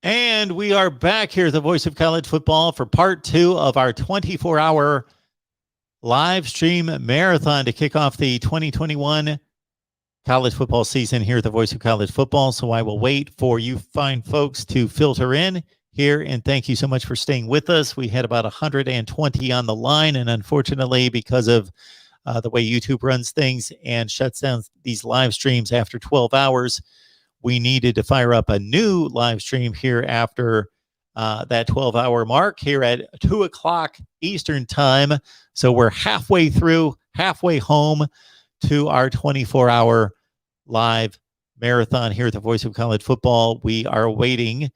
And we are back here at the Voice of College Football for part 2 of our 24-hour live stream marathon to kick off the 2021 college football season here at the Voice of College Football. So I will wait for you fine folks to filter in here, and thank you so much for staying with us. We had about 120 on the line, and unfortunately, because of the way YouTube runs things and shuts down these live streams after 12 hours, we needed to fire up a new live stream here after that 12-hour mark here at 2 o'clock Eastern time. So we're halfway through, halfway home to our 24-hour live marathon here at the Voice of College Football. We are awaiting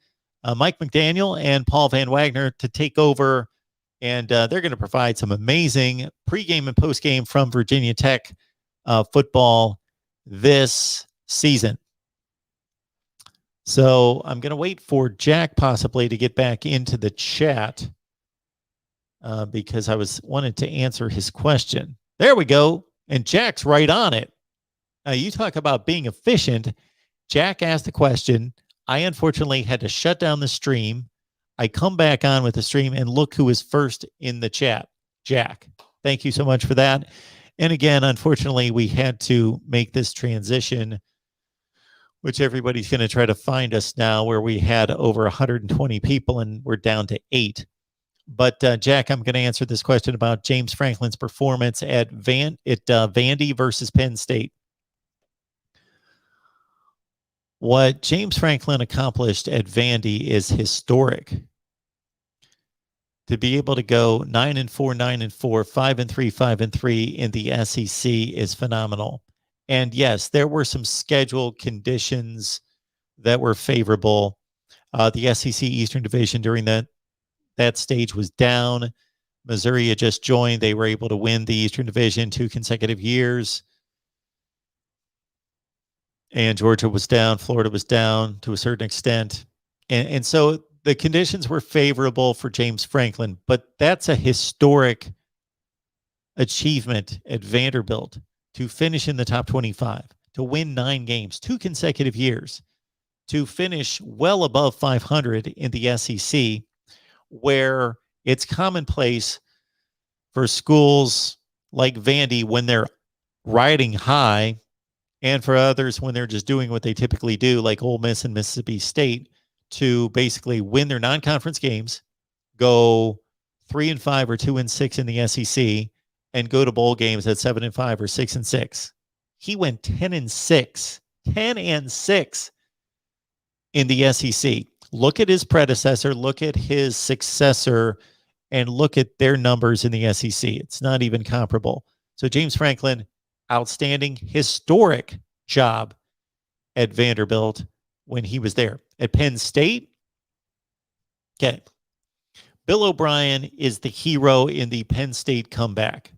Mike McDaniel and Paul Van Wagner to take over, and they're going to provide some amazing pregame and postgame from Virginia Tech football this season. So I'm going to wait for Jack possibly to get back into the chat because I wanted to answer his question. There we go. And Jack's right on it. You talk about being efficient. Jack asked the question. I unfortunately had to shut down the stream. I come back on with the stream and look who is first in the chat. Jack, thank you so much for that. And again, unfortunately, we had to make this transition, which everybody's going to try to find us now, where we had over 120 people and we're down to 8. But Jack, I'm going to answer this question about James Franklin's performance at Vandy versus Penn State. What James Franklin accomplished at Vandy is historic. To be able to go 9-4, 9-4, 5-3, 5-3 in the SEC is phenomenal. And yes, there were some schedule conditions that were favorable. The SEC Eastern Division during that stage was down. Missouri had just joined. They were able to win the Eastern Division 2 consecutive years. And Georgia was down. Florida was down to a certain extent. And so the conditions were favorable for James Franklin, but that's a historic achievement at Vanderbilt to finish in the top 25, to win 9 games, 2 consecutive years, to finish well above 500 in the SEC, where it's commonplace for schools like Vandy when they're riding high, and for others when they're just doing what they typically do, like Ole Miss and Mississippi State, to basically win their non-conference games, go 3-5 or 2-6 in the SEC, and go to bowl games at 7-5 or 6-6. He went 10-6 in the SEC. Look at his predecessor, look at his successor, and look at their numbers in the SEC. It's not even comparable. So James Franklin, outstanding, historic job at Vanderbilt when he was there. At Penn State, okay, Bill O'Brien is the hero in the Penn State comeback.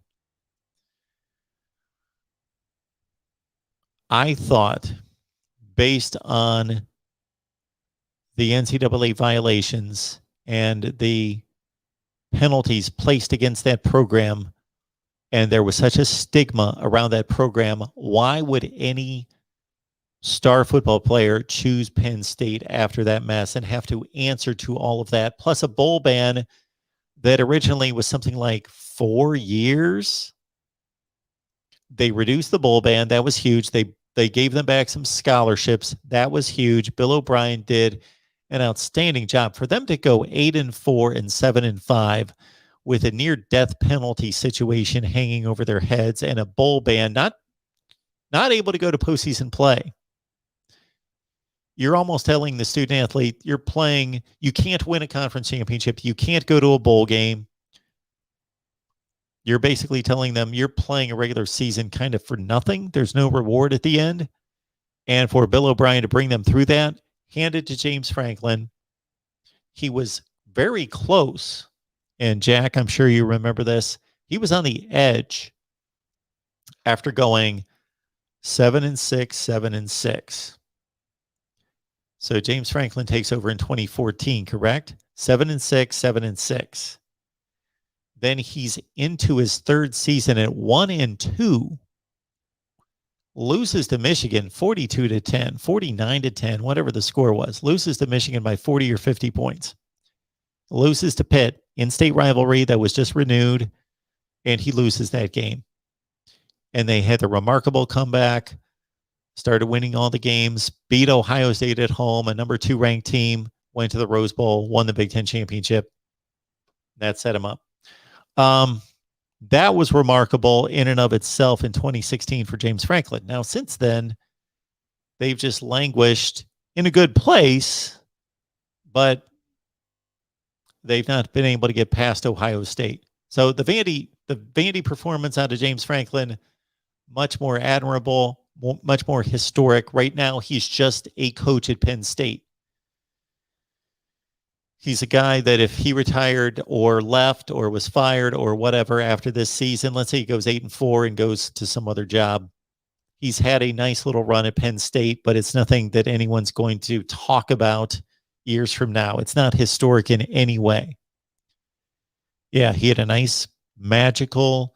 I thought, based on the NCAA violations and the penalties placed against that program, and there was such a stigma around that program, why would any star football player choose Penn State after that mess and have to answer to all of that, plus a bowl ban that originally was something like 4 years? They reduced the bowl ban. That was huge. They gave them back some scholarships. That was huge. Bill O'Brien did an outstanding job. For them to go 8-4 and 7-5 with a near-death penalty situation hanging over their heads and a bowl ban, not able to go to postseason play. You're almost telling the student athlete, you can't win a conference championship. You can't go to a bowl game. You're basically telling them you're playing a regular season kind of for nothing. There's no reward at the end. And for Bill O'Brien to bring them through that, hand it to James Franklin. He was very close. And Jack, I'm sure you remember this. He was on the edge after going 7-6, 7-6. So James Franklin takes over in 2014, correct? 7-6, 7-6. Then he's into his third season at 1-2 loses to Michigan 42-10, 49-10, whatever the score was. Loses to Michigan by 40 or 50 points. Loses to Pitt, in-state rivalry that was just renewed, and he loses that game. And they had the remarkable comeback, started winning all the games, beat Ohio State at home, a number 2 ranked team, went to the Rose Bowl, won the Big Ten championship. That set him up. That was remarkable in and of itself in 2016 for James Franklin. Now, since then, they've just languished in a good place, but they've not been able to get past Ohio State. So the Vandy performance out of James Franklin, much more admirable, much more historic. Right now, he's just a coach at Penn State. He's a guy that if he retired or left or was fired or whatever after this season, let's say he goes 8-4 and goes to some other job, he's had a nice little run at Penn State, but it's nothing that anyone's going to talk about years from now. It's not historic in any way. Yeah, he had a nice, magical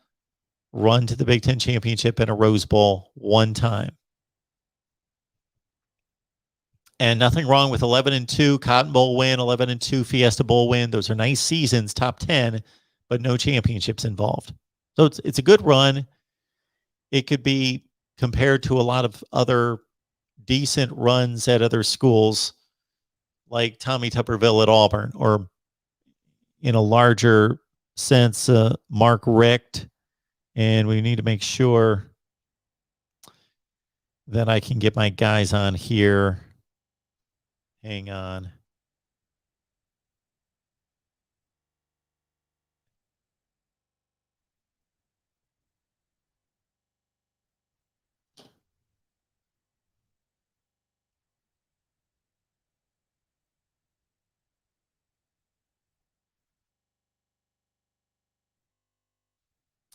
run to the Big Ten championship and a Rose Bowl one time. And nothing wrong with 11-2 Cotton Bowl win, 11-2 Fiesta Bowl win. Those are nice seasons, top 10, but no championships involved. So it's a good run. It could be compared to a lot of other decent runs at other schools, like Tommy Tuberville at Auburn, or in a larger sense, Mark Richt. And we need to make sure that I can get my guys on here. Hang on.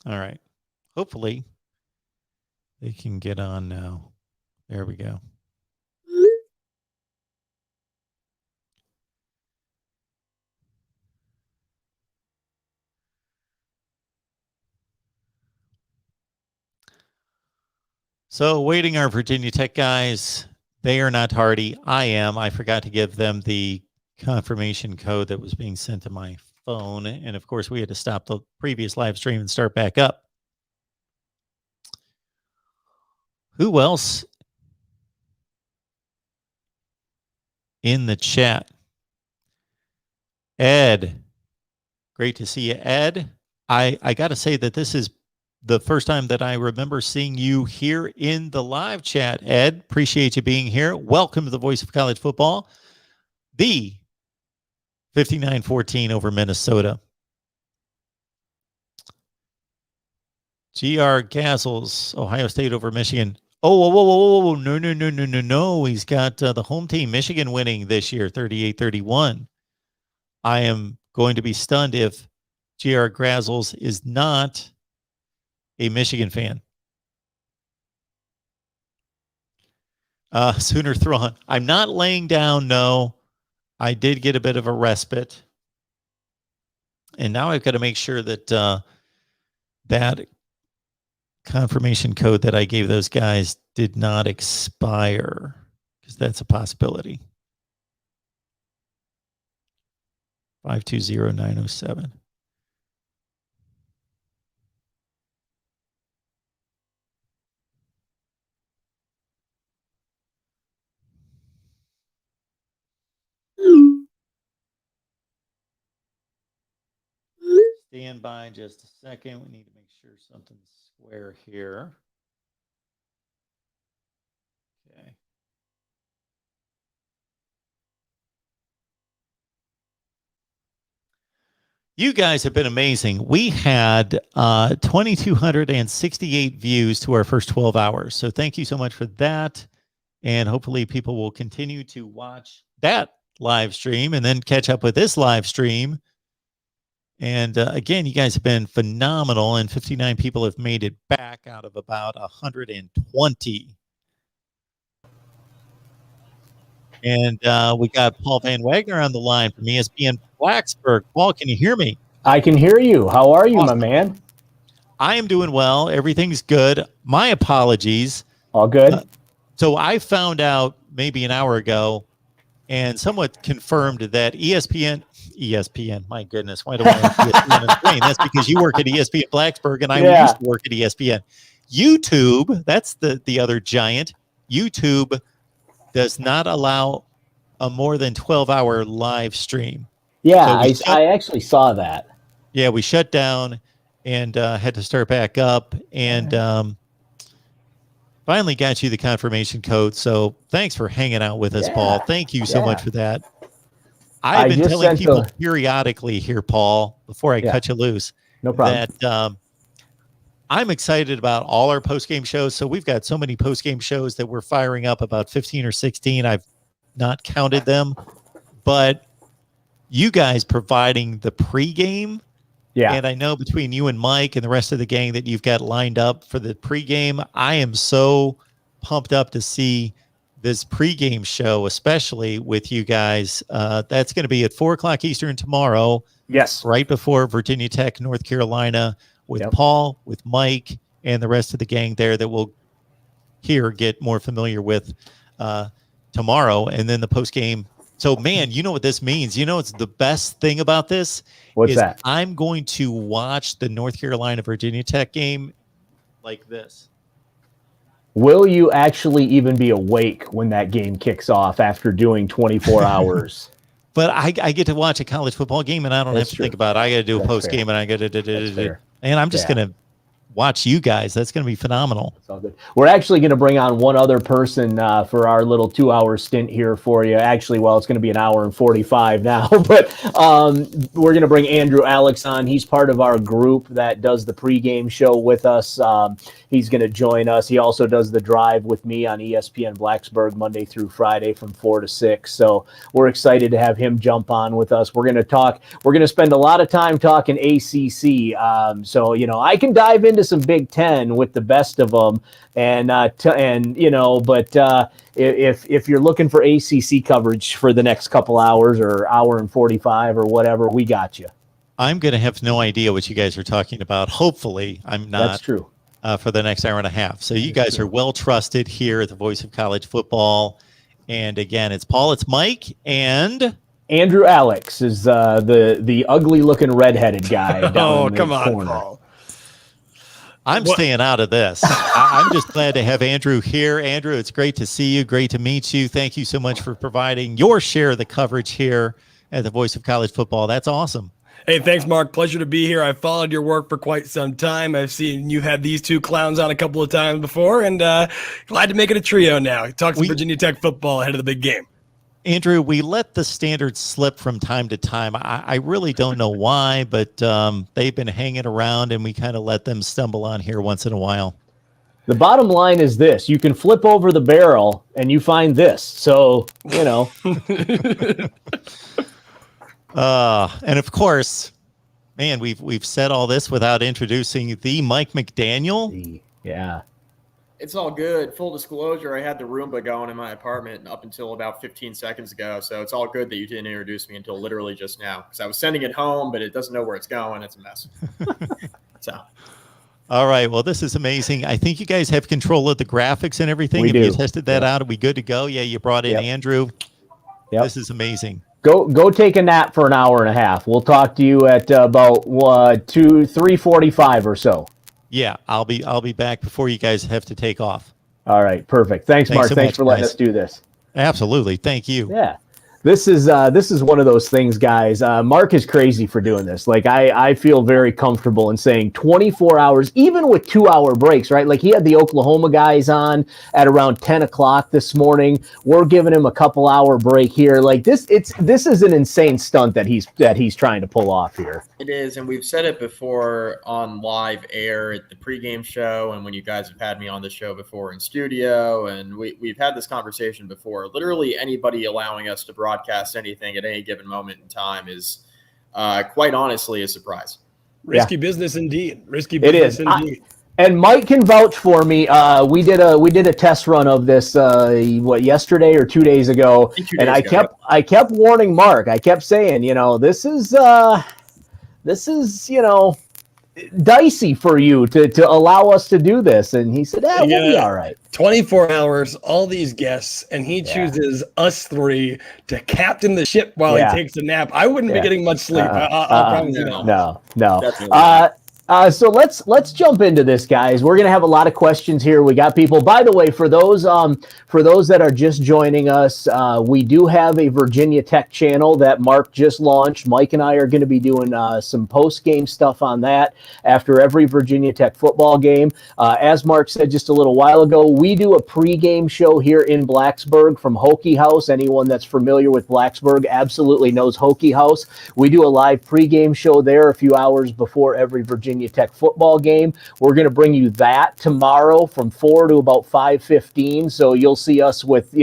All right. Hopefully they can get on now. There we go. So waiting our Virginia Tech guys. They are not tardy. I am. I forgot to give them the confirmation code that was being sent to my phone. And of course, we had to stop the previous live stream and start back up. Who else in the chat? Ed. Great to see you, Ed. I got to say that this is the first time that I remember seeing you here in the live chat, Ed. Appreciate you being here. Welcome to the Voice of College Football. The 59-14 over Minnesota. GR Gazzles, Ohio State over Michigan. Oh, whoa. No. He's got the home team, Michigan, winning this year, 38-31. I am going to be stunned if GR Gazzles is not a Michigan fan. Sooner Thrawn. I'm not laying down, no. I did get a bit of a respite. And now I've got to make sure that that confirmation code that I gave those guys did not expire, because that's a possibility. 520907. Stand by just a second. We need to make sure something's square here. Okay. You guys have been amazing. We had 2,268 views to our first 12 hours. So thank you so much for that. And hopefully people will continue to watch that live stream and then catch up with this live stream. And again, you guys have been phenomenal, and 59 people have made it back out of about 120. And we got Paul Van Wagner on the line from ESPN Blacksburg. Paul, can you hear me? I can hear you. How are you, awesome, my man? I am doing well. Everything's good. My apologies. All good. So I found out maybe an hour ago, and somewhat confirmed that ESPN. My goodness, why do I have ESPN on the screen? That's because you work at ESPN Blacksburg, and I used to work at ESPN. YouTube, that's the other giant. YouTube does not allow a more than 12-hour live stream. Yeah, so I actually saw that. Yeah, we shut down and had to start back up, and finally got you the confirmation code. So thanks for hanging out with us, Paul. Thank you so much for that. I've been telling people periodically here, Paul, before I cut you loose, no problem, that I'm excited about all our post-game shows. So we've got so many post-game shows that we're firing up, about 15 or 16. I've not counted them, but you guys providing the pregame. Yeah. And I know between you and Mike and the rest of the gang that you've got lined up for the pregame. I am so pumped up to see this pregame show, especially with you guys. That's going to be at 4:00 Eastern tomorrow. Yes. Right before Virginia Tech, North Carolina, with Paul, with Mike, and the rest of the gang there that we'll get more familiar with tomorrow. And then the postgame. So, man, you know what this means. You know, it's the best thing about this. What's that? I'm going to watch the North Carolina Virginia Tech game like this. Will you actually even be awake when that game kicks off after doing 24 hours? But I get to watch a college football game, and I don't have to think about it. I got to do a post game, and I got to and I'm just going to watch you guys. That's going to be phenomenal. It's all good. We're actually going to bring on one other person for our little 2-hour stint here for you. Actually, well, it's going to be an hour and 45 now, but we're going to bring Andrew Alex on. He's part of our group that does the pregame show with us. He's going to join us. He also does the drive with me on ESPN Blacksburg Monday through Friday from 4 to 6. So we're excited to have him jump on with us. We're going to talk. We're going to spend a lot of time talking ACC. So, you know, I can dive into some Big Ten with the best of them, and you know, but if you're looking for ACC coverage for the next couple hours or hour and 45 or whatever, we got you. I'm going to have no idea what you guys are talking about. Hopefully, I'm not. That's true. For the next hour and a half. So you guys are well trusted here at the Voice of College Football. And again, it's Paul, it's Mike, and Andrew Alex is the ugly looking redheaded guy. Oh, come on, Paul. I'm staying out of this. I'm just glad to have Andrew here. Andrew, it's great to see you. Great to meet you. Thank you so much for providing your share of the coverage here at the Voice of College Football. That's awesome. Hey, thanks, Mark. Pleasure to be here. I've followed your work for quite some time. I've seen you had these two clowns on a couple of times before, and glad to make it a trio now. Talk some Virginia Tech football ahead of the big game. Andrew, we let the standards slip from time to time. I really don't know why, but they've been hanging around, and we kind of let them stumble on here once in a while. The bottom line is this. You can flip over the barrel, and you find this. So, you know. And of course, man, we've said all this without introducing the Mike McDaniel. Yeah. It's all good. Full disclosure, I had the Roomba going in my apartment up until about 15 seconds ago, so it's all good that you didn't introduce me until literally just now, because I was sending it home, but it doesn't know where it's going. It's a mess. So. All right. Well, this is amazing. I think you guys have control of the graphics and everything. Have you tested that out? Are we good to go? Yeah, you brought in Andrew. Yep. This is amazing. Go take a nap for an hour and a half. We'll talk to you at about 3:45 or so. Yeah, I'll be back before you guys have to take off. All right, perfect. Thanks Mark. Thanks for letting us do this. Absolutely. Thank you. Yeah. This is one of those things, guys. Mark is crazy for doing this. Like, I feel very comfortable in saying 24 hours, even with 2-hour breaks, right? Like, he had the Oklahoma guys on at around 10 o'clock this morning. We're giving him a couple-hour break here. Like, this is an insane stunt that he's trying to pull off here. It is, and we've said it before on live air at the pregame show, and when you guys have had me on the show before in studio, and we've had this conversation before. Literally anybody allowing us to broadcast anything at any given moment in time is quite honestly a surprise. Risky business indeed. Risky business indeed. And Mike can vouch for me. We did a test run of this yesterday or 2 days ago, and I kept warning Mark. I kept saying, this is dicey for you to allow us to do this? And he said, we'll be all right. 24 hours, all these guests, and he chooses us three to captain the ship while he takes a nap. I wouldn't be getting much sleep. I'll promise you that. No. So let's jump into this, guys. We're gonna have a lot of questions here. We got people. By the way, for those that are just joining us, we do have a Virginia Tech channel that Mark just launched. Mike and I are going to be doing some post-game stuff on that after every Virginia Tech football game. As Mark said just a little while ago, we do a pre-game show here in Blacksburg from Hokie House. Anyone that's familiar with Blacksburg absolutely knows Hokie House. We do a live pre-game show there a few hours before every Virginia Tech football game. We're going to bring you that tomorrow from 4 to about 5:15. So you'll see us with,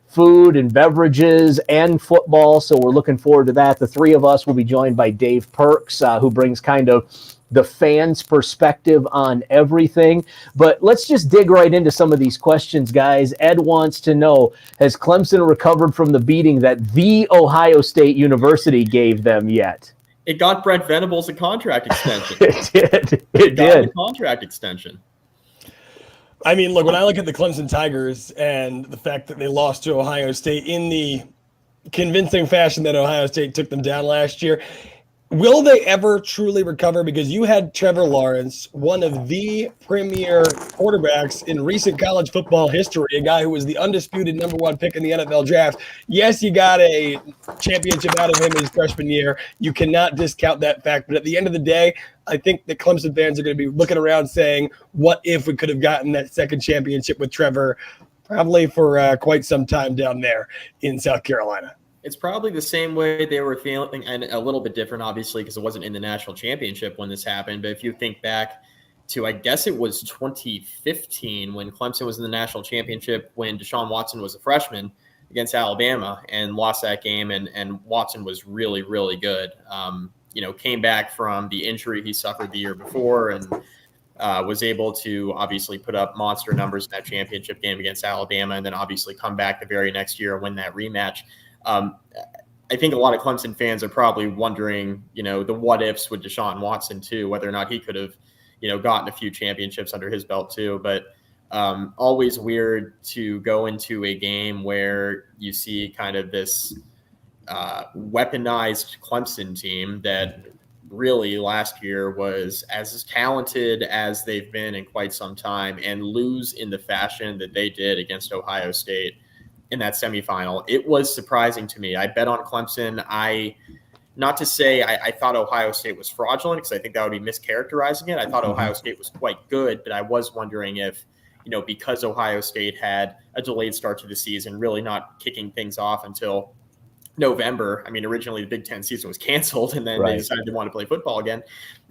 food and beverages and football. So we're looking forward to that. The three of us will be joined by Dave Perks, who brings kind of the fans' perspective on everything. But let's just dig right into some of these questions, guys. Ed wants to know, has Clemson recovered from the beating that the Ohio State University gave them yet? It got Brent Venables a contract extension. It did. A contract extension. I mean, look, when I look at the Clemson Tigers and the fact that they lost to Ohio State in the convincing fashion that Ohio State took them down last year, will they ever truly recover? Because you had Trevor Lawrence, one of the premier quarterbacks in recent college football history, a guy who was the undisputed number one pick in the NFL draft. Yes, you got a championship out of him his freshman year. You cannot discount that fact. But at the end of the day, I think the Clemson fans are going to be looking around saying, what if we could have gotten that second championship with Trevor, probably for quite some time down there in South Carolina. It's probably the same way they were feeling, and a little bit different, obviously, because it wasn't in the national championship when this happened. But if you think back to, I guess it was 2015 when Clemson was in the national championship when Deshaun Watson was a freshman against Alabama and lost that game, and Watson was really, really good. Came back from the injury he suffered the year before and was able to obviously put up monster numbers in that championship game against Alabama, and then obviously come back the very next year and win that rematch. I think a lot of Clemson fans are probably wondering, the what ifs with Deshaun Watson too, whether or not he could have, gotten a few championships under his belt too. But always weird to go into a game where you see kind of this weaponized Clemson team that really last year was as talented as they've been in quite some time, and lose in the fashion that they did against Ohio State in that semifinal. It was surprising to me. I bet on Clemson. Not to say I thought Ohio State was fraudulent, because I think that would be mischaracterizing it. I thought Ohio State was quite good, but I was wondering if, because Ohio State had a delayed start to the season, really not kicking things off until November. I mean, originally the Big Ten season was canceled, and then they decided they wanted to play football again.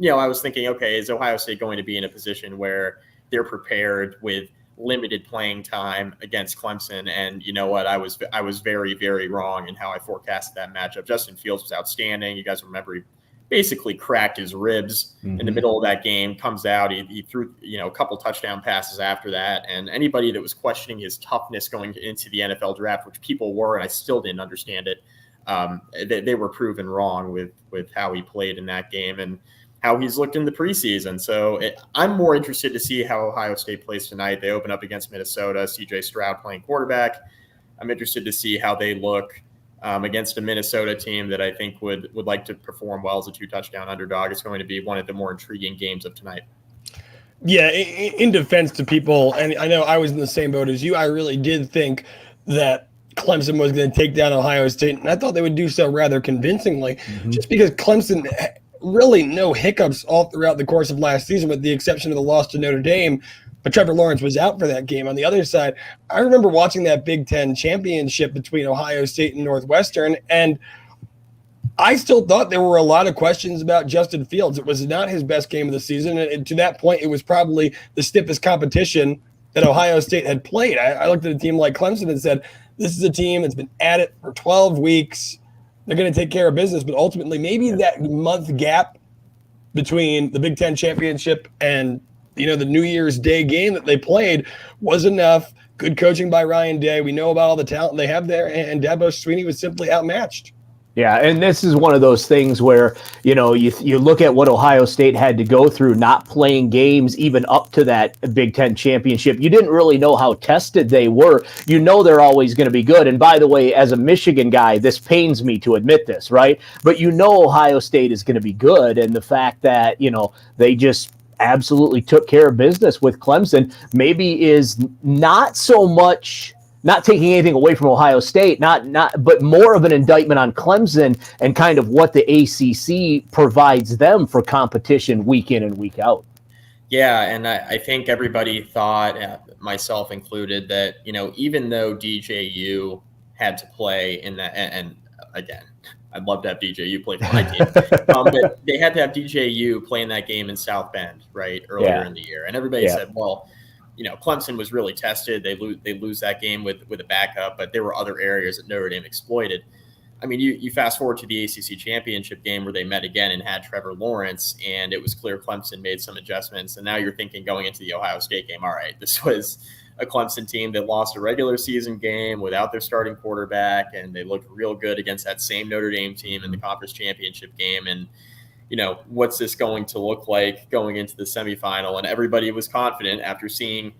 I was thinking, okay, is Ohio State going to be in a position where they're prepared with limited playing time against Clemson? And you know what? I was very, very wrong in how I forecasted that matchup. Justin Fields was outstanding. You guys remember he basically cracked his ribs in the middle of that game, comes out, he threw, a couple touchdown passes after that. And anybody that was questioning his toughness going into the NFL draft, which people were, and I still didn't understand it, they were proven wrong with how he played in that game and how he's looked in the preseason. So I'm more interested to see how Ohio State plays tonight. They open up against Minnesota, CJ Stroud playing quarterback. I'm interested to see how they look against a Minnesota team that I think would like to perform well as a 2-touchdown underdog. It's going to be one of the more intriguing games of tonight. Yeah, in defense to people, and I know I was in the same boat as you, I really did think that Clemson was going to take down Ohio State, and I thought they would do so rather convincingly, just because Clemson really no hiccups all throughout the course of last season, with the exception of the loss to Notre Dame. But Trevor Lawrence was out for that game. On the other side, I remember watching that Big Ten championship between Ohio State and Northwestern, and I still thought there were a lot of questions about Justin Fields. It was not his best game of the season, and to that point, it was probably the stiffest competition that Ohio State had played. I looked at a team like Clemson and said, this is a team that's been at it for 12 weeks. They're going to take care of business, but ultimately maybe that month gap between the Big Ten championship and the New Year's Day game that they played was enough. Good coaching by Ryan Day. We know about all the talent they have there, and Dabo Swinney was simply outmatched. Yeah, and this is one of those things where, you know, you look at what Ohio State had to go through not playing games even up to that Big Ten championship. You didn't really know how tested they were. You know they're always going to be good. And by the way, as a Michigan guy, this pains me to admit this, right? But you know Ohio State is going to be good. And the fact that, you know, they just absolutely took care of business with Clemson maybe is not so much... not taking anything away from Ohio State, but more of an indictment on Clemson and kind of what the ACC provides them for competition week in and week out. Yeah, and I think everybody thought, myself included, that, you know, even though DJU had to play in that, and again, I'd love to have DJU play for my team, but they had to have DJU play in that game in South Bend, right, earlier in the year. And everybody said, well, you know, Clemson was really tested. They lose that game with a backup, but there were other areas that Notre Dame exploited. I mean, you fast forward to the ACC championship game where they met again and had Trevor Lawrence, and it was clear Clemson made some adjustments. And now you're thinking going into the Ohio State game, all right, this was a Clemson team that lost a regular season game without their starting quarterback, and they looked real good against that same Notre Dame team in the conference championship game. And you know, what's this going to look like going into the semifinal? And everybody was confident after seeing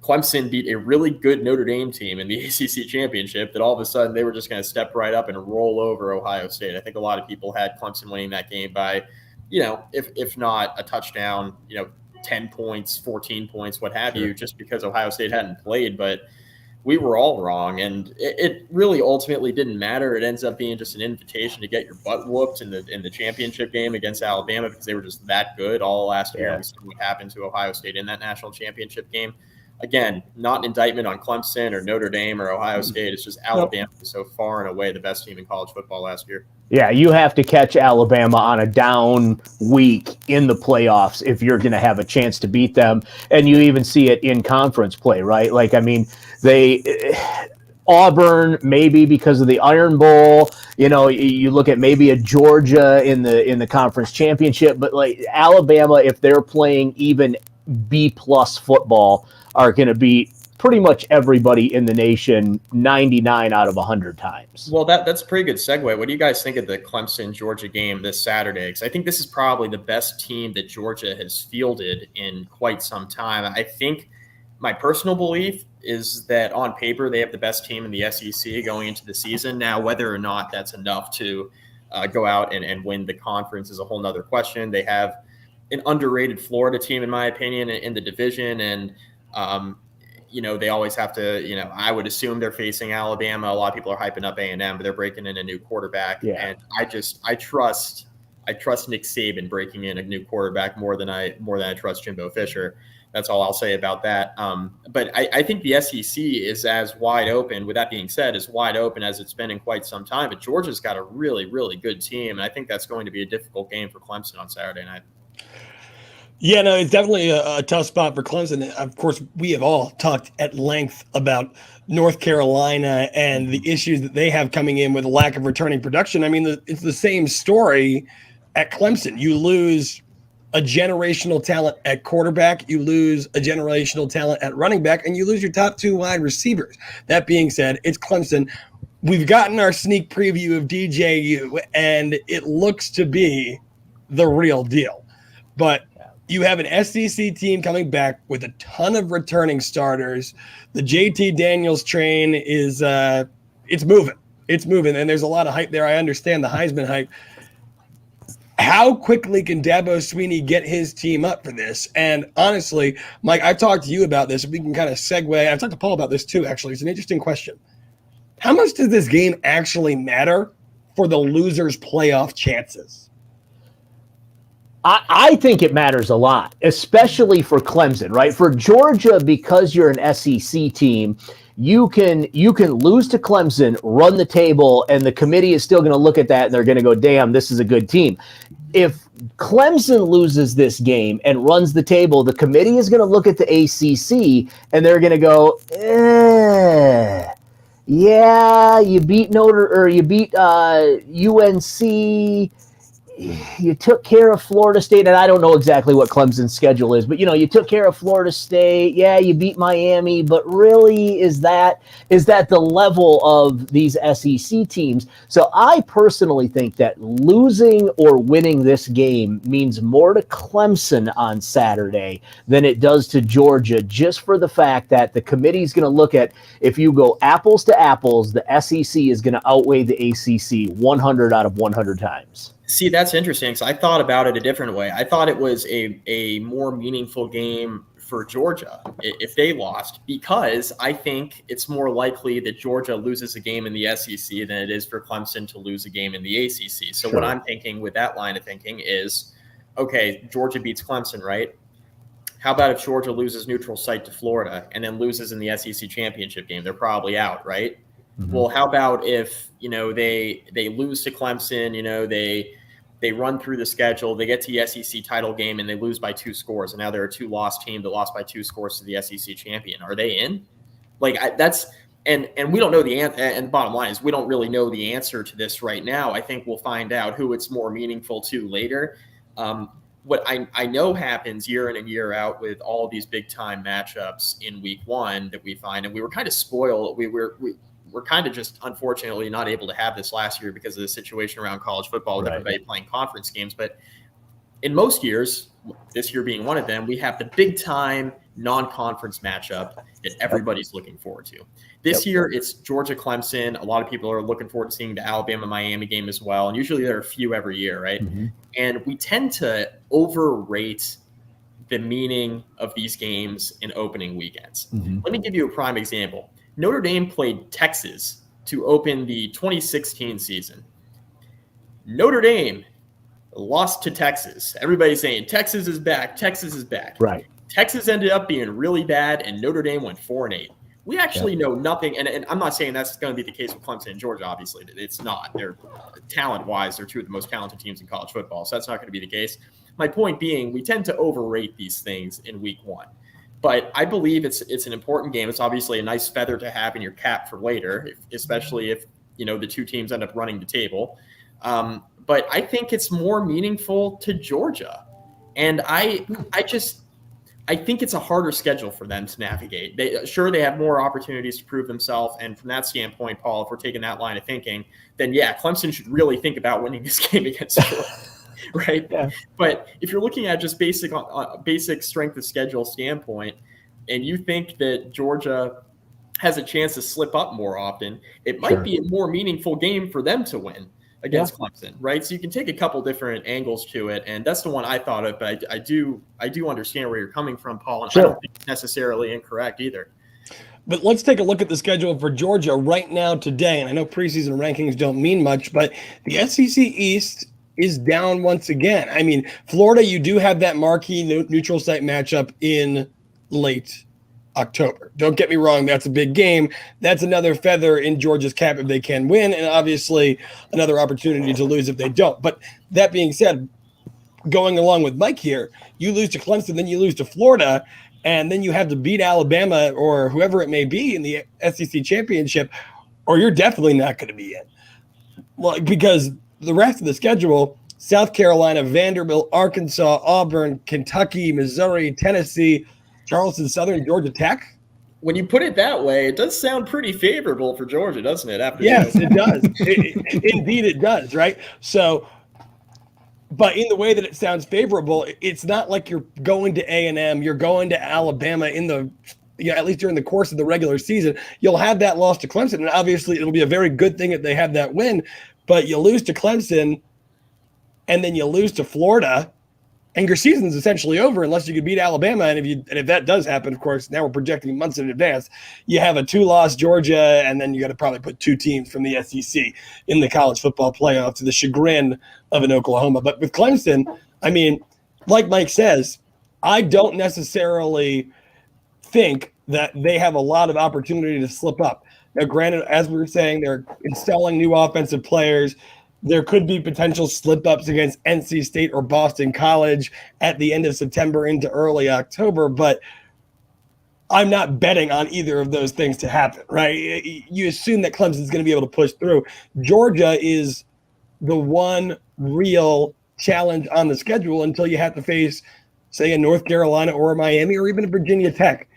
Clemson beat a really good Notre Dame team in the ACC championship that all of a sudden they were just going to step right up and roll over Ohio State. I think a lot of people had Clemson winning that game by, you know, if not a touchdown, you know, 10 points, 14 points, what have you, just because Ohio State hadn't played. But we were all wrong, and it really ultimately didn't matter. It ends up being just an invitation to get your butt whooped in the championship game against Alabama because they were just that good all last year. We saw what happened to Ohio State in that national championship game. Again, not an indictment on Clemson or Notre Dame or Ohio State. It's just Alabama was so far and away the best team in college football last year. Yeah, you have to catch Alabama on a down week in the playoffs if you're going to have a chance to beat them. And you even see it in conference play, right? Like, I mean, Auburn, maybe because of the Iron Bowl, you know, you look at maybe a Georgia in the conference championship, but like Alabama, if they're playing even B+ football, are going to beat pretty much everybody in the nation 99 out of 100 times. Well, that's a pretty good segue. What do you guys think of the Clemson-Georgia game this Saturday? Because I think this is probably the best team that Georgia has fielded in quite some time. I think my personal belief is that on paper they have the best team in the SEC going into the season. Now, whether or not that's enough to go out and win the conference is a whole nother question. They have an underrated Florida team, in my opinion, in the division, and you know, they always have to, you know, I would assume they're facing Alabama. A lot of people are hyping up A&M, but they're breaking in a new quarterback. Yeah. And I trust Nick Saban breaking in a new quarterback more than I trust Jimbo Fisher. That's all I'll say about that. But I think the SEC is as wide open, with that being said, as wide open as it's been in quite some time. But Georgia's got a really, really good team. And I think that's going to be a difficult game for Clemson on Saturday night. Yeah, no, it's definitely a tough spot for Clemson. Of course, we have all talked at length about North Carolina and the issues that they have coming in with a lack of returning production. I mean, it's the same story at Clemson. You lose a generational talent at quarterback, you lose a generational talent at running back, and you lose your top two wide receivers. That being said, it's Clemson. We've gotten our sneak preview of DJU, and it looks to be the real deal. But you have an SEC team coming back with a ton of returning starters. The JT Daniels train is it's moving. It's moving, and there's a lot of hype there. I understand the Heisman hype. How quickly can Dabo Swinney get his team up for this? And honestly, Mike, I've talked to you about this. We can kind of segue. I've talked to Paul about this too, actually. It's an interesting question. How much does this game actually matter for the losers' playoff chances? I think it matters a lot, especially for Clemson, right? For Georgia, because you're an SEC team, you can lose to Clemson, run the table, and the committee is still going to look at that and they're going to go, damn, this is a good team. If Clemson loses this game and runs the table, the committee is going to look at the ACC and they're going to go, yeah, you beat UNC. you took care of Florida State, and I don't know exactly what Clemson's schedule is, but you took care of Florida State. Yeah, you beat Miami, but really, is that the level of these SEC teams? So I personally think that losing or winning this game means more to Clemson on Saturday than it does to Georgia, just for the fact that the committee is going to look at, if you go apples to apples, the SEC is going to outweigh the ACC 100 out of 100 times. See, that's interesting. So I thought about it a different way. I thought it was a more meaningful game for Georgia if they lost, because I think it's more likely that Georgia loses a game in the SEC than it is for Clemson to lose a game in the ACC. So What I'm thinking with that line of thinking is, okay, Georgia beats Clemson, right? How about if Georgia loses neutral site to Florida and then loses in the SEC championship game? They're probably out, right? Mm-hmm. Well, how about if, they lose to Clemson, they run through the schedule, they get to the SEC title game and they lose by 2 scores. And now they're a 2-loss team that lost by 2 scores to the SEC champion. Are they in? And we don't know the answer. And the bottom line is we don't really know the answer to this right now. I think we'll find out who it's more meaningful to later. What I know happens year in and year out with all of these big time matchups in week 1 that we find, and we were kind of spoiled. We're kind of just unfortunately not able to have this last year because of the situation around college football with everybody playing conference games. But in most years, this year being one of them, we have the big time non-conference matchup that everybody's looking forward to. This year, it's Georgia-Clemson. A lot of people are looking forward to seeing the Alabama-Miami game as well. And usually there are a few every year, right? Mm-hmm. And we tend to overrate the meaning of these games in opening weekends. Mm-hmm. Let me give you a prime example. Notre Dame played Texas to open the 2016 season. Notre Dame lost to Texas. Everybody's saying Texas is back. Texas is back. Right. Texas ended up being really bad, and Notre Dame went 4-8. We actually know nothing, and I'm not saying that's going to be the case with Clemson and Georgia. Obviously, it's not. They're talent-wise, they're 2 of the most talented teams in college football, so that's not going to be the case. My point being, we tend to overrate these things in week 1. But I believe it's an important game. It's obviously a nice feather to have in your cap for later, especially if the 2 teams end up running the table. But I think it's more meaningful to Georgia, and I think it's a harder schedule for them to navigate. They have more opportunities to prove themselves, and from that standpoint, Paul, if we're taking that line of thinking, then Clemson should really think about winning this game against Georgia. Right. Yeah. But if you're looking at just basic strength of schedule standpoint, and you think that Georgia has a chance to slip up more often, it might be a more meaningful game for them to win against Clemson. Right. So you can take a couple different angles to it. And that's the one I thought of. But I do understand where you're coming from, Paul. And I don't think it's necessarily incorrect either. But let's take a look at the schedule for Georgia right now today. And I know preseason rankings don't mean much, but the SEC East is down once again. I mean, Florida, you do have that marquee neutral site matchup in late October. Don't get me wrong, that's a big game. That's another feather in Georgia's cap if they can win, and obviously another opportunity to lose if they don't. But that being said, going along with Mike here, you lose to Clemson, then you lose to Florida, and then you have to beat Alabama or whoever it may be in the SEC championship, or you're definitely not going to be in. Well, because the rest of the schedule, South Carolina, Vanderbilt, Arkansas, Auburn, Kentucky, Missouri, Tennessee, Charleston Southern, Georgia Tech. When you put it that way, it does sound pretty favorable for Georgia, doesn't it? Yes, it does. Indeed, it does, right? So, but in the way that it sounds favorable, it's not like you're going to A&M, you're going to Alabama at least during the course of the regular season. You'll have that loss to Clemson, and obviously it'll be a very good thing that they have that win. But you lose to Clemson, and then you lose to Florida, and your season's essentially over unless you can beat Alabama. And if that does happen, of course, now we're projecting months in advance. You have a 2-loss Georgia, and then you got to probably put 2 teams from the SEC in the college football playoff to the chagrin of an Oklahoma. But with Clemson, I mean, like Mike says, I don't necessarily think that they have a lot of opportunity to slip up. Now, granted, as we were saying, they're installing new offensive players. There could be potential slip-ups against NC State or Boston College at the end of September into early October, but I'm not betting on either of those things to happen, right? You assume that Clemson's going to be able to push through. Georgia is the one real challenge on the schedule until you have to face, say, a North Carolina or a Miami or even a Virginia Tech,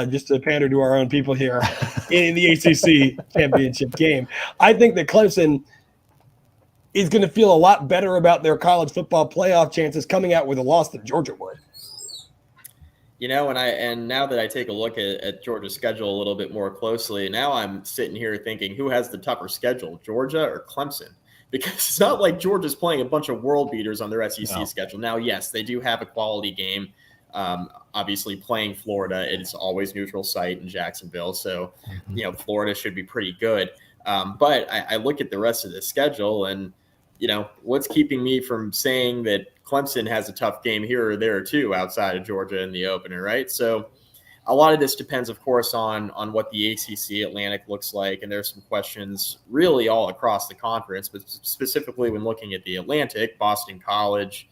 just to pander to our own people here, in the ACC championship game. I think that Clemson is going to feel a lot better about their college football playoff chances coming out with a loss than Georgia would. You know, and now that I take a look at Georgia's schedule a little bit more closely, now I'm sitting here thinking, who has the tougher schedule, Georgia or Clemson? Because it's not like Georgia's playing a bunch of world beaters on their SEC schedule. Now, yes, they do have a quality game. Obviously, playing Florida, it's always neutral site in Jacksonville. So, you know, Florida should be pretty good. But I look at the rest of the schedule and, you know, what's keeping me from saying that Clemson has a tough game here or there too outside of Georgia in the opener, right? So a lot of this depends, of course, on what the ACC Atlantic looks like. And there's some questions really all across the conference, but specifically when looking at the Atlantic, Boston College,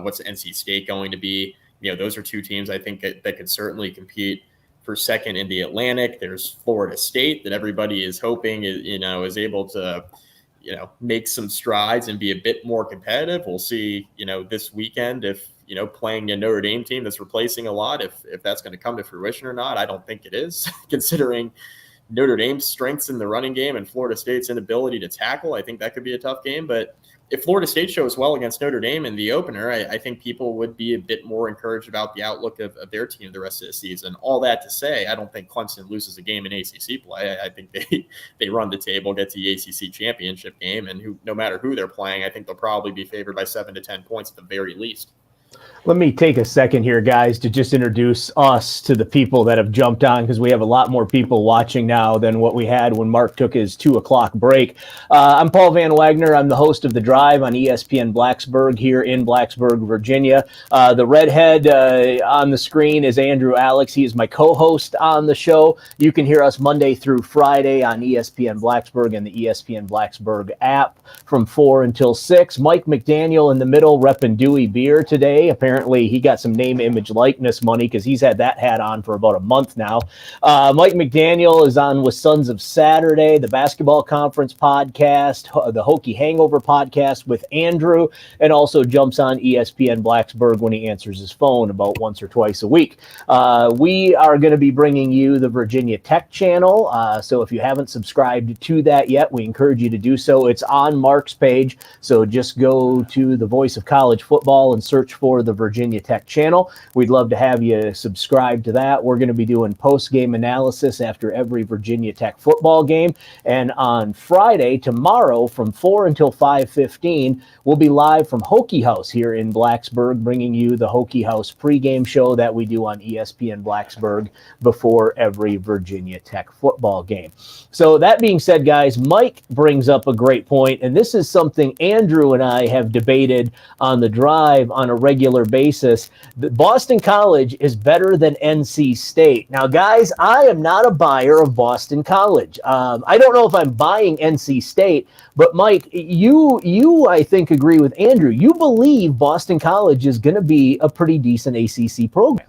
what's NC State going to be? You know, those are two teams I think that could certainly compete for second in the Atlantic. There's Florida State that everybody is hoping, is able to, make some strides and be a bit more competitive. We'll see, this weekend if, playing a Notre Dame team that's replacing a lot, if that's going to come to fruition or not. I don't think it is, considering Notre Dame's strengths in the running game and Florida State's inability to tackle. I think that could be a tough game. But if Florida State shows well against Notre Dame in the opener, I think people would be a bit more encouraged about the outlook of their team the rest of the season. All that to say, I don't think Clemson loses a game in ACC play. I think they run the table, get to the ACC championship game, and no matter who they're playing, I think they'll probably be favored by 7 to 10 points at the very least. Let me take a second here, guys, to just introduce us to the people that have jumped on, because we have a lot more people watching now than what we had when Mark took his 2:00 break. I'm Paul Van Wagner. I'm the host of The Drive on ESPN Blacksburg here in Blacksburg, Virginia. The redhead on the screen is Andrew Alex. He is my co-host on the show. You can hear us Monday through Friday on ESPN Blacksburg and the ESPN Blacksburg app from 4 until 6. Mike McDaniel in the middle repping Dewey Beer today. Apparently, he got some name, image, likeness money because he's had that hat on for about a month now. Mike McDaniel is on with Sons of Saturday, the Basketball Conference podcast, the Hokie Hangover podcast with Andrew, and also jumps on ESPN Blacksburg when he answers his phone about once or twice a week. We are going to be bringing you the Virginia Tech channel. So if you haven't subscribed to that yet, we encourage you to do so. It's on Mark's page. So just go to the Voice of College Football and search for the Virginia Tech channel. We'd love to have you subscribe to that. We're going to be doing post-game analysis after every Virginia Tech football game. And on Friday, tomorrow, from 4 until 5:15, we'll be live from Hokie House here in Blacksburg, bringing you the Hokie House pregame show that we do on ESPN Blacksburg before every Virginia Tech football game. So that being said, guys, Mike brings up a great point, and this is something Andrew and I have debated on the drive on a regular basis. Boston College is better than NC State. Now, guys, I am not a buyer of Boston College. I don't know if I'm buying NC State, but Mike, you I think agree with Andrew. You believe Boston College is going to be a pretty decent ACC program.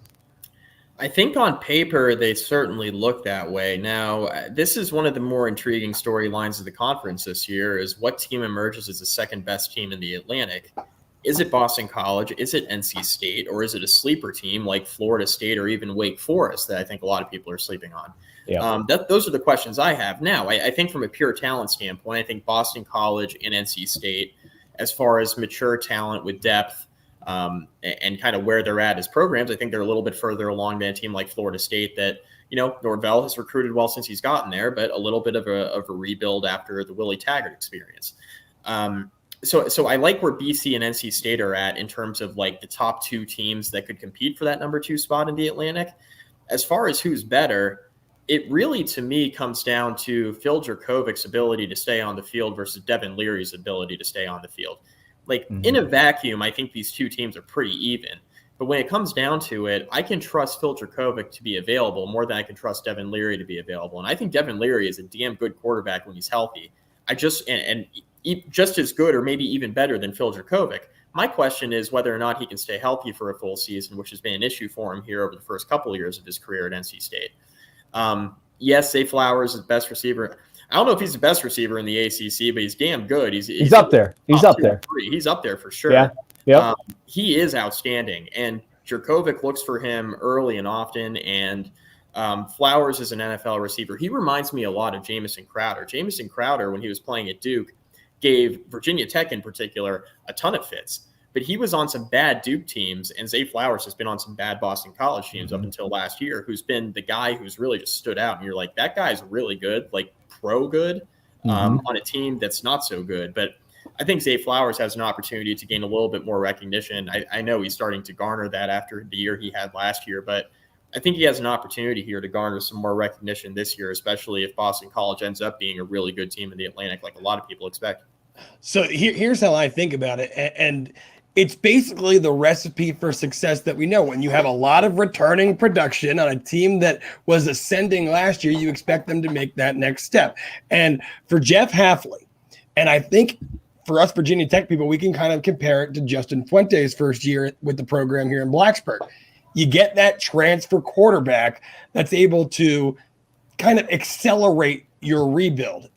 I think on paper, they certainly look that way. Now, this is one of the more intriguing storylines of the conference this year, is what team emerges as the second best team in the Atlantic. Is it Boston College? Is it NC State? Or is it a sleeper team like Florida State or even Wake Forest that I think a lot of people are sleeping on? Yeah. Those are the questions I have. Now, I think from a pure talent standpoint, I think Boston College and NC State, as far as mature talent with depth and kind of where they're at as programs, I think they're a little bit further along than a team like Florida State that, Norvell has recruited well since he's gotten there, but a little bit of a rebuild after the Willie Taggart experience. So I like where BC and NC State are at in terms of like the top two teams that could compete for that number 2 spot in the Atlantic. As far as who's better, it really, to me, comes down to Phil Jurkovic's ability to stay on the field versus Devin Leary's ability to stay on the field. Like in a vacuum, I think these two teams are pretty even. But when it comes down to it, I can trust Phil Jurkovic to be available more than I can trust Devin Leary to be available. And I think Devin Leary is a damn good quarterback when he's healthy. Just as good or maybe even better than Phil Jurkovic. My question is whether or not he can stay healthy for a full season, which has been an issue for him here over the first couple of years of his career at NC State. Yes, Zay Flowers is best receiver. I don't know if he's the best receiver in the ACC, but he's damn good. He's up there. He's up there. He's up there for sure. Yeah. Yep. He is outstanding, and Jurkovec looks for him early and often. And Flowers is an NFL receiver. He reminds me a lot of Jamison Crowder. Jamison Crowder, when he was playing at Duke, gave Virginia Tech in particular a ton of fits. But he was on some bad Duke teams, and Zay Flowers has been on some bad Boston College teams up until last year, who's been the guy who's really just stood out. And you're like, that guy's really good, like pro good, on a team that's not so good. But I think Zay Flowers has an opportunity to gain a little bit more recognition. I know he's starting to garner that after the year he had last year, but I think he has an opportunity here to garner some more recognition this year, especially if Boston College ends up being a really good team in the Atlantic, like a lot of people expect. So here's how I think about it. And it's basically the recipe for success that we know. When you have a lot of returning production on a team that was ascending last year, you expect them to make that next step. And for Jeff Hafley, and I think for us Virginia Tech people, we can kind of compare it to Justin Fuente's first year with the program here in Blacksburg. You get that transfer quarterback that's able to kind of accelerate your rebuild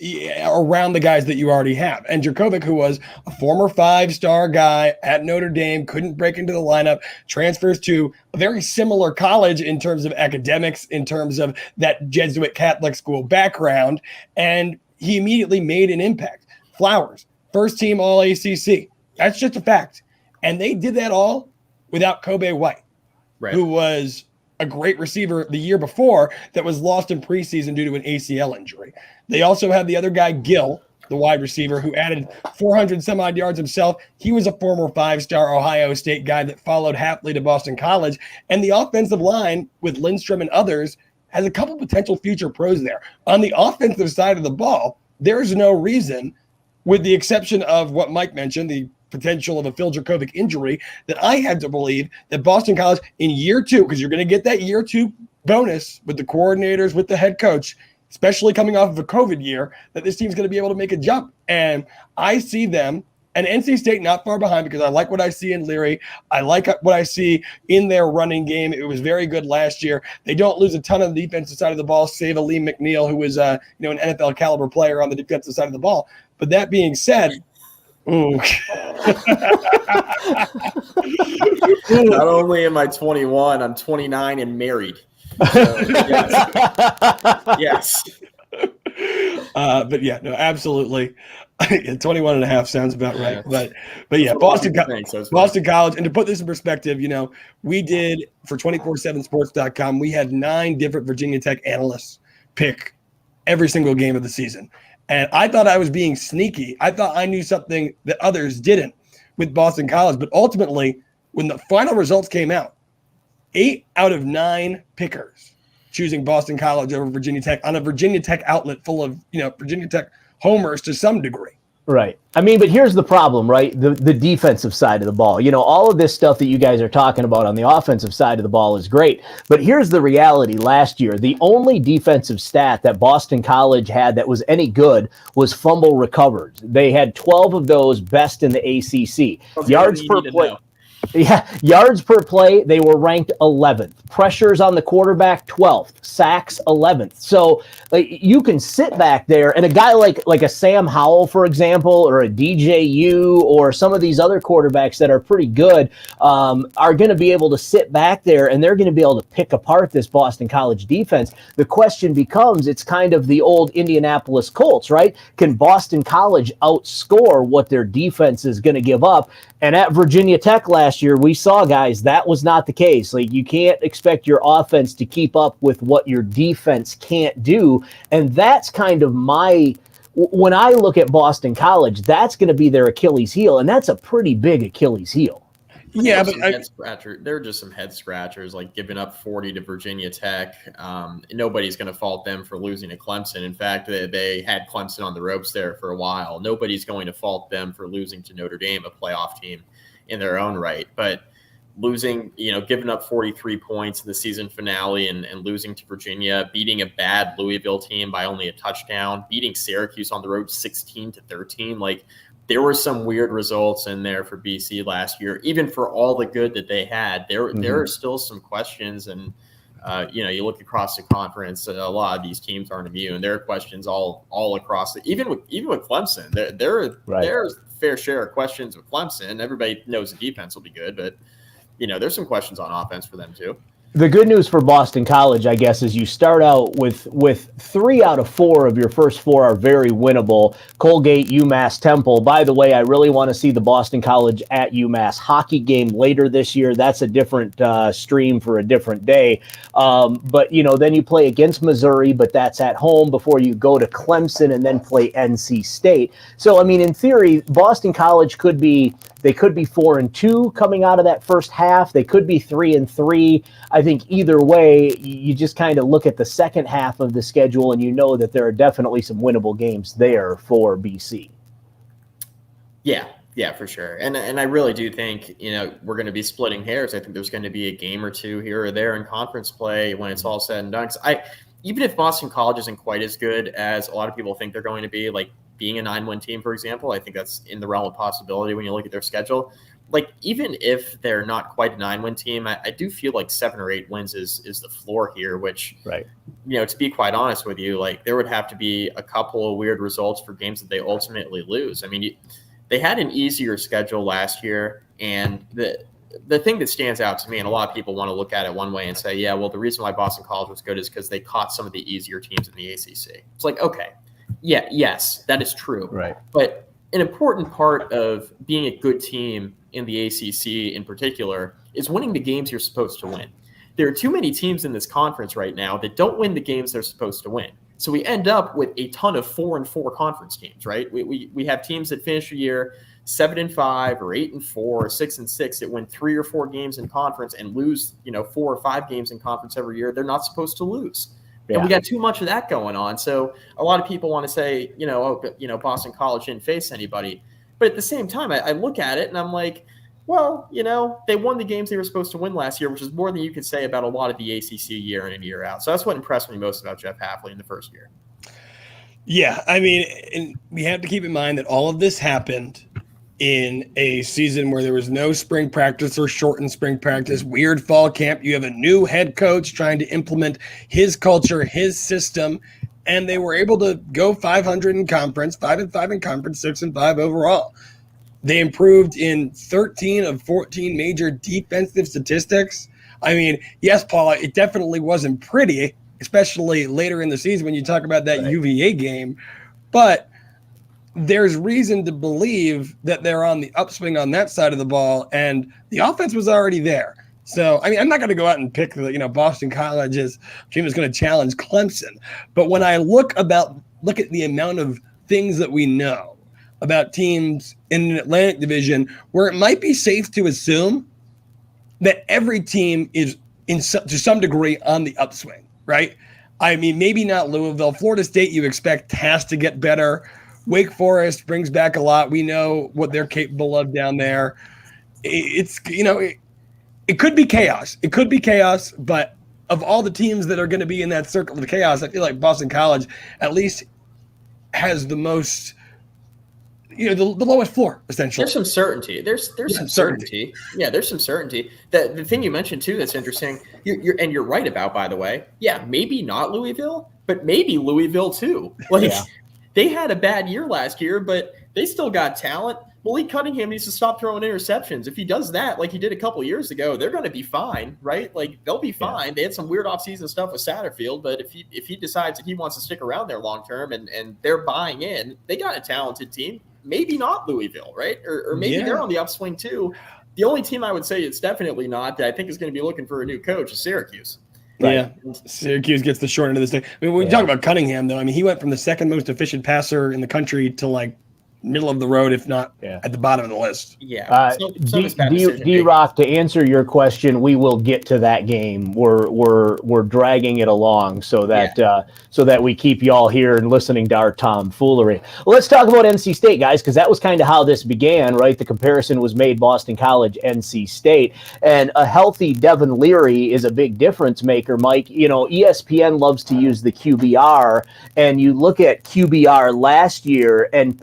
around the guys that you already have. And Jurkovec, who was a former 5-star guy at Notre Dame, couldn't break into the lineup, transfers to a very similar college in terms of academics, in terms of that Jesuit Catholic school background, and he immediately made an impact. Flowers, first team All ACC. That's just a fact. And they did that all without Kobe White, who was a great receiver the year before that was lost in preseason due to an ACL injury. They also had the other guy, Gill, the wide receiver, who added 400 some odd yards himself. He was a former 5-star Ohio State guy that followed Hafley to Boston College. And the offensive line with Lindstrom and others has a couple potential future pros there. On the offensive side of the ball, there's no reason, with the exception of what Mike mentioned, the potential of a Phil Jurkovec injury, that I had to believe that Boston College in year 2, because you're going to get that year 2 bonus with the coordinators, with the head coach, especially coming off of a COVID year, that this team's going to be able to make a jump. And I see them, and NC State not far behind, because I like what I see in Leary. I like what I see in their running game. It was very good last year. They don't lose a ton on the defensive side of the ball, save Aleem McNeil, who was an NFL caliber player on the defensive side of the ball. But that being said, ooh. Not only am I 21, I'm 29 and married. So, yes. But yeah, no, absolutely. 21 and a half sounds about right. But yeah, Boston College. And to put this in perspective, we did for 247sports.com, we had 9 different Virginia Tech analysts pick every single game of the season. And I thought I was being sneaky. I thought I knew something that others didn't with Boston College. But ultimately, when the final results came out, 8 out of 9 pickers choosing Boston College over Virginia Tech on a Virginia Tech outlet full of, Virginia Tech homers to some degree. Right. I mean, but here's the problem, right? The defensive side of the ball. All of this stuff that you guys are talking about on the offensive side of the ball is great. But here's the reality. Last year, the only defensive stat that Boston College had that was any good was fumble recovered. They had 12 of those, best in the ACC. Yards per play. Yeah, yards per play, they were ranked 11th. Pressures on the quarterback, 12th. Sacks, 11th. So you can sit back there, and a guy like a Sam Howell, for example, or a DJU, or some of these other quarterbacks that are pretty good, are going to be able to sit back there, and they're going to be able to pick apart this Boston College defense. The question becomes, it's kind of the old Indianapolis Colts, right? Can Boston College outscore what their defense is going to give up? And at Virginia Tech last year, we saw, guys, that was not the case. You can't expect your offense to keep up with what your defense can't do. And that's kind of when I look at Boston College, that's going to be their Achilles heel. And that's a pretty big Achilles heel. Yeah, but there are just some head scratchers, like giving up 40 to Virginia Tech. Nobody's going to fault them for losing to Clemson. In fact, they had Clemson on the ropes there for a while. Nobody's going to fault them for losing to Notre Dame, a playoff team in their own right. But losing, giving up 43 points in the season finale and losing to Virginia, beating a bad Louisville team by only a touchdown, beating Syracuse on the road 16-13, there were some weird results in there for BC last year. Even for all the good that they had, there are still some questions. And You look across the conference, a lot of these teams aren't immune. There are questions all across even with Clemson. There's a fair share of questions with Clemson. Everybody knows the defense will be good, but there's some questions on offense for them too. The good news for Boston College, I guess, is you start out with 3 out of 4 of your first 4 are very winnable. Colgate, UMass, Temple. By the way, I really want to see the Boston College at UMass hockey game later this year. That's a different stream for a different day. But, then you play against Missouri, but that's at home before you go to Clemson and then play NC State. So, I mean, in theory, Boston College could be 4-2 coming out of that first half. They could be 3-3. I think either way, you just kind of look at the second half of the schedule and you know that there are definitely some winnable games there for BC. Yeah, for sure. And I really do think, we're going to be splitting hairs. I think there's going to be a game or two here or there in conference play when it's all said and done. Even if Boston College isn't quite as good as a lot of people think they're going to be, like being a 9-win team, for example, I think that's in the realm of possibility when you look at their schedule. Like, even if they're not quite a 9-win team, I do feel like 7 or 8 wins is the floor here, which, right. To be quite honest with you, like there would have to be a couple of weird results for games that they ultimately lose. I mean, they had an easier schedule last year, and the thing that stands out to me, and a lot of people want to look at it one way and say, yeah, well, the reason why Boston College was good is because they caught some of the easier teams in the ACC. It's like, okay, yes, that is true. Right. But an important part of being a good team in the ACC in particular is winning the games you're supposed to win. There are too many teams in this conference right now that don't win the games they're supposed to win. So we end up with a ton of 4-4 conference teams, right? We have teams that finish the year 7-5 or 8-4 or 6-6 that win 3 or 4 games in conference and lose, 4 or 5 games in conference every year. They're not supposed to lose. Yeah. And we got too much of that going on. So a lot of people want to say, Boston College didn't face anybody. But at the same time, I look at it and I'm like, well, they won the games they were supposed to win last year, which is more than you could say about a lot of the ACC year in and year out. So that's what impressed me most about Jeff Hafley in the first year. Yeah, I mean, and we have to keep in mind that all of this happened in a season where there was no spring practice or shortened spring practice, weird fall camp. You have a new head coach trying to implement his culture, his system, and they were able to go 500 in conference, 5-5 in conference, 6-5 overall. They improved in 13 of 14 major defensive statistics. I mean, yes, Paula, it definitely wasn't pretty, especially later in the season when you talk about that UVA game, but there's reason to believe that they're on the upswing on that side of the ball, and the offense was already there. So, I mean, I'm not going to go out and pick Boston College's team is going to challenge Clemson, but when I look at the amount of things that we know about teams in an Atlantic division, where it might be safe to assume that every team is to some degree on the upswing, right? I mean, maybe not Louisville. Florida State, you expect, has to get better. Wake Forest brings back a lot. We know what they're capable of down there. It's, it could be chaos. It could be chaos, but of all the teams that are going to be in that circle of chaos, I feel like Boston College at least has the most, the lowest floor, essentially. There's some certainty. There's some certainty. Yeah, there's some certainty. The thing you mentioned, too, that's interesting, you're right about, by the way. Yeah, maybe not Louisville, but maybe Louisville, too. They had a bad year last year, but they still got talent. Malik Cunningham needs to stop throwing interceptions. If he does that like he did a couple years ago, they're going to be fine, right? Like, they'll be fine. Yeah. They had some weird offseason stuff with Satterfield, but if he decides that he wants to stick around there long term and they're buying in, they got a talented team. Maybe not Louisville, right? Or maybe they're on the upswing too. The only team I would say it's definitely not that I think is going to be looking for a new coach is Syracuse. Right. Yeah, Syracuse gets the short end of the stick. I mean, when we talk about Cunningham, though, I mean, he went from the second most efficient passer in the country to like middle of the road, if not at the bottom of the list. Yeah. D-Rock, to answer your question, we will get to that game. We're dragging it along so that we keep y'all here and listening to our tomfoolery. Well, let's talk about NC State, guys, because that was kind of how this began, right? The comparison was made Boston College, NC State, and a healthy Devin Leary is a big difference maker, Mike. ESPN loves to use the QBR, and you look at QBR last year and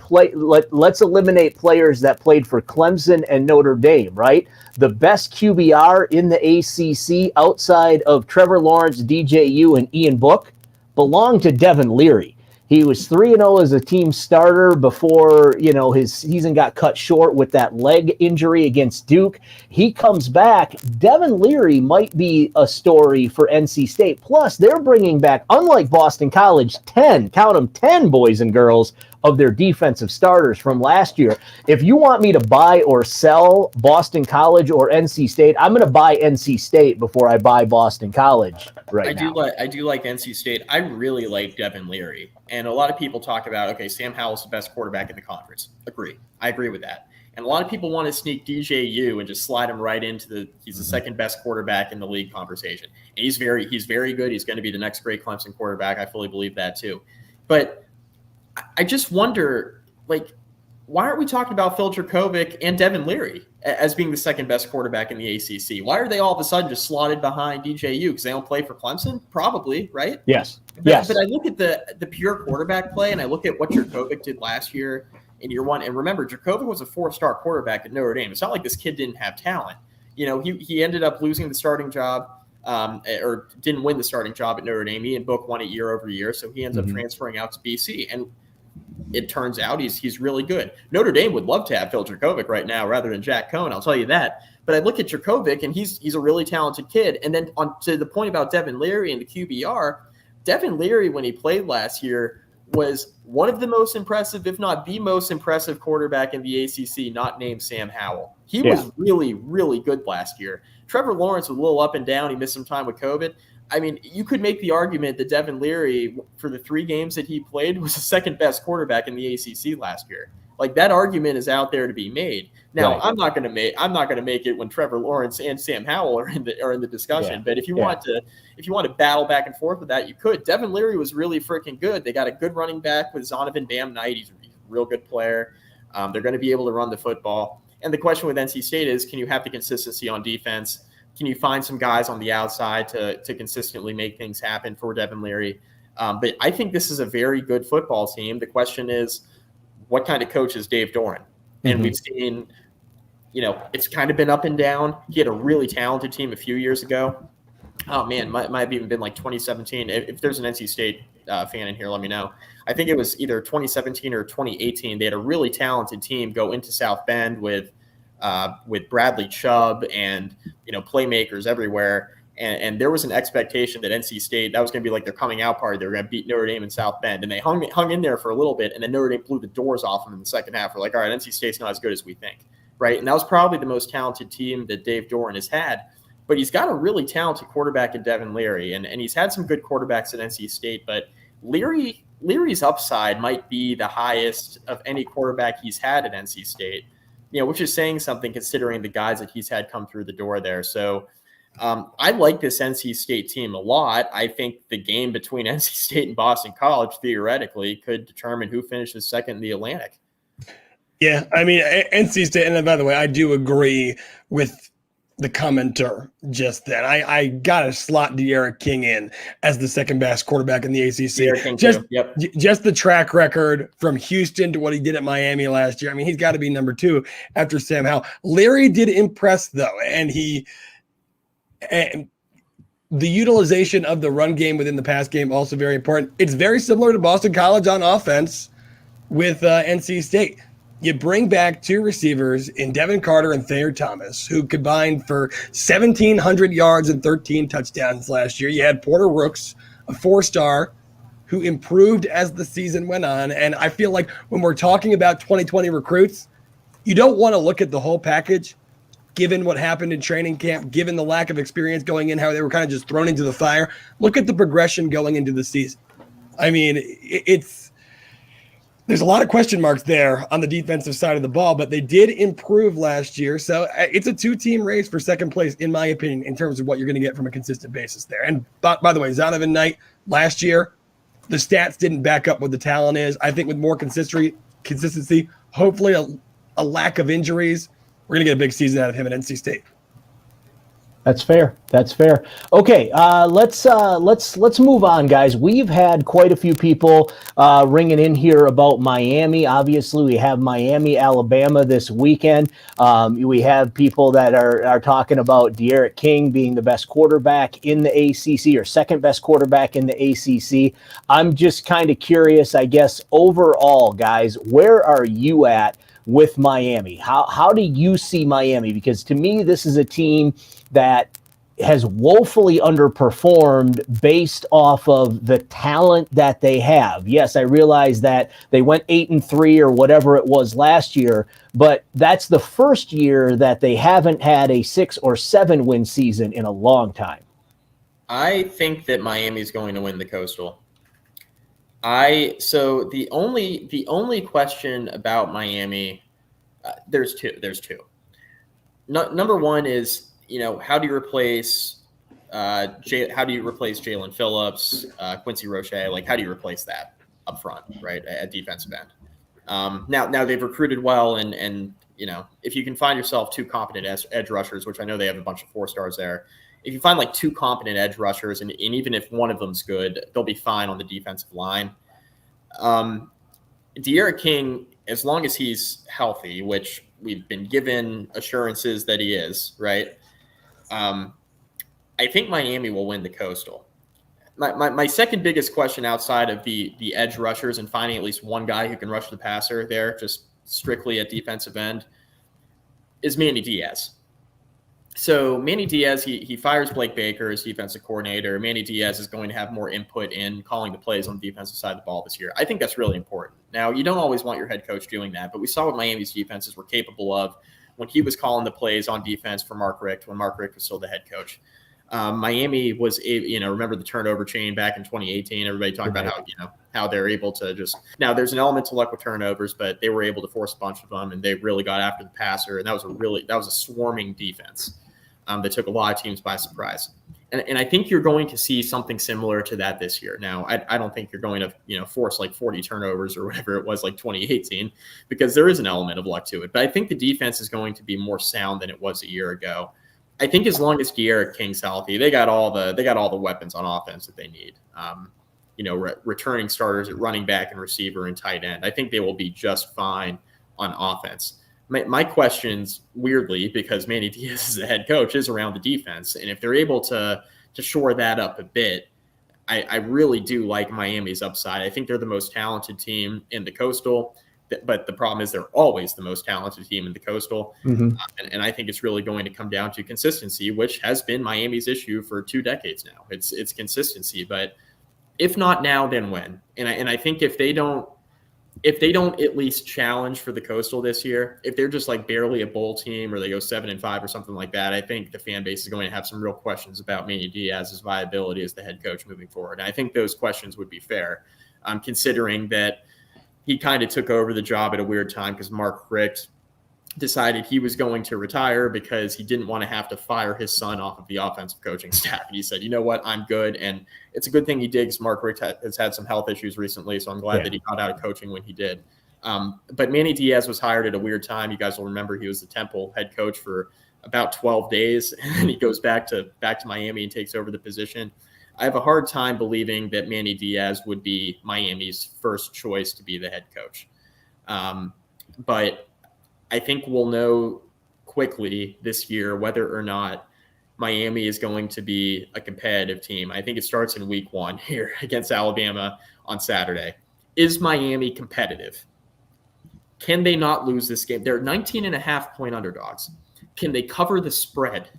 let's eliminate players that played for Clemson and Notre Dame, right? The best QBR in the ACC outside of Trevor Lawrence, DJU, and Ian Book belonged to Devin Leary. He was 3-0 as a team starter before, his season got cut short with that leg injury against Duke. He comes back. Devin Leary might be a story for NC State. Plus, they're bringing back, unlike Boston College, 10, count them, 10 boys and girls of their defensive starters from last year. If you want me to buy or sell Boston College or NC State, I'm going to buy NC State before I buy Boston College right now. I do like NC State. I really like Devin Leary. And a lot of people talk about, okay, Sam Howell's the best quarterback in the conference. I agree with that. And a lot of people want to sneak DJU and just slide him right into he's the second best quarterback in the league conversation. And he's very good. He's going to be the next great Clemson quarterback. I fully believe that too. But I just wonder, why aren't we talking about Phil Dracovic and Devin Leary as being the second best quarterback in the ACC? Why are they all of a sudden just slotted behind DJU? Because they don't play for Clemson? Probably, right? Yes. But I look at the pure quarterback play, and I look at what Dracovic did last year in year one. And remember, Dracovic was a 4-star quarterback at Notre Dame. It's not like this kid didn't have talent. He ended up losing the starting job. Or didn't win the starting job at Notre Dame. Ian Book won it year over year, so he ends up transferring out to BC. And it turns out he's really good. Notre Dame would love to have Phil Dracovic right now rather than Jack Cohn, I'll tell you that. But I look at Dracovic, and he's a really talented kid. And then on to the point about Devin Leary and the QBR, Devin Leary, when he played last year, was one of the most impressive, if not the most impressive quarterback in the ACC, not named Sam Howell. He was really, really good last year. Trevor Lawrence was a little up and down. He missed some time with COVID. I mean, you could make the argument that Devin Leary, for the 3 games that he played, was the second best quarterback in the ACC last year. That argument is out there to be made. Now, I'm not going to make it when Trevor Lawrence and Sam Howell are in the discussion. Yeah. But if you want to battle back and forth with that, you could. Devin Leary was really freaking good. They got a good running back with Zonovan Bam Knight. He's a real good player. They're going to be able to run the football. And the question with NC State is, can you have the consistency on defense? Can you find some guys on the outside to consistently make things happen for Devin Leary? But I think this is a very good football team. The question is, what kind of coach is Dave Doran? And we've seen, it's kind of been up and down. He had a really talented team a few years ago. Oh, man, might have even been 2017. If there's an NC State fan in here, let me know. I think it was either 2017 or 2018. They had a really talented team go into South Bend with Bradley Chubb and playmakers everywhere, and there was an expectation that NC State, that was going to be their coming out party. They were going to beat Notre Dame in South Bend, and they hung in there for a little bit, and then Notre Dame blew the doors off them in the second half. We're like, all right, NC State's not as good as we think, right? And that was probably the most talented team that Dave Doran has had, but he's got a really talented quarterback in Devin Leary, and he's had some good quarterbacks at NC State, but Leary's upside might be the highest of any quarterback he's had at NC State. Which is saying something considering the guys that he's had come through the door there. So I like this NC State team a lot. I think the game between NC State and Boston College theoretically could determine who finishes second in the Atlantic. Yeah, I mean, NC State, and by the way, I do agree with the commenter just then. I got to slot De'Ara King in as the second best quarterback in the ACC. Just the track record from Houston to what he did at Miami last year. I mean, he's got to be number 2 after Sam Howell. Leary did impress, though, and the utilization of the run game within the pass game also very important. It's very similar to Boston College on offense with NC State. You bring back 2 receivers in Devin Carter and Thayer Thomas, who combined for 1,700 yards and 13 touchdowns last year. You had Porter Rooks, a 4-star, who improved as the season went on. And I feel like when we're talking about 2020 recruits, you don't want to look at the whole package, given what happened in training camp, given the lack of experience going in, how they were kind of just thrown into the fire. Look at the progression going into the season. I mean, there's a lot of question marks there on the defensive side of the ball, but they did improve last year. So it's a 2-team race for second place, in my opinion, in terms of what you're going to get from a consistent basis there. And by the way, Zonovan Knight last year, the stats didn't back up what the talent is. I think with more consistency, hopefully a lack of injuries, we're going to get a big season out of him at NC State. That's fair. That's fair. Okay, let's move on, guys. We've had quite a few people ringing in here about Miami. Obviously, we have Miami, Alabama this weekend. We have people that are talking about De'Aaron King being the best quarterback in the ACC or second best quarterback in the ACC. I'm just kind of curious, I guess, overall, guys, where are you at with Miami? How do you see Miami? Because to me, this is a team that has woefully underperformed based off of the talent that they have. Yes, I realize that they went 8-3 or whatever it was last year, but that's the first year that they haven't had a 6 or 7 win season in a long time. I think that Miami's going to win the Coastal. So the only question about Miami, there's two. Number one is, how do you replace Jalen Phillips, Quincy Roche? Like, how do you replace that up front, right, at defensive end? Now they've recruited well, and if you can find yourself 2 competent edge rushers, which I know they have a bunch of 4-stars there. If you find like 2 competent edge rushers, and even if one of them's good, they'll be fine on the defensive line. De'Aaron King, as long as he's healthy, which we've been given assurances that he is, right? I think Miami will win the Coastal. My second biggest question outside of the edge rushers and finding at least one guy who can rush the passer there, just strictly at defensive end, is Manny Diaz. So Manny Diaz, he fires Blake Baker as defensive coordinator. Manny Diaz is going to have more input in calling the plays on the defensive side of the ball this year. I think that's really important. Now, you don't always want your head coach doing that, but we saw what Miami's defenses were capable of when he was calling the plays on defense for Mark Richt, when Mark Richt was still the head coach. Miami was, remember the turnover chain back in 2018? Everybody talked about how they're able to just – now there's an element to luck with turnovers, but they were able to force a bunch of them, and they really got after the passer, and that was a swarming defense that took a lot of teams by surprise. And I think you're going to see something similar to that this year. Now, I don't think you're going to, force like 40 turnovers or whatever it was like 2018, because there is an element of luck to it. But I think the defense is going to be more sound than it was a year ago. I think as long as De'Aaron King's healthy, they got all the weapons on offense that they need. Returning starters at running back and receiver and tight end. I think they will be just fine on offense. My questions, weirdly, because Manny Diaz is the head coach, is around the defense. And if they're able to shore that up a bit, I really do like Miami's upside. I think they're the most talented team in the Coastal, but the problem is they're always the most talented team in the Coastal. Mm-hmm. And I think it's really going to come down to consistency, which has been Miami's issue for 2 decades now. It's consistency, but if not now, then when? And I think if they don't at least challenge for the Coastal this year, if they're just like barely a bowl team or they go 7-5 or something like that, I think the fan base is going to have some real questions about Manny Diaz's viability as the head coach moving forward. And I think those questions would be fair, considering that he kind of took over the job at a weird time because Mark Richt decided he was going to retire because he didn't want to have to fire his son off of the offensive coaching staff. And he said, you know what, I'm good. And it's a good thing he did because Mark Richt has had some health issues recently. So I'm glad that he got out of coaching when he did. But Manny Diaz was hired at a weird time. You guys will remember he was the Temple head coach for about 12 days. And he goes back to Miami and takes over the position. I have a hard time believing that Manny Diaz would be Miami's first choice to be the head coach. But I think we'll know quickly this year whether or not Miami is going to be a competitive team. I think it starts in week 1 here against Alabama on Saturday. Is Miami competitive? Can they not lose this game? They're 19.5-point underdogs. Can they cover the spread?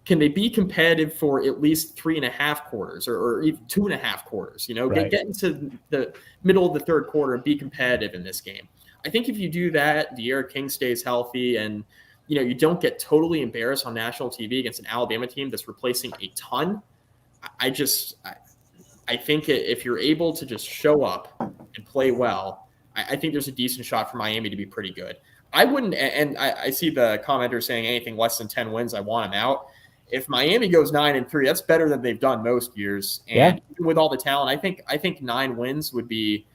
Can they be competitive for at least 3.5 quarters or even 2.5 quarters? Get into the middle of the third quarter and be competitive in this game. I think if you do that, De'Aaron King stays healthy and, you don't get totally embarrassed on national TV against an Alabama team that's replacing a ton. I think if you're able to just show up and play well, I think there's a decent shot for Miami to be pretty good. I wouldn't, and I see the commenter saying anything less than 10 wins, I want him out. If Miami goes 9-3, that's better than they've done most years. And even with all the talent, I think 9 wins would be,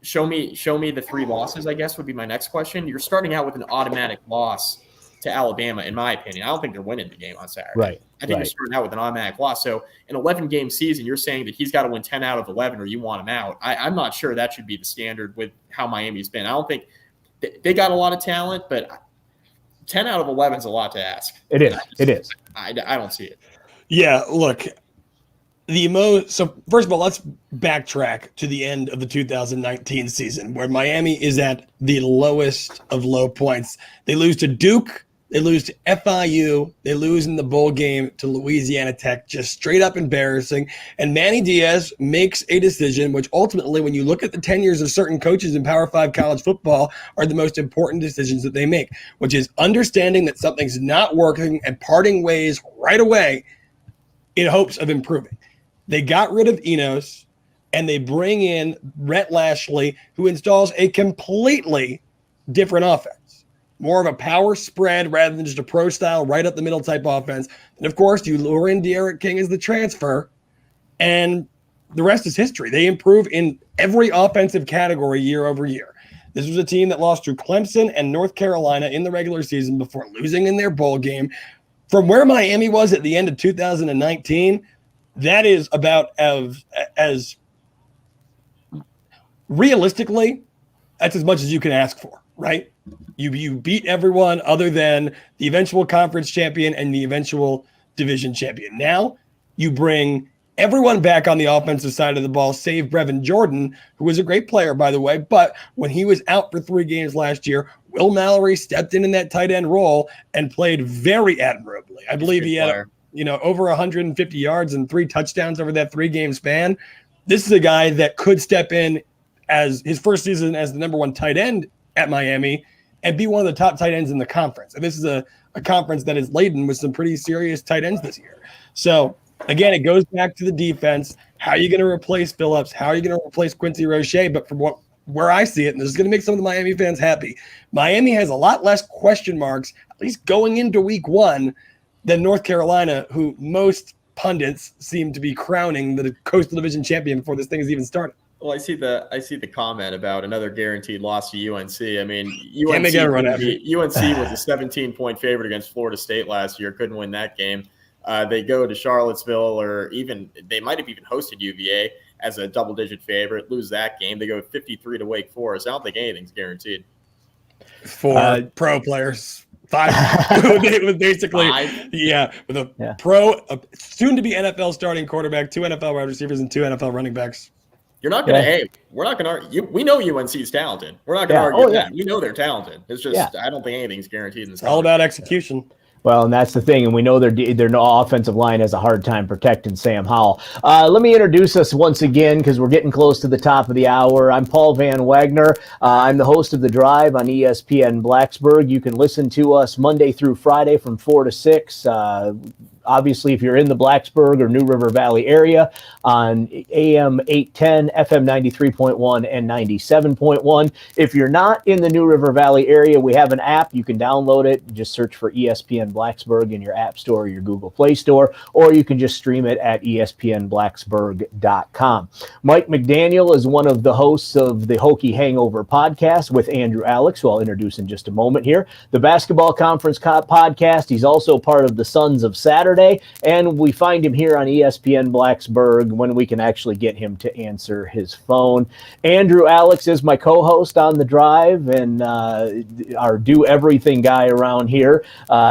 show me the 3 losses, I guess, would be my next question. You're starting out with an automatic loss to Alabama, in my opinion. I don't think they're winning the game on Saturday. Right. I think you're starting out with an automatic loss. So an 11-game season, you're saying that he's got to win 10 out of 11 or you want him out. I'm not sure that should be the standard with how Miami's been. I don't think they got a lot of talent, but 10 out of 11 is a lot to ask. It is. I don't see it. Yeah, look, so first of all, let's backtrack to the end of the 2019 season where Miami is at the lowest of low points. They lose to Duke. They lose to FIU. They lose in the bowl game to Louisiana Tech, just straight up embarrassing. And Manny Diaz makes a decision, which ultimately, when you look at the tenures of certain coaches in Power 5 college football, are the most important decisions that they make, which is understanding that something's not working and parting ways right away in hopes of improving. They got rid of Enos, and they bring in Rhett Lashley, who installs a completely different offense. More of a power spread rather than just a pro-style, right-up-the-middle type offense. And, of course, you lure in De'Aaron King as the transfer, and the rest is history. They improve in every offensive category year over year. This was a team that lost to Clemson and North Carolina in the regular season before losing in their bowl game. From where Miami was at the end of 2019, that is about as realistically, that's as much as you can ask for, right? You beat everyone other than the eventual conference champion and the eventual division champion. Now you bring everyone back on the offensive side of the ball, save Brevin Jordan, who was a great player, by the way. But when he was out for 3 games last year, Will Mallory stepped in that tight end role and played very admirably. I believe he had over 150 yards and 3 touchdowns over that 3-game span. This is a guy that could step in as his first season as the number 1 tight end at Miami and be one of the top tight ends in the conference. And this is a conference that is laden with some pretty serious tight ends this year. So, again, it goes back to the defense. How are you going to replace Phillips? How are you going to replace Quincy Roche? But from where I see it, and this is going to make some of the Miami fans happy, Miami has a lot less question marks, at least going into week 1, than North Carolina, who most pundits seem to be crowning the Coastal Division champion before this thing has even started. Well, I see the comment about another guaranteed loss to UNC. I mean, UNC was a 17-point favorite against Florida State last year. Couldn't win that game. They go to Charlottesville, or even they might have even hosted UVA as a double-digit favorite. Lose that game. They go 53 to Wake Forest. I don't think anything's guaranteed. For pro players, 5 with basically 5? With a soon-to-be NFL starting quarterback, 2 NFL wide receivers, and 2 NFL running backs. You're not going to. Hey, we're not going to argue. We know UNC is talented. We're not going to argue that. We know they're talented. It's just I don't think anything's guaranteed in this. It's all about execution. Well, and that's the thing, and we know their offensive line has a hard time protecting Sam Howell. Let me introduce us once again because we're getting close to the top of the hour. I'm Paul Van Wagner. I'm the host of The Drive on ESPN Blacksburg. You can listen to us Monday through Friday from 4 to 6. Obviously, if you're in the Blacksburg or New River Valley area on AM 810, FM 93.1, and 97.1. If you're not in the New River Valley area, we have an app. You can download it. Just search for ESPN Blacksburg in your App Store or your Google Play Store, or you can just stream it at espnblacksburg.com. Mike McDaniel is one of the hosts of the Hokie Hangover podcast with Andrew Alex, who I'll introduce in just a moment here. The Basketball Conference podcast. He's also part of the Sons of Saturday. And we find him here on ESPN Blacksburg when we can actually get him to answer his phone. Andrew Alex is my co-host on The Drive and our do-everything guy around here.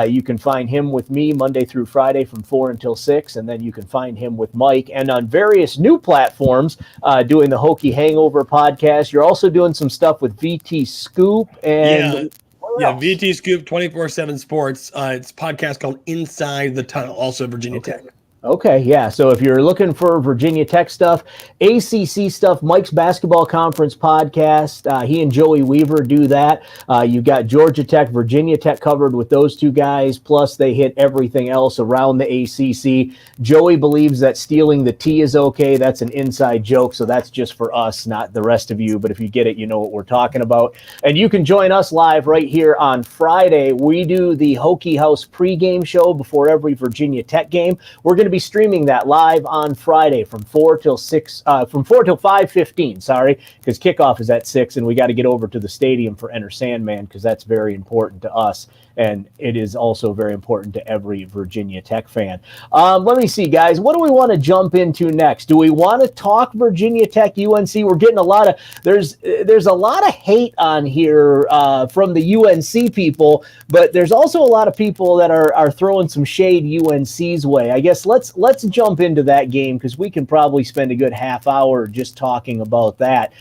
You can find him with me Monday through Friday from 4 until 6, and then you can find him with Mike and on various new platforms doing the Hokie Hangover podcast. You're also doing some stuff with VT Scoop and... Yeah, VT Scoop 24/7 Sports. It's a podcast called Inside the Tunnel, also Virginia Tech. Okay, yeah. So if you're looking for Virginia Tech stuff, ACC stuff, Mike's Basketball Conference podcast, he and Joey Weaver do that. You've got Georgia Tech, Virginia Tech covered with those two guys, plus they hit everything else around the ACC. Joey believes that stealing the T is okay. That's an inside joke, so that's just for us, not the rest of you. But if you get it, you know what we're talking about. And you can join us live right here on Friday. We do the Hokie House pregame show before every Virginia Tech game. We're going to be be streaming that live on Friday from 4 till 5:15. Sorry, because kickoff is at 6, and we got to get over to the stadium for Enter Sandman because that's very important to us. And it is also very important to every Virginia Tech fan. Let me see, guys. What do we want to jump into next? Do we want to talk Virginia Tech, UNC? We're getting a lot of there's a lot of hate on here from the UNC people, but there's also a lot of people that are throwing some shade UNC's way. I guess let's jump into that game because we can probably spend a good half hour just talking about that.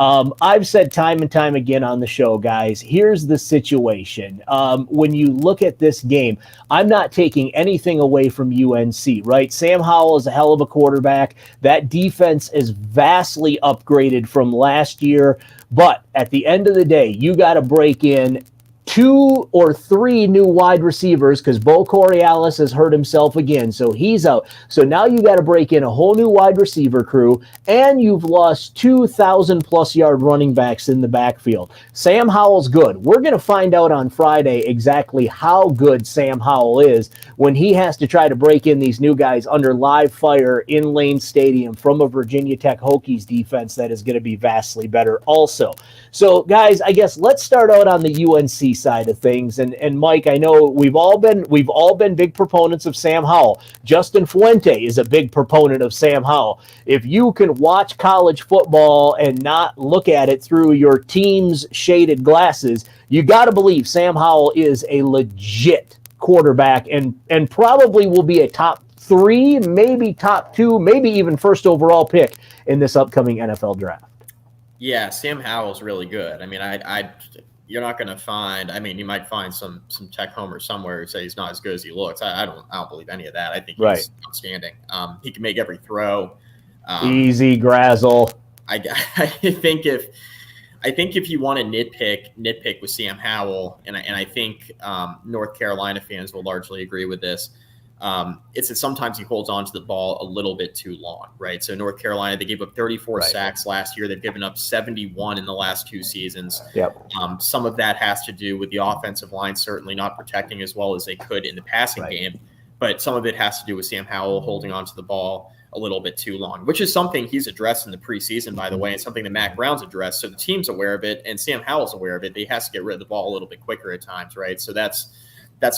I've said time and time again on the show, guys, here's the situation. When you look at this game, I'm not taking anything away from UNC, right? Sam Howell is a hell of a quarterback. That defense is vastly upgraded from last year. But at the end of the day, you got to break in 2 or 3 new wide receivers because Bo Coriolis has hurt himself again, so he's out. So now you got to break in a whole new wide receiver crew, and you've lost 2,000+ yard running backs in the backfield. Sam Howell's good. We're going to find out on Friday exactly how good Sam Howell is when he has to try to break in these new guys under live fire in Lane Stadium from a Virginia Tech Hokies defense that is going to be vastly better also. So, guys, I guess let's start out on the UNC side of things. And Mike, I know we've all been big proponents of Sam Howell. Justin Fuente is a big proponent of Sam Howell. If you can watch college football and not look at it through your team's shaded glasses, you got to believe Sam Howell is a legit quarterback and probably will be a top 3, maybe top 2, maybe even first overall pick in this upcoming NFL draft. Yeah, Sam Howell's really good. I mean, you're not going to find. I mean, you might find some Tech homer somewhere who say he's not as good as he looks. I don't believe any of that. I think he's outstanding. He can make every throw. Easy Grazzle. I think if you want to nitpick with Sam Howell, and I think North Carolina fans will largely agree with this. It's that sometimes he holds on to the ball a little bit too long, right? So North Carolina, they gave up 34 sacks last year. They've given up 71 in the last 2 seasons. Yep. Some of that has to do with the offensive line certainly not protecting as well as they could in the passing game, but some of it has to do with Sam Howell holding on to the ball a little bit too long, which is something he's addressed in the preseason, by the way, and something that Mac Brown's addressed. So the team's aware of it, and Sam Howell's aware of it. He has to get rid of the ball a little bit quicker at times, right? So that's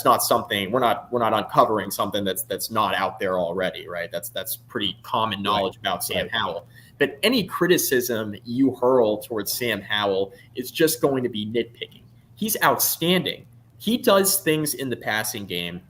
not something we're not uncovering something that's not out there already, right? That's pretty common knowledge about Sam Howell. But any criticism you hurl towards Sam Howell is just going to be nitpicking. He's outstanding. He does things in the passing game,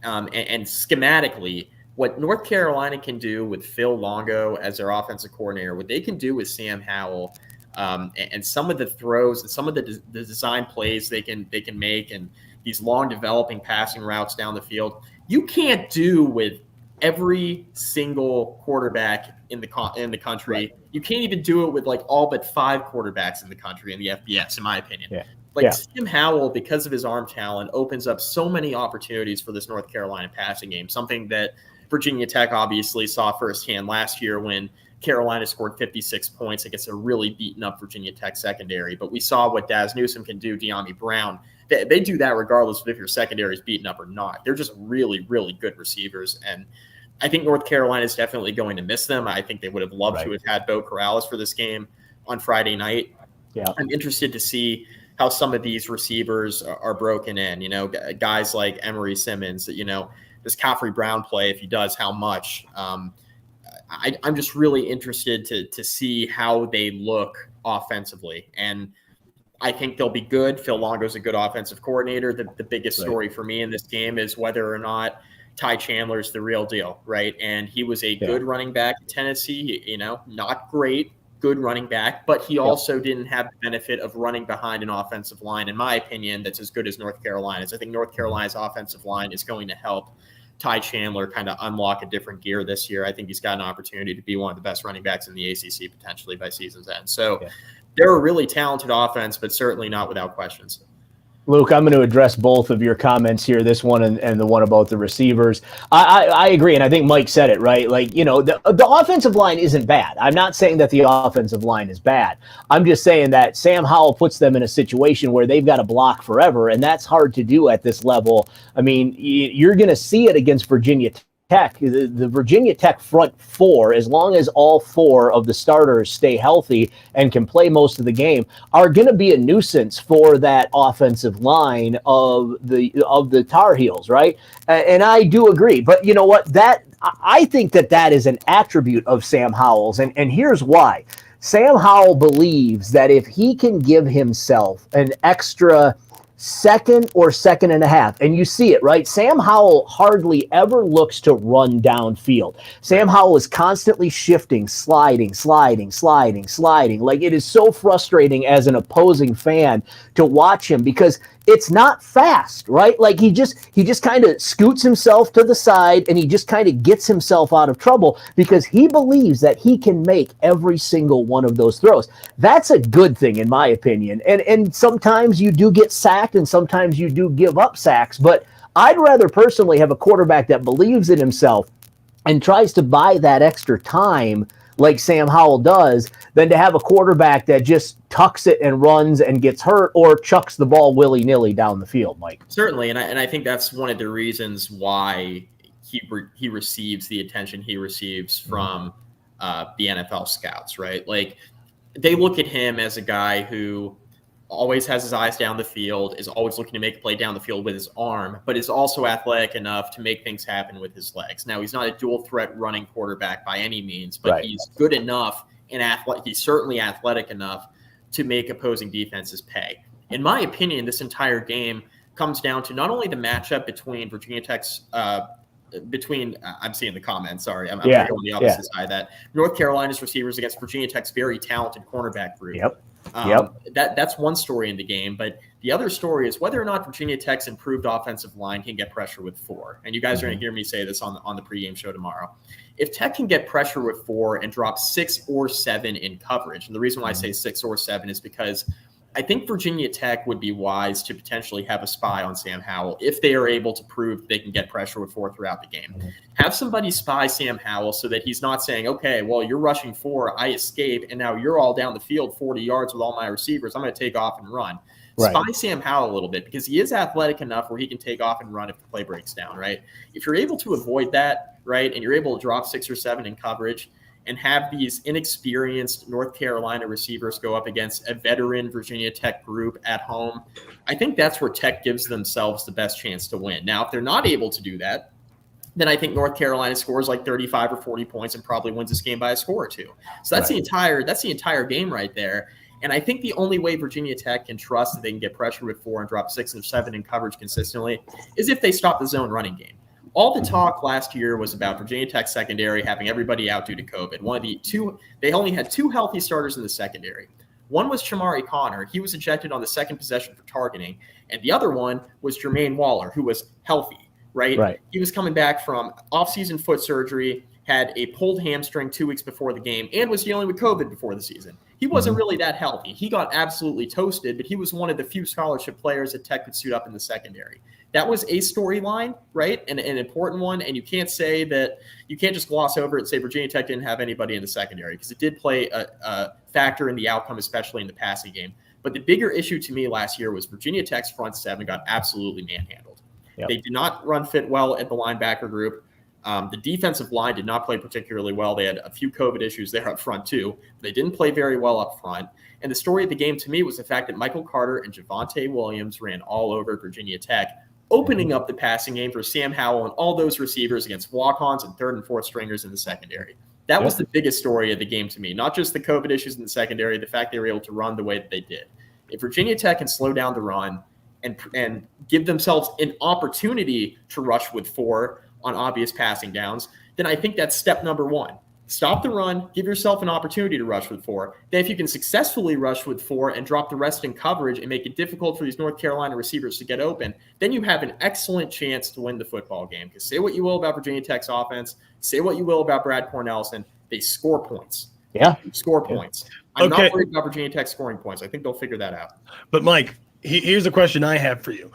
and schematically, what North Carolina can do with Phil Longo as their offensive coordinator, what they can do with Sam Howell, and some of the throws and some of the design plays they can make, and these long developing passing routes down the field, you can't do with every single quarterback in the country. Right. You can't even do it with like all but 5 quarterbacks in the country in the FBS, in my opinion. Yeah. Sam Howell, because of his arm talent, opens up so many opportunities for this North Carolina passing game, something that Virginia Tech obviously saw firsthand last year when Carolina scored 56 points against a really beaten up Virginia Tech secondary. But we saw what Daz Newsome can do, De'Ami Brown. They do that regardless of if your secondary is beaten up or not. They're just really, really good receivers. And I think North Carolina is definitely going to miss them. I think they would have loved to have had Bo Corrales for this game on Friday night. Yeah, I'm interested to see how some of these receivers are broken in. You know, guys like Emory Simmons, does Caffrey Brown play? If he does, how much? I'm just really interested to see how they look offensively. And I think they'll be good. Phil Longo's a good offensive coordinator. The biggest story for me in this game is whether or not Ty Chandler's the real deal, right? And he was a good running back in Tennessee, not great, good running back, but he also didn't have the benefit of running behind an offensive line, in my opinion, that's as good as North Carolina's. I think North Carolina's offensive line is going to help Ty Chandler kind of unlock a different gear this year. I think he's got an opportunity to be one of the best running backs in the ACC potentially by season's end. So they're a really talented offense, but certainly not without questions. Luke, I'm going to address both of your comments here, this one and the one about the receivers. I agree, and I think Mike said it, right? Like, the offensive line isn't bad. I'm not saying that the offensive line is bad. I'm just saying that Sam Howell puts them in a situation where they've got to block forever, and that's hard to do at this level. I mean, you're going to see it against Virginia Tech, the Virginia Tech front four, as long as all four of the starters stay healthy and can play most of the game, are going to be a nuisance for that offensive line of the Tar Heels, right? And I do agree. But you know what? I think that is an attribute of Sam Howell's, and here's why. Sam Howell believes that if he can give himself an extra second or second and a half, and you see it, right? Sam Howell hardly ever looks to run downfield. Sam Howell is constantly shifting, sliding. Like, it is so frustrating as an opposing fan to watch him because it's not fast, right? Like, he just kind of scoots himself to the side and he just kind of gets himself out of trouble because he believes that he can make every single one of those throws. That's a good thing, in my opinion. And sometimes you do get sacked and sometimes you do give up sacks, but I'd rather personally have a quarterback that believes in himself and tries to buy that extra time like Sam Howell does than to have a quarterback that just tucks it and runs and gets hurt or chucks the ball willy-nilly down the field, Mike. Certainly, and I think that's one of the reasons why he receives the attention he receives from the NFL scouts, right? Like, they look at him as a guy who always has his eyes down the field, is always looking to make a play down the field with his arm, but is also athletic enough to make things happen with his legs. Now, he's not a dual threat running quarterback by any means, but he's good enough and he's certainly athletic enough to make opposing defenses pay. In my opinion, this entire game comes down to not only the matchup between Virginia Tech's I'm seeing the comments. Sorry, I'm going on the opposite side of that. North Carolina's receivers against Virginia Tech's very talented cornerback group. That's one story in the game, but the other story is whether or not Virginia Tech's improved offensive line can get pressure with four. And you guys are going to hear me say this on the pregame show tomorrow. If Tech can get pressure with four and drop 6 or 7 in coverage, and the reason why I say 6 or 7 is because I think Virginia Tech would be wise to potentially have a spy on Sam Howell if they are able to prove they can get pressure with four throughout the game. Have somebody spy Sam Howell so that he's not saying, okay, well, you're rushing four, I escape, and now you're all down the field 40 yards with all my receivers. I'm going to take off and run. Spy Sam Howell a little bit because he is athletic enough where he can take off and run if the play breaks down, right? If you're able to avoid that, right, and you're able to drop 6 or 7 in coverage, and have these inexperienced North Carolina receivers go up against a veteran Virginia Tech group at home, I think that's where Tech gives themselves the best chance to win. Now, if they're not able to do that, then I think North Carolina scores like 35 or 40 points and probably wins this game by a score or 2. So that's the entire game right there. And I think the only way Virginia Tech can trust that they can get pressure with 4 and drop 6 or 7 in coverage consistently is if they stop the zone running game. All the talk last year was about Virginia Tech secondary having everybody out due to COVID. They only had 2 healthy starters in the secondary. One was Chamari Connor. He was ejected on the second possession for targeting. And the other one was Jermaine Waller, who was healthy, right? He was coming back from off-season foot surgery, had a pulled hamstring 2 weeks before the game, and was dealing with COVID before the season. He wasn't really that healthy. He got absolutely toasted, but he was one of the few scholarship players that Tech could suit up in the secondary. That was a storyline, right? And an important one. And you can't say that you can't just gloss over it and say Virginia Tech didn't have anybody in the secondary because it did play a factor in the outcome, especially in the passing game. But the bigger issue to me last year was Virginia Tech's front 7 got absolutely manhandled. They did not run fit well at the linebacker group. The defensive line did not play particularly well. They had a few COVID issues there up front too. They didn't play very well up front. And the story of the game to me was the fact that Michael Carter and Javonte Williams ran all over Virginia Tech, opening up the passing game for Sam Howell and all those receivers against walk-ons and 3rd and 4th stringers in the secondary. That was the biggest story of the game to me, not just the COVID issues in the secondary, the fact they were able to run the way that they did. If Virginia Tech can slow down the run and give themselves an opportunity to rush with 4 on obvious passing downs, then I think that's step number 1. Stop the run, give yourself an opportunity to rush with 4. Then if you can successfully rush with 4 and drop the rest in coverage and make it difficult for these North Carolina receivers to get open, then you have an excellent chance to win the football game. Because say what you will about Virginia Tech's offense, say what you will about Brad Cornelison, they score points. Score points. I'm not worried about Virginia Tech scoring points. I think they'll figure that out. But Mike, here's a question I have for you.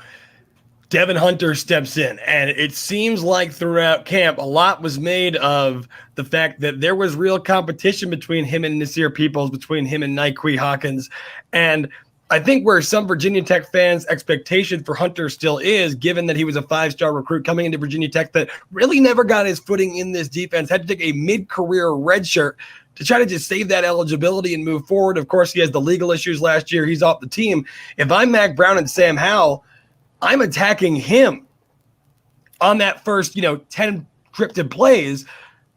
Devin Hunter steps in, and it seems like throughout camp, a lot was made of the fact that there was real competition between him and Nasir Peoples, between him and Nyquil Hawkins. And I think where some Virginia Tech fans' expectation for Hunter still is, given that he was a 5-star recruit coming into Virginia Tech that really never got his footing in this defense, had to take a mid-career redshirt to try to just save that eligibility and move forward. Of course, he has the legal issues last year. He's off the team. If I'm Mac Brown and Sam Howell, I'm attacking him on that first, 10 scripted plays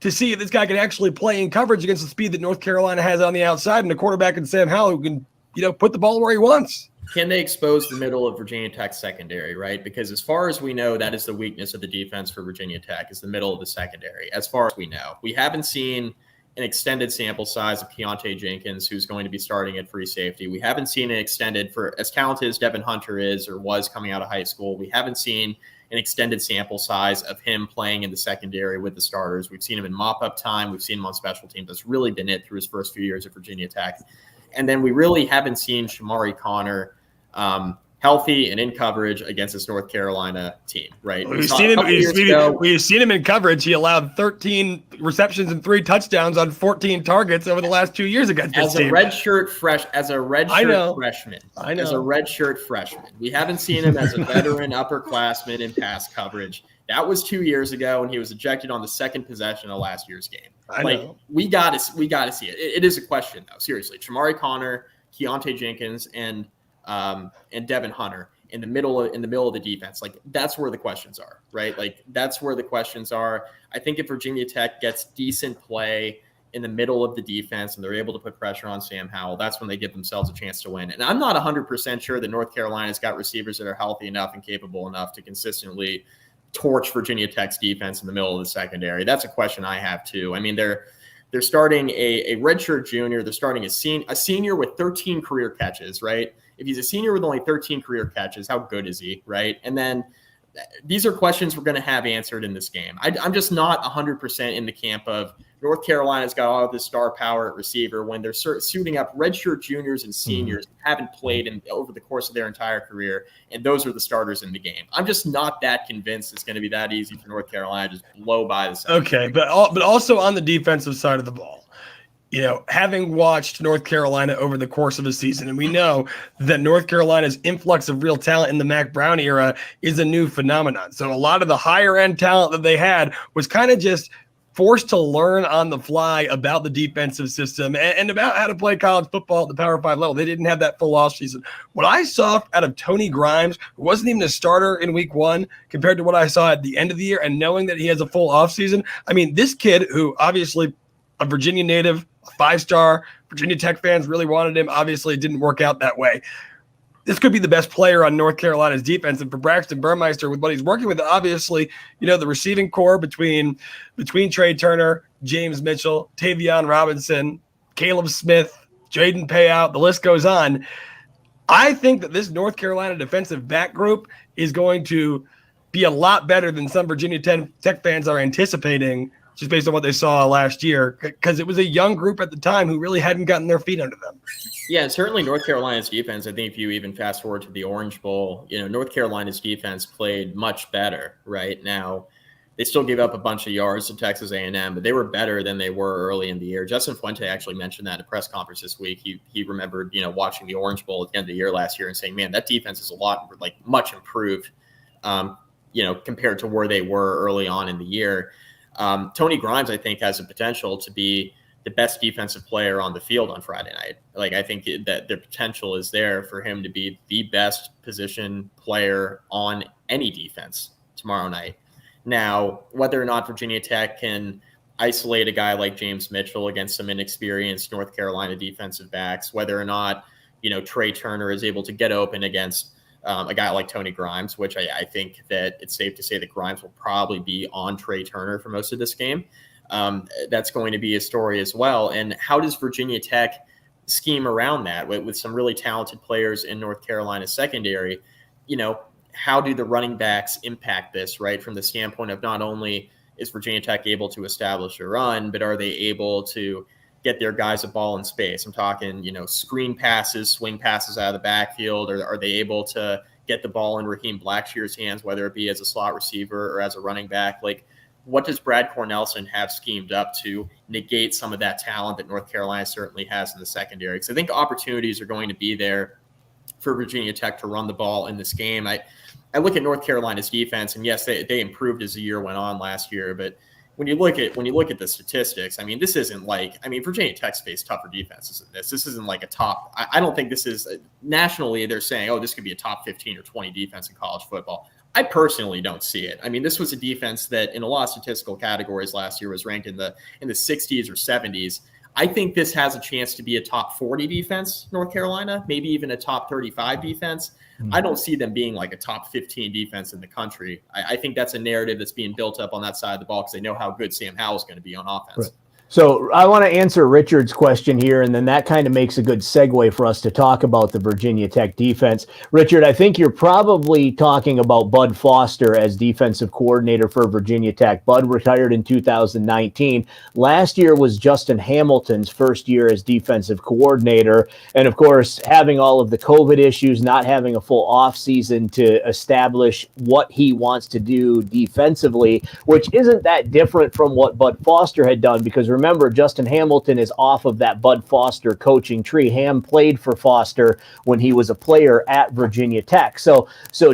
to see if this guy can actually play in coverage against the speed that North Carolina has on the outside and a quarterback in Sam Howell who can put the ball where he wants. Can they expose the middle of Virginia Tech secondary, right? Because as far as we know, that is the weakness of the defense for Virginia Tech, is the middle of the secondary. As far as we know, we haven't seen an extended sample size of Keontae Jenkins, who's going to be starting at free safety. We haven't seen an extended, for as talented as Devin Hunter is or was coming out of high school, we haven't seen an extended sample size of him playing in the secondary with the starters. We've seen him in mop-up time. We've seen him on special teams. That's really been it through his first few years at Virginia Tech. And then we really haven't seen Shamari Connor healthy and in coverage against this North Carolina team, right? We've seen him in coverage. He allowed 13 receptions and 3 touchdowns on 14 targets over the last 2 years against this team. As a redshirt freshman. We haven't seen him as a veteran upperclassman in pass coverage. That was 2 years ago, and he was ejected on the second possession of last year's game. We got to see it. It is a question, though. Seriously, Shamari Connor, Keontae Jenkins, and Devin Hunter in the middle of the defense. That's where the questions are, right? That's where the questions are. I think if Virginia Tech gets decent play in the middle of the defense and they're able to put pressure on Sam Howell, that's when they give themselves a chance to win. And I'm not 100% sure that North Carolina's got receivers that are healthy enough and capable enough to consistently torch Virginia Tech's defense in the middle of the secondary. That's a question I have too. I mean, they're starting a redshirt junior. They're starting a senior with 13 career catches, right? If he's a senior with only 13 career catches, how good is he, right? And then these are questions we're going to have answered in this game. I'm just not 100% in the camp of North Carolina's got all of this star power at receiver when they're suiting up redshirt juniors and seniors who haven't played over the course of their entire career, and those are the starters in the game. I'm just not that convinced it's going to be that easy for North Carolina to just blow by the second. Okay, but also on the defensive side of the ball, having watched North Carolina over the course of a season, and we know that North Carolina's influx of real talent in the Mac Brown era is a new phenomenon. So a lot of the higher end talent that they had was kind of just forced to learn on the fly about the defensive system and about how to play college football at the Power 5 level. They didn't have that full offseason. What I saw out of Tony Grimes, who wasn't even a starter in week 1 compared to what I saw at the end of the year, and knowing that he has a full offseason, I mean, this kid who obviously a Virginia native, a 5-star, Virginia Tech fans really wanted him. Obviously, it didn't work out that way. This could be the best player on North Carolina's defense. And for Braxton Burmeister, with what he's working with, obviously, the receiving core between Trey Turner, James Mitchell, Tavion Robinson, Caleb Smith, Jaden Payout, the list goes on. I think that this North Carolina defensive back group is going to be a lot better than some Virginia Tech fans are anticipating, just based on what they saw last year, because it was a young group at the time who really hadn't gotten their feet under them. Yeah, and certainly North Carolina's defense, I think if you even fast forward to the Orange Bowl, North Carolina's defense played much better right now. They still gave up a bunch of yards to Texas A&M, but they were better than they were early in the year. Justin Fuente actually mentioned that at a press conference this week. He remembered, watching the Orange Bowl at the end of the year last year and saying, man, that defense is much improved, compared to where they were early on in the year. Tony Grimes, I think, has the potential to be the best defensive player on the field on Friday night. I think that the potential is there for him to be the best position player on any defense tomorrow night. Now, whether or not Virginia Tech can isolate a guy like James Mitchell against some inexperienced North Carolina defensive backs, whether or not, Trey Turner is able to get open against a guy like Tony Grimes, which I think that it's safe to say that Grimes will probably be on Trey Turner for most of this game. That's going to be a story as well. And how does Virginia Tech scheme around that with some really talented players in North Carolina's secondary? How do the running backs impact this, right? From the standpoint of not only is Virginia Tech able to establish a run, but are they able to get their guys a ball in space? I'm talking, screen passes, swing passes out of the backfield, or are they able to get the ball in Raheem Blackshear's hands, whether it be as a slot receiver or as a running back? What does Brad Cornelson have schemed up to negate some of that talent that North Carolina certainly has in the secondary? Because I think opportunities are going to be there for Virginia Tech to run the ball in this game. I look at North Carolina's defense, and yes, they improved as the year went on last year, but when you look at the statistics, I mean, this isn't like, I mean, Virginia Tech's faced tougher defenses than this. This isn't like a top. I don't think this is nationally. They're saying, oh, this could be a top 15 or 20 defense in college football. I personally don't see it. I mean, this was a defense that in a lot of statistical categories last year was ranked in the 60s or 70s. I think this has a chance to be a top 40 defense, North Carolina, maybe even a top 35 defense. I don't see them being like a top 15 defense in the country. I think that's a narrative that's being built up on that side of the ball because they know how good Sam Howell's going to be on offense. Right. So I want to answer Richard's question here, and then that kind of makes a good segue for us to talk about the Virginia Tech defense. Richard, I think you're probably talking about Bud Foster as defensive coordinator for Virginia Tech. Bud retired in 2019. Last year was Justin Hamilton's first year as defensive coordinator. And of course, having all of the COVID issues, not having a full offseason to establish what he wants to do defensively, which isn't that different from what Bud Foster had done, because remember, Justin Hamilton is off of that Bud Foster coaching tree. Ham played for Foster when he was a player at Virginia Tech. So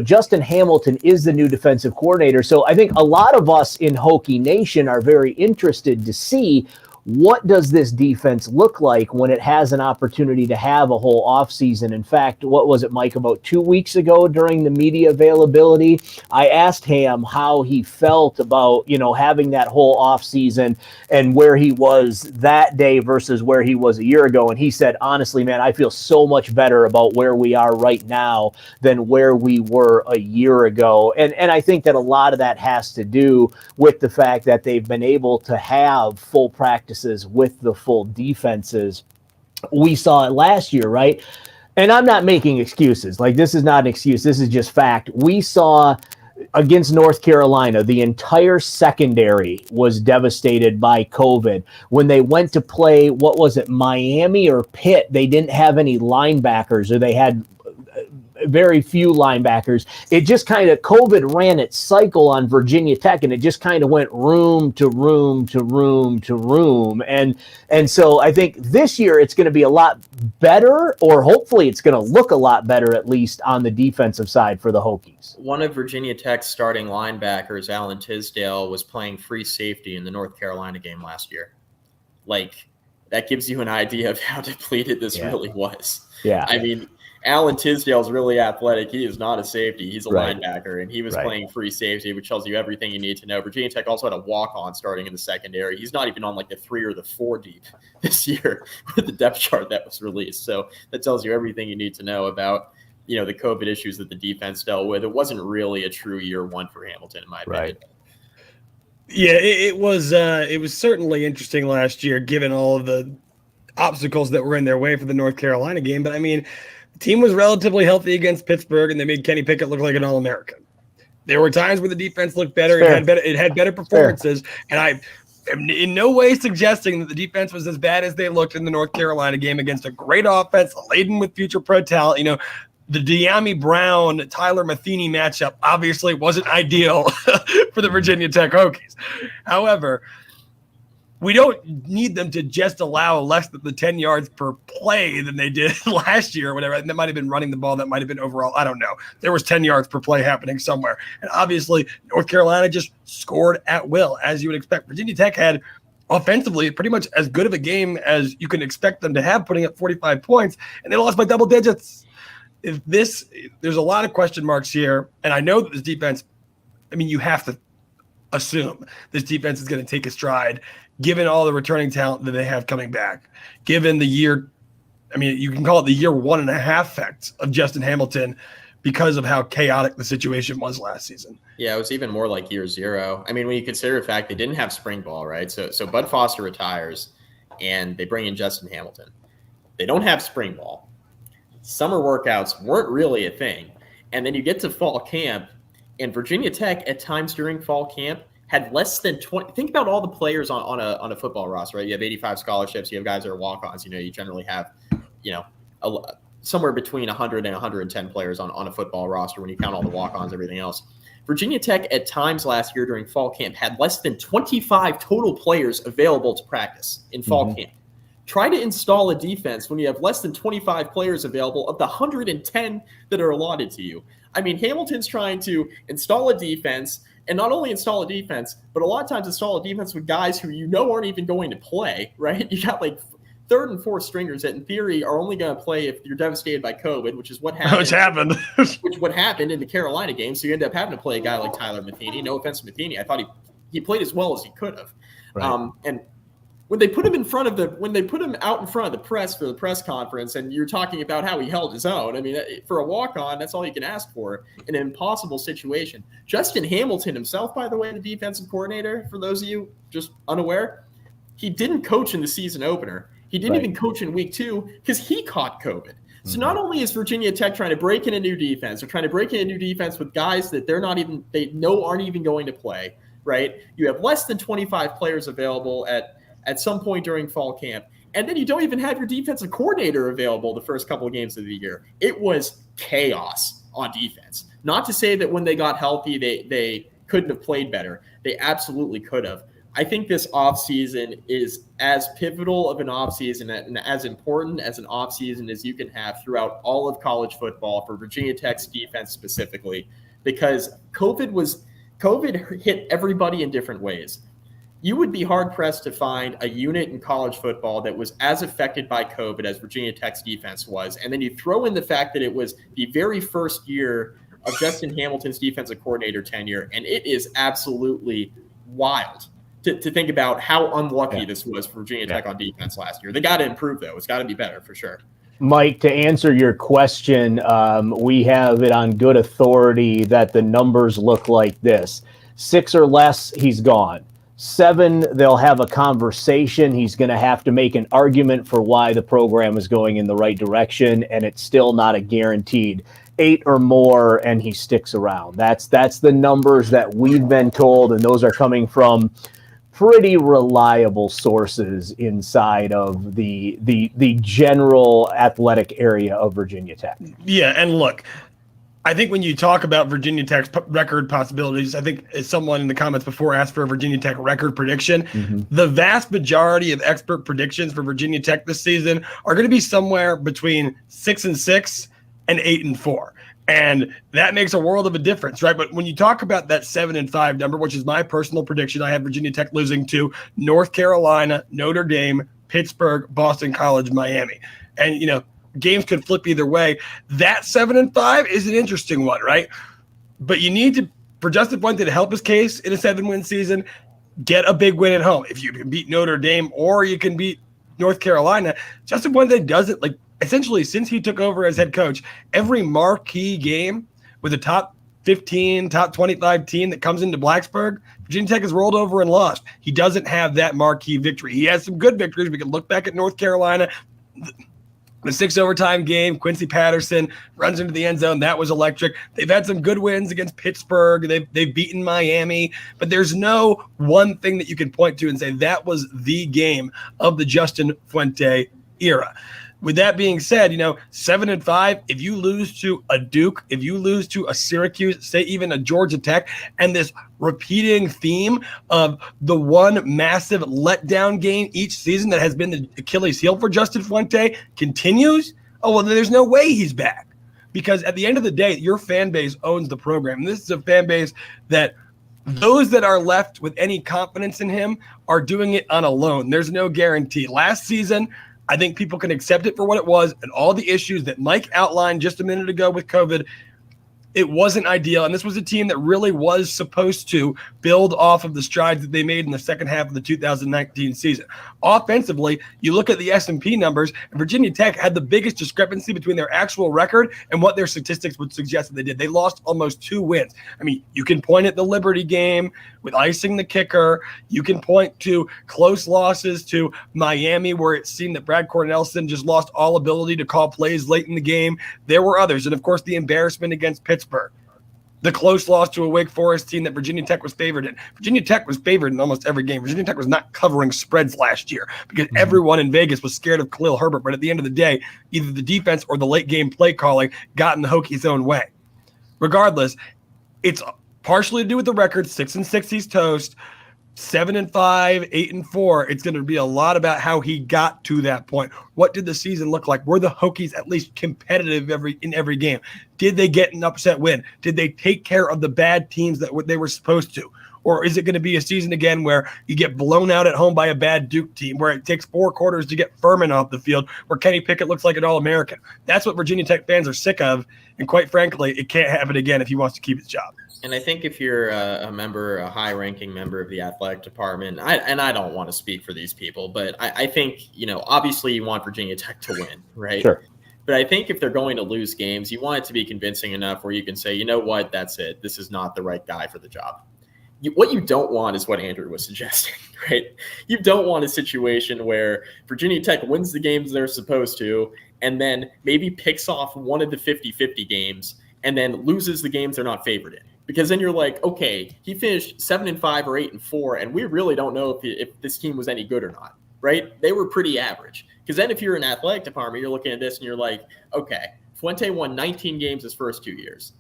Justin Hamilton is the new defensive coordinator. So I think a lot of us in Hokie Nation are very interested to see, what does this defense look like when it has an opportunity to have a whole offseason? In fact, what was it, Mike, about 2 weeks ago during the media availability, I asked Ham how he felt about, having that whole offseason and where he was that day versus where he was a year ago. And he said, honestly, man, I feel so much better about where we are right now than where we were a year ago. And I think that a lot of that has to do with the fact that they've been able to have full practice with the full defenses. We saw it last year, right? And I'm not making excuses. Like, this is not an excuse. This is just fact. We saw against North Carolina, the entire secondary was devastated by COVID. When they went to play, what was it, Miami or Pitt, they didn't have any linebackers, or they had very few linebackers. It just kind of, COVID ran its cycle on Virginia Tech, and it just kind of went room to room to room to room. And so I think this year it's going to be a lot better, or hopefully it's going to look a lot better, at least on the defensive side for the Hokies. One of Virginia Tech's starting linebackers, Alan Tisdale, was playing free safety in the North Carolina game last year. Like, that gives you an idea of how depleted this really was. Yeah. I mean, Alan Tisdale's really athletic. He is not a safety. He's a right. linebacker, and he was playing free safety, which tells you everything you need to know. Virginia Tech also had a walk-on starting in the secondary. He's not even on like the 3 or the 4 deep this year with the depth chart that was released. So that tells you everything you need to know about, the COVID issues that the defense dealt with. It wasn't really a true year one for Hamilton, in my opinion. Yeah, it was certainly interesting last year, given all of the obstacles that were in their way for the North Carolina game. But I mean, the team was relatively healthy against Pittsburgh, and they made Kenny Pickett look like an All-American. There were times where the defense looked better. It had better performances. Fair. And I am in no way suggesting that the defense was as bad as they looked in the North Carolina game against a great offense laden with future pro talent. The De'Ami Brown, Tyler Matheny matchup obviously wasn't ideal for the Virginia Tech Hokies. However, we don't need them to just allow less than the 10 yards per play than they did last year or whatever. And that might have been running the ball. That might have been overall. I don't know. There was 10 yards per play happening somewhere. And obviously, North Carolina just scored at will, as you would expect. Virginia Tech had offensively pretty much as good of a game as you can expect them to have, putting up 45 points, and they lost by double digits. There's a lot of question marks here. And I know that this defense, you have to assume this defense is going to take a stride, given all the returning talent that they have coming back, given the year, you can call it the year 1.5 effect of Justin Hamilton because of how chaotic the situation was last season. Yeah, it was even more like year 0. When you consider the fact they didn't have spring ball, right? So Bud Foster retires, and they bring in Justin Hamilton. They don't have spring ball. Summer workouts weren't really a thing. And then you get to fall camp, and Virginia Tech at times during fall camp had less than 20. Think about all the players on a football roster, right? You have 85 scholarships. You have guys that are walk-ons. You generally have, somewhere between 100 and 110 players on a football roster when you count all the walk-ons, everything else. Virginia Tech at times last year during fall camp had less than 25 total players available to practice in fall camp. Try to install a defense when you have less than 25 players available of the 110 that are allotted to you. I mean, Hamilton's trying to install a defense, and not only install a defense, but a lot of times install a defense with guys who aren't even going to play, right? You got like third and fourth stringers that in theory are only going to play if you're devastated by COVID, which is what happened. What happened in the Carolina game. So you end up having to play a guy like Tyler Matheny. No offense to Matheny. I thought he played as well as he could have. Right. And when they put him out in front of the press for the press conference, and you're talking about how he held his own, I mean, for a walk-on, that's all you can ask for in an impossible situation. Justin Hamilton himself, by the way, the defensive coordinator, for those of you just unaware, he didn't coach in the season opener. He didn't even coach in week 2 because he caught COVID. So not only is Virginia Tech trying to break in a new defense, they're trying to break in a new defense with guys that they know aren't even going to play, right? You have less than 25 players available at some point during fall camp. And then you don't even have your defensive coordinator available the first couple of games of the year. It was chaos on defense. Not to say that when they got healthy, they couldn't have played better. They absolutely could have. I think this offseason is as pivotal of an offseason and as important as an offseason as you can have throughout all of college football for Virginia Tech's defense specifically, because COVID hit everybody in different ways. You would be hard-pressed to find a unit in college football that was as affected by COVID as Virginia Tech's defense was. And then you throw in the fact that it was the very first year of Justin Hamilton's defensive coordinator tenure, and it is absolutely wild to think about how unlucky this was for Virginia Tech on defense last year. They got to improve, though. It's got to be better for sure. Mike, to answer your question, we have it on good authority that the numbers look like this. 6 or less, he's gone. 7, they'll have a conversation. He's going to have to make an argument for why the program is going in the right direction, and it's still not a guaranteed. 8 or more, and he sticks around. That's the numbers that we've been told, and those are coming from pretty reliable sources inside of the general athletic area of Virginia Tech. Yeah, and look, I think when you talk about Virginia Tech's record possibilities, I think as someone in the comments before asked for a Virginia Tech record prediction, the vast majority of expert predictions for Virginia Tech this season are going to be somewhere between 6-6 and 8-4. And that makes a world of a difference, right? But when you talk about that 7-5 number, which is my personal prediction, I have Virginia Tech losing to North Carolina, Notre Dame, Pittsburgh, Boston College, Miami. And, games could flip either way. That 7-5 is an interesting one, right? But you need to, for Justin Fuente to help his case in a 7-win season, get a big win at home. If you can beat Notre Dame or you can beat North Carolina, Justin Fuente doesn't, essentially, since he took over as head coach, every marquee game with a top 15, top 25 team that comes into Blacksburg, Virginia Tech has rolled over and lost. He doesn't have that marquee victory. He has some good victories. We can look back at North Carolina, the 6 overtime game, Quincy Patterson runs into the end zone. That was electric. They've had some good wins against Pittsburgh. They've beaten Miami, but there's no one thing that you can point to and say that was the game of the Justin Fuente era. With that being said, 7-5, if you lose to a Duke, if you lose to a Syracuse, say even a Georgia Tech, and this repeating theme of the one massive letdown game each season that has been the Achilles heel for Justin Fuente continues, then there's no way he's back. Because at the end of the day, your fan base owns the program. And this is a fan base that those that are left with any confidence in him are doing it on a loan. There's no guarantee. Last season, I think people can accept it for what it was, and all the issues that Mike outlined just a minute ago with COVID, it wasn't ideal. And this was a team that really was supposed to build off of the strides that they made in the second half of the 2019 season. Offensively, you look at the S&P numbers, and Virginia Tech had the biggest discrepancy between their actual record and what their statistics would suggest that they did. They lost almost 2 wins. I mean, you can point at the Liberty game with icing the kicker. You can point to close losses to Miami, where it seemed that Brad Cornelison just lost all ability to call plays late in the game. There were others. And, of course, the embarrassment against Pittsburgh. The close loss to a Wake Forest team that Virginia Tech was favored in. Virginia Tech was favored in almost every game. Virginia Tech was not covering spreads last year because everyone in Vegas was scared of Khalil Herbert. But at the end of the day, either the defense or the late game play calling got in the Hokies' own way. Regardless, it's partially to do with the record. 6-6, he's toast. 7-5, 8-4. It's going to be a lot about how he got to that point. What did the season look like? Were the Hokies at least competitive in every game? Did they get an upset win? Did they take care of the bad teams that they were supposed to? Or is it going to be a season again where you get blown out at home by a bad Duke team, where it takes 4 quarters to get Furman off the field, where Kenny Pickett looks like an All-American? That's what Virginia Tech fans are sick of, and quite frankly, it can't happen again if he wants to keep his job. And I think if you're a high-ranking member of the athletic department, I don't want to speak for these people, but I think, obviously you want Virginia Tech to win, right? Sure. But I think if they're going to lose games, you want it to be convincing enough where you can say, you know what, that's it. This is not the right guy for the job. What you don't want is what Andrew was suggesting, right? You don't want a situation where Virginia Tech wins the games they're supposed to and then maybe picks off one of the 50-50 games and then loses the games they're not favored in. Because then you're like, okay, he finished 7-5 or 8-4, and we really don't know if this team was any good or not, right? They were pretty average. Because then if you're an athletic department, you're looking at this and you're like, okay, Fuente won 19 games his first 2 years.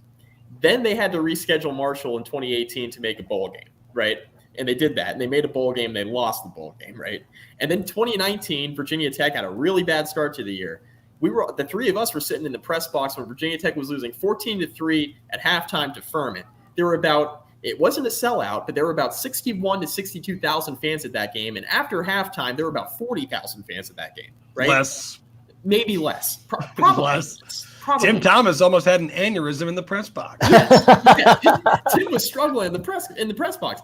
Then they had to reschedule Marshall in 2018 to make a bowl game, right? And they did that. And they made a bowl game. They lost the bowl game, right? And then 2019, Virginia Tech had a really bad start to the year. The 3 of us were sitting in the press box when Virginia Tech was losing 14-3 at halftime to Furman. It wasn't a sellout, but there were about 61 to 62,000 fans at that game. And after halftime, there were about 40,000 fans at that game, right? Less. Maybe less. Probably less. Probably. Tim Thomas almost had an aneurysm in the press box. Yeah. Tim was struggling in the press box.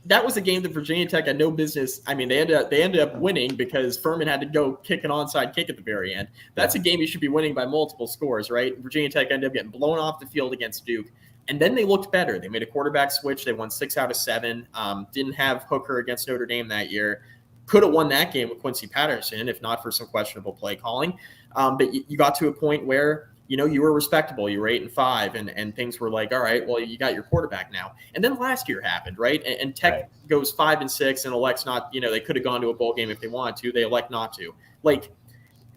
That was a game that Virginia Tech had no business. I mean, they ended up winning because Furman had to go kick an onside kick at the very end. That's a game you should be winning by multiple scores, right? Virginia Tech ended up getting blown off the field against Duke. And then they looked better. They made a quarterback switch. They won 6 out of 7. Didn't have Hooker against Notre Dame that year. Could have won that game with Quincy Patterson if not for some questionable play calling. But you got to a point where, you were respectable. You were 8-5 and things were like, all right, well, you got your quarterback now. And then last year happened, right? And Tech goes 5-6 and elects not, they could have gone to a bowl game if they wanted to. They elect not to. Like,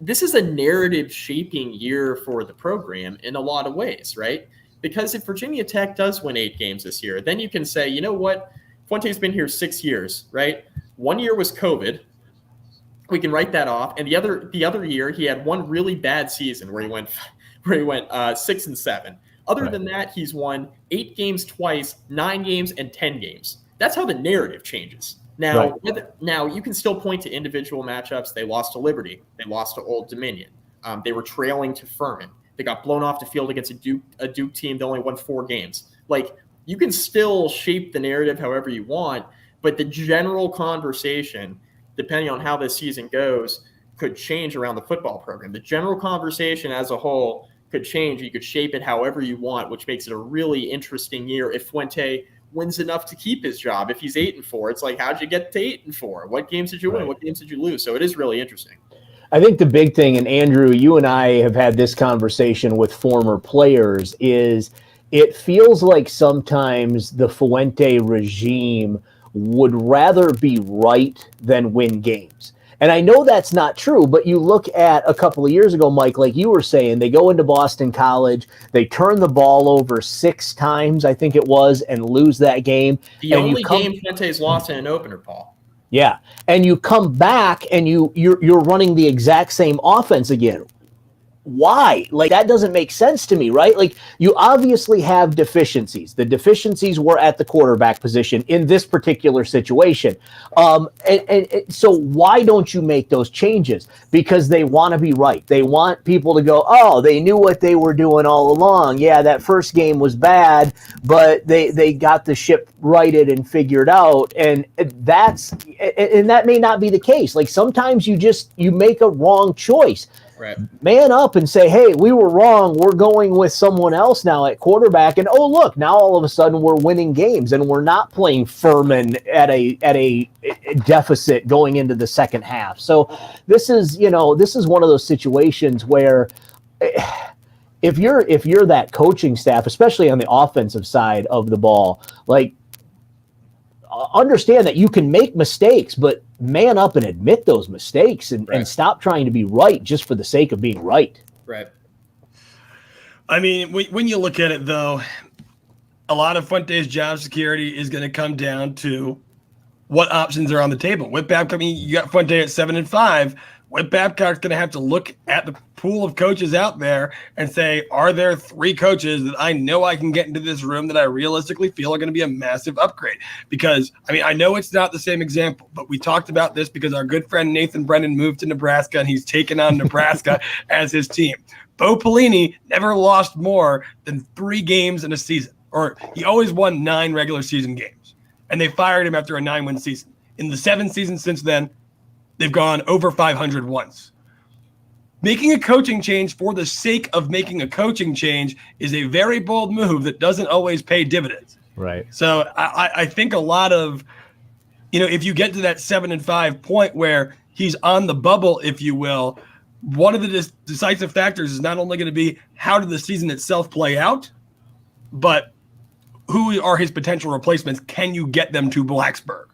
this is a narrative shaping year for the program in a lot of ways, right? Because if Virginia Tech does win 8 games this year, then you can say, you know what? Fuente's been here 6 years, right? 1 year was COVID. We can write that off. And the other year, he had one really bad season where he went 6-7. Other than that, he's won 8 games twice, 9 games, and 10 games. That's how the narrative changes. Now, now you can still point to individual matchups. They lost to Liberty. They lost to Old Dominion. They were trailing to Furman. They got blown off the field against a Duke team that only won 4 games. Like, you can still shape the narrative however you want, but the general conversation, depending on how this season goes, could change around the football program. The general conversation as a whole could change. You could shape it however you want, which makes it a really interesting year if Fuente wins enough to keep his job. If he's 8-4, it's like, how'd you get to 8-4? What games did you win? What games did you lose? So it is really interesting. I think the big thing, and Andrew, you and I have had this conversation with former players, is it feels like sometimes the Fuente regime would rather be right than win games. And I know that's not true, but you look at a couple of years ago, Mike, like you were saying, they go into Boston College, they turn the ball over 6 times, I think it was, and lose that game. The only game Fuente's lost in an opener, Paul. Yeah, and you come back and you're running the exact same offense again. Why? Like, that doesn't make sense to me, right? Like, you obviously have deficiencies. The deficiencies were at the quarterback position in this particular situation. And so why don't you make those changes? Because they want to be right. They want people to go, oh, they knew what they were doing all along. Yeah, that first game was bad, but they got the ship righted and figured out. And that may not be the case. Like, sometimes you make a wrong choice. Right. Man up and say, hey, we were wrong. We're going with someone else now at quarterback. And, oh, look, now all of a sudden we're winning games and we're not playing Furman at a deficit going into the second half. So this is one of those situations where if you're that coaching staff, especially on the offensive side of the ball, like, understand that you can make mistakes, but man up and admit those mistakes and stop trying to be right just for the sake of being right. Right. I mean, when you look at it, though, a lot of Fuente's job security is going to come down to what options are on the table. With Babcock, I mean, you got Fuente at 7-5. With Babcock's going to have to look at the pool of coaches out there and say, are there 3 coaches that I know I can get into this room that I realistically feel are going to be a massive upgrade? Because, I mean, I know it's not the same example, but we talked about this because our good friend Nathan Brennan moved to Nebraska and he's taken on Nebraska as his team. Bo Pelini never lost more than 3 games in a season, or he always won 9 regular season games, and they fired him after a 9-win season. In the 7 seasons since then, they've gone over 500 once. Making a coaching change for the sake of making a coaching change is a very bold move that doesn't always pay dividends. Right. So I think a lot of, if you get to that 7-5 point where he's on the bubble, if you will, one of the decisive factors is not only going to be how did the season itself play out, but who are his potential replacements? Can you get them to Blacksburg?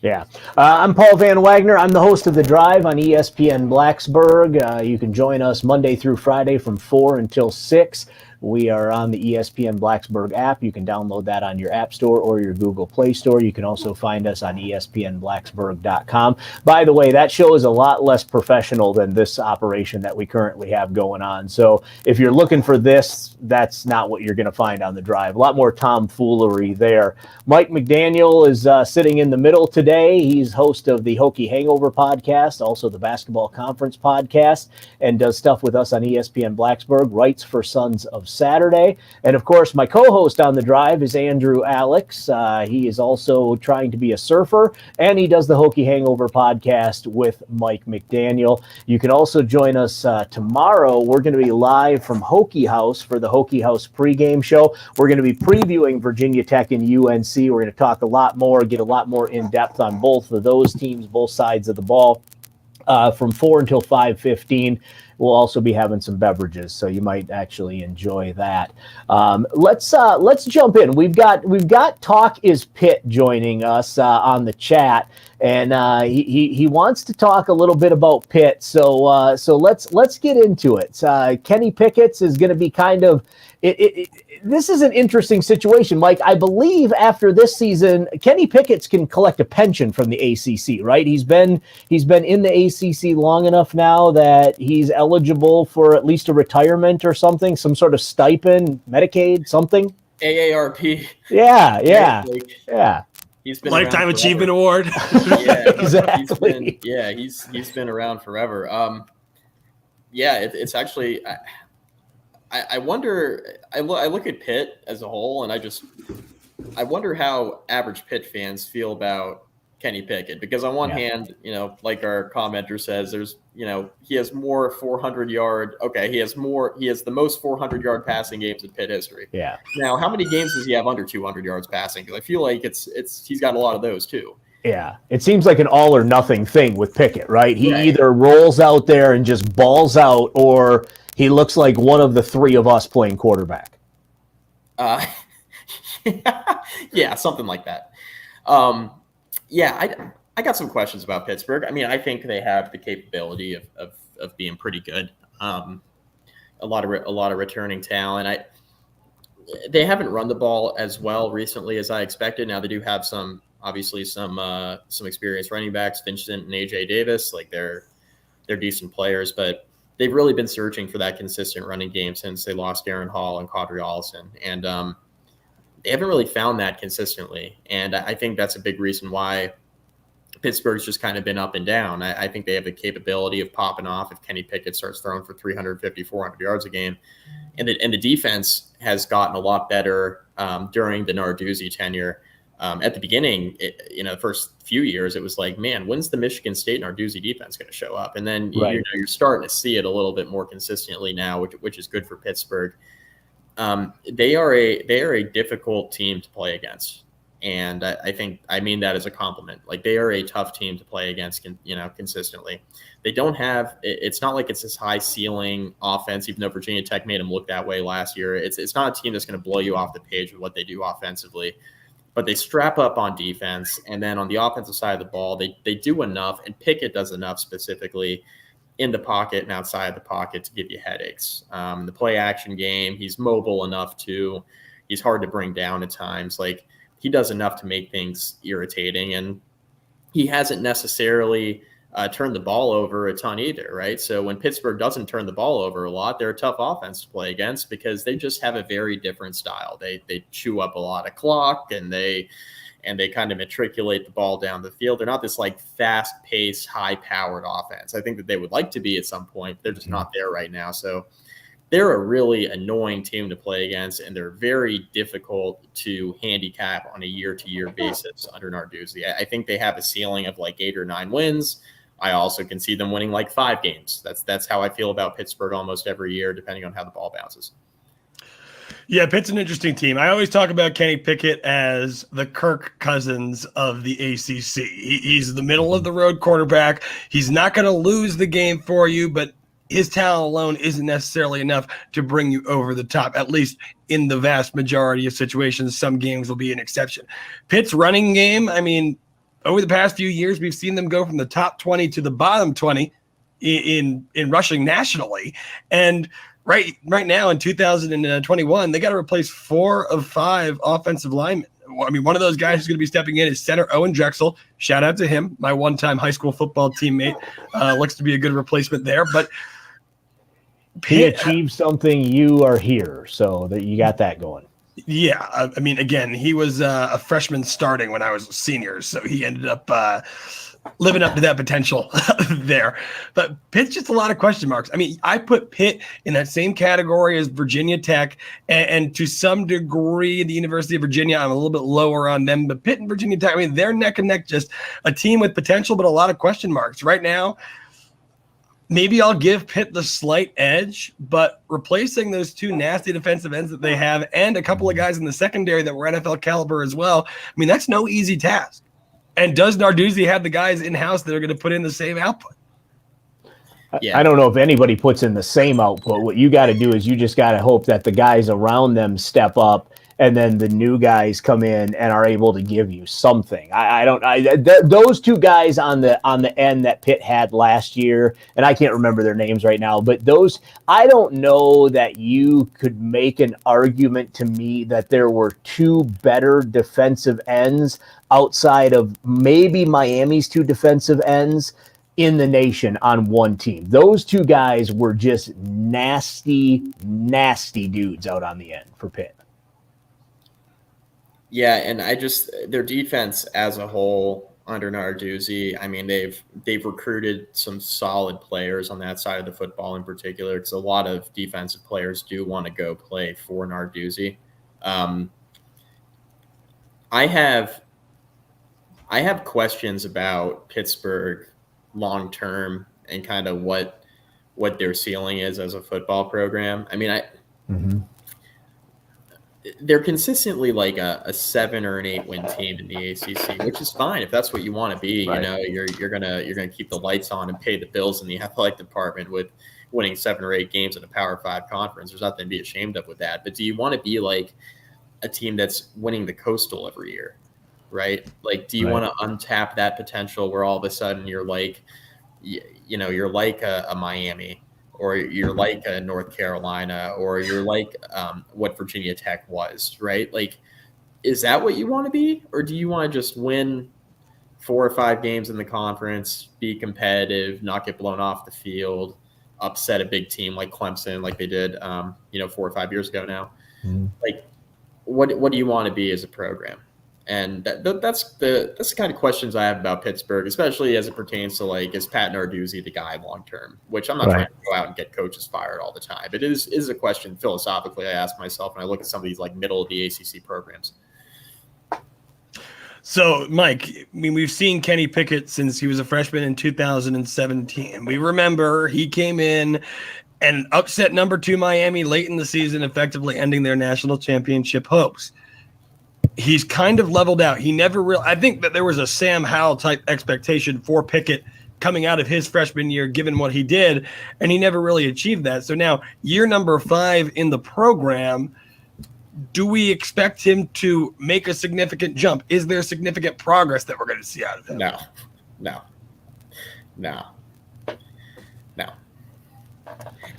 Yeah. I'm Paul Van Wagner. I'm the host of The Drive on ESPN Blacksburg. You can join us Monday through Friday from 4 until 6. We are on the ESPN Blacksburg app. You can download that on your App Store or your Google Play Store. You can also find us on espnblacksburg.com. By the way, that show is a lot less professional than this operation that we currently have going on. So if you're looking for this, that's not what you're going to find on The Drive. A lot more tomfoolery there. Mike McDaniel is sitting in the middle today. He's host of the Hokie Hangover podcast, also the Basketball Conference podcast, and does stuff with us on ESPN Blacksburg, writes for Sons of Saturday. And of course, my co-host on The Drive is Andrew Alex. He is also trying to be a surfer, and he does the Hokie Hangover podcast with Mike McDaniel. You can also join us tomorrow. We're going to be live from Hokie House for the Hokie House pregame show. We're going to be previewing Virginia Tech and UNC. We're going to talk a lot more, get a lot more in depth on both of those teams, both sides of the ball, from 4 until 5:15. We'll also be having some beverages, so you might actually enjoy that. Let's jump in. We've got Talk is Pitt joining us on the chat, and he wants to talk a little bit about Pitt. So let's get into it. Kenny Pickett's is going to be kind of this is an interesting situation, Mike. I believe after this season, Kenny Pickett's can collect a pension from the ACC, right? He's been in the ACC long enough now that he's eligible for at least a retirement or something, some sort of stipend, Medicaid, something. AARP. Yeah. He's been Lifetime Achievement Award. Yeah, exactly. He's been around forever. It's actually. I wonder. I look at Pitt as a whole, and I wonder how average Pitt fans feel about Kenny Pickett, because on one hand, like our commenter says, there's, he has more 400-yard. Okay, he has the most 400-yard passing games in Pitt history. Yeah. Now, how many games does he have under 200 yards passing? Because I feel like he's got a lot of those too. Yeah, it seems like an all or nothing thing with Pickett, right? He either rolls out there and just balls out, or he looks like one of the 3 of us playing quarterback. Yeah, something like that. I got some questions about Pittsburgh. I mean, I think they have the capability of being pretty good. A lot of returning talent. They haven't run the ball as well recently as I expected. Now they do have some experienced running backs, Vincent and AJ Davis. Like they're decent players, but they've really been searching for that consistent running game since they lost Aaron Hall and Quadri Allison, and they haven't really found that consistently. And I think that's a big reason why Pittsburgh's just kind of been up and down. I think they have the capability of popping off if Kenny Pickett starts throwing for 350, 400 yards a game. And the defense has gotten a lot better during the Narduzzi tenure. At the beginning, the first few years, it was like, man, when's the Michigan State Narduzzi defense going to show up? And then you're starting to see it a little bit more consistently now, which is good for Pittsburgh. They are a difficult team to play against, and I mean that as a compliment. Like, they are a tough team to play against, consistently. They don't have. It's not like it's this high ceiling offense, even though Virginia Tech made them look that way last year. It's not a team that's going to blow you off the page with what they do offensively. But they strap up on defense, and then on the offensive side of the ball, they do enough, and Pickett does enough specifically in the pocket and outside the pocket to give you headaches. The play action game, he's mobile enough too. He's hard to bring down at times. Like, he does enough to make things irritating. And he hasn't necessarily turned the ball over a ton either, right? So when Pittsburgh doesn't turn the ball over a lot, they're a tough offense to play against because they just have a very different style. They chew up a lot of clock, and they kind of matriculate the ball down the field. They're not this like fast-paced, high-powered offense. I think that they would like to be at some point. They're just not there right now. So they're a really annoying team to play against, and they're very difficult to handicap on a year-to-year basis under Narduzzi. I think they have a ceiling of like 8 or 9 wins. I also can see them winning like 5 games. That's how I feel about Pittsburgh almost every year, depending on how the ball bounces. Yeah, Pitt's an interesting team. I always talk about Kenny Pickett as the Kirk Cousins of the ACC. He's the middle of the road quarterback. He's not going to lose the game for you, but his talent alone isn't necessarily enough to bring you over the top, at least in the vast majority of situations. Some games will be an exception. Pitt's running game, I mean, over the past few years, we've seen them go from the top 20 to the bottom 20 in rushing nationally. And right now in 2021, they got to replace 4 of 5 offensive linemen. I mean, one of those guys who's going to be stepping in is center Owen Drexel. Shout out to him, my one-time high school football teammate. Looks to be a good replacement there. But he achieved something, you are here, so that you got that going. Yeah, I mean, again, he was a freshman starting when I was a senior, so he ended up living up to that potential there. But Pitt's just a lot of question marks. I mean, I put Pitt in that same category as Virginia Tech, and to some degree, the University of Virginia, I'm a little bit lower on them. But Pitt and Virginia Tech, I mean, they're neck and neck, just a team with potential, but a lot of question marks. Right now, maybe I'll give Pitt the slight edge, but replacing those 2 nasty defensive ends that they have and a couple of guys in the secondary that were NFL caliber as well, I mean, that's no easy task. And does Narduzzi have the guys in-house that are going to put in the same output? Yeah. I don't know if anybody puts in the same output. What you got to do is you just got to hope that the guys around them step up, and then the new guys come in and are able to give you something. Those 2 guys on the end that Pitt had last year, and I can't remember their names right now, but those, I don't know that you could make an argument to me that there were 2 better defensive ends outside of maybe Miami's 2 defensive ends in the nation on one team. Those 2 guys were just nasty, nasty dudes out on the end for Pitt. Yeah, and their defense as a whole under Narduzzi, I mean, they've recruited some solid players on that side of the football in particular, because a lot of defensive players do want to go play for Narduzzi. I have questions about Pittsburgh long term and kind of what their ceiling is as a football program. I mean, they're consistently like a 7 or an 8 win team in the ACC, which is fine if that's what you want to be. Right. You know, you're gonna keep the lights on and pay the bills in the athletic department with winning 7 or 8 games in a Power 5 conference. There's nothing to be ashamed of with that. But do you want to be like a team that's winning the Coastal every year, right? Like, do you want to untap that potential where all of a sudden you're like, you know, you're like a Miami, or you're like a North Carolina, or you're like what Virginia Tech was, right? Like, is that what you want to be? Or do you want to just win 4 or 5 games in the conference, be competitive, not get blown off the field, upset a big team like Clemson, like they did, 4 or 5 years ago now? Like, what do you want to be as a program? And that's the kind of questions I have about Pittsburgh, especially as it pertains to, like, is Pat Narduzzi the guy long term? Which I'm not trying to go out and get coaches fired all the time. It is a question philosophically I ask myself when I look at some of these like middle of the ACC programs. So, Mike, I mean, we've seen Kenny Pickett since he was a freshman in 2017. We remember he came in and upset number 2 Miami late in the season, effectively ending their national championship hopes. He's kind of leveled out. He never really – I think that there was a Sam Howell type expectation for Pickett coming out of his freshman year, given what he did, and he never really achieved that. So now, year number 5 in the program, do we expect him to make a significant jump? Is there significant progress that we're going to see out of him? No.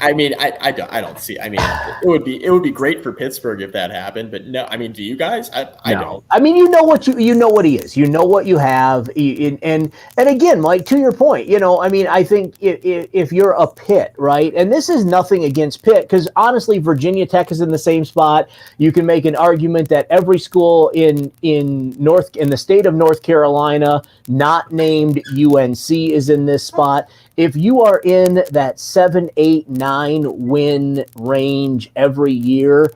I mean, I don't see. I mean, it would be great for Pittsburgh if that happened, but no. I mean, do you guys? I No. don't. I mean, you know what he is. You know what you have, and again, Mike, to your point, I mean, I think if you're a Pitt, right, and this is nothing against Pitt, because honestly, Virginia Tech is in the same spot. You can make an argument that every school in the state of North Carolina, not named UNC, is in this spot. If you are in that 7, 8, 9 win range every year,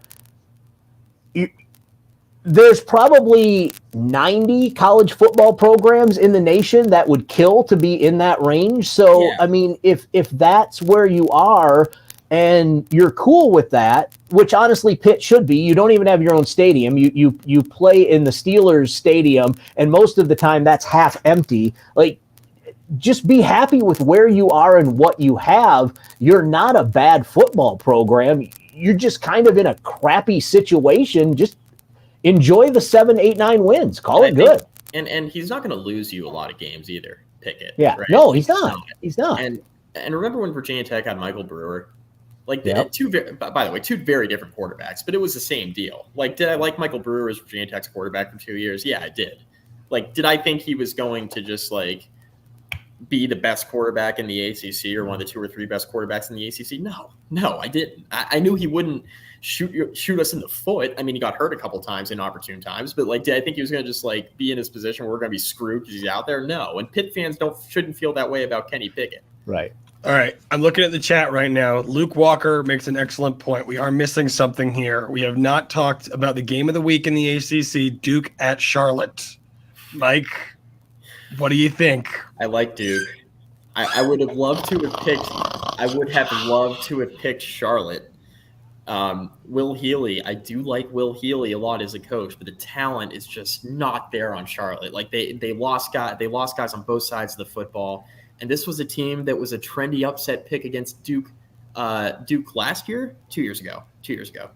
there's probably 90 college football programs in the nation that would kill to be in that range. So, yeah. I mean, if that's where you are and you're cool with that, which honestly Pitt should be, you don't even have your own stadium. You play in the Steelers stadium, and most of the time that's half empty. Like, just be happy with where you are and what you have. You're not a bad football program. You're just kind of in a crappy situation. Just enjoy the 7, 8, 9 wins. Call it good. And he's not going to lose you a lot of games either, Pickett. Yeah. Right? No, he's not. He's not. And remember when Virginia Tech had Michael Brewer? Like, yep. By the way, two very different quarterbacks, but it was the same deal. Like, did I like Michael Brewer as Virginia Tech's quarterback for 2 years? Yeah, I did. Like, did I think he was going to just, like, be the best quarterback in the ACC or one of the 2 or 3 best quarterbacks in the ACC? No, I didn't. I knew he wouldn't shoot us in the foot. I mean, he got hurt a couple times in opportune times, but like, did I think he was going to just like be in his position where we're going to be screwed because he's out there? No. And Pitt fans shouldn't feel that way about Kenny Pickett. Right. All right. I'm looking at the chat right now. Luke Walker makes an excellent point. We are missing something here. We have not talked about the game of the week in the ACC, Duke at Charlotte. Mike, what do you think? I like Duke. I would have loved to have picked Charlotte. Will Healy, I do like Will Healy a lot as a coach, but the talent is just not there on Charlotte. Like they lost guys on both sides of the football, and this was a team that was a trendy upset pick against Duke last year, 2 years ago. 2 years ago.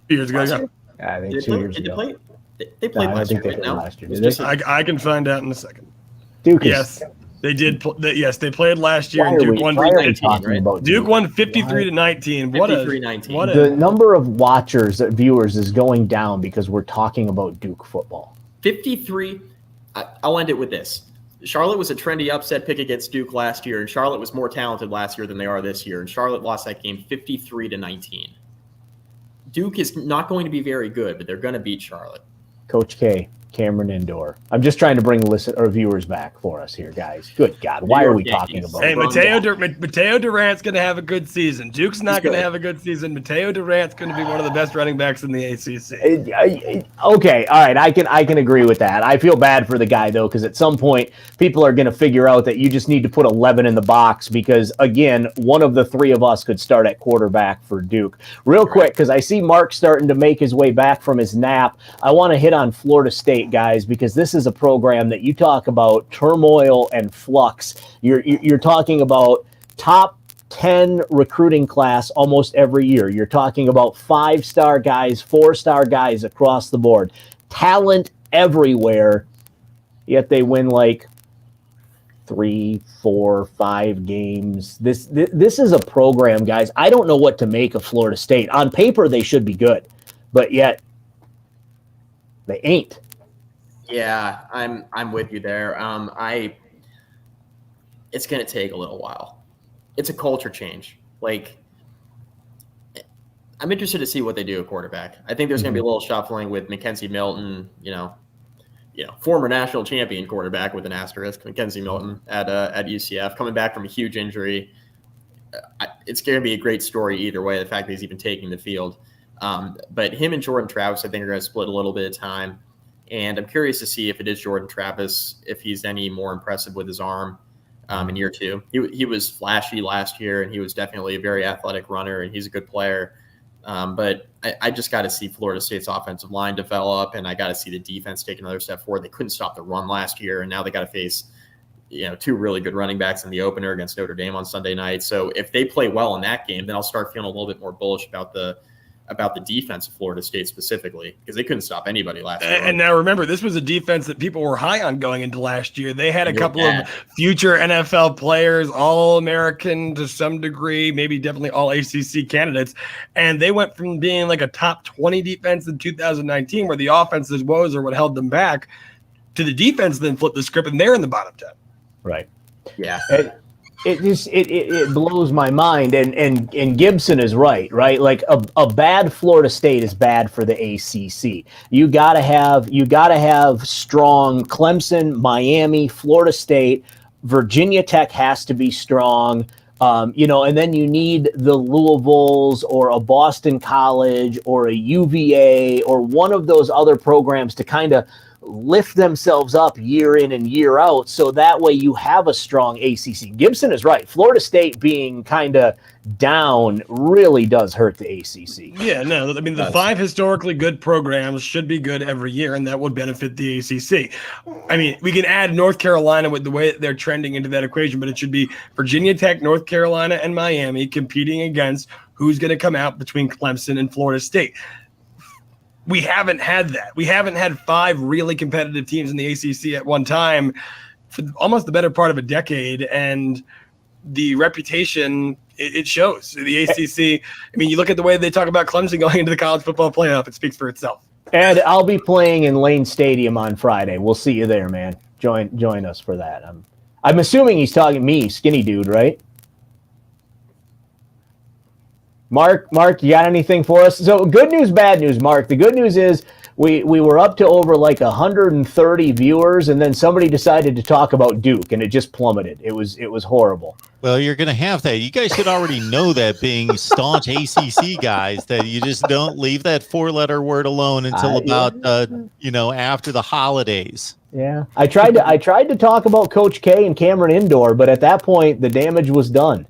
2 years ago. Yeah, I think 2 years ago. They played last year. Last year. I can find out in a second. Duke. Yes. They did. Yes, they played last year. And Duke won 53. Right? Duke won 53-19. 53-19. The number of viewers is going down because we're talking about Duke football. 53. I'll end it with this. Charlotte was a trendy upset pick against Duke last year, and Charlotte was more talented last year than they are this year. And Charlotte lost that game 53-19. Duke is not going to be very good, but they're going to beat Charlotte. Coach K. Cameron Indoor. I'm just trying to bring viewers back for us here, guys. Good God, why are we talking about? Hey, Mateo Durant's going to have a good season. Duke's not going to have a good season. Mateo Durant's going to be one of the best running backs in the ACC. Okay, all right, I can agree with that. I feel bad for the guy though, because at some point people are going to figure out that you just need to put 11 in the box because again, one of the 3 of us could start at quarterback for Duke. Real quick, because I see Mark starting to make his way back from his nap. I want to hit on Florida State, guys, because this is a program that you talk about turmoil and flux. You're talking about top 10 recruiting class almost every year. You're talking about 5-star guys, 4-star guys across the board. Talent everywhere, yet they win like 3, 4, 5 games. This is a program, guys. I don't know what to make of Florida State. On paper, they should be good, but yet they ain't. Yeah, I'm with you there. It's going to take a little while. It's a culture change. Like, I'm interested to see what they do at quarterback. I think there's going to be a little shuffling with Mackenzie Milton, former national champion quarterback with an asterisk, Mackenzie Milton at UCF, coming back from a huge injury. It's going to be a great story either way, the fact that he's even taking the field. But him and Jordan Travis, I think, are going to split a little bit of time. And I'm curious to see if it is Jordan Travis, if he's any more impressive with his arm in year 2. He was flashy last year, and he was definitely a very athletic runner, and he's a good player. But I just got to see Florida State's offensive line develop, and I got to see the defense take another step forward. They couldn't stop the run last year, and now they got to face 2 really good running backs in the opener against Notre Dame on Sunday night. So if they play well in that game, then I'll start feeling a little bit more bullish about the about the defense of Florida State specifically, because they couldn't stop anybody last year. And now remember, this was a defense that people were high on going into last year. They had a couple of future NFL players, All-American to some degree, maybe definitely All-ACC candidates, and they went from being like a top 20 defense in 2019, where the offense's woes are what held them back, to the defense then flipped the script, and they're in the bottom 10. Right. Yeah. It blows my mind, and Gibson is right. Like a bad Florida State is bad for the ACC. You gotta have strong Clemson, Miami, Florida State, Virginia Tech has to be strong. And then you need the Louisvilles or a Boston College or a UVA or one of those other programs to kind of lift themselves up year in and year out, so that way you have a strong ACC. Gibson is right. Florida State being kind of down really does hurt the ACC. Yeah, no, I mean, the 5 historically good programs should be good every year, and that would benefit the ACC. I mean, we can add North Carolina with the way they're trending into that equation, but it should be Virginia Tech, North Carolina, and Miami competing against who's going to come out between Clemson and Florida State. We haven't had that. We haven't had 5 really competitive teams in the ACC at one time for almost the better part of a decade, and the reputation, it shows. The ACC, I mean, you look at the way they talk about Clemson going into the college football playoff, it speaks for itself. And I'll be playing in Lane Stadium on Friday. We'll see you there, man. Join us for that. I'm assuming he's talking me, skinny dude, right? Mark, you got anything for us? So good news, bad news, Mark. The good news is we were up to over like 130 viewers, and then somebody decided to talk about Duke, and it just plummeted. It was horrible. Well, you're going to have that. You guys should already know that, being staunch ACC guys, that you just don't leave that 4-letter word alone until about after the holidays. Yeah, I tried to talk about Coach K and Cameron Indoor, but at that point the damage was done.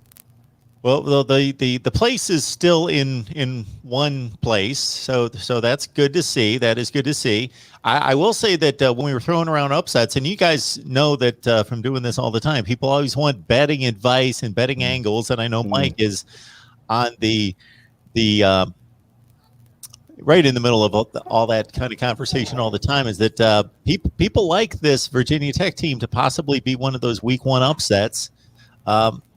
Well, the place is still in one place, so that's good to see. That is good to see. I will say that when we were throwing around upsets, and you guys know that from doing this all the time, people always want betting advice and betting angles, and I know Mike is on the right in the middle of all that kind of conversation all the time. Is that people like this Virginia Tech team to possibly be one of those week 1 upsets.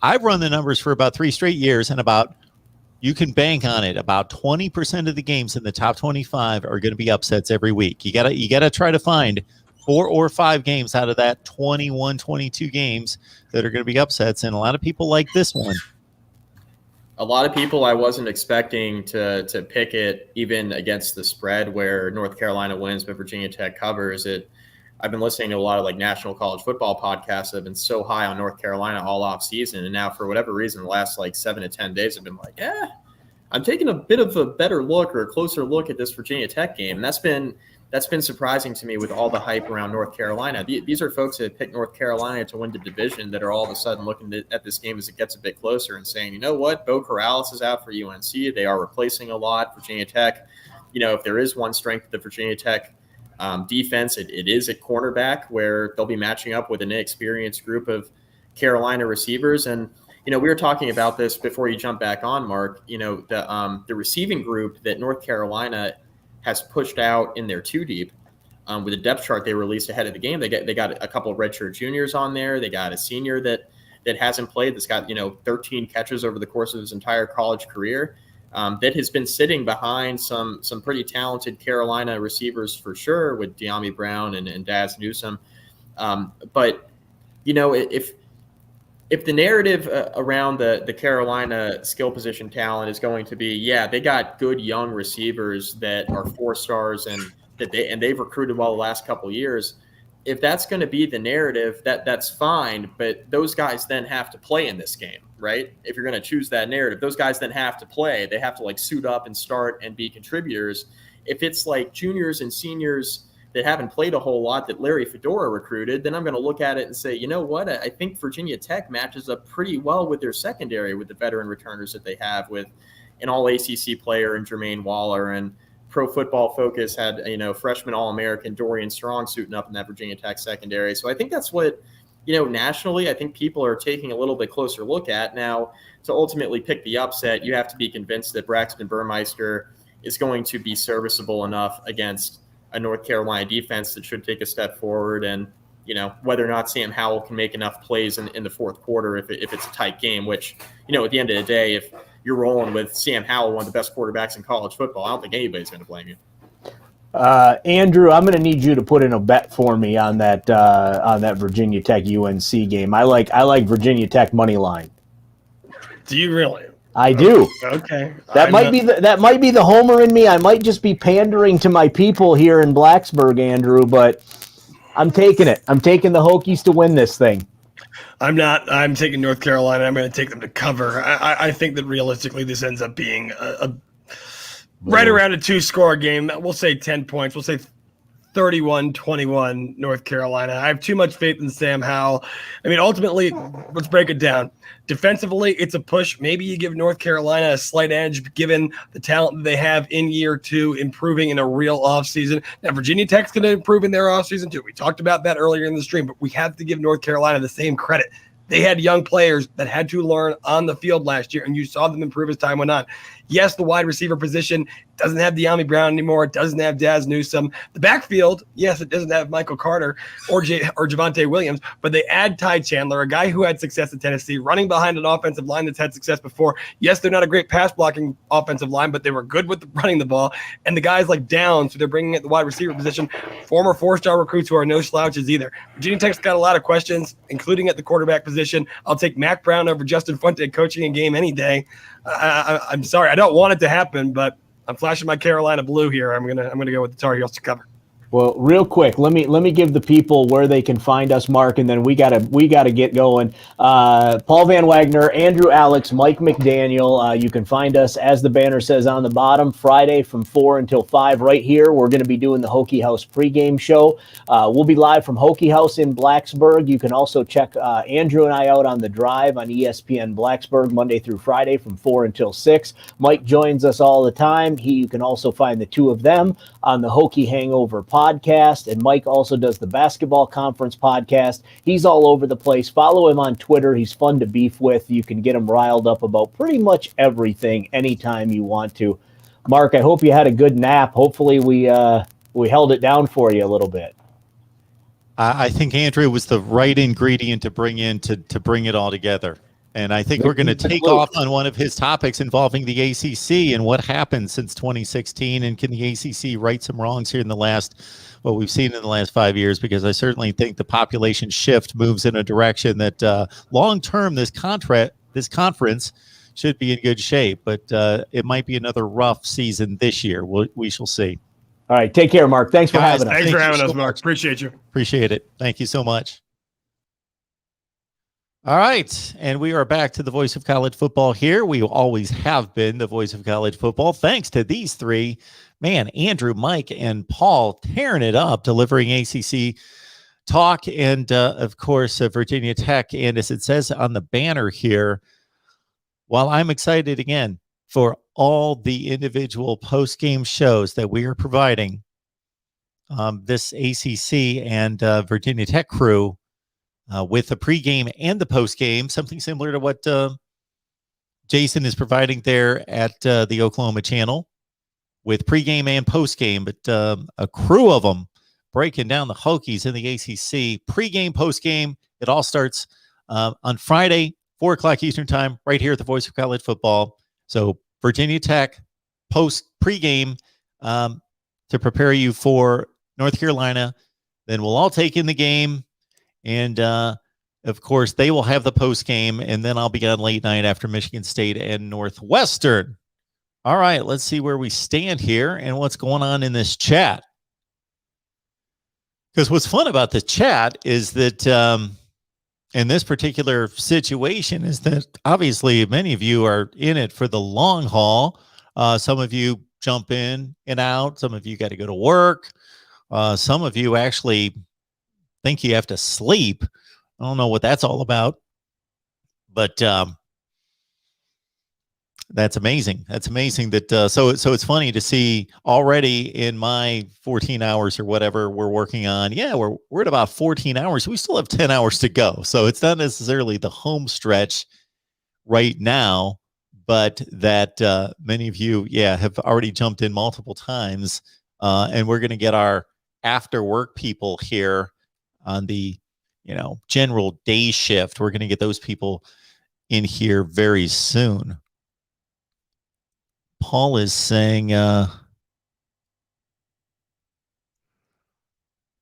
I've run the numbers for about 3 straight years, and you can bank on it. About 20% of the games in the top 25 are going to be upsets every week. You gotta try to find 4 or 5 games out of that 21, 22 games that are going to be upsets, and a lot of people like this one. A lot of people I wasn't expecting to pick it even against the spread, where North Carolina wins but Virginia Tech covers it. I've been listening to a lot of like national college football podcasts that have been so high on North Carolina all off season. And now for whatever reason, the last like 7 to 10 days have been like, I'm taking a bit of a better look or a closer look at this Virginia Tech game. And that's been surprising to me with all the hype around North Carolina. These are folks that picked North Carolina to win the division that are all of a sudden looking at this game as it gets a bit closer and saying, you know what, Bo Corrales is out for UNC. They are replacing a lot. Virginia Tech, if there is one strength of the Virginia Tech defense, it is at cornerback, where they'll be matching up with an inexperienced group of Carolina receivers. And, we were talking about this before you jump back on, Mark, the receiving group that North Carolina has pushed out in their 2 deep with a depth chart they released ahead of the game. They got a couple of redshirt juniors on there. They got a senior that hasn't played, that's got, 13 catches over the course of his entire college career. That has been sitting behind some pretty talented Carolina receivers for sure, with De'Ami Brown and Daz Newsome. But if the narrative around the Carolina skill position talent is going to be, they got good young receivers that are 4 stars and they've recruited well the last couple of years. If that's going to be the narrative, that's fine. But those guys then have to play in this game, right? If you're going to choose that narrative, those guys then have to play. They have to like suit up and start and be contributors. If it's like juniors and seniors that haven't played a whole lot that Larry Fedora recruited, then I'm going to look at it and say, you know what? I think Virginia Tech matches up pretty well with their secondary, with the veteran returners that they have, with an all-ACC player in Jermaine Waller, and Pro Football Focus had, freshman All-American Dorian Strong suiting up in that Virginia Tech secondary. So I think that's what, nationally, I think people are taking a little bit closer look at. Now, to ultimately pick the upset, you have to be convinced that Braxton Burmeister is going to be serviceable enough against a North Carolina defense that should take a step forward. And, you know, whether or not Sam Howell can make enough plays in the fourth quarter if it's a tight game, which, you know, at the end of the day, if you're rolling with Sam Howell, one of the best quarterbacks in college football, I don't think anybody's going to blame you. Andrew, I'm going to need you to put in a bet for me on that Virginia Tech UNC game. I like Virginia Tech money line. Do you really? I do. Okay. That might be the homer in me. I might just be pandering to my people here in Blacksburg, Andrew, but I'm taking it. I'm taking the Hokies to win this thing. I'm not. I'm taking North Carolina. I'm going to take them to cover. I think that realistically this ends up being a right around a 2-score game. We'll say 10 points. We'll say 31-21 North Carolina. I have too much faith in Sam Howell. I mean, ultimately, let's break it down. Defensively, it's a push. Maybe you give North Carolina a slight edge given the talent that they have in year 2, improving in a real offseason. Now, Virginia Tech's going to improve in their offseason too. We talked about that earlier in the stream, but we have to give North Carolina the same credit. They had young players that had to learn on the field last year, and you saw them improve as time went on. Yes, the wide receiver position doesn't have De'Ami Brown anymore. It doesn't have Daz Newsome. The backfield, yes, it doesn't have Michael Carter or Javonte Williams, but they add Ty Chandler, a guy who had success at Tennessee, running behind an offensive line that's had success before. Yes, they're not a great pass-blocking offensive line, but they were good with running the ball. And the guys like Downs, who they're bringing at the wide receiver position, former 4-star recruits who are no slouches either. Virginia Tech's got a lot of questions, including at the quarterback position. I'll take Mac Brown over Justin Fuente coaching a game any day. I'm sorry, I don't want it to happen, but I'm flashing my Carolina blue here. I'm gonna go with the Tar Heels to cover. Well, real quick, let me give the people where they can find us, Mark, and then we gotta get going. Paul Van Wagner, Andrew Alex, Mike McDaniel. You can find us, as the banner says on the bottom, Friday from 4 until 5 right here. We're going to be doing the Hokie House pregame show. We'll be live from Hokie House in Blacksburg. You can also check Andrew and I out on The Drive on ESPN Blacksburg Monday through Friday from 4 until 6. Mike joins us all the time. You can also find the two of them on the Hokie Hangover podcast, and Mike also does the Basketball Conference podcast. He's all over the place. Follow him on Twitter. He's fun to beef with. You can get him riled up about pretty much everything anytime you want to. Mark, I hope you had a good nap. Hopefully we held it down for you a little bit. I think Andrew was the right ingredient to bring in to bring it all together. And I think we're going to take off on one of his topics involving the ACC and what happened since 2016. And can the ACC right some wrongs here in what we've seen in the last 5 years? Because I certainly think the population shift moves in a direction that long-term this conference should be in good shape. But it might be another rough season this year. We shall see. All right. Take care, Mark. Thanks for having us. Thanks for having us, Mark. Appreciate you. Appreciate it. Thank you so much. All right, and we are back to the voice of college football here. We always have been the voice of college football, thanks to these three. Man, Andrew, Mike, and Paul tearing it up, delivering ACC talk, and, of course, Virginia Tech. And as it says on the banner here, while I'm excited again for all the individual post-game shows that we are providing, this ACC and Virginia Tech crew, with the pregame and the postgame, something similar to what Jason is providing there at the Oklahoma channel with pregame and postgame, but a crew of them breaking down the Hokies in the ACC. Pregame, postgame, it all starts on Friday, 4 o'clock Eastern time, right here at the Voice of College Football. So Virginia Tech pregame to prepare you for North Carolina. Then we'll all take in the game. And, of course, they will have the post game, and then I'll be on late night after Michigan State and Northwestern. All right, let's see where we stand here and what's going on in this chat. Because what's fun about the chat is that in this particular situation is that obviously many of you are in it for the long haul. Some of you jump in and out. Some of you got to go to work. Some of you actually think you have to sleep. I don't know what that's all about, but that's amazing. That's amazing that so it's funny to see already in my 14 hours or whatever we're working on. Yeah, we're at about 14 hours. We still have 10 hours to go. So it's not necessarily the home stretch right now, but that many of you, have already jumped in multiple times. And we're going to get our after work people here on the, general day shift. We're going to get those people in here very soon. Paul is saying,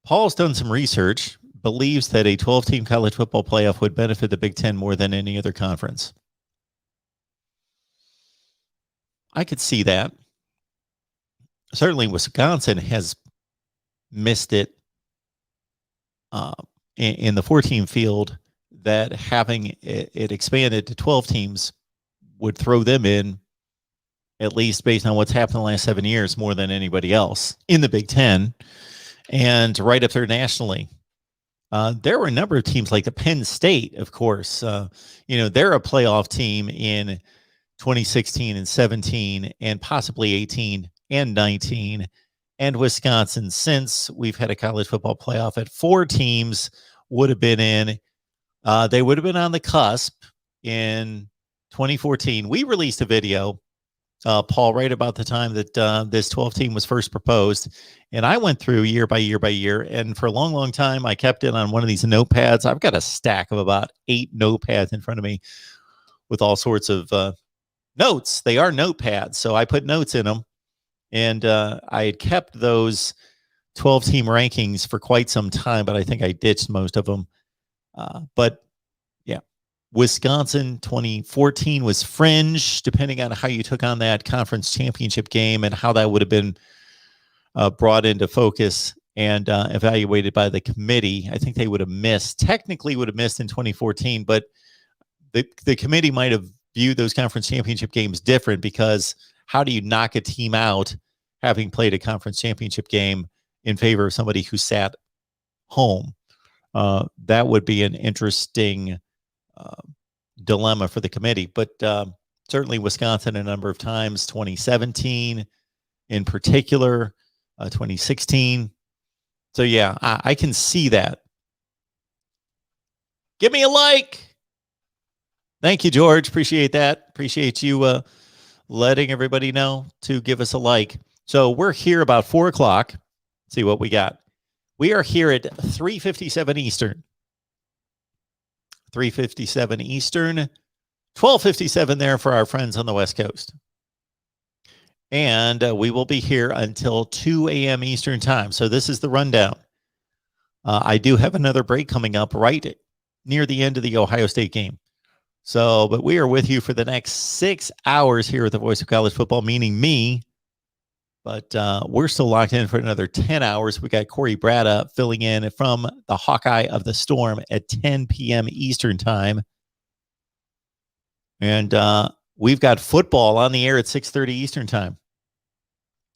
Paul's done some research, believes that a 12-team college football playoff would benefit the Big Ten more than any other conference. I could see that. Certainly Wisconsin has missed it in the 14 field, that having it expanded to 12 teams would throw them in, at least based on what's happened in the last 7 years, more than anybody else in the Big Ten and right up there nationally. There were a number of teams like the Penn State, of course. They're a playoff team in 2016 and 17 and possibly 18 and 19. And Wisconsin, since we've had a college football playoff at 4 teams, would have been in. They would have been on the cusp in 2014. We released a video, Paul, right about the time that this 12 team was first proposed. And I went through year by year by year. And for a long, long time, I kept it on one of these notepads. I've got a stack of about 8 notepads in front of me with all sorts of notes. They are notepads, so I put notes in them. And I had kept those 12-team rankings for quite some time, but I think I ditched most of them. But Wisconsin 2014 was fringe, depending on how you took on that conference championship game and how that would have been brought into focus and evaluated by the committee. I think they would have missed in 2014, but the committee might have viewed those conference championship games different, because how do you knock a team out having played a conference championship game in favor of somebody who sat home? That would be an interesting dilemma for the committee. But certainly Wisconsin a number of times, 2017 in particular, 2016. So I can see that. Give me a like. Thank you, George. Appreciate that. Appreciate you letting everybody know to give us a like. So we're here about 4 o'clock. Let's see what we got. We are here at 3:57 Eastern. 3:57 Eastern, 12:57 there for our friends on the West Coast. And we will be here until 2 a.m. Eastern time. So this is the rundown. I do have another break coming up right near the end of the Ohio State game. But we are with you for the next 6 hours here at the Voice of College Football, meaning me. But we're still locked in for another 10 hours. We got Corey Brada filling in from the Hawkeye of the Storm at 10 p.m. Eastern time. And we've got football on the air at 6:30 Eastern time.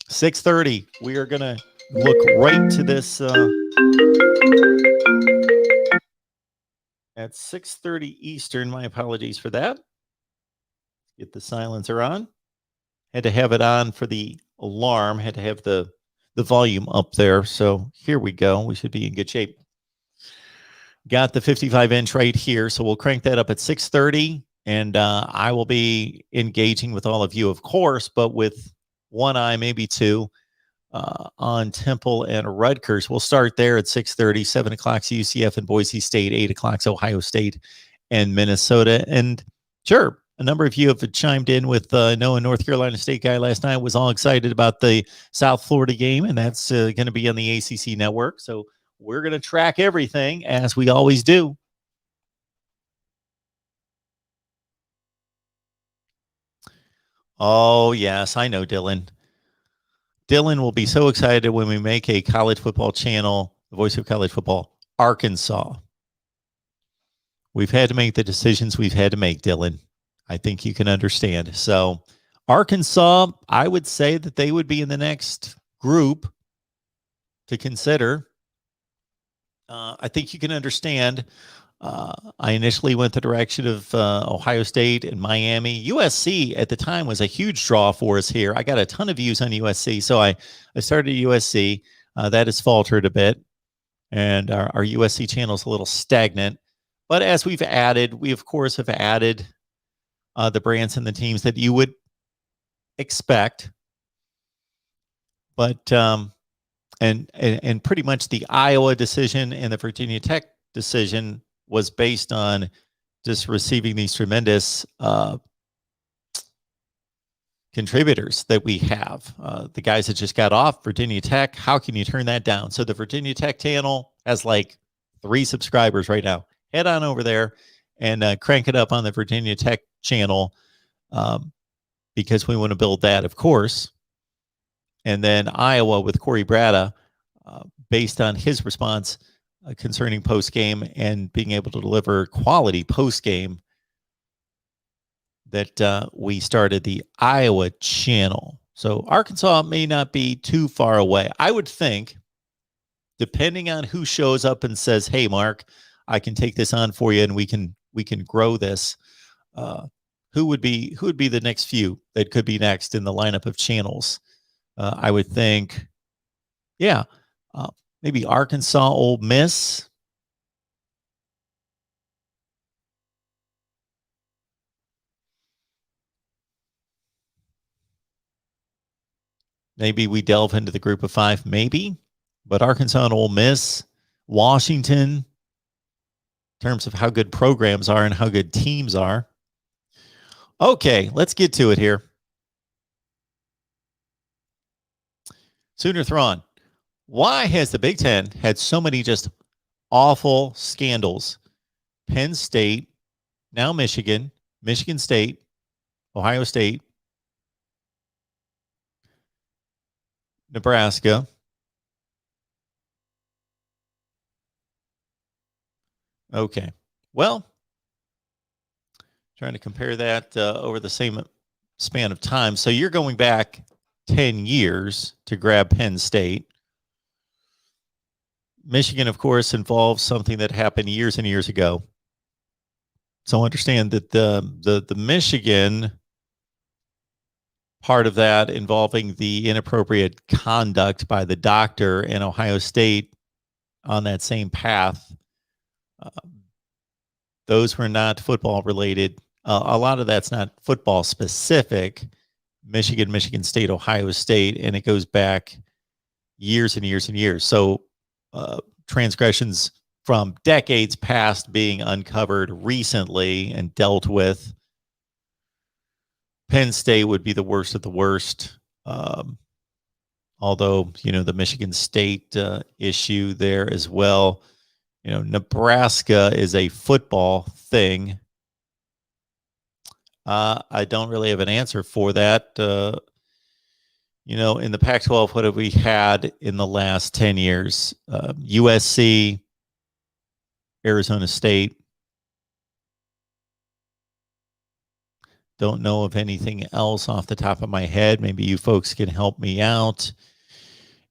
6:30. We are going to look right to this at 6:30 Eastern. My apologies for that. Get the silencer on. Had to have it on for the alarm. Had to have the volume up there. So here we go. We should be in good shape. Got the 55-inch right here. So we'll crank that up at 6:30. And I will be engaging with all of you, of course, but with one eye, maybe two, on Temple and Rutgers. We'll start there at 6:30, 7 o'clock UCF and Boise State, 8 o'clock Ohio State and Minnesota. And sure, a number of you have chimed in with Noah, North Carolina State guy last night was all excited about the South Florida game, and that's going to be on the ACC network. So we're going to track everything as we always do. Oh, yes, I know, Dylan. Dylan will be so excited when we make a college football channel, the Voice of College Football, Arkansas. We've had to make the decisions we've had to make, Dylan. I think you can understand. So Arkansas, I would say that they would be in the next group to consider. I think you can understand. I initially went the direction of Ohio State and Miami. USC at the time was a huge draw for us here. I got a ton of views on USC, so I started at USC. That has faltered a bit, and our USC channel is a little stagnant. But as we've added, we of course have added the brands and the teams that you would expect. But and pretty much the Iowa decision and the Virginia Tech decision was based on just receiving these tremendous contributors that we have. The guys that just got off Virginia Tech, how can you turn that down? So the Virginia Tech channel has like 3 subscribers right now. Head on over there and crank it up on the Virginia Tech channel, because we want to build that, of course. And then Iowa with Corey Brada, based on his response concerning post-game and being able to deliver quality post-game, that we started the Iowa channel. So Arkansas may not be too far away. I would think, depending on who shows up and says, "Hey, Mark, I can take this on for you, and we can grow this." Who would be the next few that could be next in the lineup of channels? I would think, yeah, maybe Arkansas, Ole Miss. Maybe we delve into the group of 5, maybe. But Arkansas and Ole Miss, Washington, in terms of how good programs are and how good teams are. Okay, let's get to it here. Sooner Thrawn, why has the Big Ten had so many just awful scandals? Penn State, now Michigan, Michigan State, Ohio State, Nebraska. Okay. Well, trying to compare that over the same span of time. So you're going back 10 years to grab Penn State. Michigan, of course, involves something that happened years and years ago. So understand that the Michigan part of that involving the inappropriate conduct by the doctor, and Ohio State on that same path, those were not football related. A lot of that's not football specific. Michigan, Michigan State, Ohio State, and it goes back years and years and years. So transgressions from decades past being uncovered recently and dealt with. Penn State would be the worst of the worst. Although, the Michigan State issue there as well. Nebraska is a football thing. I don't really have an answer for that. In the Pac-12, what have we had in the last 10 years? USC, Arizona State. Don't know of anything else off the top of my head. Maybe you folks can help me out.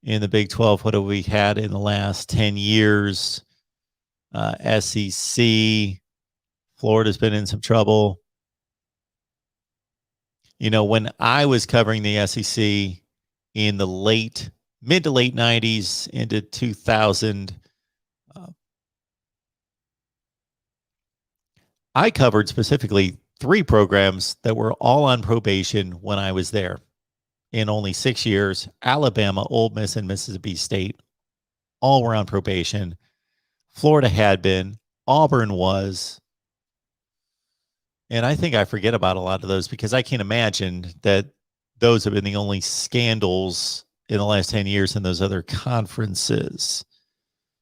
In the Big 12, what have we had in the last 10 years? SEC. Florida's been in some trouble. When I was covering the SEC in the mid to late 90s into 2000, I covered specifically 3 programs that were all on probation when I was there. In only 6 years, Alabama, Ole Miss, and Mississippi State all were on probation. Florida had been. Auburn was. And I think I forget about a lot of those because I can't imagine that those have been the only scandals in the last 10 years in those other conferences.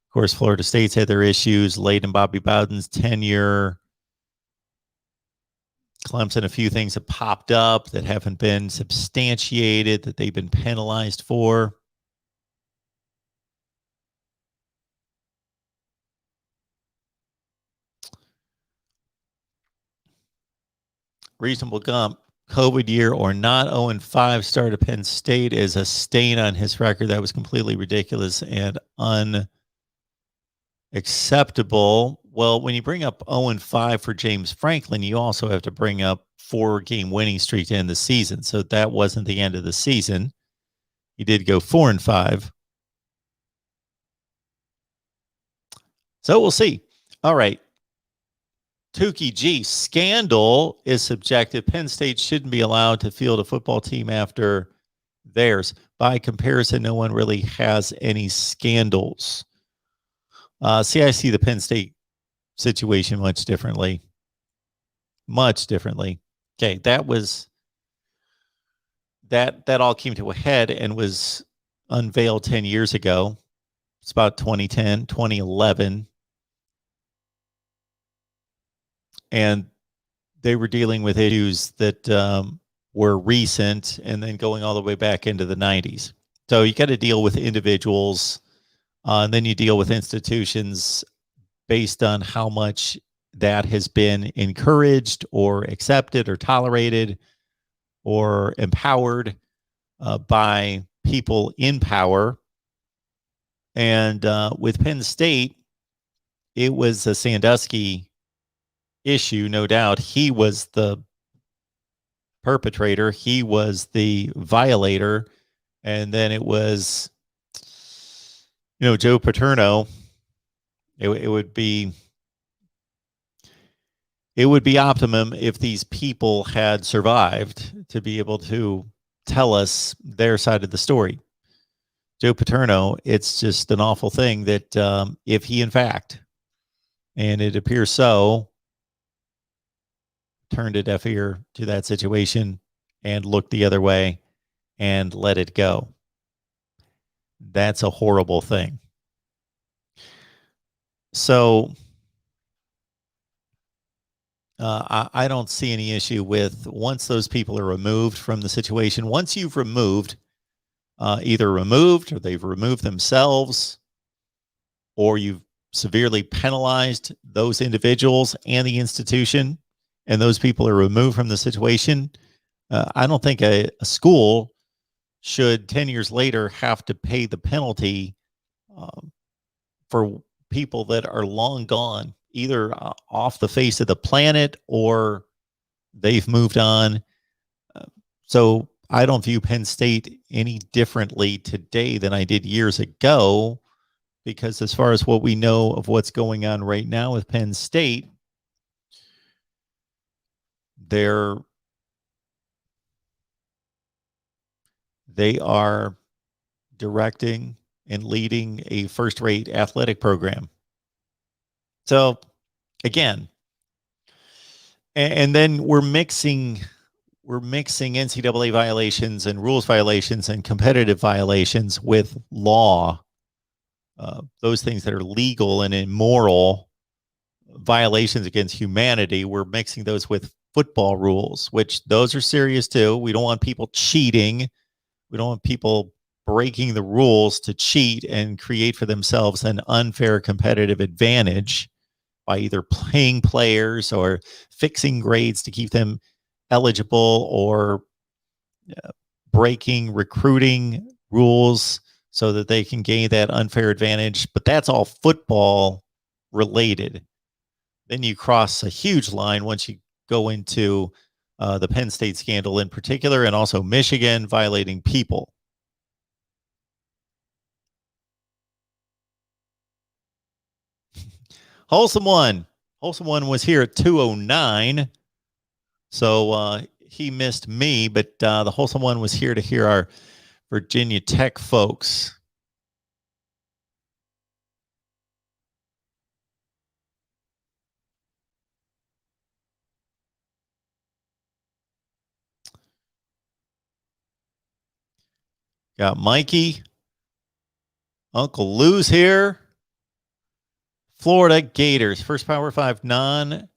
Of course, Florida State's had their issues late in Bobby Bowden's tenure. Clemson, a few things have popped up that haven't been substantiated, that they've been penalized for. Reasonable Gump, COVID year or not, 0-5 start at Penn State is a stain on his record. That was completely ridiculous and unacceptable. Well, when you bring up 0-5 for James Franklin, you also have to bring up 4-game winning streak to end the season. So that wasn't the end of the season. He did go 4-5. So we'll see. All right. Tukey G, scandal is subjective. Penn State shouldn't be allowed to field a football team after theirs. By comparison, no one really has any scandals. See, I see the Penn State situation much differently. Much differently. Okay, that all came to a head and was unveiled 10 years ago. It's about 2010, 2011. And they were dealing with issues that were recent and then going all the way back into the 90s. So you got to deal with individuals, and then you deal with institutions based on how much that has been encouraged or accepted or tolerated or empowered by people in power. And with Penn State, it was a Sandusky issue, no doubt. He was the perpetrator. He was the violator. And then it was, Joe Paterno. It would be optimum if these people had survived to be able to tell us their side of the story. Joe Paterno, it's just an awful thing that if he, in fact, and it appears so, turned a deaf ear to that situation and looked the other way and let it go. That's a horrible thing. So I don't see any issue with once those people are removed from the situation. Once you've removed, either removed or they've removed themselves, or you've severely penalized those individuals and the institution, and those people are removed from the situation, I don't think a school should 10 years later have to pay the penalty for people that are long gone, either off the face of the planet or they've moved on. So I don't view Penn State any differently today than I did years ago, because as far as what we know of what's going on right now with Penn State, they are directing and leading a first-rate athletic program. So again, and then we're mixing NCAA violations and rules violations and competitive violations with law. Those things that are legal and immoral violations against humanity, we're mixing those with football rules, which those are serious too. We don't want people cheating. We don't want people breaking the rules to cheat and create for themselves an unfair competitive advantage by either playing players or fixing grades to keep them eligible, or breaking recruiting rules so that they can gain that unfair advantage. But that's all football related. Then you cross a huge line once you go into the Penn State scandal in particular, and also Michigan violating people. Wholesome One was here at 2:09. So he missed me, but the Wholesome One was here to hear our Virginia Tech folks. Got Mikey, Uncle Lou's here. Florida Gators, first Power 5 non.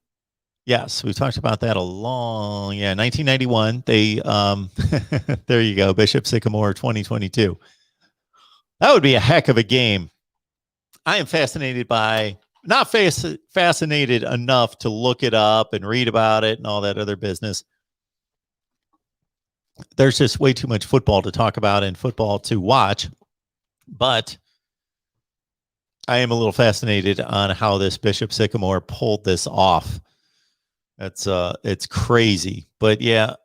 Yes, we talked about that 1991. They, there you go, Bishop Sycamore 2022. That would be a heck of a game. I am fascinated by, not fascinated enough to look it up and read about it and all that other business. There's just way too much football to talk about and football to watch. But I am a little fascinated on how this Bishop Sycamore pulled this off. It's crazy. But yeah,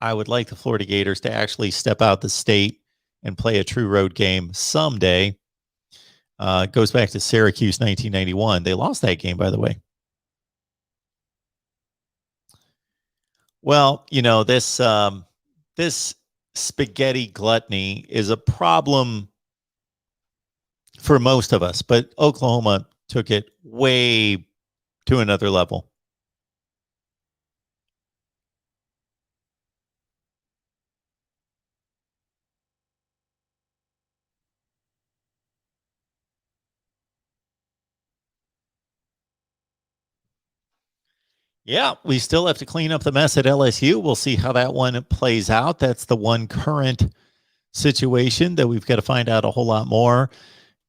I would like the Florida Gators to actually step out the state and play a true road game someday. It goes back to Syracuse 1991. They lost that game, by the way. Well, you know, this spaghetti gluttony is a problem for most of us, but Oklahoma took it way to another level. Yeah, we still have to clean up the mess at LSU. We'll see how that one plays out. That's the one current situation that we've got to find out a whole lot more.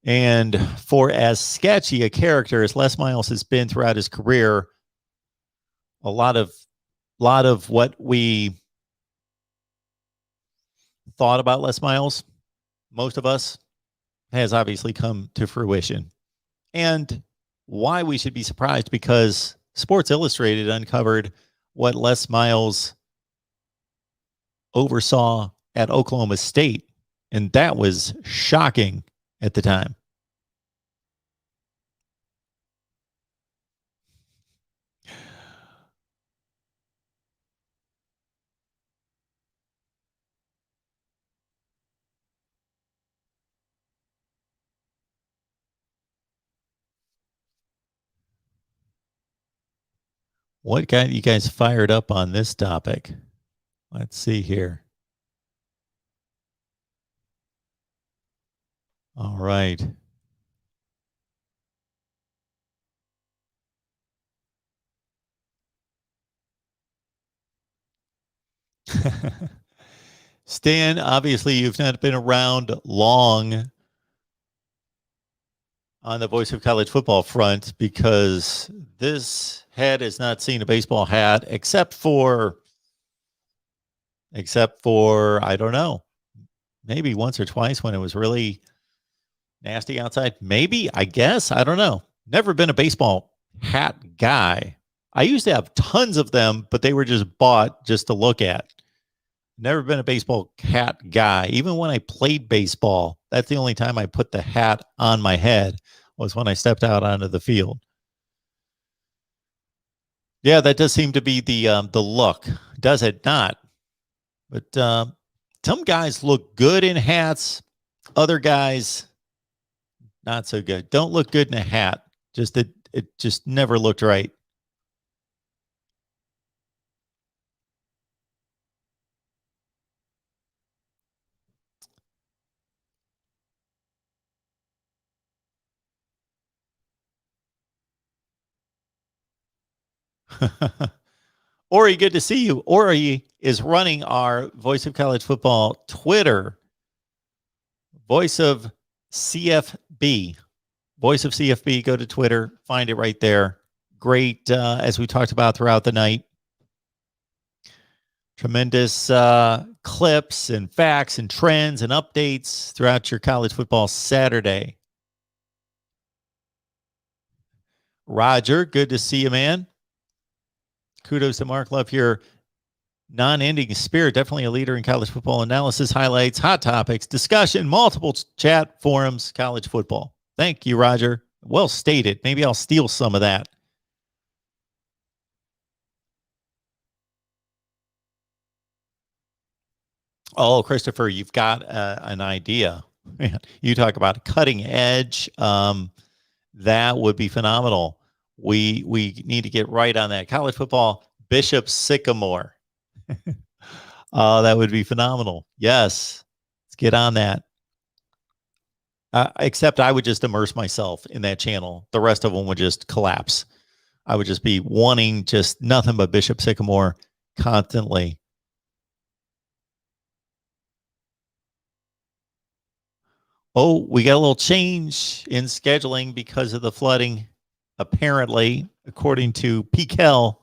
And for as sketchy a character as Les Miles has been throughout his career, a lot of what we thought about Les Miles, most of us, has obviously come to fruition. And why we should be surprised, because Sports Illustrated uncovered what Les Miles oversaw at Oklahoma State, and that was shocking at the time. What got you guys fired up on this topic? Let's see here. All right. Stan, obviously you've not been around long on the Voice of College Football front, because this head has not seen a baseball hat except for I don't know, maybe once or twice when it was really nasty outside. Maybe, I guess, I don't know. Never been a baseball hat guy. I used to have tons of them, but they were just bought just to look at. Never been a baseball hat guy. Even when I played baseball, that's the only time I put the hat on my head, was when I stepped out onto the field. Yeah, that does seem to be the look, does it not? But some guys look good in hats. Other guys, not so good. Don't look good in a hat. Just it just never looked right. Ori, good to see you. Ori is running our Voice of College Football Twitter. Voice of CFB. Voice of CFB. Go to Twitter. Find it right there. Great, as we talked about throughout the night. Tremendous clips and facts and trends and updates throughout your college football Saturday. Roger, good to see you, man. Kudos to Mark. Love your non-ending spirit. Definitely a leader in college football analysis, highlights, hot topics, discussion, multiple chat forums, college football. Thank you, Roger. Well stated. Maybe I'll steal some of that. Oh, Christopher, you've got an idea. You talk about cutting edge. That would be phenomenal. We need to get right on that. College football, Bishop Sycamore. That would be phenomenal. Yes, let's get on that. Except I would just immerse myself in that channel. The rest of them would just collapse. I would just be wanting just nothing but Bishop Sycamore constantly. Oh, we got a little change in scheduling because of the flooding, apparently, according to PKL.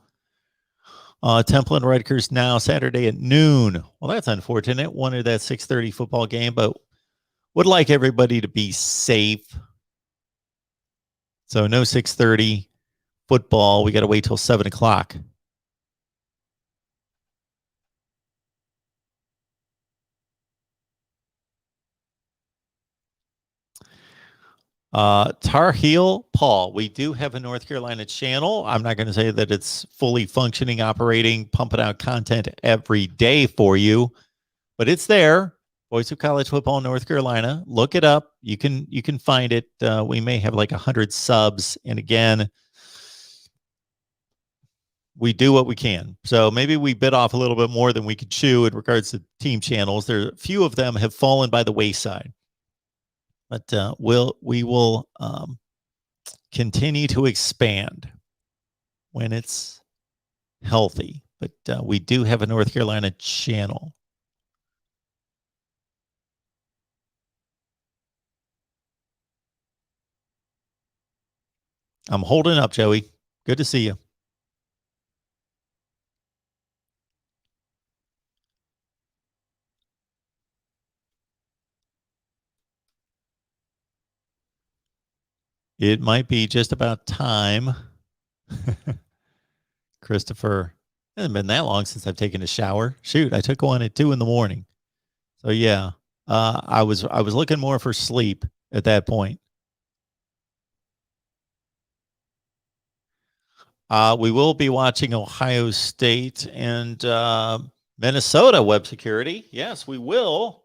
Temple and Rutgers now Saturday at noon. Well, that's unfortunate. Wanted that 6:30 football game, but would like everybody to be safe. So no 6:30 football. We got to wait till 7 o'clock. Tar Heel Paul, we do have a North Carolina channel. I'm not going to say that it's fully functioning, operating, pumping out content every day for you, but it's there. Voice of College Football North Carolina. Look it up. You can find it. We may have like 100 subs, and again, we do what we can. So maybe we bit off a little bit more than we could chew in regards to team channels. There, a few of them have fallen by the wayside. But we will continue to expand when it's healthy. But we do have a North Carolina channel. I'm holding up, Joey. Good to see you. It might be just about time. Christopher, it hasn't been that long since I've taken a shower. Shoot, I took one at 2 a.m. So yeah, I was looking more for sleep at that point. We will be watching Ohio State and Minnesota web security. Yes, we will.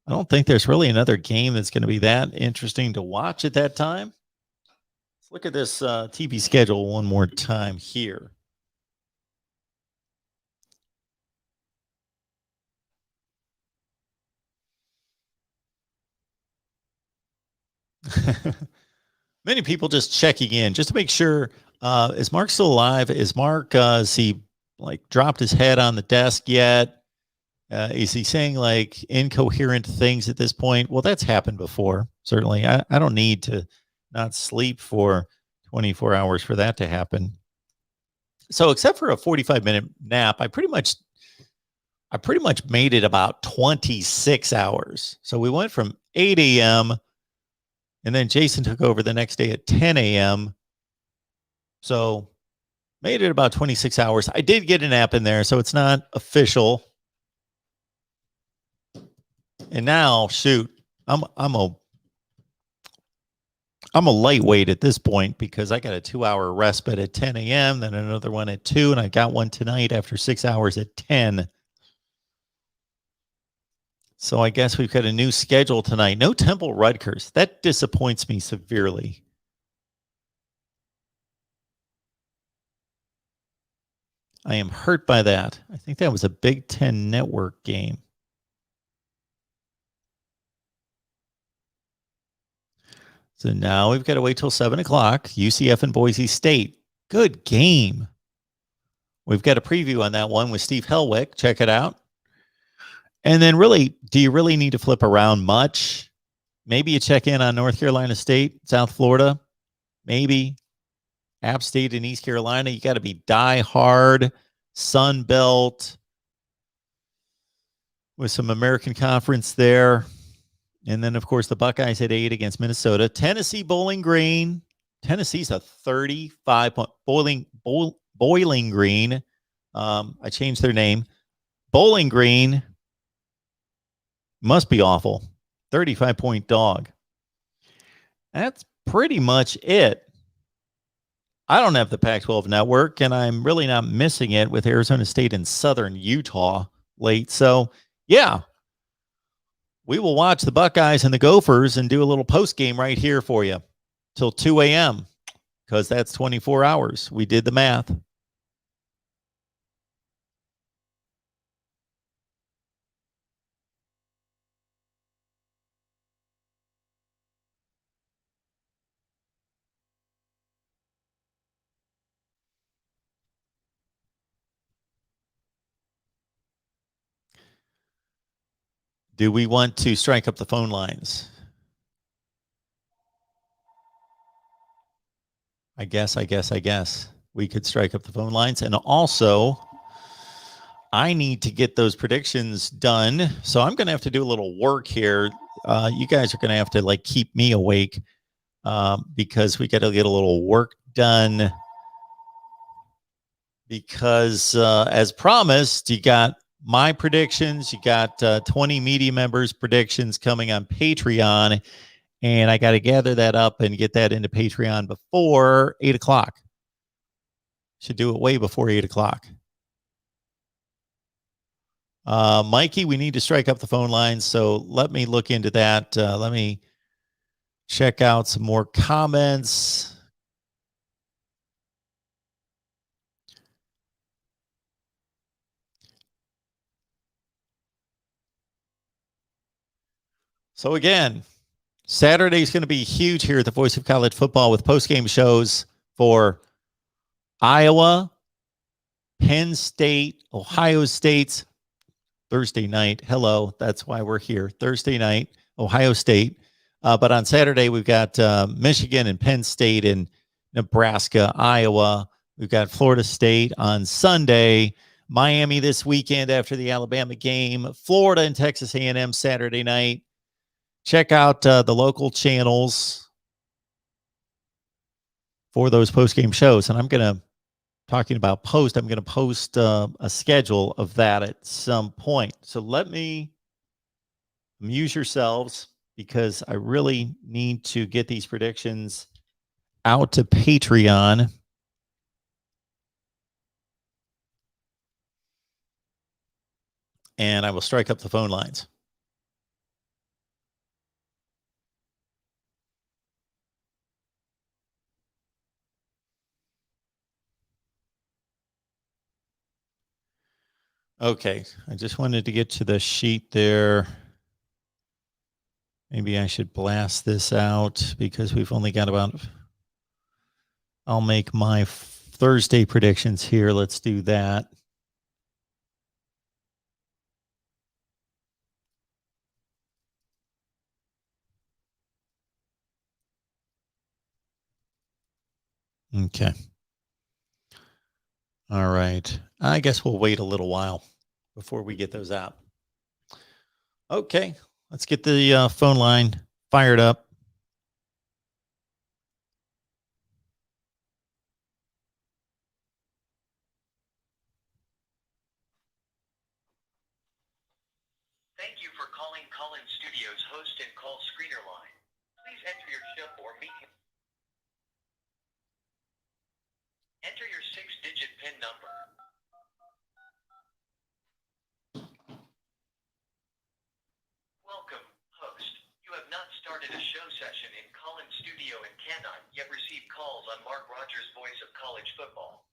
I don't think there's really another game that's going to be that interesting to watch at that time. Let's look at this TV schedule one more time here. Many people just checking in just to make sure. Is Mark still alive? Is Mark, has he like dropped his head on the desk yet? Is he saying like incoherent things at this point? Well, that's happened before. Certainly. I don't need to not sleep for 24 hours for that to happen. So except for a 45-minute nap, I pretty much made it about 26 hours. So we went from 8 a.m. and then Jason took over the next day at 10 a.m. So made it about 26 hours. I did get a nap in there, so it's not official. And now, shoot, I'm a lightweight at this point because I got a 2-hour respite at 10 a.m., then another one at 2, and I got one tonight after 6 hours at 10. So I guess we've got a new schedule tonight. No Temple Rutgers. That disappoints me severely. I am hurt by that. I think that was a Big Ten Network game. So now we've got to wait till 7 o'clock. UCF and Boise State. Good game. We've got a preview on that one with Steve Helwick. Check it out. And then really, do you really need to flip around much? Maybe you check in on North Carolina State, South Florida. Maybe. App State in East Carolina. You got to be die-hard, Sun Belt, with some American Conference there. And then, of course, the Buckeyes at 8 against Minnesota. Tennessee Bowling Green. Tennessee's a 35-point Bowling Green. I changed their name. Bowling Green must be awful. 35-point dog. That's pretty much it. I don't have the Pac-12 network, and I'm really not missing it with Arizona State and Southern Utah late. So, yeah, we will watch the Buckeyes and the Gophers and do a little post game right here for you till 2 a.m. because that's 24 hours. We did the math. Do we want to strike up the phone lines? I guess we could strike up the phone lines. And also, I need to get those predictions done. So I'm going to have to do a little work here. You guys are going to have to like keep me awake because we got to get a little work done. Because as promised, you got my predictions. You got 20 media members' predictions coming on Patreon. And I got to gather that up and get that into Patreon before 8 o'clock. Should do it way before 8 o'clock. Mikey, we need to strike up the phone lines. So let me look into that. Let me check out some more comments. So again, Saturday is going to be huge here at the Voice of College Football with post-game shows for Iowa, Penn State, Ohio State's Thursday night. Hello, that's why we're here. Thursday night, Ohio State. But on Saturday, we've got Michigan and Penn State and Nebraska, Iowa. We've got Florida State on Sunday, Miami this weekend after the Alabama game, Florida and Texas A&M Saturday night. Check out the local channels for those post-game shows. And I'm going to, talking about post, I'm going to post a schedule of that at some point. So let me amuse yourselves because I really need to get these predictions out to Patreon. And I will strike up the phone lines. Okay, I just wanted to get to the sheet there. Maybe I should blast this out because we've only got about... I'll make my Thursday predictions here. Let's do that. Okay. All right. I guess we'll wait a little while before we get those out. Okay. Let's get the phone line fired up. Thank you for calling Collins Studios host and call screener line. Please enter your ship or meeting. Enter your 6-digit PIN number. Welcome, host. You have not started a show session in Collins Studio and cannot yet receive calls on Mark Rogers' Voice of College Football.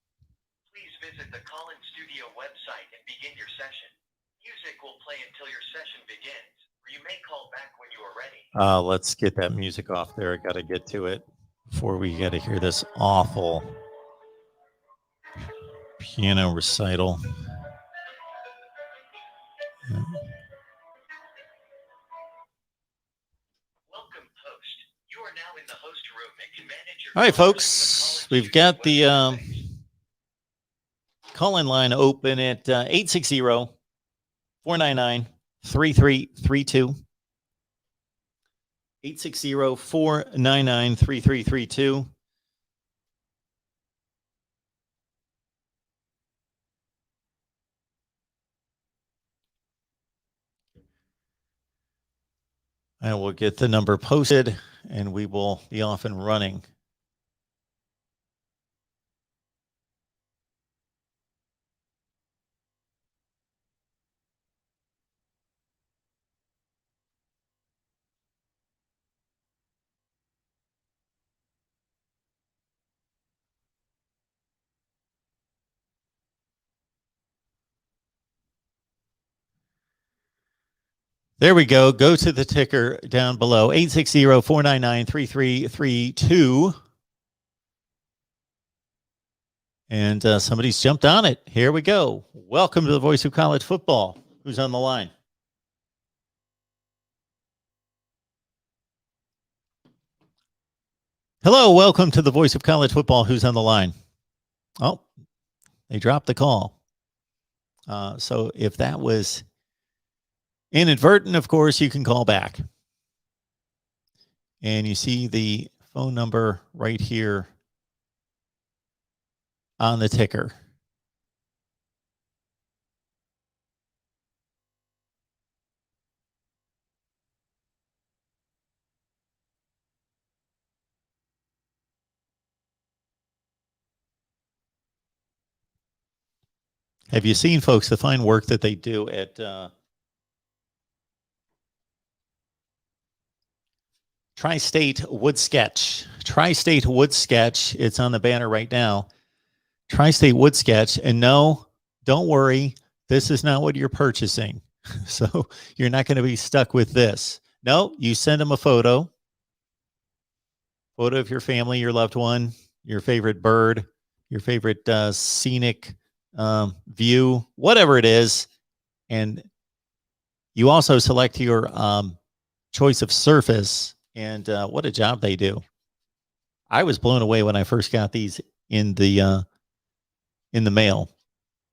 Please visit the Collins Studio website and begin your session. Music will play until your session begins, or you may call back when you are ready. Let's get that music off there. I got to get to it before we got to hear this awful piano recital. Yeah. Welcome, host. You are now in the host room and can manage your... All right, folks, we've got the call-in line open at 860-499-3332. 860-499-3332. I will get the number posted and we will be off and running. There we go. Go to the ticker down below, 860-499-3332. And somebody's jumped on it. Here we go. Welcome to the Voice of College Football. Who's on the line? Hello, welcome to the Voice of College Football. Who's on the line? Oh, they dropped the call. So if that was inadvertent, of course, you can call back. And you see the phone number right here on the ticker. Have you seen, folks, the fine work that they do at Tri-State Wood Sketch? Tri-State Wood Sketch. It's on the banner right now. Tri-State Wood Sketch. And no, don't worry. This is not what you're purchasing. So you're not going to be stuck with this. No, you send them a photo of your family, your loved one, your favorite bird, your favorite scenic view, whatever it is. And you also select your choice of surface. And what a job they do. I was blown away when I first got these in the mail.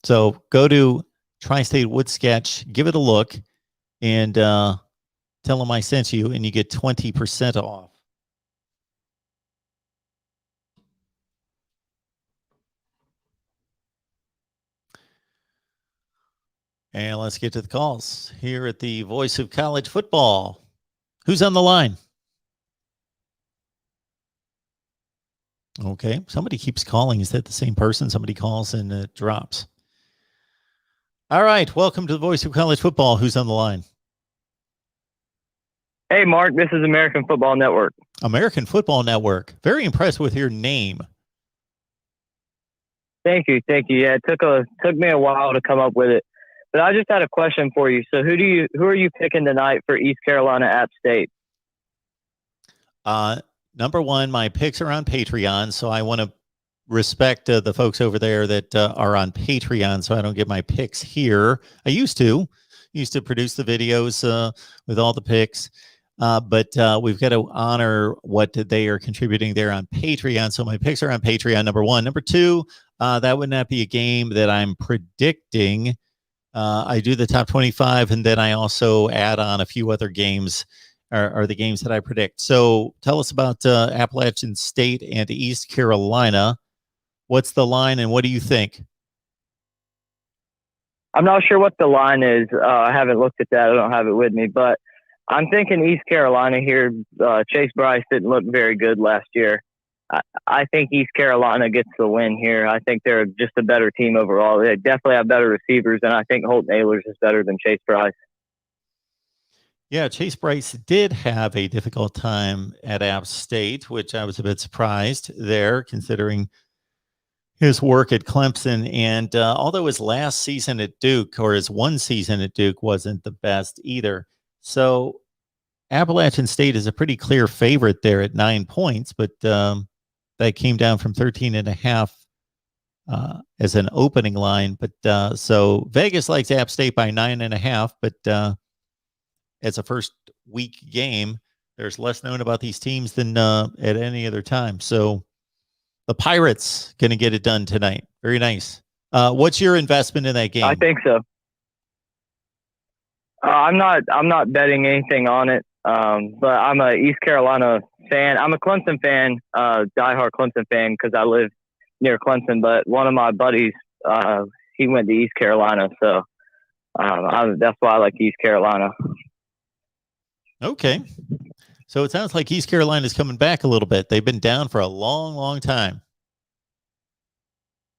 So go to Tri-State Wood Sketch, give it a look, and tell them I sent you, and you get 20% off. And let's get to the calls here at the Voice of College Football. Who's on the line? Okay, somebody keeps calling. Is that the same person? Somebody calls and it drops. All right, welcome to the Voice of College Football. Who's on the line? Hey, Mark, this is American Football Network. American Football Network. Very impressed with your name. Thank you. Yeah, it took me a while to come up with it, but I just had a question for you. So, who are you picking tonight for East Carolina App State? Number one, my picks are on Patreon, so I want to respect the folks over there that are on Patreon, so I don't get my picks here. I used to produce the videos with all the picks, but we've got to honor what they are contributing there on Patreon. So my picks are on Patreon, number one. Number two, that would not be a game that I'm predicting. I do the top 25, and then I also add on a few other games are the games that I predict. So tell us about Appalachian State and East Carolina. What's the line, and what do you think? I'm not sure what the line is. I haven't looked at that. I don't have it with me, but I'm thinking East Carolina here. Chase Bryce didn't look very good last year. I think East Carolina gets the win here. I think they're just a better team overall. They definitely have better receivers, and I think Holton Ahlers is better than Chase Bryce. Yeah, Chase Bryce did have a difficult time at App State, which I was a bit surprised there, considering his work at Clemson. And although his last season at Duke, or his one season at Duke, wasn't the best either. So Appalachian State is a pretty clear favorite there at 9 points, but that came down from 13.5 as an opening line. But so Vegas likes App State by 9.5, but as a first week game, there's less known about these teams than at any other time. So the Pirates going to get it done tonight. Very nice. What's your investment in that game? I think so. I'm not betting anything on it, but I'm a East Carolina fan. I'm a Clemson fan, diehard Clemson fan, because I live near Clemson. But one of my buddies, he went to East Carolina, so that's why I like East Carolina. Okay. So it sounds like East Carolina is coming back a little bit. They've been down for a long, long time.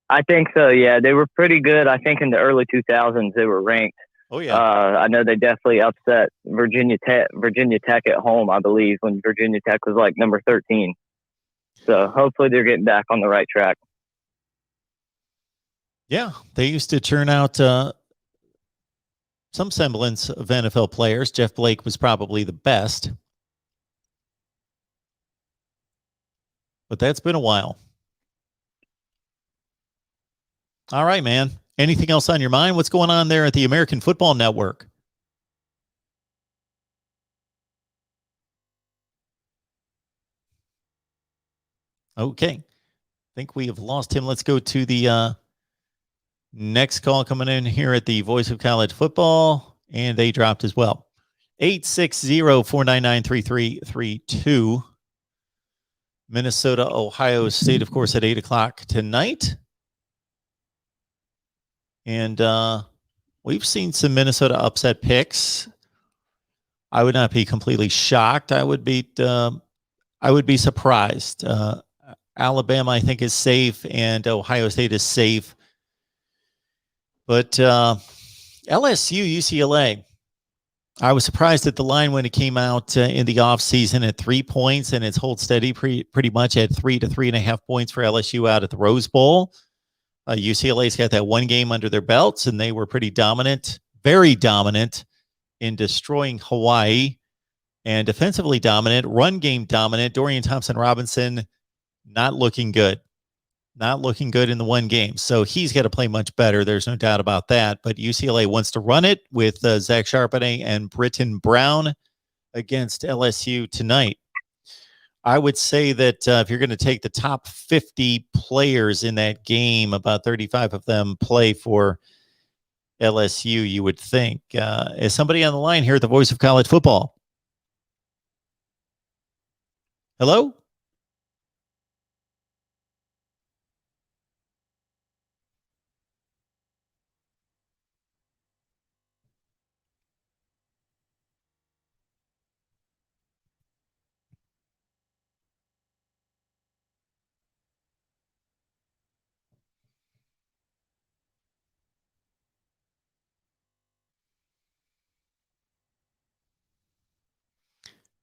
I think so, yeah. They were pretty good. I think in the early 2000s they were ranked. Oh, yeah. I know they definitely upset Virginia Tech at home, I believe, when Virginia Tech was like number 13. So hopefully they're getting back on the right track. Yeah, they used to churn out some semblance of NFL players. Jeff Blake was probably the best. But that's been a while. All right, man. Anything else on your mind? What's going on there at the American Football Network? Okay. I think we have lost him. Let's go to the next call coming in here at the Voice of College Football, and they dropped as well. 860-499-3332. Minnesota, Ohio State, of course, at 8 o'clock tonight. And we've seen some Minnesota upset picks. I would not be completely shocked. I would be surprised. Alabama, I think, is safe, and Ohio State is safe. But LSU, UCLA, I was surprised at the line when it came out in the offseason at 3 points, and it's hold steady pretty much at 3 to 3.5 points for LSU out at the Rose Bowl. UCLA's got that one game under their belts, and they were pretty dominant, very dominant in destroying Hawaii, and defensively dominant, run game dominant. Dorian Thompson-Robinson not looking good. Not looking good in the one game. So he's got to play much better. There's no doubt about that. But UCLA wants to run it with Zach Charbonnet and Britton Brown against LSU tonight. I would say that if you're going to take the top 50 players in that game, about 35 of them play for LSU, you would think. Is somebody on the line here at the Voice of College Football? Hello?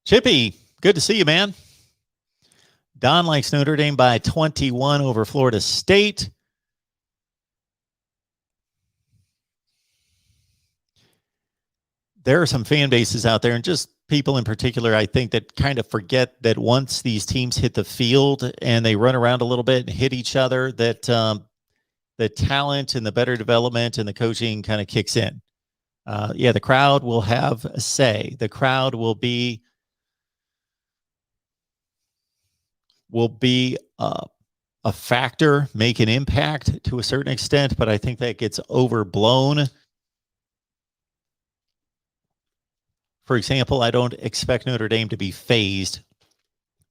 Chippy, good to see you, man. Don likes Notre Dame by 21 over Florida State. There are some fan bases out there, and just people in particular, I think, that kind of forget that once these teams hit the field and they run around a little bit and hit each other, that the talent and the better development and the coaching kind of kicks in. The crowd will have a say. The crowd will be a factor, make an impact to a certain extent, but I think that gets overblown. For example, I don't expect Notre Dame to be fazed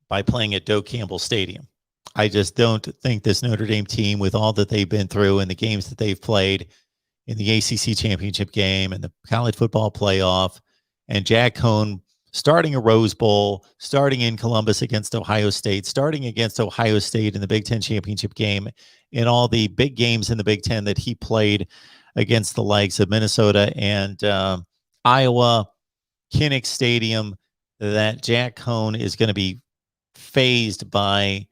by playing at Doak Campbell Stadium. I just don't think this Notre Dame team, with all that they've been through and the games that they've played in the ACC championship game and the college football playoff, and Jack Cohn starting a Rose Bowl, starting in Columbus against Ohio State, starting against Ohio State in the Big Ten championship game, in all the big games in the Big Ten that he played against the likes of Minnesota and Iowa, Kinnick Stadium, that Jack Cohn is going to be fazed by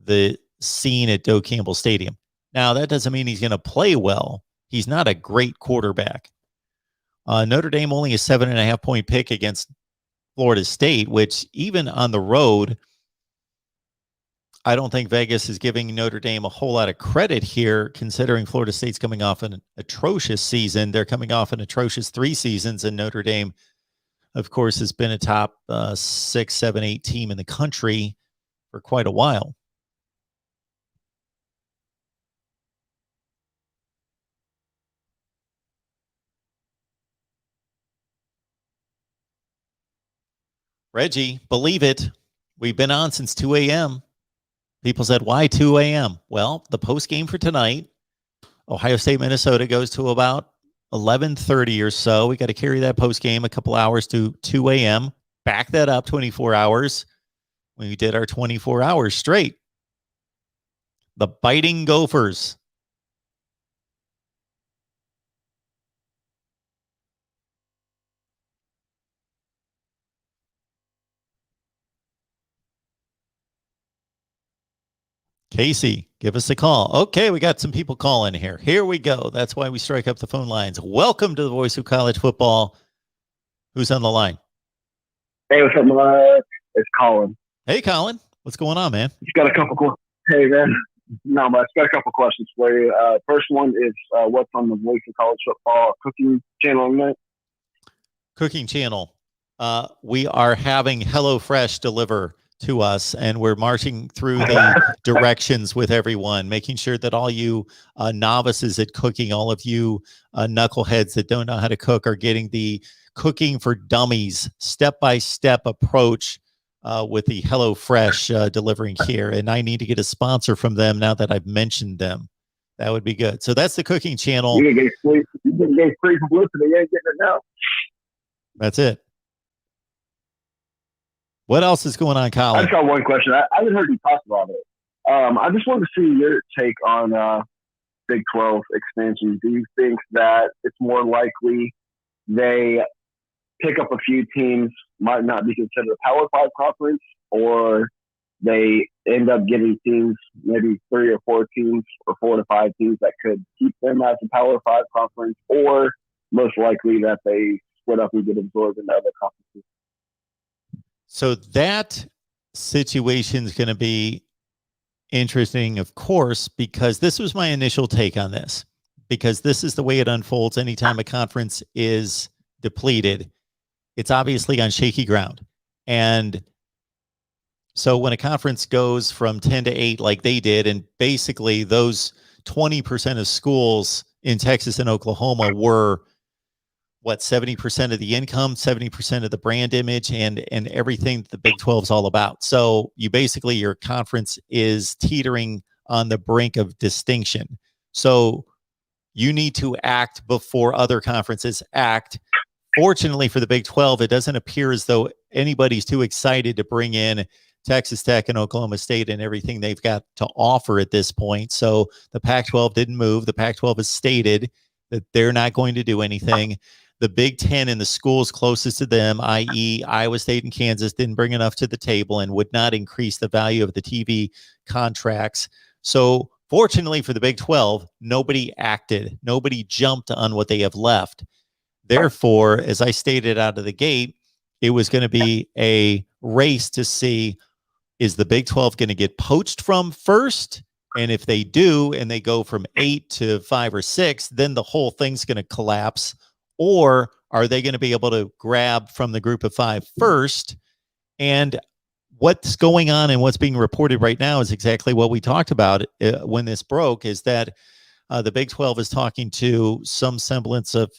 the scene at Doak Campbell Stadium. Now, that doesn't mean he's going to play well. He's not a great quarterback. Notre Dame only a 7.5 point pick against Florida State, which even on the road, I don't think Vegas is giving Notre Dame a whole lot of credit here, considering Florida State's coming off an atrocious season. They're coming off an atrocious 3 seasons, and Notre Dame, of course, has been a top 6, 7, 8 team in the country for quite a while. Reggie, believe it, we've been on since 2 a.m. People said, why 2 a.m.? Well, the post game for tonight, Ohio State, Minnesota, goes to about 11:30 or so. We got to carry that post game a couple hours to 2 a.m. Back that up 24 hours. We did our 24 hours straight. The Biting Gophers. Casey, give us a call. Okay, we got some people calling here. Here we go. That's why we strike up the phone lines. Welcome to the Voice of College Football. Who's on the line? Hey, what's up, Mark? It's Colin. Hey, Colin. What's going on, man? Just got a couple. Hey, man. Not much. Got a couple questions for you. First one is what's on the Voice of College Football cooking channel tonight? Cooking channel. We are having HelloFresh deliver to us, and we're marching through the directions with everyone, making sure that all you novices at cooking, all of you knuckleheads that don't know how to cook, are getting the Cooking for Dummies step-by-step approach with the HelloFresh delivering here. And I need to get a sponsor from them now that I've mentioned them. That would be good. So that's the cooking channel. You get free publicity. You ain't getting it now. That's it. What else is going on, Colin? I just got one question. I haven't heard you talk about it. I just wanted to see your take on Big 12 expansion, do you think that it's more likely they pick up a few teams, might not be considered a Power 5 conference, or they end up getting teams, maybe 3 or 4 teams or 4 to 5 teams that could keep them as a Power 5 conference, or most likely that they split up and get absorbed into other conferences? So that situation is going to be interesting, of course, because this was my initial take on this, because this is the way it unfolds anytime a conference is depleted. It's obviously on shaky ground. And so when a conference goes from 10 to 8 like they did, and basically those 20% of schools in Texas and Oklahoma were what, 70% of the income, 70% of the brand image, and everything the Big 12 is all about. So you basically, your conference is teetering on the brink of distinction. So you need to act before other conferences act. Fortunately for the Big 12, it doesn't appear as though anybody's too excited to bring in Texas Tech and Oklahoma State and everything they've got to offer at this point. So the Pac-12 didn't move. The Pac-12 has stated that they're not going to do anything. The Big 10 and the schools closest to them, i.e. Iowa State and Kansas, didn't bring enough to the table and would not increase the value of the TV contracts. So fortunately for the Big 12, nobody acted. Nobody jumped on what they have left. Therefore, as I stated out of the gate, it was going to be a race to see, is the Big 12 going to get poached from first? And if they do, and they go from 8 to 5 or 6, then the whole thing's going to collapse. Or are they going to be able to grab from the group of 5 first? And what's going on and what's being reported right now is exactly what we talked about when this broke, is that the Big 12 is talking to some semblance of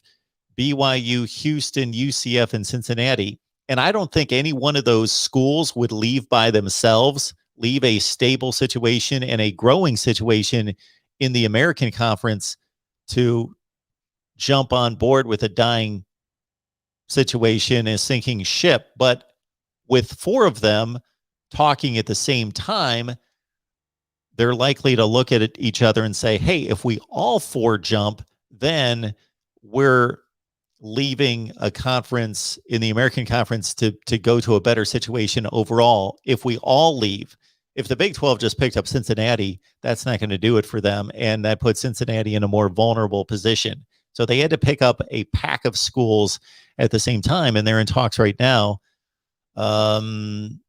BYU, Houston, UCF, and Cincinnati. And I don't think any one of those schools would leave by themselves, leave a stable situation and a growing situation in the American Conference to jump on board with a dying situation, a sinking ship. But with 4 of them talking at the same time, they're likely to look at each other and say, hey, if we all 4 jump, then we're leaving a conference in the American Conference to go to a better situation overall. If we all leave, if the Big 12 just picked up Cincinnati, that's not going to do it for them. And that puts Cincinnati in a more vulnerable position. So they had to pick up a pack of schools at the same time, and they're in talks right now. And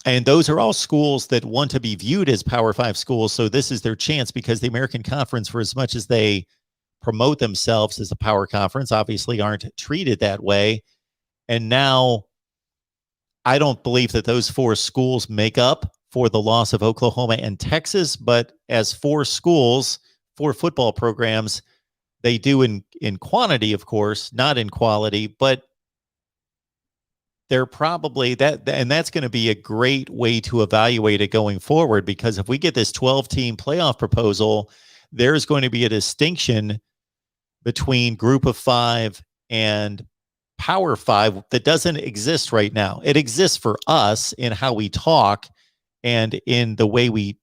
those are all schools that want to be viewed as Power 5 schools. So this is their chance, because the American Conference, for as much as they promote themselves as a power conference, obviously aren't treated that way. And now I don't believe that those 4 schools make up for the loss of Oklahoma and Texas, but as 4 schools, 4 football programs, they do in quantity, of course, not in quality, but they're probably that, and that's going to be a great way to evaluate it going forward, because if we get this 12-team playoff proposal, there's going to be a distinction between group of 5 and Power 5 that doesn't exist right now. It exists for us in how we talk and in the way we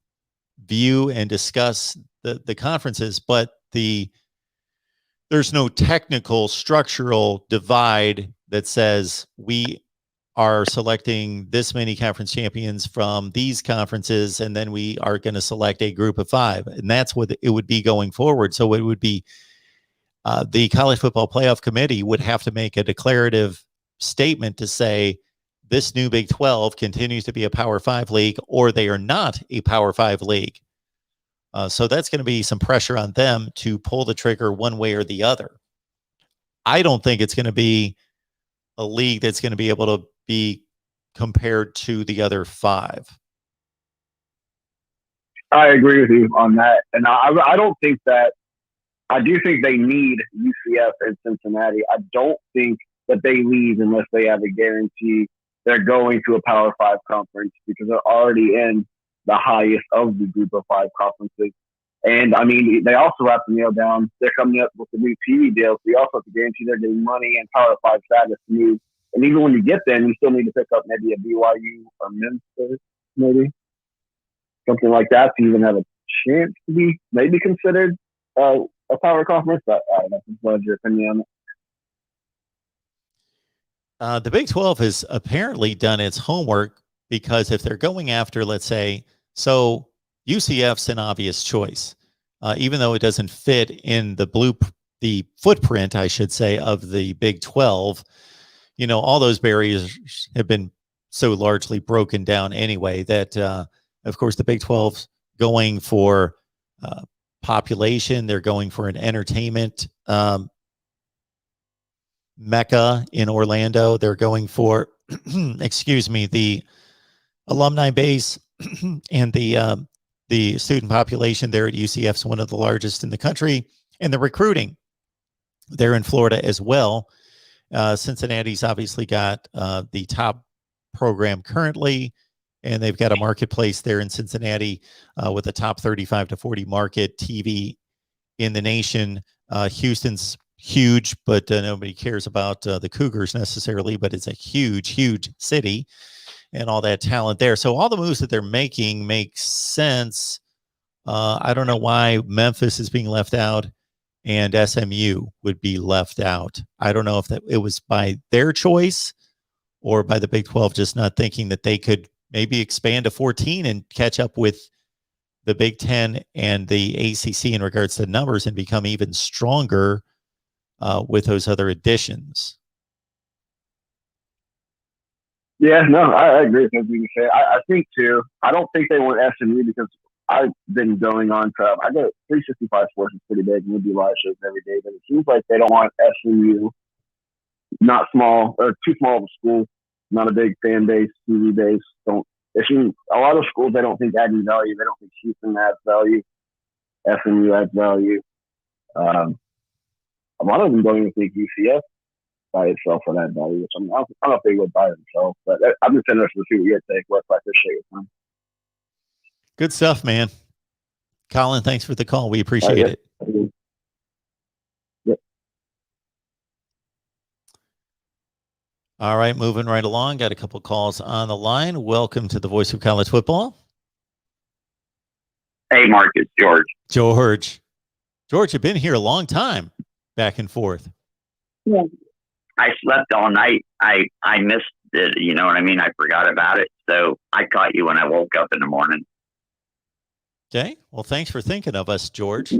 view and discuss the conferences, but there's no technical structural divide that says we are selecting this many conference champions from these conferences, and then we are going to select a group of 5. And that's what it would be going forward. So it would be the College Football Playoff Committee would have to make a declarative statement to say this new Big 12 continues to be a Power 5 league, or they are not a Power 5 league. So that's going to be some pressure on them to pull the trigger one way or the other. I don't think it's going to be a league that's going to be able to be compared to the other 5. I agree with you on that. And I don't think that, I do think they need UCF and Cincinnati. I don't think that they leave unless they have a guarantee they're going to a Power 5 conference, because they're already in the highest of the group of 5 conferences. And I mean, they also have to nail down, they're coming up with a new TV deal. So you also have to guarantee they're getting money and Power 5 status to move. And even when you get there, you still need to pick up maybe a BYU or Memphis, maybe something like that, to even have a chance to be maybe considered a power conference. But I don't know. What's your opinion on it? The Big 12 has apparently done its homework, because if they're going after, let's say, so UCF's an obvious choice, even though it doesn't fit in the footprint, I should say, of the Big 12. All those barriers have been so largely broken down anyway that, of course, the Big 12's going for population. They're going for an entertainment mecca in Orlando. They're going for, excuse me, the alumni base and the student population there at UCF is one of the largest in the country, and the recruiting there in Florida as well. Cincinnati's obviously got the top program currently, and they've got a marketplace there in Cincinnati with a top 35 to 40 market TV in the nation. Houston's huge, but nobody cares about the Cougars necessarily, but it's a huge, huge city and all that talent there. So all the moves that they're making make sense. I don't know why Memphis is being left out and SMU would be left out. I don't know if it was by their choice or by the Big 12 just not thinking that they could maybe expand to 14 and catch up with the Big 10 and the ACC in regards to numbers and become even stronger with those other additions. Yeah, no, I agree with everything you say. I think, too, I don't think they want SMU because I've been going on to, I go 365 Sports is pretty big, and we do live shows every day, but it seems like they don't want SMU, not small, or too small of a school, not a big fan base, TV base. A lot of schools, they don't think add any value. They don't think Houston adds value. SMU adds value. A lot of them don't even think UCF by itself would add value, which I don't know if they would by themselves, but I'm just interested to see what you take. What's like this shit with them. Good stuff, man. Colin, thanks for the call. We appreciate it. Yep. All right, moving right along. Got a couple calls on the line. Welcome to the Voice of College Football. Hey, Mark, it's George. George, you've been here a long time, back and forth. Yeah. I slept all night. I missed it. You know what I mean? I forgot about it. So I caught you when I woke up in the morning. Okay. Well, thanks for thinking of us, George.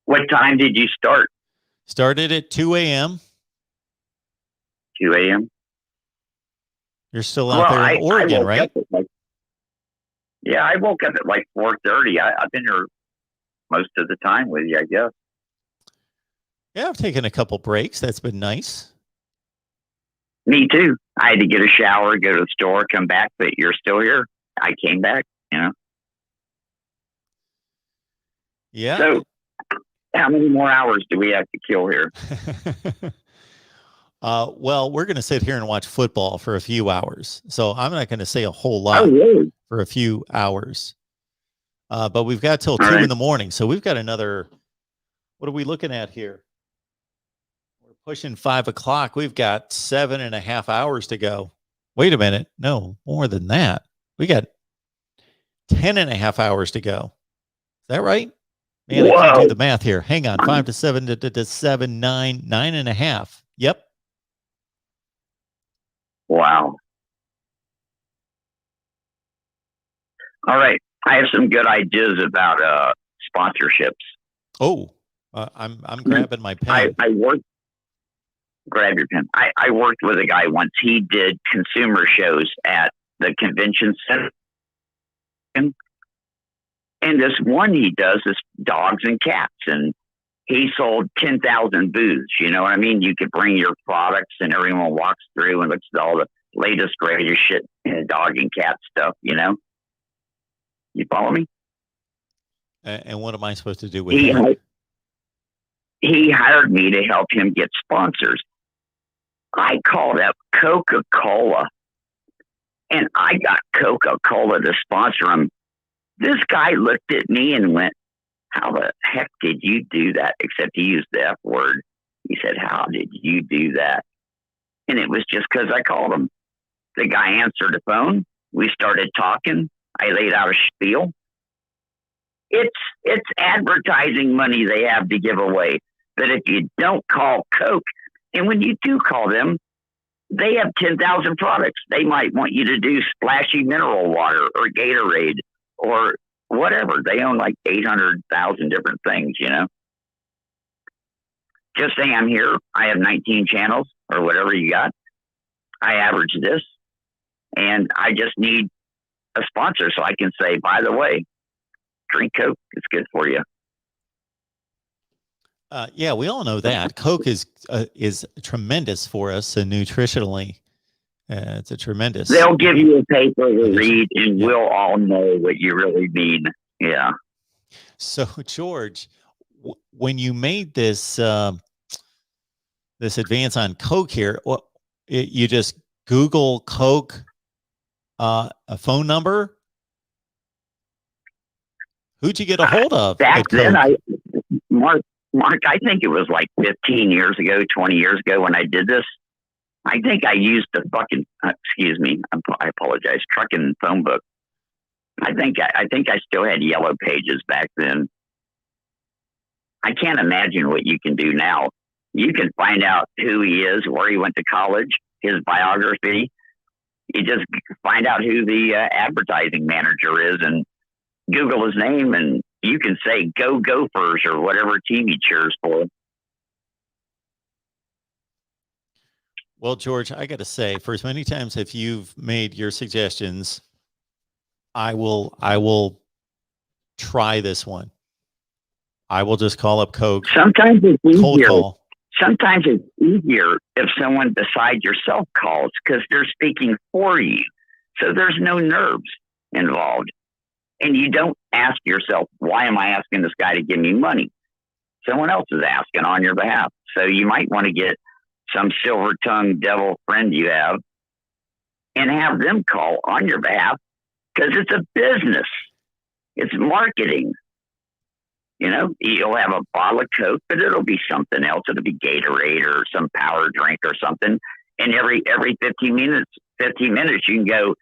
What time did you start? Started at 2 a.m. 2 a.m. You're still out there in Oregon, right? Yeah, I woke up at like 4:30. I've been here most of the time with you, I guess. Yeah, I've taken a couple breaks. That's been nice. Me too. I had to get a shower, go to the store, come back, but you're still here. I came back, Yeah. So how many more hours do we have to kill here? Well, we're going to sit here and watch football for a few hours. So I'm not going to say a whole lot for a few hours. But we've got till 2 in the morning. So we've got another, what are we looking at here? We're pushing 5 o'clock. We've got 7.5 hours to go. Wait a minute. No, more than that. We got 10.5 hours to go. Is that right? Man, I can't do the math here. Hang on. 5 to 7 to 7, 9.5. Yep. Wow. All right. I have some good ideas about sponsorships. Oh, I'm grabbing my pen. I worked. Grab your pen. I worked with a guy once. He did consumer shows at the convention center. And this one he does is dogs and cats. And he sold 10,000 booths. You know what I mean? You could bring your products and everyone walks through and looks at all the latest, greatest shit in dog and cat stuff, You follow me? And what am I supposed to do with that? He hired me to help him get sponsors. I called up Coca-Cola, and I got Coca-Cola to sponsor him. This guy looked at me and went, "How the heck did you do that?" Except he used the F word. He said, "How did you do that?" And it was just because I called him. The guy answered the phone. We started talking. I laid out a spiel. It's advertising money they have to give away. But if you don't call Coke, and when you do call them, they have 10,000 products. They might want you to do splashy mineral water or Gatorade or whatever. They own like 800,000 different things, you know. Just say I'm here. I have 19 channels or whatever you got. I average this, and I just need a sponsor so I can say, by the way, drink Coke. It's good for you. Yeah, we all know that Coke is tremendous for us nutritionally. It's a tremendous. They'll give you a paper to read, and we'll all know what you really mean. Yeah. So, George, when you made this this advance on Coke here, you just Google Coke, a phone number. Who'd you get a hold of? Back then, Mark, I think it was like 15 years ago, 20 years ago when I did this. I think I used the fucking, excuse me, I apologize, trucking phone book. I think I still had Yellow Pages back then. I can't imagine what you can do now. You can find out who he is, where he went to college, his biography. You just find out who the advertising manager is and Google his name, and you can say "Go Gophers" or whatever team he cheers for. Well, George, I got to say, for as many times if you've made your suggestions, I will try this one. I will just call up Coke. Sometimes it's cold easier. Call. Sometimes it's easier if someone beside yourself calls because they're speaking for you. So there's no nerves involved. And you don't ask yourself, why am I asking this guy to give me money? Someone else is asking on your behalf. So you might want to get some silver-tongued devil friend you have and have them call on your behalf because it's a business. It's marketing. You know, you'll have a bottle of Coke, but it'll be something else. It'll be Gatorade or some power drink or something. And every 15 minutes, you can go,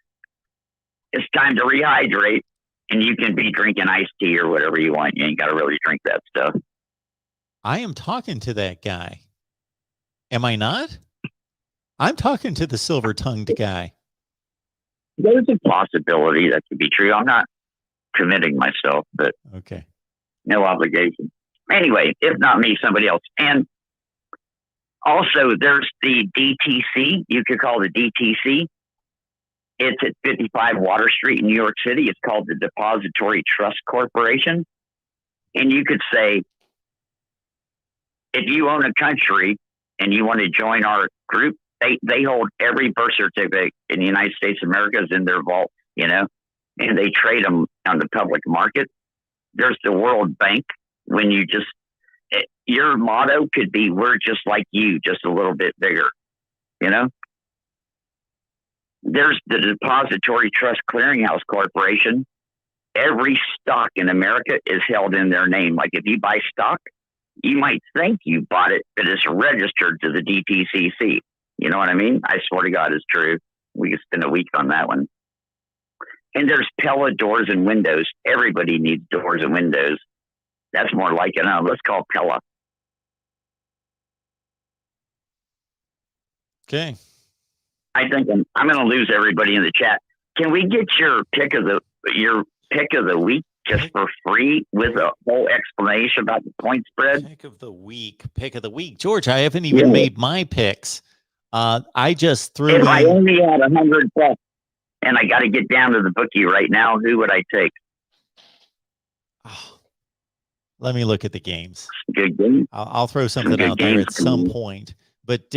it's time to rehydrate. And you can be drinking iced tea or whatever you want. You ain't got to really drink that stuff. I am talking to that guy. Am I not? I'm talking to the silver-tongued guy. There's a possibility that could be true. I'm not committing myself, but okay. No obligation. Anyway, if not me, somebody else. And also, there's the DTC. You could call the DTC. It's at 55 Water Street in New York City. It's called the Depository Trust Corporation. And you could say, if you own a country and you want to join our group, they hold every birth certificate in the United States of America is in their vault, you know, and they trade them on the public market. There's the World Bank. When you just, your motto could be, we're just like you, just a little bit bigger, you know? There's the Depository Trust Clearinghouse Corporation. Every stock in America is held in their name. Like if you buy stock, you might think you bought it, but it's registered to the DTCC. You know what I mean? I swear to God, it's true. We could spend a week on that one. And there's Pella Doors and Windows. Everybody needs doors and windows. That's more like it. Let's call Pella. Okay. I think I'm going to lose everybody in the chat. Can we get your pick of the week just for free with a whole explanation about the point spread? Pick of the week. George, I haven't even made my picks. I just threw. If I only had $100 and I got to get down to the bookie right now, who would I take? Oh, let me look at the games. Good game. I'll throw something out there at some point. But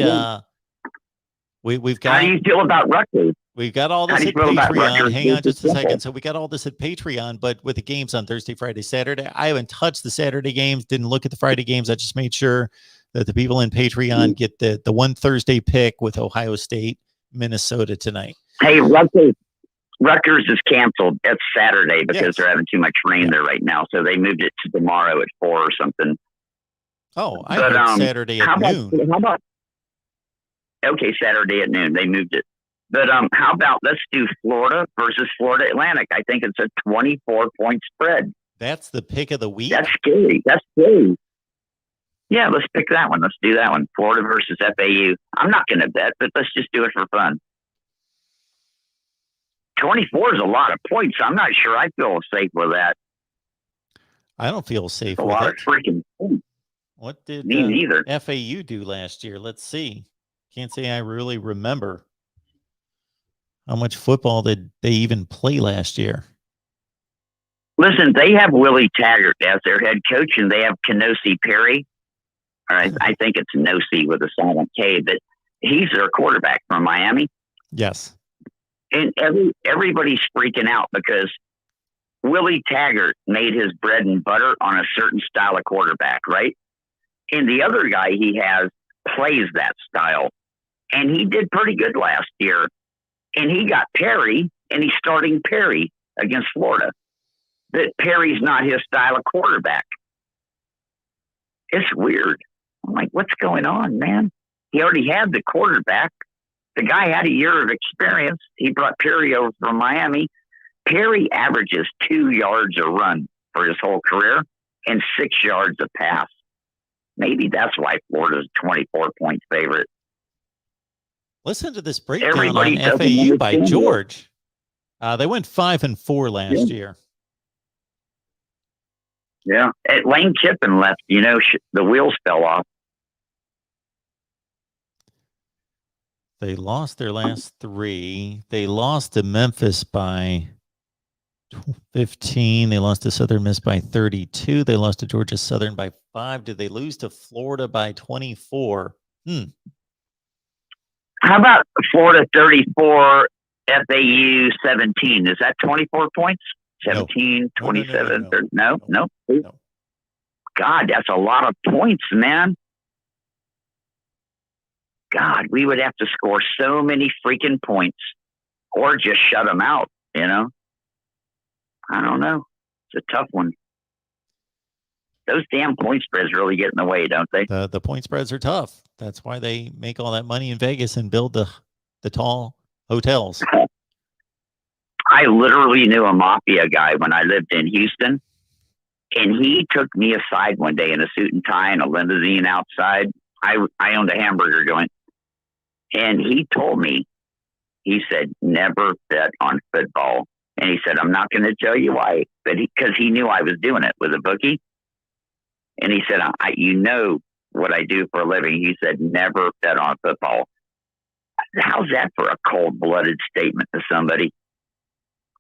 we've got. How do you feel about Rutgers? We've got all this at Patreon. Hang on just a second. So we got all this at Patreon, but with the games on Thursday, Friday, Saturday, I haven't touched the Saturday games. Didn't look at the Friday games. I just made sure that the people in Patreon get the one Thursday pick with Ohio State, Minnesota tonight. Hey, Rutgers is canceled. That's Saturday because they're having too much rain there right now. So they moved it to tomorrow at 4 or something. Oh, I heard Saturday at noon. Okay, Saturday at noon. They moved it. But how about let's do Florida versus Florida Atlantic? I think it's a 24-point spread. That's the pick of the week. That's scary. That's scary. Yeah, let's pick that one. Let's do that one. Florida versus FAU. I'm not going to bet, but let's just do it for fun. 24 is a lot of points. I'm not sure I feel safe with that. I don't feel safe A with lot it. of freaking points. What did Me neither. FAU do last year? Let's see. Can't say I really remember. How much football did they even play last year? Listen, they have Willie Taggart as their head coach, and they have Kenosi Perry. All right, I think it's Nosi with a silent K, but he's their quarterback from Miami. Yes. And everybody's freaking out because Willie Taggart made his bread and butter on a certain style of quarterback, right? And the other guy he has plays that style. And he did pretty good last year. And he got Perry, and he's starting Perry against Florida. But Perry's not his style of quarterback. It's weird. I'm like, what's going on, man? He already had the quarterback. The guy had a year of experience. He brought Perry over from Miami. Perry averages 2 yards a run for his whole career and 6 yards a pass. Maybe that's why Florida's 24-point favorite. Listen to this breakdown Everybody on doesn't FAU by understand George. They went 5-4 last year. Yeah. Lane Kiffin left, the wheels fell off. They lost their last 3. They lost to Memphis by 15. They lost to Southern Miss by 32. They lost to Georgia Southern by 5. Did they lose to Florida by 24? How about Florida 34, FAU 17? Is that 24 points? 17, 27, 30? No. God, that's a lot of points, man. God, we would have to score so many freaking points or just shut them out, I don't know. It's a tough one. Those damn point spreads really get in the way, don't they? The point spreads are tough. That's why they make all that money in Vegas and build the tall hotels. I literally knew a mafia guy when I lived in Houston, and he took me aside one day in a suit and tie and a limousine outside. I owned a hamburger joint, and he told me, he said, never bet on football. And he said, I'm not going to tell you why, but because he knew I was doing it with a bookie. And he said, you know what I do for a living. He said, never bet on football. How's that for a cold-blooded statement to somebody?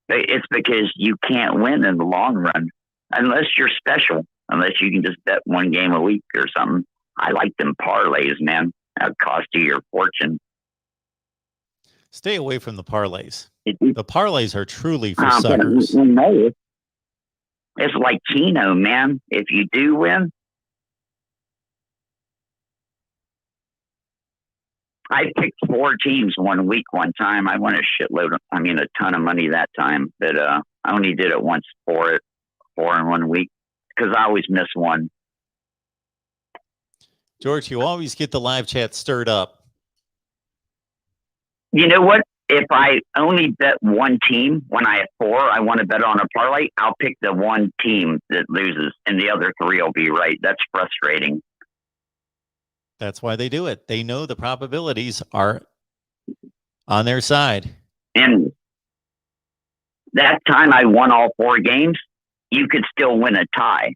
It's because you can't win in the long run unless you're special, unless you can just bet one game a week or something. I like them parlays, man. That'll cost you your fortune. Stay away from the parlays. The parlays are truly for But, suckers. no, it's like Keno, man. If you do win, I picked 4 teams one week one time. I won a ton of money that time. But I only did it once for it, 4 in 1 week, because I always miss one. George, you always get the live chat stirred up. You know what? If I only bet one team when I have 4, I want to bet on a parlay, I'll pick the one team that loses, and the other 3 will be right. That's frustrating. That's why they do it. They know the probabilities are on their side. And that time I won all 4 games, you could still win a tie.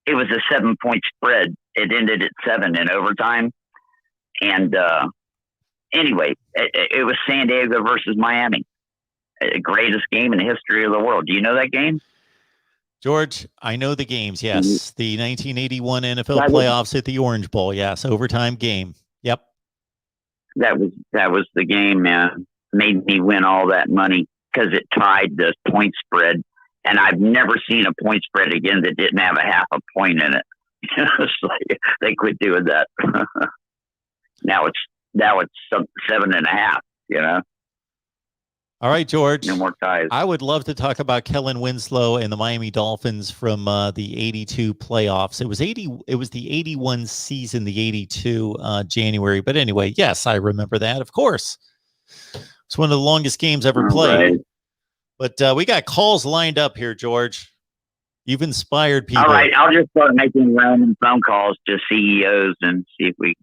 It was a 7-point spread. It ended at 7 in overtime. And anyway, it was San Diego versus Miami. The greatest game in the history of the world. Do you know that game? George, I know the games. Yes. The 1981 NFL playoffs at the Orange Bowl. Yes. Overtime game. Yep. That was the game, man. Made me win all that money because it tied the point spread. And I've never seen a point spread again that didn't have a half a point in it. It's like they quit doing that. Now it's 7.5, All right, George. No more ties. I would love to talk about Kellen Winslow and the Miami Dolphins from the 82 playoffs. It was the 81 season, the 82 January. But anyway, yes, I remember that, of course. It's one of the longest games ever played. Right. But we got calls lined up here, George. You've inspired people. All right, I'll just start making random phone calls to CEOs and see if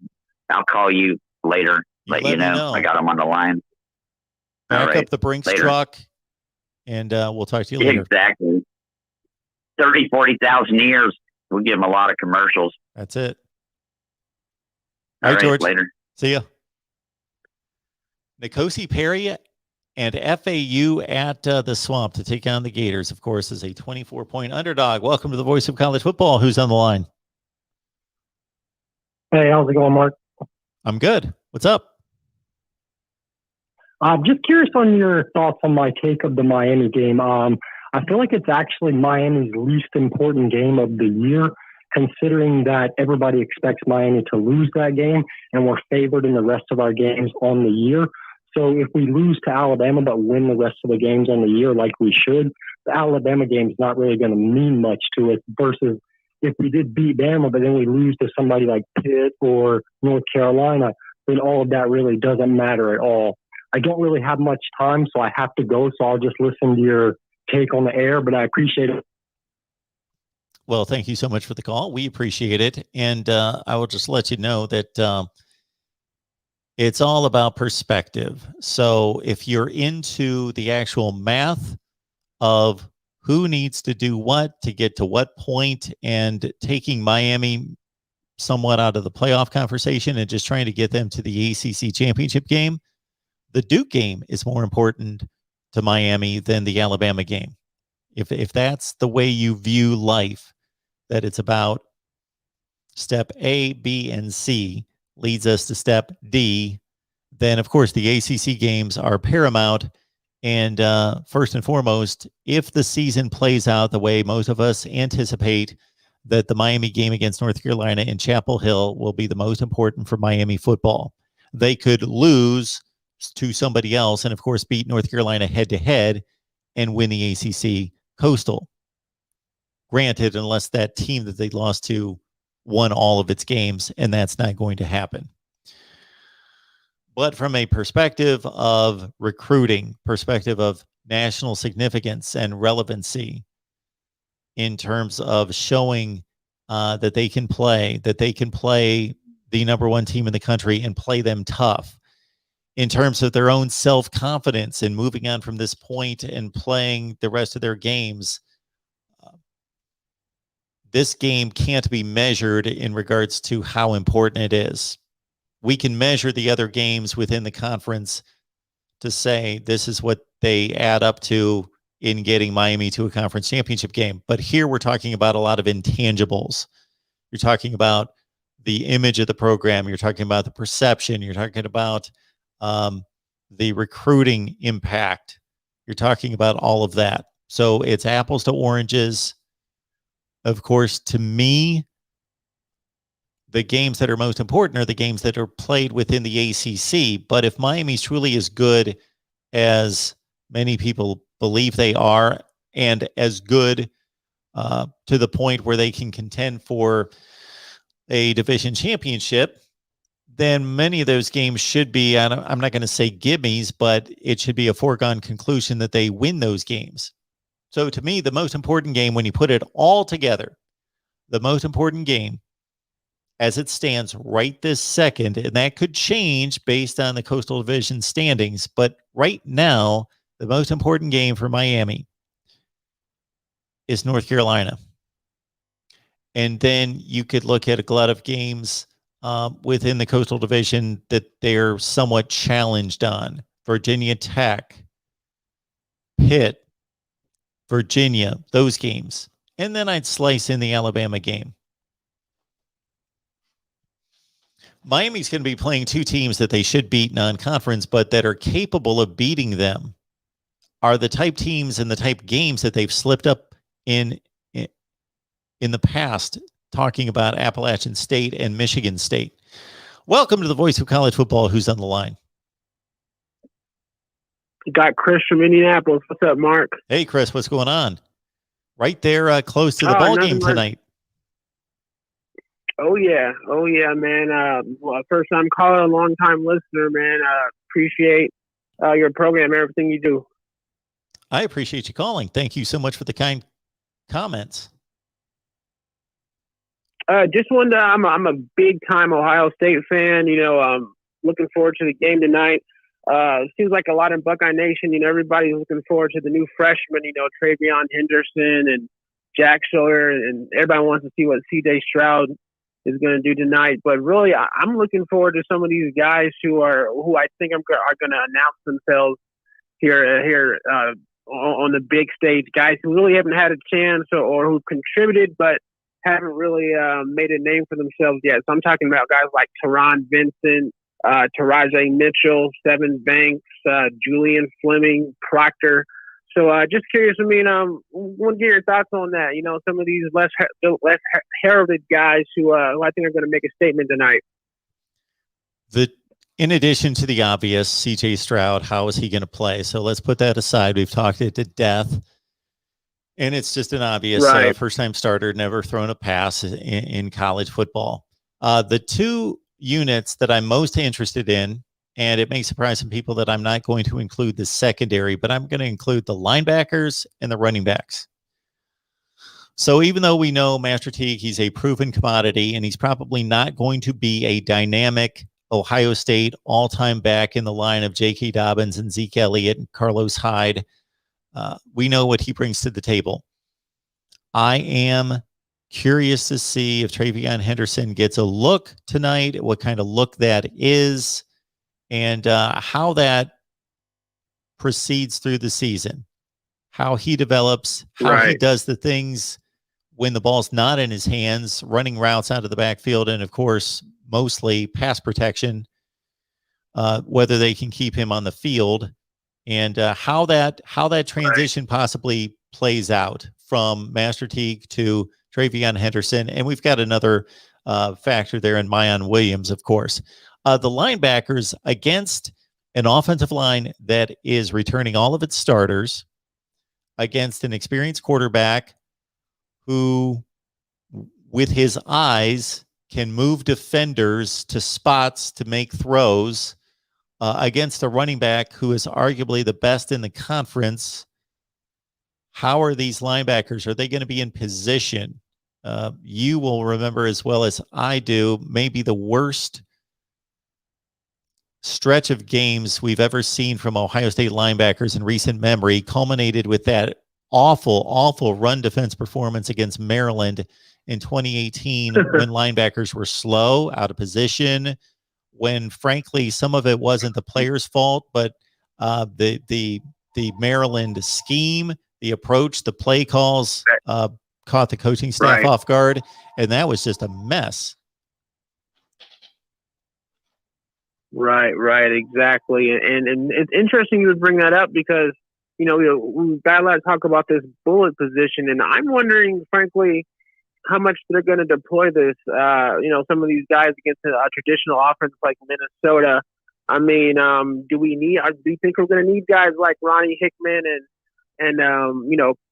I'll call you later. Let you know. I got them on the line. Back up the Brinks later. truck, and we'll talk to you later. Exactly. 30, 40,000 years. We'll give them a lot of commercials. That's it. All right, George. Later. See ya. Nikosi Perry and FAU at the Swamp to take on the Gators, of course, is a 24-point underdog. Welcome to the Voice of College Football. Who's on the line? Hey, how's it going, Mark? I'm good. What's up? I'm just curious on your thoughts on my take of the Miami game. I feel like it's actually Miami's least important game of the year, considering that everybody expects Miami to lose that game, and we're favored in the rest of our games on the year. So if we lose to Alabama but win the rest of the games on the year like we should, the Alabama game is not really going to mean much to it versus if we did beat Bama but then we lose to somebody like Pitt or North Carolina, then all of that really doesn't matter at all. I don't really have much time, so I have to go, so I'll just listen to your take on the air, but I appreciate it. Well, thank you so much for the call. We appreciate it. And I will just let you know that it's all about perspective. So if you're into the actual math of who needs to do what to get to what point and taking Miami somewhat out of the playoff conversation and just trying to get them to the ACC championship game, the Duke game is more important to Miami than the Alabama game. If that's the way you view life, that it's about step A, B, and C leads us to step D, then of course the ACC games are paramount. And first and foremost, if the season plays out the way most of us anticipate, that the Miami game against North Carolina in Chapel Hill will be the most important for Miami football. They could lose to somebody else and of course beat North Carolina head to head and win the ACC Coastal. Granted, unless that team that they lost to won all of its games, and that's not going to happen. But from a perspective of recruiting, perspective of national significance and relevancy, in terms of showing that they can play the number one team in the country and play them tough, in terms of their own self-confidence and moving on from this point and playing the rest of their games, this game can't be measured in regards to how important it is. We can measure the other games within the conference to say this is what they add up to in getting Miami to a conference championship game. But here we're talking about a lot of intangibles. You're talking about the image of the program. You're talking about the perception. You're talking about the recruiting impact. You're talking about all of that. So it's apples to oranges. Of course, to me, the games that are most important are the games that are played within the ACC. But if Miami's truly as good as many people believe they are, and as good to the point where they can contend for a division championship, then many of those games should be, I'm not going to say gimmies, but it should be a foregone conclusion that they win those games. So to me, the most important game, when you put it all together, the most important game as it stands right this second, and that could change based on the Coastal Division standings, but right now, the most important game for Miami is North Carolina. And then you could look at a glut of games within the Coastal Division that they're somewhat challenged on. Virginia Tech, Pitt, Virginia, those games. And then I'd slice in the Alabama game. Miami's going to be playing two teams that they should beat non-conference, but that are capable of beating them are the type teams and the type games that they've slipped up in the past, talking about Appalachian State and Michigan State. Welcome to the Voice of College Football. Who's on the line? You got Chris from Indianapolis. What's up, Mark? Hey, Chris, what's going on? Right there, close to the ball game tonight. Oh yeah, man. First time caller, long time listener, man. Appreciate your program, everything you do. I appreciate you calling. Thank you so much for the kind comments. Just wanted to, I'm a big time Ohio State fan. Looking forward to the game tonight. Seems like a lot in Buckeye Nation. Everybody's looking forward to the new freshman. Travion Henderson and Jack Schiller, and everybody wants to see what C.J. Stroud is going to do tonight. But really, I'm looking forward to some of these guys who I think are going to announce themselves here on the big stage. Guys who really haven't had a chance or who contributed, but haven't really made a name for themselves yet. So I'm talking about guys like Teron Vincent, Taraji Mitchell, Sevens Banks, Julian Fleming, Proctor. So just curious, want to get your thoughts on that. Some of these less heralded guys who I think are going to make a statement tonight. In addition to the obvious, C.J. Stroud, how is he going to play? So let's put that aside. We've talked it to death. And it's just an obvious first-time starter, never thrown a pass in college football. The two units that I'm most interested in, and it may surprise some people that I'm not going to include the secondary, but I'm going to include the linebackers and the running backs. So even though we know Master Teague, he's a proven commodity, and he's probably not going to be a dynamic Ohio State all-time back in the line of J.K. Dobbins and Zeke Elliott and Carlos Hyde. We know what he brings to the table. I am curious to see if Travion Henderson gets a look tonight, what kind of look that is, and how that proceeds through the season, how he develops, how he does the things when the ball's not in his hands, running routes out of the backfield, and of course, mostly pass protection, whether they can keep him on the field, and how that transition possibly plays out from Master Teague to Travion Henderson. And we've got another factor there in Mayan Williams, of course. The linebackers against an offensive line that is returning all of its starters against an experienced quarterback who, with his eyes, can move defenders to spots to make throws, against a running back who is arguably the best in the conference. How are these linebackers? Are they going to be in position? You will remember as well as I do, maybe the worst stretch of games we've ever seen from Ohio State linebackers in recent memory, culminated with that awful run defense performance against Maryland in 2018 when linebackers were slow, out of position, when frankly some of it wasn't the player's fault, but the Maryland scheme, the approach, the play calls caught the coaching staff off guard, and that was just a mess. Right, exactly. And it's interesting you would bring that up because, we've got a lot to talk about this bullet position, and I'm wondering, frankly, how much they're going to deploy this, some of these guys against a traditional offense like Minnesota. Do you think we're going to need guys like Ronnie Hickman and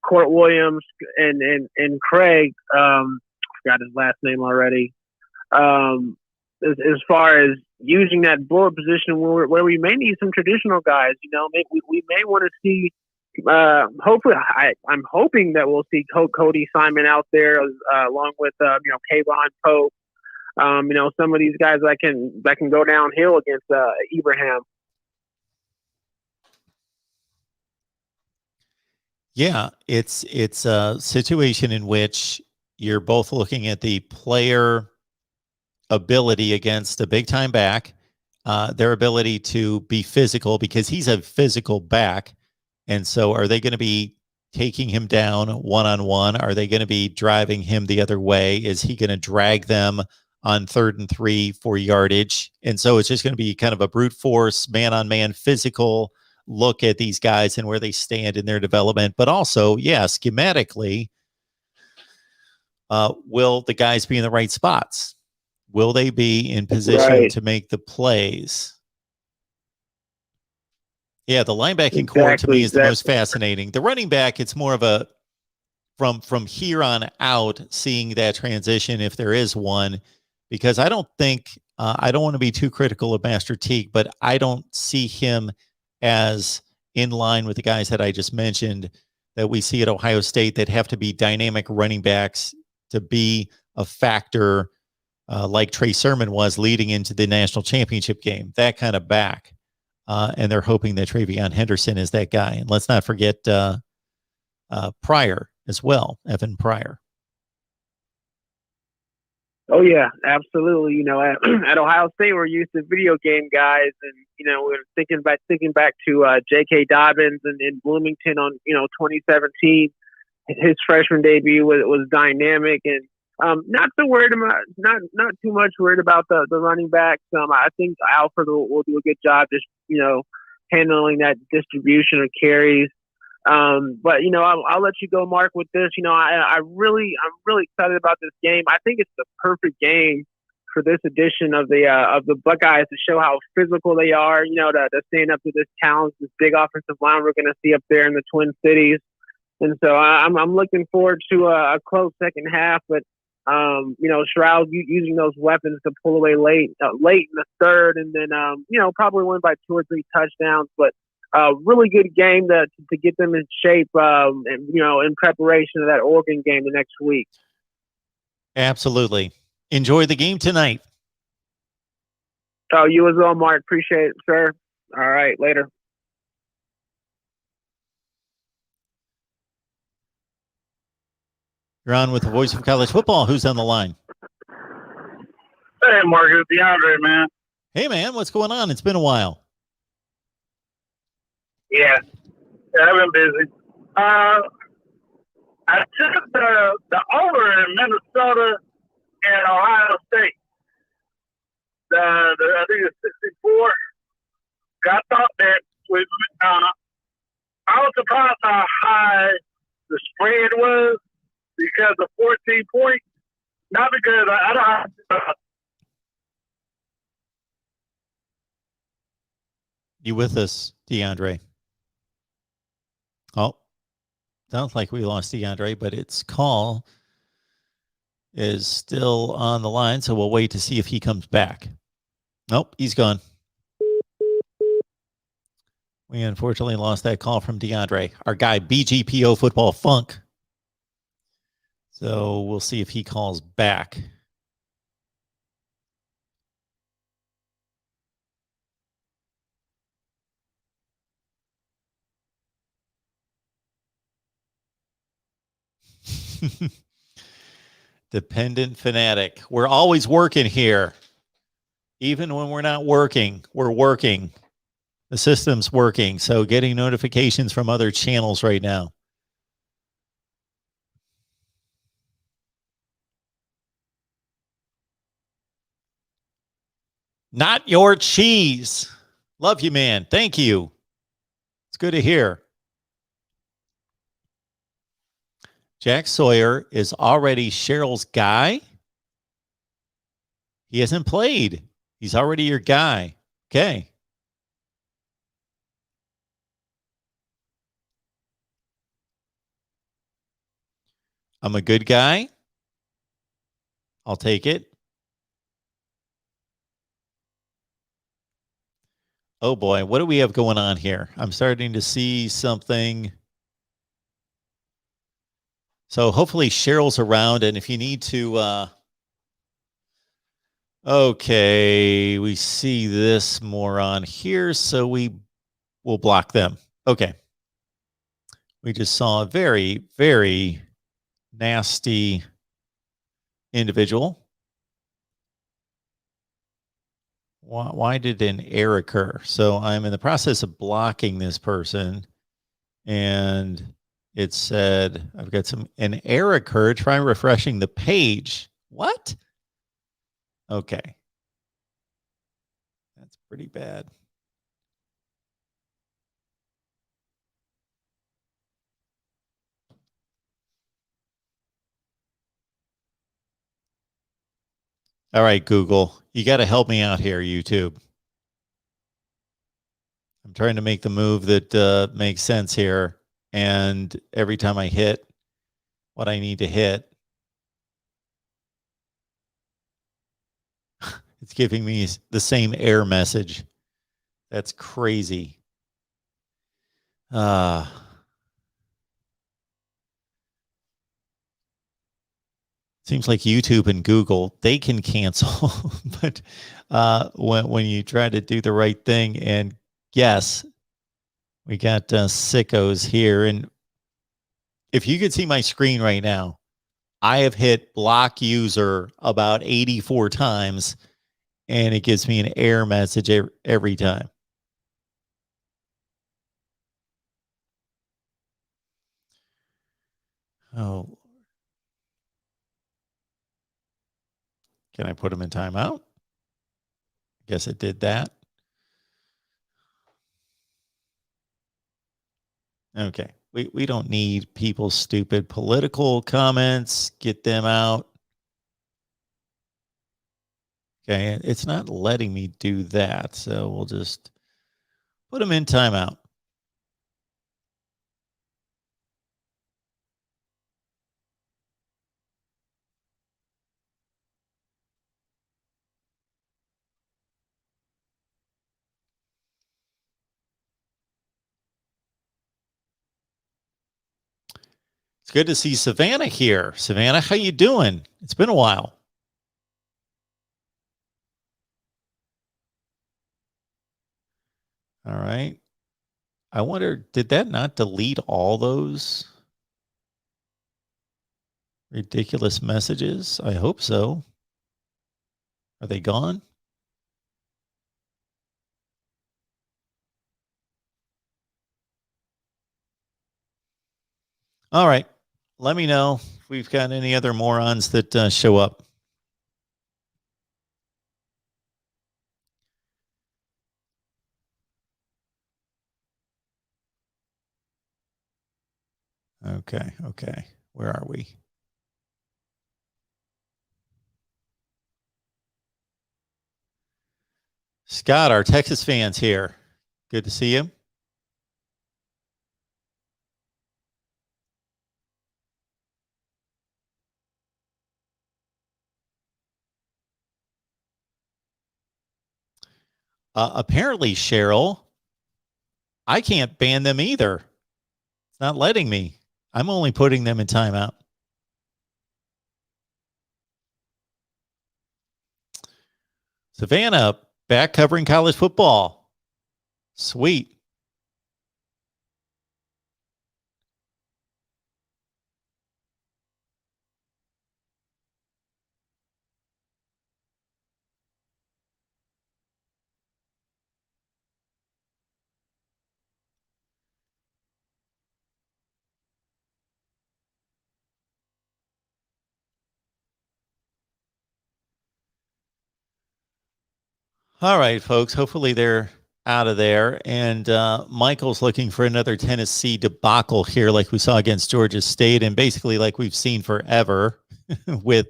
Court Williams and Craig, forgot his last name already, as far as using that bullet position where we may need some traditional guys, we may want to see, hopefully, I'm hoping that we'll see Cody Simon out there along with Kayvon Pope, some of these guys that can go downhill against Ibrahim. Yeah, it's a situation in which you're both looking at the player ability against a big time back, their ability to be physical because he's a physical back. And so are they going to be taking him down one-on-one? Are they going to be driving him the other way? Is he going to drag them on 3rd and 3 for yardage? And so it's just going to be kind of a brute force, man-on-man physical look at these guys and where they stand in their development. But also, schematically, will the guys be in the right spots? Will they be in position to make the plays? Yeah, the linebacking core to me is the most fascinating. The running back, it's more of a from here on out, seeing that transition if there is one, because I don't think I don't want to be too critical of Master Teague, but I don't see him as in line with the guys that I just mentioned that we see at Ohio State that have to be dynamic running backs to be a factor like Trey Sermon was leading into the national championship game, that kind of back. And they're hoping that Travion Henderson is that guy. And let's not forget Pryor as well, Evan Pryor. Oh yeah, absolutely. You know, at Ohio State, we're used to video game guys, and you know, we're thinking back to J.K. Dobbins and Bloomington on 2017. His freshman debut was dynamic, and not too much worried about the running backs. I think Alfred will do a good job just handling that distribution of carries. But I'll let you go, Mark, with this. I'm really excited about this game. I think it's the perfect game for this edition of the Buckeyes to show how physical they are. To stand up to this talent, this big offensive line we're going to see up there in the Twin Cities. And so I'm looking forward to a close second half. But Stroud using those weapons to pull away late in the third, and then probably win by 2 or 3 touchdowns. But really good game to get them in shape, in preparation of that Oregon game the next week. Absolutely. Enjoy the game tonight. Oh, you as well, Mark. Appreciate it, sir. All right, later. You're on with the voice of college football. Who's on the line? Hey, Mark, it's DeAndre, man. Hey, man, what's going on? It's been a while. Yeah, I've been busy. I took the over in Minnesota and Ohio State. I think it's 64. Got thought that with I was surprised how high the spread was because of 14 points. Not because I don't. You with us, DeAndre? Oh, sounds like we lost DeAndre, but its call is still on the line, so we'll wait to see if he comes back. Nope, he's gone. We unfortunately lost that call from DeAndre, our guy BGPO Football Funk. So we'll see if he calls back. Dependent fanatic. We're always working here. Even when we're not working, we're working. The system's working. So getting notifications from other channels right now. Not your cheese. Love you, man. Thank you. It's good to hear. Jack Sawyer is already Cheryl's guy. He hasn't played. He's already your guy. Okay. I'm a good guy. I'll take it. Oh boy, what do we have going on here? I'm starting to see something. So hopefully Cheryl's around, and if you need to, okay, we see this moron here, so we will block them. Okay. We just saw a very, very nasty individual. Why did an error occur? So I'm in the process of blocking this person, and it said I've got an error occurred. Try refreshing the page. What? Okay. That's pretty bad. All right, Google, you got to help me out here, YouTube. I'm trying to make the move that makes sense here. And every time I hit what I need to hit, it's giving me the same error message. That's crazy. Seems like YouTube and Google, they can cancel, but when you try to do the right thing, and yes, we got sickos here. And if you could see my screen right now, I have hit block user about 84 times, and it gives me an error message every time. Oh, can I put them in timeout? Guess it did that. Okay. We don't need people's stupid political comments. Get them out. Okay. It's not letting me do that. So we'll just put them in timeout. It's good to see Savannah here. Savannah, how you doing? It's been a while. All right. I wonder, did that not delete all those ridiculous messages? I hope so. Are they gone? All right. Let me know if we've got any other morons that show up. Okay. Okay. Where are we? Scott, our Texas fans here. Good to see you. Apparently, Cheryl, I can't ban them either. It's not letting me. I'm only putting them in timeout. Savannah, back covering college football. Sweet. All right, folks. Hopefully they're out of there. And Michael's looking for another Tennessee debacle here, like we saw against Georgia State, and basically like we've seen forever with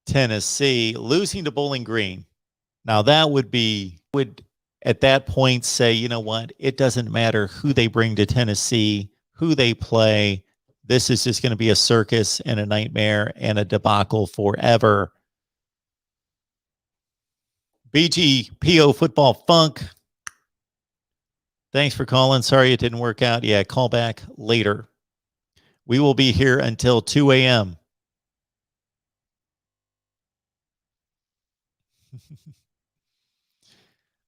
Tennessee losing to Bowling Green. Now that would at that point say, you know what? It doesn't matter who they bring to Tennessee, who they play. This is just going to be a circus and a nightmare and a debacle forever. BGPO Football Funk. Thanks for calling. Sorry it didn't work out. Yeah, call back later. We will be here until 2 a.m.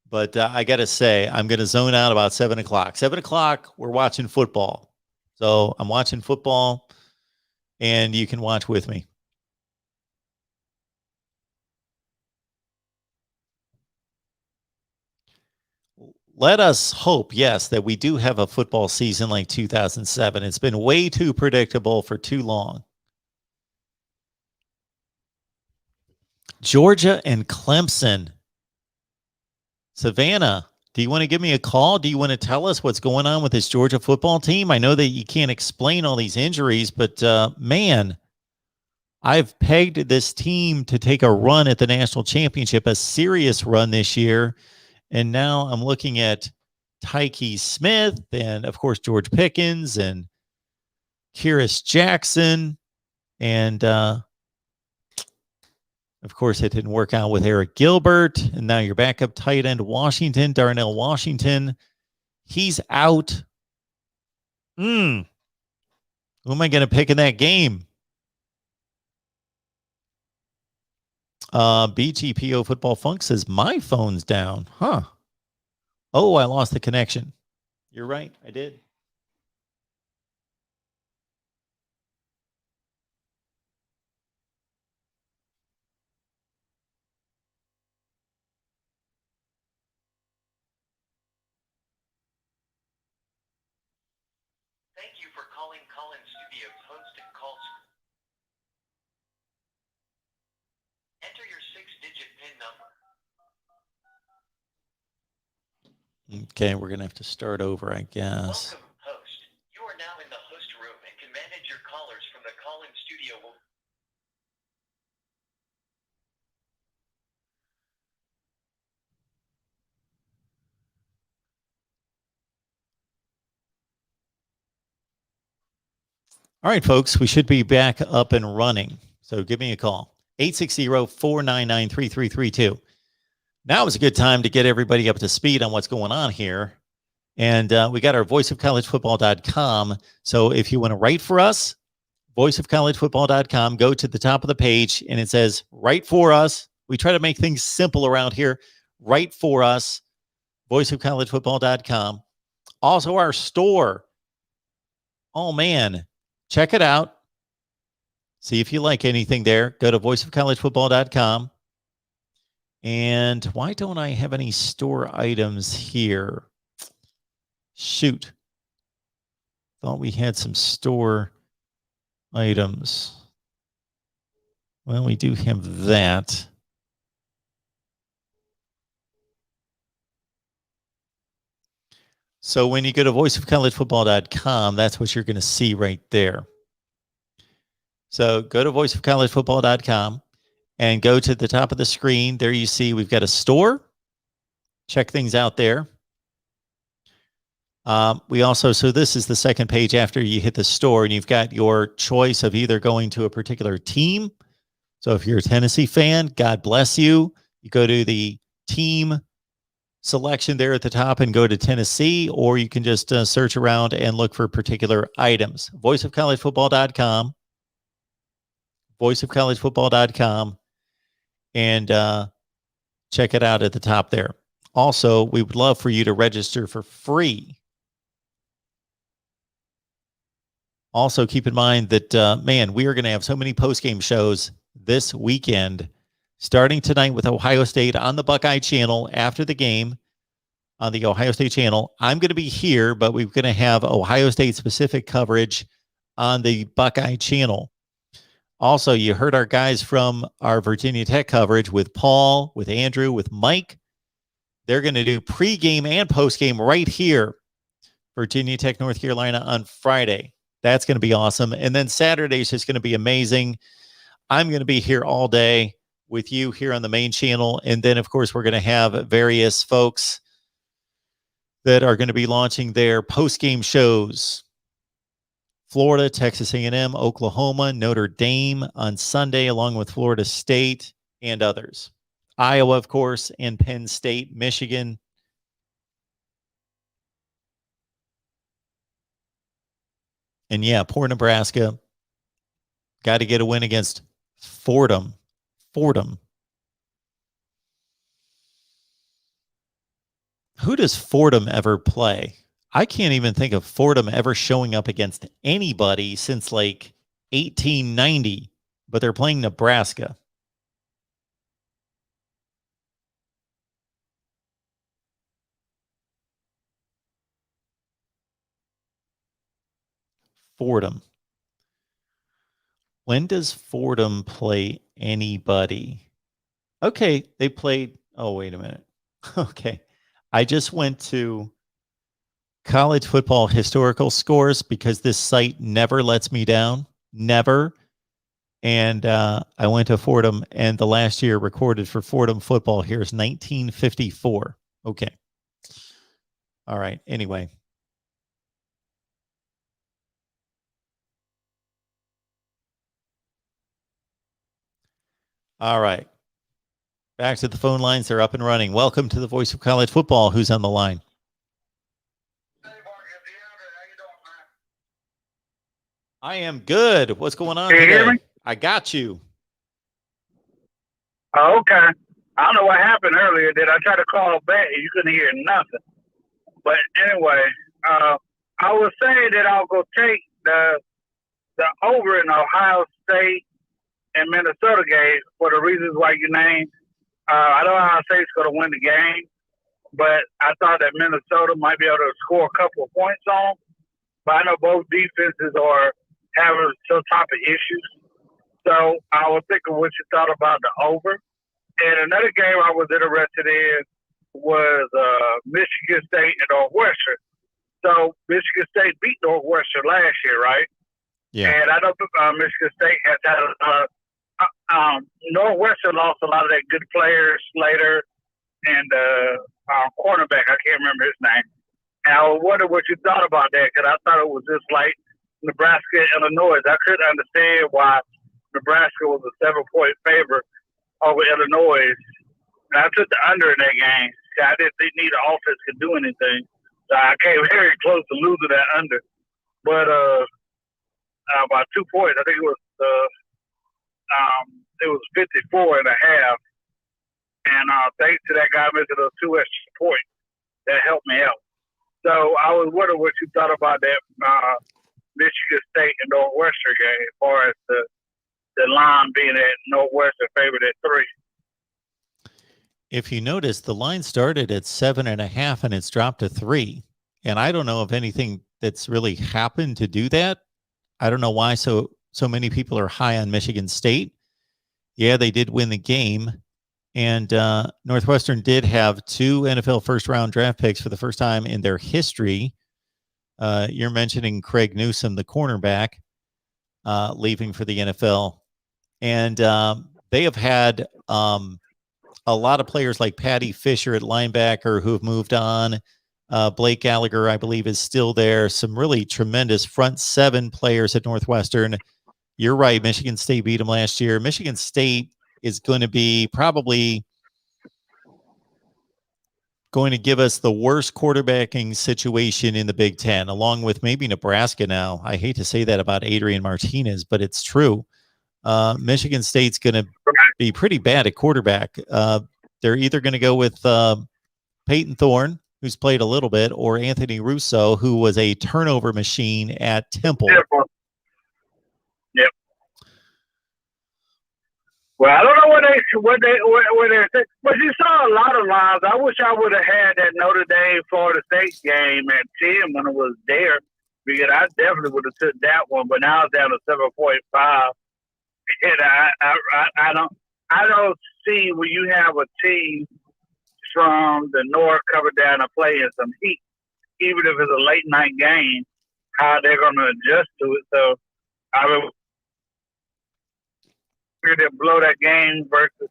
But I got to say, I'm going to zone out about 7 o'clock. 7 o'clock, we're watching football. So I'm watching football, and you can watch with me. Let us hope, yes, that we do have a football season like 2007. It's been way too predictable for too long. Georgia and Clemson. Savannah, do you want to give me a call? Do you want to tell us what's going on with this Georgia football team? I know that you can't explain all these injuries, but man, I've pegged this team to take a run at the national championship, a serious run this year. And now I'm looking at Tyke Smith and, of course, George Pickens and Kyrus Jackson. And, of course, it didn't work out with Eric Gilbert. And now your backup tight end, Washington, Darnell Washington. He's out. Who am I going to pick in that game? BGPO Football Funk says, my phone's down. Huh. Oh, I lost the connection. You're right. I did. Thank you for calling Collins Studios hosted calls. Enter your 6-digit PIN number. Okay, we're going to have to start over, I guess. Welcome, host. You are now in the host room and can manage your callers from the Collins Studio. All right, folks, we should be back up and running. So give me a call. 860-499-3332. Now is a good time to get everybody up to speed on what's going on here. And we got our voiceofcollegefootball.com. So if you want to write for us, voiceofcollegefootball.com, go to the top of the page and it says, write for us. We try to make things simple around here. Write for us, voiceofcollegefootball.com. Also, our store. Oh, man. Check it out. See if you like anything there. Go to voiceofcollegefootball.com. And why don't I have any store items here? Shoot. Thought we had some store items. Well, we do have that. So when you go to voiceofcollegefootball.com, that's what you're going to see right there. So go to voiceofcollegefootball.com and go to the top of the screen. There you see we've got a store. Check things out there. We also, so this is the second page after you hit the store, and you've got your choice of either going to a particular team. So if you're a Tennessee fan, God bless you. You go to the team selection there at the top and go to Tennessee, or you can just search around and look for particular items. Voiceofcollegefootball.com, voiceofcollegefootball.com, and check it out at the top there. Also, we would love for you to register for free. Also, keep in mind that, man, we are going to have so many post-game shows this weekend, starting tonight with Ohio State on the Buckeye Channel after the game on the Ohio State Channel. I'm going to be here, but we're going to have Ohio State-specific coverage on the Buckeye Channel. Also, you heard our guys from our Virginia Tech coverage with Paul, with Andrew, with Mike. They're going to do pregame and postgame right here, Virginia Tech, North Carolina on Friday. That's going to be awesome. And then Saturday is just going to be amazing. I'm going to be here all day with you here on the main channel. And then, of course, we're going to have various folks that are going to be launching their post-game shows. Florida, Texas A&M, Oklahoma, Notre Dame on Sunday, along with Florida State and others. Iowa, of course, and Penn State, Michigan. And yeah, poor Nebraska. Got to get a win against Fordham. Who does Fordham ever play? I can't even think of Fordham ever showing up against anybody since like 1890, but they're playing Nebraska. Fordham. When does Fordham play anybody? Okay, they played. Oh, wait a minute. Okay. I just went to college football historical scores because this site never lets me down. Never. And I went to Fordham, and the last year recorded for Fordham football here is 1954. Okay. All right. Anyway. All right. Back to the phone lines. They're up and running. Welcome to the Voice of College Football. Who's on the line? I am good. What's going on Can you hear today? me? I got you. Oh, okay. I don't know what happened earlier. Did I try to call back and you couldn't hear nothing? But anyway, I was saying that I'll go take the over in Ohio State and Minnesota game for the reasons why you named. I know Ohio State's going to win the game, but I thought that Minnesota might be able to score a couple of points on. But I know both defenses are having some type of issues. So I was thinking what you thought about the over. And another game I was interested in was Michigan State and Northwestern. So Michigan State beat Northwestern last year, right? Yeah. And I know Michigan State has had Northwestern lost a lot of their good players later, and cornerback, I can't remember his name. And I wonder what you thought about that, because I thought it was just like Nebraska, Illinois. I couldn't understand why Nebraska was a 7-point favorite over Illinois. And I took the under in that game. I didn't think neither offense could do anything. So I came very close to losing that under. But about 2 points, I think it was 54 and a half. And thanks to that guy missing those 2 extra points, that helped me out. So I was wondering what you thought about that Michigan State and Northwestern game as far as the line being at Northwestern favored at 3. If you notice, the line started at 7.5 and it's dropped to 3. And I don't know of anything that's really happened to do that. I don't know why so many people are high on Michigan State. Yeah, they did win the game. And Northwestern did have 2 NFL first-round draft picks for the first time in their history. You're mentioning Craig Newsome, the cornerback, leaving for the NFL. And they have had a lot of players like Patty Fisher at linebacker who have moved on. Blake Gallagher, I believe, is still there. Some really tremendous front 7 players at Northwestern. You're right. Michigan State beat them last year. Michigan State is going to be probably going to give us the worst quarterbacking situation in the Big Ten, along with maybe Nebraska now. I hate to say that about Adrian Martinez, but it's true. Michigan State's going to be pretty bad at quarterback. They're either going to go with Peyton Thorne, who's played a little bit, or Anthony Russo, who was a turnover machine at Temple. Yep. Well, I don't know what they're saying, but you saw a lot of lines. I wish I would have had that Notre Dame Florida State game at 10 when it was there, because I definitely would have took that one. But now it's down to 7.5, and I don't see when you have a team from the north coming down and playing some heat, even if it's a late night game, how they're going to adjust to it. So I mean, we're going to blow that game versus,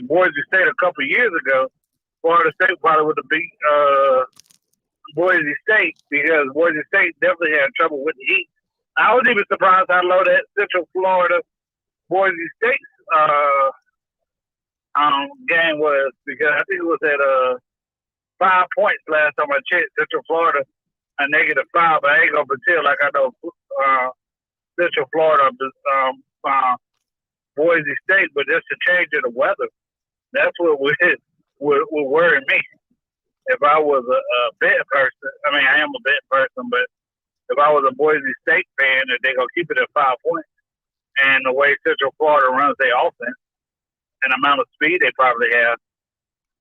Boise State a couple of years ago. Florida State probably would have beat Boise State, because Boise State definitely had trouble with the heat. I was even surprised how low that Central Florida Boise State game was, because I think it was at 5 points last time I checked. Central Florida a -5, but I ain't gonna pretend like I know Central Florida, Boise State, but just the change in the weather, that's what would worry me. If I was a bet person, I mean, I am a bet person, but if I was a Boise State fan, that they're gonna keep it at 5 points, and the way Central Florida runs their offense, and the amount of speed they probably have.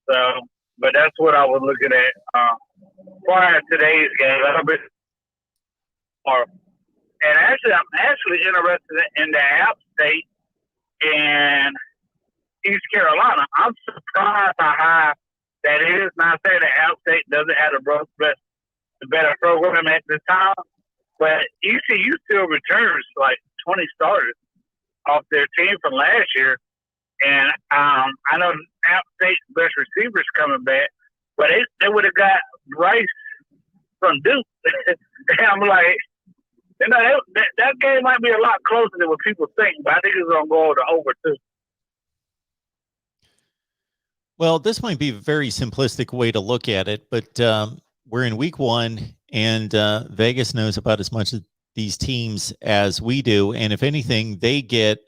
So, but that's what I was looking at prior to today's game. A little bit more. And actually, I'm actually interested in the App State and East Carolina. I'm surprised how high that is. Not saying that App State doesn't have the better program at this time, but ECU still returns like 20 starters off their team from last year. And I know App State's best receivers coming back, but they would have got Rice from Duke. And I'm like, that game might be a lot closer than what people think, but I think it's going to go over too. Well, this might be a very simplistic way to look at it, but we're in week 1, and Vegas knows about as much of these teams as we do. And if anything, they get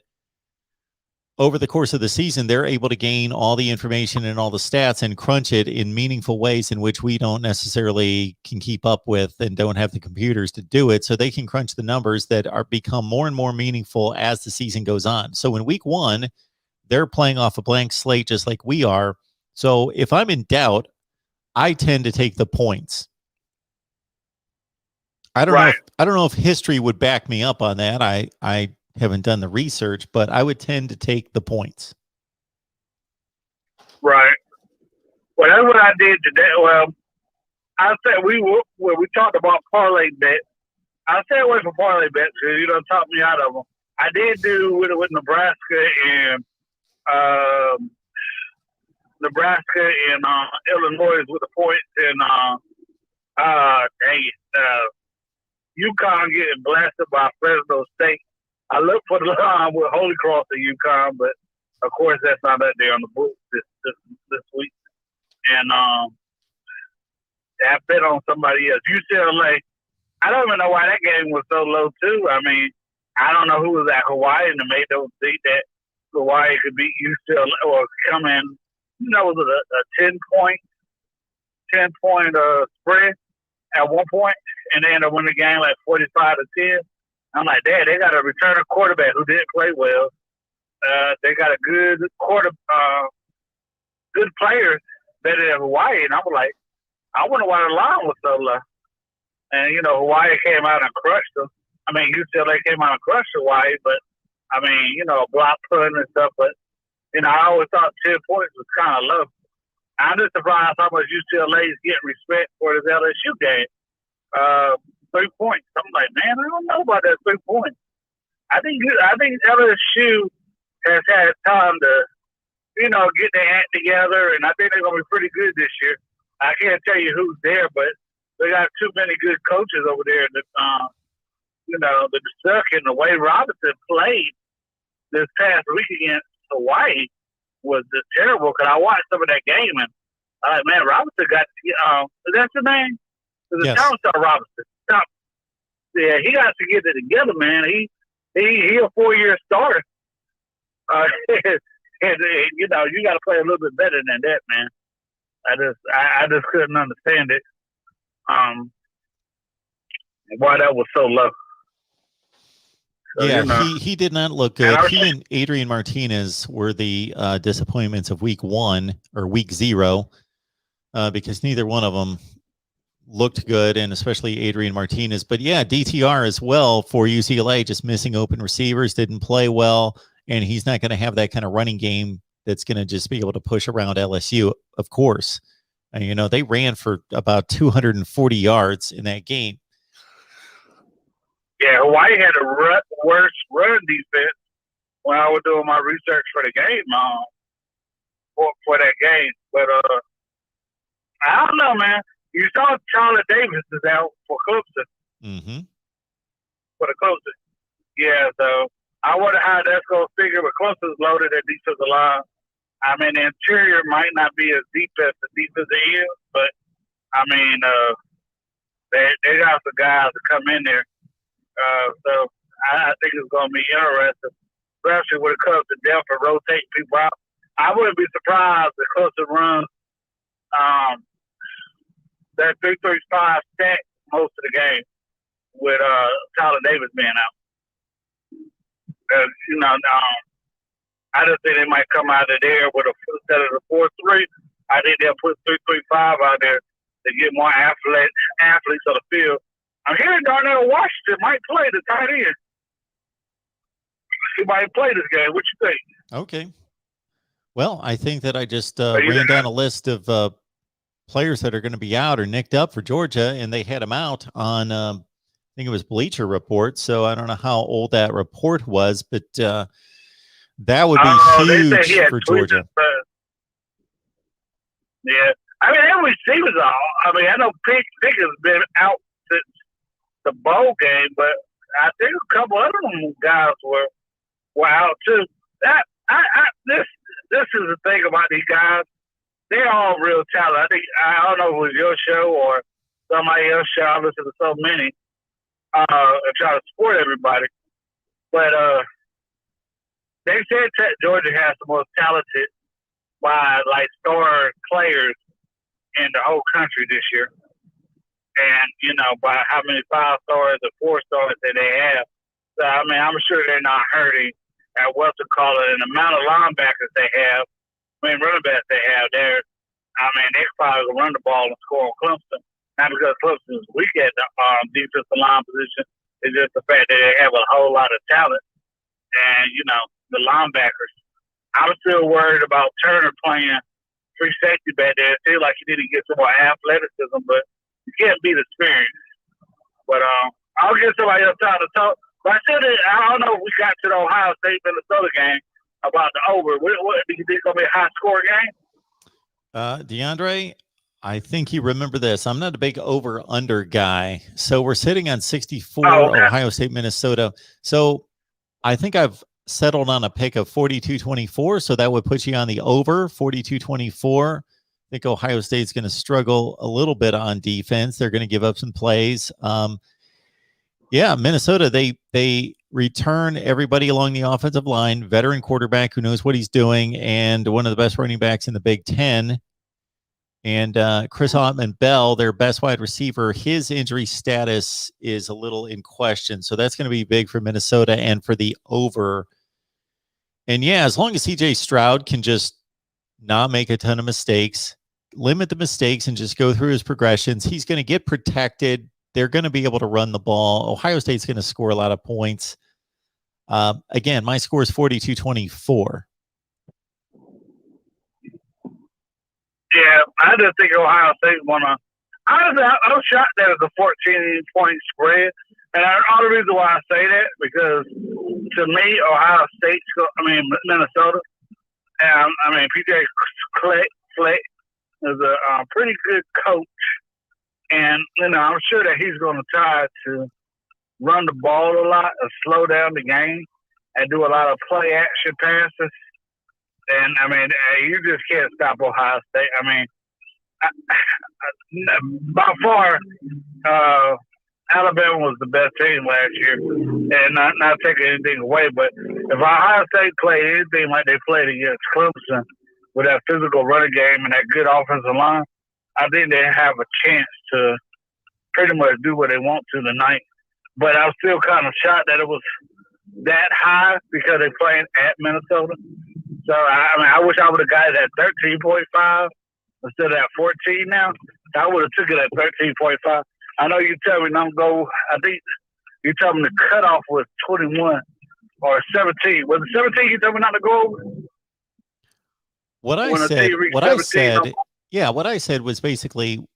over the course of the season, they're able to gain all the information and all the stats and crunch it in meaningful ways in which we don't necessarily can keep up with and don't have the computers to do it. So they can crunch the numbers that are become more and more meaningful as the season goes on. So in week 1, they're playing off a blank slate just like we are. So if I'm in doubt, I tend to take the points. I don't know if history would back me up on that. I haven't done the research, but I would tend to take the points. Right. Well, that's what I did today. Well, I said when we talked about parlay bets, I stay away from parlay bets because you don't talk me out of them. I did do with Nebraska and Illinois with the points and UConn getting blasted by Fresno State. I looked for the line with Holy Cross and UConn, but of course that's not that day on the books this week. And I bet on somebody else. UCLA. I don't even know why that game was so low too. I mean, I don't know who was at Hawaii and made them think that Hawaii could beat UCLA or come in. You know, was it a 10 point spread at one point, and they ended up winning the game like 45-10. I'm like, Dad, they got a returning quarterback who didn't play well. They got a good good players better than Hawaii, and I was like, I wonder why the line was so low. And you know, Hawaii came out and crushed them. I mean, UCLA came out and crushed Hawaii, but I mean, you know, block punt and stuff. But you know, I always thought 10 points was kind of low. I'm just surprised how much UCLA is getting respect for this LSU game. 3 points. I'm like, man, I don't know about that 3 points. I think LSU has had time to, you know, get their act together, and I think they're gonna be pretty good this year. I can't tell you who's there, but they got too many good coaches over there. That, you know, the Duck and the way Robinson played this past week against Hawaii was just terrible. Because I watched some of that game, and man, Robinson got. Is that the name? Yes. Tom Robinson. Yeah, he got to get it together, man. He a 4-year starter. And you know, you got to play a little bit better than that, man. I just couldn't understand it. Why that was so low. So, yeah, you know. he did not look good. He and Adrian Martinez were the disappointments of week 1 or week 0 because neither one of them looked good, and especially Adrian Martinez. But yeah, DTR as well for UCLA, just missing open receivers, didn't play well, and he's not going to have that kind of running game that's going to just be able to push around LSU, of course. And, you know, they ran for about 240 yards in that game. Yeah, Hawaii had a worse run defense when I was doing my research for the game, for that game. But I don't know, man. You saw Charlie Davis is out for Clemson. Mm-hmm. For the Clemson. Yeah, so I wonder how that's going to figure, but Clemson's loaded at defensive line. I mean, the interior might not be as deep as the defensive end, but, I mean, they got some guys to come in there. So I think it's going to be interesting, especially when it comes to depth and rotating people out. I wouldn't be surprised if Clemson runs that 3-3-5 stack most of the game with Tyler Davis being out. You know, I just think they might come out of there with instead of the 4-3. I think they'll put 3-3-5 out there to get more athletes on the field. I'm hearing Darnell Washington might play the tight end. He might play this game. What you think? Okay. Well, I think that I just ran down a list of players that are going to be out or nicked up for Georgia, and they had them out on, I think it was Bleacher Report. So I don't know how old that report was, but that would be huge for Georgia. Yeah. I mean, every receivers are. I mean, I know Pickens has been out since the bowl game, but I think a couple other guys were out too. This is the thing about these guys. They're all real talent. I think I don't know if it was your show or somebody else's show. I listen to so many and try to support everybody. But they said that Georgia has the most talented by like star players in the whole country this year. And, you know, by how many 5 stars or 4 stars that they have. So, I mean, I'm sure they're not hurting at what to call it. And the amount of linebackers they have, running backs they have there, I mean, they probably will run the ball and score on Clemson. Not because Clemson is weak at the defensive line position. It's just the fact that they have a whole lot of talent. And, you know, the linebackers. I'm still worried about Turner playing free safety back there. It feels like he need to get some more athleticism, but you can't beat experience. But I'll give somebody else time to talk. But I said that I don't know if we got to the Ohio State Minnesota game about the over. What do you think it's gonna be a high score game? DeAndre, I think you remember this. I'm not a big over-under guy. So we're sitting on 64, Ohio State, Minnesota. So I think I've settled on a pick of 42-24. So that would put you on the over, 42-24. I think Ohio State's going to struggle a little bit on defense. They're going to give up some plays. Minnesota, they return everybody along the offensive line, veteran quarterback who knows what he's doing, and one of the best running backs in the Big Ten. And Chris Ottman-Bell, their best wide receiver, his injury status is a little in question. So that's going to be big for Minnesota and for the over. And as long as C.J. Stroud can just not make a ton of mistakes, limit the mistakes, and just go through his progressions, he's going to get protected. They're going to be able to run the ball. Ohio State's going to score a lot of points. Again, my score is 42-24. Yeah, I just think Ohio State's gonna. Honestly, I was shocked that it's a 14-point spread, and all the reason why I say that because to me, Ohio State's, Minnesota, and PJ Fleck is a pretty good coach, and I'm sure that he's going to try to run the ball a lot and slow down the game and do a lot of play action passes. And, you just can't stop Ohio State. By far, Alabama was the best team last year. And not taking anything away, but if Ohio State played anything like they played against Clemson with that physical running game and that good offensive line, I think they have a chance to pretty much do what they want to tonight. But I was still kind of shocked that it was that high because they're playing at Minnesota. So, I wish I would have got it at 13.5 instead of at 14 now. I would have took it at 13.5. I know you tell me don't go. I think you told me the cutoff was 21 or 17. Was it 17 you told me not to go over? What I said was basically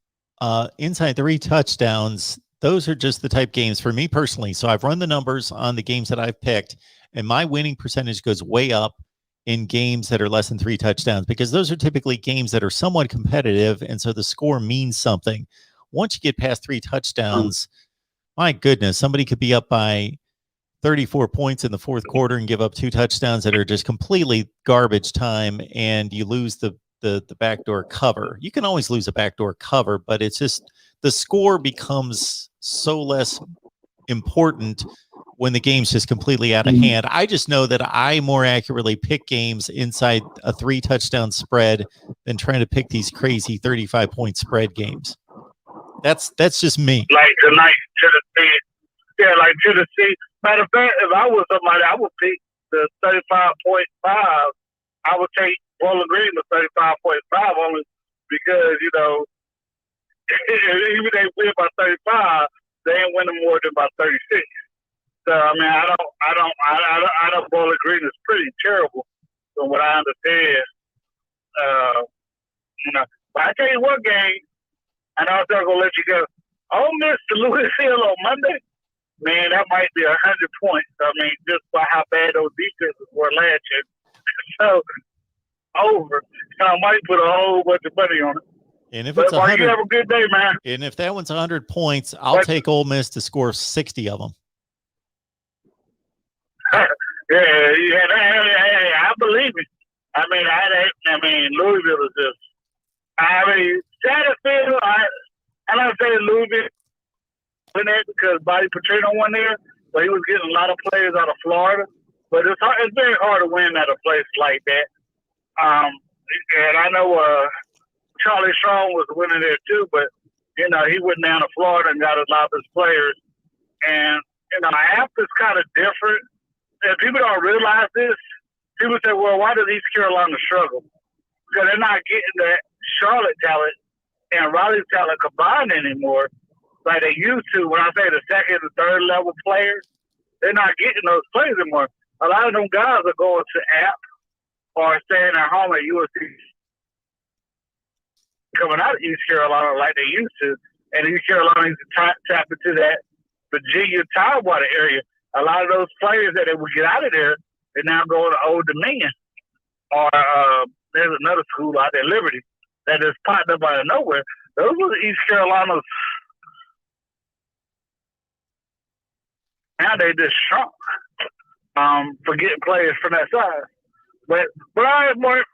inside 3 touchdowns. Those are just the type games for me personally. So I've run the numbers on the games that I've picked, and my winning percentage goes way up in games that are less than 3 touchdowns, because those are typically games that are somewhat competitive. And so the score means something. Once you get past 3 touchdowns, my goodness, somebody could be up by 34 points in the fourth quarter and give up 2 touchdowns that are just completely garbage time. And you lose the backdoor cover. You can always lose a backdoor cover, but it's just the score becomes so less important when the game's just completely out of hand. I just know that I more accurately pick games inside a 3 touchdown spread than trying to pick these crazy 35-point spread games. That's just me. Like tonight, Tennessee. Matter of fact, if I was somebody, I would pick the 35.5. I would take Bowling Green to 35.5 only because, even if they win by 35, they ain't winning more than by 36. So I don't. Bowling Green is pretty terrible from what I understand. But I tell you what game, and I was gonna let you go. Ole Miss to Louisville on Monday, man, that might be 100 points. Just by how bad those defenses were last year. So over. I might put a whole bunch of money on it. And if it's 100, you have a good day, man. And if that one's 100 points, I'll take Ole Miss to score 60 of them. I believe it. Louisville is just. Satterfield. I'm not saying Louisville went there because Bobby Petrino won there, but he was getting a lot of players out of Florida, But it's very hard to win at a place like that. And I know Charlie Strong was winning there too, but he went down to Florida and got a lot of his players. And app is kind of different. And people don't realize this. People say, "Well, why does East Carolina struggle?" Because they're not getting that Charlotte talent and Raleigh's talent combined anymore, like they used to. When I say the second and third level players, they're not getting those players anymore. A lot of them guys are going to app or staying at home at USC, coming out of East Carolina like they used to. And East Carolina needs to tap into that Virginia Tidewater area. A lot of those players that they would get out of there, they're now going to Old Dominion. Or there's another school out there, Liberty, that just popped up out of nowhere. Those were the East Carolinas. Now they just shrunk for getting players from that side. But all right, Mark.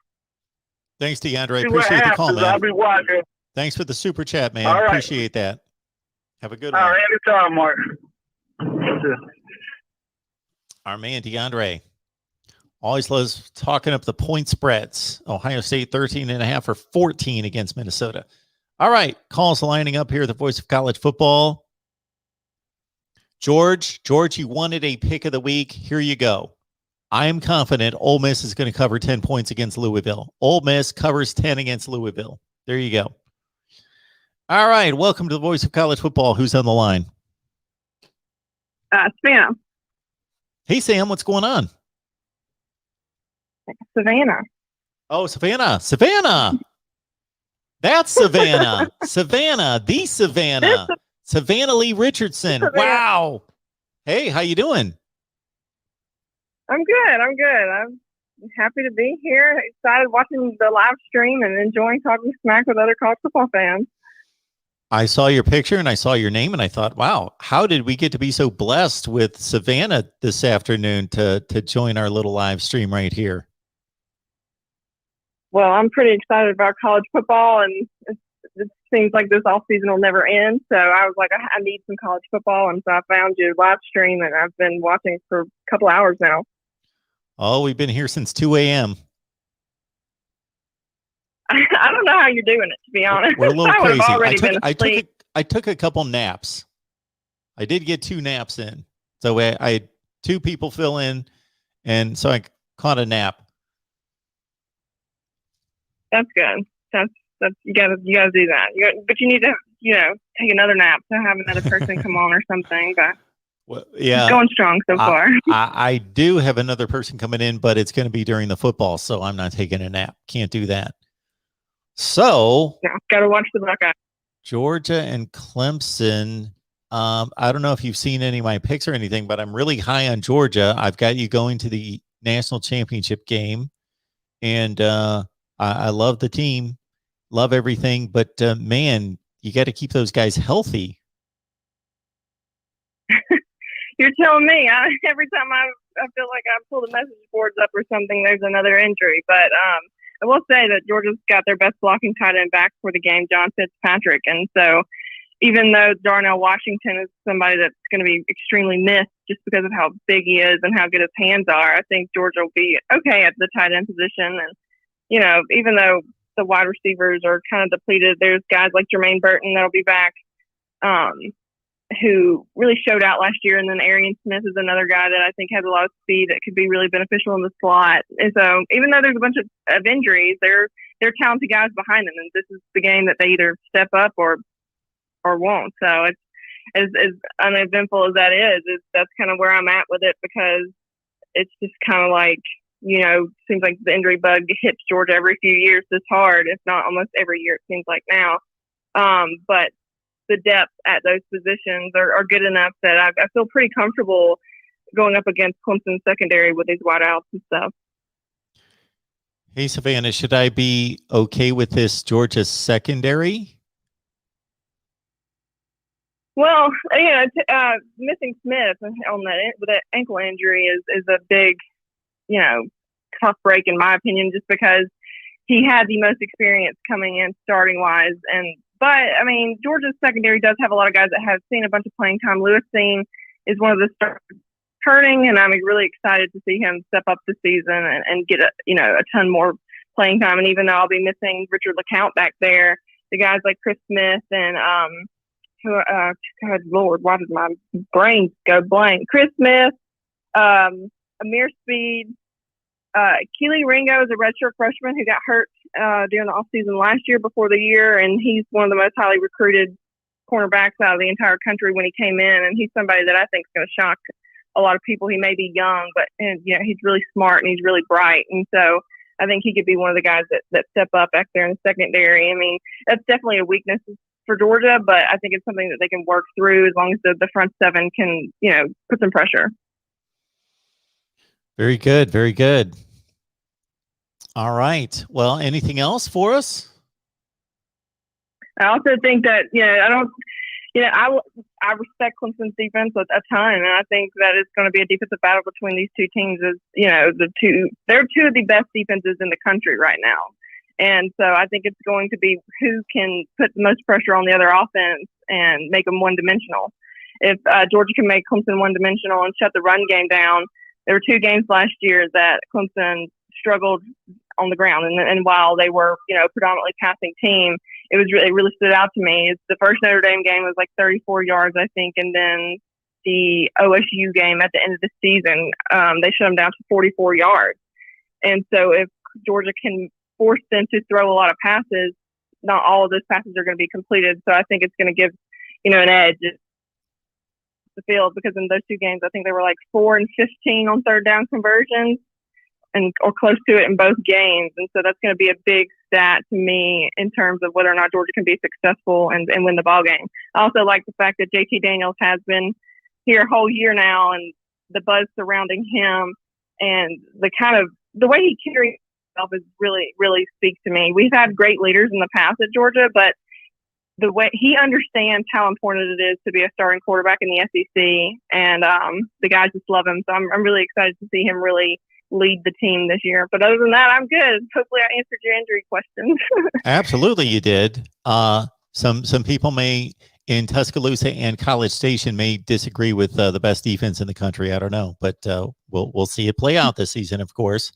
Thanks, DeAndre. Appreciate the call, man. I'll be watching. Thanks for the super chat, man. All right. Appreciate that. Have a good one. All right, anytime, Mark. Our man, DeAndre, always loves talking up the point spreads. Ohio State 13.5 or 14 against Minnesota. All right, calls lining up here. The voice of college football. George, you wanted a pick of the week. Here you go. I am confident Ole Miss is going to cover 10 points against Louisville. Ole Miss covers 10 against Louisville. There you go. All right, welcome to the voice of college football. Who's on the line? Sam. Hey, Sam, what's going on? Savannah. Oh, Savannah. That's Savannah. Savannah, the Savannah. Savannah Lee Richardson. Wow. Hey, how you doing? I'm good. I'm happy to be here. Excited watching the live stream and enjoying talking smack with other college football fans. I saw your picture and I saw your name and I thought, wow, how did we get to be so blessed with Savannah this afternoon to join our little live stream right here? Well, I'm pretty excited about college football, and it seems like this off season will never end. So I was like, I need some college football, and so I found your live stream, and I've been watching for a couple hours now. Oh, we've been here since 2 a.m. I don't know how you're doing it, to be honest. We're a little crazy. I took a couple naps. I did get 2 naps in. So I had 2 people fill in, and so I caught a nap. That's good. That's you gotta do that. But you need to take another nap to have another person come on or something. But well, yeah, it's going strong so far. I do have another person coming in, but it's going to be during the football, so I'm not taking a nap. Can't do that. So gotta watch the Buckeyes. Georgia and Clemson. I don't know if you've seen any of my picks or anything, but I'm really high on Georgia. I've got you going to the national championship game, and I love the team, love everything, but man, you got to keep those guys healthy. You're telling me. Every time I feel like I pull the message boards up or something, there's another injury. But I will say that Georgia's got their best blocking tight end back for the game, John Fitzpatrick. And so even though Darnell Washington is somebody that's going to be extremely missed just because of how big he is and how good his hands are, I think Georgia will be okay at the tight end position. And, even though the wide receivers are kind of depleted, there's guys like Jermaine Burton that'll be back, who really showed out last year. And then Arian Smith is another guy that I think has a lot of speed that could be really beneficial in the slot. And so even though there's a bunch of injuries, they're talented guys behind them. And this is the game that they either step up or won't. So it's as uneventful as that is, that's kind of where I'm at with it, because it's just kind of like, seems like the injury bug hits Georgia every few years this hard, if not almost every year, it seems like now. But the depth at those positions are good enough that I feel pretty comfortable going up against Clemson secondary with these wideouts and stuff. Hey, Savannah, should I be okay with this Georgia secondary? Well, missing Smith on with that ankle injury is a big, tough break in my opinion, just because he had the most experience coming in starting wise. But I mean, Georgia's secondary does have a lot of guys that have seen a bunch of playing time. Lewis Seen is one of the returning, and I'm really excited to see him step up this season and get a ton more playing time. And even though I'll be missing Richard LeCount back there, the guys like Chris Smith and God Lord, why does my brain go blank? Chris Smith, Amir Speed, Keely Ringo is a redshirt freshman who got hurt during the offseason last year before the year, and he's one of the most highly recruited cornerbacks out of the entire country when he came in, and he's somebody that I think is going to shock a lot of people. He may be young, but he's really smart and he's really bright, and so I think he could be one of the guys that step up back there in the secondary. I mean, that's definitely a weakness for Georgia, but I think it's something that they can work through as long as the front seven can, put some pressure. Very good. Very good. All right. Well, anything else for us? I also think that, I respect Clemson's defense a ton, and I think that it's going to be a defensive battle between these two teams. They're two of the best defenses in the country right now. And so I think it's going to be who can put the most pressure on the other offense and make them one-dimensional. If Georgia can make Clemson one-dimensional and shut the run game down, there were 2 games last year that Clemson struggled on the ground. And while they were, predominantly passing team, it really stood out to me. The first Notre Dame game was like 34 yards, I think, and then the OSU game at the end of the season, they shut them down to 44 yards. And so if Georgia can force them to throw a lot of passes, not all of those passes are going to be completed. So I think it's going to give, an edge the field, because in those 2 games, I think they were like 4 and 15 on third down conversions or close to it in both games. And so that's going to be a big stat to me in terms of whether or not Georgia can be successful and win the ball game. I also like the fact that JT Daniels has been here a whole year now, and the buzz surrounding him and the way he carries himself is really, really speaks to me. We've had great leaders in the past at Georgia, but the way he understands how important it is to be a starting quarterback in the SEC, and the guys just love him. So I'm really excited to see him really lead the team this year. But other than that, I'm good. Hopefully I answered your injury questions. Absolutely you did. Some people in Tuscaloosa and College Station may disagree with the best defense in the country. I don't know, but we'll see it play out this season, of course.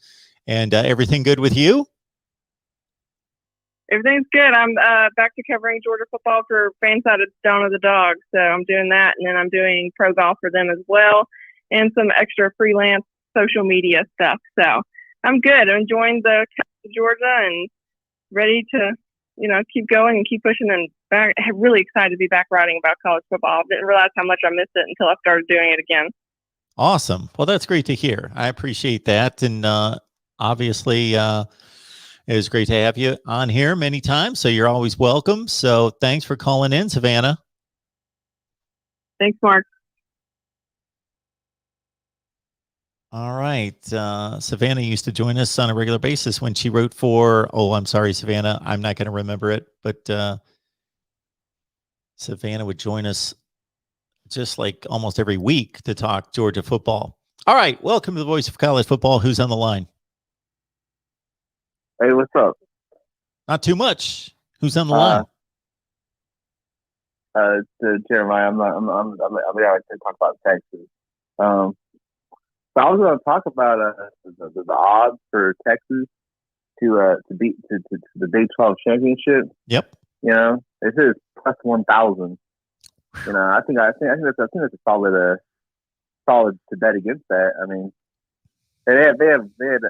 And everything good with you? Everything's good. I'm back to covering Georgia football for Fanside of Dawn of the Dog. So I'm doing that, and then I'm doing pro golf for them as well, and some extra freelance social media stuff. So I'm good. I'm enjoying the Georgia and ready to, keep going and keep pushing, and back. Really excited to be back writing about college football. Didn't realize how much I missed it until I started doing it again. Awesome. Well, that's great to hear. I appreciate that. And obviously, it was great to have you on here many times. So you're always welcome. So thanks for calling in, Savannah. Thanks, Mark. All right. Savannah used to join us on a regular basis when she wrote for, I'm sorry, Savannah, I'm not going to remember it, but Savannah would join us just like almost every week to talk Georgia football. All right. Welcome to the Voice of College Football. Who's on the line? Hey, what's up? Not too much. Who's on the line? Jeremiah. I'm going to talk about Texas. So I was going to talk about the odds for Texas to beat the Big 12 championship. Yep. It says plus 1,000. I think that's a solid to bet against that. I mean, they had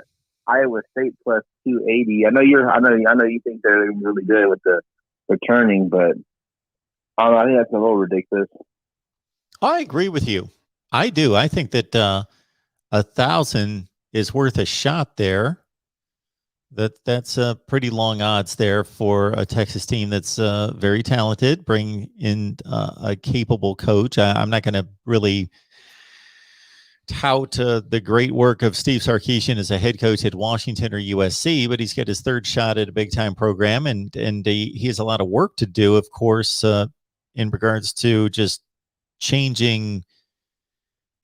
Iowa State plus 280. I know you think they're really good with the returning, but I think that's a little ridiculous. I agree with you. I do. I think that 1,000 is worth a shot there. That's pretty long odds there for a Texas team that's very talented. Bring in a capable coach. I'm not going to really tout the great work of Steve Sarkisian as a head coach at Washington or USC, but he's got his 3rd shot at a big time program, and he has a lot of work to do, of course, in regards to just changing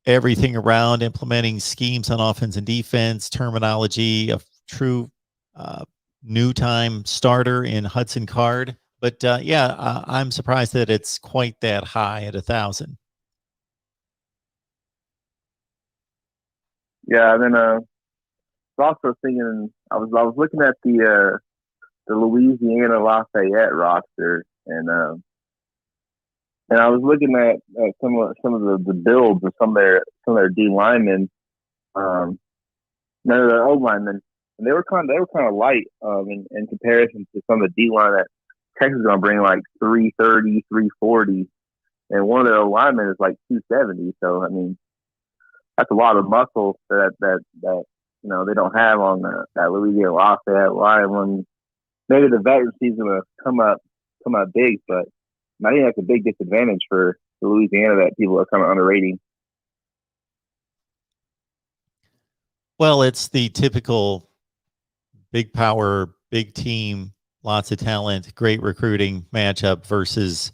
everything around, implementing schemes on offense and defense, terminology, a true new time starter in Hudson Card. But I'm surprised that it's quite that high at 1,000. Yeah, and then I was also thinking. I was looking at the Louisiana Lafayette roster, and I was looking at some of the builds of some of their D linemen, none of their O linemen, and they were kind of light in comparison to some of the D line that Texas is going to bring like 330, 340, and one of their linemen is like 270. So I mean, that's a lot of muscle that they don't have on that Louisiana Lafayette line. When maybe the veteran season will come up big, but I think that's a big disadvantage for Louisiana that people are kind of underrating. Well, it's the typical big power, big team, lots of talent, great recruiting matchup versus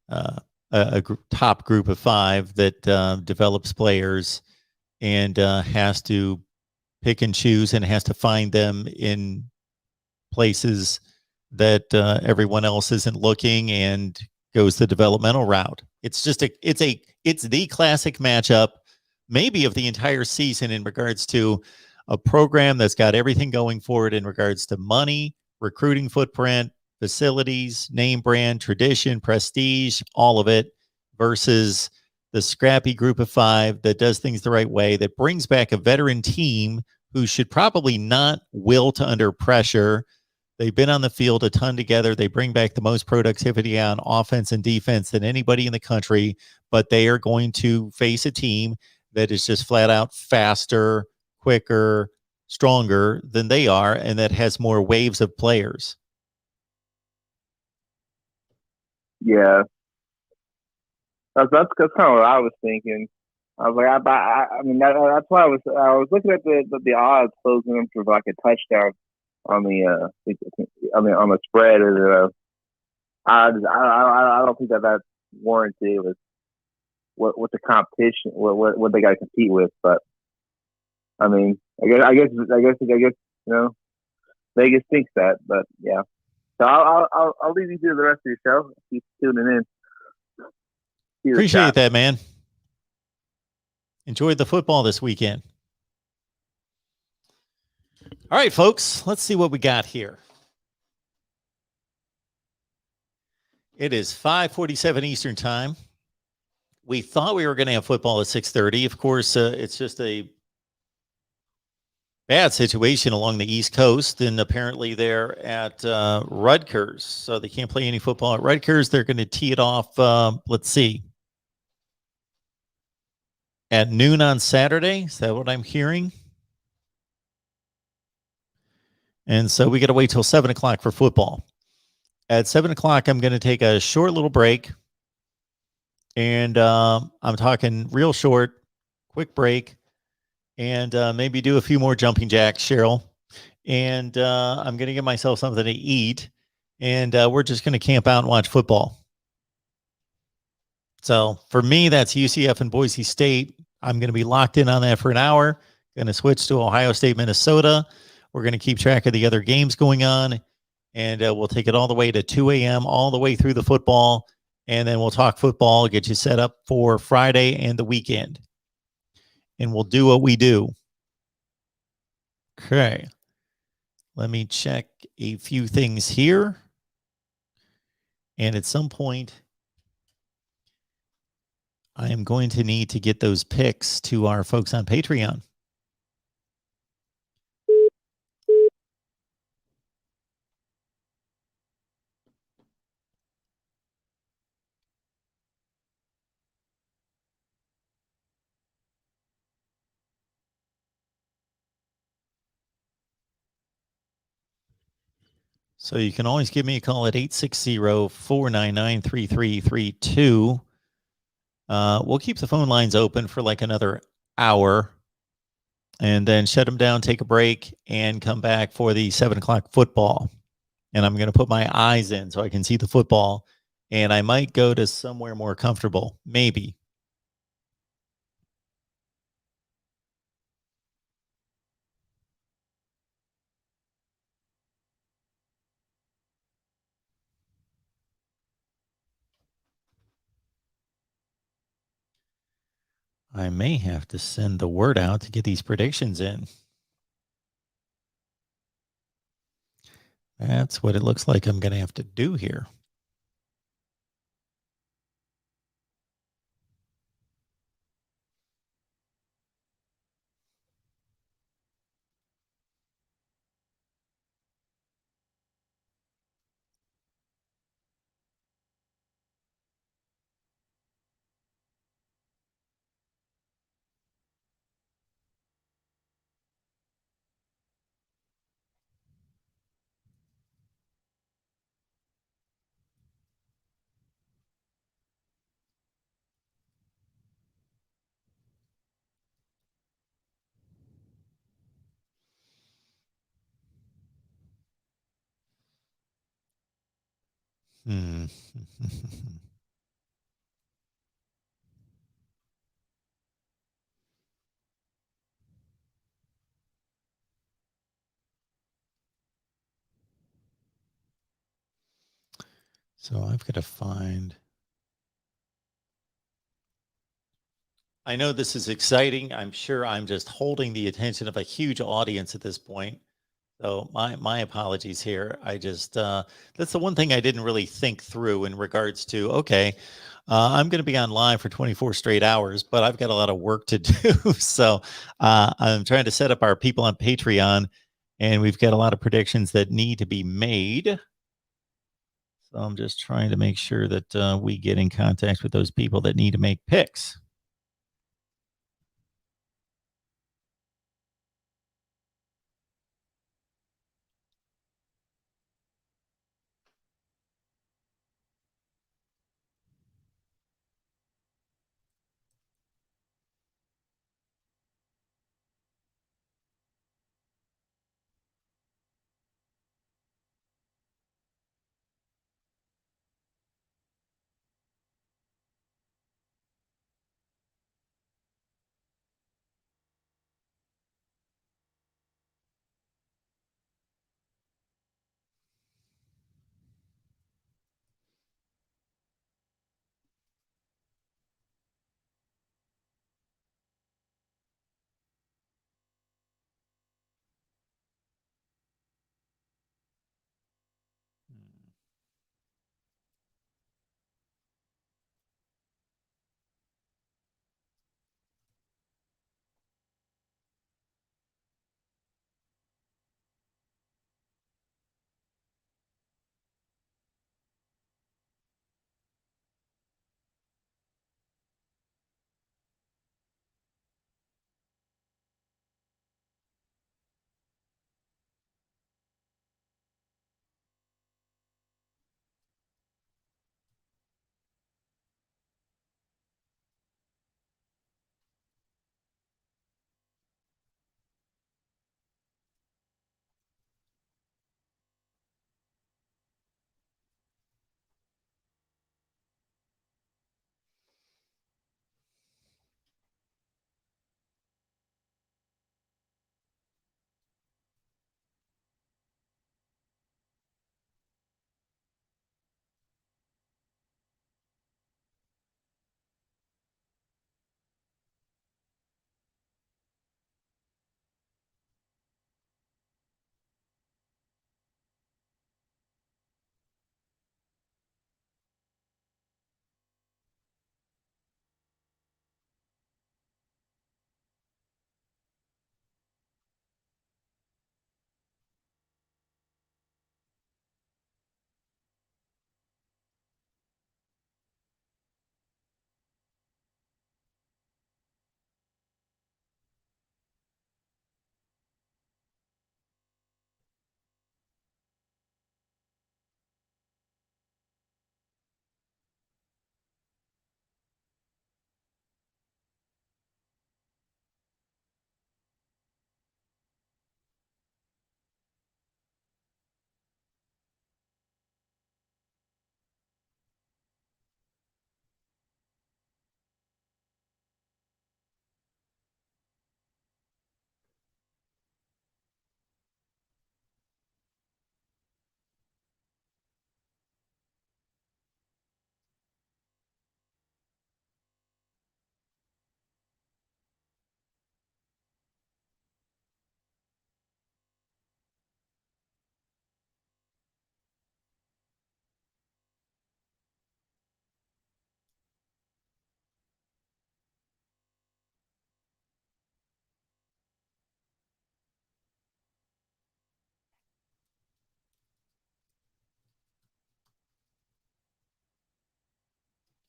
a top group of five that develops players and has to pick and choose and has to find them in places that everyone else isn't looking and goes the developmental route. It's the classic matchup, maybe of the entire season in regards to a program that's got everything going for it in regards to money, recruiting footprint, facilities, name brand, tradition, prestige, all of it, versus the scrappy group of five that does things the right way, that brings back a veteran team who should probably not wilt under pressure. They've been on the field a ton together. They bring back the most productivity on offense and defense than anybody in the country, but they are going to face a team that is just flat out faster, quicker, stronger than they are, and that has more waves of players. Yeah, that's kind of what I was thinking. I was like, I mean, that's why I was looking at the odds closing them for like a touchdown on the spread, and I don't think that's warranted with what the competition, what they got to compete with. But I mean, I guess Vegas thinks that, but yeah. So I'll leave you to the rest of your show. Keep tuning in. Appreciate that, man. Enjoyed the football this weekend. All right, folks, let's see what we got here. It is 5:47 Eastern time. We thought we were going to have football at 6:30. Of course, it's just a bad situation along the East Coast, and apparently they're at Rutgers, so they can't play any football at Rutgers. They're going to tee it off, let's see, at noon on Saturday. Is that what I'm hearing? And so we got to wait till 7 o'clock for football. At 7 o'clock, I'm going to take a short little break. And I'm talking real short, quick break, and maybe do a few more jumping jacks, Cheryl. And I'm going to get myself something to eat. And we're just going to camp out and watch football. So for me, that's UCF and Boise State. I'm going to be locked in on that for an hour. Going to switch to Ohio State, Minnesota. We're going to keep track of the other games going on. And we'll take it all the way to 2 a.m., all the way through the football. And then we'll talk football, get you set up for Friday and the weekend. And we'll do what we do. Okay. Let me check a few things here. And at some point, I am going to need to get those picks to our folks on Patreon. So you can always give me a call at 860-499-3332. We'll keep the phone lines open for like another hour and then shut them down, take a break, and come back for the 7 o'clock football. And I'm going to put my eyes in so I can see the football. And I might go to somewhere more comfortable, maybe. I may have to send the word out to get these predictions in. That's what it looks like I'm going to have to do here. So I've got to find. I know this is exciting. I'm sure I'm just holding the attention of a huge audience at this point. So my apologies here. I just that's the one thing I didn't really think through in regards to, okay, I'm going to be on live for 24 straight hours, but I've got a lot of work to do. So I'm trying to set up our people on Patreon, and we've got a lot of predictions that need to be made. So I'm just trying to make sure that we get in contact with those people that need to make picks.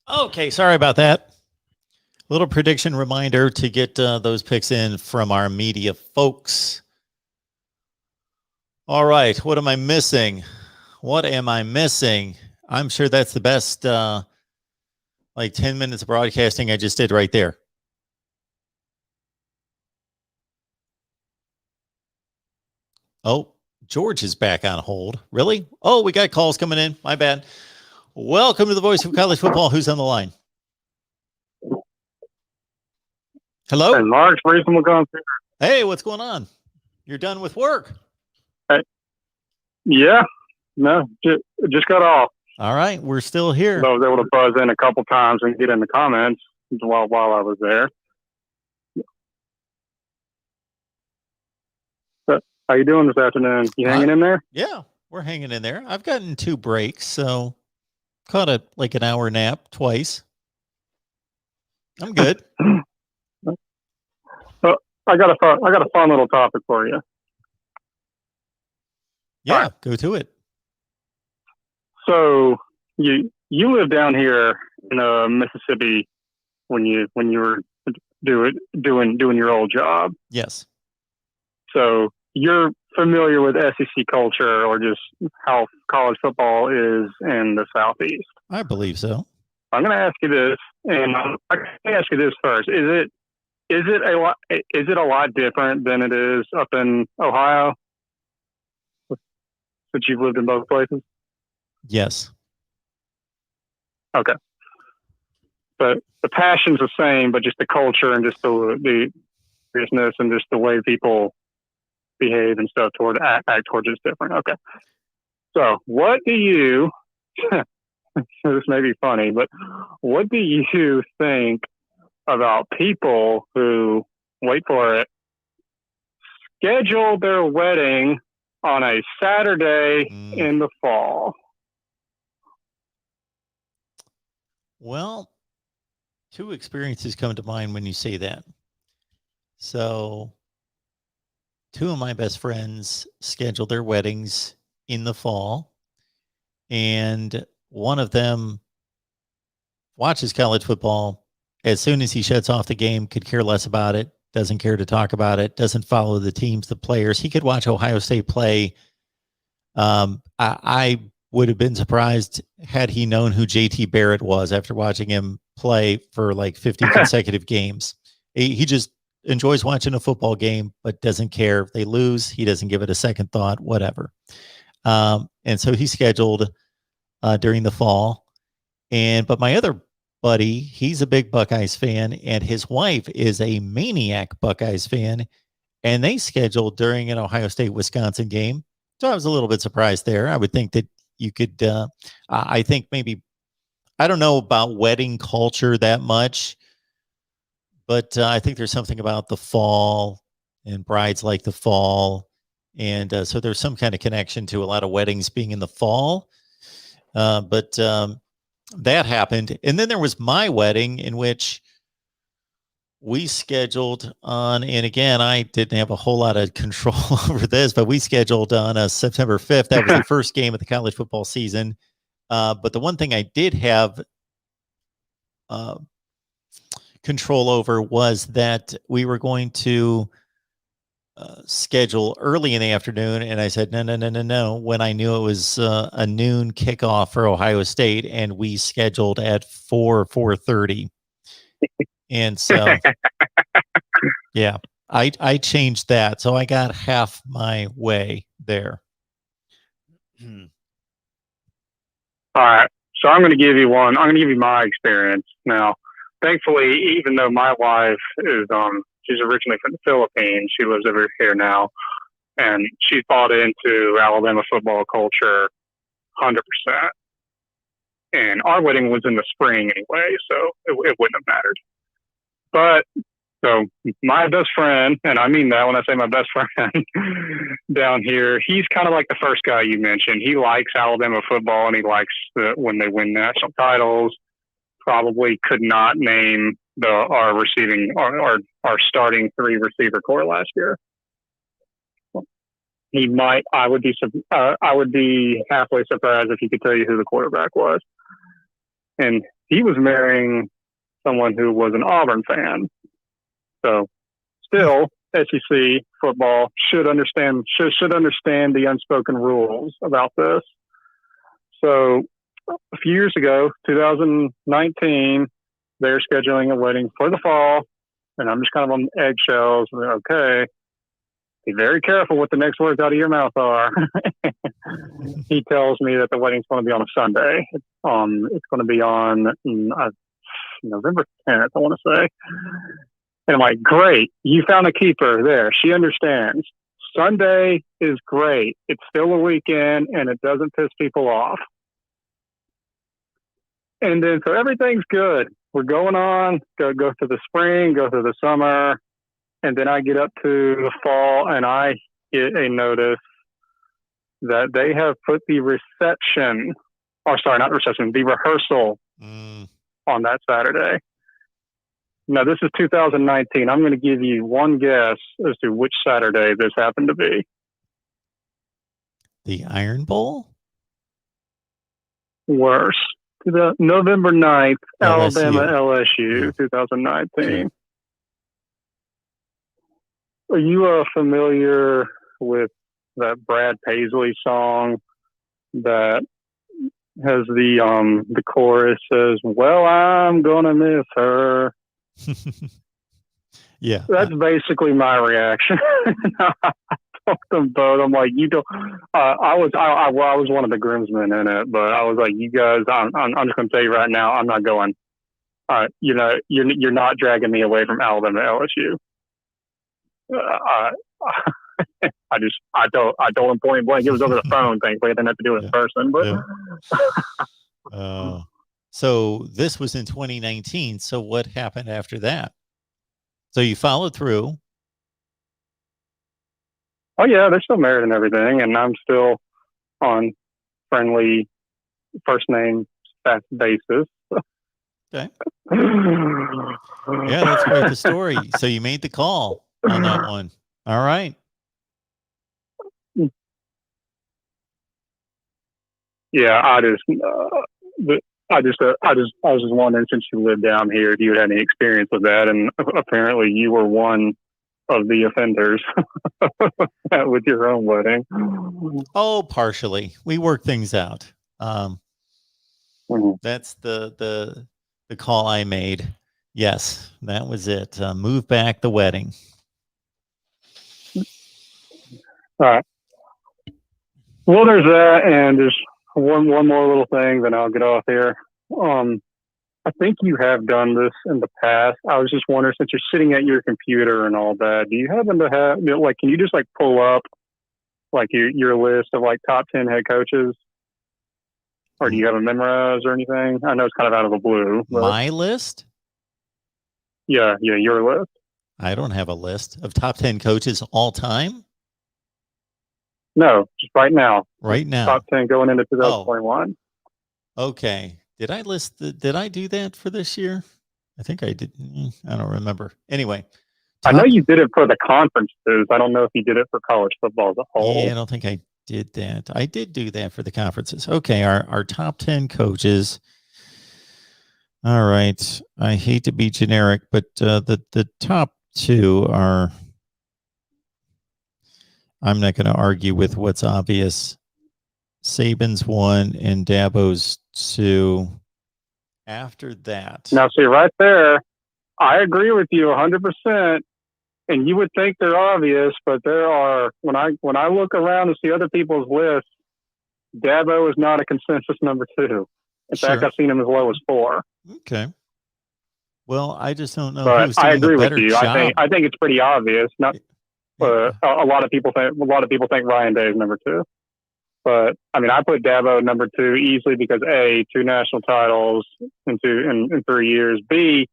Okay, sorry about that. Little prediction reminder to get those picks in from our media folks. All right, what am I missing? What am I missing? I'm sure that's the best 10 minutes of broadcasting I just did right there. Oh, George is back on hold. Really? Oh, we got calls coming in. My bad. Welcome to the Voice of College Football. Who's on the line? Hello? Hey, Mark's reasonable going. Hey, what's going on? You're done with work? Hey, yeah. No, just got off. All right, we're still here. So I was able to buzz in a couple times and get in the comments while I was there. But how you doing this afternoon? You hanging in there? Yeah, we're hanging in there. I've gotten 2 breaks, so caught an hour nap twice. I'm good. I got a fun little topic for you. Yeah, right. Go to it. So you live down here in Mississippi when you were doing your old job. Yes. So you're familiar with SEC culture or just how college football is in the Southeast. I believe so. I'm going to ask you this, and I'm going to ask you this first: Is it a lot different than it is up in Ohio? Since you've lived in both places. Yes. Okay. But the passion's the same, but just the culture and just the business and just the way people behave and stuff act towards it's different. Okay. So what do you? This may be funny, but what do you think about people who, wait for it, schedule their wedding on a Saturday in the fall? Well, 2 experiences come to mind when you say that. So 2 of my best friends scheduled their weddings in the fall, and one of them watches college football. As soon as he shuts off the game, could care less about it, doesn't care to talk about it, doesn't follow the teams, the players. He could watch Ohio State play. I would have been surprised had he known who JT Barrett was after watching him play for 50 consecutive games. He just enjoys watching a football game, but doesn't care if they lose. He doesn't give it a second thought, whatever. And so he scheduled during the fall. But my other buddy, he's a big Buckeyes fan, and his wife is a maniac Buckeyes fan, and they scheduled during an Ohio State-Wisconsin game. So I was a little bit surprised there. I would think that you could, I think maybe, I don't know about wedding culture that much, but I think there's something about the fall and brides like the fall. And so there's some kind of connection to a lot of weddings being in the fall. But that happened. And then there was my wedding, in which we scheduled on, and again, I didn't have a whole lot of control over this, but we scheduled on September 5th. That was the first game of the college football season. But the one thing I did have control over was that we were going to schedule early in the afternoon, and I said no when I knew it was a noon kickoff for Ohio State, and we scheduled at 4:30. And so yeah, I changed that, so I got half my way there. All right, so I'm going to give you one. I'm going to give you my experience now. Thankfully, even though my wife is she's originally from the Philippines, she lives over here now, and she's bought into Alabama football culture 100%. And our wedding was in the spring anyway, so it wouldn't have mattered. But so my best friend, and I mean that when I say my best friend down here, he's kind of like the first guy you mentioned. He likes Alabama football, and he likes when they win national titles. Probably could not name our starting 3 receiver core last year. He might. I would be halfway surprised if he could tell you who the quarterback was. And he was marrying someone who was an Auburn fan. So still, SEC football should understand the unspoken rules about this. So a few years ago, 2019, they're scheduling a wedding for the fall, and I'm just kind of on eggshells. Okay, be very careful what the next words out of your mouth are. He tells me that the wedding's going to be on a Sunday. It's going to be on November 10th, I want to say. And I'm like, great, you found a keeper there. She understands. Sunday is great. It's still a weekend, and it doesn't piss people off. And then, so everything's good. We're going on, go through the spring, go through the summer, and then I get up to the fall, and I get a notice that they have put the reception, or sorry, not reception, the rehearsal on that Saturday. Now, this is 2019. I'm going to give you one guess as to which Saturday this happened to be. The Iron Bowl? Worse. November 9th, LSU. Alabama, LSU, 2019. Are you familiar with that Brad Paisley song that has the chorus says, "Well, I'm gonna miss her"? Yeah, that's basically my reaction. I told them both. I'm like, you don't. I was one of the groomsmen in it, but I was like, you guys. I'm just gonna tell you right now, I'm not going. You're not dragging me away from Alabama LSU. I told him point blank. It was over the phone. Thankfully, I didn't have to do it in person. But so this was in 2019. So what happened after that? So you followed through. Oh yeah, they're still married and everything, and I'm still on friendly first name basis. Okay. Yeah, that's quite the story. So you made the call on that one. All right. Yeah, I was just wondering, since you live down here, if you had any experience with that, and apparently you were one of the offenders with your own wedding. Oh, partially. We work things out. That's the call I made. Yes, that was it. Move back the wedding. All right. Well, there's that, and there's one more little thing, then I'll get off here. I think you have done this in the past. I was just wondering, since you're sitting at your computer and all that, do you happen to have, can you just pull up your list of top 10 head coaches? Or do you have them memorized or anything? I know it's kind of out of the blue. But my list? Yeah, your list. I don't have a list of top 10 coaches all time. No, just right now. Right now. Top 10 going into 2021. Okay. Did I do that for this year? I think I did. I don't remember. Anyway. I know you did it for the conferences. I don't know if you did it for college football as a whole. Yeah, I don't think I did that. I did do that for the conferences. Okay. Our top 10 coaches. All right. I hate to be generic, but the top two are, I'm not going to argue with what's obvious. Saban's 1 and Dabo's 2. After that. Now, see, right there, I agree with you 100%. And you would think they're obvious, but there are, when I look around and see other people's lists, Dabo is not a consensus number 2. In fact, I've seen him as low as 4. Okay. Well, I just don't know. But who's I doing agree a with better you. job. I think it's pretty obvious. Not a lot of people think Ryan Day is number 2. But I mean, I put Dabo number 2 easily because A, 2 national titles in 3 years. B,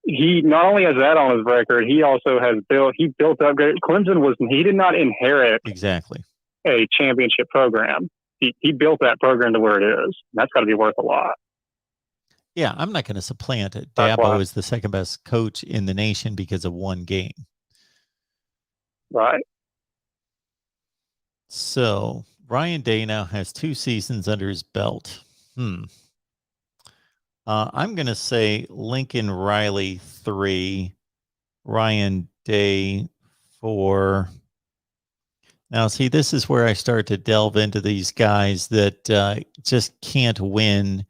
he not only has that on his record, he also has built up. Clemson he did not inherit exactly a championship program. He built that program to where it is. That's got to be worth a lot. Yeah, I'm not going to supplant it. Dabo is the second best coach in the nation because of one game. Right. So Ryan Day now has 2 seasons under his belt. I'm going to say Lincoln Riley 3, Ryan Day 4. Now, see, this is where I start to delve into these guys that just can't win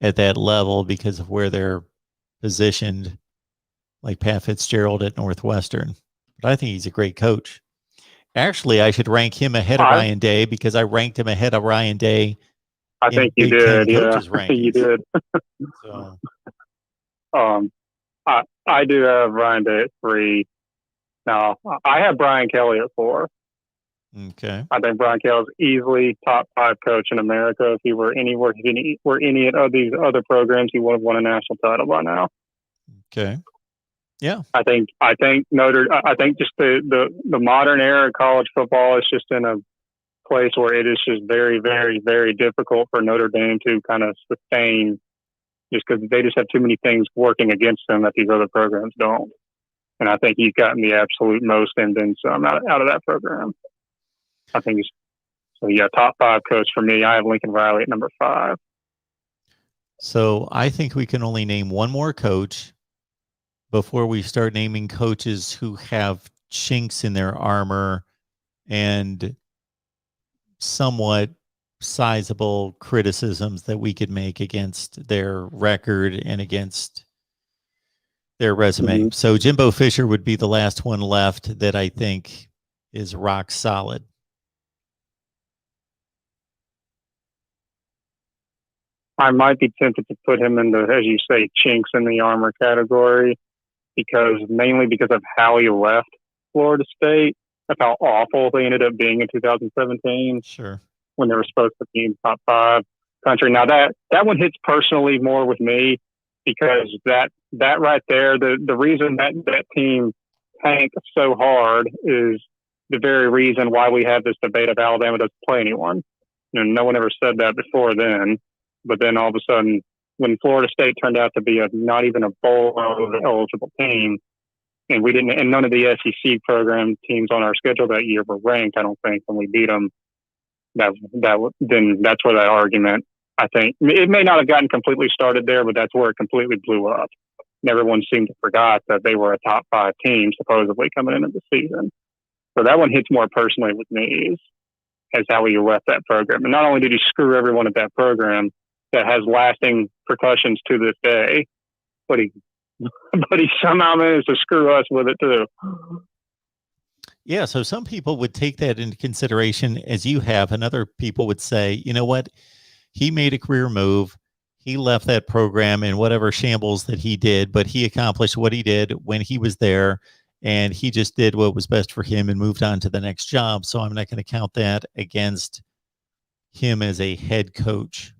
at that level because of where they're positioned, like Pat Fitzgerald at Northwestern. But I think he's a great coach. Actually, I should rank him ahead of Ryan Day because I ranked him ahead of Ryan Day. I think you did. Yeah, you did. So, I do have Ryan Day at 3. Now, I have Brian Kelly at 4. Okay. I think Brian Kelly is easily top 5 coach in America. If he were anywhere, if he were any of these other programs, he would have won a national title by now. Okay. Yeah. I think just the modern era of college football is just in a place where it is just very, very, very difficult for Notre Dame to kind of sustain, just because they just have too many things working against them that these other programs don't. And I think he's gotten the absolute most and then some out of that program. I think he's, so yeah, top 5 coach for me. I have Lincoln Riley at number 5. So I think we can only name one more coach before we start naming coaches who have chinks in their armor and somewhat sizable criticisms that we could make against their record and against their resume. Mm-hmm. So Jimbo Fisher would be the last one left that I think is rock solid. I might be tempted to put him in the, as you say, chinks in the armor category, mainly because of how he left Florida State, of how awful they ended up being in 2017. Sure. When they were supposed to be in top 5 country. Now that one hits personally more with me because that right there, the reason that team tanked so hard is the very reason why we have this debate of Alabama doesn't play anyone. You know, no one ever said that before then, but then all of a sudden, when Florida State turned out to be not even a bowl eligible team, and none of the SEC program teams on our schedule that year were ranked, I don't think, when we beat them. Then that's where that argument, I think, it may not have gotten completely started there, but that's where it completely blew up. And everyone seemed to forgot that they were a top 5 team supposedly coming into the season. So that one hits more personally with me as how he left that program. And not only did he screw everyone at that program that has lasting repercussions to this day, but he somehow managed to screw us with it too. Yeah, so some people would take that into consideration as you have, and other people would say, you know what, he made a career move. He left that program in whatever shambles that he did, but he accomplished what he did when he was there, and he just did what was best for him and moved on to the next job. So I'm not going to count that against him as a head coach.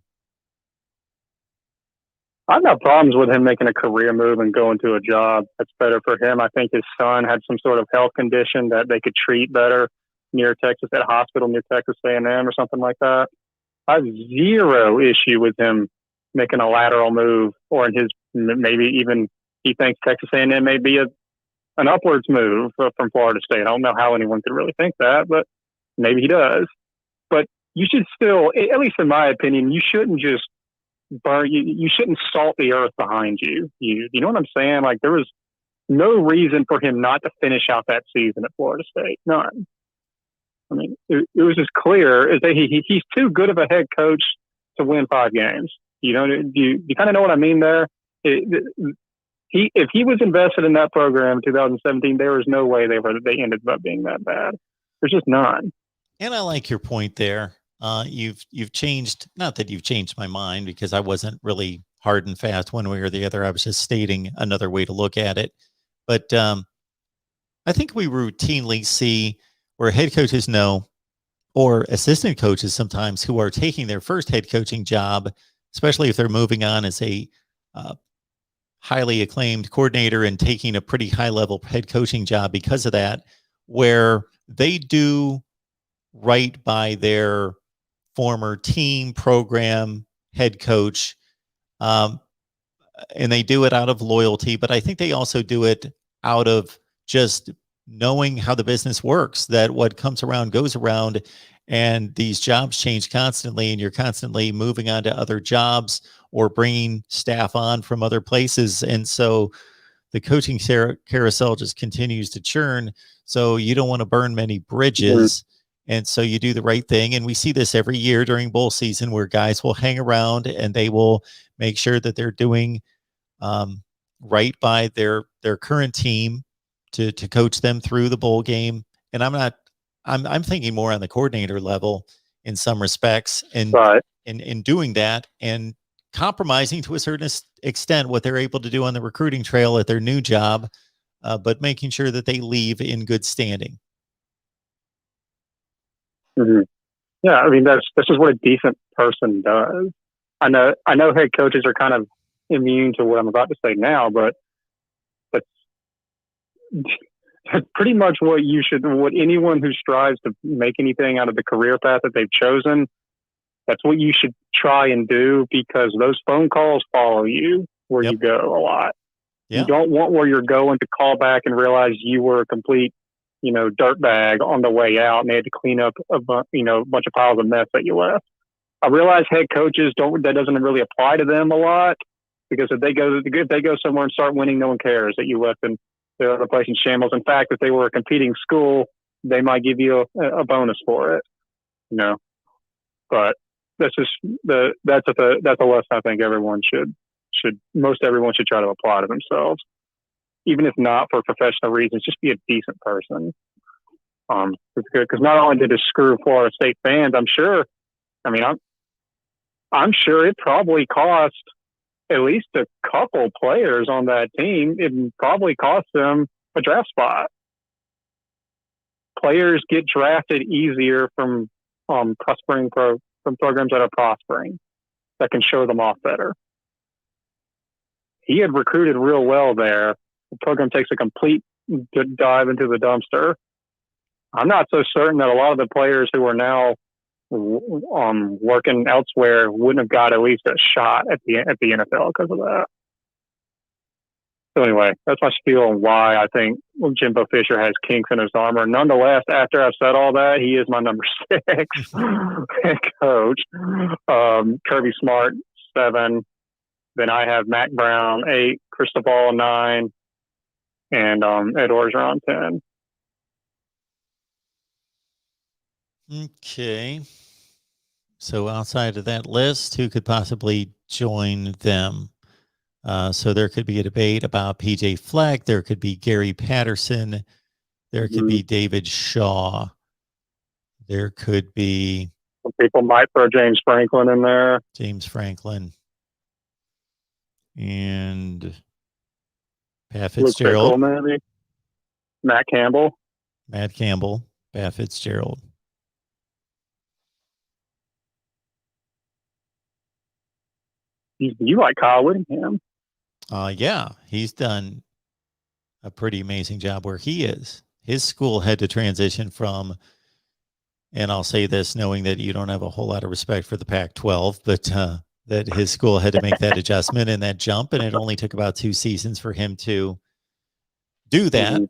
I've got problems with him making a career move and going to a job that's better for him. I think his son had some sort of health condition that they could treat better near Texas, at a hospital near Texas A&M or something like that. I have zero issue with him making a lateral move, or in his, maybe even he thinks Texas A&M may be an upwards move from Florida State. I don't know how anyone could really think that, but maybe he does. But you should still, at least in my opinion, you shouldn't just you shouldn't salt the earth behind you. You know what I'm saying? Like, there was no reason for him not to finish out that season at Florida State. None. I mean, it was as clear as that he's too good of a head coach to win 5 games. You know, you kind of know what I mean there? If he was invested in that program in 2017, there was no way they ended up being that bad. There's just none. And I like your point there. You've changed, not that you've changed my mind, because I wasn't really hard and fast one way or the other. I was just stating another way to look at it. But I think we routinely see where head coaches know, or assistant coaches sometimes, who are taking their first head coaching job, especially if they're moving on as a highly acclaimed coordinator and taking a pretty high level head coaching job because of that, where they do right by their former team, program, head coach, and they do it out of loyalty, but I think they also do it out of just knowing how the business works, that what comes around goes around, and these jobs change constantly, and you're constantly moving on to other jobs, or bringing staff on from other places. And so the coaching carousel just continues to churn. So you don't want to burn many bridges. And so you do the right thing. And we see this every year during bowl season where guys will hang around and they will make sure that they're doing right by their current team to coach them through the bowl game. And I'm thinking more on the coordinator level in some respects, and in doing that and compromising to a certain extent what they're able to do on the recruiting trail at their new job, but making sure that they leave in good standing. Mm-hmm. Yeah, I mean, this is what a decent person does. I know head coaches are kind of immune to what I'm about to say now, but that's pretty much what anyone who strives to make anything out of the career path that they've chosen, that's what you should try and do, because those phone calls follow you where you go a lot. You don't want where you're going to call back and realize you were a complete, dirtbag on the way out, and they had to clean up a bunch of piles of mess that you left. I realize head coaches that doesn't really apply to them a lot, because if they go somewhere and start winning, no one cares that you left them the other place in shambles. In fact, if they were a competing school, they might give you a bonus for it, But that's a lesson I think everyone most everyone should try to apply to themselves, even if not for professional reasons. Just be a decent person. It's good, because not only did it screw Florida State fans, I'm sure it probably cost at least a couple players on that team. It probably cost them a draft spot. Players get drafted easier from prospering from programs that are prospering, that can show them off better. He had recruited real well there. The program takes a complete dive into the dumpster. I'm not so certain that a lot of the players who are now working elsewhere wouldn't have got at least a shot at the NFL because of that. So anyway, that's my spiel on why I think Jimbo Fisher has kinks in his armor. Nonetheless, after I've said all that, he is my number 6 head coach. Kirby Smart 7. Then I have Mac Brown 8, Cristobal 9, and Ed Orgeron 10. Okay. So outside of that list, who could possibly join them? So there could be a debate about PJ Fleck. There could be Gary Patterson. There could be David Shaw. There could be... Some people might throw James Franklin in there. James Franklin. And Pat Fitzgerald. Luke Fickell, maybe. Matt Campbell. Pat Fitzgerald. You like Kyle Whittingham. Yeah, he's done a pretty amazing job where he is. His school had to transition from, and I'll say this knowing that you don't have a whole lot of respect for the Pac-12, but that his school had to make that adjustment and that jump, and it only took about 2 seasons for him to do that.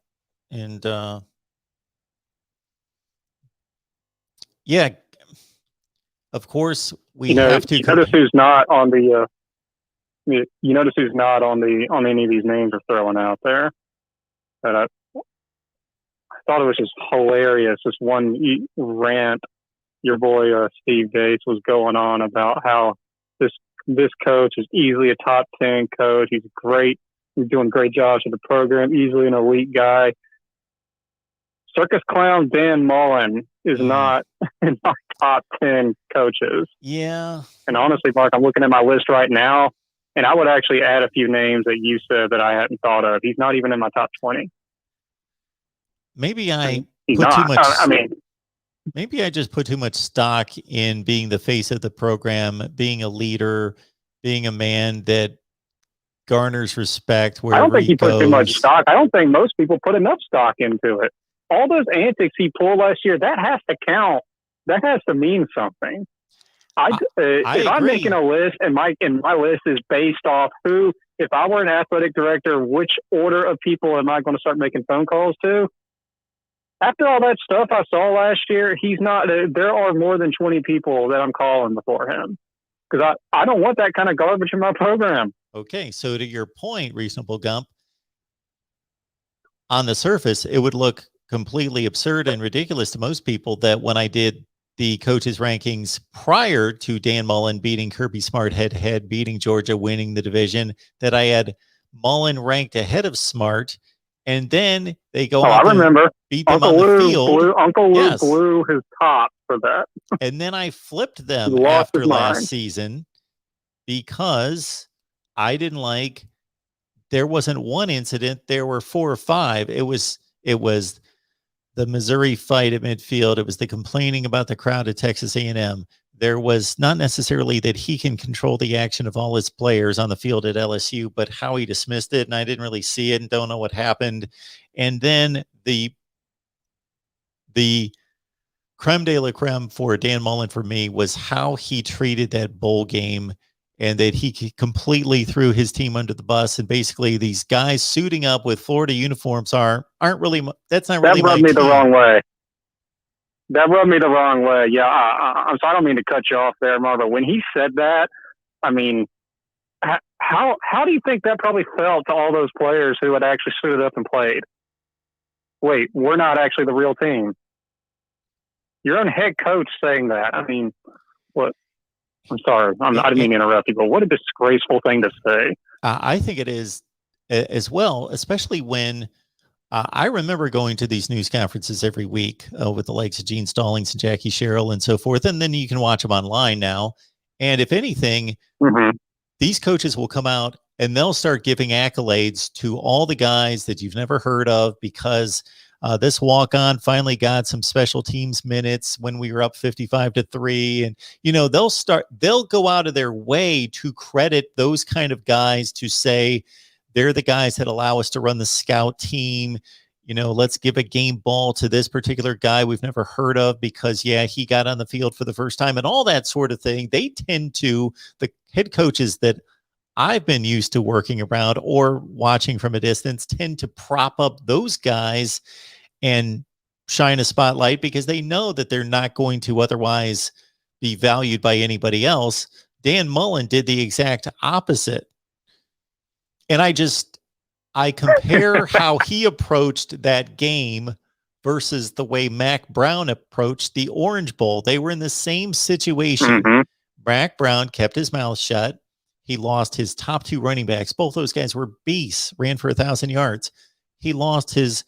And yeah, of course we have to. You notice who's not on the. You notice who's not on any of these names we're throwing out there. That I thought it was just hilarious. This one rant your boy Steve Gates was going on about how this coach is easily a top 10 coach. He's great. He's doing great jobs with the program. Easily an elite guy. Circus clown Dan Mullen is not in my top 10 coaches. Yeah. And honestly, Mark, I'm looking at my list right now, and I would actually add a few names that you said that I hadn't thought of. He's not even in my top 20. Maybe I He's put not. too much. I mean, maybe I just put too much stock in being the face of the program, being a leader, being a man that garners respect wherever I don't think he put too much goes. stock. I don't think most people put enough stock into it. All those antics he pulled last year, that has to count. That has to mean something. If I'm making a list and my list is based off if I were an athletic director, which order of people am I going to start making phone calls to? After all that stuff I saw last year, he's not. There are more than 20 people that I'm calling before him, because I don't want that kind of garbage in my program. Okay, so to your point, Reasonable Gump, on the surface, it would look completely absurd and ridiculous to most people that when I did the coaches rankings prior to Dan Mullen beating Kirby Smart head-to-head, beating Georgia, winning the division, that I had Mullen ranked ahead of Smart, and then they go I remember. beat them on the field. Uncle Lou blew his top for that. And then I flipped them lost after his last mind. season because I didn't like, there wasn't one incident, there were 4 or 5. It was the Missouri fight at midfield. It was the complaining about the crowd at Texas A&M. There was not necessarily that he can control the action of all his players on the field at LSU, but how he dismissed it, and I didn't really see it and don't know what happened. And then the creme de la creme for Dan Mullen for me was how he treated that bowl game, and that he completely threw his team under the bus. And basically these guys suiting up with Florida uniforms aren't really, that's not really that rubbed my me team. the wrong way. That rubbed me the wrong way. Yeah, I'm sorry, I don't mean to cut you off there, Marva. When he said that, I mean, how do you think that probably felt to all those players who had actually suited up and played? Wait, we're not actually the real team. Your own head coach saying that. I mean, what? I'm sorry. I didn't mean to interrupt you, but what a disgraceful thing to say. I think it is as well, especially when I remember going to these news conferences every week with the likes of Gene Stallings and Jackie Sherrill and so forth. And then you can watch them online now. And if anything, these coaches will come out and they'll start giving accolades to all the guys that you've never heard of because this walk-on finally got some special teams minutes when we were up 55-3. And, they'll go out of their way to credit those kind of guys, to say they're the guys that allow us to run the scout team. Let's give a game ball to this particular guy we've never heard of because, he got on the field for the first time and all that sort of thing. They tend to, the head coaches that I've been used to working around or watching from a distance, tend to prop up those guys and shine a spotlight because they know that they're not going to otherwise be valued by anybody else. Dan Mullen did the exact opposite. And I compare how he approached that game versus the way Mac Brown approached the Orange Bowl. They were in the same situation. Mac Brown kept his mouth shut. He lost his top 2 running backs. Both those guys were beasts, ran for 1,000 yards. He lost his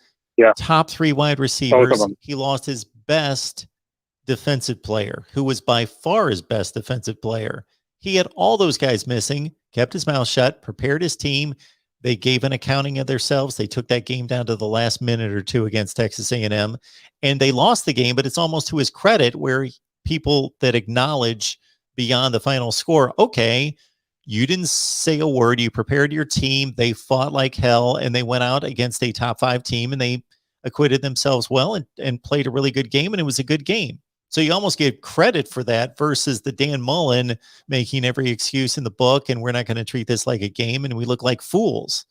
top 3 wide receivers. He lost his best defensive player, who was by far his best defensive player. He had all those guys missing, kept his mouth shut, prepared his team. They gave an accounting of themselves. They took that game down to the last minute or 2 against Texas A&M, and they lost the game, but it's almost to his credit where people that acknowledge beyond the final score, okay, you didn't say a word. You prepared your team. They fought like hell, and they went out against a top 5 team, and they acquitted themselves well and played a really good game, and it was a good game. So you almost get credit for that versus the Dan Mullen making every excuse in the book, and we're not going to treat this like a game, and we look like fools.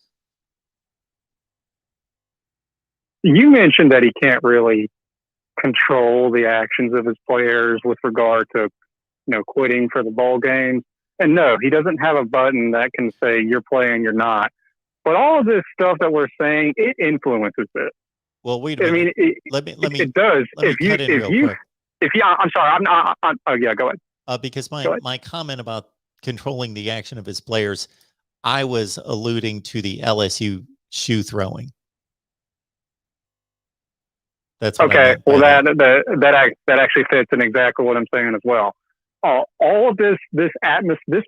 You mentioned that he can't really control the actions of his players with regard to, quitting for the bowl games. And no, he doesn't have a button that can say you're playing, you're not. But all of this stuff that we're saying, it influences it. Well, wait a minute. It does. I'm sorry. Oh yeah, go ahead. Because my comment about controlling the action of his players, I was alluding to the LSU shoe throwing. That's okay. Well, that actually fits in exactly what I'm saying as well. All of this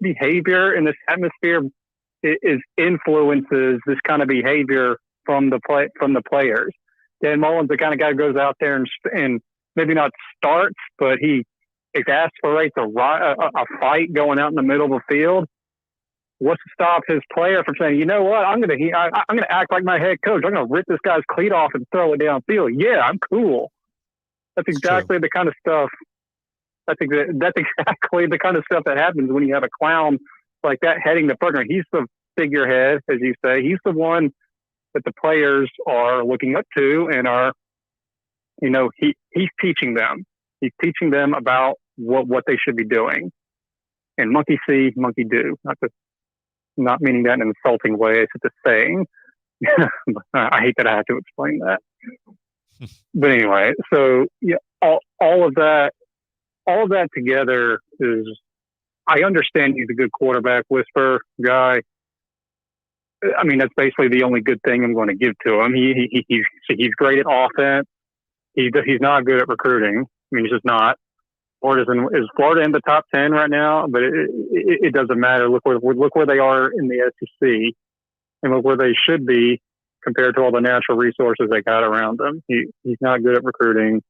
behavior and this atmosphere influences this kind of behavior from the players. Dan Mullen's the kind of guy who goes out there and maybe not starts, but he exasperates a fight going out in the middle of the field. What's to stop his player from saying, you know what, I'm going to act like my head coach. I'm going to rip this guy's cleat off and throw it downfield. Yeah, I'm cool. That's exactly the kind of stuff. That's exactly the kind of stuff that happens when you have a clown like that heading the program. He's the figurehead, as you say. He's the one that the players are looking up to and are, he's teaching them. He's teaching them about what they should be doing. And monkey see, monkey do. Not meaning that in an insulting way. It's just a saying. I hate that I have to explain that. But anyway, so yeah, all of that together is. I understand he's a good quarterback whisperer guy. I mean, that's basically the only good thing I'm going to give to him. He's great at offense. He's not good at recruiting. I mean, he's just not. Is Florida in the top 10 right now? But it doesn't matter. Look where they are in the SEC, and look where they should be compared to all the natural resources they got around them. He's not good at recruiting.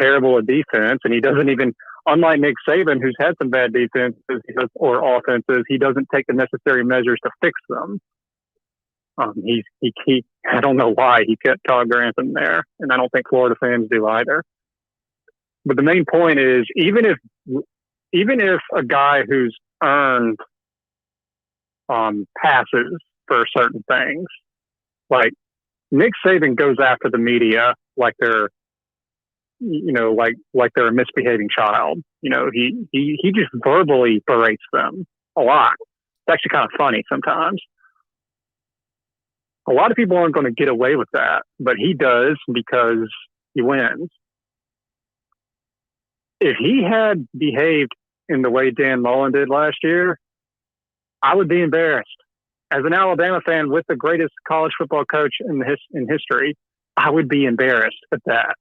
Terrible at defense, and he doesn't even. Unlike Nick Saban, who's had some bad defenses or offenses, he doesn't take the necessary measures to fix them. I don't know why he kept Todd Grantham there, and I don't think Florida fans do either. But the main point is, even if a guy who's earned passes for certain things, like Nick Saban goes after the media like they're they're a misbehaving child. He just verbally berates them a lot. It's actually kind of funny sometimes. A lot of people aren't going to get away with that, but he does because he wins. If he had behaved in the way Dan Mullen did last year, I would be embarrassed. As an Alabama fan with the greatest college football coach in history, I would be embarrassed at that.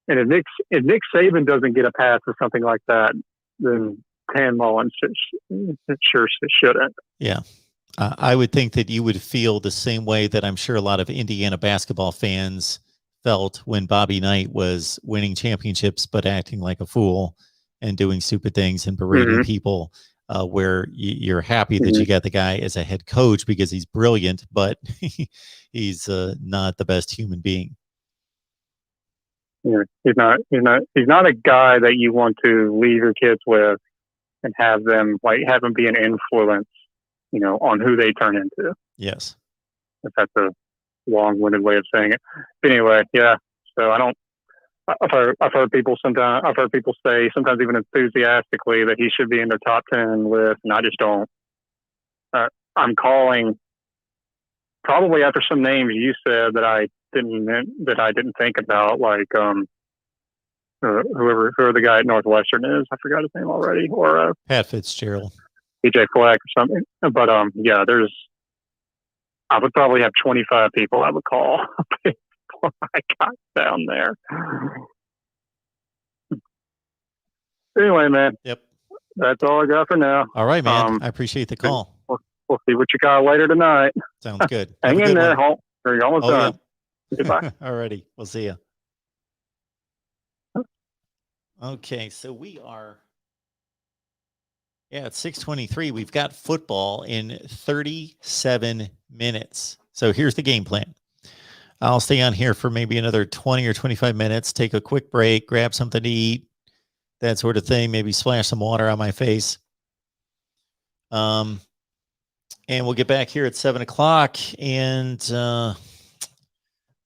And if Nick Saban doesn't get a pass for something like that, then Dan Mullen sure shouldn't. Yeah. I would think that you would feel the same way that I'm sure a lot of Indiana basketball fans felt when Bobby Knight was winning championships but acting like a fool and doing stupid things and berating people, where you're happy that you got the guy as a head coach because he's brilliant, but he's not the best human being. Yeah, he's not a guy that you want to leave your kids with and have them be an influence, on who they turn into. Yes. If that's a long-winded way of saying it. But anyway, yeah. So I've heard people say, sometimes even enthusiastically, that he should be in their top 10 list, and I just don't. I'm calling probably after some names you said that I didn't think about, like whoever the guy at Northwestern is. I forgot his name already. Or Pat Fitzgerald, PJ Fleck or something. But yeah, I would probably have 25 people I would call before I got down there. Anyway, man. Yep. That's all I got for now. All right, man. I appreciate the call. We'll see what you got later tonight. Sounds good. Hang in there. You're almost done. Yeah. Goodbye. Alrighty. We'll see you. Okay, so we are at 6:23. We've got football in 37 minutes. So here's the game plan. I'll stay on here for maybe another 20 or 25 minutes, take a quick break, grab something to eat, that sort of thing, maybe splash some water on my face. And we'll get back here at 7 o'clock, and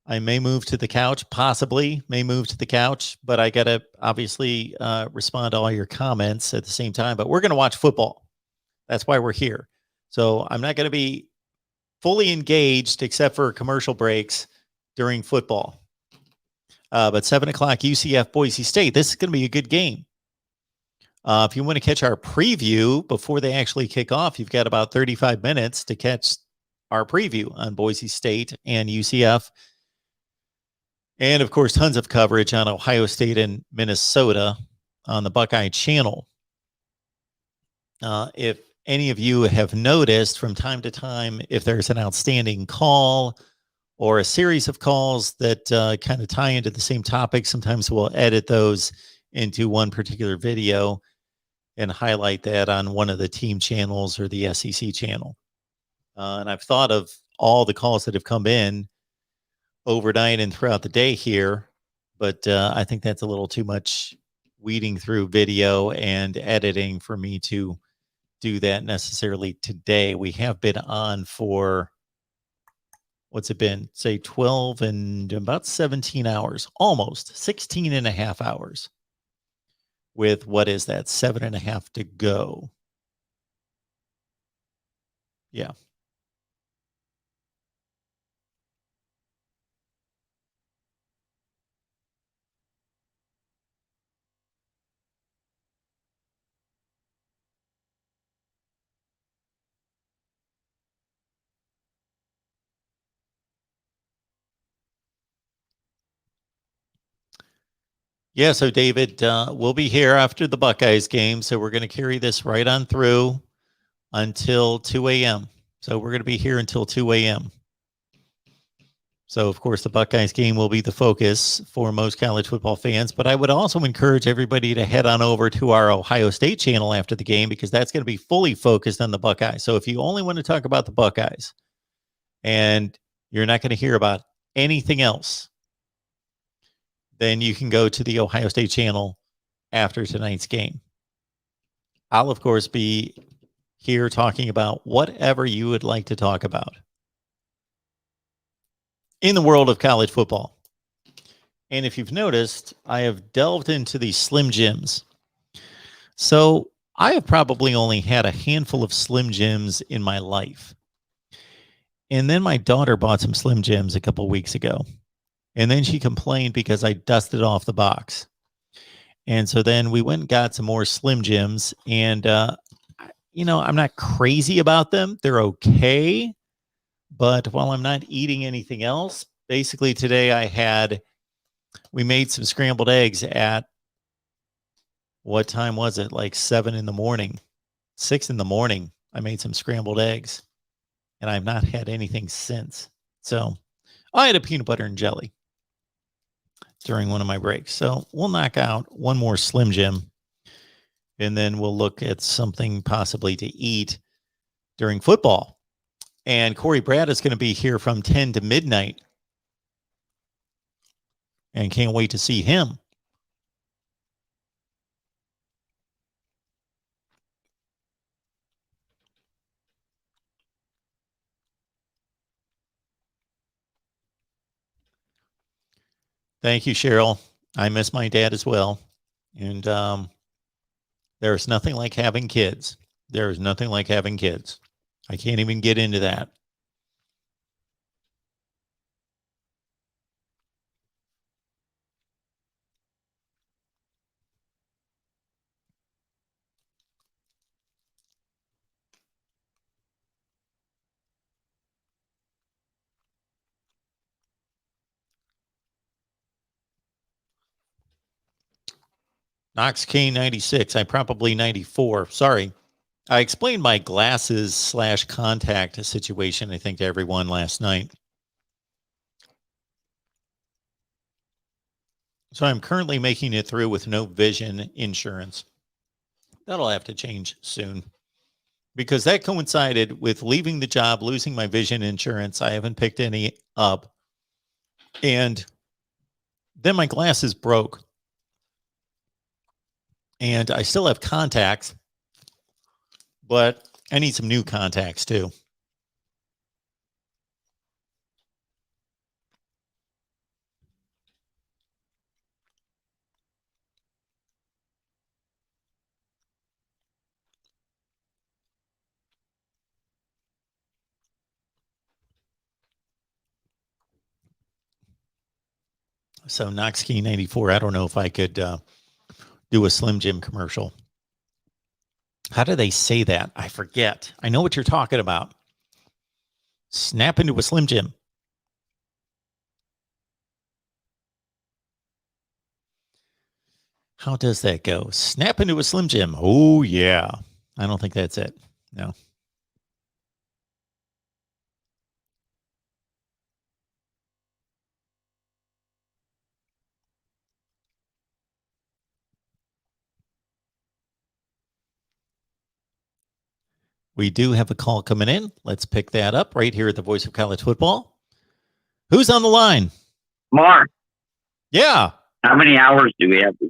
I may move to the couch, possibly may move to the couch, but I got to obviously respond to all your comments at the same time. But we're going to watch football. That's why we're here. So I'm not going to be fully engaged except for commercial breaks during football. But 7 o'clock, UCF Boise State. This is going to be a good game. If you want to catch our preview before they actually kick off, you've got about 35 minutes to catch our preview on Boise State and UCF. And, of course, tons of coverage on Ohio State and Minnesota on the Buckeye Channel. If any of you have noticed from time to time, if there's an outstanding call or a series of calls that kind of tie into the same topic, sometimes we'll edit those into one particular video and highlight that on one of the team channels or the SEC channel. And I've thought of all the calls that have come in overnight and throughout the day here, but I think that's a little too much weeding through video and editing for me to do that necessarily today. We have been on for, what's it been? Say 12 and about 17 hours, almost 16 and a half hours with, what is that, 7.5 to go. Yeah. Yeah, so David, we'll be here after the Buckeyes game, so we're going to carry this right on through until 2 a.m. So we're going to be here until 2 a.m. So, of course, the Buckeyes game will be the focus for most college football fans, but I would also encourage everybody to head on over to our Ohio State channel after the game, because that's going to be fully focused on the Buckeyes. So if you only want to talk about the Buckeyes and you're not going to hear about anything else, then you can go to the Ohio State channel after tonight's game. I'll, of course, be here talking about whatever you would like to talk about in the world of college football. And if you've noticed, I have delved into these Slim Jims. So I have probably only had a handful of Slim Jims in my life. And then my daughter bought some Slim Jims a couple weeks ago. And then she complained because I dusted off the box. And so then we went and got some more Slim Jims. And, I'm not crazy about them. They're okay. But while I'm not eating anything else, basically today we made some scrambled eggs at, what time was it? Like 7 in the morning, 6 in the morning. I made some scrambled eggs and I've not had anything since. So I had a peanut butter and jelly during one of my breaks. So we'll knock out one more Slim Jim and then we'll look at something possibly to eat during football. And Corey Brad is going to be here from 10 to midnight. And can't wait to see him. Thank you, Cheryl. I miss my dad as well. And there's nothing like having kids. There is nothing like having kids. I can't even get into that. Knox K 96. I probably 94. Sorry. I explained my glasses / contact situation, I think, to everyone last night. So I'm currently making it through with no vision insurance. That'll have to change soon because that coincided with leaving the job, losing my vision insurance. I haven't picked any up. And then my glasses broke. And I still have contacts, but I need some new contacts too. So Knoxkey 94, I don't know if I could do a Slim Jim commercial. How do they say that? I forget. I know what you're talking about. Snap into a Slim Jim. How does that go? Snap into a Slim Jim. Oh, yeah. I don't think that's it. No. We do have a call coming in. Let's pick that up right here at the Voice of College Football. Who's on the line? Mark. Yeah. How many hours do we have to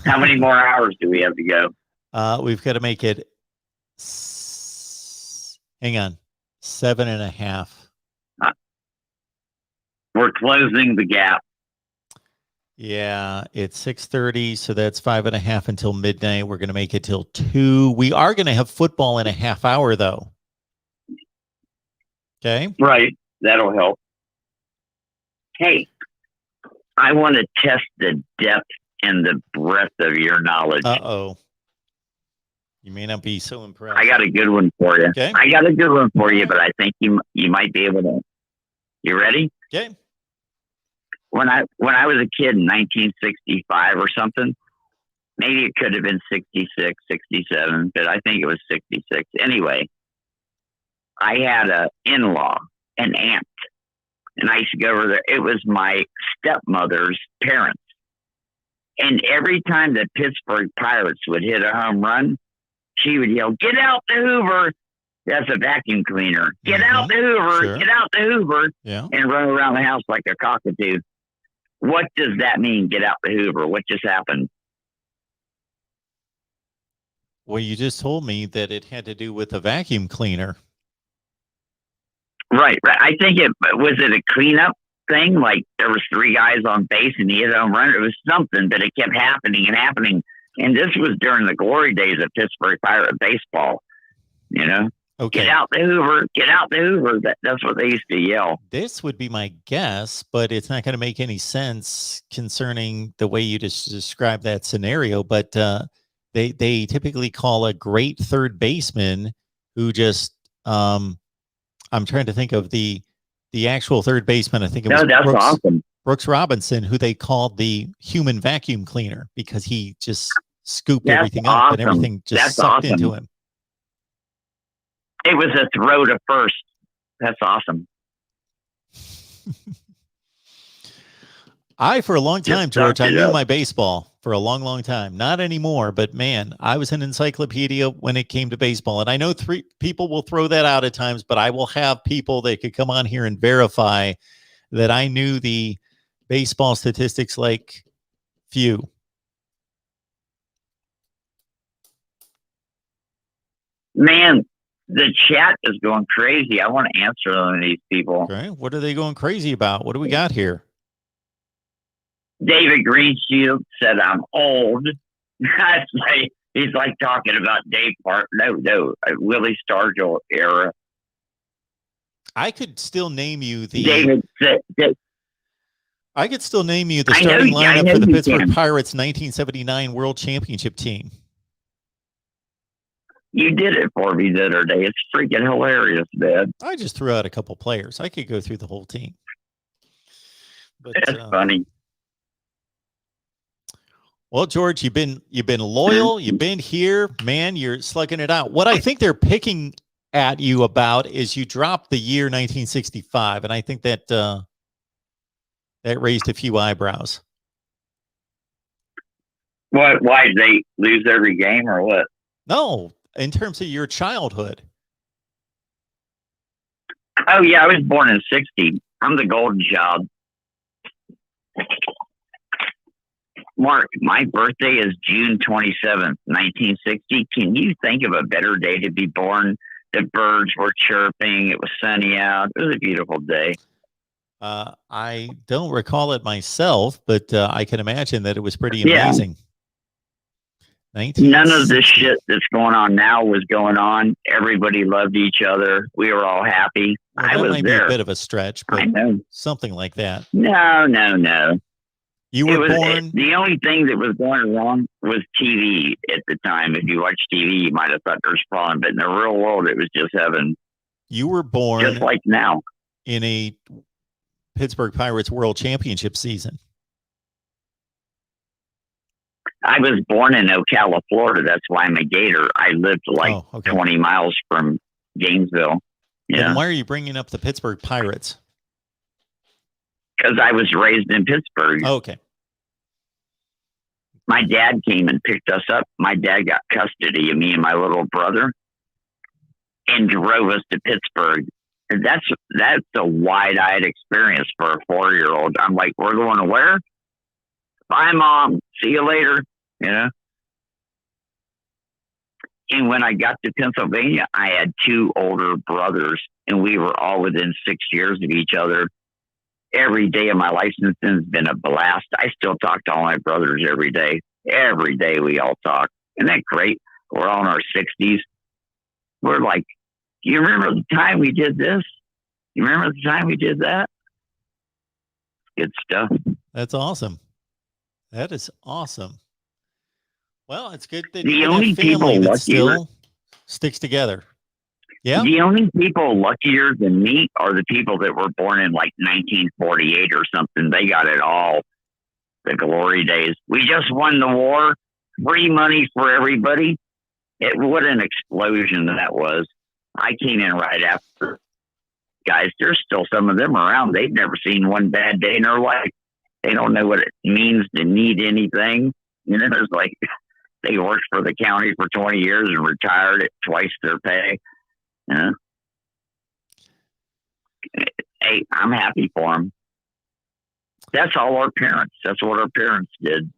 How many more hours do we have to go? We've got to make it, hang on, 7.5. We're closing the gap. Yeah, it's 6:30, so that's 5.5 until midnight. We're going to make it till 2. We are going to have football in a half hour, though. Okay. Right. That'll help. Hey, I want to test the depth and the breadth of your knowledge. Uh-oh. You may not be so impressed. I got a good one for you. Okay. I got a good one for you, but I think you might be able to. You ready? Okay. When I was a kid in 1965 or something, maybe it could have been 66, 67, but I think it was 66. Anyway, I had a in-law, an aunt, and I used to go over there. It was my stepmother's parents. And every time the Pittsburgh Pirates would hit a home run, she would yell, "Get out the Hoover." That's a vacuum cleaner. Get out the Hoover. Sure. Get out the Hoover. Yeah. And run around the house like a cockatoo. What does that mean, get out the Hoover? What just happened? Well, you just told me that it had to do with a vacuum cleaner. Right. I think it was a cleanup thing. Like there was 3 guys on base and he hit a home run. It was something, but it kept happening and happening. And this was during the glory days of Pittsburgh Pirate baseball. You know, Okay. get out the Hoover, get out the Hoover. That's what they used to yell. This would be my guess, but it's not going to make any sense concerning the way you just described that scenario. But they typically call a great third baseman who just I'm trying to think of the actual third baseman. I think it was that's awesome. Brooks Robinson, who they called the human vacuum cleaner because he just scooped That's everything up and awesome. everything just That's sucked awesome. into him. It was a throw to first. That's awesome. For a long time, George, I sucked it knew up. my baseball for a long, long time. Not anymore, but man, I was an encyclopedia when it came to baseball. And I know 3 people will throw that out at times, but I will have people that could come on here and verify that I knew the baseball statistics like few. Man, the chat is going crazy. I want to answer some of these people. Okay. What are they going crazy about? What do we got here? David Greenshield said I'm old. That's like, he's like talking about Dave Park. No, Willie Stargell era. I could still name you the David said, I could still name you the I know starting you- I lineup know for the you Pittsburgh can. Pirates 1979 World Championship team. you did it for me the other day. It's freaking hilarious, man. I just threw out a couple players. I could go through the whole team. But That's funny. well, George, you've been loyal. You've been here, man. You're slugging it out. What I think they're picking at you about is you dropped the year 1965, and I think that that raised a few eyebrows. What? Why did they lose every game or what? No, in terms of your childhood. Oh yeah, I was born in '60. I'm the golden child. Mark, my birthday is June 27th, 1960. Can you think of a better day to be born? The birds were chirping. It was sunny out. It was a beautiful day. I don't recall it myself, but I can imagine that it was pretty Yeah. amazing. None of this shit that's going on now was going on. Everybody loved each other. We were all happy. Well, I that was might there. be a bit of a stretch, I but know. something like that. No. You It were was born. the only thing that was going wrong was TV at the time. If you watched TV, you might have thought there's a problem, but in the real world, it was just heaven. You were born Just like now. in a Pittsburgh Pirates World Championship season. I was born in Ocala, Florida. That's why I'm a Gator. I lived like 20 miles from Gainesville. Then Yeah, why are you bringing up the Pittsburgh Pirates? because I was raised in Pittsburgh. Okay. My dad came and picked us up. My dad got custody of me and my little brother and drove us to Pittsburgh. And that's a wide-eyed experience for a 4-year-old. I'm like, we're going to where? Bye, Mom. See you later. You know? And when I got to Pennsylvania, I had 2 older brothers, and we were all within 6 years of each other. every day of my life since then has been a blast. I still talk to all my brothers every day. Every day we all talk. Isn't that great? We're all in our 60s. We're like, you remember the time we did this? You remember the time we did that? Good stuff. That's awesome. That is awesome. Well, it's good that The you only have family people that still sticks together. Yeah. The only people luckier than me are the people that were born in like 1948 or something. They got it all. The glory days. We just won the war. Free money for everybody. What an explosion that was. I came in right after. Guys, there's still some of them around. They've never seen one bad day in their life. They don't know what it means to need anything. You know, it's like they worked for the county for 20 years and retired at twice their pay. Hey, I'm happy for them. That's all our parents. That's what our parents did.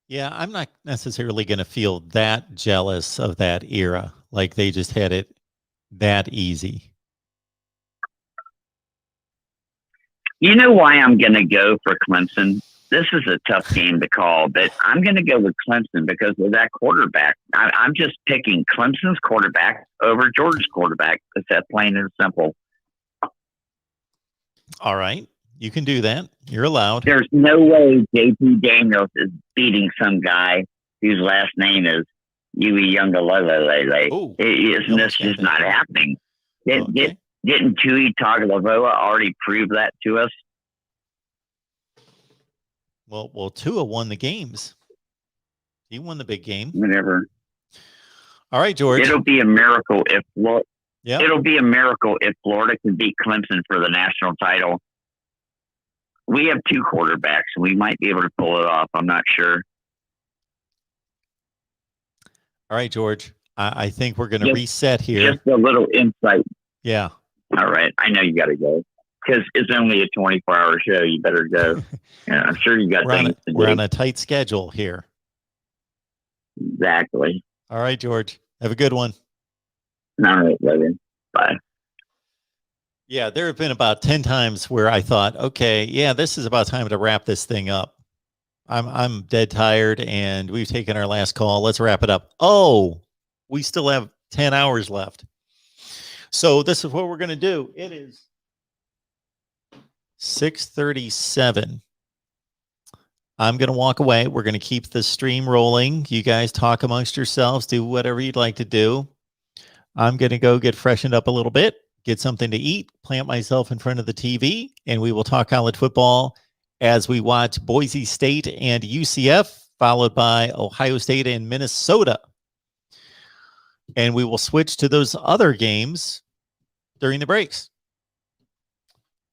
Yeah, I'm not necessarily going to feel that jealous of that era. Like they just had it that easy. You know why I'm going to go for Clemson? This is a tough game to call, but I'm going to go with Clemson because of that quarterback. I'm just picking Clemson's quarterback over Georgia's quarterback. It's that plain and simple. All right. You can do that. You're allowed. There's no way JP Daniels is beating some guy whose last name is Yui Youngalele. Isn't this just not happening? Didn't Tui Tagovailoa already prove that to us? Well, Tua won the games. He won the big game. Whatever. All right, George. It'll be a miracle if Yep. It'll be a miracle if Florida can beat Clemson for the national title. We have two quarterbacks, and we might be able to pull it off. I'm not sure. All right, George. I think we're going to reset here. Just a little insight. Yeah. All right. I know you got to go because it's only a 24-hour show. You better go. Yeah, I'm sure you got things to do. We're on a tight schedule here. Exactly. All right, George. Have a good one. All right, Logan. Bye. Yeah, there have been about 10 times where I thought, okay, yeah, this is about time to wrap this thing up. I'm dead tired and we've taken our last call. Let's wrap it up. Oh, we still have 10 hours left. So this is what we're going to do. It is 6:37. I'm going to walk away. We're going to keep the stream rolling. You guys talk amongst yourselves, do whatever you'd like to do. I'm going to go get freshened up a little bit, get something to eat, plant myself in front of the TV, and we will talk college football as we watch Boise State and UCF, followed by Ohio State and Minnesota. And we will switch to those other games during the breaks.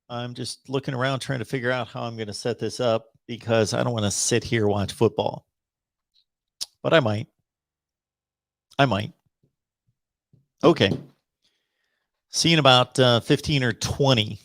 I'm just looking around trying to figure out how I'm going to set this up because I don't want to sit here and watch football. But I might. Okay. See you in about 15 or 20.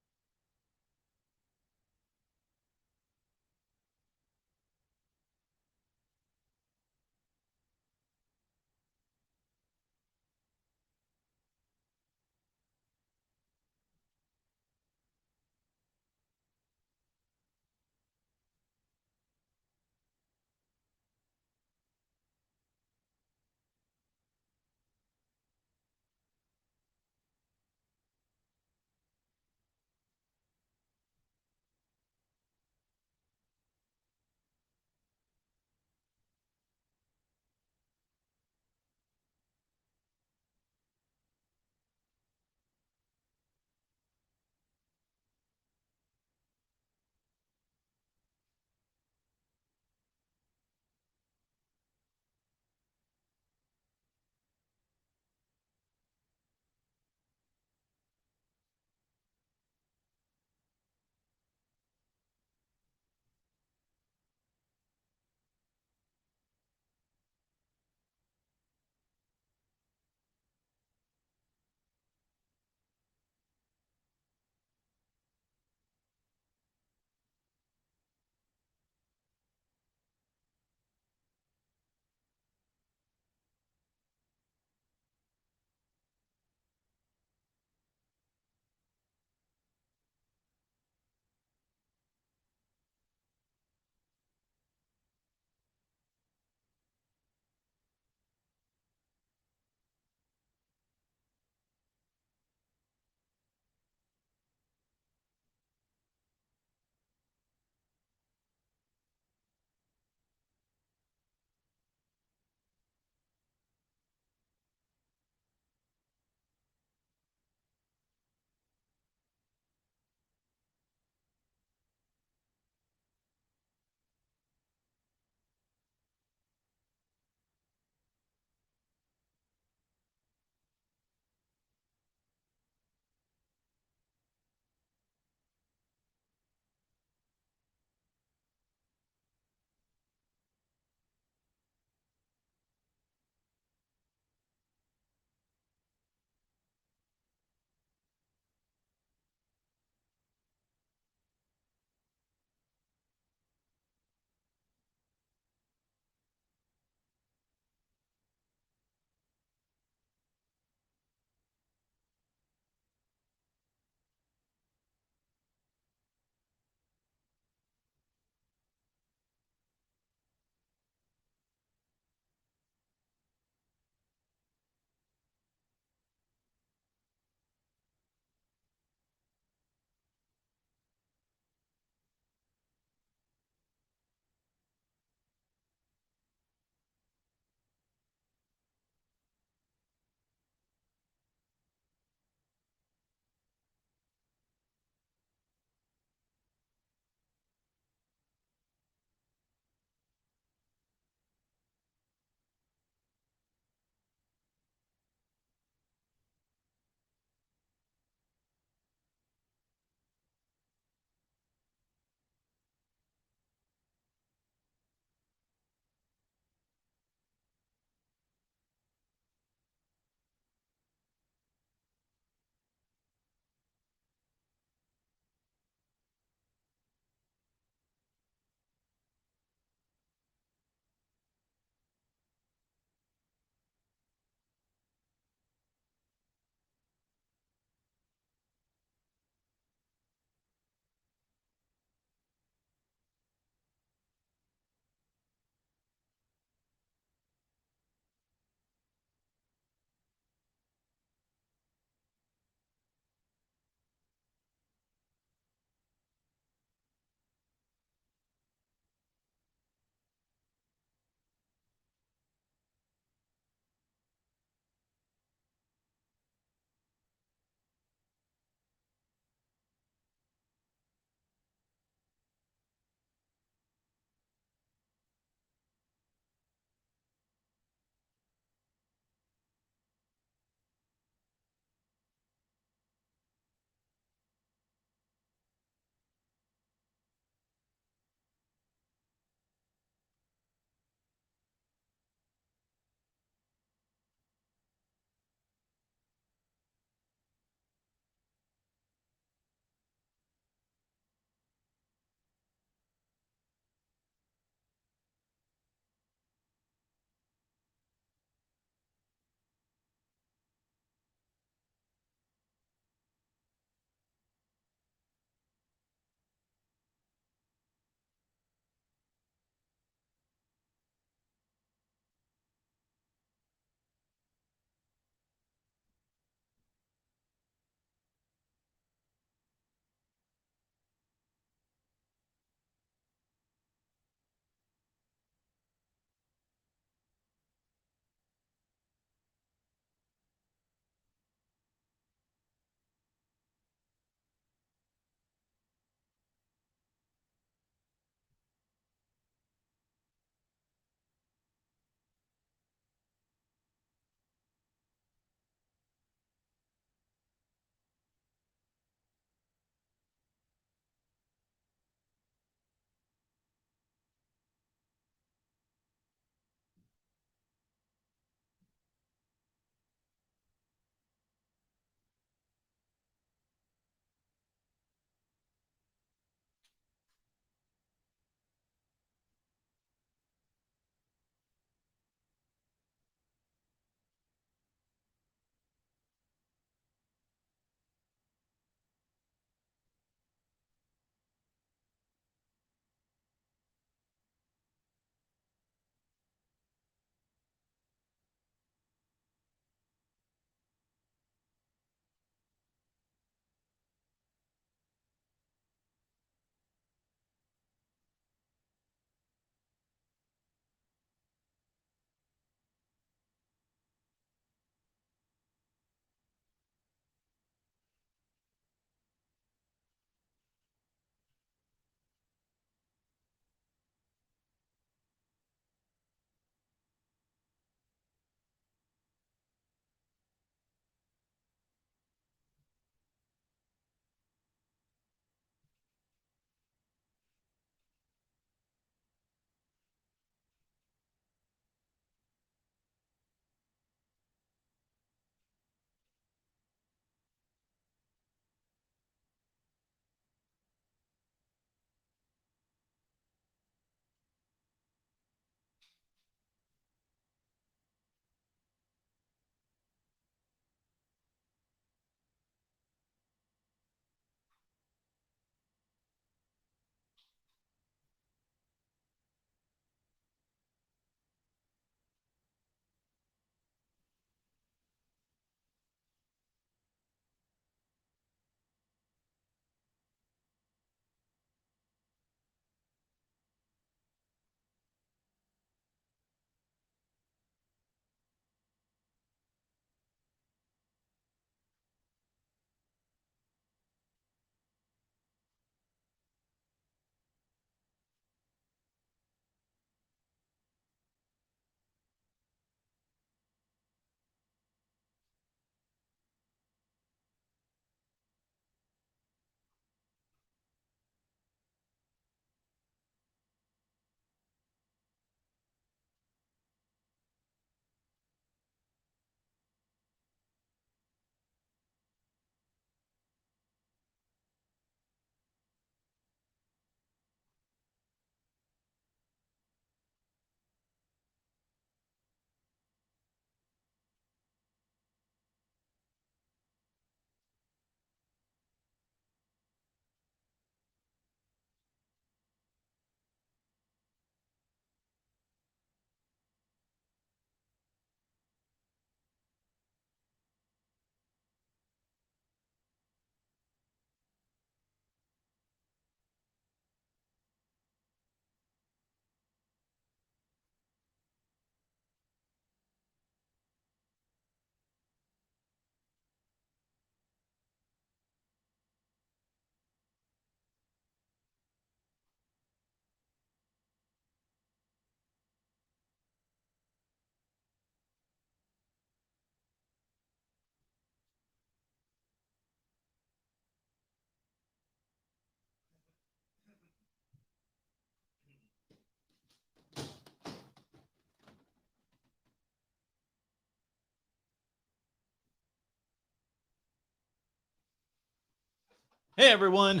Hey, everyone.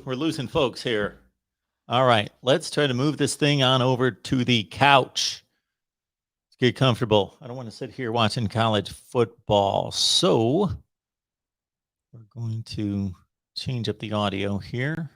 We're losing folks here. All right. Let's try to move this thing on over to the couch. Let's get comfortable. I don't want to sit here watching college football. So we're going to change up the audio here.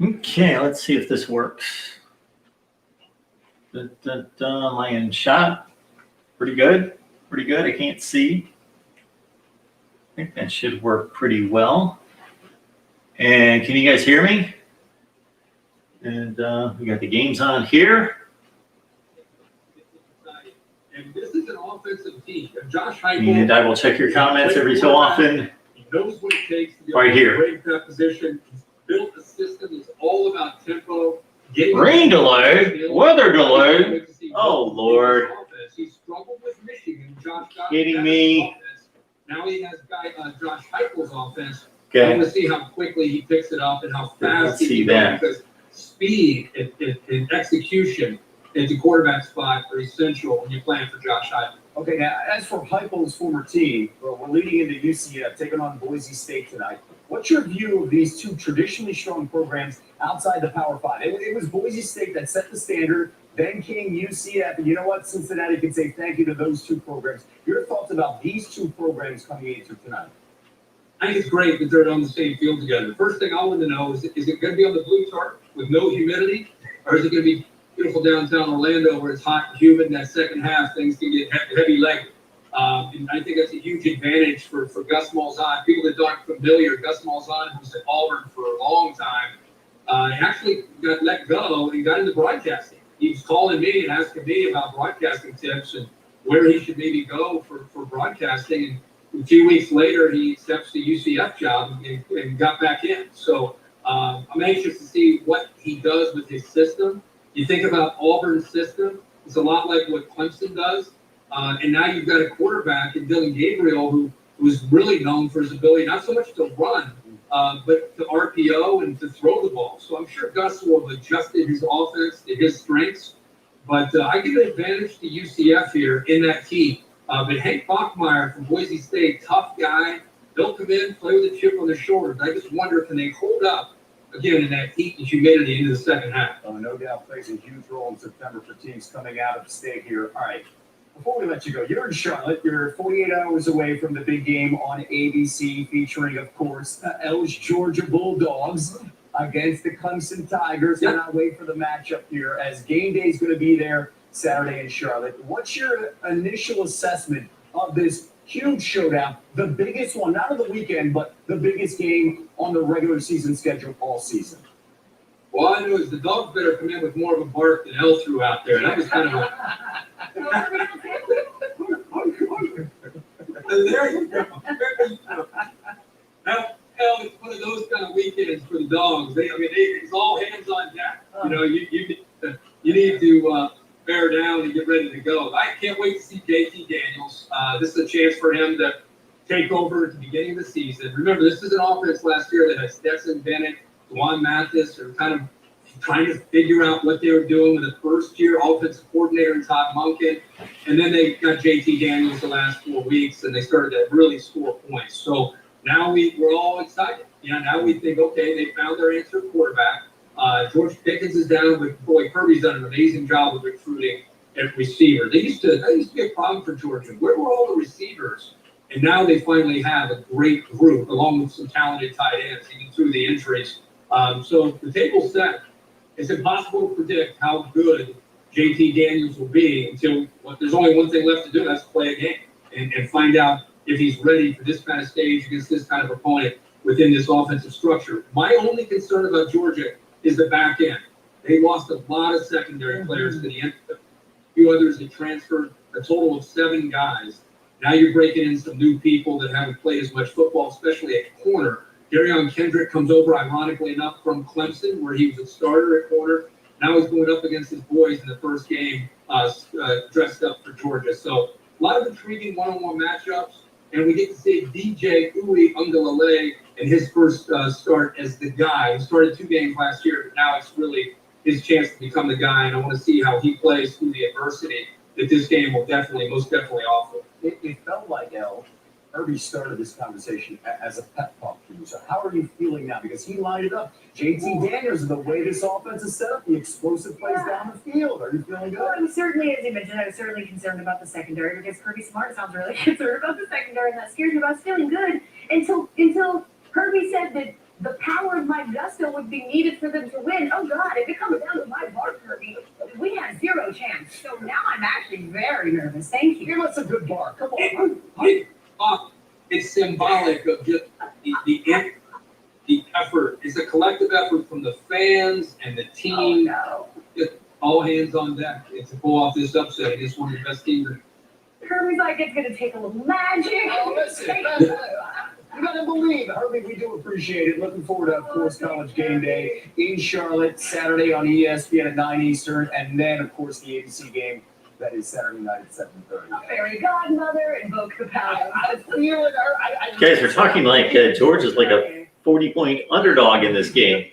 Okay, let's see if this works. Am I in shot? Pretty good. Pretty good. I can't see. I think that should work pretty well. And can you guys hear me? And we got the games on here. And this is an offensive team. Josh Heupel, and I will check your comments every so often. He knows what it takes to be right here. Break that position. He's built a system that's all about tempo. Rain delay, weather delay. Oh Lord! He struggled with Michigan. Josh got kidding me. Now he has Josh Heupel's offense. Okay. I want to see how quickly he picks it up and how fast Let's he see can go, that. because speed and execution at the quarterback spot are essential when you're playing for Josh Heupel. Okay, now as for Heupel's former team, we're leading into UCF, taking on Boise State tonight. What's your view of these two traditionally strong programs outside the Power Five? It was Boise State that set the standard, then came UCF, and you know what? Cincinnati can say thank you to those two programs. Your thoughts about these two programs coming into tonight? I think it's great that they're on the same field together. The first thing I want to know is it going to be on the blue chart with no humidity, or is it going to be beautiful downtown Orlando where it's hot and humid in that second half, things can get heavy legged. And I think that's a huge advantage for Gus Malzahn. People that aren't familiar, Gus Malzahn, who's at Auburn for a long time, actually got let go and got into broadcasting. He was calling me and asking me about broadcasting tips and where he should maybe go for broadcasting. And a few weeks later, he accepts the UCF job and got back in. So I'm anxious to see what he does with his system. You think about Auburn's system, it's a lot like what Clemson does. And now you've got a quarterback in Dylan Gabriel who was really known for his ability not so much to run, but to RPO and to throw the ball. So I'm sure Gus will have adjusted his offense to his strengths. But I give an advantage to UCF here in that team. But Hank Bachmeier from Boise State, tough guy. They'll come in, play with a chip on their shoulders. I just wonder, can they hold up, again, in that heat and humidity into the second half? No doubt plays a huge role in September for teams coming out of state here. All right, before we let you go, you're in Charlotte. You're 48 hours away from the big game on ABC featuring, of course, L's Georgia Bulldogs against the Clemson Tigers. Yep. Cannot wait for the matchup here as game day is going to be there Saturday in Charlotte. What's your initial assessment of this huge showdown, the biggest one, not of the weekend, but the biggest game on the regular season schedule all season? All I know is the dogs better come in with more of a bark than L threw out there. That was kind of a... There you go. Now, L, it's one of those kind of weekends for the dogs. It's all hands on deck. You know, you need to bear down and get ready to go. I can't wait to see JT Daniels. This is a chance for him to take over at the beginning of the season. Remember, this is an offense last year that had Stetson Bennett, Juan Mathis, are kind of trying to figure out what they were doing with a first-year offensive coordinator in Todd Monken. And then they got JT Daniels the last 4 weeks, and they started to really score points. So now we're all excited. Now we think, okay, they found their answer at quarterback. George Pickens is down, but boy, Kirby's done an amazing job of recruiting at receiver. That used to be a problem for Georgia. Where were all the receivers? And now they finally have a great group, along with some talented tight ends, even through the injuries. So the table's set. It's impossible to predict how good JT Daniels will be until there's only one thing left to do, that's play a game and find out if he's ready for this kind of stage against this kind of opponent within this offensive structure. My only concern about Georgia is the back end. They lost a lot of secondary players to the end. A few others that transferred, a total of 7 guys. Now you're breaking in some new people that haven't played as much football, especially at corner. Darion Kendrick comes over, ironically enough, from Clemson, where he was a starter at corner. Now he's going up against his boys in the first game, dressed up for Georgia. So a lot of intriguing one-on-one matchups, and we get to see DJ Uiagalelei in his first start as the guy. He started 2 games last year, but now it's really his chance to become the guy, and I want to see how he plays through the adversity that this game will most definitely offer. It felt like Herbie started this conversation as a pep talk for you. So how are you feeling now? Because he lined it up. JT Daniels, the way this offense is set up, the explosive plays down the field. Are you feeling good? Well, certainly, as you mentioned, I was certainly concerned about the secondary because Kirby Smart sounds really concerned about the secondary, and that scares me. But I was feeling good until Kirby said that the power of Mike Gusto would be needed for them to win. Oh, God, if it comes down to my bark, Kirby, we have 0 chance. So now I'm actually very nervous. Thank you. Give us a good bark. Come on. It's symbolic of just the effort. It's a collective effort from the fans and the team. Oh, no. Just all hands on deck to pull off this upset against one of the best teams. Kirby's like, it's going to take a little magic. Oh, listen. You gotta believe, Herbie, we do appreciate it. Looking forward to, of course, College Game Day in Charlotte, Saturday on ESPN at 9 Eastern, and then, of course, the ABC game that is Saturday night at 7:30. Fairy godmother, invoke the power. I feel it. Guys, we're talking like George is like a 40-point underdog in this game.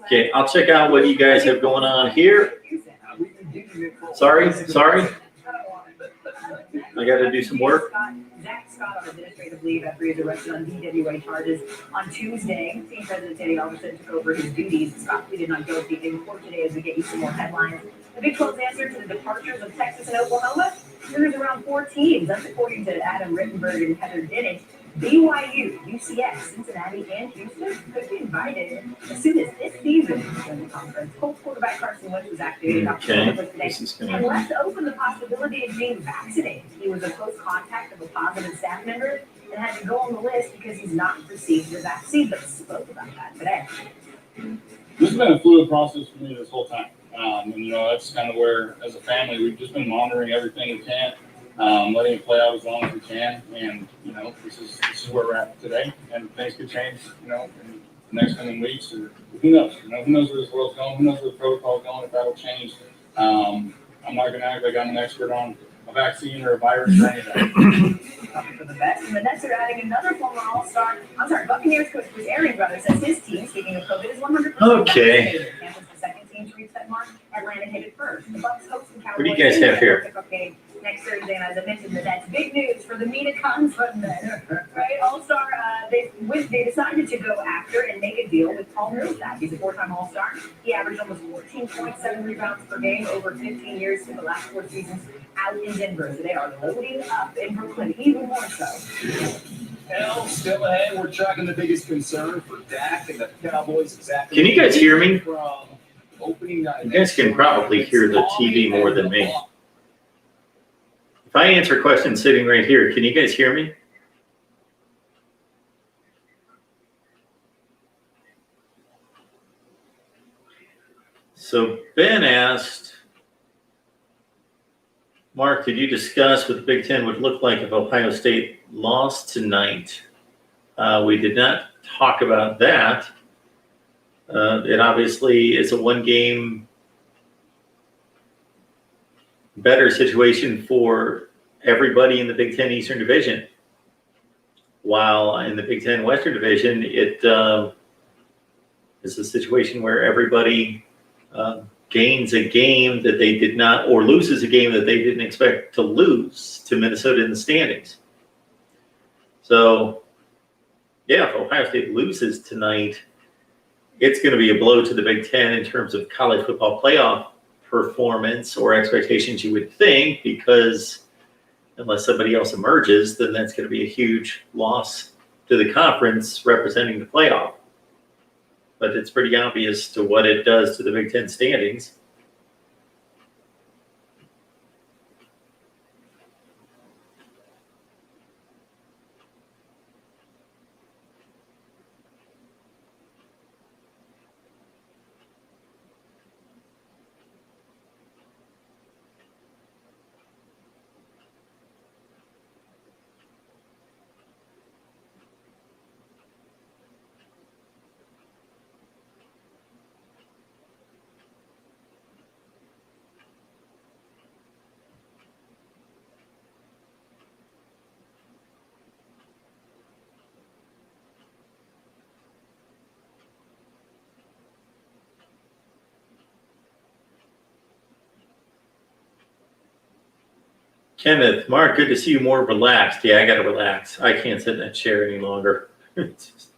Okay, I'll check out what you guys have going on here. Sorry. I got to do some work. Zach Scott on administrative leave after he was arrested on DWA charges on Tuesday. Team President Teddy Alderson took over his duties. Scott pleaded not guilty in court today as we get you some more headlines. The Big 12's answer to the departures of Texas and Oklahoma. There's around 4 teams. That's according to Adam Rittenberg and Heather Dinnick. BYU, UCF, Cincinnati, and Houston could be invited as soon as this season in the conference. Colts quarterback Carson Wentz was activated today and left open the possibility of being vaccinated. He was a close contact of a positive staff member and had to go on the list because he's not received the vaccine, but spoke about that today. This has been a fluid process for me this whole time. And, that's kind of where, as a family, we've just been monitoring everything we can. Letting it play out as long as we can, and this is where we're at today. And things could change, in the next coming weeks, or who knows? Who knows where this world's going? Who knows where the protocol's going? If that'll change, I'm not going to act like I'm an expert on vaccine or a virus or any of that. Hoping for the best. And the Nets are adding another former All-Star. Buccaneers coach Bruce Arians says his team, speaking of COVID, is 100% Okay. vaccinated. Tampa's the second team to reach that mark. Atlanta hit it first. The Bucs host the Cowboys. What do you guys have here? Kickoff game next Thursday, and as I mentioned, that's big news for the Mina Conklin men. Right, All-Star. They decided to go after and make a deal with Paul Millsap. He's a four-time All-Star. He averaged almost 14.7 rebounds per game over 15 years in the last 4 seasons out in Denver. So they are loading up in Brooklyn, even more so. Hell, still ahead. We're tracking the biggest concern for Dak and the Cowboys. Exactly. Can you guys hear me? From opening night. You guys can probably hear the TV more than me. If I answer questions sitting right here, can you guys hear me? So Ben asked, Mark, could you discuss what the Big Ten would look like if Ohio State lost tonight? We did not talk about that. It obviously is a one-game better situation for everybody in the Big Ten Eastern Division. While in the Big Ten Western Division, it is a situation where everybody gains a game that they did not, or loses a game that they didn't expect to lose to Minnesota in the standings. So, yeah, if Ohio State loses tonight, it's going to be a blow to the Big Ten in terms of college football playoff performance or expectations, you would think, because unless somebody else emerges, then that's going to be a huge loss to the conference representing the playoff. But it's pretty obvious to what it does to the Big Ten standings. Kenneth, Mark, good to see you more relaxed. Yeah, I got to relax. I can't sit in that chair any longer. It's just...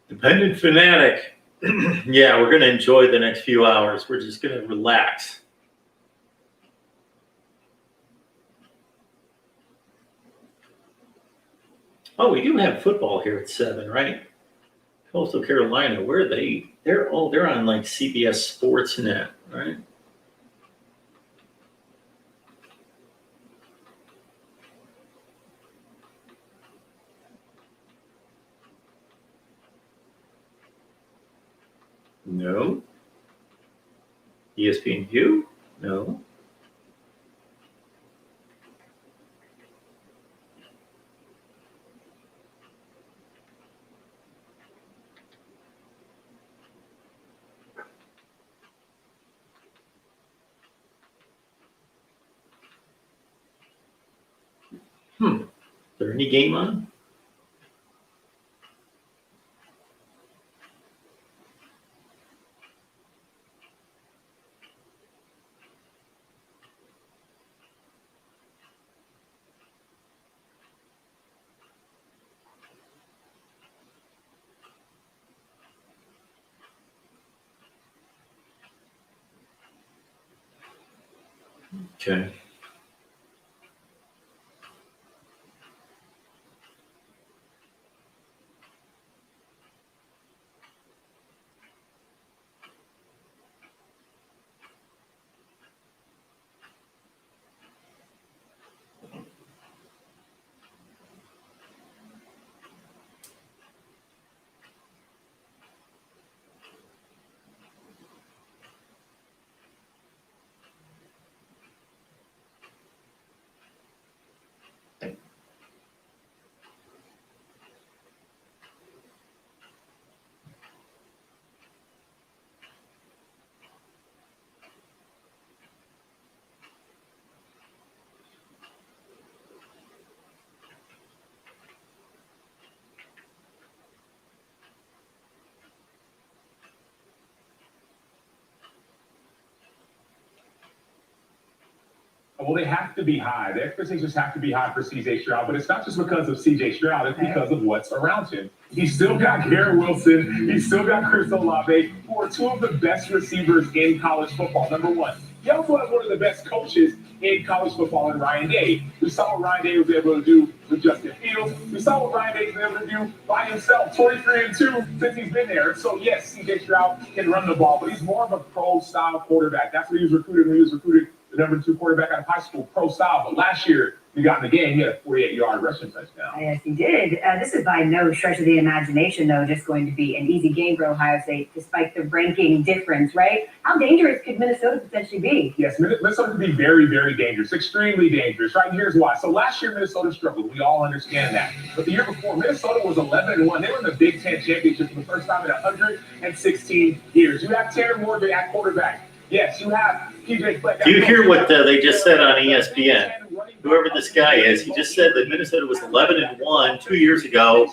Dependent fanatic. Yeah, we're going to enjoy the next few hours. We're just going to relax. Oh, we do have football here at 7, right? Coastal Carolina, where are they? They're on like CBS Sportsnet, right? No. ESPN2? No. Is there any game on? Okay. Well, they have to be high. The expectations have to be high for C.J. Stroud, but it's not just because of C.J. Stroud. It's because of what's around him. He's still got Garrett Wilson. He's still got Chris Olave, who are two of the best receivers in college football. Number one. He also has one of the best coaches in college football in Ryan Day. We saw what Ryan Day was able to do with Justin Fields. We saw what Ryan Day was able to do by himself, 23-2 since he's been there. So, yes, C.J. Stroud can run the ball, but he's more of a pro-style quarterback. That's what he was recruited when he was recruited. The number 2 quarterback out of high school, pro style. But last year, he got in the game. He had a 48-yard rushing touchdown. Yes, he did. This is by no stretch of the imagination, though, just going to be an easy game for Ohio State, despite the ranking difference, right? How dangerous could Minnesota potentially be? Yes, Minnesota could be very, very dangerous, extremely dangerous, right? And here's why. So last year, Minnesota struggled. We all understand that. But the year before, Minnesota was 11-1. They were in the Big Ten championship for the first time in 116 years. You have Tanner Morgan at quarterback. Yes, you have PJ Fleck. Do you hear what they just said on ESPN? Whoever this guy is, he just said that Minnesota was 11-1 2 years ago,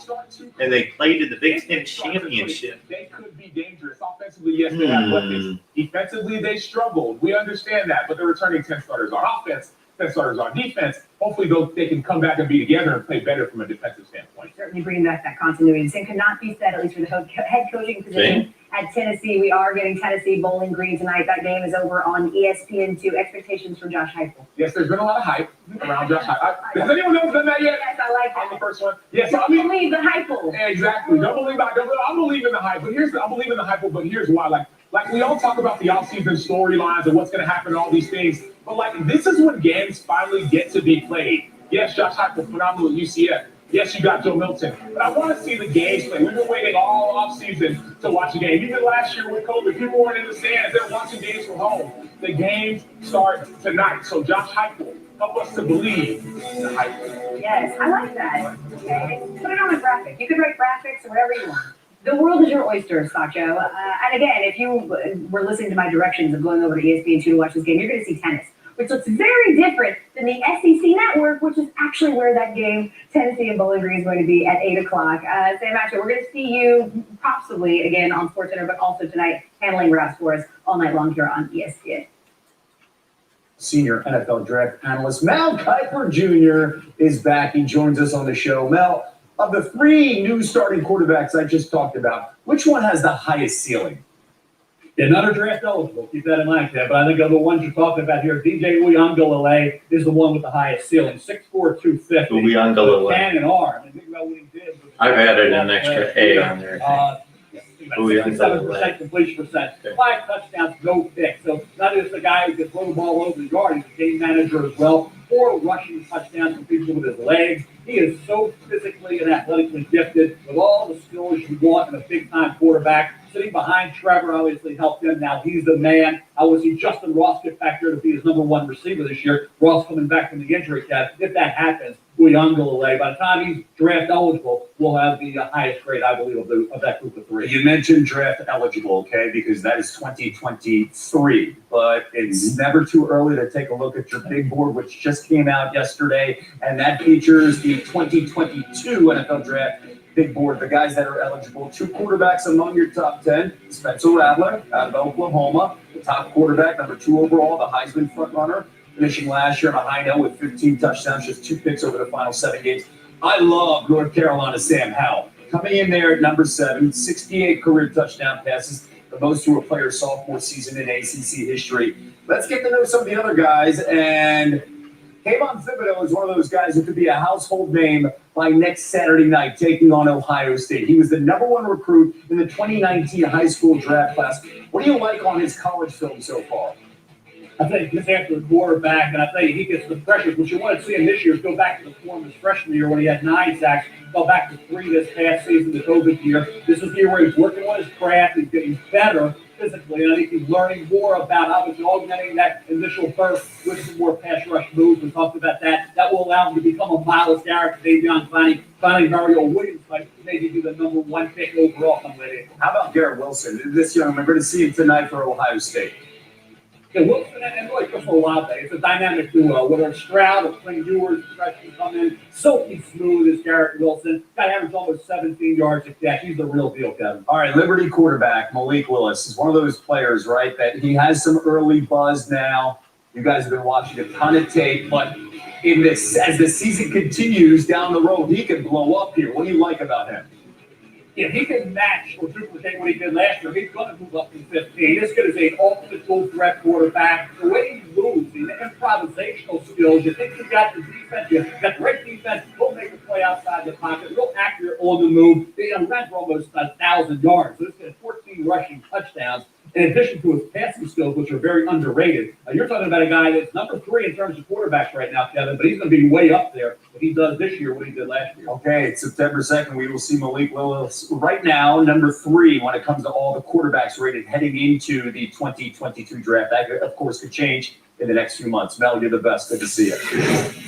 and they played in the Big Ten championship. They could be dangerous. Offensively, yes, they have weapons. Defensively, they struggled. We understand that, but they're returning 10 starters on offense, 10 starters on defense. Hopefully, they can come back and be together and play better from a defensive standpoint. Certainly bringing back that continuity. The same could not be said, at least for the head coaching position at Tennessee. We are getting Tennessee Bowling Green tonight. That game is over on ESPN2. Expectations for Josh Heupel. Yes, there's been a lot of hype around Josh Heupel. Has anyone else done that yet? Yes, I like that. I'm the first one. Yes, Don't believe the Heupel. Exactly. I believe in the hype, but I believe in the hype, but here's why. Like we all talk about the offseason storylines and what's going to happen and all these things, but this is when games finally get to be played. Yes, Josh Heupel, phenomenal at UCF. Yes, you got Joe Milton. But I want to see the games play. We've been waiting all offseason to watch a game. Even last year with COVID, people weren't in the stands. They're watching games from home. The games start tonight. So Josh Heupel, help us to believe in the Heupel. Yes, I like that. Okay, put it on a graphic. You can write graphics or whatever you want. The world is your oyster, Sacho. And again, if you were listening to my directions of going over to ESPN2 to watch this game, you're going to see tennis, which looks very different than the SEC Network, which is actually where that game, Tennessee and Bowling Green, is going to be at 8 o'clock. Sam Acho, we're going to see you possibly again on SportsCenter, but also tonight handling refs for us all night long here on ESPN. Senior NFL draft analyst Mel Kiper Jr. is back. He joins us on the show. Mel, of the 3 new starting quarterbacks I just talked about, which one has the highest ceiling? Yeah, none are draft eligible. Keep that in mind, Ted. But I think of the ones you're talking about here, DJ Uiagalelei is the one with the highest ceiling, 6'4", 250. Uiagalelei. Cannon arm. And think about what he did. I've added an extra A on there. 67% completion percent, 5 touchdowns, no picks. So not just a guy who can throw the ball over the yard, he's a game manager as well. 4 rushing touchdowns completion with his legs. He is so physically and athletically gifted with all the skills you want in a big-time quarterback. Sitting behind Trevor obviously helped him. Now he's the man. I will see Justin Ross get back there to be his #1 receiver this year. Ross coming back from the injury cap. If that happens, Uyunglele, by the time he's draft eligible, we'll have the highest grade, I believe, of that group of 3. You mentioned draft eligible, okay, because that is 2023, but it's never too early to take a look at your big board, which just came out yesterday, and that features the 2022 NFL Draft big board, the guys that are eligible. 2 quarterbacks among your top 10. Spencer Rattler out of Oklahoma, the top quarterback, #2 overall, the Heisman frontrunner, finishing last year on a high note with 15 touchdowns, just 2 picks over the final 7 games. I love North Carolina's Sam Howell. Coming in there at #7, 68 career touchdown passes, the most to a player's sophomore season in ACC history. Let's get to know some of the other guys, and Kayvon Thibodeau is one of those guys who could be a household name by next Saturday night, taking on Ohio State. He was the #1 recruit in the 2019 high school draft class. What do you like on his college film so far? I think he's after the quarterback, and I think he gets the pressure. What you want to see him this year is go back to the form of his freshman year when he had 9 sacks, go back to 3 this past season, the COVID year. This is the year where he's working on his craft, he's getting better physically, and I think he's learning more about obviously augmenting that initial burst with some more pass rush moves. We talked about that. That will allow him to become a Miles Garrett, Davion finding Mario Williams, like maybe be the #1 pick overall. How about Garrett Wilson? This young, we're going to see him tonight for Ohio State. Yeah, Wilson and really Chris Olave. It's a dynamic duo. Whether it's Stroud or Quinn Ewers, freshman come in, silky smooth as Garrett Wilson. Guy averaged almost 17 yards a catch. He's the real deal, Kevin. All right, Liberty quarterback Malik Willis is one of those players, right, that he has some early buzz now. You guys have been watching a ton of tape, but in this, as the season continues down the road, he can blow up here. What do you like about him? If he can match or duplicate what he did last year, he's going to move up in 15. This kid is an ultimate dual threat quarterback. The way he moves, the improvisational skills, you think he's got the defense, you've got great defense, he'll make a play outside the pocket, real accurate on the move. He ran for almost 1,000 yards. So this kid has 14 rushing touchdowns. In addition to his passing skills, which are very underrated. You're talking about a guy that's #3 in terms of quarterbacks right now, Kevin, but he's going to be way up there if he does this year what he did last year. Okay, it's September 2nd. We will see Malik Willis right now, #3 when it comes to all the quarterbacks rated heading into the 2022 draft. That, of course, could change in the next few months. Mel, you're the best. Good to see you.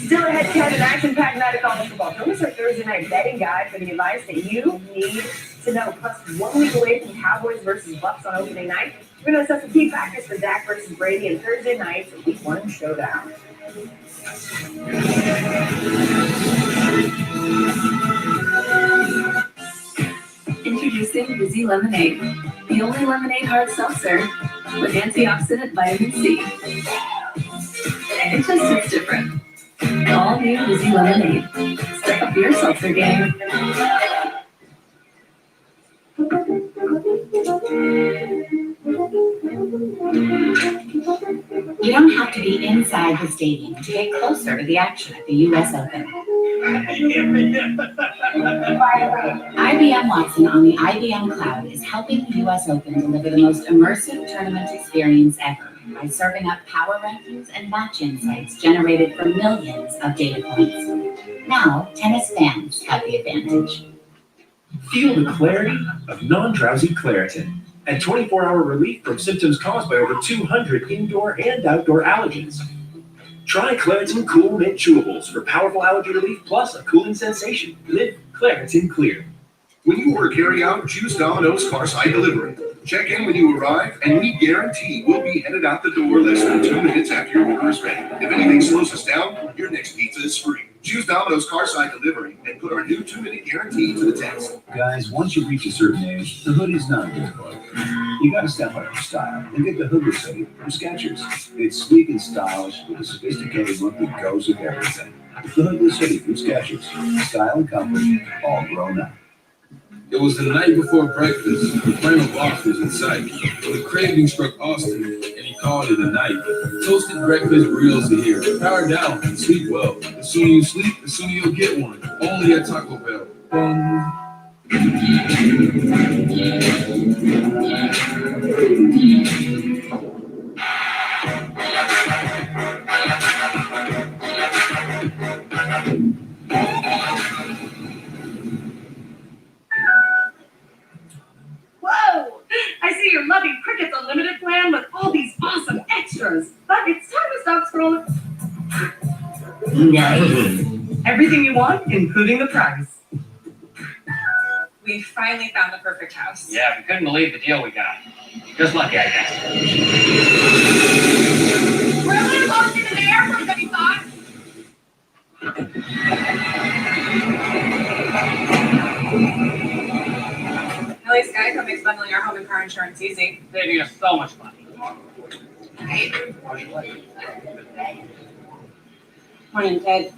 Still ahead, Kevin, action-packed night of college football. Don't miss our Thursday night betting guide for the advice that you need to know. Plus, 1 week away from Cowboys versus Bucks on opening night. We're going to assess the key factors for Dak versus Brady and Thursday night's Week 1 showdown. Introducing Vizzy Lemonade, the only lemonade hard seltzer with antioxidant vitamin C. It just tastes different. All new Vizzy Lemonade. Step up your seltzer game. You don't have to be inside the stadium to get closer to the action at the U.S. Open. IBM Watson on the IBM Cloud is helping the U.S. Open deliver the most immersive tournament experience ever by serving up power rankings and match insights generated from millions of data points. Now, tennis fans have the advantage. Feel the clarity of non-drowsy Claritin and 24-hour relief from symptoms caused by over 200 indoor and outdoor allergens. Try Claritin Cool Mint Chewables for powerful allergy relief plus a cooling sensation. Live Claritin Clear. When you order carry-out, choose Domino's Carside Delivery. Check in when you arrive, and we guarantee we'll be headed out the door less than 2 minutes after your order is ready. If anything slows us down, your next pizza is free. Choose Domino's Carside Delivery and put our new 2-minute guarantee to the test. Guys, once you reach a certain age, the hoodie's not a good look. You gotta step up your style and get the hoodless hoodie from Skechers. It's sleek and stylish with a sophisticated look that goes with everything. The hoodless hoodie from Skechers. Style and comfort, all grown up. It was the night before breakfast. The final box was in sight. The craving struck Austin, and he called it a night. Toasted breakfast grills are here. Power down and sleep well. The sooner you sleep, the sooner you'll get one. Only at Taco Bell. you're loving Cricket's unlimited plan with all these awesome extras. But it's time to stop scrolling. Nice. Everything you want, including the price. We finally found the perfect house. Yeah, we couldn't believe the deal we got. Just lucky, I guess. Really? Lost in the air from any thought? At least Geico makes bundling our home and car insurance easy. Saving us so much money. Morning, Ted.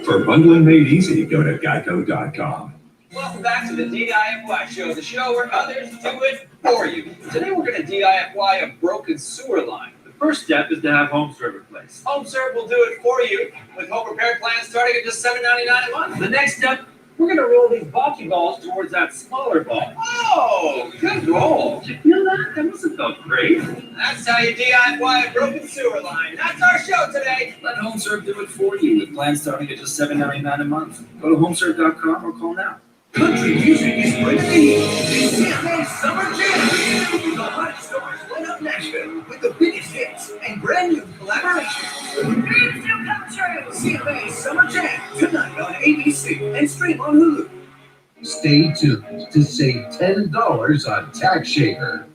For bundling made easy, go to geico.com. Welcome back to the DIFY show, the show where others do it for you. Today we're going to DIFY a broken sewer line. The first step is to have HomeServe replaced. HomeServe will do it for you with home repair plans starting at just $7.99 a month. The next step, we're going to roll these bocce balls towards that smaller ball. Oh, good roll. Did you feel that? That must have felt great. That's how you DIY a broken sewer line. That's our show today. Let HomeServe do it for you with plans starting at just $7.99 a month. Go to homeserve.com or call now. Country music is bringing the heat. It's CMA Summer Jam. The hottest stars light up Nashville with the biggest hits and brand new collaborations. Dreams do come true. CMA Summer Jam tonight on ABC and stream on Hulu. Stay tuned to save $10 on Tax Shaver.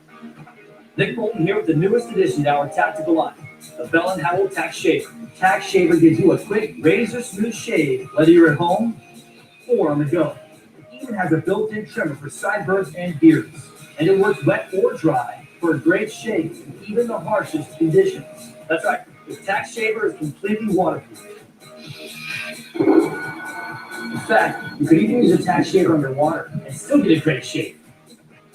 Nick Bolton here with the newest addition to our tactical line, the Bell & Howell Tax Shaver. Tax Shaver gives you a quick, razor-smooth shave, whether you're at home or on the go. It even has a built-in trimmer for sideburns and beards, and it works wet or dry for a great shave in even the harshest conditions. That's right, the Tax Shaver is completely waterproof. In fact, you could even use a Tax Shaver underwater and still get a great shave.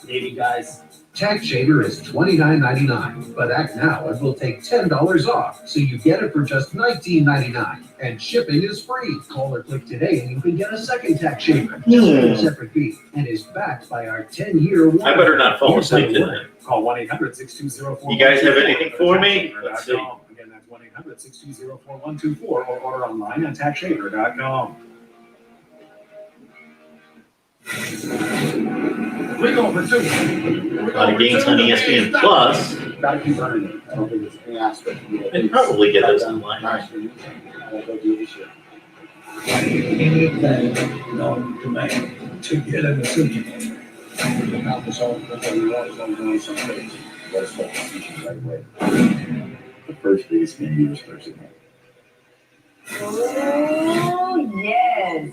Maybe, guys. Tax Shaver is $29.99, but act now and we'll take $10 off, so you get it for just $19.99, and shipping is free. Call or click today and you can get a second Tax Shaver, just for a separate fee, and is backed by our 10-year warranty. I better not fall asleep tonight. Call 1-800-620-4124. You guys have anything for me? Let's see. Again, that's 1-800-620-4124, or order online at taxshaver.com. We're going for two. A lot of games on ESPN Plus. Gotta keep running it. I don't think it's any aspect. And probably get those online. Anything known to man to get a decision. Accomplish all that we want is only doing some things. Let's start the decision right away. The first biggest game is Thursday night. Oh, yes.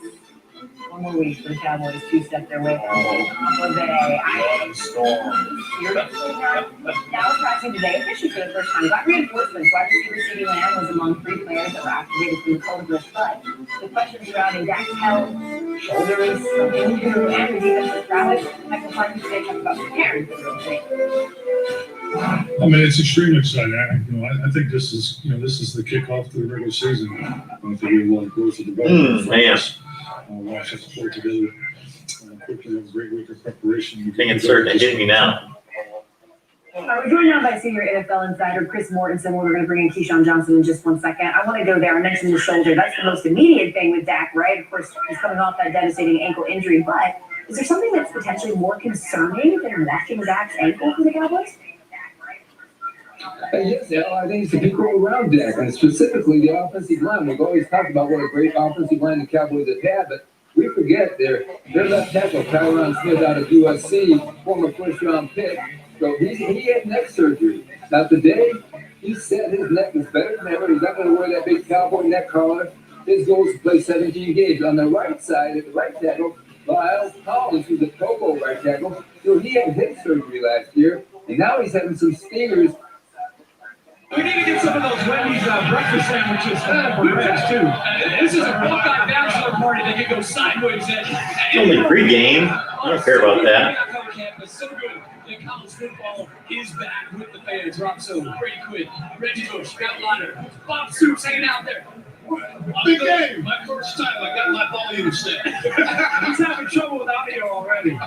One more week for the Cowboys to step their way out of the Storm. Now practicing today, officially for the first time. Got reinforcements. Wide receiver CeeDee Lamb was among 3 players that were activated from the cold list, but the questions surrounding Dak's health, shoulder is something new, and the defensive prowess, Michael Clark today talked about preparing for the real thing. I mean, it's extremely exciting. I think this is the kickoff to the regular season. I think we want to go to the development. Watch us play together quickly. Have a great week of preparation. I think it's certain to hit me now. We're joined now by senior NFL insider Chris Mortensen. We're going to bring in Keyshawn Johnson in just 1 second. I want to go there. I mentioned the shoulder. That's the most immediate thing with Dak, right? Of course, he's coming off that devastating ankle injury. But is there something that's potentially more concerning than watching Dak's ankle for the Cowboys? Yes, I think it's the people around Dak, and specifically the offensive line. We've always talked about what a great offensive line the Cowboys have had, but we forget their left tackle, Tyron Smith out of USC, former first-round pick. So he had neck surgery. Now today, he said his neck is better than ever. He's not going to wear that big cowboy neck collar. His goal is to play 17 games. On the right side, at the right tackle, Lyle Collins, who's a Pro Bowl right tackle. So he had hip surgery last year, and now he's having some stingers. We need to get some of those Wendy's breakfast sandwiches for Reds, too. This is a Buckeye bachelor party that could go sideways at. It's only pregame. I don't care about that. So good that college football is back with the fans. Rob So, Brady Quinn, Reggie Bush, Scott Lauder, Bob Stoops hanging out there. Big game. My first time I got my volume set. He's having trouble with audio already.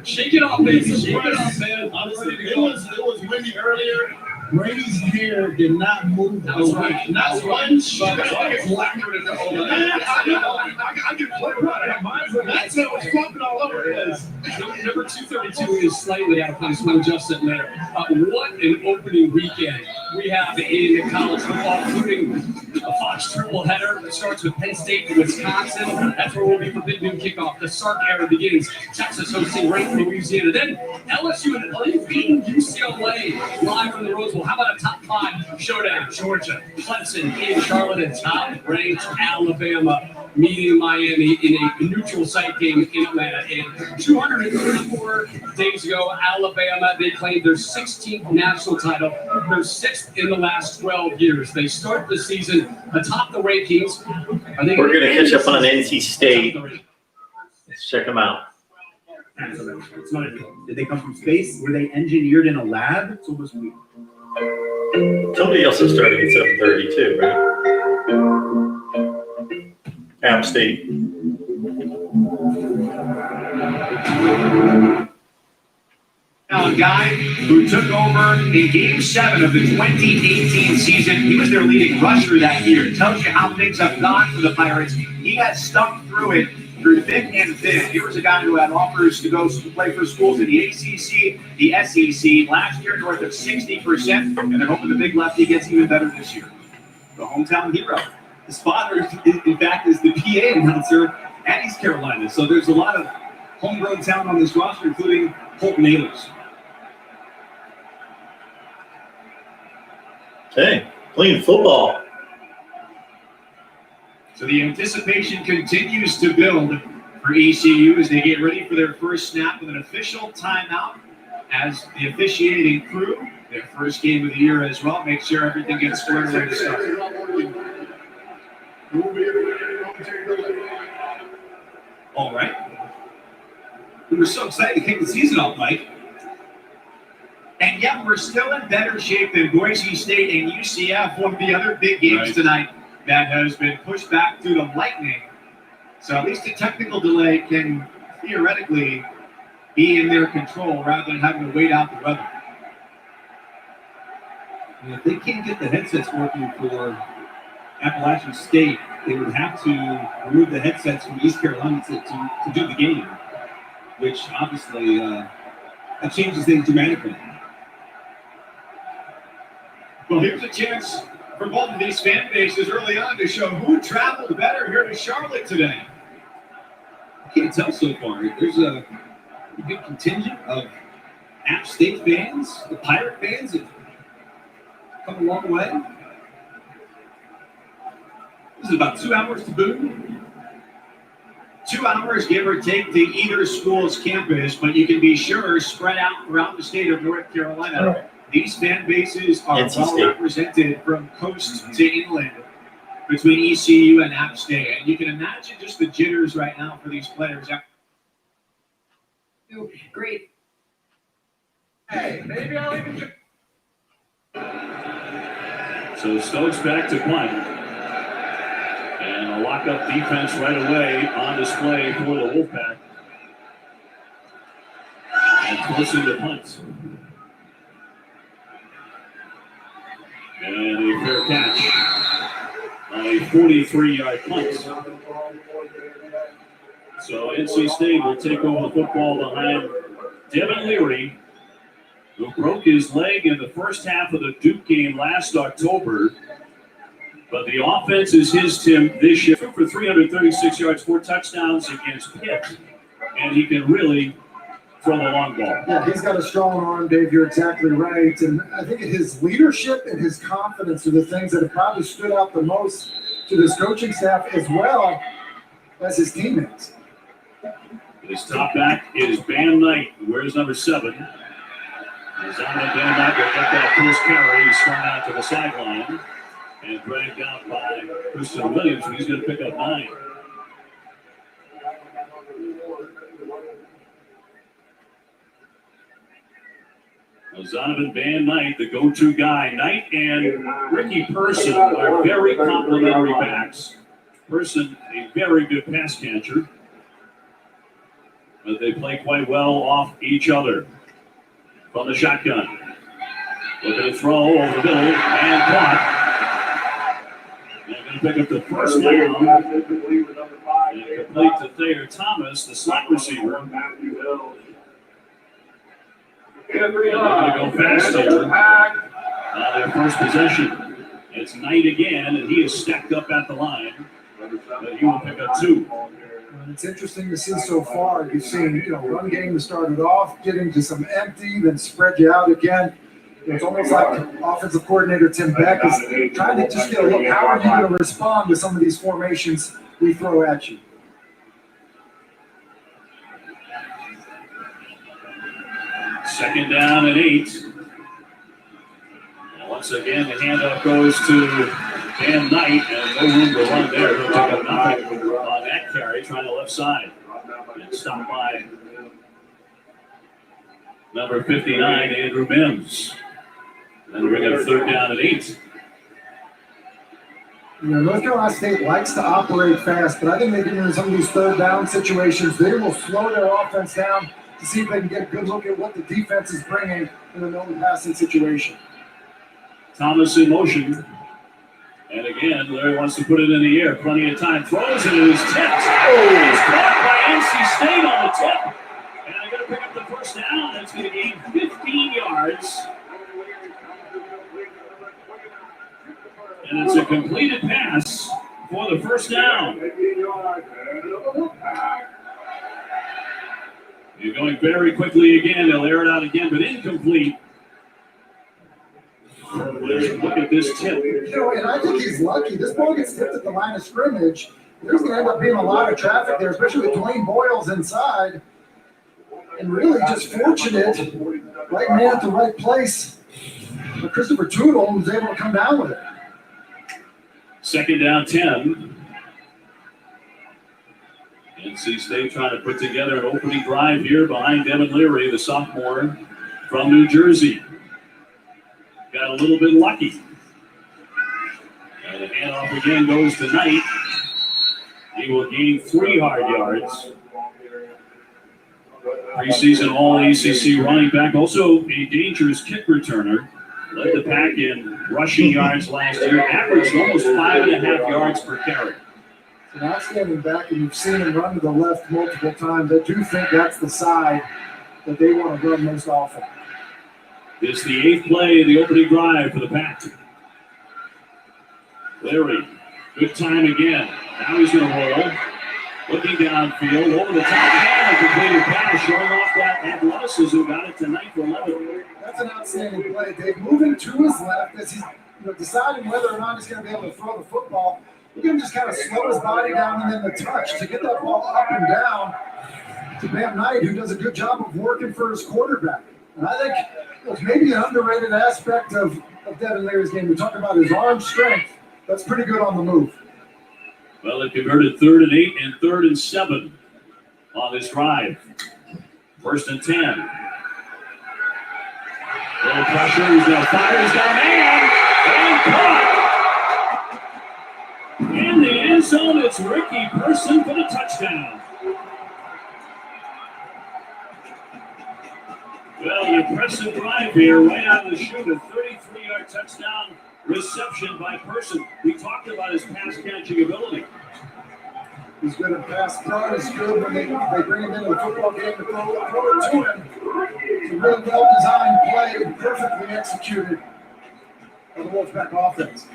Shake it off, baby. Shake it off, man. Honestly, it was windy earlier. Brady's hair did not move. That's right. Not one shot. I can That's it. Was flopping all over the place. Number 232 is slightly out of place. We'll adjust it later. What an opening weekend we have in college football, including a Fox triple header that starts with Penn State and Wisconsin. That's where we'll be for big noon kickoff. The Sark era begins. Texas hosting ranked Louisiana. Then LSU and unbeaten UCLA live from the Rose Bowl. How about a top 5 showdown? Georgia, Clemson in Charlotte, and top-ranked Alabama meeting Miami in a neutral site game in Atlanta. And 234 days ago, Alabama, they claimed their 16th national title, their 6th in the last 12 years. They start the season atop the rankings. We're going to catch up on NC State. Let's check them out. It's not, did they come from space? Were they engineered in a lab? It's almost weird. Somebody else is starting at 7:30 too, right? App State. Now, a guy who took over in Game 7 of the 2018 season. He was their leading rusher that year. It tells you how things have gone for the Pirates. He has stuck through it through thick and thin. Here was a guy who had offers to go play for schools in the ACC, the SEC. Last year, north of 60%, and they're hoping the big lefty gets even better this year. The hometown hero. His father, in fact, is the PA announcer at East Carolina. So there's a lot of homegrown talent on this roster, including Holt Nailers. Okay, playing football. So the anticipation continues to build for ECU as they get ready for their first snap with an official timeout as the officiating crew, their first game of the year as well, make sure everything gets squared away to start. All right. We were so excited to kick the season off, Mike. And yet we're still in better shape than Boise State and UCF, one of the other big games tonight that has been pushed back due to lightning. So at least a technical delay can theoretically be in their control rather than having to wait out the weather. And if they can't get the headsets working for Appalachian State, they would have to remove the headsets from East Carolina to do the game, which obviously that changes things dramatically. Well, here's a chance for both of these fan bases early on to show who traveled better here to Charlotte today. I can't tell so far. There's a good contingent of App State fans, the Pirate fans have come a long way. This is about 2 hours to Boone. 2 hours, give or take, to either school's campus, but you can be sure spread out throughout the state of North Carolina. These fan bases are well represented from coast to inland between ECU and App State. And you can imagine just the jitters right now for these players. Great. Hey, maybe I'll even... So Stokes back to punt. And a lock-up defense right away on display for the Wolfpack. And forcing the punt. And a fair catch. A 43-yard punt. So NC State will take over the football behind Devin Leary, who broke his leg in the first half of the Duke game last October. But the offense is his, Tim, this year. For 336 yards, 4 touchdowns against Pitt. And he can really throw the long ball. Yeah, he's got a strong arm, Dave. You're exactly right. And I think his leadership and his confidence are the things that have probably stood out the most to this coaching staff as well as his teammates. His top back is Bam Knight, who wears number 7. As Bam Knight will get that first carry. He's thrown out to the sideline and dragged out by Christian Williams. He's going to pick up 9. Zonovan Van Knight, the go-to guy. Knight and Ricky Person are very complimentary backs. Person, a very good pass catcher. But they play quite well off each other. From the shotgun. Looking to throw over the middle and caught. They're going to pick up the first down. And complete to Thayer Thomas, the slot receiver. They're going to go fast here. Their first possession. It's Knight again, and he is stacked up at the line. But he will pick up 2. And it's interesting to see so far. You've seen, run game that started off, get into some empty, then spread you out again. It's almost like offensive coordinator Tim Beck is trying to just get a look. How are you going to respond to some of these formations we throw at you? Second down and 8. And once again, the handoff goes to Dan Knight, and no room to run there. He'll pick up nothing on that carry, trying the left side. And stopped by number 59, Andrew Mims. And we're going to third down and 8. North Carolina State likes to operate fast, but I think they get into some of these third down situations. They will slow their offense down to see if they can get a good look at what the defense is bringing in a no passing situation. Thomas in motion. And again, Larry wants to put it in the air. Plenty of time. Throws it, and it is tipped. It's caught by NC State on the tip. And they're going to pick up the first down. That's going to gain 15 yards. And it's a completed pass for the first down. You're going very quickly again. They'll air it out again, but incomplete. Look at this tip. And I think he's lucky. This ball gets tipped at the line of scrimmage. There's going to end up being a lot of traffic there, especially with Dwayne Boyles inside. And really just fortunate, right man at the right place. But Christopher Tootle was able to come down with it. Second down 10. NC State trying to put together an opening drive here behind Devin Leary, the sophomore from New Jersey. Got a little bit lucky. And the handoff again goes to Knight. He will gain 3 hard yards. Preseason All-ACC running back, also a dangerous kick returner. Led the pack in rushing yards last year, averaged almost 5.5 yards per carry. An outstanding back, and you've seen him run to the left multiple times. I do think that's the side that they want to run most often. It's the 8th play of the opening drive for the pack. Larry, good time again. Now he's going to roll. Looking downfield, over the top, and a completed pass, showing off that athleticism. Got it tonight for 11. That's an outstanding play, Dave. Moving to his left as he's deciding whether or not he's going to be able to throw the football. We're going to just kind of slow his body down and then the touch to get that ball up and down to Bam Knight, who does a good job of working for his quarterback. And I think it's maybe an underrated aspect of Devin Leary's game. We talk about his arm strength. That's pretty good on the move. Well, they converted 3rd and 8 and 3rd and 7 on this drive. 1st and 10. Little pressure. He's going to fire. He's got a man. And caught. In the end zone, it's Ricky Person for the touchdown. Well, an impressive drive here right out of the chute. A 33-yard touchdown reception by Person. We talked about his pass catching ability. He's good at pass pro. He's good when they bring him into the football game to throw it to him. It's a really well-designed play, perfectly executed by the Wolfpack offense.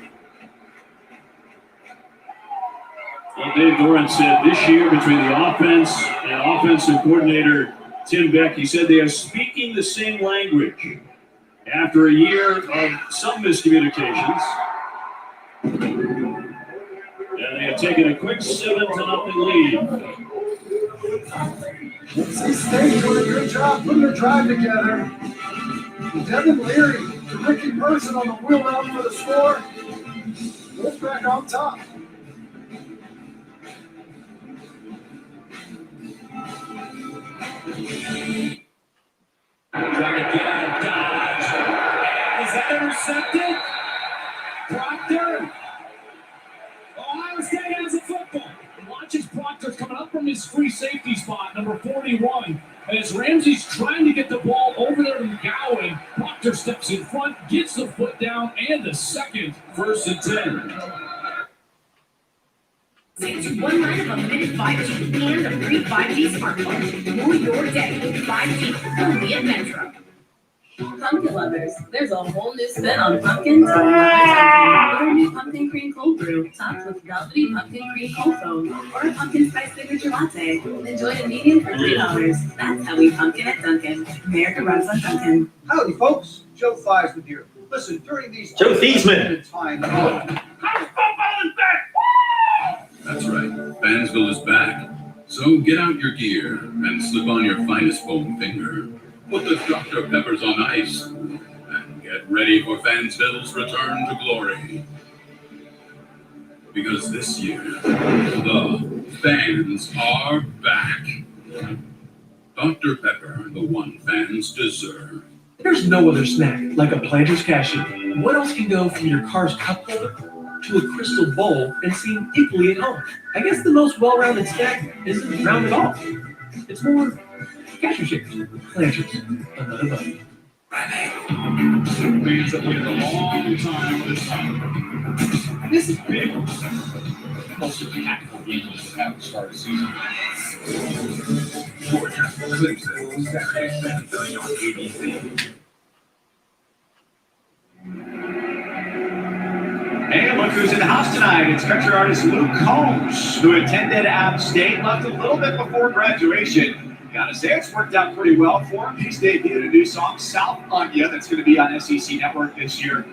Well, Dave Doran said this year between the offense and offensive coordinator Tim Beck, he said they are speaking the same language. After a year of some miscommunications, and they have taken a quick 7-0 lead. NC State doing a good job putting their drive together. Devin Leary to Ricky Person on the wheel out for the score. Wolfpack on top. Trying to get out of dodge. Is that intercepted? Proctor. Ohio State has a football. Watches Proctor coming up from his free safety spot, number 41. As Ramsey's trying to get the ball over there to McGowan, Proctor steps in front, gets the foot down, and the second. 1st and 10. Save one line of unlimited 5G and a free 5G smartphone. Rule your day with 5G only at Metro. Pumpkin lovers, there's a whole new spin on pumpkins. Or a new pumpkin cream cold brew, topped with velvety pumpkin cream cold foam, or a pumpkin spice signature latte. Enjoy a medium for $3. That's how we pumpkin at Dunkin'. America runs on Dunkin'. Howdy, folks. Joe Theismann here. Listen, during these Joe Theismann. times, That's right, Fansville is back. So get out your gear and slip on your finest foam finger. Put the Dr. Peppers on ice and get ready for Fansville's return to glory. Because this year, the fans are back. Dr. Pepper, the one fans deserve. There's no other snack like a Planters cashew. What else can go from your car's cup holder to a crystal bowl and seem equally at home? I guess the most well-rounded snack isn't round at all. It's more cashew shaped. Planters, another bite. Fans have waited a long time this summer. This is big. Most impactful games that have to start a season. Georgia, Clemson, Saturday, 7:30 on ABC. Hey, look who's in the house tonight. It's country artist Luke Combs, who attended App State, left a little bit before graduation. Gotta say, it's worked out pretty well for him. He's debuted a new song, South on Ya, that's going to be on SEC Network this year.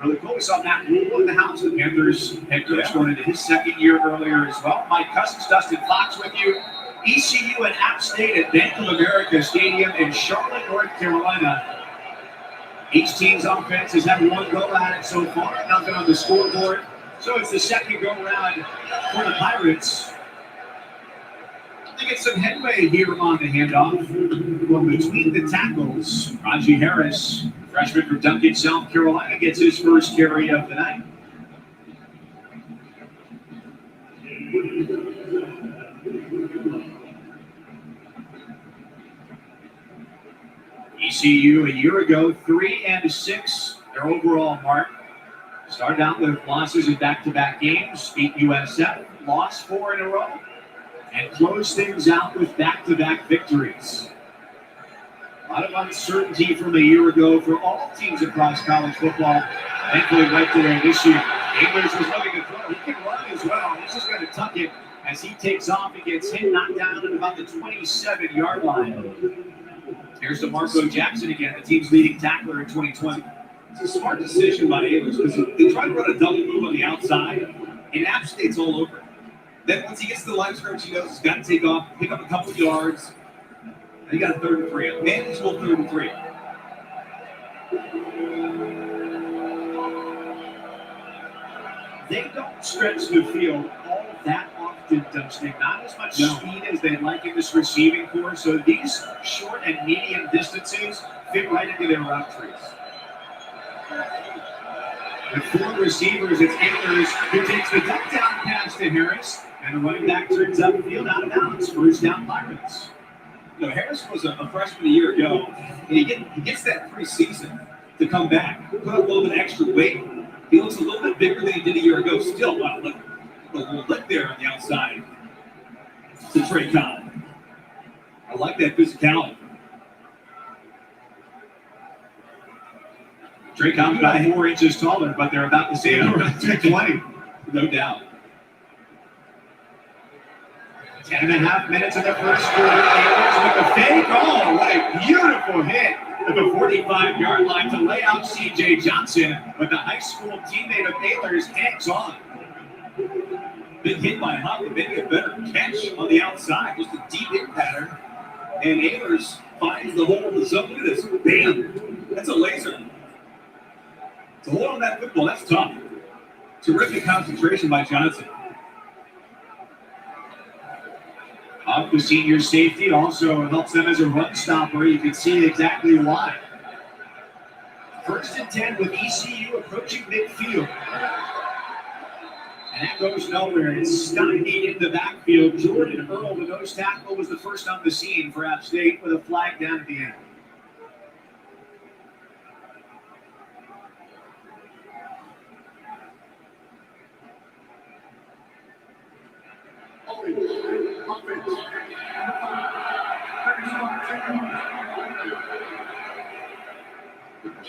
Really cool. We saw Matt Rule in the house, the Panthers head coach, going into his second year earlier as well. Mike Cousins, Dustin Fox with you. ECU and App State at Bank of America Stadium in Charlotte, North Carolina. Each team's offense has had one go at it so far, nothing on the scoreboard. So it's the second go around for the Pirates. They get some headway here on the handoff. Well, between the tackles, Raji Harris, freshman from Duncan, South Carolina, gets his first carry of the night. ECU a year ago, 3-6, their overall mark. Started out with losses in back-to-back games, beat USF, lost 4 in a row, and closed things out with back-to-back victories. A lot of uncertainty from a year ago for all teams across college football. Thankfully, right there this year. English was looking to throw. He can run as well. He's just going to tuck it as he takes off and gets hit, knocked down at about the 27-yard line. Here's DeMarco Jackson again, the team's leading tackler in 2020. It's a smart decision by English because they try to run a double move on the outside, and App State's all over it. Then once he gets to the line of scrimmage, he knows he's got to take off, pick up a couple of yards. And he got a 3rd and 3, a manageable 3rd and 3. They don't stretch the field all that often, Dustin. Not as much speed as they like in this receiving corps. So these short and medium distances fit right into their route trees. With 4 receivers, it's English who takes the duck down pass to Harris. And the running back turns upfield out of bounds. First down Pirates. You know, Harris was a freshman a year ago, and he gets that preseason to come back, put up a little bit extra weight. He looks a little bit bigger than he did a year ago. Still, wow, look, a little lick there on the outside to Trey Cobb. I like that physicality. Trey Cobb about 4 inches taller, but they're about the same, around 220. No doubt. 10.5 minutes in the first quarter. Ayers with the fake. Oh, what a beautiful hit at the 45-yard line to lay out C.J. Johnson. But the high school teammate of Ayers hangs on. Big hit by Huck, and maybe a better catch on the outside. Just a deep hit pattern. And Ayers finds the hole in the zone. Look at this. Bam. That's a laser. To hold on that football, that's tough. Terrific concentration by Johnson. Off the senior safety also helps them as a run stopper. You can see exactly why. 1st and 10 with ECU approaching midfield. And that goes nowhere. It's stymied in the backfield. Jordan Earl, the nose tackle, was the first on the scene for App State with a flag down at the end.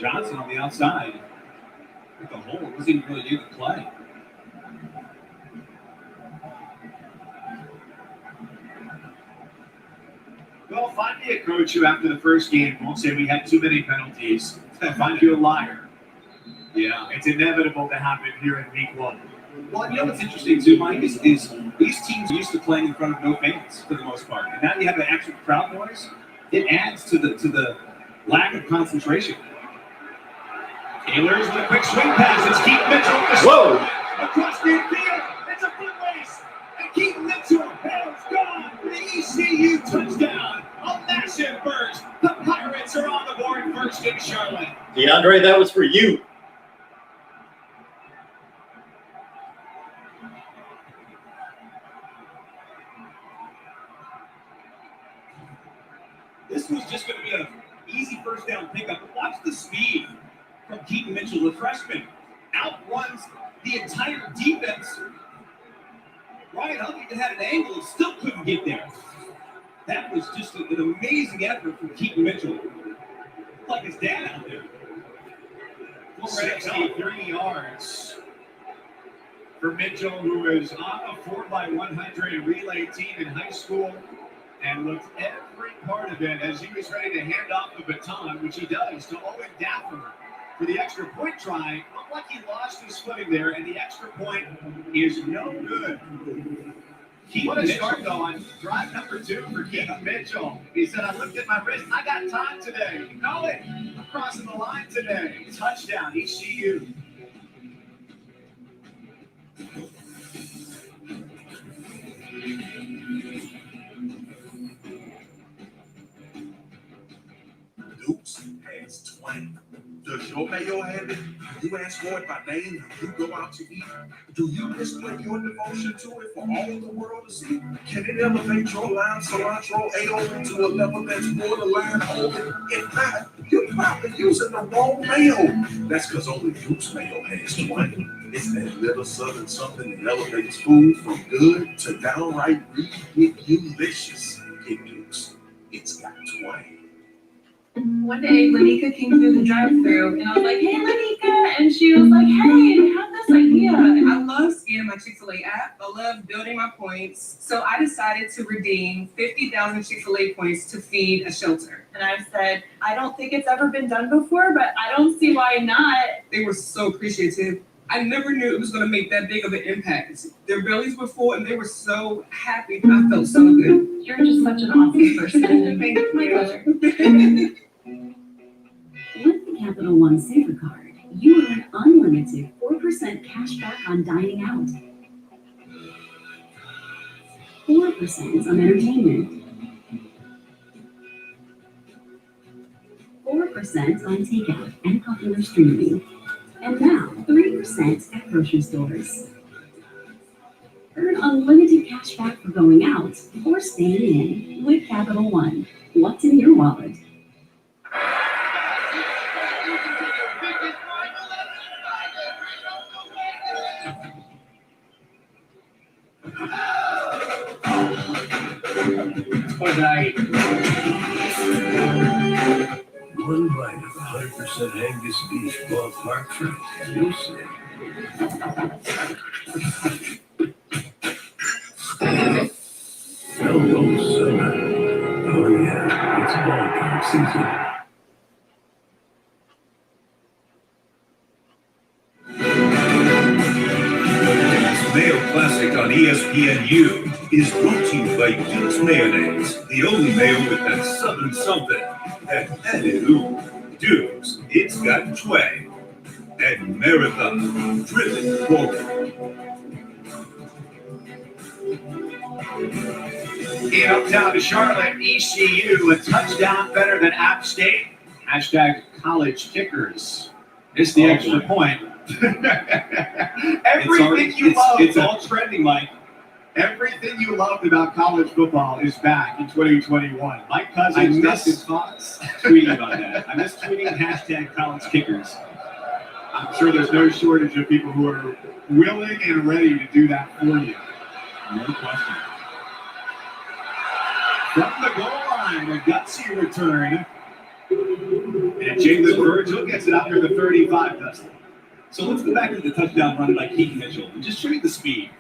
Johnson on the outside with the hole. Wasn't even really near the play. Well, find me a coach who after the first game won't say we had too many penalties. Find you a liar. Yeah, it's inevitable to happen here in week 1. Well, you know what's interesting too, Mike, is these teams are used to playing in front of no fans for the most part. And now you have an extra crowd noise. It adds to the lack of concentration. Taylor's with a quick swing pass. It's Keith Mitchell with the Whoa! across midfield. It's a foot race. And Keith Mitchell has gone for the ECU touchdown. A massive burst. The Pirates are on the board first in Charlotte. DeAndre, that was for you. This was just going to be an easy first down pickup. But watch the speed from Keaton Mitchell, the freshman. Outruns the entire defense. Ryan Huntington had an angle and still couldn't get there. That was just an amazing effort from Keaton Mitchell. Looked like his dad out there. 63 yards for Mitchell, who was on a 4x100 relay team in high school and looked every part of it as he was ready to hand off the baton, which he does, to Owen Daffer for the extra point try. Looked like he lost his footing there, and the extra point is no good. What a start on drive number 2 for Keith Mitchell. He said, I looked at my wrist. I got time today. You know it. I'm crossing the line today. Touchdown, ECU. Dukes has twang. Does your mayo have it? You ask for it by name when you go out to eat? Do you display your devotion to it for all the world to see? Can it elevate your lime cilantro ale to a level that's borderline holy? If not, you're probably using the wrong mayo. That's because only Duke's mayo has twang. It's that little southern something that elevates food from good to downright ridiculous. It Dukes. It's got twang. One day, Lanika came through the drive-thru, and I was like, "Hey, Lanika," and she was like, "Hey, I have this idea. I love scanning my Chick-fil-A app. I love building my points. So I decided to redeem 50,000 Chick-fil-A points to feed a shelter." And I said, "I don't think it's ever been done before, but I don't see why not." They were so appreciative. I never knew it was going to make that big of an impact. Their bellies were full, and they were so happy. I felt so good. You're just such an awesome person. Thank you. My pleasure. With the Capital One Saver Card, you earn unlimited 4% cash back on dining out, 4% on entertainment, 4% on takeout and popular streaming, and now 3% at grocery stores. Earn unlimited cash back for going out or staying in with Capital One. What's in your wallet? What did I eat? One bite of 100% Angus beef ballpark fruit. You'll see. Hello, summer. Oh, yeah, it's ballpark season. Mayo Classic on ESPNU is brought to you by Duke's Mayonnaise, the only mayo with that southern something, that added ooh. Duke's, it's got twang. And Marathon, driven forward. In uptown to Charlotte, ECU, a touchdown better than App State. Hashtag college kickers. It's the extra point. Everything you love. It's all trending, Mike. Everything you loved about college football is back in 2021. Mike Cousins, Dustin Fox. Tweeting about that. I miss tweeting hashtag college kickers. I'm sure there's no shortage of people who are willing and ready to do that for you. No question. From the goal line, a gutsy return And Jalen Virgil gets it out near the 35, Dustin. So let's go back to the touchdown run by Keaton Mitchell and just show you the speed.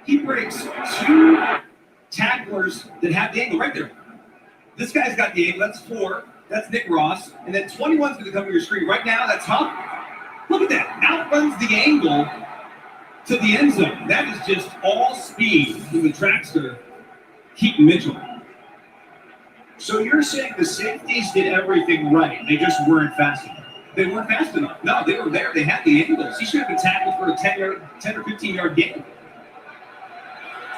He breaks 2 tacklers that have the angle right there. This guy's got the angle. That's 4. That's Nick Ross. And then 21's going to come to your screen. Right now, that's Huff. Look at that. Outruns the angle to the end zone. That is just all speed from the trackster, Keaton Mitchell. So you're saying the safeties did everything right. They just weren't fast enough. They weren't fast enough. No, they were there. They had the angles. He should have been tackled for a 10 or 15-yard gain.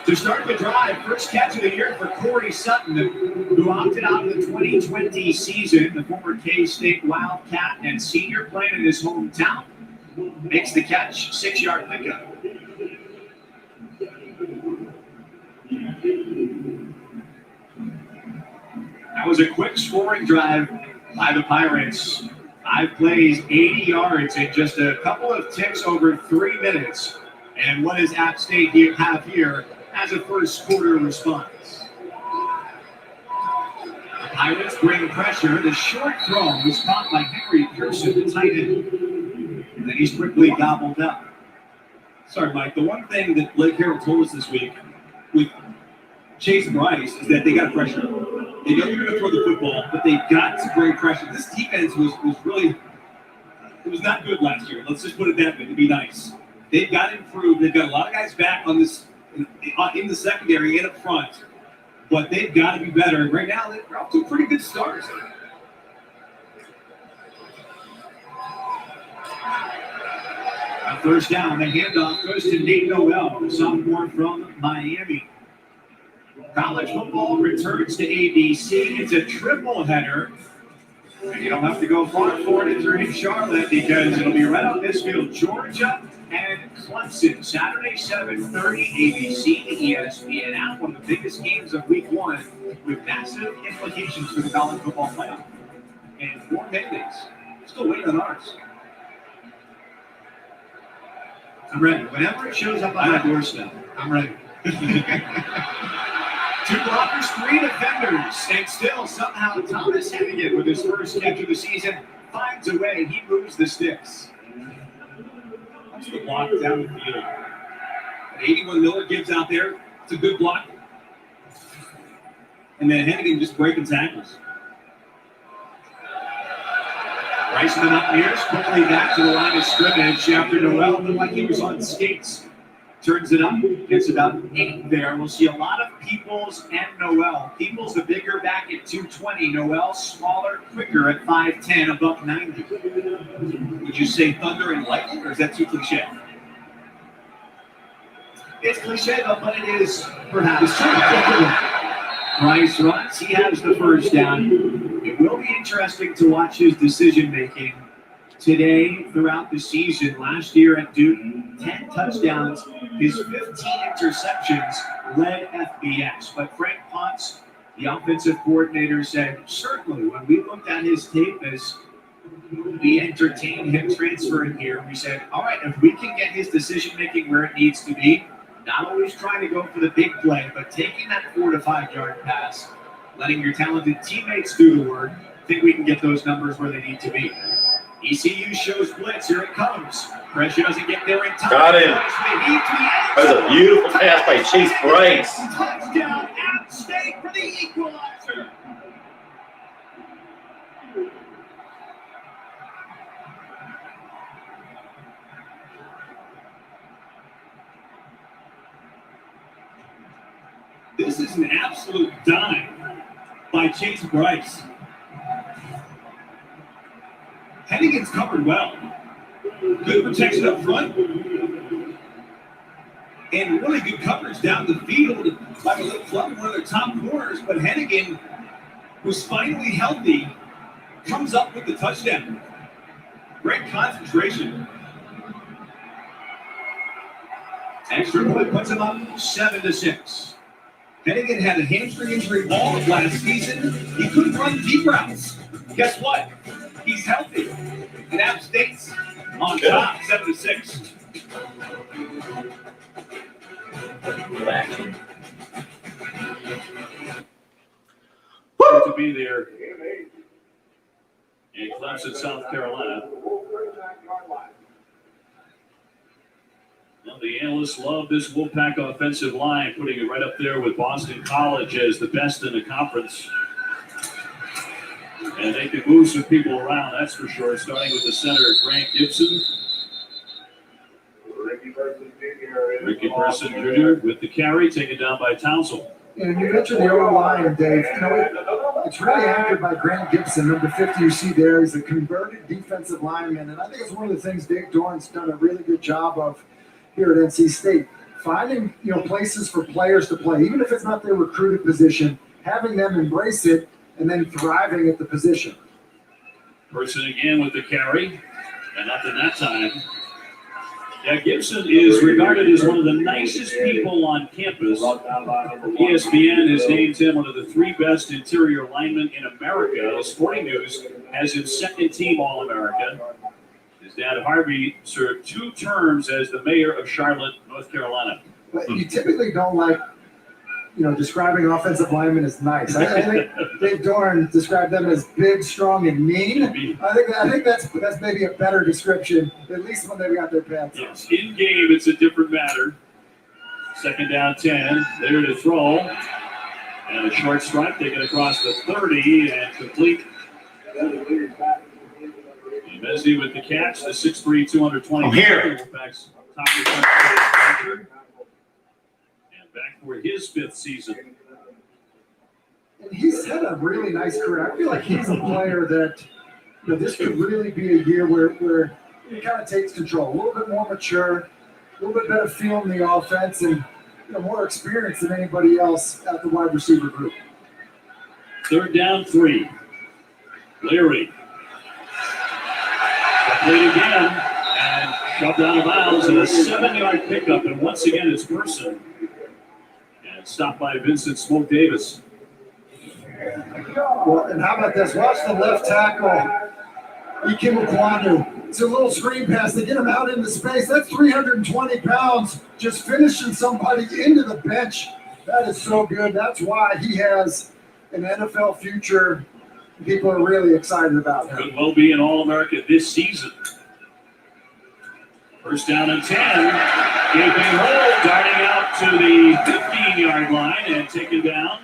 To start the drive, first catch of the year for Corey Sutton, who opted out of the 2020 season. The former K-State Wildcat and senior playing in his hometown makes the catch, 6-yard pickup. That was a quick scoring drive by the Pirates. 5 plays, 80 yards in just a couple of ticks over 3 minutes. And what does App State have here as a first quarter response? The Pirates bring pressure. The short throw was caught by Henry Pearson, the tight end. And then he's quickly gobbled up. Sorry, Mike. The one thing that Blake Harrell told us this week with Chase Bryce is that they got pressure. They know you're going to throw the football, but they got to bring pressure. This defense was really, it was not good last year. Let's just put it that way to be nice. They've got to improve. They've got a lot of guys back on this in the secondary and up front, but they've got to be better. And right now, they're off to a pretty good start. On first down, the handoff goes to Nate Noel, the sophomore from Miami. College football returns to ABC. It's a triple header. And you don't have to go far for it if you're in Charlotte, because it'll be right on this field. Georgia and Clemson, Saturday, 7:30, ABC, ESPN app. One of the biggest games of week 1 with massive implications for the college football playoff. And 4 mandates. Still waiting on ours. I'm ready. Whenever it shows up on my doorstep, I'm ready. 2 blockers, 3 defenders, and still somehow Thomas Hennigan with his first catch of the season finds a way. He moves the sticks. That's the block down the field. 81 Miller gives out there. It's a good block. And then Hennigan just breaking tackles. Rice and the Mountaineers quickly back to the line of scrimmage after Noel looked like he was on skates. Turns it up, gets about 8 there. We'll see a lot of Peoples and Noel. Peoples the bigger back at 220. Noel smaller, quicker at 5'10", above 90. Would you say thunder and lightning, or is that too cliche? It's cliche, though, but it is perhaps true. Rice runs. He has the first down. It will be interesting to watch his decision-making today throughout the season. Last year at Duke, 10 touchdowns. His 15 interceptions led FBS. But Frank Ponce, the offensive coordinator, said, certainly, when we looked at his tape as we entertained him transferring here, we said, all right, if we can get his decision-making where it needs to be, not always trying to go for the big play, but taking that 4 to 5 yard pass, letting your talented teammates do the work, I think we can get those numbers where they need to be. ECU shows blitz. Here it comes. Pressure doesn't get there in time. Got him. That was a beautiful pass by Chase Bryce. Touchdown, App State for the equalizer. This is an absolute dime by Chase Bryce. Hennigan's covered well. Good protection up front. And really good coverage down the field by the little club, one of their top corners. But Hennigan, who's finally healthy, comes up with the touchdown. Great concentration. Extra point puts him up 7-6. Hennigan had a hamstring injury all of last season. He couldn't run deep routes. Guess what? He's healthy. And App State's on top, 7-6. great to be there in Clemson, South Carolina. Well, the analysts love this Wolfpack offensive line, putting it right up there with Boston College as the best in the conference. And they can move some people around, that's for sure, starting with the center, Grant Gibson. Ricky Person Jr. with the carry, taken down by Townsend. And you mentioned the O-line, Dave. You know, it's really anchored by Grant Gibson, number 50 you see there. He's a converted defensive lineman. And I think it's one of the things Dave Dorn's done a really good job of here at NC State. Finding, places for players to play, even if it's not their recruited position, having them embrace it and then thriving at the position. Person again with the carry, and nothing that time. Yeah, Gibson is regarded as one of the nicest people on campus. ESPN has named him one of the 3 best interior linemen in America. Sporting News has him second team All-America. His dad, Harvey, served 2 terms as the mayor of Charlotte, North Carolina. But you typically don't like, describing offensive linemen as nice. I think Dave Dorn described them as big, strong, and mean. I think that's maybe a better description, at least when they've got their pants on. Yes, in game, it's a different matter. Second down 10, there to throw. And a short stripe taken across the 30 and complete. Messi with the catch, the 6'3", 220. I'm here. Back for his 5th season. And he's had a really nice career. I feel like he's a player that, this could really be a year where he kind of takes control, a little bit more mature, a little bit better feel in the offense, and more experience than anybody else at the wide receiver group. Third down 3. Leary. Complete again, and shoved out of bounds, and a 7-yard pickup, and once again it's Person. Stopped by Vincent Smoke Davis. Well, and how about this? Watch the left tackle, Ikem Kwanu. It's a little screen pass. They get him out into space. That's 320 pounds just finishing somebody into the bench. That is so good. That's why he has an NFL future. People are really excited about him. Could well be an All-America this season. First down and 10. Gaping hole, darting out to the 15-yard line and taken down.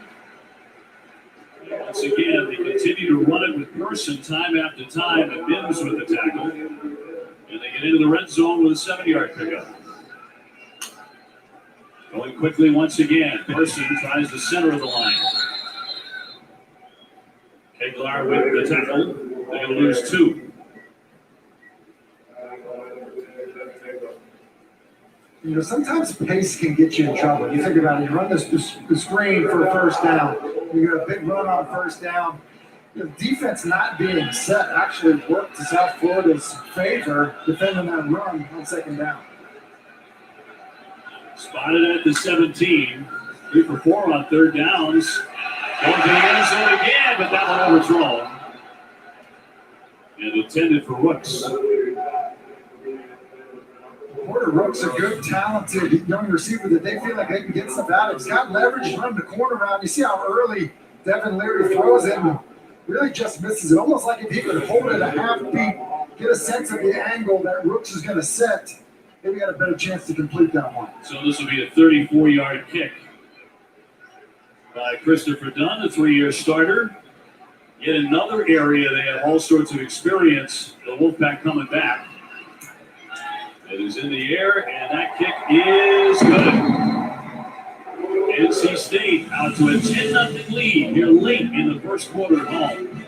And once again, they continue to run it with Person time after time, and Mims with the tackle. And they get into the red zone with a 7-yard pickup. Going quickly once again. Person tries the center of the line. Keglar with the tackle. They're going to lose 2. Sometimes pace can get you in trouble. You think about it, you run the screen for a first down. You get a big run on first down. The defense not being set actually worked to South Florida's favor, defending that run on second down. Spotted at the 17. 3 for 4 on third downs. Going to the end zone again, but that one overthrown. And intended for Rooks. Porter Rook's a good, talented young receiver that they feel like they can get stuff out of. He's got leverage, running the corner around. You see how early Devin Leary throws it and really just misses it. Almost like if he could hold it a half beat, get a sense of the angle that Rooks is going to set, maybe got a better chance to complete that one. So this will be a 34-yard kick by Christopher Dunn, the 3-year starter. Yet another area they have all sorts of experience, the Wolfpack coming back. It is in the air, and that kick is good. NC State out to a 10-0 lead here late in the first quarter at home.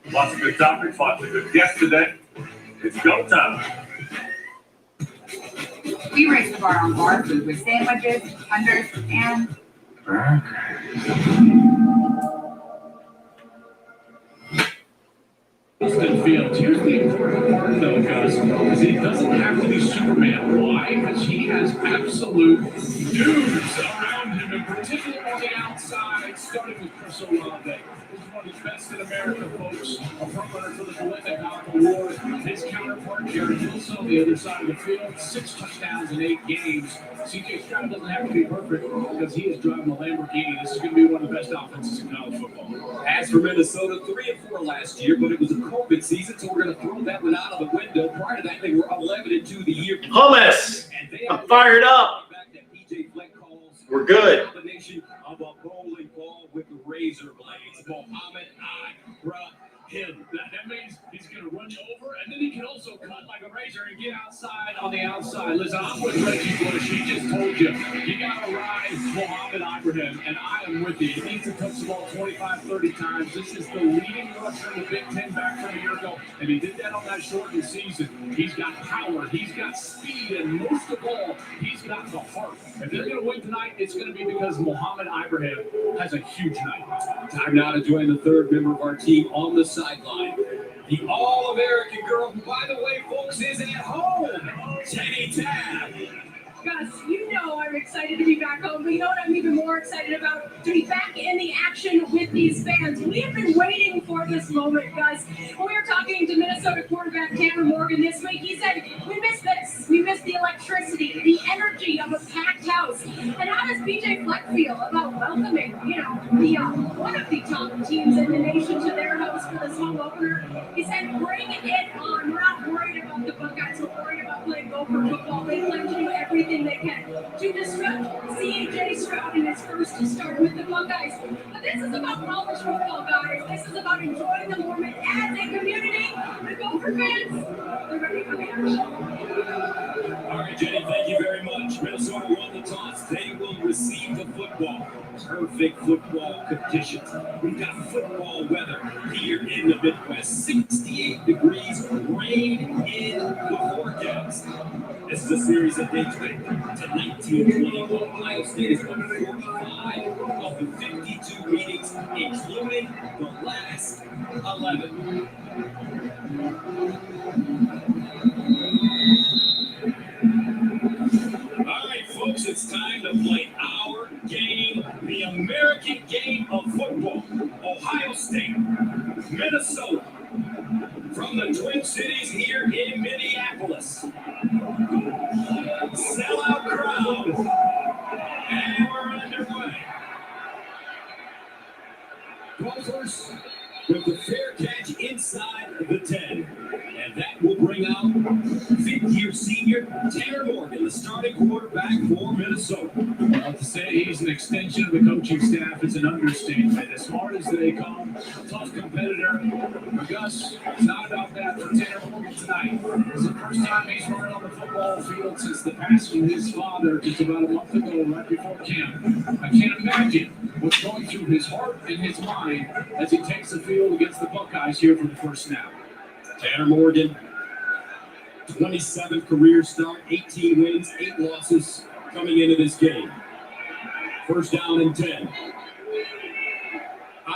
Lots of good topics, lots of good guests today. It's go time. We raise the bar on bar food with sandwiches, tenders, and Houston Fields. Here's the important part, though, Gus, is he doesn't have to be Superman. Why? Because he has absolute dudes around him in particular on the outside, starting with Chris Olave. He's one of the best in America, folks. A front-runner for the Bulletin Award. His counterpart, Jared Wilson, on the other side of the field. 6 touchdowns in 8 games. C.J. Stroud doesn't have to be perfect because he is driving a Lamborghini. This is going to be one of the best offenses in college football. As for Minnesota, 3-4 last year, but it was a COVID season, so we're going to throw that one out of the window. Prior to that, they were 11-2 the year. Hummus! I'm fired up. We're good. Combination of a bowling ball with the razor blades. Mohamed Ibrahim. That means he's going to run you over, and then he can also cut like a razor and get outside on the outside. Listen, I'm with Reggie Bush. He just told you got to ride Mohamed Ibrahim, and I am with you. He needs to touch the ball 25, 30 times. This is the leading rusher in the Big Ten back from a year ago, and he did that on that shortened season. He's got power, he's got speed, and most of all, he's got the heart. If they're going to win tonight, it's going to be because Mohamed Ibrahim has a huge night. Time now to join the third member of our team on the sideline. The All-American girl, who, by the way, folks, is at home. Jenny Tabb. Gus, you know I'm excited to be back home, but you know what I'm even more excited about? To be back in the action with these fans. We have been waiting for this moment, Gus. When we were talking to Minnesota quarterback Cameron Morgan this week, he said, we miss this. We miss the electricity, the energy of a packed house. And how does BJ Fleck feel about welcoming, one of the top teams in the nation to their house for this home opener? He said, bring it on. We're not worried about the Buckeyes. We're worried about playing Gopher football. They plan to do everything they can to disrupt C.J. Stroud in his first start with the Buckeyes. But this is about college football, guys. This is about enjoying the moment as a community. The Gopher fans, they're ready for the action. All right, Jenny, thank you very much. Minnesota won the toss. They will receive the football. Perfect football conditions. We've got football weather here in the Midwest. 68 degrees, rain in the forecast. This is a series that dates back to 1920. Ohio State has won 45 of the 52 meetings, including the last 11. All right, folks, it's time to play our game, the American game of football. Ohio State, Minnesota, from the Twin Cities here in Minneapolis. Sellout crowd, and we're underway. Gophers with the fair catch inside the 10. And that will bring out fifth-year senior Tanner Morgan, the starting quarterback for Minnesota. Well, to say he's an extension of the coaching staff is an understatement. As smart as they come, tough competitor. But Gus, it's not about that for Tanner Morgan tonight. It's the first time he's running on the football field since the passing of his father just about a month ago, right before camp. I can't imagine what's going through his heart and his mind as he takes the field against the Buckeyes here for the first snap. Tanner Morgan, 27th career start, 18 wins, 8 losses coming into this game. First down and 10.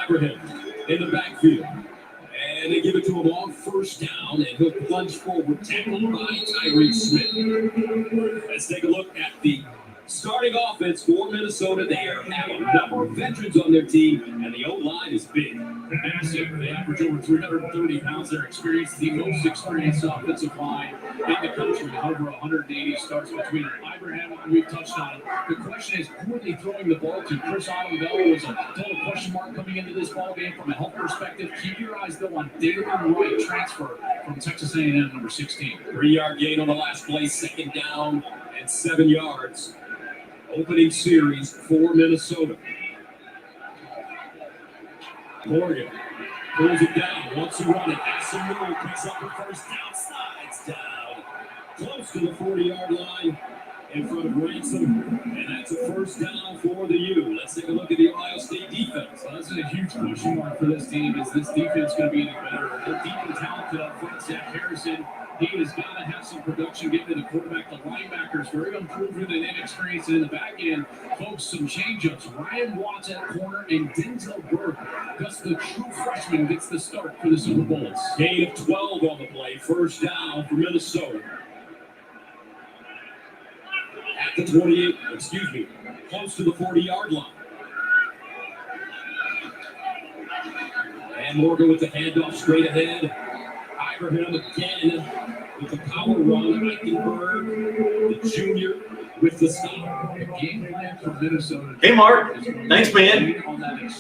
Ibrahim in the backfield. And they give it to him on first down, and he'll plunge forward, tackled by Tyreek Smith. Let's take a look at the starting offense for Minnesota. They have a number of veterans on their team, and the O-line is big. Massive. They average over 330 pounds. They're experienced, the most experienced offensive line in the country. Over 180 starts between Ibrahim, we've touched on. The question is, who are they throwing the ball to? Chris Otto was a total question mark coming into this ball game from a health perspective. Keep your eyes, though, on David Wright, transfer from Texas A&M, number 16. 3-yard gain on the last play, second down and 7 yards. Opening series for Minnesota. Morgan pulls it down, wants to run it, has some room, picks up the first down, slides down, close to the 40-yard line in front of Ransom, and that's a first down for the U. Let's take a look at the Ohio State defense. Well, that's a huge question mark for this team. Is this defense going to be any better? They're deep and talented up front. Zach Harrison, he has got to have some production getting to the quarterback. The linebackers, very unproven and inexperienced. And in the back end, folks, some change-ups. Ryan Watts at corner and Denzel Burke. Gus, the true freshman, gets the start for the Super Bowls. Gain of 12 on the play. First down for Minnesota. At at the 28, close to the 40-yard line. And Morgan with the handoff straight ahead. Ibrahim again with the power run. Eichenberg, the junior, with the stop. The game plan for Minnesota. Hey, Mark. Thanks, man.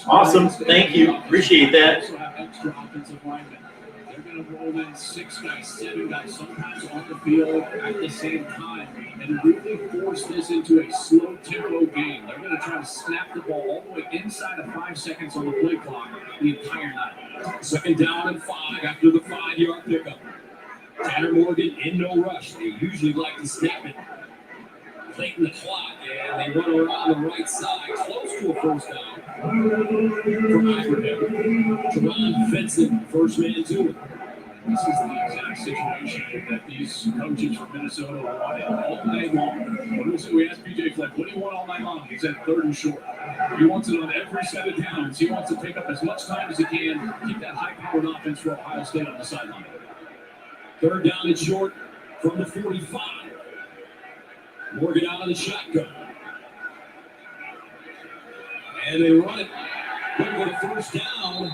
Awesome. Thank you. Appreciate that. Also have extra offensive linemen. They're going to roll in 6 guys, 7 guys, sometimes on the field at the same time, and really force this into a slow tempo game. They're going to try to snap the ball all the way inside of 5 seconds on the play clock the entire night. Second down and 5 after the 5-yard pickup. Tanner Morgan in no rush. They usually like to snap it late in the clock, and they run around the right side, close to a first down for Ibrahim. Jerron Vincent, first man to it. This is the exact situation that these coaches from Minnesota wanted all night long. We asked PJ Fleck, what do you want all night long? He said 3rd and short. He wants it on every set of downs. He wants to take up as much time as he can, keep that high-powered offense for Ohio State on the sideline. 3rd down and short from the 45. Morgan out of the shotgun. And they run it. Looking for the first down.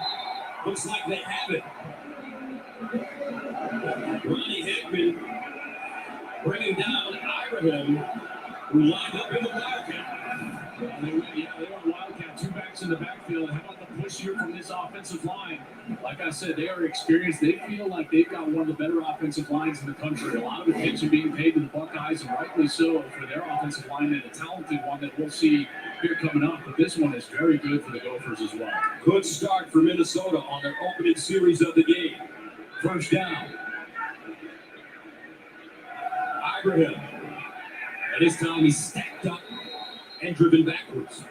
Looks like they have it. Ronnie Hickman bringing down Ibrahim, who lined up in the Wildcat. They went Wildcat, 2 backs in the backfield. How about the push here from this offensive line? Like I said, they are experienced. They feel like they've got one of the better offensive lines in the country. A lot of attention being paid to the Buckeyes, and rightly so for their offensive line, and a talented one that we'll see here coming up. But this one is very good for the Gophers as well. Good start for Minnesota on their opening series of the game. First down. Ibrahim. And this time he's stacked up and driven backwards.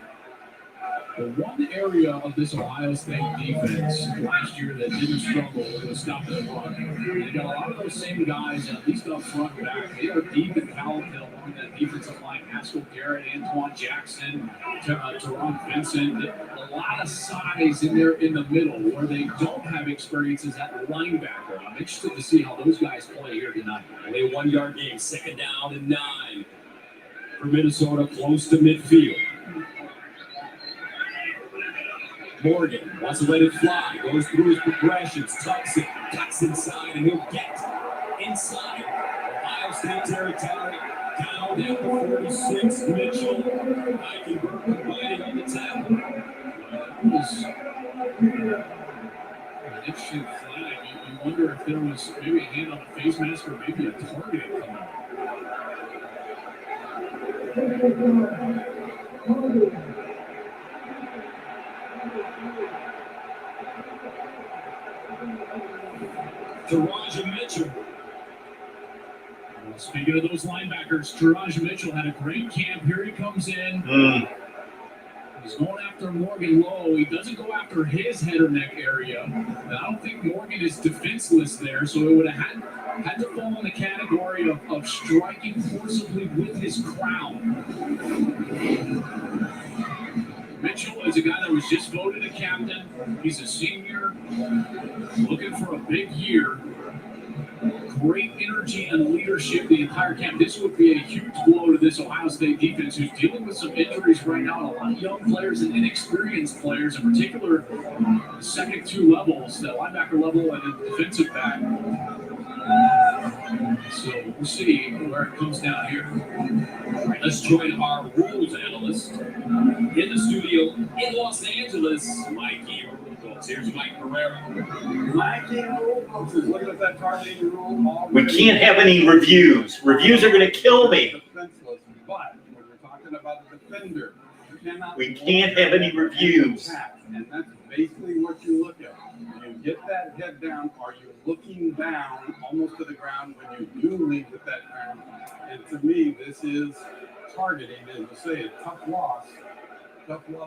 The one area of this Ohio State defense last year that didn't struggle was stopping the run. They got a lot of those same guys, at least up front and back. They are deep and talented along that defensive line. Haskell Garrett, Antoine Jackson, Jerron Vincent. A lot of size in there in the middle. Where they don't have experience is at linebacker. I'm interested to see how those guys play here tonight. Only a 1-yard game, 2nd down and 9 for Minnesota, close to midfield. Morgan wants to let it fly, goes through his progressions, tucks inside, and he'll get inside Ohio State territory. Down at the 46, Mitchell. Eichenberg combining on the tackle. That was an interesting flag. You wonder if there was maybe a hand on the face mask or maybe a target coming. Taraja Mitchell. Speaking of those linebackers, Taraja Mitchell had a great camp. Here he comes in. He's going after Morgan low. He doesn't go after his head or neck area. And I don't think Morgan is defenseless there, so it would have had to fall in the category of striking forcibly with his crown. Mitchell is a guy that was just voted a captain. He's a senior, looking for a big year. Great energy and leadership the entire camp. This would be a huge blow to this Ohio State defense, who's dealing with some injuries right now. And a lot of young players and inexperienced players, in particular, the second 2 levels, the linebacker level and the defensive back. So we'll see where it comes down here. All right, let's join our rules analyst in the studio in Los Angeles, Mikey. Here's Mike Herrera. Mikey, looking at that targeting rule. We can't have any reviews. Reviews are going to kill me. Defenseless, but when we're talking about the defender, we can't have any reviews. And that's basically what you look at. When you get that head down, are you looking down almost to the ground when you do lead with that ground? And to me, this is targeting, as you say, a tough loss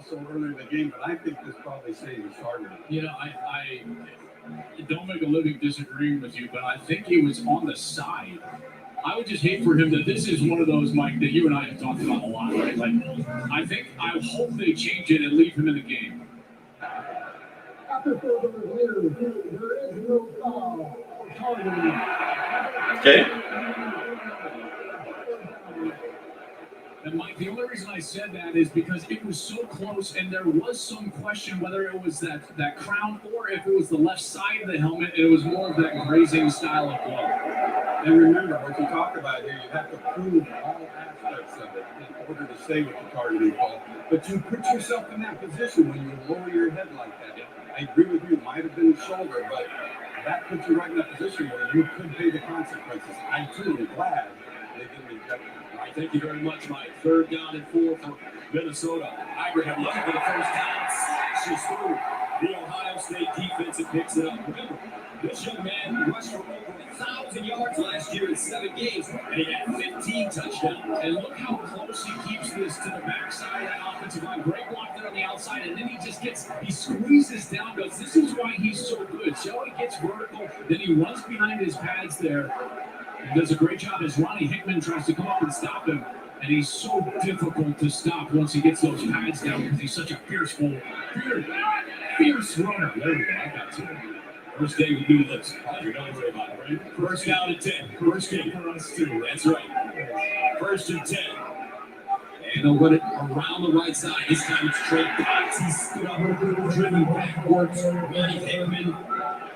so early in the game, but I think this probably saves his targeting. You know, I don't make a living disagreeing with you, but I think he was on the side. I would just hate for him that this is one of those, Mike, that you and I have talked about a lot, right? Like, I hope they change it and leave him in the game. After further review, there is no foul or targeting. Okay. And Mike, the only reason I said that is because it was so close, and there was some question whether it was that crown or if it was the left side of the helmet. It was more of that grazing style of blow. And remember, what you talk about here, you have to prove all aspects of it in order to say what the targeting call. But you put yourself in that position when you lower your head like that. I agree with you, it might have been the shoulder, but that puts you right in that position where you could pay the consequences. I'm truly glad they didn't eject him. All right, thank you very much, Mike. 3rd down and 4 for Minnesota. Ibrahim looking for the first down, slashes through the Ohio State defense and picks it up. Remember, this young man rushed for over 1,000 yards last year in 7 games, and he had 15 touchdowns. And look how close he keeps this to the backside of that offensive line. Great block there on the outside, and then he squeezes down, goes, this is why he's so good. See how he gets vertical, then he runs behind his pads there. He does a great job as Ronnie Hickman tries to come up and stop him. And he's so difficult to stop once he gets those pads down because he's such a fierce runner. There we go, I got you. First day we do this. You're not worried about it, right? First down and 10. First game for us too. That's right. 1st and 10. And they'll run it around the right side. This time it's Trey Potts. He's stood up, driven backwards. Ronnie Hickman,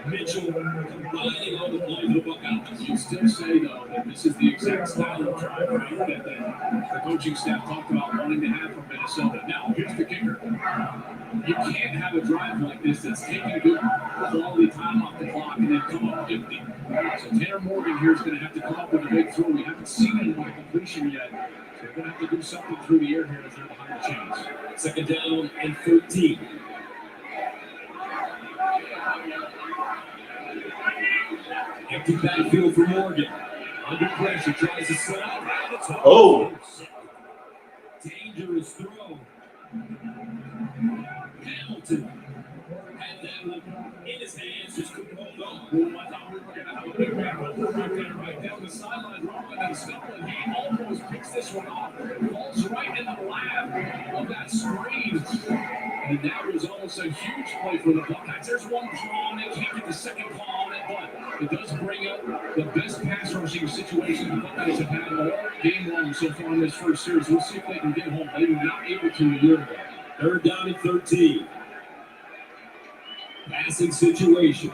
Mitchell combining all the play for the Buckeyes. You still say, though, that this is the exact style of drive that the coaching staff talked about wanting to have from Minnesota. Now, here's the kicker. You can't have a drive like this that's taking good quality time off the clock and then come up empty. So Tanner Morgan here is going to have to come up with a big throw. We haven't seen it by completion yet. So they're going to have to do something through the air here as they're behind the chains. 2nd down and 13. Empty backfield for Morgan. Under pressure, tries to set up. Oh. Dangerous throw. Hamilton had that one in his hands, just couldn't hold on. Oh, I thought we were going to have a big back over right there, right down the sideline, rolling and stumbling. He almost picks this one off. Falls right in the lap of that screen. And that was almost a huge play for the Buckeyes. There's one paw on it, can't get the second paw on it, but it does bring up the best pass rushing situation the Buckeyes have had all game long so far in this first series. We'll see if they can get home. They were not able to a year ago. 3rd down and 13. Passing situation.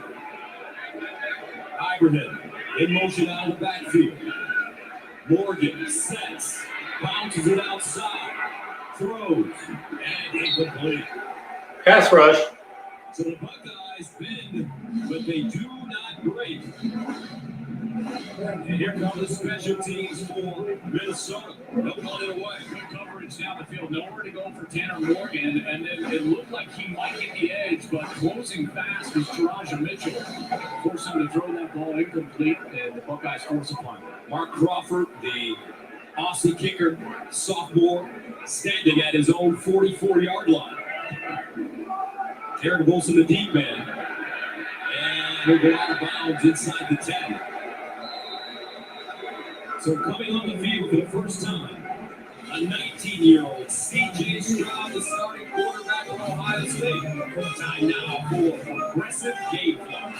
Ibrahim in motion out of the backfield. Morgan sets, bounces it outside, throws, and incomplete. Pass rush. So the Buckeyes bend, but they do not break. And here come the special teams for Minnesota. They'll pull it away. Good coverage down the field. Nowhere to go for Tanner Morgan. And then it looked like he might get the edge, but closing fast was Taraja Mitchell. Forced him to throw that ball incomplete, and the Buckeyes force a punt. Mark Crawford, the Aussie kicker, sophomore, standing at his own 44-yard line. Jared Wilson, the deep man. And he'll go out of bounds inside the 10. So coming on the field for the first time, a 19-year-old C.J. Stroud, the starting quarterback of Ohio State. Time now for Progressive Game Clock.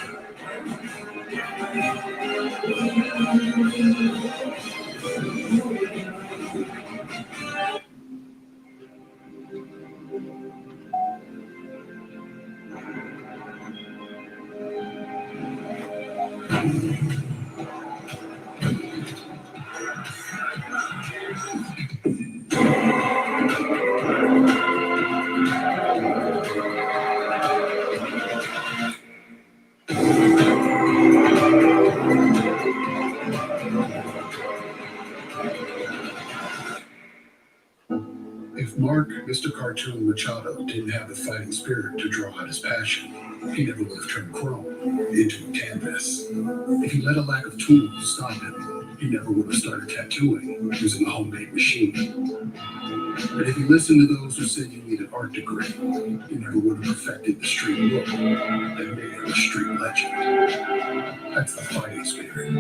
If Mark, Mr. Cartoon Machado, didn't have the fighting spirit to draw out his passion, he never would have turned chrome into a canvas. If he let a lack of tools stop him, he never would have started tattooing using a homemade machine. But if he listened to those who said you need an art degree, he never would have perfected the street look that made him a street legend. That's the fighting spirit.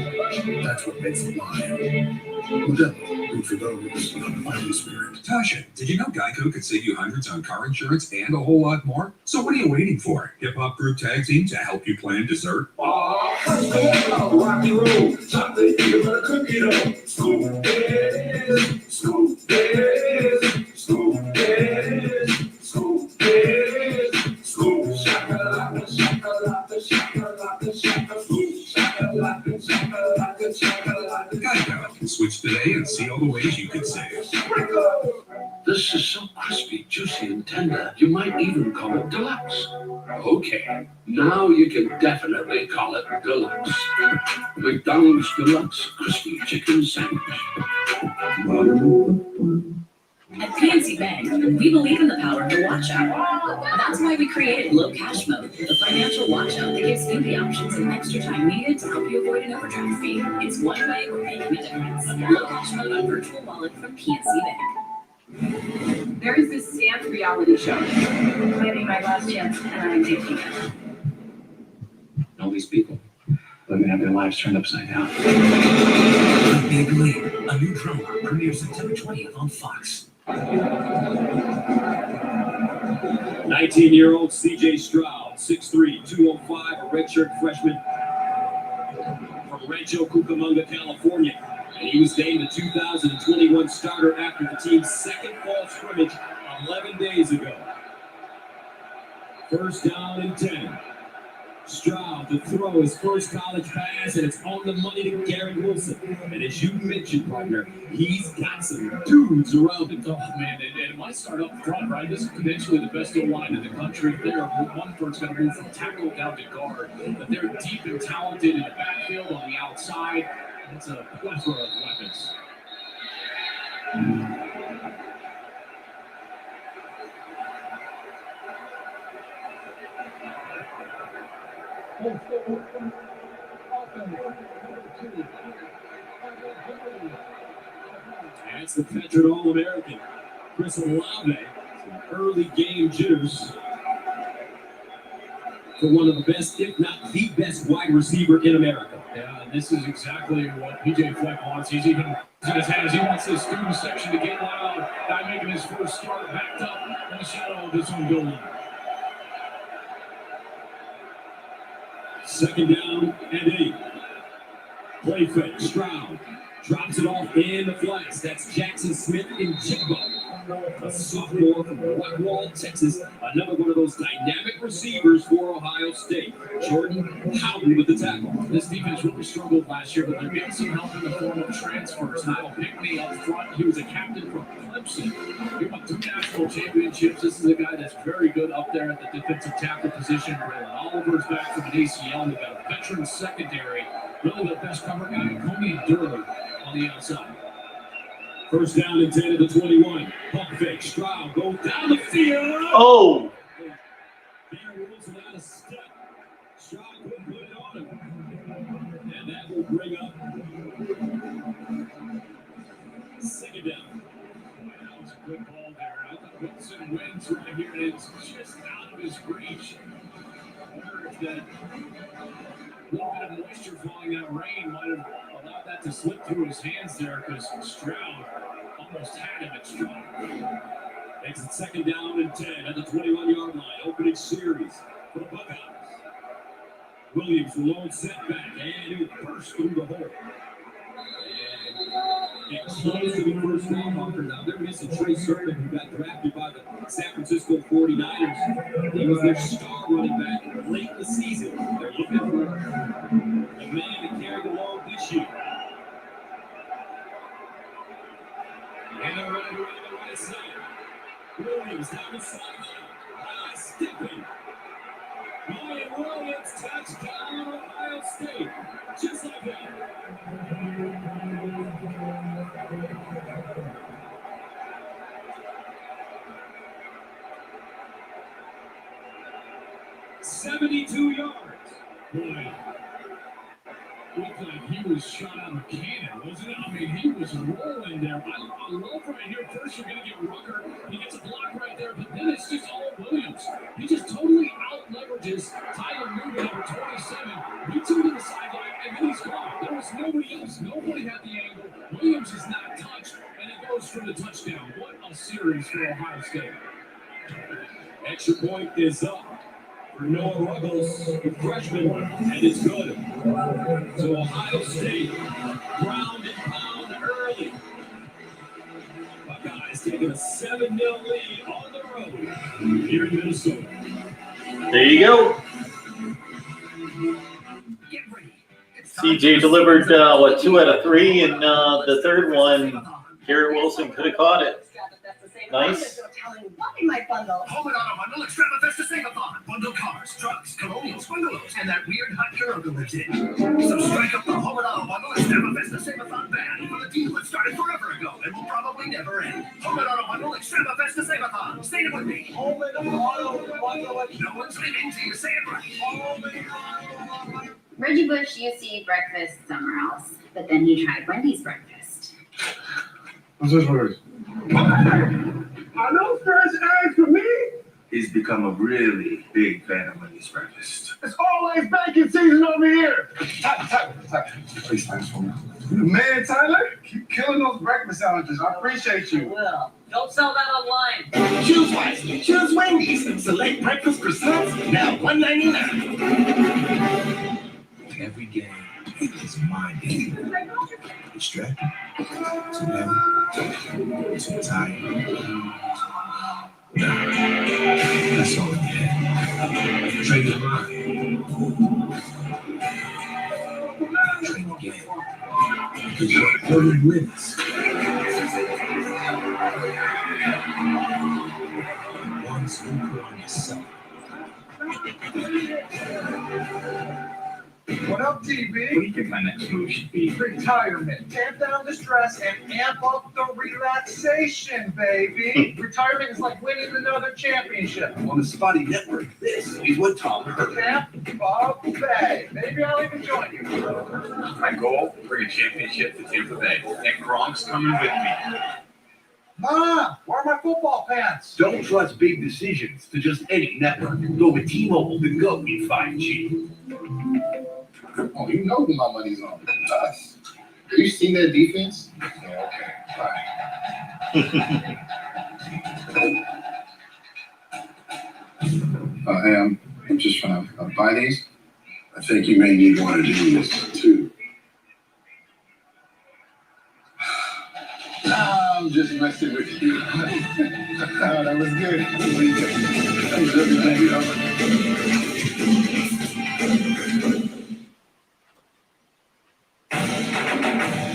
That's what makes him lion. Modelo, root for those without the fighting spirit. Tasha, did you know Geico could save you hundreds on car insurance and a whole lot more? So what are you waiting for? Hip Hop Group Tag Team to help you plan dessert? Rock and roll, chocolate, cookie dough. Scoop this, scoop this, scoop this, scoop this, scoop shakalaka, shakalaka, shakalaka, shakalaka, scoop shakalaka, shakalaka, shakalaka. Geico. Switch today and see all the ways you could save. This is so crispy, juicy, and tender, you might even call it deluxe. Okay, now you can definitely call it deluxe. McDonald's Deluxe Crispy Chicken Sandwich. At PNC Bank, we believe in the power of the watch out. That's why we created Low Cash Mode, the financial watch out that gives you the options and extra time needed to help you avoid an overdraft fee. It's one way we're making a difference. Low Cash Mode on Virtual Wallet from PNC Bank. There is this dance reality show. Maybe my last chance, and I'm taking it. All these people living have their lives turned upside down. Big League, a new drama, premieres September 20th on Fox. 19-year-old CJ Stroud, 6'3", 205, a redshirt freshman from Rancho Cucamonga, California. And he was named the 2021 starter after the team's second fall scrimmage 11 days ago. First down and 10. Stroud to throw his first college pass, and it's on the money to Garrett Wilson. And as you mentioned, partner, he's got some dudes around him. Oh, man, and it might start up front, right? This is potentially the best O-line in the country. They're one person's going to move from tackle down to guard. But they're deep and talented in the backfield, on the outside. It's a plethora of weapons. And it's the veteran All-American, Chris Olave. Some early game jitters for one of the best, if not the best, wide receiver in America. Yeah, and this is exactly what PJ Fleck wants. He's even in his hands. He wants this student section to get loud. Guy making his first start backed up in the shadow of his own building. Second down and 8. Play fake. Stroud drops it off in the flats. That's Jackson Smith in Jigbo, a sophomore from Rockwall, Texas. Another one of those dynamic receivers for Ohio State. Jordan Howden with the tackle. This defense really struggled last year, but they're getting some help in the form of transfers. Kyle Pickney up front. He was a captain from Clemson. He won 2 national championships. This is a guy that's very good up there at the defensive tackle position. Braylon Oliver's back from an ACL. They've got a veteran secondary. Really the best cover guy, Comey Durley, on the outside. First down and 10 to the 21. Pump fake. Stroud goes down the field. Oh! Garrett Wilson out of step. Stroud couldn't put it on him. And that will bring up second down. That was a good ball there. I thought Wilson wins right here, and it's just out of his reach. I wonder if that little bit of moisture falling, that rain might have allowed that to slip through his hands there, because Stroud almost had him at Stroud. Makes it second down and 10 at the 21-yard line. Opening series for the Buckeyes. Williams, the lone setback, and it burst through the hole. And it close to the first round marker. Now they're missing Trey Sermon, who got drafted by the San Francisco 49ers. He was their star running back late in the season. They're looking for a man to carry the load this year. And they're running around the right side. Williams down the sideline. Stepping. Ryan Williams, touchdown, Ohio State. Just like that. $72 yards. Boy, looked like he was shot out of a cannon, wasn't it? I mean, he was rolling there. I love right here. First, you're going to get Rucker. He gets a block right there, but then it's just all Williams. He just totally out-leverages Tyler Newman, number 27. He took to the sideline, and then he's gone. There was nobody else. Nobody had the angle. Williams is not touched, and it goes for the touchdown. What a series for Ohio State. Extra point is up. Noah Ruggles, the freshman, and it's good. So Ohio State, ground and pound early. Buckeyes taking a 7-0 lead on the road here in Minnesota. There you go. CJ delivered, 2 out of 3, and the third one, Garrett Wilson could have caught it. Nice. What in my bundle? Home and Auto Bundle Extrema Festa Save-A-Thon. Bundle cars, trucks, colonials, bungalows, and that weird hot girl who lives in. So strike up the Home and Auto Bundle Extrema Festa Save-A-Thon band for the deal that started forever ago and will probably never end. Home and Auto Bundle Extrema Festa Save-A-Thon. Say it with me. Home and Auto Bundle. No one's leaving till you say it right. Home and Auto Bundle. Reggie Bush used to eat breakfast somewhere else, but then he tried Wendy's breakfast. What's this word? Are those fresh eggs for me? He's become a really big fan of Wendy's breakfast. It's always bacon season over here. Tyler. Please thanks for me. Man, Tyler, keep killing those breakfast sandwiches. I appreciate you. Well, don't sell that online. Choose wisely. Choose Wendy's. Select breakfast croissants, now $1.99. Every game is my game. Distracted, too heavy, too tired. That's all in your head. Train your mind. Train again. Because you're 30 minutes. Once you put on yourself. What up, TB? What do you think my next move should be? Retirement. Tamp down the stress and amp up the relaxation, baby. Retirement is like winning another championship. On the Spotty Network, this is what Tom heard. Camp Bob Bay. Maybe I'll even join you. My goal, bring a championship to Tampa Bay. And Gronk's coming with me. Mom, where are my football pants? Don't trust big decisions to just any network. Go with T-Mobile, the GOAT in 5G. Oh, you know who my money's on. Us. Have you seen that defense? Yeah, okay. Fine. Hey, I'm just trying to buy these. I think you may need one of these too. I'm just messing with you. Oh, that was good.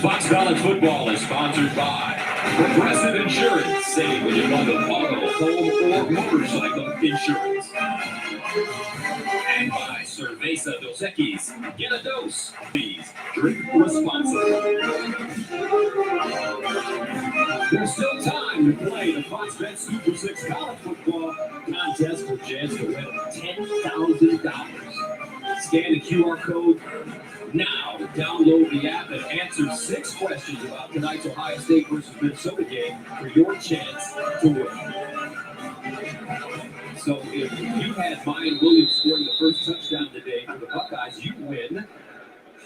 Fox College Football is sponsored by Progressive Insurance. Save when you bundle auto, home, or motorcycle insurance. And by Cerveza Dos Equis. Get a dose. Please drink responsibly. There's still time to play the Fox Bet Super 6 College Football contest for a chance to win $10,000. Scan the QR code now. Download the app and answer 6 questions about tonight's Ohio State versus Minnesota game for your chance to win. So if you had Mayan Williams scoring the first touchdown today for the Buckeyes, you win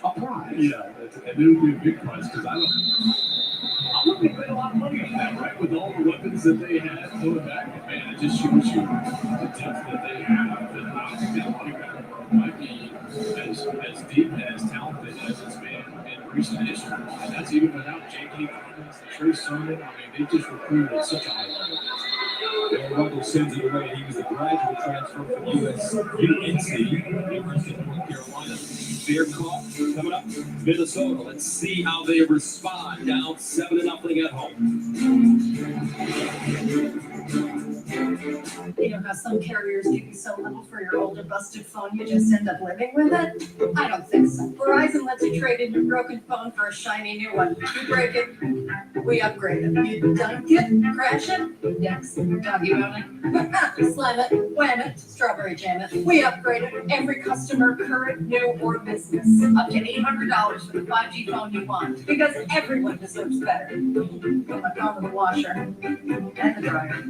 a prize. Yeah, and it would be a big prize because I'm going to pay a lot of money on that, right? With all the weapons that they had going back, man, it just shows you the depth that they have. And obviously, the money back might be as deep and as talented as it's been in recent history. And that's even without J.K. Dobbins, Trey Sermon. I mean, they just recruited at such a high level. Bill Ruggles sends it away. He was a graduate transfer from UNC, University of North Carolina. Fair call coming up. Minnesota. Let's see how they respond. Down 7-0 at home. You know how some carriers give you so little for your older busted phone you just end up living with it? I don't think so. Verizon lets you trade in your broken phone for a shiny new one. You break it, we upgrade it. You dunk it, crash it, yes, doggy bone it, slam it, wham it, strawberry jam it. We upgrade it. Every customer, current, new, or business. Up to $800 for the 5G phone you want. Because everyone deserves better. Put my phone in the washer and the dryer.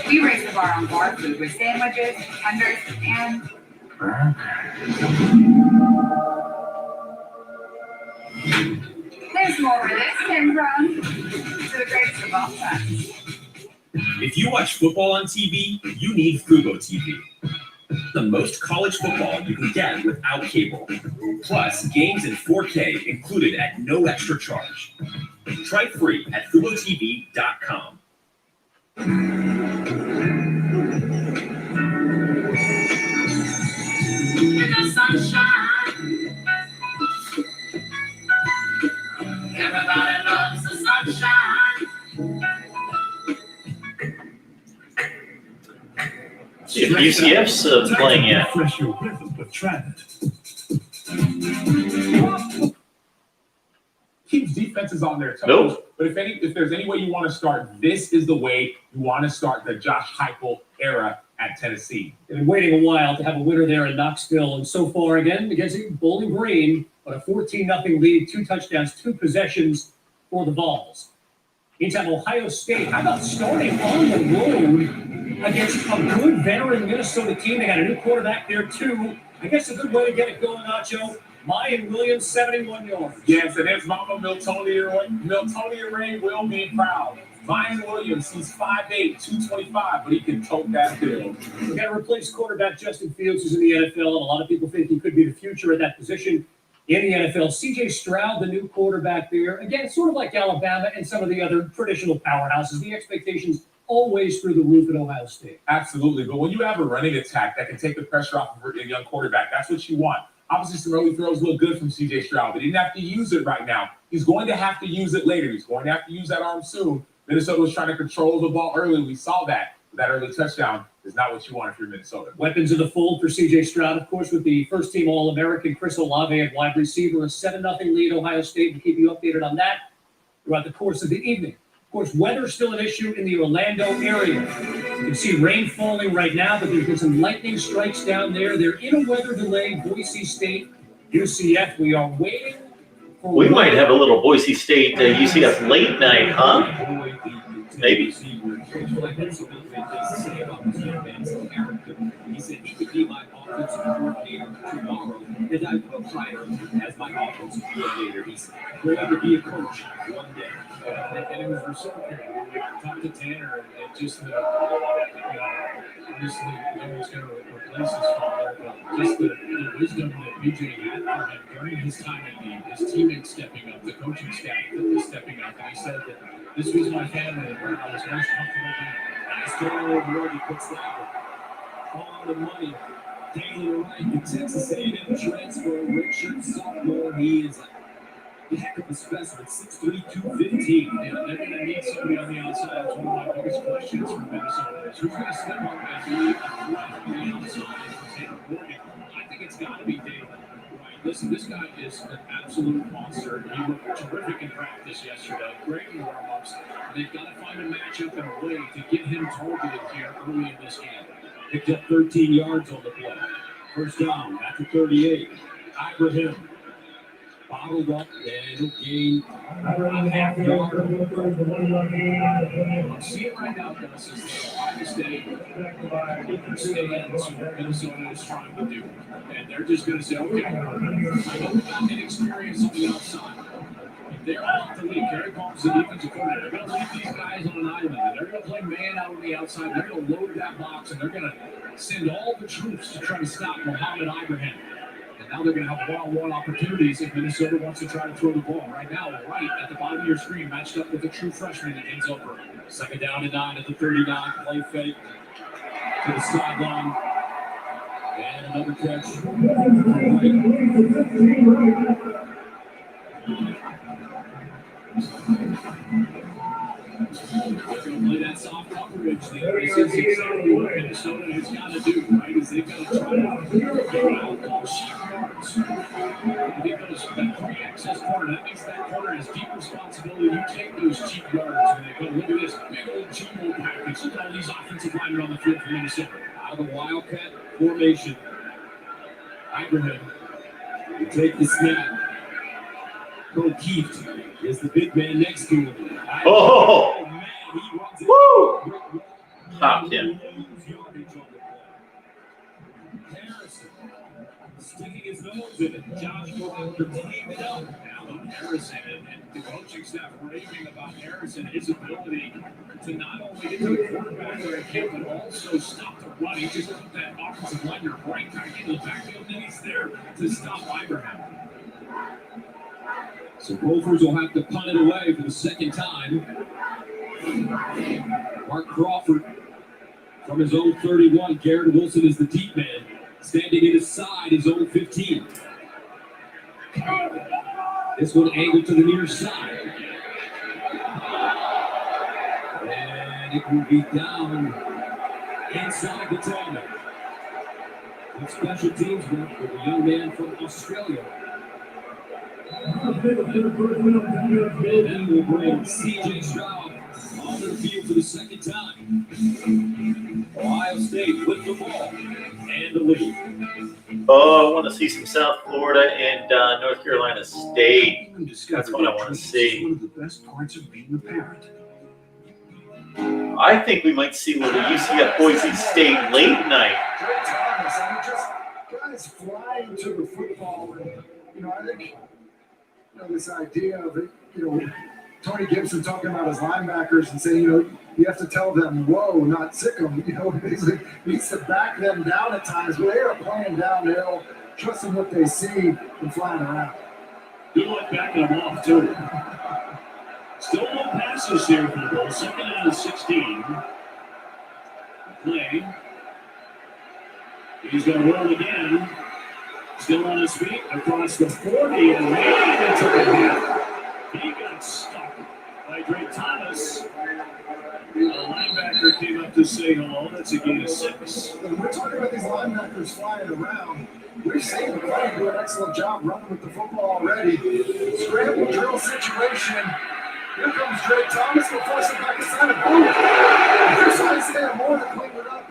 We raise the bar on bar food with sandwiches, tenders, and there's more where this came from. To the greatest of all times. If you watch football on TV, you need Fubo TV. The most college football you can get without cable. Plus, games in 4K included at no extra charge. Try free at FuboTV.com. In the sunshine, everybody loves the sunshine. See if UCF's playing yet. Refresh your rhythm with Travit. Keeps defenses on their toes. Nope. But if there's any way you want to start, this is the way you want to start the Josh Heupel era at Tennessee. They've been waiting a while to have a winner there in Knoxville, and so far, again, against Bowling Green, on a 14-0 lead, 2 touchdowns, 2 possessions for the Vols. Meantime, Ohio State, how about starting on the road against a good veteran Minnesota team? They got a new quarterback there, too. I guess a good way to get it going, Nacho. Mayan Williams, 71 yards. Yes, and his mama, Miltonia Ray, will be proud. Mayan Williams, he's 5'8", 225, but he can tote that field. We got to replace quarterback Justin Fields, who's in the NFL, and a lot of people think he could be the future at that position in the NFL. C.J. Stroud, the new quarterback there. Again, sort of like Alabama and some of the other traditional powerhouses. The expectations always through the roof at Ohio State. Absolutely, but when you have a running attack that can take the pressure off of a young quarterback, that's what you want. Obviously, some early throws look good from C.J. Stroud, but he didn't have to use it right now. He's going to have to use it later. He's going to have to use that arm soon. Minnesota was trying to control the ball early. We saw that. That early touchdown is not what you want if you're Minnesota. Weapons in the fold for C.J. Stroud, of course, with the first-team All-American Chris Olave at wide receiver, a 7-0 lead, Ohio State. We'll keep you updated on that throughout the course of the evening. Of course, weather's still an issue in the Orlando area. You can see rain falling right now, but there's been some lightning strikes down there. They're in a weather delay, Boise State, UCF. We are waiting for... We might have a little Boise State UCF late night, huh? Maybe. He said he could be my offensive coordinator tomorrow, and I will hire him as my offensive coordinator. He's going to be a coach one day. And it was reciprocated. When we talked to Tanner, and just the, obviously, no one's going to replace his father, but just the wisdom that BJ had for him during his time in need, his teammates stepping up, the coaching staff stepping up, and he said that this was my family where I was most comfortable being. And I still don't know where he puts that one. All the money, daily right to Texas A&M transfer, redshirt sophomore. He is a heck of a specimen, 6'3", 215. And they're going to need somebody on the outside. That's one of my biggest questions for Minnesota is who's going to step up and be a threat on the outside for Tanner Morgan. I think it's got to be David. Right. Listen, this guy is an absolute monster. He looked terrific in practice yesterday. Great in warm-ups. They've got to find a matchup and a way to get him targeted here early in this game. Picked up 13 yards on the play. First down at the 38. Ibrahim bottled up and he'll gain a half yard. I'm seeing right now, Gus, is that Ohio State understands what Minnesota is trying to do. And they're just going to say, okay, I know we got inexperience on the outside. They're about to leave. Gary Combs, the defensive coordinator. They're going to leave these guys on an island. And they're going to play man out on the outside. They're going to load that box, and they're going to send all the troops to try to stop Mohamed Ibrahim. And now they're going to have one-on-one opportunities if Minnesota wants to try to throw the ball. Right now, right at the bottom of your screen, matched up with a true freshman that ends over. Second down and 9 at the 39. Play fake to the sideline. And another catch. They're going to play that soft coverage. This is exactly what Minnesota has got to do, right? Is they've got to try to get out those cheap yards. Get those that free-access corner. That makes that corner his deep responsibility. You take those cheap yards and they go, look at this big old jumbo package. Look at all these offensive linemen on the field for Minnesota. Out of the Wildcat formation. Ibrahim will take the snap. O'Keefe is the big man next to him. Oh! Man, he runs it. Woo! Popped him. Harrison sticking his nose in it. Josh Walker cleaned it up. Now Harrison and the coaching staff raving about Harrison, his ability to not only get to the quarterback where he can, but also stop the run. He just put that offensive lineman right back into the backfield, and then he's there to stop Ibrahim. So Gophers will have to punt it away for the second time. Mark Crawford from his own 31. Garrett Wilson is the deep man. Standing in his side, his own 15. This one angled to the near side. And it will be down inside the 10. Good special teams work with a young man from Australia. And that will bring C.J. Stroud on the field for the second time. Ohio State with the ball and the lead. Oh, I want to see some South Florida and North Carolina State. That's what I want to see. One of the best parts of being a parent. I think we might see a little UCF Boise State late night. Trey Thomas, I mean, just guys flying to the football. And, I think, this idea of it, Tony Gibson talking about his linebackers and saying, you have to tell them, whoa, not sick them. Basically needs to back them down at times, but they are playing downhill, trusting what they see and flying around. Good luck backing them off, too. Still no passes here for the ball. Second out of 16. Play. He's going to roll again. Still on his feet across the 40 and ran into the hit. He got stuck by Trey Thomas. The linebacker came up to say hello. That's a gain of 6. When we're talking about these linebackers flying around, we're seeing the play do an excellent job running with the football already. Scramble drill situation. Here comes Trey Thomas. Will force it back inside of boom. There's Isaiah Moore to clean it up.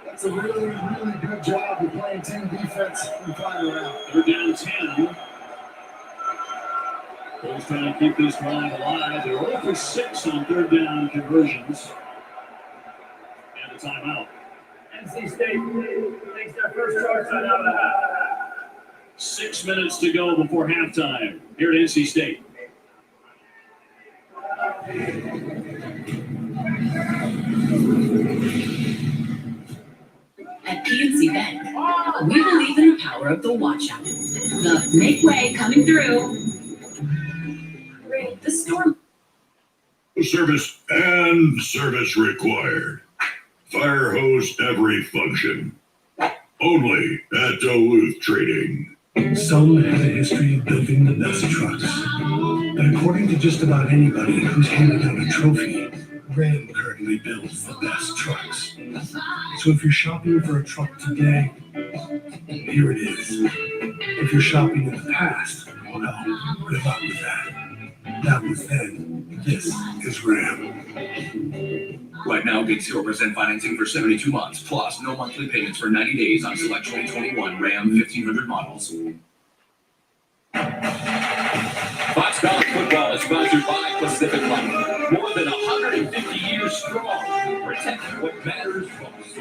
That's a really, really good job of playing team defense and flying around. They're down 10. They're trying to keep this drive alive. They're 0 for 6 on third down conversions. And a timeout. NC State takes their first charge out of the half. 6 minutes to go before halftime here at NC State. At PNC Bank, we believe in the power of the watch out. The make way coming through. The storm. Service and service required. Fire hose every function. Only at Duluth Trading. Some have a history of building the best trucks. But according to just about anybody who's handed out a trophy, Ram currently builds the best trucks. So if you're shopping for a truck today, here it is. If you're shopping in the past, well, good luck with that. That was then. This is Ram. Right now, get 0% financing for 72 months, plus no monthly payments for 90 days on select 2021 Ram 1500 models. Fox College football is sponsored by Pacific Life. More than 150 years strong. Protect what matters most.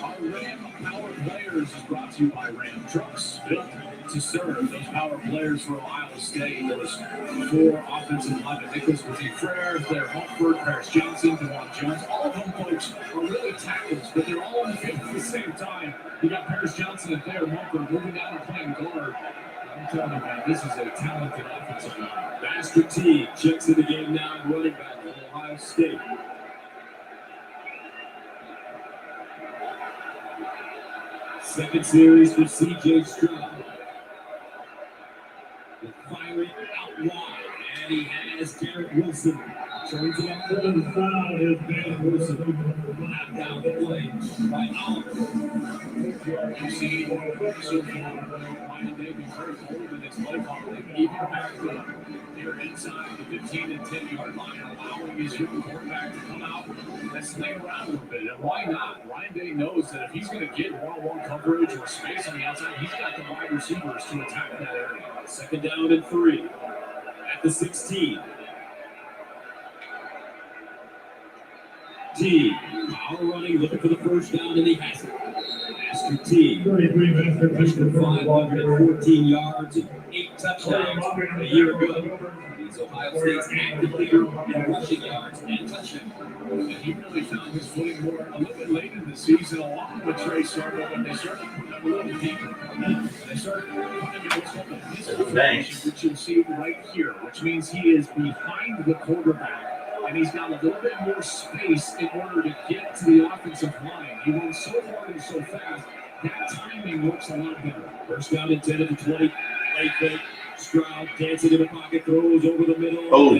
Our Ram Power Players is brought to you by Ram Trucks. Built to serve those power players for Ohio State. Those 4 offensive linemen. Nicholas Frere, Blair Mulford, Paris Johnson, DeJuan Jones. All of them folks are really tackles, but they're all on the field at the same time. You got Paris Johnson and Blair Mulford moving down and playing guard. I'm telling you, man, this is a talented offensive line. Master T checks in the game now and running back for Ohio State. Second series for C.J. Stroud. Firing out wide, and he has Garrett Wilson. Turns it up to the crowd. Is Garrett Wilson knocked down the play by Oliver. You see so far, Ryan Davis very bold in his play call. They've even backed up. They're inside the 15 and 10-yard line, allowing his young quarterback to come out and stay around a little bit. And why not? Ryan Day knows that if he's going to get one-on-one coverage or space on the outside, he's got the wide receivers to attack that area. Second down and 3 at the 16. T, power running, looking for the first down, and he has it. Master T. Rushed for 514 yards and 8 touchdowns a year ago. He's Ohio State's active leader in rushing yards and touchdowns. And he really found his footing more a little bit late in the season, along with Trey Sermon, when they started putting him a little deeper. They started putting him in what's called a pistol formation, which you'll see right here, which means he is behind the quarterback. And he's got a little bit more space in order to get to the offensive line. He runs so hard and so fast, that timing works a lot better. First down and 10 at the 20. Late fake. Stroud dancing in the pocket, throws over the middle. Oh.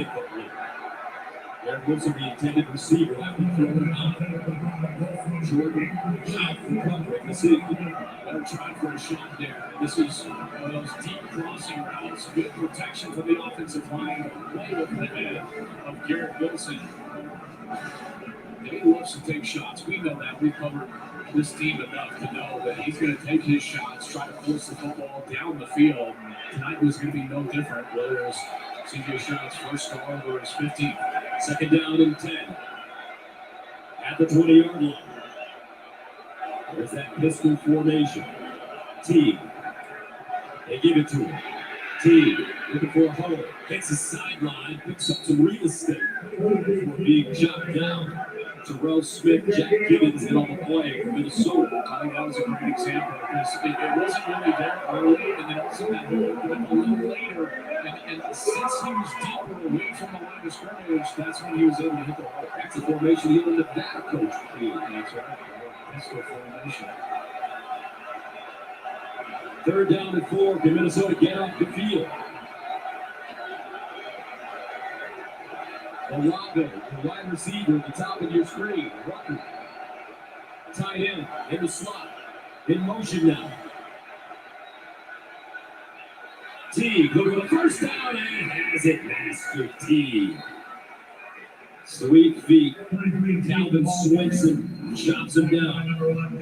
Garrett Wilson, the intended receiver, after throwing on. Jordan out for covering the city. They're trying for a shot there. This is one of those deep crossing routes. Good protection for the offensive line. Way over the head of Garrett Wilson. He loves to take shots. We know that. We've covered this team enough to know that he's going to take his shots, try to force the football down the field. Tonight was going to be no different, whether it was C.J. Stroud's first score or his 15th. Second down and 10. At the 20-yard line. There's that pistol formation. T. They give it to him. T. Looking for a hole. Hits the sideline. Picks up some real estate. Being shot down. Terrell Smith, Jack Gibbons in on the play for Minnesota. I think that was a great example because it wasn't really there early, and then also that went a little later. And since he was deeper away from the line of scrimmage, that's when he was able to hit the hole. That's the formation he ended up that coach. That's right. Pistol formation. Third down and 4. Can Minnesota get off the field? Olave, the wide receiver at the top of your screen. Rucker. Tight end in the slot. In motion now. T looking for the first down and has it. Master T. Sweet feet. Calvin Swinson chops him down.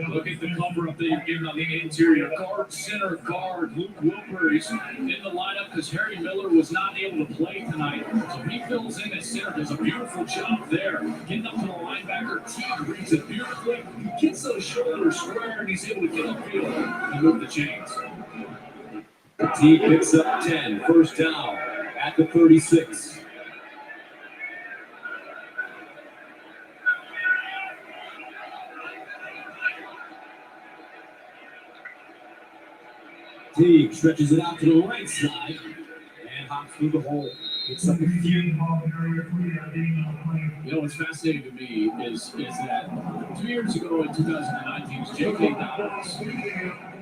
Look at the cover up there given on the interior. Guard, center guard. Luke Wilper is in the lineup because Harry Miller was not able to play tonight. So he fills in at center. Does a beautiful job there. Getting up to the linebacker. T reads it beautifully. He gets those shoulders square and he's able to get upfield and move the chains. T picks up 10. First down at the 36. T stretches it out to the right side and hops through the hole. Picks up a few. You know what's fascinating to me is that 2 years ago in 2019, J.K. Dobbins,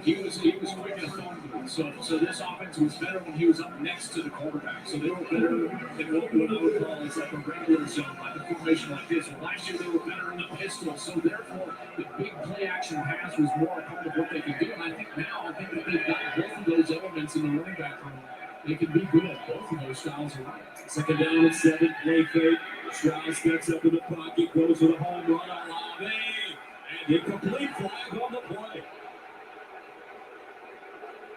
he was quick in a phone booth. So this offense was better when he was up next to the quarterback. So they were better in what I would call is like a regular zone, like a formation like this. Well, last year they were better in the pistol. So therefore, the big play action pass was more a part of what they could do. And I think that they've got both of those elements in the running back room. They can be good at both of those styles of running. Second down and 7. Play fake. Stroud steps up in the pocket, goes for the home run. Olave, and incomplete flag on the play.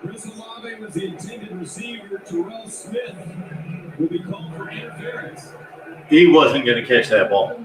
Chris Olave was the intended receiver. Terrell Smith will be called for interference. He wasn't going to catch that ball.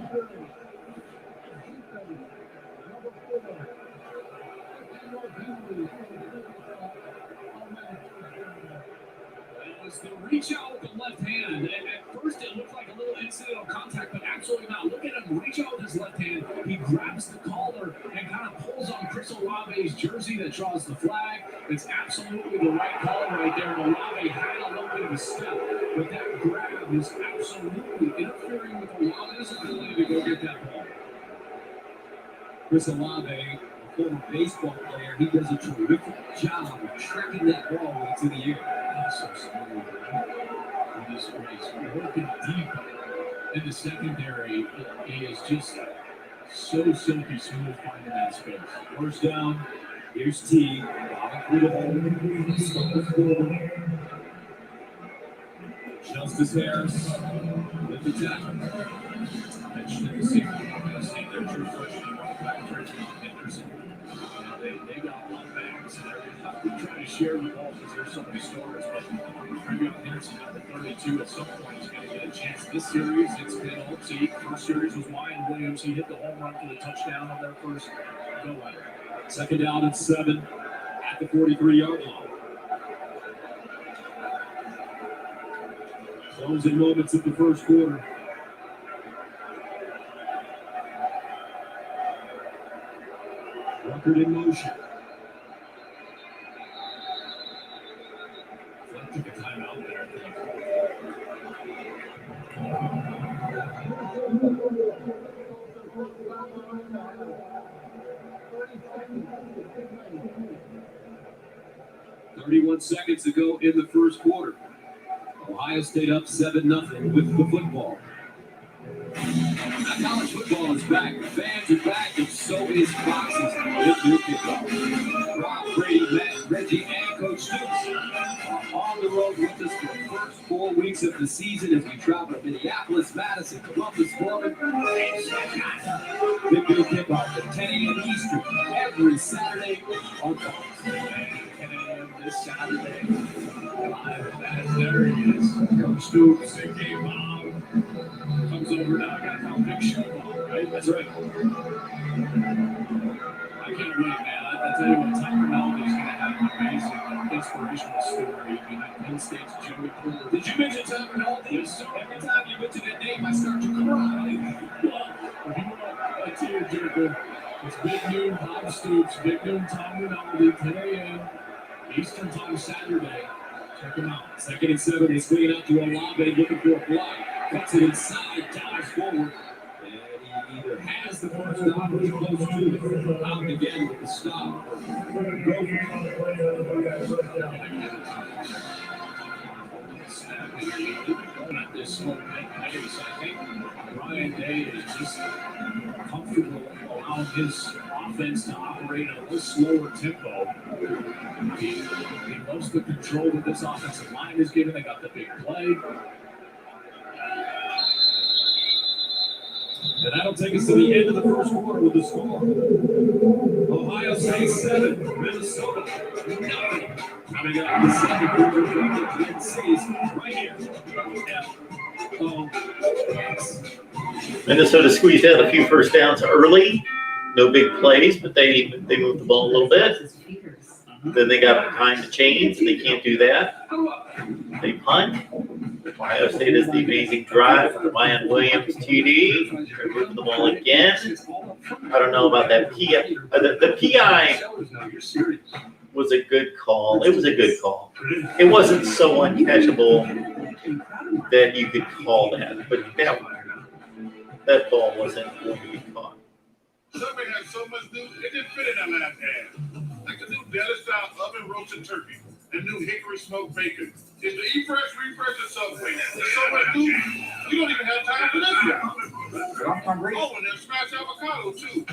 The reach out with the left hand. And at first, it looked like a little incidental contact, but absolutely not. Look at him reach out with his left hand. He grabs the collar and kind of pulls on Chris Olave's jersey that draws the flag. It's absolutely the right call right there. And Olave had a little bit of a step, but that grab is absolutely interfering with Olave's ability to go get that ball. Chris Olave, a former baseball player, he does a terrific job of tracking that ball into the air. So smooth. He's working deep in the secondary. He is just so silky smooth finding that space. First down. Here's T. Through the hole. Justice Harris with the tackle. Mentioned in the safety, their true freshman back Henderson. They got a lot of backs, and they're trying to share the ball because there's so many stars. But Henderson at the 32 at some point is going to get a chance. This series, it's been all T. First series was Wyatt Williams. He hit the home run for the touchdown on their first go at it. Second down and 7 at the 43-yard line. Closing moments of the first quarter. Record in motion. I took a timeout there, I think. "31 seconds to go in the first quarter. Ohio State up 7-0 with the football. Now college football is back. Fans are back, and so is Fox's with new kickoff. Rob, Brady, Matt, Reggie, and Coach Stoops are on the road with us for the first 4 weeks of the season as we travel to Minneapolis, Madison, Columbus, Norman, and Chicago. Big new kickoff at 10 a.m. Eastern every Saturday on Fox. And 10 a.m. this Saturday. Live as there he is. Coach Stoops, big game bomb. Comes over now. I got a big show bomb, right? That's right. I can't wait, man. I tell you what, Tom Rinaldi is going to have an amazing, inspirational story behind Penn State's Joey Porter. Did you mention Tom Rinaldi? Yes, sir. Every time you mention that name, I start to cry. If you want a tearjerker, it's big noon Bob Stoops, big noon Tom Rinaldi, 10 a.m. Eastern Time Saturday. Check him out. Second and 7. They swing it out to Olave, looking for a block. Cuts it inside, dives forward. And he either has the first down or is close to it. Out again with the stop. At this smoke pace, I think Ryan Day is just comfortable allowing his offense to operate at a little slower tempo. He loves the control that this offensive line is given. They got the big play. And that'll take us to the end of the first quarter with the score. Ohio State 7, Minnesota 0. Coming up in the second quarter from the Twin Cities right here. Minnesota squeezed out a few first downs early. No big plays, but they moved the ball a little bit. Then they got time to change, and they can't do that. They punt. Ohio State has the amazing drive for the Mayan Williams TD. They're moving the ball again. I don't know about that PI. The PI was a good call. It was a good call. It wasn't so uncatchable that you could call that, but that ball wasn't going to be caught. Subway had so much new, it didn't fit in that last ad. Like the new deli style oven roasted turkey and new hickory smoked bacon. It's the Eat Fresh Refresh of Subway. There's so much new, you don't even have time for this guy. I'm hungry. Oh, and there's smashed avocado too.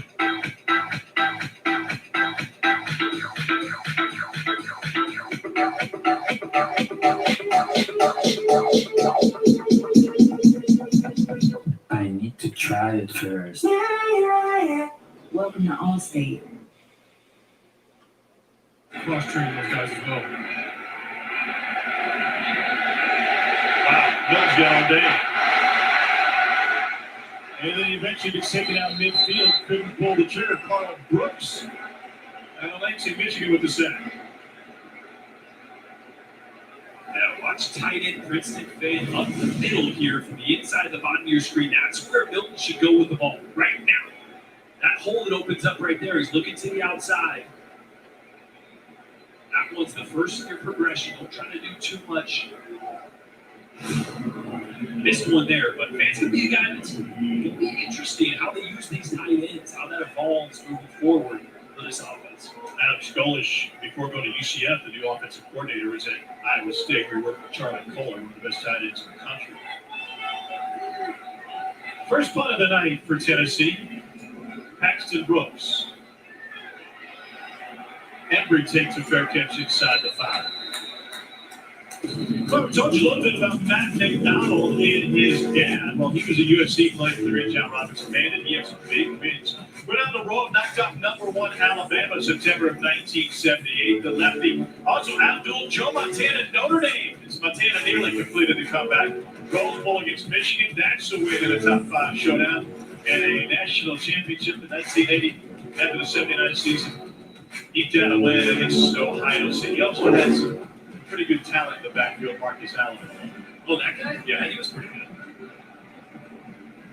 I need to try it first. Welcome to Allstate. Cross-train those guys as well. Wow, Mills got all day. And then he eventually gets taken out midfield, couldn't pull the trigger. Carl Brooks out of Lansing, Michigan with the sack. Now watch tight end Princeton fade up the middle here from the inside of the bottom of your screen. That's where Milton should go with the ball right now. That hole that opens up right there, he's looking to the outside. That one's the first in your progression. Don't try to do too much. Missed one there, but man, it's going to be a guy that's going to be interesting how they use these tight ends, how that evolves moving forward for this offense. Adam Skolish, before going to UCF, the new offensive coordinator, was at Iowa State. We worked with Charlie Kohler, one of the best tight ends in the country. First punt of the night for Tennessee, Paxton Brooks. Embry takes a fair catch inside the 5. So, told you a little bit about Matt McDonald and his dad. Well, he was a USC player for the Red John Robinson band, and he had some big wins. Went on the road, knocked off #1 Alabama September of 1978. The lefty. Also outdueled Joe Montana Notre Dame. As Montana nearly completed the comeback. Gold Bowl against Michigan. That's a win in a top 5 showdown. And a national championship in 1980. after the 79 season. Eked out a win against Ohio State. He also had some pretty good talent in the backfield, Marcus Allen. Oh, that guy? Yeah, he was pretty good.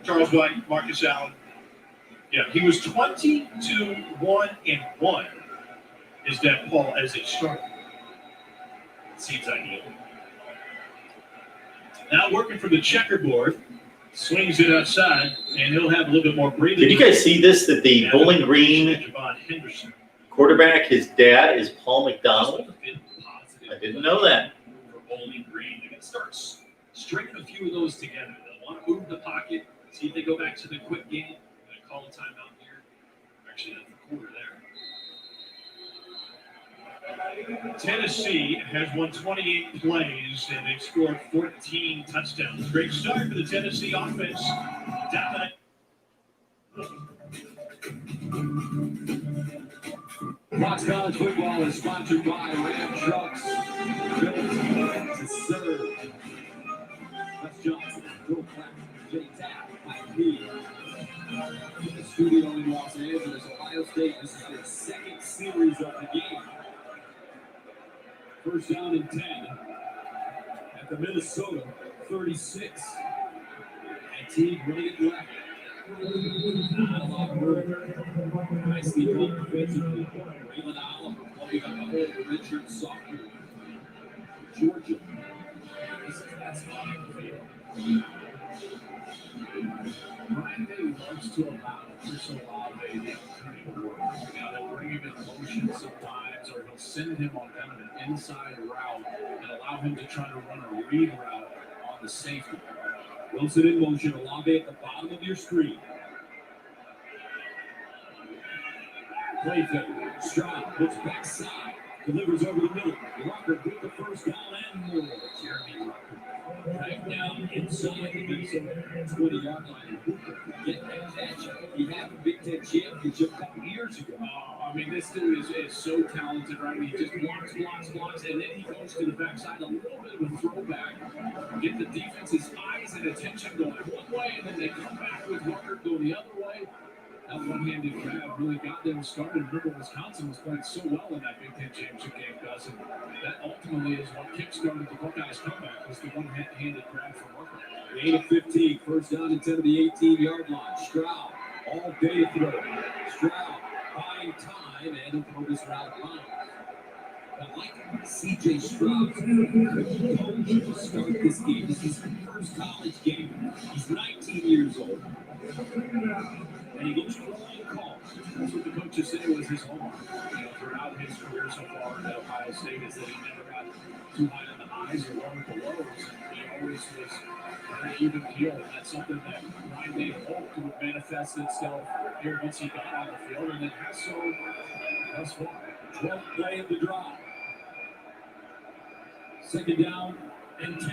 Charles White, Marcus Allen. Yeah, he was 22-1-1. Is that Paul as a starter? Seems ideal. Now working from the checkerboard, swings it outside, and he'll have a little bit more breathing. Did you guys see this? That the Bowling Green quarterback, his dad is Paul McDonald? I didn't know that. For Bowling Green, they're going to start stringing a few of those together. They'll want to move the pocket, see if they go back to the quick game. They're going to call a timeout here. Actually, that's the quarter there. Tennessee has won 28 plays and they've scored 14 touchdowns. Great start for the Tennessee offense. Dominant. Fox College Football is sponsored by Ram Trucks. Built to serve. Wes Johnson, Joe Clapp, Jay Tapp, Mike P. In the studio in Los Angeles, Ohio State. This is their second series of the game. First down and 10 at the Minnesota 36. And Teague running it left. Not a lot of room. Nicely done defensively. Raylan Oliver plugging up a hole for Richard sophomore. Georgia. That's fine. Brian Day loves to allow Chris Olave the opportunity to work. Now they'll bring him in motion sometimes, or he'll send him on kind of an inside route and allow him to try to run a read route on the safety. Wilson in motion, Olave at the bottom of your screen. Play fake. Stroud looks backside, delivers over the middle. Rucker with the first down and more. Jeremy Rucker back down inside the Minnesota 20-yard line. Get that catch. He had the Big Ten championship a couple years ago. I mean, this dude is so talented, right? He just blocks, and then he goes to the backside, a little bit of a throwback. Get the defense's eyes and attention going one way, and then they come back with Rucker going the other way. That one-handed grab really got them started. Remember, Wisconsin was playing so well in that Big Ten championship game, Gus, and that ultimately is what kick-started the Buckeyes' comeback, was the one-handed grab from Rucker. 8 of 15, first down and 10 to the 18-yard line. Stroud, all day to throw. Stroud buying time, and he'll throw this route line. I like C.J. Stroud to start this game. This is his first college game. He's 19 years old. And he gets a rolling call. That's what the coaches say was his homework. Throughout his career so far at Ohio State, is that he never got too high on the highs or low at the lows. He always was very even keel. That's something that Ryan Day hoped would manifest itself here once he got on the field, and it has so thus far. 12th play of the drive. Second down and 10.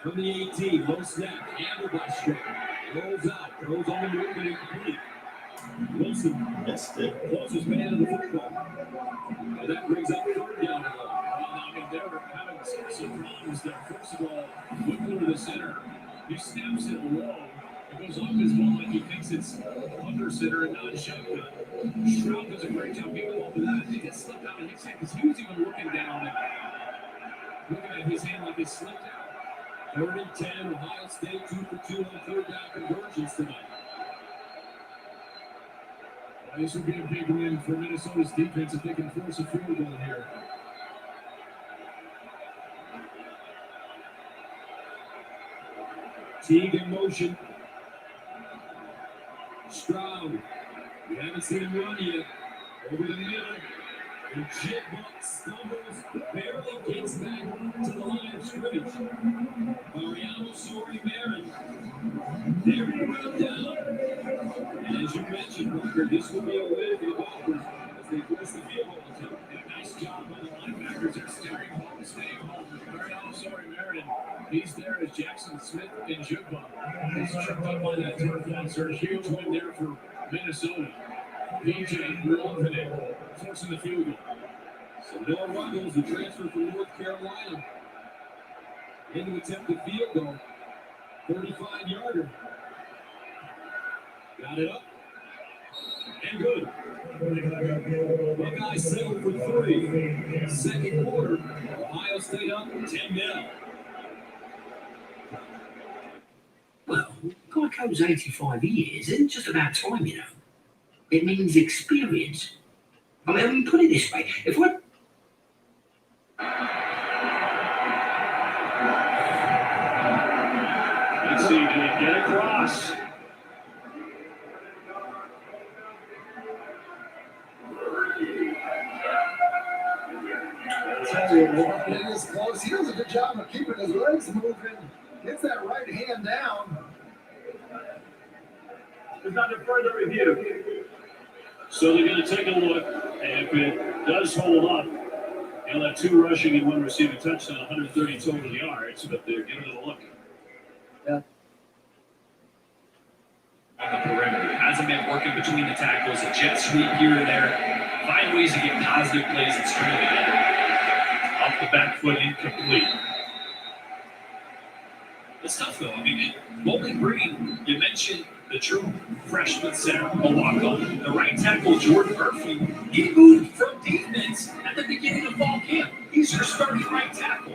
From the 18, low snap, handled by Stroud. Rolls out, throws on the move, and incomplete. Wilson missed it. Closest man of the football. And that brings up third down and long. Well, I mean, they were having some problems there. First of all, Whippler to the center. He snaps it low. It goes off his ball like he thinks it's under center and not shotgun. Stroud does a great job getting off of that. It just slipped out of his hand because he was even looking down and looking at his hand like it slipped out. 3rd and 10, Ohio State 2 for 2 on third down conversions tonight. This would be a big win for Minnesota's defense if they can force a field goal here. Teague in motion. Stroud. We haven't seen him run yet. Over the middle. And Jitbuck stumbles, barely gets back to the line of scrimmage. Mariano Sori-Marin. They're going to run down. And as you mentioned, Rucker, this will be a win for the Gophers as they force the field goal attempt. And a nice job by the linebackers. They're staying home. Mariano Sori-Marin. He's there as Jackson Smith and Jitbuck. He's tripped up on that turf monster. Huge win there for Minnesota. PJ Wolfenett forcing the field goal. So Noah Ruggles, the transfer from North Carolina, in to attempt the field goal. 35-yarder. Got it up. And good. Buckeyes settled for 3. Second quarter, Ohio State up 10-0. Well, Geico's 85 years isn't just about time, you know. It means experience. I mean, put it this way. If we're... Let's see, did he get across? It is close. He does a good job of keeping his legs moving. Gets that right hand down. There's nothing further review. So they're going to take a look, and if it does hold up, he'll have 2 rushing and 1 receiving touchdown, 130 total yards, but they're giving it a look. Yeah. On the perimeter, hasn't been working between the tackles, a jet sweep here and there. Find ways to get positive plays and string it together. Off the back foot, incomplete. It's tough though. I mean, Bowling Green, you mentioned the true freshman center, a walk-on. The right tackle, Jordan Murphy, he moved from defense at the beginning of fall camp. He's your starting right tackle.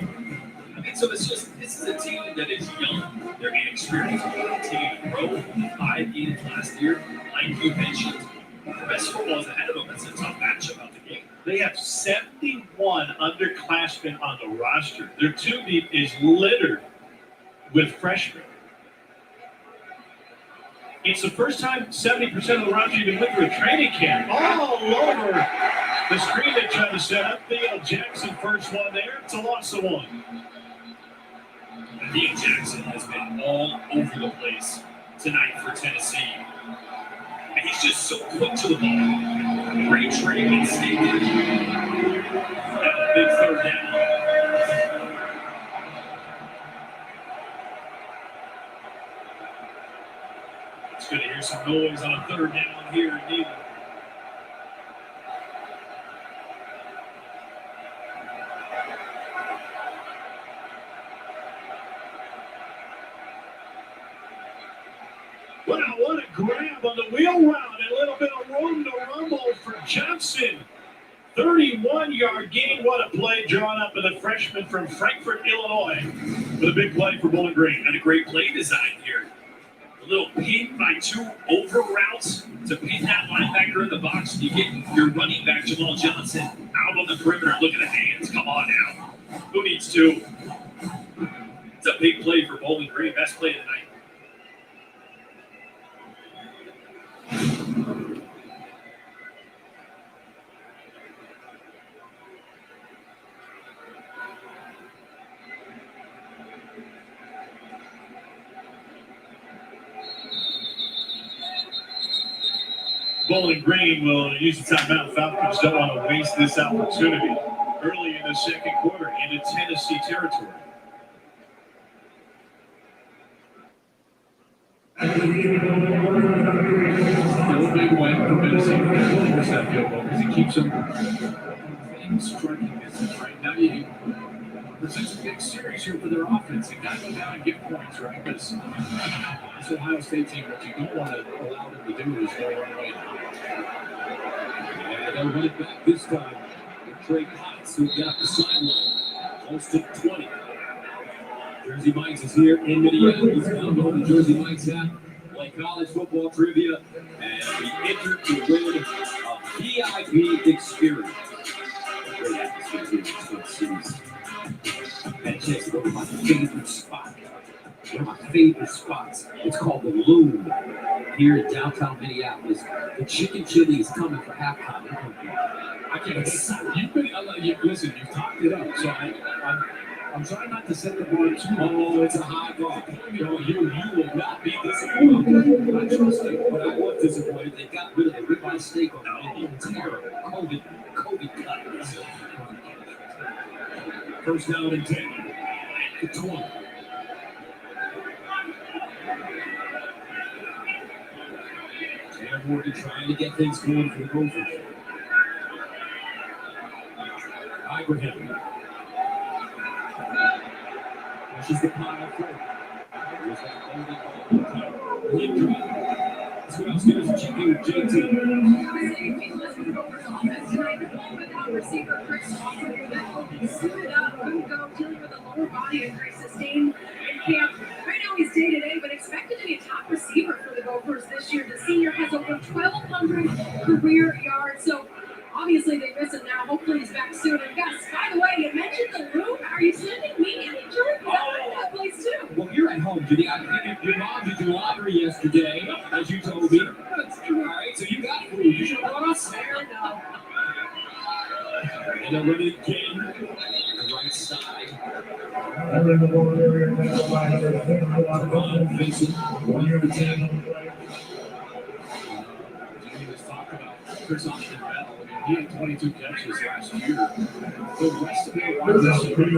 I mean, so this is a team that is young. They're inexperienced. They continue to grow. 5 games last year, like you mentioned. The best football is ahead of them. It's a tough matchup out the game. They have 71 underclassmen on the roster. Their 2 deep is littered with freshmen. It's the first time 70% of the roster even went through a training camp. All over the screen they tried to set up. Theo Jackson, first one there. It's a loss of 1. Theo Jackson has been all over the place tonight for Tennessee. And he's just so quick to the ball. Great training instinctive. And a big 3rd down. It's going to hear some noise on 3rd down here in Neyland. What a grab on the wheel route. A little bit of room to rumble for Johnson. 31-yard gain. What a play drawn up by the freshman from Frankfort, Illinois. With a big play for Bowling Green. And a great play design here. A little pin by 2 over routes to pin that linebacker in the box. You get your running back, Jamal Johnson, out on the perimeter. Look at the hands. Come on now. Who needs 2? It's a big play for Bowling Green. Best play of the night. Bowling Green will use the timeout. Falcons don't want to waste this opportunity early in the second quarter into Tennessee territory. Still a big win for Tennessee. That field goal because he keeps them in striking distance right now. This is a big series here for their offense. They got to go down and get points, right? Because this Ohio State team, what you don't want to allow them to do is go run away. And they'll run it back this time with Trey Potts, who got the sideline close to 20. Jersey Mike's is here in Minneapolis. Now going to Jersey Mike's hat. Play college football trivia, and we enter to win a VIP experience. Great atmosphere here in the Twin Cities. Had a chance to go to my favorite spot. One of my favorite spots. It's called the Loon here in downtown Minneapolis. The chicken chili is coming for halftime. I can't. Listen, you've talked it up, so I'm trying not to set the bar too low. Oh, it's a high bar. You will not be disappointed. I trust you, but I was disappointed. They got rid of the ribeye steak on the entire COVID cut. First down and 10. To 20. Tanner Morgan trying to get things going for the Gophers. Ibrahim. Pushes the pile forward. There's that holding ball. Lindry. It's else? Here's Chicken JT. Receiver Chris suited up, couldn't go, dealing with a lower body injury sustained in camp. Right now he's day-to-day, but expected to be a top receiver for the Gophers this year. The senior has over 1,200 career yards, so obviously they miss him now. Hopefully he's back soon. And guys, by the way, you mentioned the room. Are you sending me any jerky? That place too. Well, you're at home, Judy. I think your mom did your laundry yesterday, as you told me. That's true. All right, so you got food. You should have brought us. There we go. And then run it again, the right side. Vincent, 110. Let's talk about Chris Austin Bell. I mean, he had 22 catches last year. The rest of their wide receivers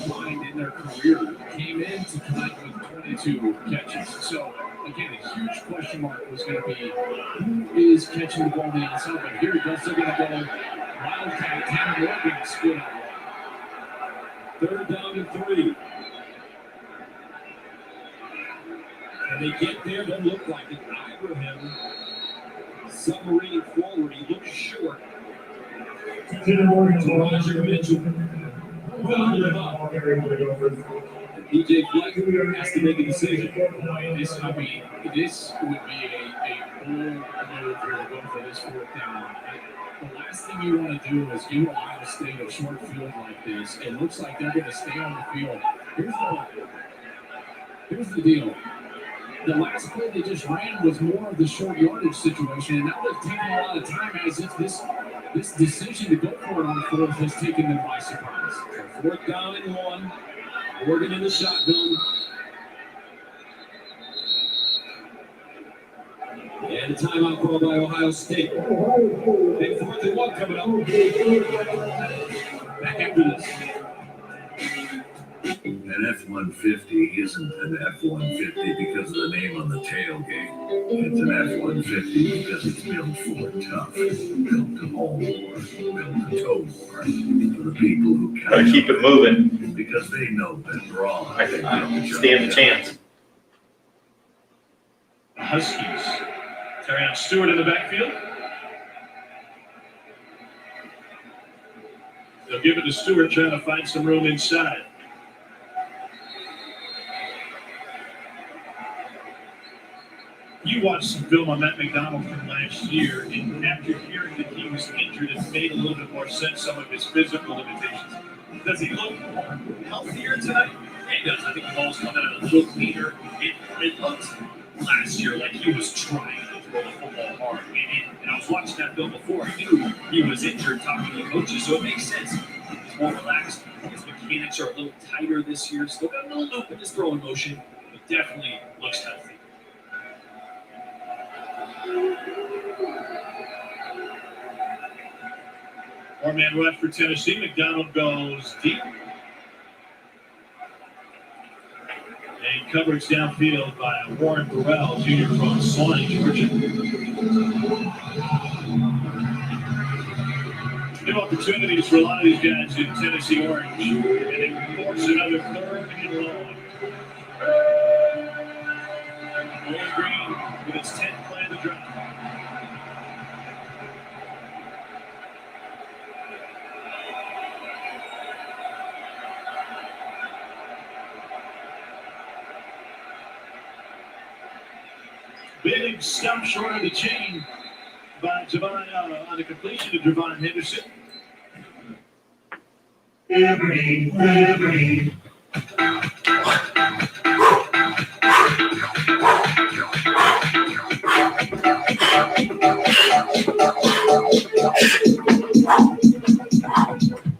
combined in their career came in tonight with 22 catches. So, again, a huge question mark was going to be who is catching the ball on the outside. But here he goes, they're going to go Wildcat, Tanner Morgan split out. 3rd down and 3. And they get there, doesn't look like it. Ibrahim submarine forward, he looks short. To Roger Mitchell. Wound him up. And DJ Fleck has to make a decision. This would be a bold move for the go for this 4th down. The last thing you want to do is give Ohio State a short field like this. It looks like they're going to stay on the field. Here's the deal. The last play they just ran was more of the short yardage situation, and now they're taking a lot of time as if this decision to go for it on 4th has taken them by surprise. So 4th down and 1. Oregon in the shotgun. And a timeout call by Ohio State. Big 4th and 1 coming up. Back after this. An F-150 isn't an F-150 because of the name on the tailgate. It's an F-150 because it's built for tough, built to haul more, built to tow more. For the people who Gotta keep it moving. Because they know that wrong. I can stand the chance. Huskies. Terrion Stewart in the backfield. They'll give it to Stewart, trying to find some room inside. You watched some film on Matt McDonald from last year, and after hearing that he was injured, it made a little bit more sense, some of his physical limitations. Does he look healthier tonight? Yeah, he does. I think the ball's coming out a little cleaner. It looked last year like he was trying to throw the football hard. And I was watching that film before. I knew he was injured, talking to the coaches, so it makes sense. He's more relaxed. His mechanics are a little tighter this year. Still got a little loop in his throwing motion, but definitely looks healthy. Four-man rush for Tennessee. McDonald goes deep. And coverage downfield by Warren Burrell, junior from Swanee, Georgia. New opportunities for a lot of these guys in Tennessee Orange. And they force another 3rd and long. Bowling Green with its 10th play of the drive. Big stop short of the chain by Javon on the completion to Javon Henderson. Liberty.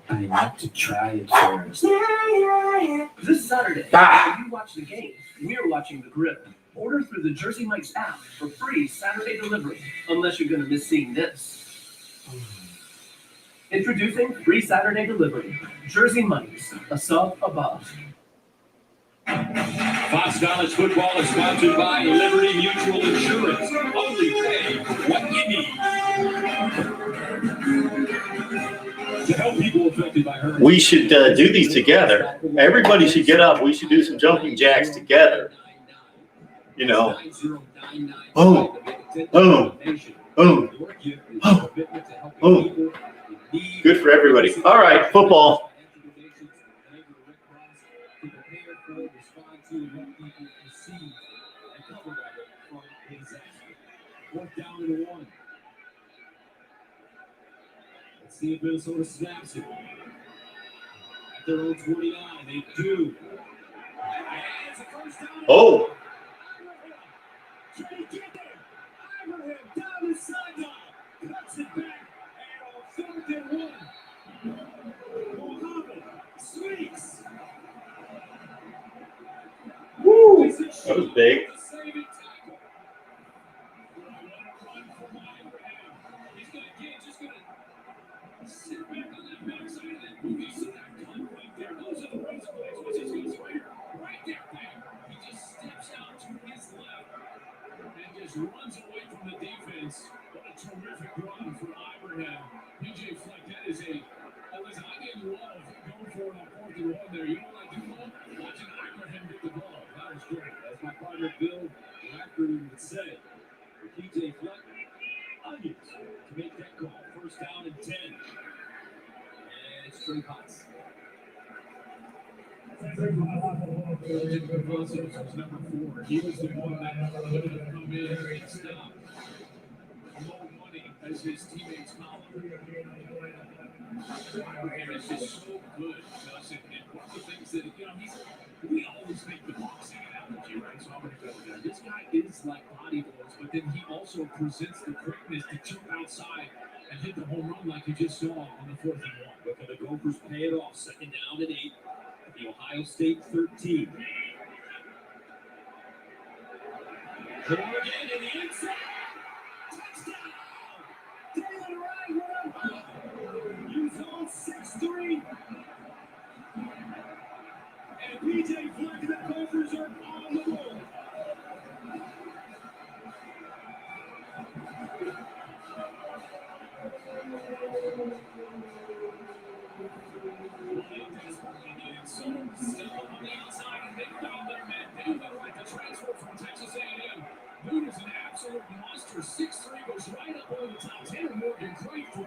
I have to try it first. This Saturday, when you watch the game, we're watching the grip. Order through the Jersey Mike's app for free Saturday delivery, unless you're going to miss seeing this. Introducing free Saturday delivery. Jersey Mike's, a sub above. Fox College football is sponsored by Liberty Mutual Insurance. Only pay what you need. To help people affected by hurricanes. We should do these together. Everybody should get up. We should do some jumping jacks together. you know. Oh, oh, oh, oh, oh. Good for everybody. All right, football. Let's see if Minnesota snaps it. At their own 29, they do. Oh. Ibrahim down the sideline, cuts it back, and on 4th and 1, Mohammed sweeps. Woo! That was big. Runs away from the defense. What a terrific run for Ibrahim. PJ Fleck, that is listen, I didn't love going for it on 4th and 1 there. You know what I do love? Watching Ibrahim get the ball. That was great. That's my partner Bill Blackburn would say. For PJ Fleck, onions to make that call. 1st down and 10. And it's Trey Potts. Was number 4. He was the one that would have come in and stopped. Low money as his teammates followed. Ibrahim is just so good. And one of the things that, we always make the boxing analogy, right? So I'm going to go with that. This guy is like body blows, but then he also presents the quickness to jump outside and hit the home run like you just saw on the 4th and 1. But can the Gophers pay it off? 2nd down and 8. The Ohio State 13. Oregon in the inside. Touchdown! Taylor Wright, use on 6-3. And PJ Fleck and the Gophers are on the roll. Still on the outside, and they found their man. Taylor Wright, the transfer from Texas A&M. Dude is an absolute monster. 6'3", goes right up over the top. Tanner Morgan, great throw. I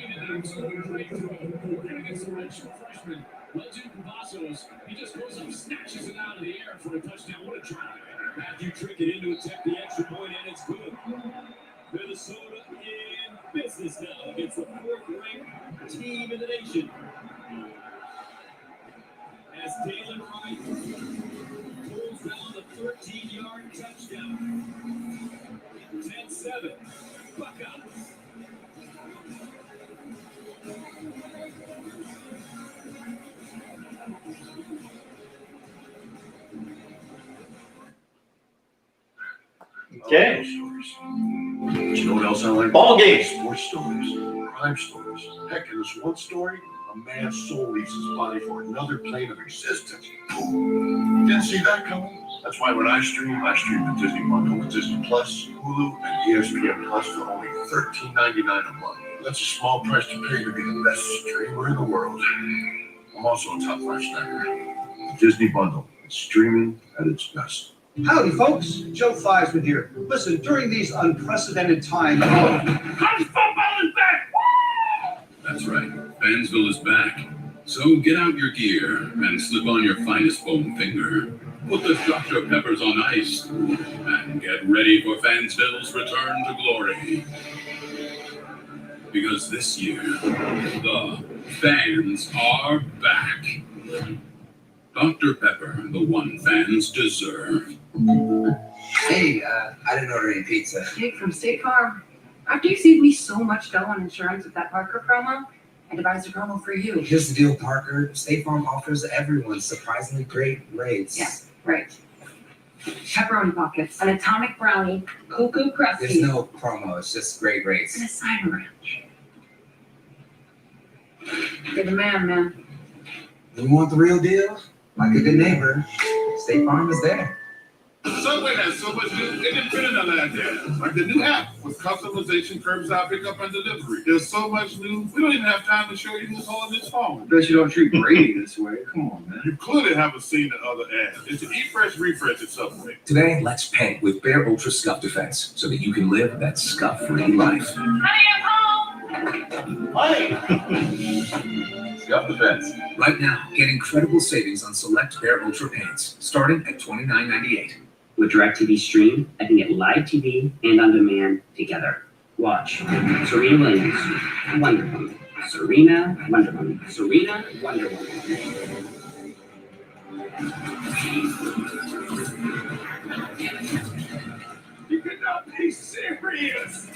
mean, an absolute great throw. We're going to get some redshirt freshman. Legend Cavazos, he just goes up, snatches it out of the air for a touchdown. What a drive. Matthew Trickett in to attempt the extra point, and it's good. Minnesota in business now against the 4th-ranked team in the nation. As Taylor Wright pulls down the 13-yard touchdown. 10-7. Buckeyes. Okay. You know what else I learned? Ball games. Sports stories, crime stories. Heck, in this one story, a man's soul leaves his body for another plane of existence. Didn't see that coming. That's why when I stream the Disney bundle with Disney Plus, Hulu, and ESPN Plus for only $13.99 a month. That's a small price to pay to be the best streamer in the world. I'm also a top 5 snacker. The Disney bundle. It's streaming at its best. Howdy, folks. Joe Theismann here. Listen, during these unprecedented times, College football is back! That's right. Fansville is back. So get out your gear and slip on your finest foam finger. Put the Dr. Peppers on ice and get ready for Fansville's return to glory. Because this year, the fans are back. Dr. Pepper, the one fans deserve. Hey, I didn't order any pizza. Jake from State Farm. After you saved me so much dough on insurance with that Parker promo, I devised a promo for you. Here's the deal, Parker. State Farm offers everyone surprisingly great rates. Yeah, right. Pepperoni pockets, an atomic brownie, cuckoo crusty. There's no promo. It's just great rates. And a cider ranch. You're the man. You want the real deal? Like a good neighbor, State Farm is there. Subway has so much new, it didn't fit in the last year. Like the new app with customization, curbside pickup, and delivery. There's so much new, we don't even have time to show you who's on this phone. Bet you don't treat Brady this way. Come on, man. You clearly haven't seen the other ads. It's an Eat Fresh Refresh at Subway. Today, let's paint with Bare Ultra Scuff Defense so that you can live that scuff-free life. Scuff Defense. Right now, get incredible savings on select Bare Ultra paints, starting at $29.98. With DirecTV Stream, I can get live TV and on demand together. Watch Serena Williams, Wonder Woman. Serena, Wonder Woman. Serena, Wonder Woman. You could not be serious.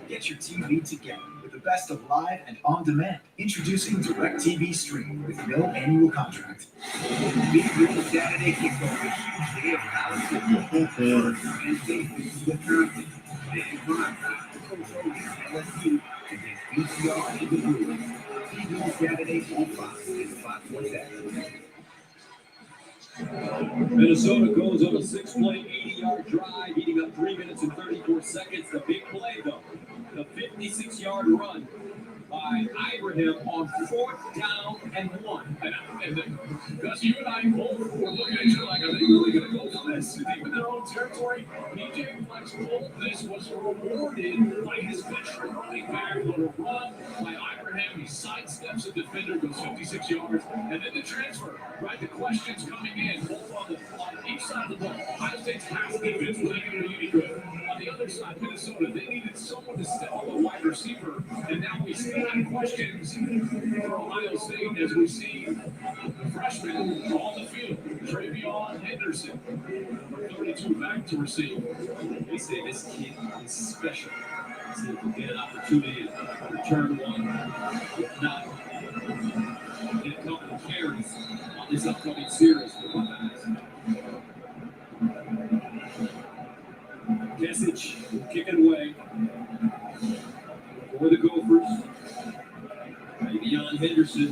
Get your TV together with the best of live and on demand. Introducing DirecTV Stream with no annual contract. Be with the Saturday Kickoff, a huge day of college football. Wednesday, the Thursday, then LSU against BCR and the Brewers. TV Saturday on Fox and Fox 47. Minnesota goes on a 6-play, 80-yard drive, eating up 3 minutes and 34 seconds. The big play, though, the 56-yard run by Ibrahim on 4th down and 1. And then, Gus, you and I both were looking at you like, are they really going to go for this? Deep in their own territory, DJ Flex told this was rewarded by his veteran running back on a run by Ibrahim. He sidesteps a defender, goes 56 yards, and then the transfer. Right, the questions coming in, both on each side of the ball. Ohio State's pass defense, were they going to do any good? On the other side, Minnesota, they needed someone to step on the wide receiver, and now we still have questions for Ohio State as we see the freshman on the field, Travion Henderson, 32 back to receive. They say this kid is special. See if we get an opportunity to return one. If not, get a couple of carries on this upcoming series for Buckeyes. Kesich kicking away for the Gophers. Travion Henderson,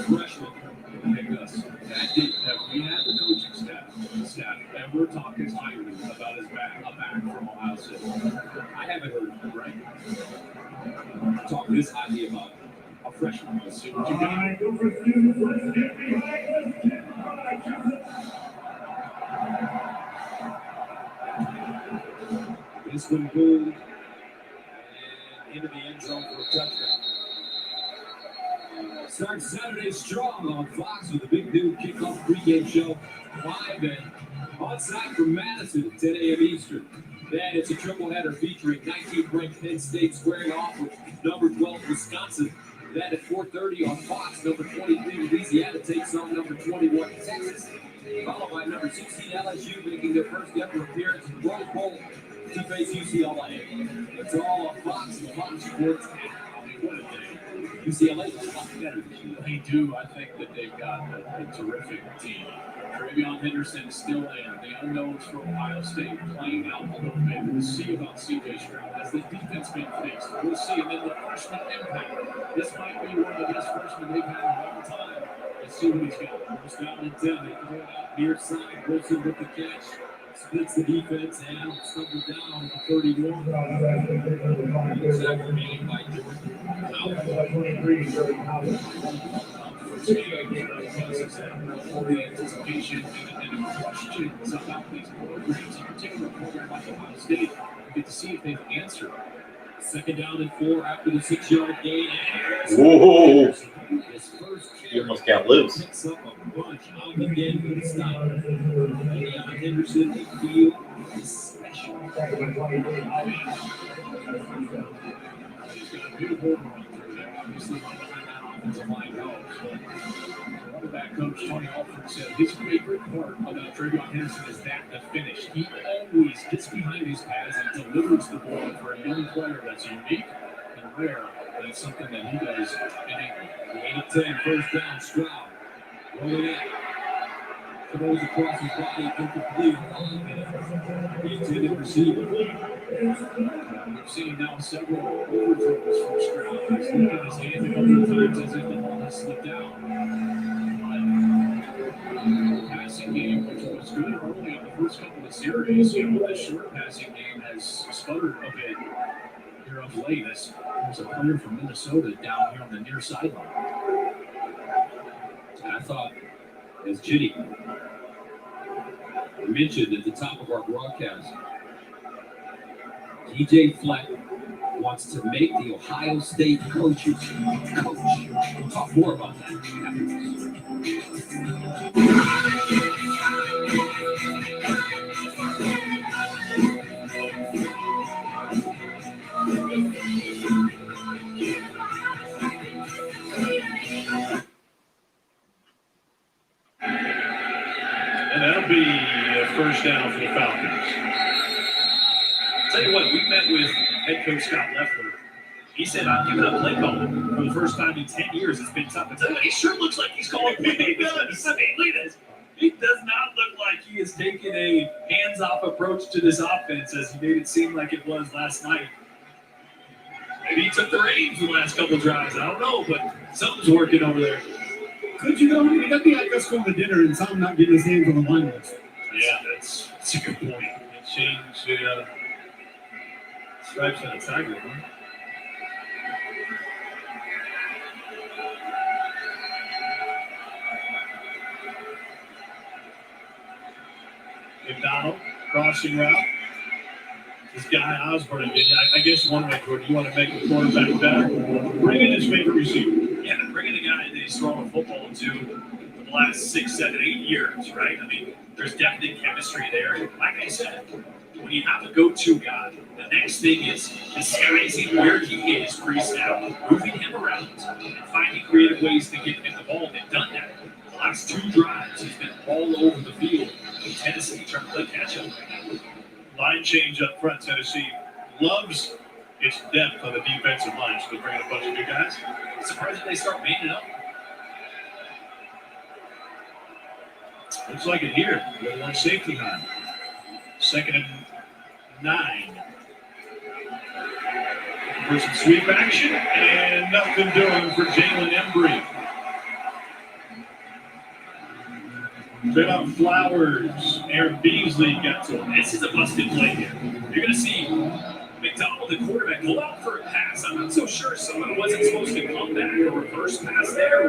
freshman. Hey Gus, that deep, have we had the coaching staff ever talk as highly about his back from Ohio State? I haven't heard it, right? Talk this highly about a freshman. Let's see what you got. This one goes and into the end zone for a touchdown. Start Saturday strong on Fox with a big new kickoff pregame show. Live and on site from Madison at 10 a.m. Eastern. Then it's a triple header featuring 19th ranked Penn State squaring off with number 12 Wisconsin. Then at 4:30 on Fox, number 23 Louisiana takes on number 21 Texas. Followed by number 16 LSU making their first ever appearance in Rose Bowl to face UCLA. It's all on Fox and Fox Sports. What a day. UCLA is a lot better than you. They do. I think that they've got a terrific team. Travion Henderson is still there. The unknowns for Ohio State playing out a little bit. We'll see about C.J. Stroud. Has the defense been fixed? We'll see. And then the freshman impact. This might be one of the best freshmen they've had in a long time. Let's see what he's got. First down and 10. They throw it out near side. Wilson with the catch. Splits the defense and stumbled down on the 31. Sack remaining by Jordan. The anticipation and questions about these programs, in particular a program like Ohio State, you get to see if they've answered. Second down and 4 after the 6-yard gain. Whoa! His first You almost got loose. picks up a bunch on the game for the stop. Travion Henderson, they feel is special. He's got a beautiful run through there. Obviously, behind that offensive line helps. Quarterback coach Tony Alford said his favorite part about Travion Henderson is that the finish. He always gets behind his pads and delivers the ball for a young player that's unique and rare. That's something that he does in England. The 8-10 first down, Stroud. Rolling in. Throws across his body, incomplete. The intended receiver. We've seen now several overthrows from Stroud. He's looking his hand a couple of times as if the ball is of slipped out. But passing game, which was good early on the first couple of series, the short passing game has sputtered a bit here of late. There's a player from Minnesota down here on the near sideline. I thought, as Ginny mentioned at the top of our broadcast, DJ Fleck wants to make the Ohio State coaches coach. We'll talk more about that after this. And that'll be a first down for the Falcons. Tell you what, we met with head coach Scott Leffler. He said, I'm giving up play calling for the first time in 10 years. It's been tough. But tell you what, he sure looks like he's calling big guns. I mean, look at this. He does not look like he is taking a hands-off approach to this offense as he made it seem like it was last night. Maybe he took the reins the last couple drives. I don't know, but something's working over there. Could you know? That'd be like us going to dinner and Tom not getting his hands on the wine list. Yeah, that's a good point. It changed the stripes on a tiger, huh? McDonald, crossing route. This guy Osborne, I guess one way, Jordan, you want to make the quarterback better? Bring in his favorite receiver. Yeah, bring in a guy that he's thrown a football to for the last 6, 7, 8 years, right? I mean, there's definite chemistry there. Like I said, when you have a go-to guy, the next thing is disguising where he is pre-snap, moving him around, and finding creative ways to get him the ball. They've done that. The last 2 drives, he's been all over the field. In Tennessee trying to play catch-up. Line change up front. Tennessee loves its depth on the defensive line. So they're bringing a bunch of new guys. It's surprising they start manning up. Looks like it here. With one safety on. 2nd and 9. For some sweep action, and nothing doing for Jalen Embry. Been up Flowers. Aaron Beasley got to him. This is a busted play here. You're going to see McDonald, the quarterback, go out for a pass. I'm not so sure someone wasn't supposed to come back. A reverse pass there.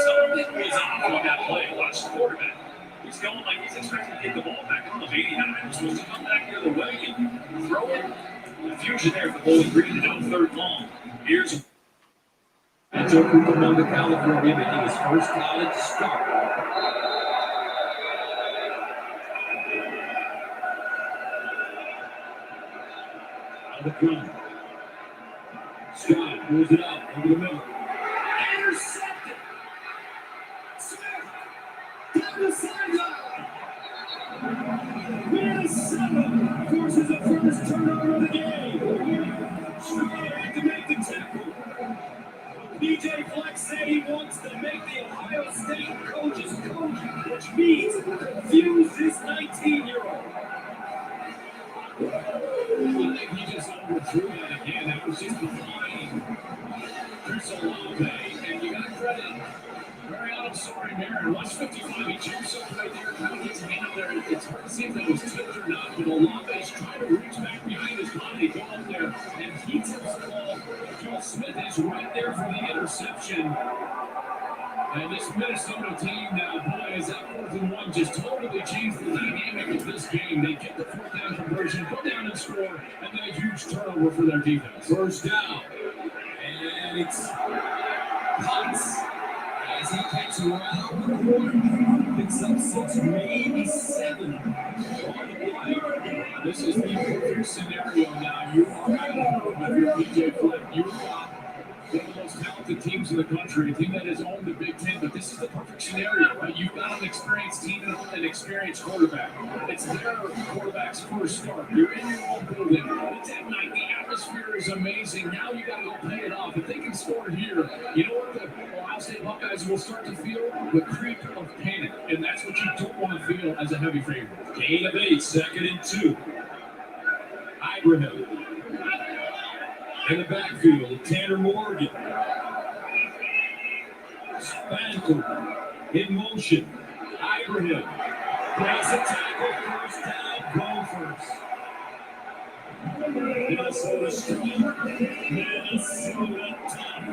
Something was off on that play. Watch the quarterback. He's going like he's expecting to get the ball back on the 89. He's supposed to come back the other way and throw it. Confusion there for Bowling Green to no 3rd long. Here's Joe Cucamonga, California, making his first college start. Out of the gun. Scott pulls it out over the middle. Intercepted. Smith down the sideline. Minnesota forces the first turnover of the game. Strong to make the tackle. DJ Fleck said he wants to make the Ohio State coaches coach, which means confuse this 19-year-old. I think he just overthrew that again. That was just behind Chris Olave, and you got credit. I'm sorry, Marin. Watch 55. He jumps up right there, kind of gets a hand up there. It's hard to see if that was tipped or not, but Olave's trying to reach back behind his body, go up there, and he tips the ball. Joe Smith is right there for the interception. And this Minnesota team now, boy, is that 4th and 1 just totally changed the dynamic of this game. They get the 4th down conversion, go down and score, and then a huge turnover for their defense. First down. And it's Potts. As he kicks around the corner, picks up 6, maybe 7. This is the perfect scenario now. You are at home with your PJ Fleck. You are one of the most talented teams in the country, a team that has owned the Big Ten, but this is the perfect scenario, right? You've got an experienced team and an experienced quarterback. It's their quarterback's first start. You're in your own building. It's at night. The atmosphere is amazing. Now you got to go pay it off. If they can score here, you know what the Ohio State Buckeyes will start to feel? The creep of panic, and that's what you don't want to feel as a heavy favorite. Gain of 8, 2nd and 2. Ibrahim. In the backfield, Tanner Morgan. Spanko in motion. Ibrahim breaks a tackle, first down, Gophers. Minnesota strong, Minnesota tough.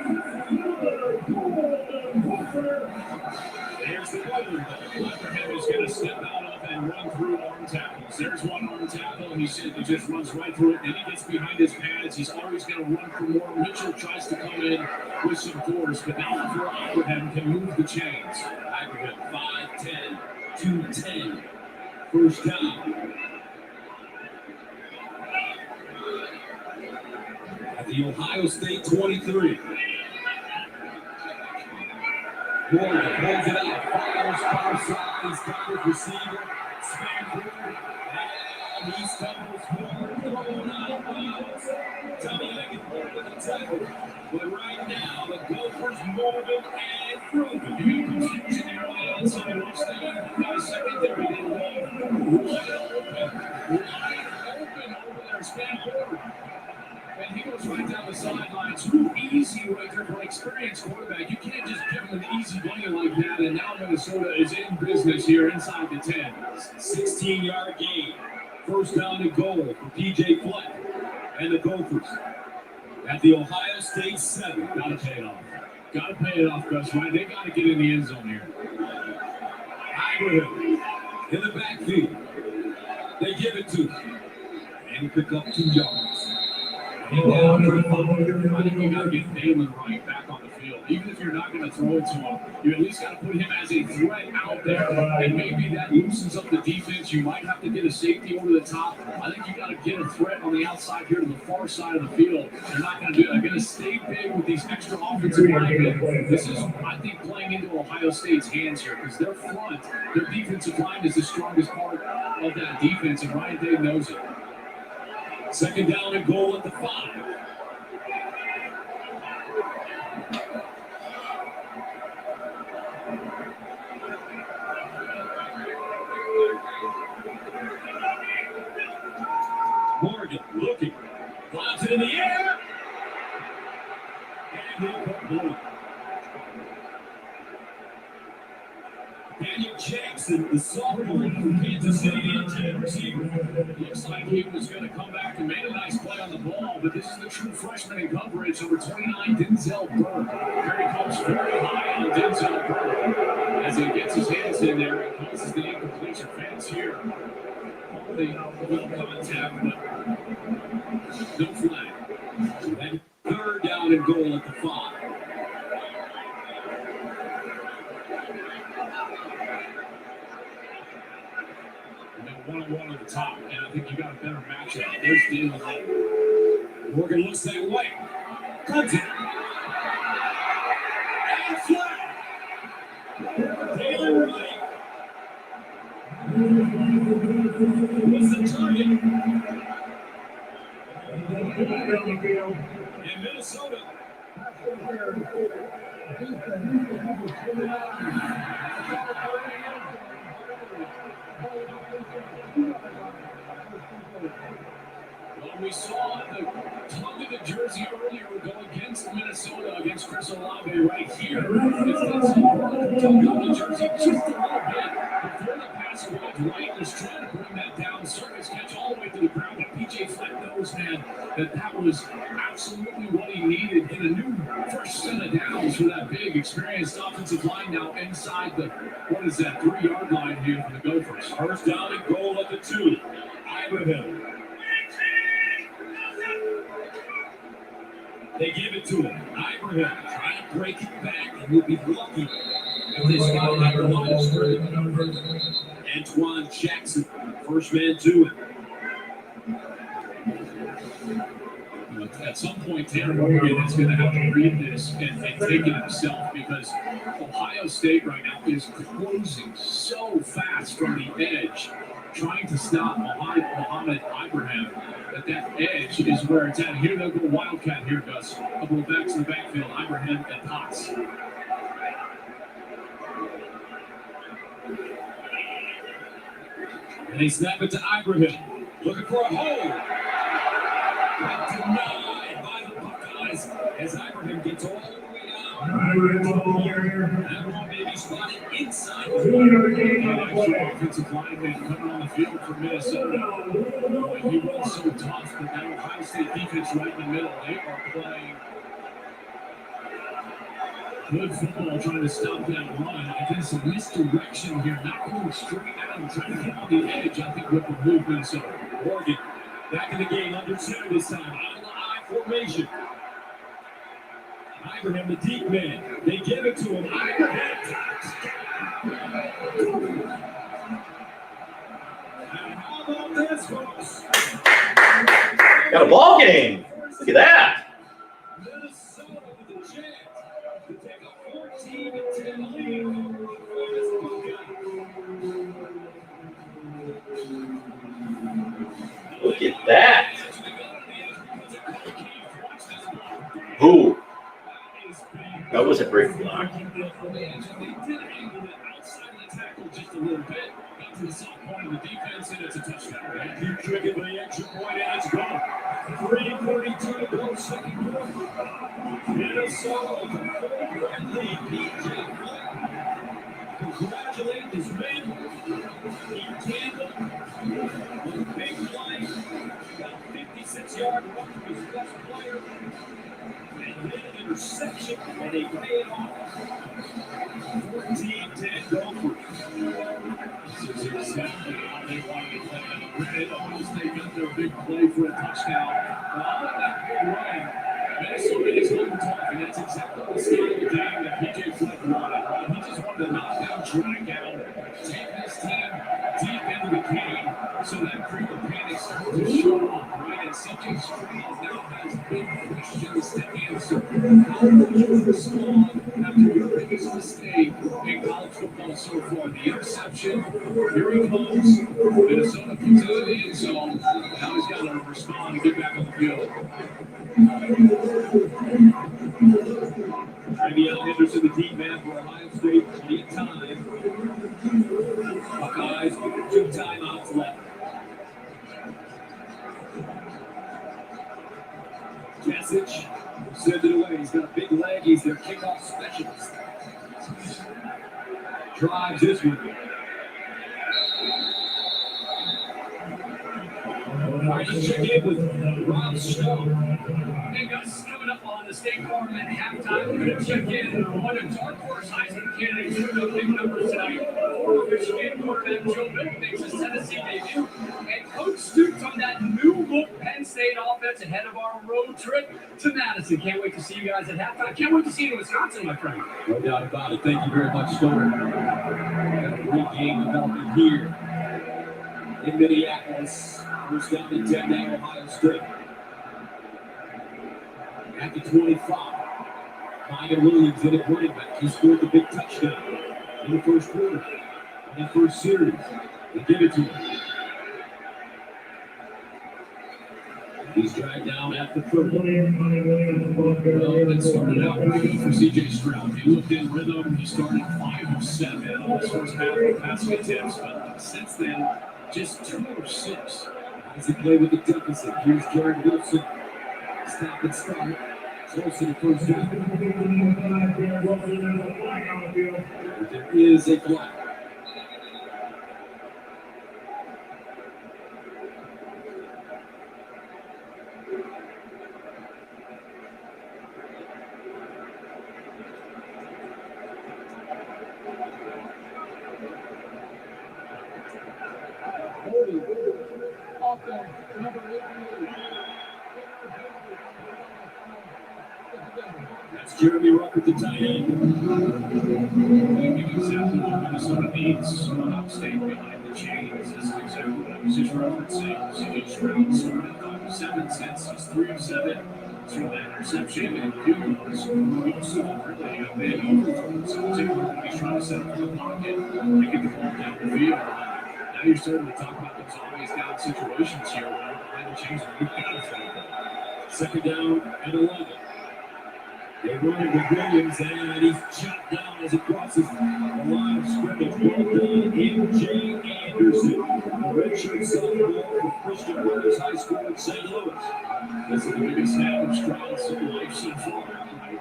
There's the weather. Ibrahim is going to step out of and run through arm tackles. There's one arm tackle, and he just runs right through it, and he gets behind his pads. He's always going to run for more. Mitchell tries to come in with some force, but now before Ibrahim can move the chains. Ibrahim 5'10", 210, first down. At the Ohio State 23. Morgan pulls it out, fires far side, he's got his receiver, spin through, and he stumbles forward, throwing out of bounds. Tommy Higgins with the tackle, but right now the Gophers moving and grooving. You get confusion there on the outside, watch the secondary, they leave wide open over there, span forward. And he goes right down the sideline. Too easy right there for an experienced quarterback. You can't just give him an easy money like that. And now Minnesota is in business here inside the 10. 16-yard gain. First down and goal for P.J. Fleck and the Gophers. At the Ohio State 7. Gotta pay it off. Gotta pay it off, Gus, right? They gotta get in the end zone here. Ibrahim in the backfield. They give it to him. And pick up 2 yards. I think you got to get Dalen Wright back on the field. Even if you're not going to throw it to him, you at least got to put him as a threat out there, and maybe that loosens up the defense. You might have to get a safety over the top. I think you got to get a threat on the outside here to the far side of the field. They're not going to do that. They're going to stay big with these extra offensive linemen. This is, I think, playing into Ohio State's hands here because their front, their defensive line is the strongest part of that defense, and Ryan Day knows it. Second down and goal at the 5. Morgan looking, flies it in the air, and he'll complete. Daniel Jackson, the sophomore from Kansas City, the intended receiver. Looks like he was going to come back and made a nice play on the ball, but this is the true freshman in coverage, number 29, Denzel Burke. Here he comes very high on Denzel Burke as he gets his hands in there and causes the incompletion. Fans here. Hopefully, good contact, but no flag. And third down and goal at the 5. One-on-one on the top, and I think you got a better matchup. There's Dalen Wright. Morgan looks that way. Cuts it. And flag. Dalen Wright was the target. And Minnesota. Well, we saw the tug of the jersey earlier go against Minnesota, against Chris Olave right here. It's that tug of the jersey just a little bit before the pass went right. Was trying to bring that down, circus catch all the way to the ground. But P.J. Fleck knows, man, that was absolutely what he needed. Get a new first set of downs for that big, experienced offensive line now inside the, 3-yard line here for the Gophers. First down and goal at the 2. Ibrahim. They give it to him. Ibrahim trying to break it back, and he'll be lucky if they spot it at the line of scrimmage. Antoine Jackson, first man to it. At some point, Tanner Morgan is going to have to read this and take it himself because Ohio State right now is closing so fast from the edge, trying to stop Mohamed Ibrahim. That edge is where it's at. Here they'll go Wildcat here, Gus. Couple of backs in the backfield, Ibrahim and Potts. And they snap it to Ibrahim. Looking for a hole. Denied by the Buckeyes as Ibrahim gets all the way down That ball may be spotted inside the 1. Offensive lineman coming on the field for Minnesota. Boy, he runs so tough, but that Ohio State defense right in the middle, they are playing good football trying to stop that run. I think some misdirection here, not going straight out, trying to get on the edge, I think, with the movement. So Oregon back in the game under center this time, on the I formation. Ibrahim, the deep man, they give it to him. Ibrahim, touchdown! And how about this, folks? Got a ball game. Look at that. Minnesota with a chance to take a 14-10 lead. Look at that. Ooh. That was a great block. Just a little bit. Got to the soft point of the defense, and it's a touchdown. They keep tricking for the extra point, and it's gone. 3:42 to go, second quarter. Minnesota with a 4-point lead. PJ congratulate his man. He tackled with a big play. Got a 56-yard run from his best player. And then an interception, and they pay it off. 14-10 Gophers. This is exactly how they wanted to play it. Granted, Ohio State got their big play for a touchdown. But all of that big run, Minnesota is home tough, and that's exactly the style of game that PJ Fleck wanted. Right? He just wanted to knock down, drag down, take his team deep into the game so that creep of panic started to show up, right? And CJ Stroud now has big questions to answer. How would you respond after your biggest mistake in college football so far? The interception, here he comes. Minnesota puts it in the end zone. Now he's got to respond and get back on the field. Travion Henderson, the deep man for Ohio State, lead time. Buckeyes with 2 timeouts left. Message sends it away. He's got a big leg. He's their kickoff specialist. Drives this one. All right, let's check in with Rob Stone. Hey guys, coming up on the State Farm at halftime, we're going to check in on one of dark horse Heisman candidates who got big numbers tonight. Former Michigan quarterback Joe Milton makes his Tennessee debut, and Coach Stoops on that new look Penn State offense ahead of our road trip to Madison. Can't wait to see you guys at halftime. Can't wait to see you in Wisconsin, my friend. No doubt about it. Thank you very much, Stone. Got a great game developing here in Minneapolis. First down and 10 now, Ohio State. At the 25. Ryan Williams in at running back. He scored the big touchdown in the first quarter. In that first series. They give it to him. He's dragged down at the 30. Well, it started out pretty good for C.J. Stroud. He looked in rhythm. He started 5 of 7 on his first half of passing attempts. But since then, just 2 of 6. As he played with the deficit, here's Jared Wilson. Stop and start. Close to the first down. But there is a flag. That's Jeremy Ruck at the tight end. Exactly what Minnesota needs. Ohio State behind the chains. This is exactly what I was just referencing. C.J. Stroud started 5 of 7 since he's 3 of 7. Through that interception and Hughes, really a big overthrow. So particularly when he's trying to set up the pocket and get the ball down the field. Now you're starting to talk about those always down situations here where behind the chains are got to throw. Second down and 11. They run it with Williams, and he's shot down as he crosses the line of scrimmage. Well done, M.J. Anderson, a redshirt sophomore from Christian Brothers High School in St. Louis. This is the biggest snap of Stroud's life so far.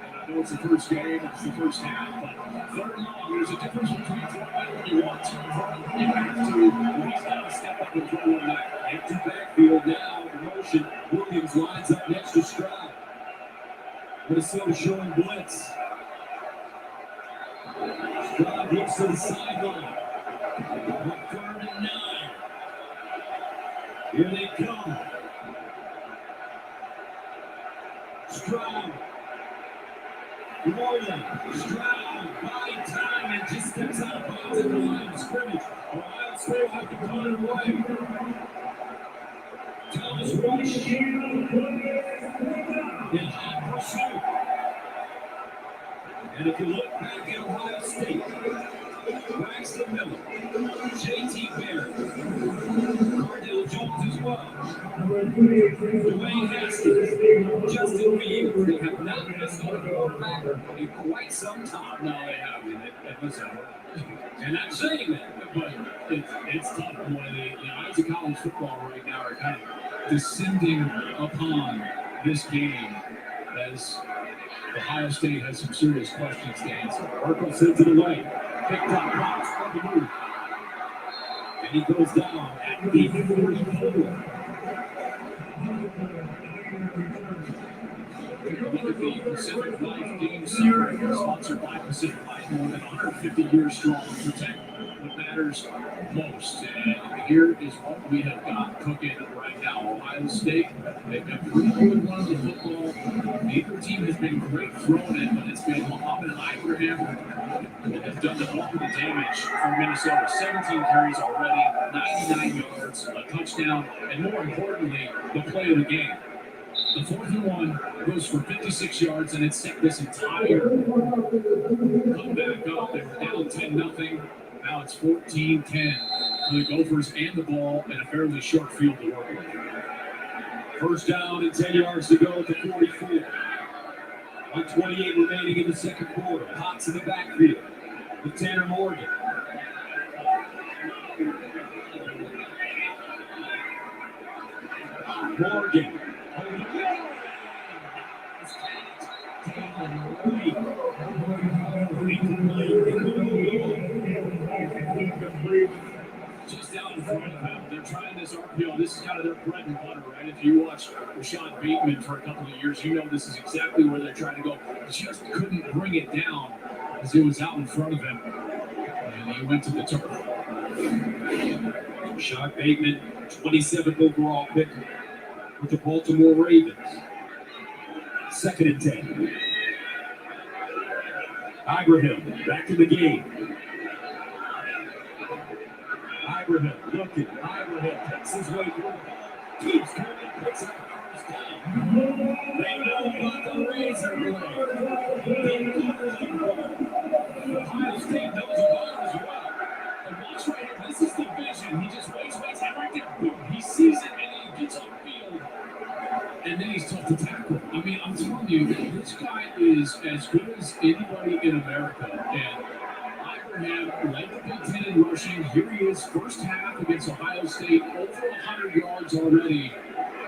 I know it's the first game, it's the first half, but third and long, there's a difference between throwing it when you want to run. You have to. Well, he's got to step up and throw on that empty backfield now. The motion. Williams lines up next to Stroud. Minnesota showing blitz. Stroud looks to the sideline. Third and 9. Here they come. Stroud. Morgan. Stroud. Buying time and just steps out of bounds at the line of scrimmage. Ohio State will have to punt it away. Thomas Rush. In hot pursuit. And if you look back at Ohio State, Braxton Miller, J.T. Barrett, Cardale Jones as well, Dwayne Haskins, Justin Fields, they have not missed on a quarterback in quite some time. No, they haven't. Listen, and I'm saying that, but it's tough when the eyes of college football right now are kind of descending upon this game as Ohio State has some serious questions to answer. Urkel sends it away. Picked up box on the move. And he goes down at the 44. Look at the Pacific Life Game Series, sponsored by Pacific Life, more than 150 years strong. Protect what matters most. And here is what we have got cooking right now. Ohio State, they've been pretty good running the football. Neither team has been great throwing it, but it's been Muhammad Ibrahim that has done the bulk of the damage for Minnesota. 17 carries already, 99 yards, a touchdown, and more importantly, the play of the game. The 4th and 1 goes for 56 yards, and it set this entire comeback up. They were down 10-0. Now it's 14-10 for the Gophers and the ball in a fairly short field to work with. First down and 10 yards to go at the 44. 1:28 remaining in the second quarter. Potts in the backfield with Tanner Morgan. Morgan. Just out in front of them. They're trying this RPO. This is kind of their bread and butter, right? If you watch Rashad Bateman for a couple of years, you know this is exactly where they're trying to go. Just couldn't bring it down as it was out in front of him. And he went to the turf. Rashad Bateman, 27th overall pick with the Baltimore Ravens. 2nd and 10. Ibrahim back in the game. Ibrahim looking. Ibrahim takes his way through. Keeps coming, picks up the first down. They know about the razor blade. Ohio State knows about it as well. And watch right here. This is the vision. He just waits, and right there, boom. He sees it, and he gets on field. And then he's tough to tackle. I mean, I'm telling you, this guy is as good as anybody in America. And Ibrahim led the Big Ten in rushing. Here he is, first half against Ohio State, over 100 yards already.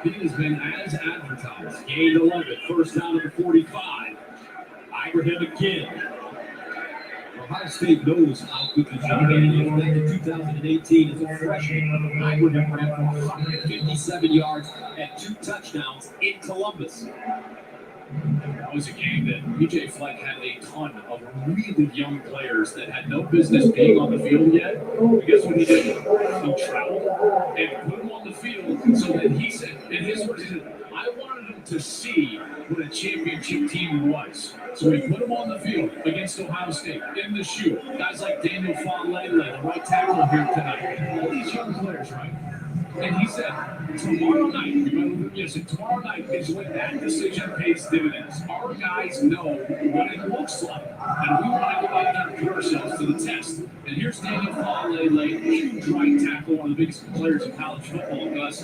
He has been as advertised. Gained 11, first down at the 45. Ibrahim again. Ohio State knows how good the job is. In 2018 as a freshman, Ibrahim ran for 157 yards and 2 touchdowns in Columbus. That was a game that B.J. Fleck had a ton of really young players that had no business being on the field yet. But guess what he did? He traveled and put them on the field so that he said, in his words, he said, I wanted them to see what a championship team was. So we put them on the field against Ohio State in the shoe. Guys like Daniel Falele, the right tackle here tonight. All these young players, right? And he said, tomorrow night is when that decision pays dividends. Our guys know what it looks like. And we want to go out there and put ourselves to the test. And here's Daniel Falele, huge right tackle, one of the biggest players in college football, Gus.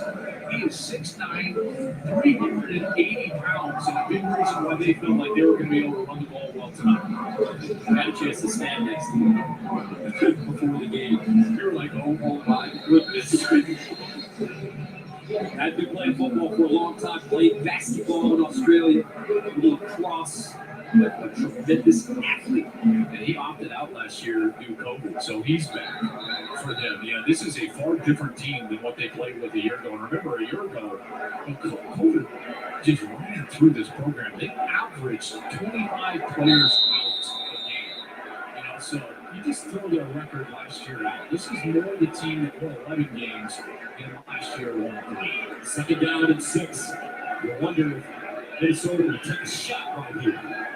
He is 6'9", 380 pounds, and a big reason why they felt like they were going to be able to run the ball well tonight. I had a chance to stand next to him before the game. We were like, oh my goodness. Had been playing football for a long time, played basketball in Australia, lacrosse, a tremendous athlete, and he opted out last year due to COVID, so he's back for them. Yeah, this is a far different team than what they played with a year ago. And remember, a year ago, COVID just ran through this program. They averaged 25 players out a game. You know, so you just throw their record last year out. This is more the team that won 11 games than last year won 3. Second down and 6. You wonder if Minnesota will take a shot right here.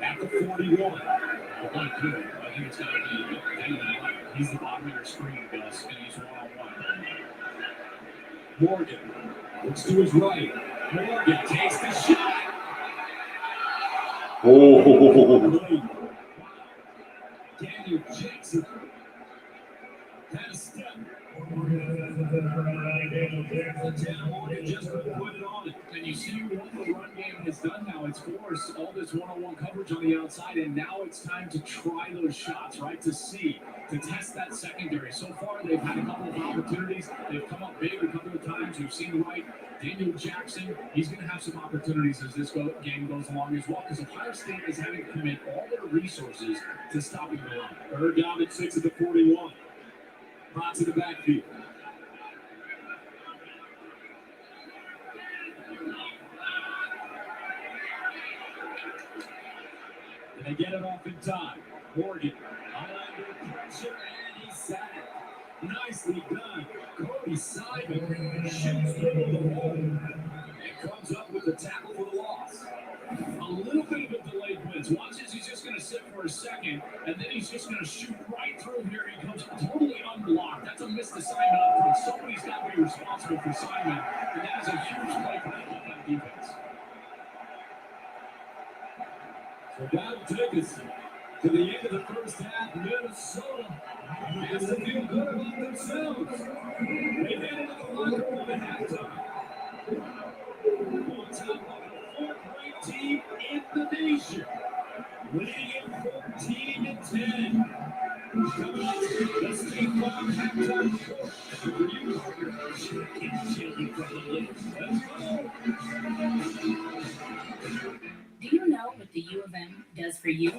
At the 41. But one good. I think it's going to be David White. He's the bottom of your screen, Gus, and he's one-on-one. Morgan looks to his right. Morgan takes the shot. Oh. Daniel Jackson had a step. Morgan just put it on it. And you see what the run game has done now. It's forced all this one-on-one coverage on the outside, and now it's time to try those shots, right? To test that secondary. So far, they've had a couple of opportunities. They've come up big a couple of times. We've seen Wright, Daniel Jackson. He's going to have some opportunities as this game goes along as well, because Ohio State is having to commit all their resources to stopping the run. Third down at 6 at the 41. Box in the backfield. And they get it off in time. Morgan under pressure, and he's sacked. Nicely done. Cody Simon shoots through the hole and comes up with the tackle for the loss. A little bit of a delayed blitz. Watch this. He's just going to sit for a second, and then he's just going to shoot right through here. He comes totally unblocked. That's a missed assignment up front. Somebody's got to be responsible for Simon, and that is a huge play for that defense. So that'll take us to the end of the first half. Minnesota has to feel good about themselves. They head into the locker room at halftime. On top of a fourth-ranked team in the nation, leading it 14-10. Coming up, the State Farm halftime report. For you, let's go. Do you know what the U of M does for you?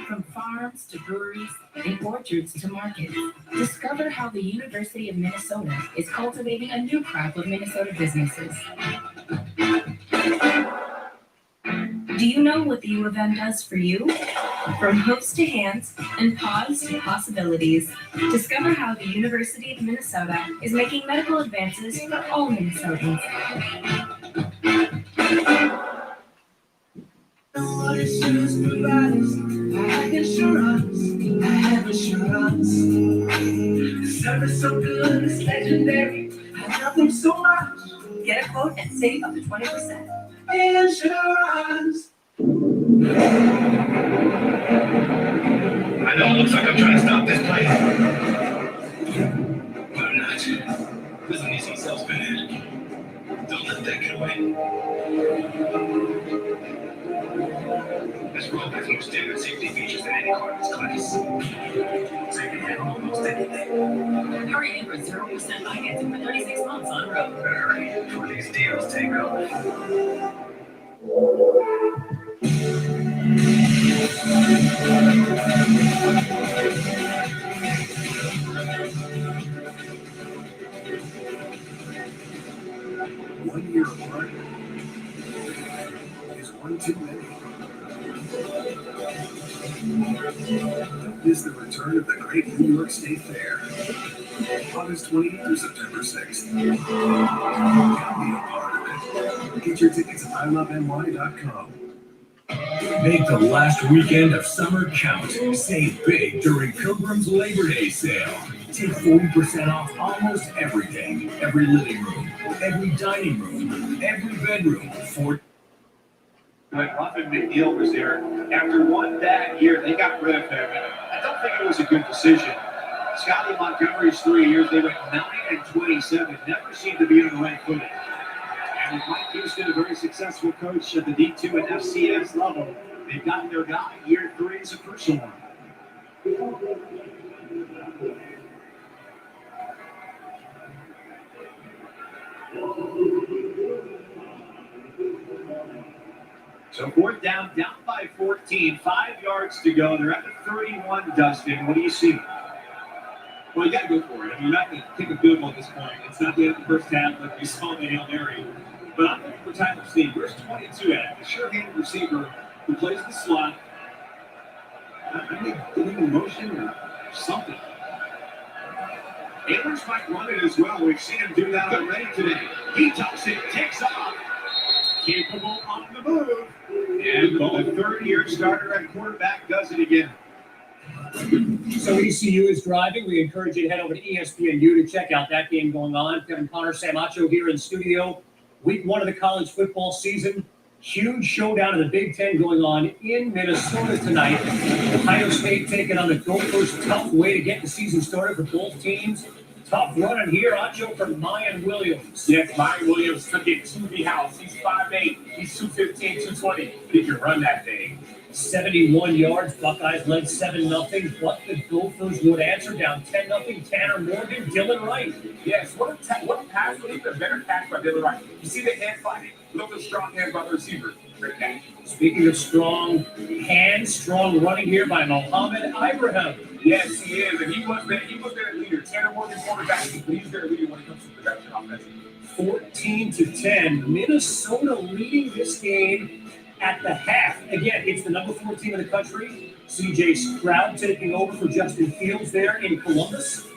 From farms to breweries and orchards to markets, discover how the University of Minnesota is cultivating a new crop of Minnesota businesses. Do you know what the U of M does for you? From hooves to hands and paws to possibilities, discover how the University of Minnesota is making medical advances for all Minnesotans. Assurance providers, I have insurance, I have assurance. The service so good, it's legendary. I love them so much. Get a quote and save up to 20%. Insurance. I know it looks like I'm trying to stop this place, but I'm not. There's an easy salesman in. Don't let that get away. This road has more standard safety features than any car in its class. So you can handle almost anything. Hurry in for 0% financing for 36 months on road. Better hurry before these deals take off. One year apart is one too many. Is the return of the Great New York State Fair, August 20th through September 6th. Come be a part of it. Get your tickets at iloveny.com. Make the last weekend of summer count. Save big during Pilgrim's Labor Day sale. Take 40% off almost everything. Every living room, every dining room, every bedroom. When Ruffin McNeil was there, after one bad year, they got rid of him. And I don't think it was a good decision. Scotty Montgomery's 3 years, they went 9-27, never seemed to be on the right footing. And with Mike Houston, a very successful coach at the D2 and FCS level, they've gotten their guy. Year 3 is a crucial one. So fourth down by 14, 5 yards to go. They're at the 31, Dustin. What do you see? Well, you got to go for it. I mean, you're not going to kick a field goal at this point. It's not the end of the first half like we saw in the Hail Mary. But I'm looking for Tyler Snead. Where's 22 at? The sure-handed receiver who plays the slot. I think getting in motion or something. Abrams might run it as well. We've seen him do that already today. He tucks it, takes off. Capable on the move. And the third-year starter at quarterback does it again. So ECU is driving. We encourage you to head over to ESPNU to check out that game going on. Kevin Connor, Sam Acho here in studio. Week 1 of the college football season. Huge showdown in the Big Ten going on in Minnesota tonight. Ohio State taking on the Gophers. Tough way to get the season started for both teams. Tough running here. Acho for Mayan Williams. Yes, Mayan Williams took it to the house. He's 5'8". He's 215, 220. He can run that thing. 71 yards. Buckeyes led 7-0, but the Gophers would answer down 10-0. Tanner Morgan, Dylan Wright. Yes, what a pass, but even a better catch by Dylan Wright. You see the hand fighting. Look at the strong hands by the receiver. Great catch. Speaking of strong hands, strong running here by Mohamed Ibrahim. Yes, he is, and he was their leader. Tanner Morgan, quarterback, he's their leader when it comes to production offensively. 14-10. Minnesota leading this game at the half. Again, it's the number 4 team in the country. C.J. Stroud taking over for Justin Fields there in Columbus.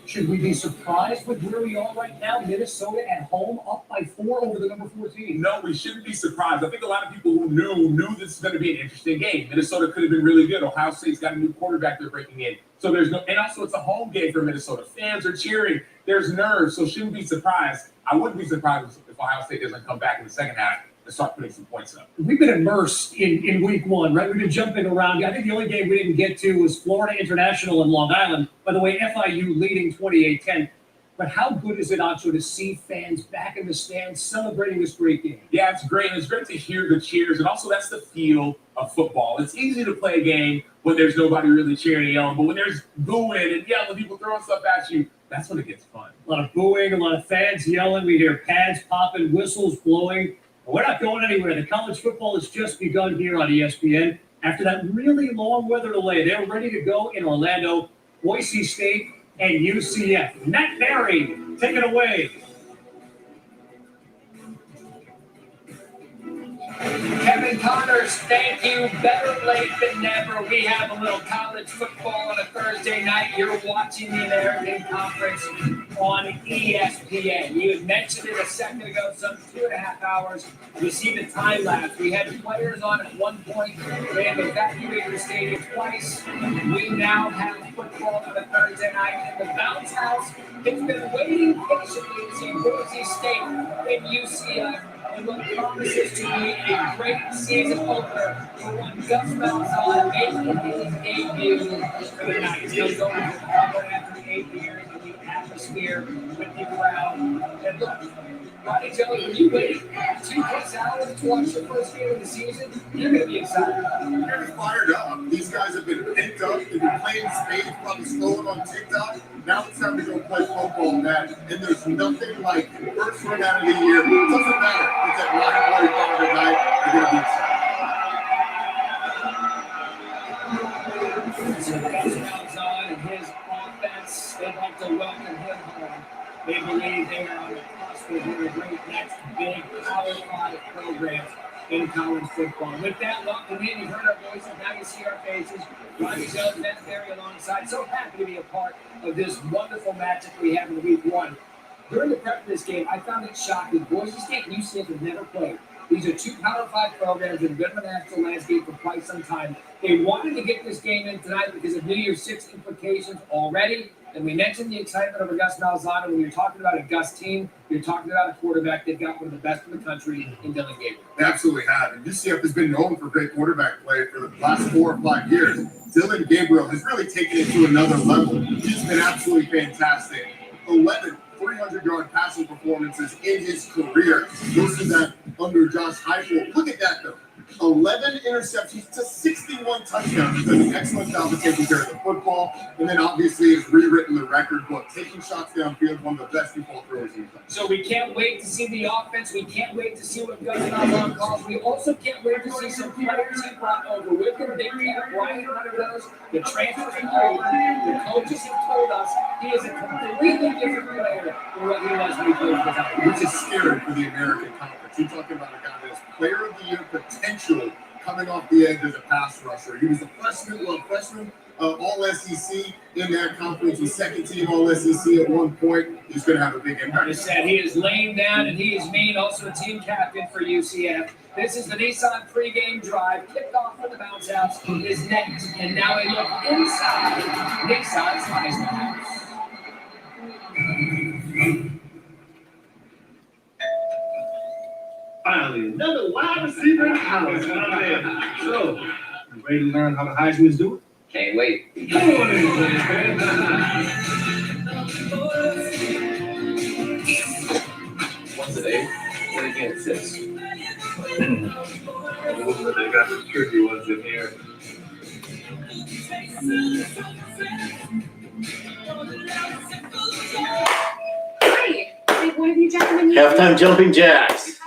Should we be surprised with where we are right now? Minnesota at home, up by 4 over the number 14. No, we shouldn't be surprised. I think a lot of people who knew this is going to be an interesting game. Minnesota could have been really good. Ohio State's got a new quarterback they're breaking in. So and also it's a home game for Minnesota. Fans are cheering. There's nerves, so shouldn't be surprised. I wouldn't be surprised if Ohio State doesn't come back in the second half and start putting some points up. We've been immersed in week 1, right? We've been jumping around. I think the only game we didn't get to was Florida International in Long Island. By the way, FIU leading 28-10. But how good is it, Acho, to see fans back in the stands celebrating this great game? Yeah, it's great. And it's great to hear the cheers. And also, that's the feel of football. It's easy to play a game when there's nobody really cheering and yelling. But when there's booing and yelling, people throwing stuff at you, that's when it gets fun. A lot of booing, a lot of fans yelling. We hear pads popping, whistles blowing. We're not going anywhere. The college football has just begun here on ESPN. After that really long weather delay, they're ready to go in Orlando, Boise State, and UCF. Matt Barry, take it away. Kevin Connors, thank you. Better late than never. We have a little college football on a Thursday night. You're watching the American Conference on ESPN. You had mentioned it a second ago, some 2.5 hours. You see the time lapse. We had players on at one point. They had evacuated the stadium twice. We now have football on a Thursday night in the bounce house. It's been waiting patiently to see Boise State and UCF. And what promises to be a great season opener for one Gus Malzahn making his debut for the Knights. He'll go to Chicago after 8 years in the atmosphere with the crowd. And look, Ronnie Jones, when you wait 2+ hours to watch your first game of the season, you're going to be excited. You're fired up. These guys have been picked up. They've been playing spades, probably stolen on TikTok. Now it's time to go play football, man. And there's nothing like first run out of the year. It doesn't matter. It's at 9:45 at night. You're going to be excited. So Gus Malzahn and his offense, they'd like to welcome him home. They believe they are on the cusp of a great next big Power 5 programs in college football. With that, welcome in. You've heard our voices. Now you see our faces. Ronnie Jones, Matt Barry alongside. So happy to be a part of this wonderful matchup we have in week 1. During the prep for this game, I found it shocking. Boise State and UCF have never played. These are 2 Power 5 programs that have been on the national landscape for quite some time. They wanted to get this game in tonight because of New Year's 6 implications already. And we mentioned the excitement over Gus Malzahn. When you're talking about a Gus team, you're talking about a quarterback. They've got one of the best in the country in Dylan Gabriel. They absolutely have. And UCF has been known for great quarterback play for the last 4 or 5 years. Dylan Gabriel has really taken it to another level. He's been absolutely fantastic. 11 300-yard passing performances in his career. Most of that under Josh Heupel. Look at that, though. 11 interceptions to 61 touchdowns. He's done an excellent job of taking care of the football. And then obviously has rewritten the record book, taking shots downfield, one of the best football throwers in the country. So we can't wait to see the offense. We can't wait to see what goes on on calls. We also can't wait to see some players he brought over with him. Big Brian Hunter knows the transfers from over. The coaches have told us he is a completely different player than what he was when he played for the Titans. Which is scary for the American Conference. You're talking about a guy that has player of the year potential coming off the edge as a pass rusher. He was a freshman, all SEC in that conference, was second team all SEC at one point. He's going to have a big impact. I said he is laying down and he is mean, also a team captain for UCF. This is the Nissan pregame drive. Kickoff for the bounce house is next. And now we look inside Nissan's Heisman House. Finally, another wide receiver in the house. So, you ready to learn how the Heisman is doing? Can't wait. Come on in, man. Once an 8, then again 6. They got some tricky ones in here. Hi, did one of you gentlemen need Halftime jumping jacks.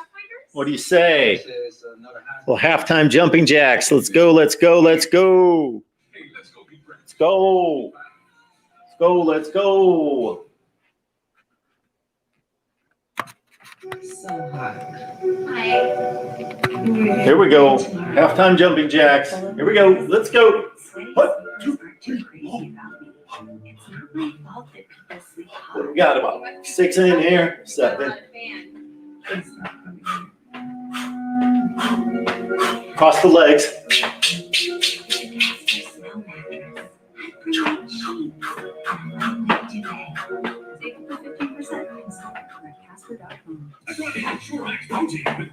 What do you say? Well, halftime jumping jacks. Let's go, let's go, let's go. Let's go. Let's go, let's go. So hot. Here we go. Halftime jumping jacks. Here we go. Let's go. 1, 2, 3. What do we got? About 6 in here. 7. Cross the legs.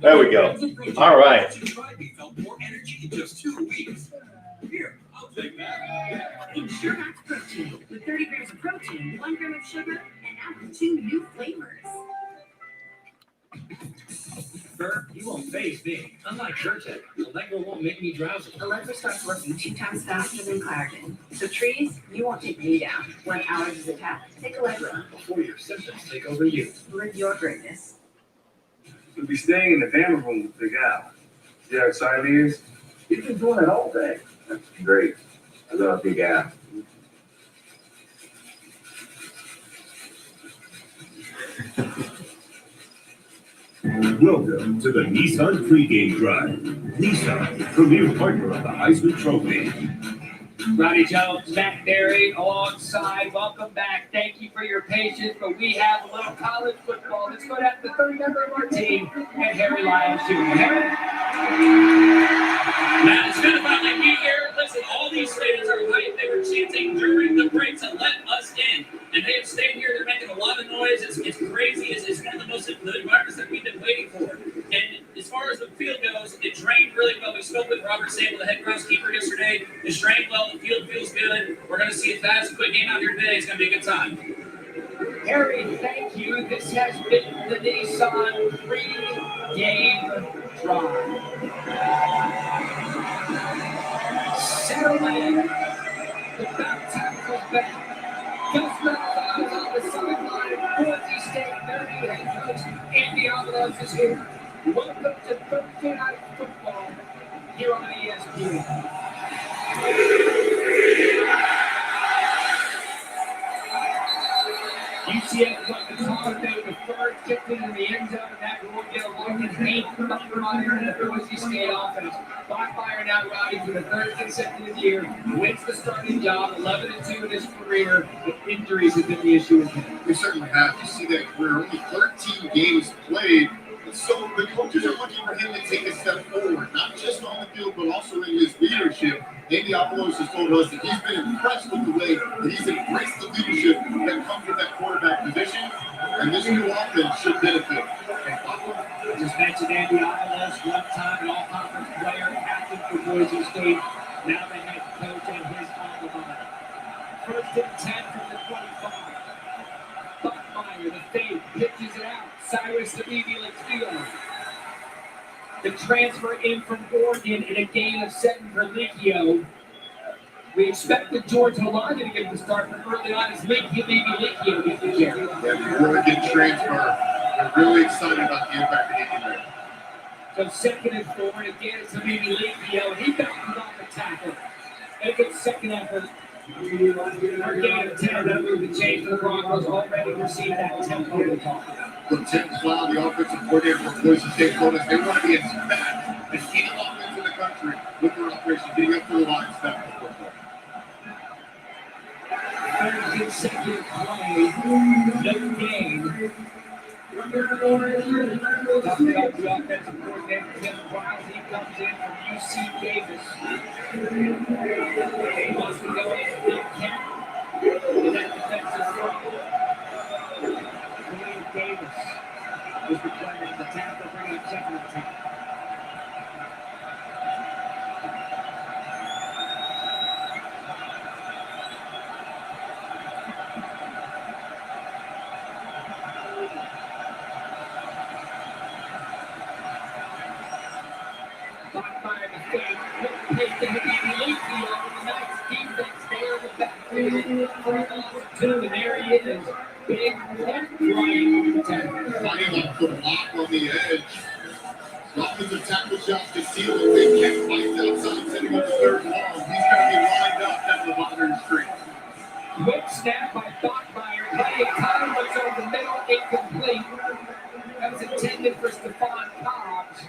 There we go. All right. Here, I'll take that. Ensure Max Protein with 30 grams of protein, 1 gram of sugar, and up to 2 new flavors. Bert, you won't phase me. Unlike Zyrtec, Allegra won't make me drowsy. Allegra starts working 2 times faster than Claritin. So trees, you won't take me down. When allergies attack, take Allegra. Before your symptoms take over you. Live your greatness. We'll be staying in the family room with Big Al. See how excited he is? He's been doing it all day. That's great. I love Big Al. Welcome to the Nissan pregame drive. Nissan, premier partner of the Heisman Trophy. Roddy Jones, Matt Berry alongside. Welcome back. Thank you for your patience, but we have a little college football. Let's go down to the third member of our team, and Harry Lyles Jr. Harry? Matt, it's been about a year. Listen, all these fans are hyped. They were chanting during the break to let us in. And they have stayed here. They're making a lot of noise. It's crazy. It's one of the most the environments that we've been waiting for. And as far as the field goes, it drained really well. We spoke with Robert Sable, the head groundskeeper, yesterday. It drained well. The field feels good. We're going to see a fast, quick game out here today. It's going to be a good time. Harry, thank you. This has been the Nissan pre-game drive. Saturday, the back tackle back. Gus Malzahn on the sideline. Boise State 30 head coach Andy Avalos is here. Welcome to Thursday Night Football here on ESPN. UCF got the top of the third, kicked into the end zone, and that will get a long and 8 from Meyer and the Boise State offense. Blackfire now routing for the third consecutive year, wins the starting job, 11-2 in his career, but injuries have been the issue with him. We certainly have. You see that career, only 13 games played. So the coaches are looking for him to take a step forward, not just on the field, but also in his leadership. Andy Avalos has told us that he's been impressed with the way that he's embraced the leadership that comes with that quarterback position, and this new offense should benefit. I just mentioned Andy Avalos, one-time and all-conference player, captain for Boise State, now the head coach at his alma mater. 1st and 10 from the 25. Blackfire, the fake, pitches it out. Cyrus to Beebe, let's field. the transfer in from Oregon in a gain of 7 for Lichio. We expected George Holanda to get the start, but early on, it's Lichio gets the carry. Yeah, the Oregon transfer. We're really excited about the impact that he can make. So 2nd and 4, and again, it's Lichio. He bounces off the tackle. And a good second effort. Our gain of 10, that move to change the Broncos already received that 10-point call. From Tim Cloud, the offensive coordinator for Boise State, told us they want to be as bad as any offense in the country with their operation, getting up to the line, snapping the football. Third consecutive play, no gain. Talking about the offensive coordinator, Tim Cloud, he comes in from UC Davis. He wants to go in big cap in that defensive front. William Davis is the player at the tackle, bringing up 2nd and 10. And there he is. Big left right tackle. Finding up the block on the edge. The offensive tackle shots to seal the big catch bites outside, sitting on the 3rd long. He's going to be lined up down the bottom street. Quick snap by Bachmeyer. Plenty of time was over the middle, incomplete. That was intended for Stephon Cobbs.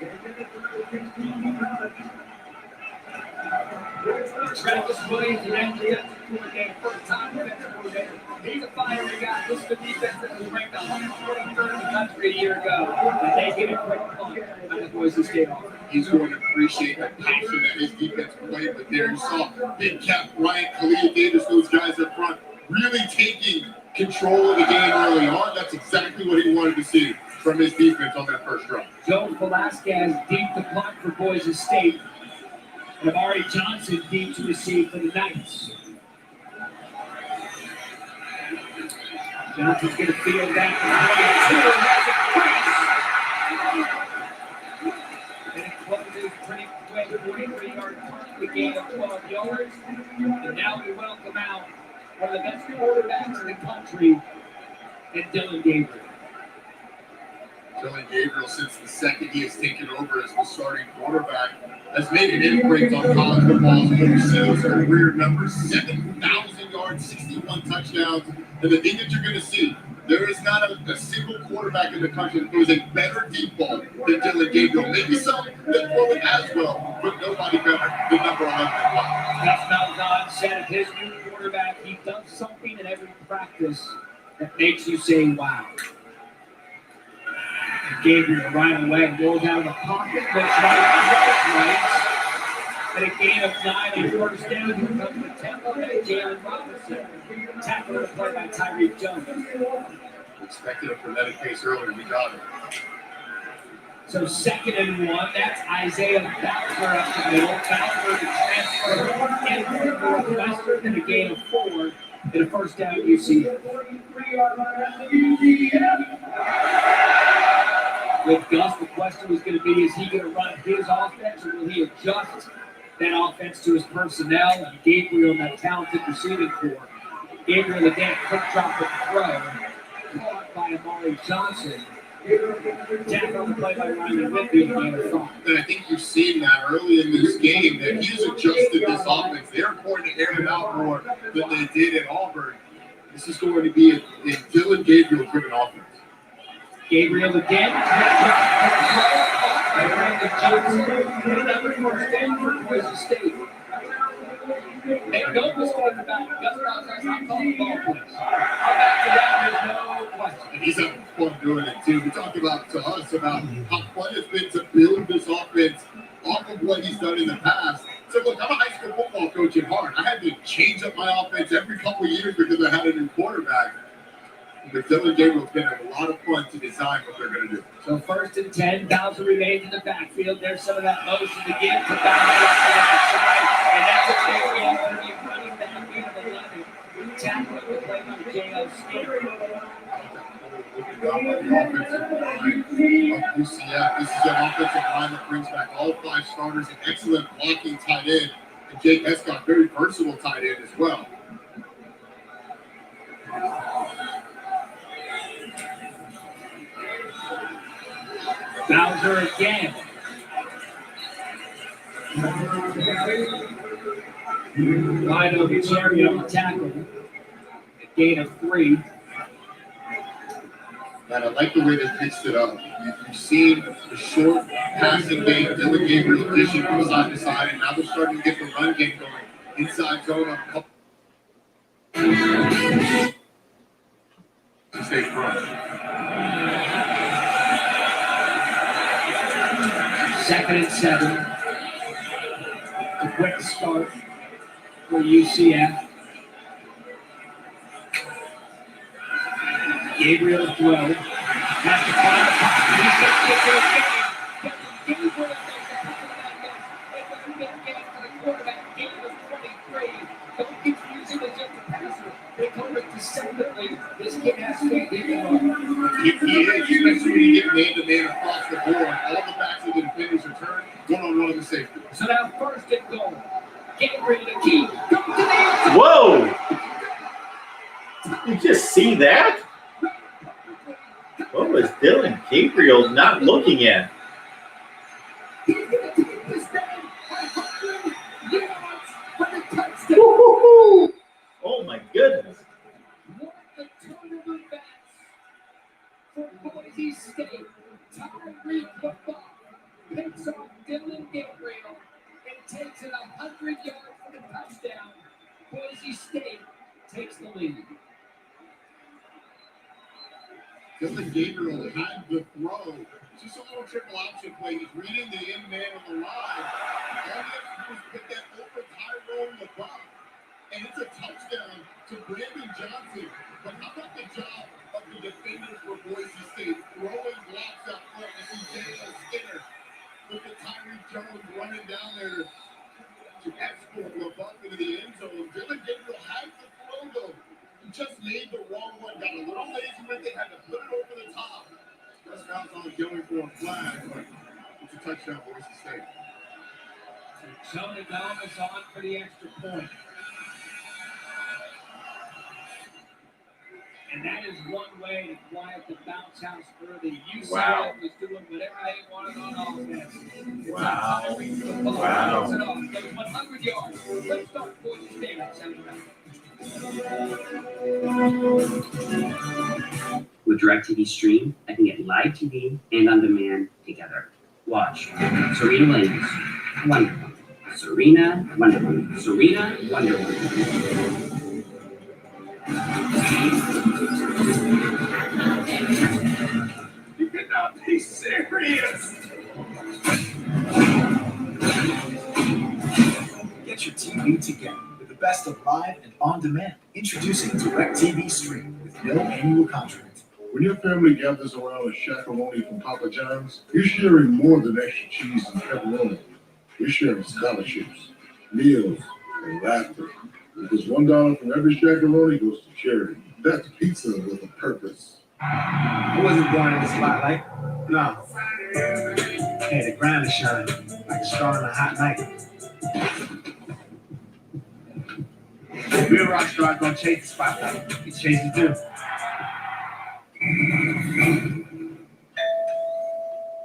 Travis Williams, the defensive coordinator, first time defensive coordinator. He's a fiery guy. This is the defense that was ranked 123rd in the country a year ago. And they get a quick punt on the Boise State offense. He's going to appreciate the passion that his defense played, but there you saw Big Cap, Bryant, Khalil Davis, those guys up front, really taking control of the game early on. That's exactly what he wanted to see from his defense on that first drive. Joe Velasquez deep to punt for Boise State. And Amari Johnson deep to receive for the Knights. Johnson's going to field that for 22. And it closes pretty quick. 43-yard punt, the gain of 12 yards. And now we welcome out one of the best quarterbacks in the country, and Dylan Gabriel. Dylan Gabriel, since the second he has taken over as the starting quarterback, has made an imprint on college football. You see those career numbers, 7,000 yards, 61 touchdowns. And the thing that you're going to see, there is not a single quarterback in the country that throws a better deep ball than Dylan Gabriel. Maybe some that throw it as well, but nobody better than number 11. Gus Malzahn said of his new quarterback, he does something in every practice that makes you say, wow. Gabriel right away goes out of the pocket, looks right, and a gain of 9 on first down. Here comes the tempo of Jalen Robinson. Tackle the play by Tyreek Jones. Expected a frenetic pace earlier, we got it. So 2nd and 1, that's Isaiah Bowser up the middle. Bowser to transfer in from Northwestern and a gain of 4 and a first down UCF. With Gus, the question was going to be, is he going to run his offense or will he adjust that offense to his personnel? And Gabriel and that talented receiving corps. Gabriel again, quick drop of throw. Caught by Amari Johnson. Tackle on the play by Ryan Whitby in the 5. And I think you've seen that early in this game that he's adjusted this offense. They're going to air it out more than they did at Auburn. This is going to be a Dylan Gabriel-driven offense. Gabriel again. Another first down for Boise State. They know what's going about Gus Malzahn's not calling ball plays. How back to that, there's no question. And he's having fun doing it too. We talked about to us about how fun it's been to build this offense off of what he's done in the past. So look, I'm a high school football coach at heart. I had to change up my offense every couple of years because I had a new quarterback. But Dylan Gabriel's been a lot of fun to design what they're going to do. So 1st and 10, Bowser remains in the backfield. There's some of that motion to give to Bowser off the outside. And that's a big game for the running back in of 11. Tackle the play by J.L. Skinner. done by the offensive line of UCF. This is an offensive line that brings back all 5 starters, an excellent blocking tight end, and Jake Escott, very versatile tight end as well. Bowser again. Wide open area on the tackle. A gain of 3. And I like the way they fixed it up. You've seen the short passing game, Dylan Gabriel dishing from side to side, and now they're starting to get the run game going. Inside zone on a couple. Stay front. Second and 7. A quick start for UCF. Gabriel throw. Has to find the pocket. Gabriel this kid has to be He is, especially when you get man-to-man across the board. All the backs of the defenders are turned, one-on-one of the safety. So now first and goal. Gabriel the key. Whoa! You just see that? What was Dylan Gabriel not looking at? Woo-hoo-hoo. Oh my goodness. For Boise State, Tyreek football picks off Dylan Gabriel and takes it 100 yards for the touchdown. Boise State takes the lead. Dylan Gabriel had the throw. Just a little triple option play. He's reading the end man on the line. All he has to do is pick that open Tyrone LeBron. And it's a touchdown to Brandon Johnson. But how about the job of the defenders for Boise State? Throwing blocks out front. You see Daniel Skinner. Look at Tyreek Jones running down there to escort LeBron into the end zone. Dylan Gabriel had the throw, though. He just made the wrong one. Got a little lazy with it. Had to put it over the top. Just bounce on going for a flag. But it's a touchdown, Boise State. So Tony Bell is on for the extra point. And that is one way to quiet the bounce house early. UCF was doing whatever they wanted on offense. Wow. Wow. Those 100 yards. Let's start Boise State at 7. With DirecTV Stream, I can get live TV and on demand together. Watch Serena Williams, Wonder Woman. Serena, Wonder Woman. Serena, Wonder Woman. You cannot be serious. Get your TV together with the best of live and on demand. Introducing DirecTV Stream with no annual contract. When your family gathers around a shakaroni from Papa John's, you're sharing more than extra cheese and pepperoni. You're sharing scholarships, meals, and laughter. Because $1 from every shakaroni goes to charity. That's pizza with a purpose. I wasn't born in the spotlight. No. Hey, the ground is shining like a star on a hot night. Real rock star gonna chase the spotlight. He chases too.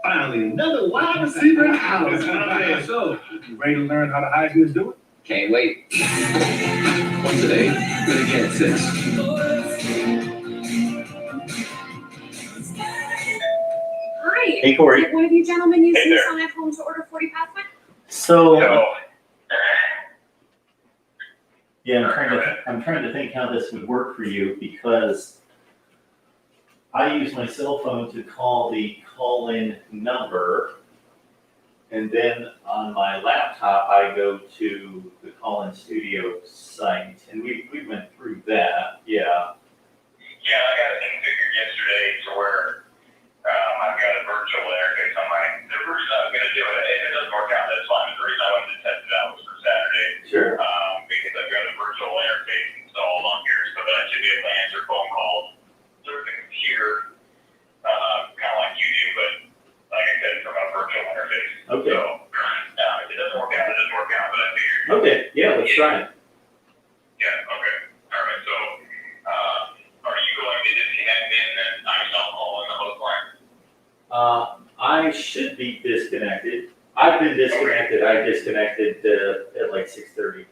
Finally, another wide receiver in the house. So, you ready to learn how the Heisman is doing? Can't wait. What's today? Good again at 6. Hi. Hey, Corey. Did one of you gentlemen use Hey this there. on at home to order 40 Pathfinder? So, yeah, I'm trying to think how this would work for you because I use my cell phone to call the call-in number, and then on my laptop I go to the call-in studio site, and we went through that. Yeah. Yeah, I got it configured yesterday to where I've got a virtual interface on my. The reason I was going to do it, if it doesn't work out, that's fine. The reason I wanted to test it out was for Saturday. Sure. Because I've got a virtual interface installed on here so that I should be able to answer phone calls through the computer. let's try it. Yeah, okay. All right, so, are you going to disconnect in and I'm not calling the host line? I should be disconnected. I've been disconnected. I disconnected at like 6:30. Oh, okay,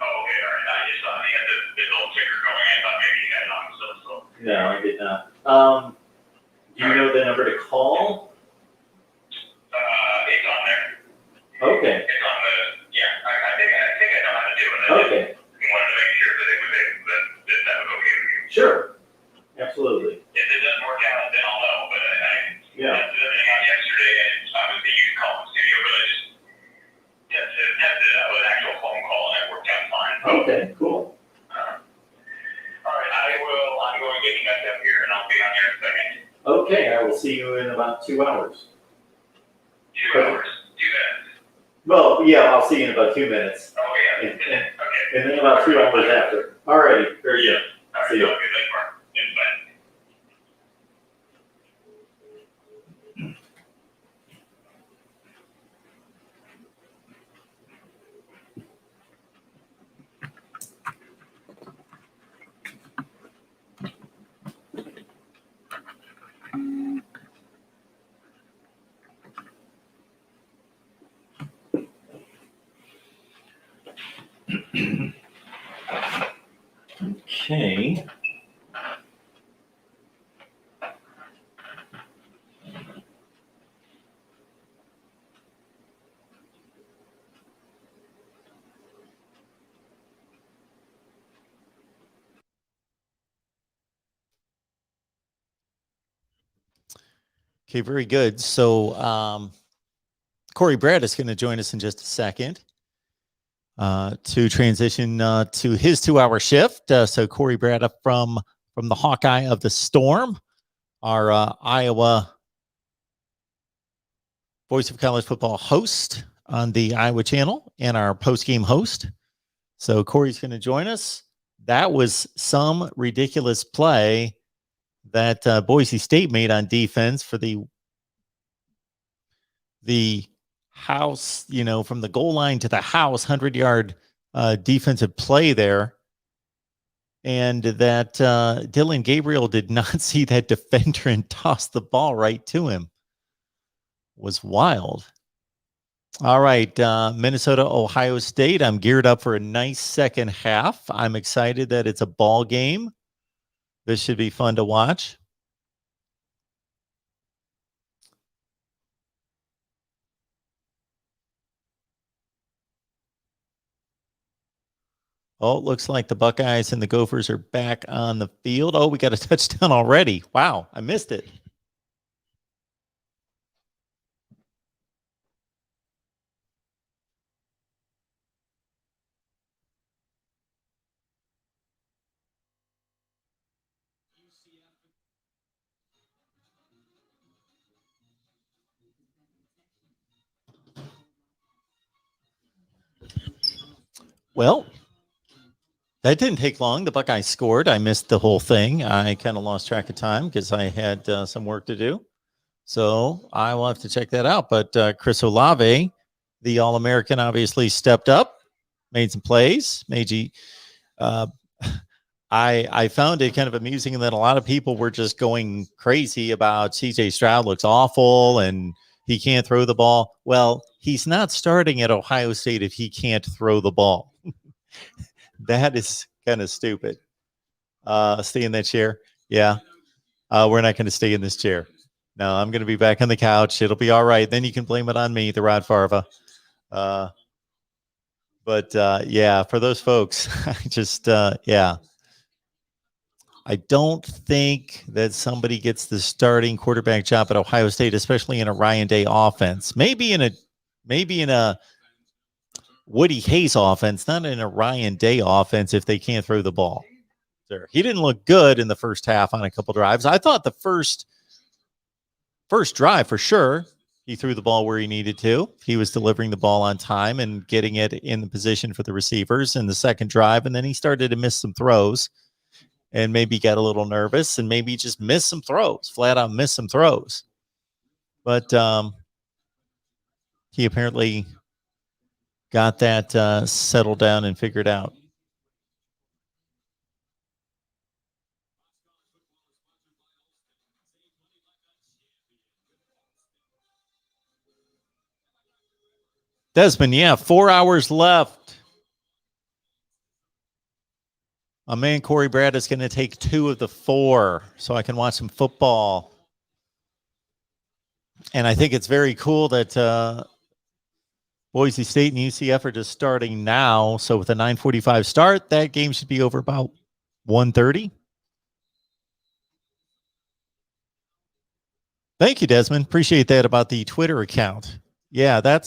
all right. I just thought you had the little ticker going. I thought maybe you had it on, so. No, I did not. Do you know the number to call? It's on there. Okay. It's on the, yeah, I think I know how to do it. I Okay. just wanted to make sure that it was that was okay with you. Sure. Absolutely. If it doesn't work out, then I'll know, but I Yeah. tested everything out yesterday, and obviously you can call the studio, but I just tested it out with an actual phone call, and it worked out fine. Okay, cool. All right, I'm going to get you back up here, and I'll be on here in a second. Okay, I will see you in about 2 hours. 2 hours, do that. Well, yeah, I'll see you in about 2 minutes. Oh, yeah, okay. And then about 2 hours after. Alrighty, very good. All right, See you. good, thanks, Mark. Yeah, bye. Okay. Okay, very good. So Corey Brad is going to join us in just a second to transition to his 2-hour shift. So Corey Brad up from the Hawkeye of the Storm, our Iowa Voice of College Football host on the Iowa channel and our post-game host. So Corey's going to join us. That was some ridiculous play that Boise State made on defense for the house, from the goal line to the house, 100-yard defensive play there. And that Dylan Gabriel did not see that defender and tossed the ball right to him. Was wild. All right, Minnesota, Ohio State. I'm geared up for a nice second half. I'm excited that it's a ball game. This should be fun to watch. Oh, it looks like the Buckeyes and the Gophers are back on the field. Oh, we got a touchdown already. Wow, I missed it. Well, that didn't take long. The Buckeyes scored. I missed the whole thing. I kind of lost track of time because I had some work to do. So I will have to check that out. But Chris Olave, the All-American, obviously stepped up, made some plays. I found it kind of amusing that a lot of people were just going crazy about CJ Stroud looks awful and he can't throw the ball. Well, he's not starting at Ohio State if he can't throw the ball. That is kind of stupid. Stay in that chair. Yeah. We're not going to stay in this chair. No, I'm going to be back on the couch. It'll be all right. Then you can blame it on me, the Rod Farva. Yeah, for those folks, I just, yeah. I don't think that somebody gets the starting quarterback job at Ohio State, especially in a Ryan Day offense. Maybe in a Woody Hayes offense, not in a Ryan Day offense if they can't throw the ball. He didn't look good in the first half on a couple drives. I thought the first drive for sure, he threw the ball where he needed to. He was delivering the ball on time and getting it in the position for the receivers in the second drive. And then he started to miss some throws and maybe got a little nervous and maybe just missed some throws, flat out missed some throws. But he apparently got that settled down and figured out. Desmond, yeah, 4 hours left. My man Corey Brad is going to take 2 of the 4 so I can watch some football. And I think it's very cool that Boise State and UCF are just starting now. So with a 9:45 start, that game should be over about 1:30. Thank you, Desmond. Appreciate that about the Twitter account. Yeah, that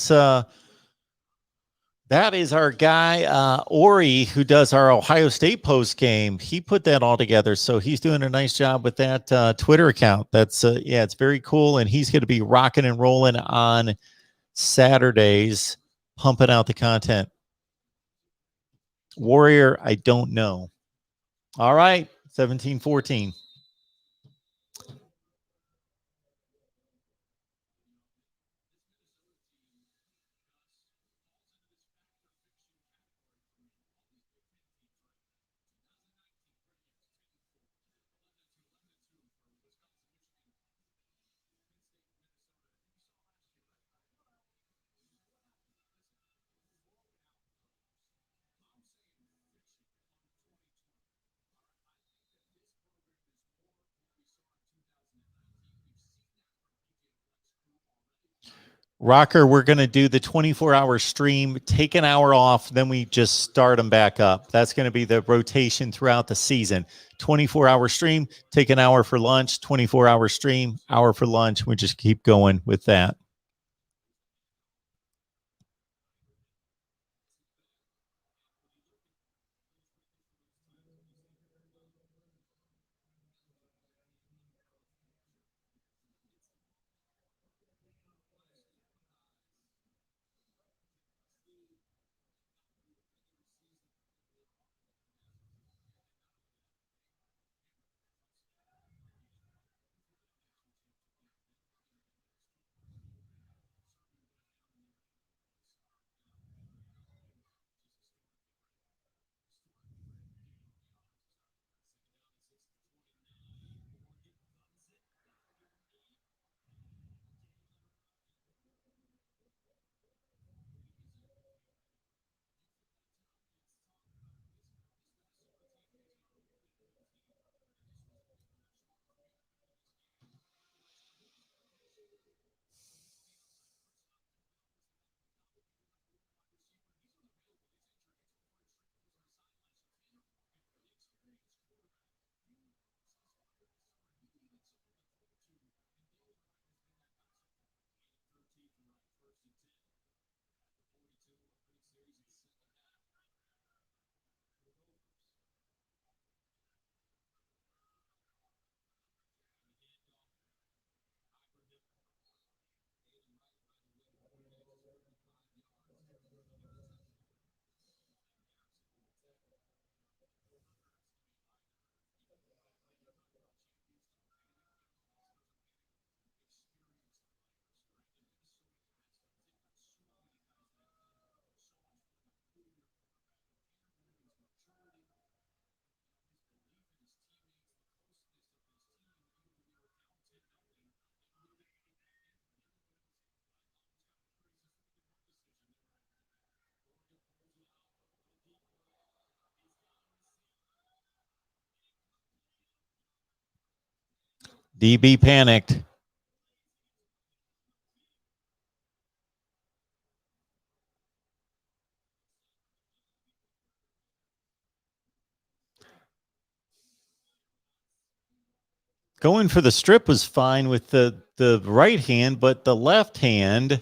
is our guy, Ori, who does our Ohio State post game. He put that all together. So he's doing a nice job with that Twitter account. That's, yeah, it's very cool. And he's going to be rocking and rolling on Saturdays, pumping out the content. Warrior, I don't know. All right, 17-14. Rocker, we're going to do the 24-hour stream, take an hour off, then we just start them back up. That's going to be the rotation throughout the season. 24-hour stream, take an hour for lunch, 24-hour stream, hour for lunch. We just keep going with that. DB panicked. Going for the strip was fine with the right hand, but the left hand.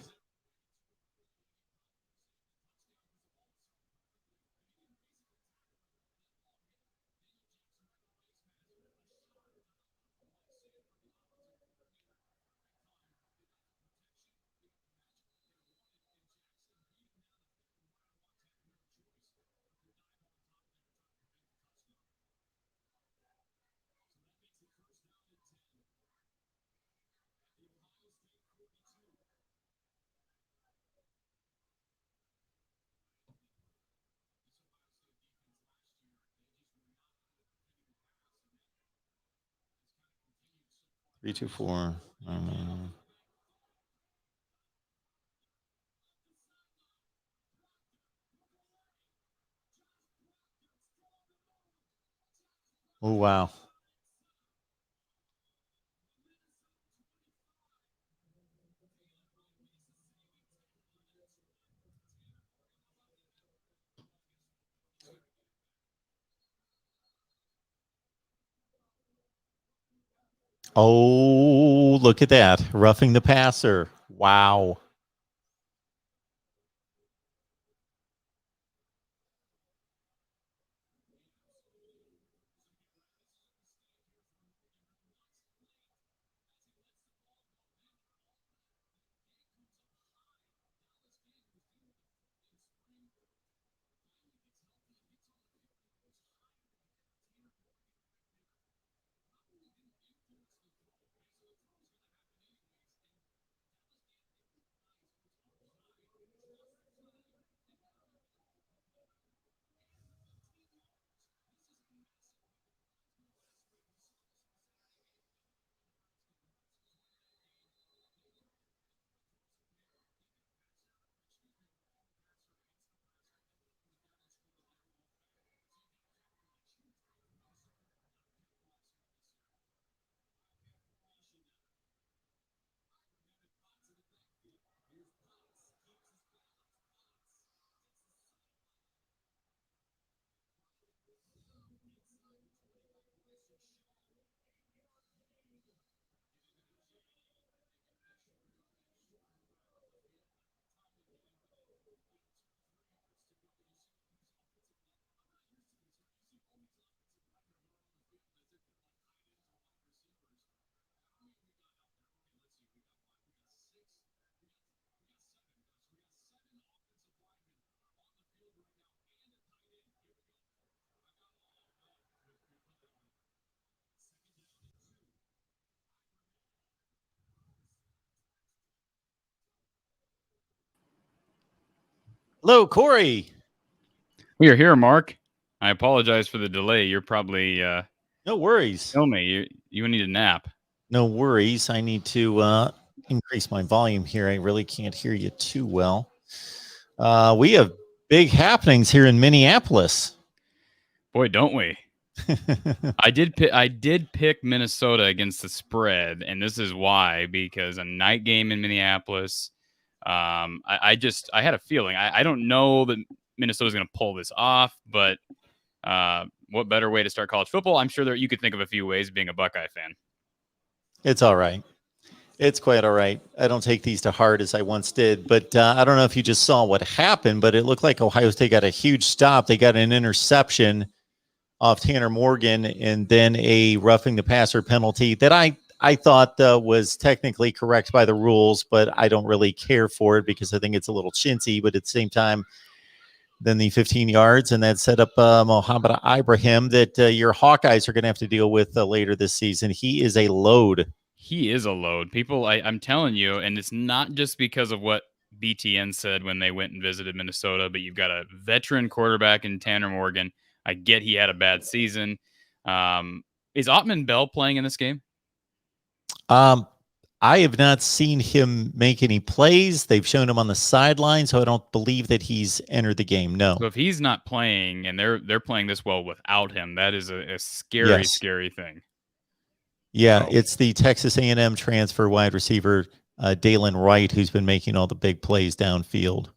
3-2-4. Oh, wow. Oh, look at that. Roughing the passer. Wow. Hello, Corey. We are here, Mark. I apologize for the delay. You're probably no worries. Tell me, you need a nap. No worries. I need to increase my volume here. I really can't hear you too well. We have big happenings here in Minneapolis. Boy, don't we? I did pick Minnesota against the spread, and this is why, because a night game in Minneapolis. I had a feeling. I don't know that Minnesota's going to pull this off, but what better way to start college football? I'm sure that you could think of a few ways being a Buckeye fan. It's all right. It's quite all right. I don't take these to heart as I once did, but I don't know if you just saw what happened, but it looked like Ohio State got a huge stop. They got an interception off Tanner Morgan and then a roughing the passer penalty that I thought was technically correct by the rules, but I don't really care for it because I think it's a little chintzy, but at the same time, then the 15 yards, and that set up Mohamed Ibrahim that your Hawkeyes are going to have to deal with later this season. He is a load. He is a load. People, I'm telling you, and it's not just because of what BTN said when they went and visited Minnesota, but you've got a veteran quarterback in Tanner Morgan. I get he had a bad season. Is Ottman Bell playing in this game? I have not seen him make any plays. They've shown him on the sideline, so I don't believe that he's entered the game. No. So if he's not playing and they're playing this well without him, that is a scary, scary thing. Yeah, it's the Texas A&M transfer wide receiver, Dalen Wright, who's been making all the big plays downfield.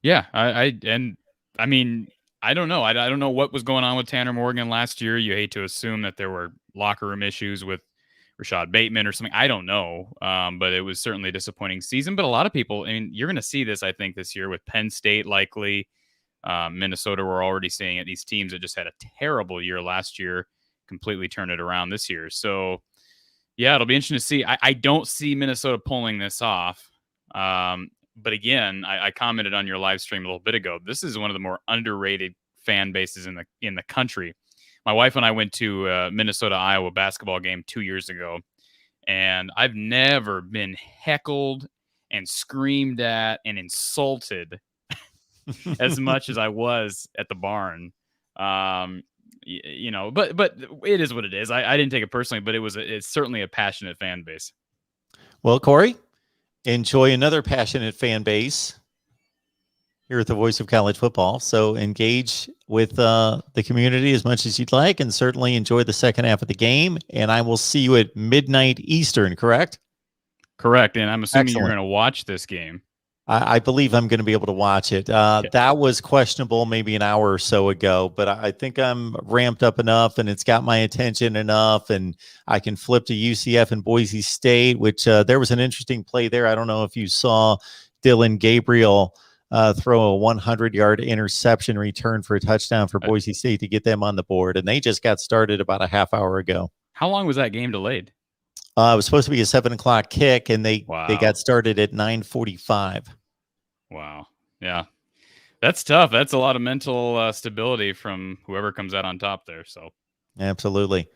Yeah, I mean, I don't know. I don't know what was going on with Tanner Morgan last year. You hate to assume that there were locker room issues with Rashad Bateman or something. I don't know, but it was certainly a disappointing season. But a lot of people, I mean, you're going to see this, I think, this year with Penn State likely. Minnesota, we're already seeing it. These teams that just had a terrible year last year completely turn it around this year. So, yeah, it'll be interesting to see. I don't see Minnesota pulling this off. But again, I commented on your live stream a little bit ago. This is one of the more underrated fan bases in the country. My wife and I went to a Minnesota-Iowa basketball game 2 years ago, and I've never been heckled and screamed at and insulted as much as I was at the barn. you know, but it is what it is. I didn't take it personally, but it's certainly a passionate fan base. Well, Corey, enjoy another passionate fan base here at the Voice of College Football. So engage with the community as much as you'd like, and certainly enjoy the second half of the game. And I will see you at midnight Eastern, correct? Correct. And I'm assuming you're Excellent. going to watch this game. I believe I'm going to be able to watch it. That was questionable maybe an hour or so ago, but I think I'm ramped up enough and it's got my attention enough, and I can flip to UCF and Boise State, which there was an interesting play there. I don't know if you saw Dylan Gabriel throw a 100-yard interception return for a touchdown for Boise State to get them on the board, and they just got started about a half hour ago. How long was that game delayed? It was supposed to be a 7:00 kick, and they got started at 9:45. Wow. Yeah. That's tough. That's a lot of mental stability from whoever comes out on top there. So absolutely.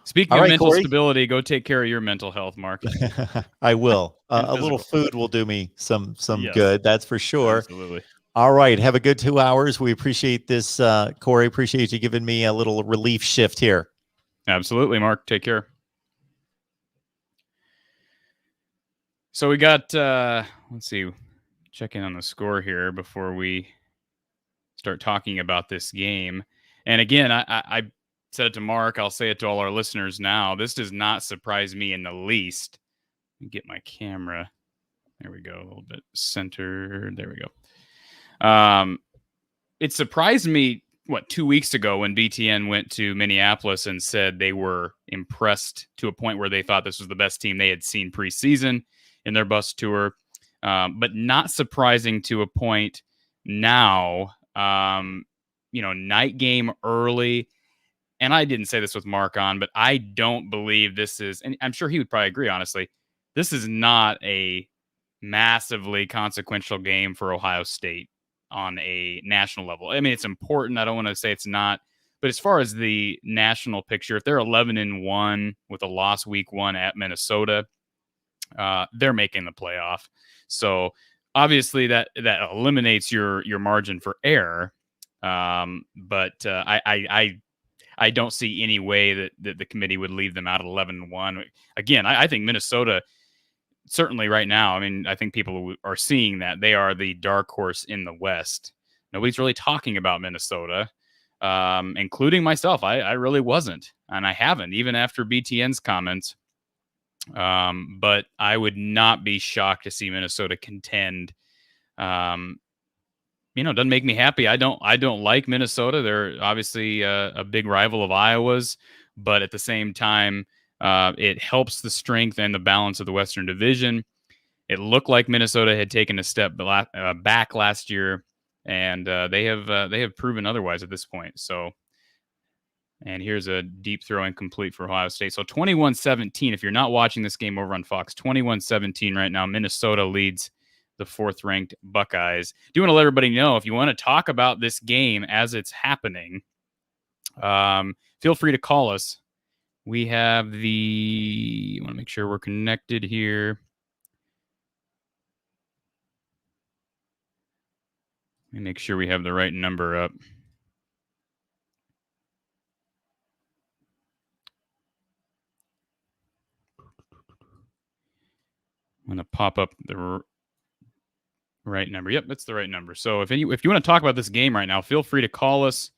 Speaking of mental stability, go take care of your mental health, Mark. I will. A little food will do me some good. That's for sure. Absolutely. All right. Have a good 2 hours. We appreciate this, Corey. Appreciate you giving me a little relief shift here. Absolutely, Mark. Take care. So we got, let's see, check in on the score here before we start talking about this game. And again, I said it to Mark. I'll say it to all our listeners now. This does not surprise me in the least. Let me get my camera. There we go. A little bit centered. There we go. It surprised me, 2 weeks ago when BTN went to Minneapolis and said they were impressed to a point where they thought this was the best team they had seen preseason in their bus tour. But not surprising to a point now, night game early. And I didn't say this with Mark on, but I don't believe this is, and I'm sure he would probably agree, honestly, this is not a massively consequential game for Ohio State on a national level. I mean, it's important. I don't want to say it's not, but as far as the national picture, if they're 11-1 with a loss week 1 at Minnesota, they're making the playoff. So obviously that eliminates your margin for error. But I don't see any way that the committee would leave them out at 11-1. Again, I think Minnesota, certainly right now, I mean, I think people are seeing that they are the dark horse in the West. Nobody's really talking about Minnesota, including myself. I really wasn't, and I haven't, even after BTN's comments. But I would not be shocked to see Minnesota contend. Doesn't make me happy. I don't like Minnesota. They're obviously a big rival of Iowa's, but at the same time, it helps the strength and the balance of the Western Division. It looked like Minnesota had taken a step back last year, and they have proven otherwise at this point. So, and here's a deep throw incomplete for Ohio State. So 21-17. If you're not watching this game over on Fox, 21-17 right now. Minnesota leads the 4th-ranked Buckeyes. Do want to let everybody know, if you want to talk about this game as it's happening, feel free to call us. We have want to make sure we're connected here. Let me make sure we have the right number up. I'm going to pop up the right number. Yep, that's the right number. So if you want to talk about this game right now, feel free to call us,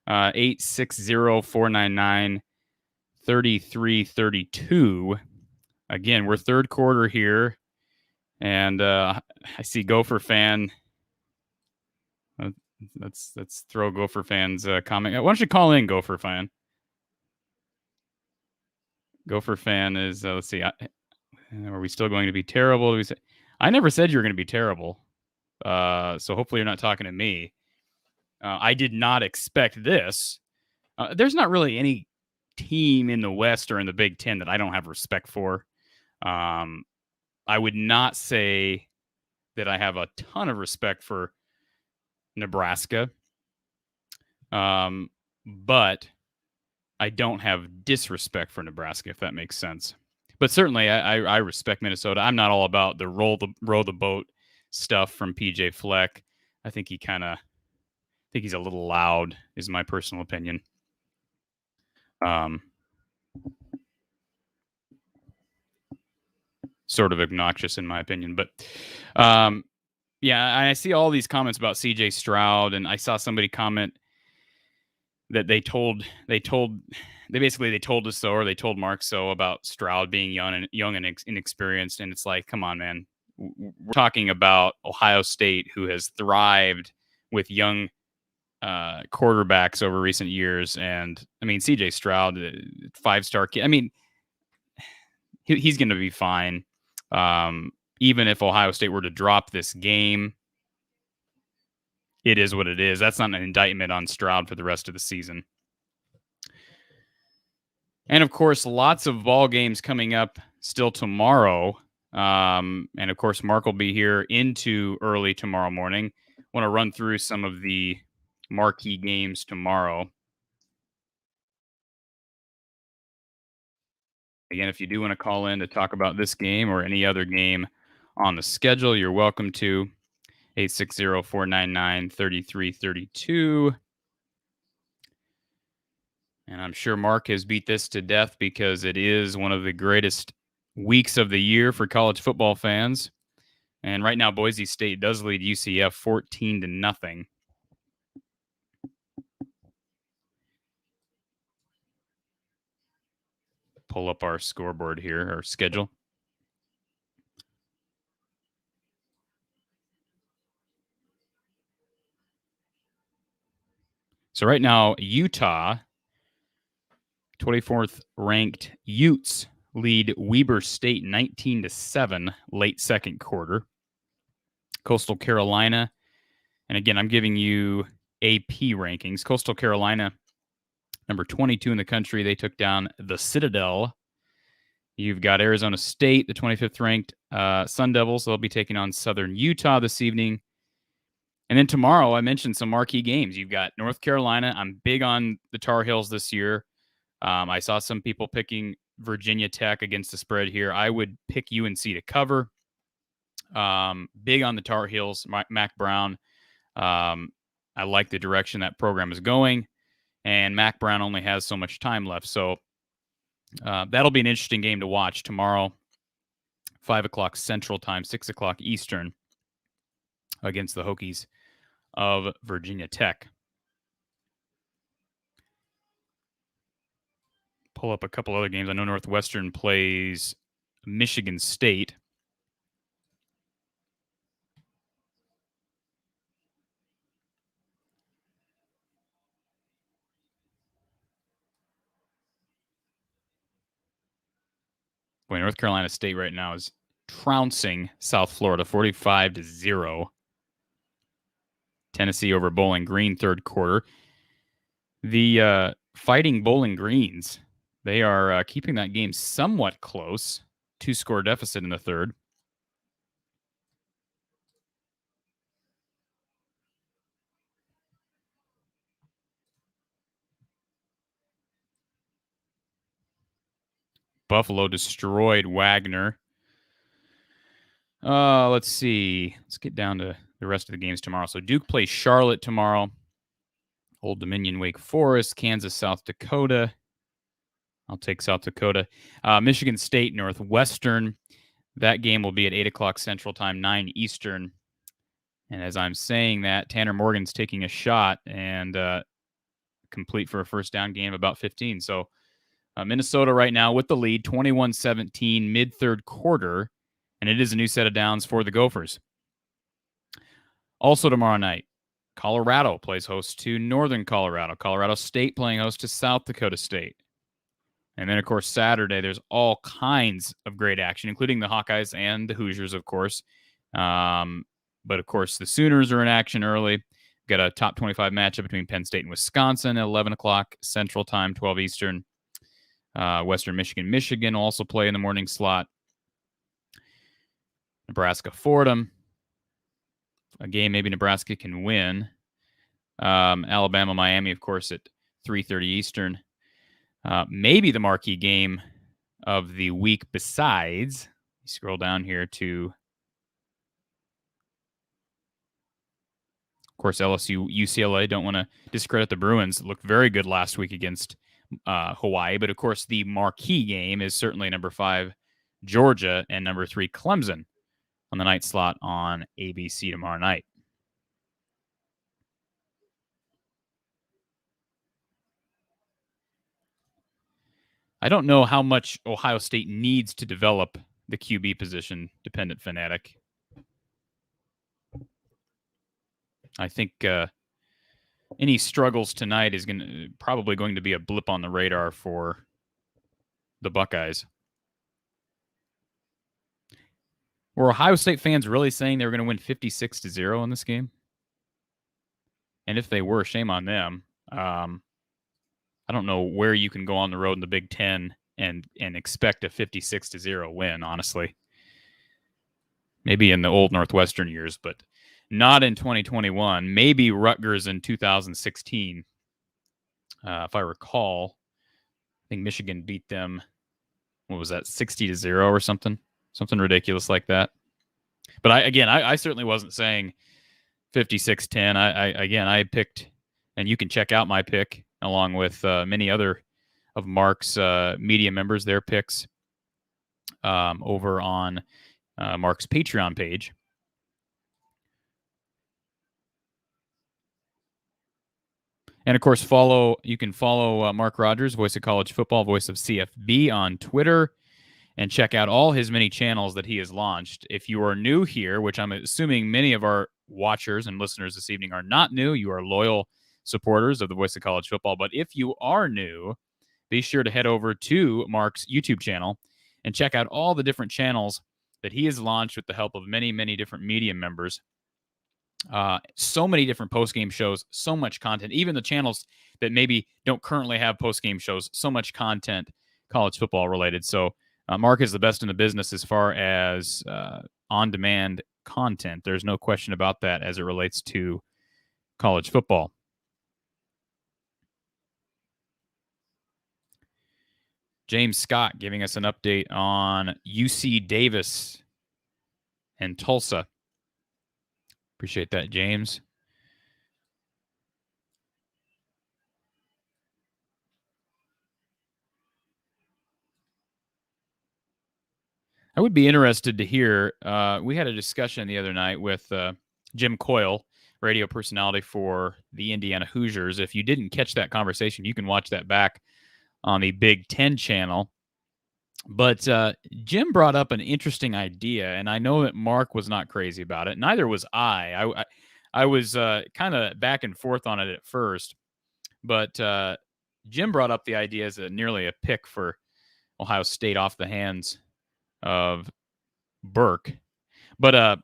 860-499-3332. Again, we're third quarter here, and I see Gopher fan. Let's throw Gopher fans comment. Why don't you call in, Gopher fan? Gopher fan is let's see. Are we still going to be terrible? I never said you were going to be terrible. So hopefully you're not talking to me. I did not expect this. There's not really any team in the West or in the Big Ten that I don't have respect for. I would not say that I have a ton of respect for Nebraska. But I don't have disrespect for Nebraska, if that makes sense. But certainly I respect Minnesota. I'm not all about the row the boat stuff from PJ Fleck. I think he's a little loud, is my personal opinion. Sort of obnoxious in my opinion, but yeah, I see all these comments about CJ Stroud, and I saw somebody comment that they told us so, or they told Mark so about Stroud being young and inexperienced, and it's like, come on, man. We're talking about Ohio State, who has thrived with young quarterbacks over recent years, and I mean CJ Stroud, 5-star kid. I mean, he's going to be fine. Even if Ohio State were to drop this game, it is what it is. That's not an indictment on Stroud for the rest of the season. And of course, lots of ball games coming up still tomorrow. And of course, Mark will be here into early tomorrow morning. I want to run through some of the marquee games tomorrow. Again, if you do want to call in to talk about this game or any other game on the schedule, you're welcome to. 860-499-3332. And I'm sure Mark has beat this to death because it is one of the greatest weeks of the year for college football fans. And right now, Boise State does lead UCF 14-0. Pull up our scoreboard here, our schedule. So right now, Utah, 24th ranked Utes lead Weber State 19-7 late second quarter. Coastal Carolina, and again, I'm giving you AP rankings. Coastal Carolina, number 22 in the country. They took down the Citadel. You've got Arizona State, the 25th ranked Sun Devils. They'll be taking on Southern Utah this evening. And then tomorrow, I mentioned some marquee games. You've got North Carolina. I'm big on the Tar Heels this year. I saw some people picking Virginia Tech against the spread here. I would pick UNC to cover. Big on the Tar Heels, Mac Brown. I like the direction that program is going, and Mac Brown only has so much time left. So that'll be an interesting game to watch tomorrow, 5 o'clock Central Time, 6 o'clock Eastern, against the Hokies of Virginia Tech. Pull up a couple other games. I know Northwestern plays Michigan State. Boy, North Carolina State right now is trouncing South Florida 45-0. Tennessee over Bowling Green third quarter. The Fighting Bowling Greens, they are keeping that game somewhat close. 2-score deficit in the third. Buffalo destroyed Wagner. Let's see. Let's get down to the rest of the games tomorrow. So Duke plays Charlotte tomorrow. Old Dominion, Wake Forest, Kansas, South Dakota. I'll take South Dakota. Michigan State, Northwestern. That game will be at 8 o'clock Central Time, 9 Eastern. And as I'm saying that, Tanner Morgan's taking a shot and complete for a first down gain of about 15. So Minnesota right now with the lead, 21-17, mid-third quarter. And it is a new set of downs for the Gophers. Also tomorrow night, Colorado plays host to Northern Colorado. Colorado State playing host to South Dakota State. And then, of course, Saturday, there's all kinds of great action, including the Hawkeyes and the Hoosiers, of course. But, of course, the Sooners are in action early. Got a top 25 matchup between Penn State and Wisconsin at 11 o'clock Central Time, 12 Eastern. Western Michigan will also play in the morning slot. Nebraska-Fordham. A game maybe Nebraska can win. Alabama-Miami, of course, at 3:30 Eastern. Maybe the marquee game of the week besides. Scroll down here to, of course, LSU, UCLA. Don't want to discredit the Bruins. Looked very good last week against Hawaii. But of course, the marquee game is certainly number 5, Georgia, and number 3, Clemson on the night slot on ABC tomorrow night. I don't know how much Ohio State needs to develop the QB position, dependent fanatic. I think any struggles tonight is probably going to be a blip on the radar for the Buckeyes. Were Ohio State fans really saying they were going to win 56-0 in this game? And if they were, shame on them. I don't know where you can go on the road in the Big Ten and expect a 56-0 win, honestly. Maybe in the old Northwestern years, but not in 2021. Maybe Rutgers in 2016. If I recall, I think Michigan beat them, what was that, 60-0 or something? Something ridiculous like that. But I certainly wasn't saying 56-10. I picked, and you can check out my pick along with many other of Mark's media members, their picks over on Mark's Patreon page. And of course, you can follow Mark Rogers, voice of college football, voice of CFB on Twitter, and check out all his many channels that he has launched. If you are new here, which I'm assuming many of our watchers and listeners this evening are not new, you are loyal supporters of the voice of college football. But if you are new, be sure to head over to Mark's YouTube channel and check out all the different channels that he has launched with the help of many, many different media members. So many different post-game shows, so much content, even the channels that maybe don't currently have post-game shows, so much content college football related. So Mark is the best in the business as far as on-demand content. There's no question about that as it relates to college football. James Scott giving us an update on UC Davis and Tulsa. Appreciate that, James. I would be interested to hear, we had a discussion the other night with Jim Coyle, radio personality for the Indiana Hoosiers. If you didn't catch that conversation, you can watch that back on the Big Ten channel. But Jim brought up an interesting idea, and I know that Mark was not crazy about it. Neither was I. I was kind of back and forth on it at first. But Jim brought up the idea as nearly a pick for Ohio State off the hands of Burke. But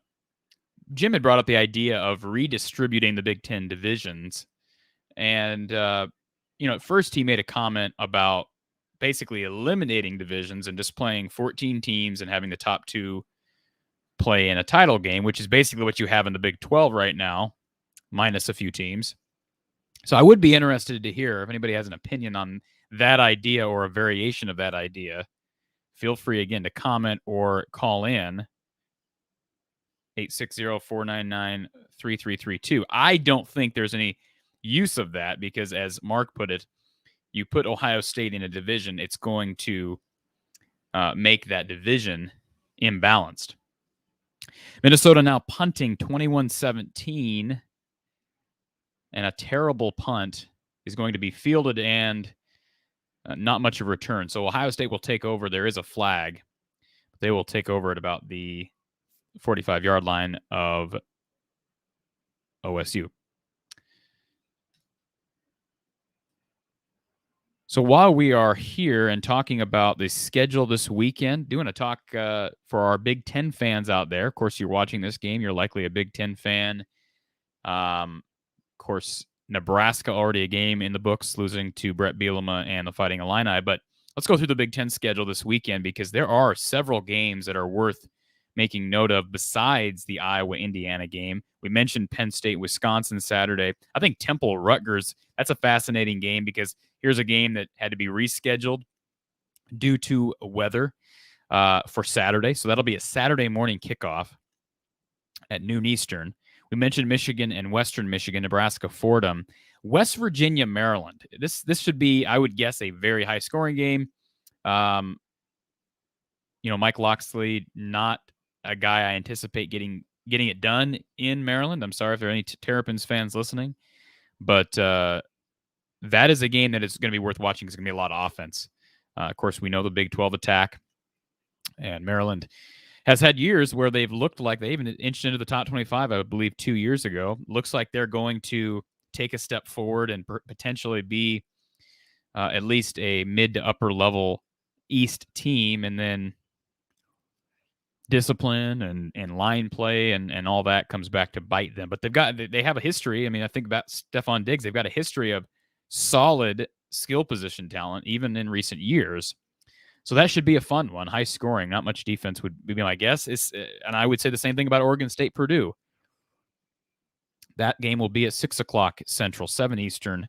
Jim had brought up the idea of redistributing the Big Ten divisions. And, at first he made a comment about basically eliminating divisions and just playing 14 teams and having the top 2 play in a title game, which is basically what you have in the Big 12 right now, minus a few teams. So I would be interested to hear if anybody has an opinion on that idea or a variation of that idea. Feel free, again, to comment or call in 860-499-3332. I don't think there's any use of that because, as Mark put it, you put Ohio State in a division, it's going to make that division imbalanced. Minnesota now punting 21-17, and a terrible punt is going to be fielded and not much of a return. So Ohio State will take over. There is a flag. They will take over at about the 45-yard line of OSU. So while we are here and talking about the schedule this weekend, doing a talk for our Big Ten fans out there. Of course, you're watching this game. You're likely a Big Ten fan. Of course, Nebraska already a game in the books, losing to Brett Bielema and the Fighting Illini. But let's go through the Big Ten schedule this weekend because there are several games that are worth making note of besides the Iowa-Indiana game. We mentioned Penn State-Wisconsin Saturday. I think Temple-Rutgers, that's a fascinating game because here's a game that had to be rescheduled due to weather for Saturday. So that'll be a Saturday morning kickoff at noon Eastern. We mentioned Michigan and Western Michigan, Nebraska-Fordham. West Virginia, Maryland. This should be, I would guess, a very high scoring game. Mike Locksley, not a guy I anticipate getting it done in Maryland. I'm sorry if there are any Terrapins fans listening, but that is a game that is going to be worth watching. It's going to be a lot of offense. Of course, we know the Big 12 attack, and Maryland has had years where they've looked like they even inched into the top 25, I believe, 2 years ago. Looks like they're going to take a step forward and potentially be at least a mid to upper level East team, and then discipline and line play and all that comes back to bite them. But they have a history. I mean, I think about Stephon Diggs. They've got a history of solid skill position talent, even in recent years. So that should be a fun one. High scoring, not much defense would be my guess. And I would say the same thing about Oregon State, Purdue. That game will be at 6 o'clock Central, 7 Eastern,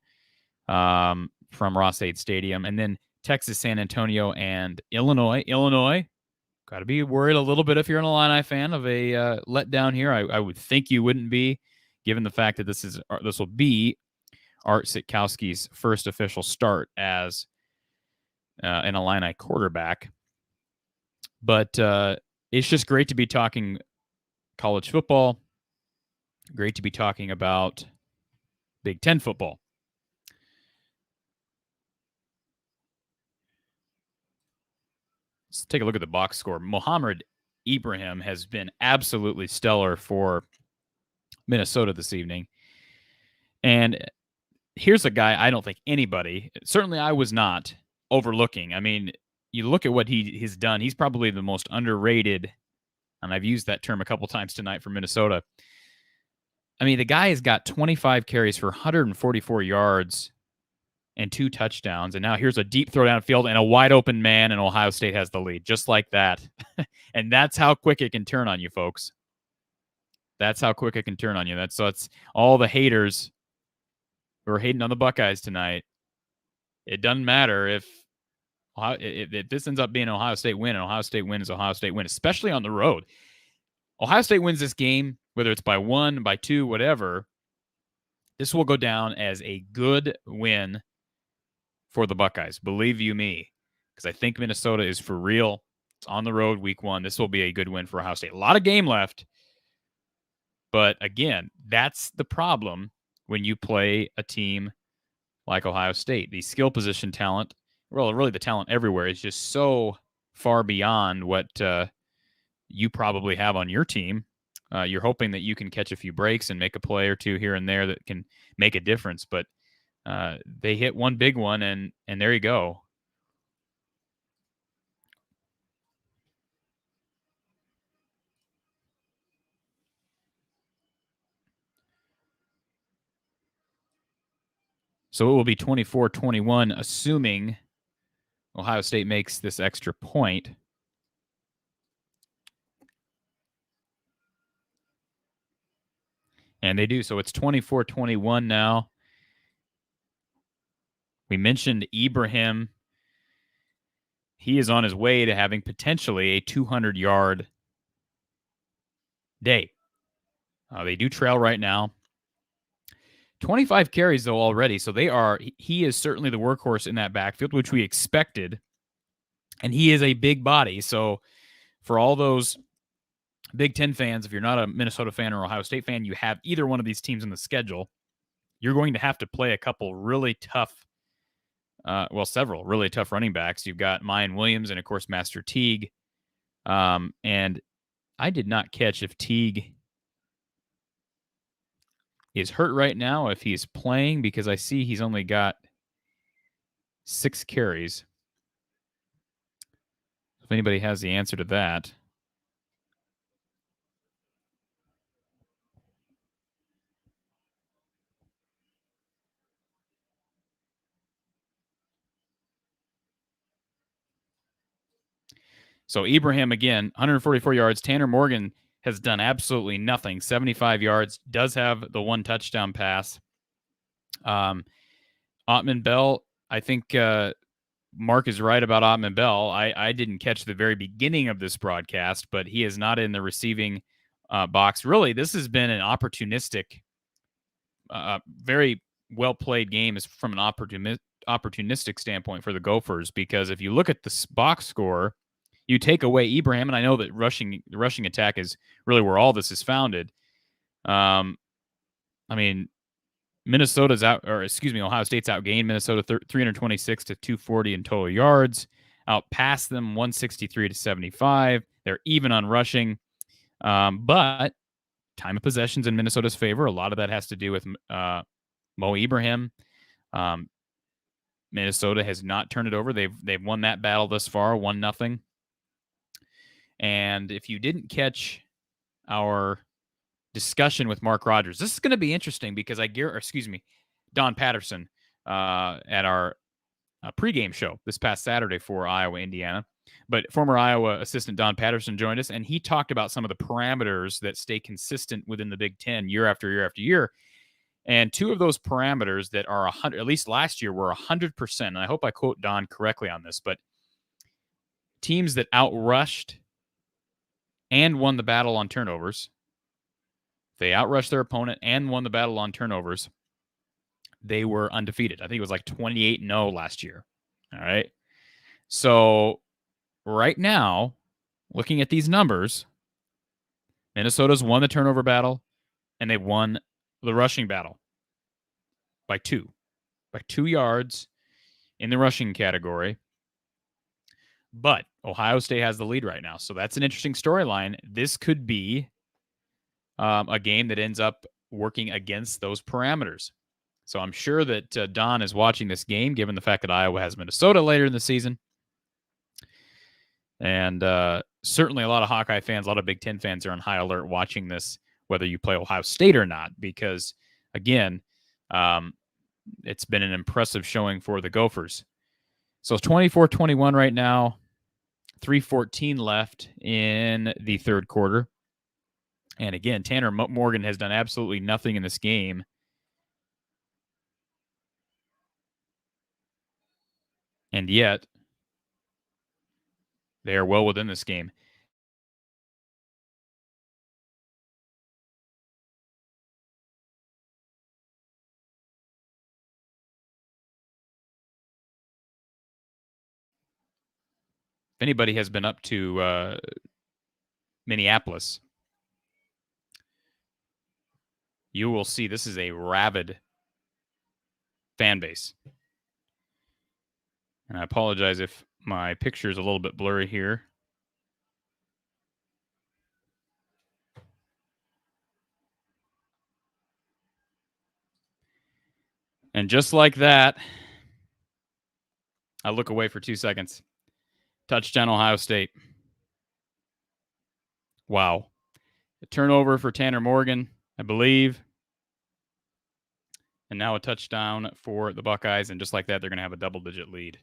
from Ross-Ade Stadium. And then Texas, San Antonio, and Illinois. Illinois, got to be worried a little bit if you're an Illini fan of a letdown here. I would think you wouldn't be, given the fact that this will be Art Sitkowski's first official start as an Illini quarterback. But it's just great to be talking college football. Great to be talking about Big Ten football. Let's take a look at the box score. Mohamed Ibrahim has been absolutely stellar for Minnesota this evening. And here's a guy I don't think anybody, certainly I was not, overlooking. I mean, you look at what he's done. He's probably the most underrated, and I've used that term a couple times tonight for Minnesota. I mean, the guy has got 25 carries for 144 yards and 2 touchdowns. And now here's a deep throw downfield and a wide open man, and Ohio State has the lead, just like that. And that's how quick it can turn on you, folks. That's how quick it can turn on you. So it's all the haters who are hating on the Buckeyes tonight. It doesn't matter if this ends up being an Ohio State win, and Ohio State win is Ohio State win, especially on the road. Ohio State wins this game, whether it's by 1, by 2, whatever. This will go down as a good win for the Buckeyes. Believe you me, because I think Minnesota is for real. It's on the road week 1. This will be a good win for Ohio State. A lot of game left. But again, that's the problem when you play a team like Ohio State. The skill position talent, well, really the talent everywhere, is just so far beyond what you probably have on your team. You're hoping that you can catch a few breaks and make a play or two here and there that can make a difference. But they hit one big one, and there you go. So it will be 24-21, assuming Ohio State makes this extra point. And they do. So it's 24-21 now. We mentioned Ibrahim. He is on his way to having potentially a 200-yard day. They do trail right now. 25 carries, though, already. So he is certainly the workhorse in that backfield, which we expected. And he is a big body. So for all those Big Ten fans, if you're not a Minnesota fan or Ohio State fan, you have either one of these teams on the schedule, you're going to have to play a couple really tough, several really tough running backs. You've got Mayan Williams and, of course, Master Teague. And I did not catch if Teague is hurt right now, if he's playing, because I see he's only got 6 carries. If anybody has the answer to that. So Ibrahim, again, 144 yards. Tanner Morgan has done absolutely nothing. 75 yards, does have the 1 touchdown pass. Ottman Bell, I think Mark is right about Ottman Bell. I didn't catch the very beginning of this broadcast, but he is not in the receiving box. Really, this has been an opportunistic, very well-played game is from an opportunistic standpoint for the Gophers, because if you look at the box score, you take away Ibrahim, and I know that the rushing attack is really where all this is founded. I mean, Ohio State's outgained Minnesota 326 to 240 in total yards, outpassed them 163 to 75. They're even on rushing, but time of possession's in Minnesota's favor. A lot of that has to do with Mo Ibrahim. Minnesota has not turned it over. They've won that battle thus far, 1-0. And if you didn't catch our discussion with Mark Rogers, this is going to be interesting because Don Patterson at our pregame show this past Saturday for Iowa, Indiana. But former Iowa assistant Don Patterson joined us, and he talked about some of the parameters that stay consistent within the Big Ten year after year after year. And two of those parameters that are 100, at least last year, were 100%. And I hope I quote Don correctly on this, but teams that outrushed and won the battle on turnovers, they outrushed their opponent and won the battle on turnovers, they were undefeated. I think it was like 28-0 last year. All right. So right now, looking at these numbers, Minnesota's won the turnover battle and they've won the rushing battle by 2 yards in the rushing category. But Ohio State has the lead right now. So that's an interesting storyline. This could be a game that ends up working against those parameters. So I'm sure that Don is watching this game, given the fact that Iowa has Minnesota later in the season. And certainly a lot of Hawkeye fans, a lot of Big Ten fans are on high alert watching this, whether you play Ohio State or not, because, again, it's been an impressive showing for the Gophers. So it's 24-21 right now, 3:14 left in the third quarter. And again, Tanner Morgan has done absolutely nothing in this game. And yet, they are well within this game. If anybody has been up to Minneapolis, you will see this is a rabid fan base. And I apologize if my picture is a little bit blurry here. And just like that, I look away for 2 seconds. Touchdown, Ohio State. Wow. A turnover for Tanner Morgan, I believe. And now a touchdown for the Buckeyes. And just like that, they're going to have a double-digit lead.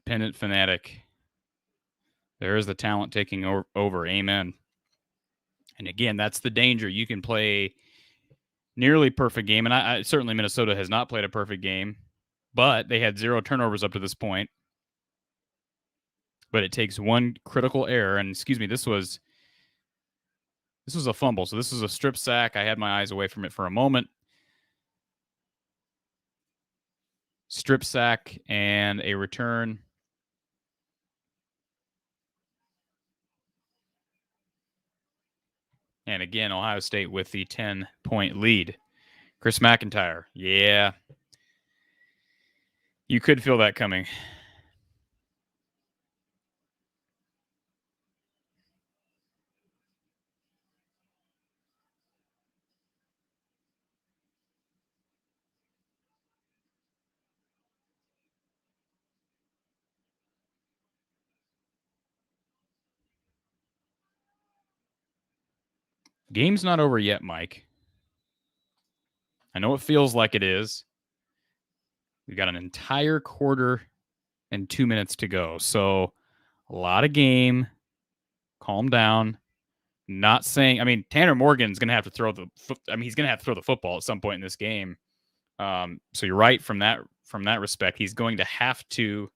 Dependent fanatic. There is the talent taking over. Amen. And again, that's the danger. You can play nearly perfect game. And I certainly Minnesota has not played a perfect game, but they had 0 turnovers up to this point. But it takes one critical error. And this was a fumble. So this was a strip sack. I had my eyes away from it for a moment. Strip sack and a return. And again, Ohio State with the 10-point lead. Chris McIntyre. Yeah. You could feel that coming. Game's not over yet, Mike. I know it feels like it is. We've got an entire quarter and 2 minutes to go. So a lot of game. Calm down. Not saying, I mean, Tanner Morgan's going to have to throw he's going to have to throw the football at some point in this game. So you're right from that respect. He's going to have to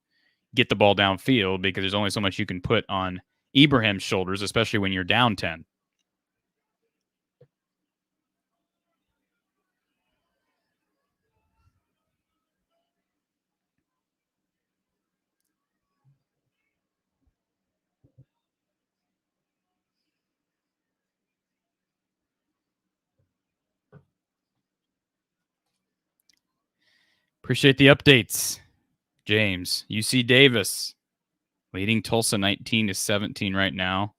get the ball downfield because there's only so much you can put on Ibrahim's shoulders, especially when you're down 10. Appreciate the updates, James. UC Davis leading Tulsa 19-17 right now.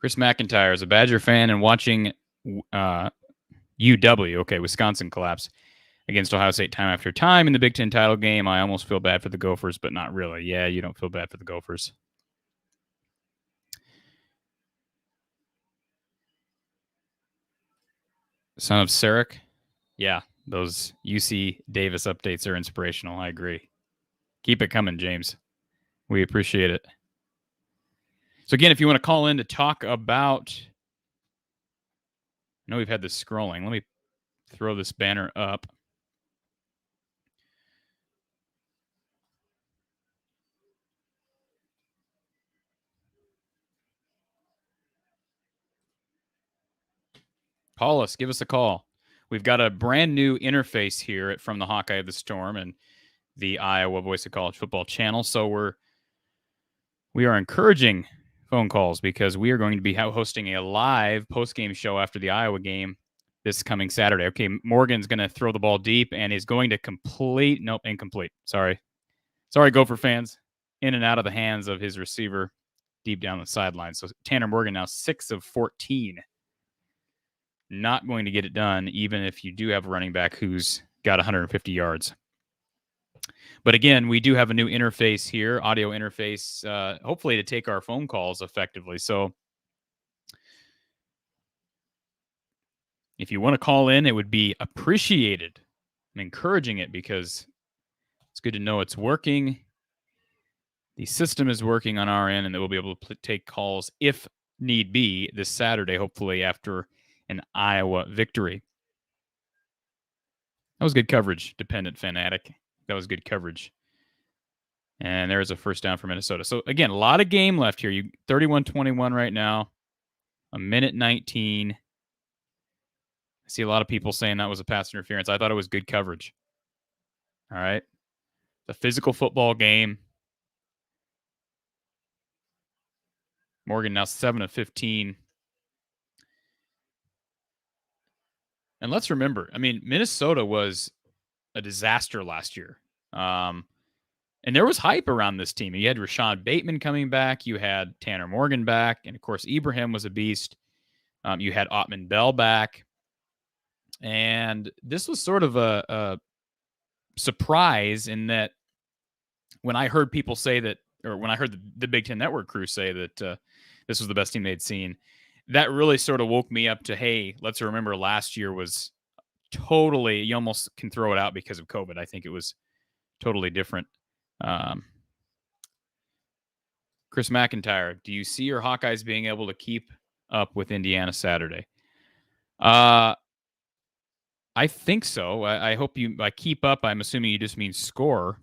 Chris McIntyre is a Badger fan and watching UW, Wisconsin collapse against Ohio State time after time in the Big Ten title game. I almost feel bad for the Gophers, but not really. Yeah, you don't feel bad for the Gophers. Son of Sarek. Yeah, those UC Davis updates are inspirational. I agree. Keep it coming, James. We appreciate it. So again, if you want to call in to talk about, I know we've had this scrolling. Let me throw this banner up. Call us. Give us a call. We've got a brand new interface here from the Hawkeye of the Storm and the Iowa Voice of College Football channel. So we are encouraging phone calls because we are going to be hosting a live post-game show after the Iowa game this coming Saturday. Okay, Morgan's going to throw the ball deep and is going to incomplete. Sorry, Gopher fans. In and out of the hands of his receiver deep down the sideline. So Tanner Morgan now 6 of 14. Not going to get it done, even if you do have a running back who's got 150 yards. But again, we do have a new interface here, audio interface, hopefully to take our phone calls effectively. So if you want to call in, it would be appreciated. I'm encouraging it because it's good to know it's working. The system is working on our end, and that we'll be able to take calls if need be this Saturday, hopefully after an Iowa victory. That was good coverage, Dependent Fanatic. That was good coverage. And there's a first down for Minnesota. So, again, a lot of game left here. 31-21 right now. 1:19. I see a lot of people saying that was a pass interference. I thought it was good coverage. All right. The physical football game. Morgan now 7 of 15. And let's remember, Minnesota was a disaster last year. And there was hype around this team. You had Rashad Bateman coming back. You had Tanner Morgan back. And, of course, Ibrahim was a beast. You had Ottman Bell back. And this was sort of a surprise in that when I heard people say that, or when I heard the Big Ten Network crew say that this was the best team they'd seen, that really sort of woke me up to, hey, let's remember last year was totally, you almost can throw it out because of COVID. I think it was totally different. Chris McIntyre, do you see your Hawkeyes being able to keep up with Indiana Saturday? I think so. I hope by keep up, I'm assuming you just mean score.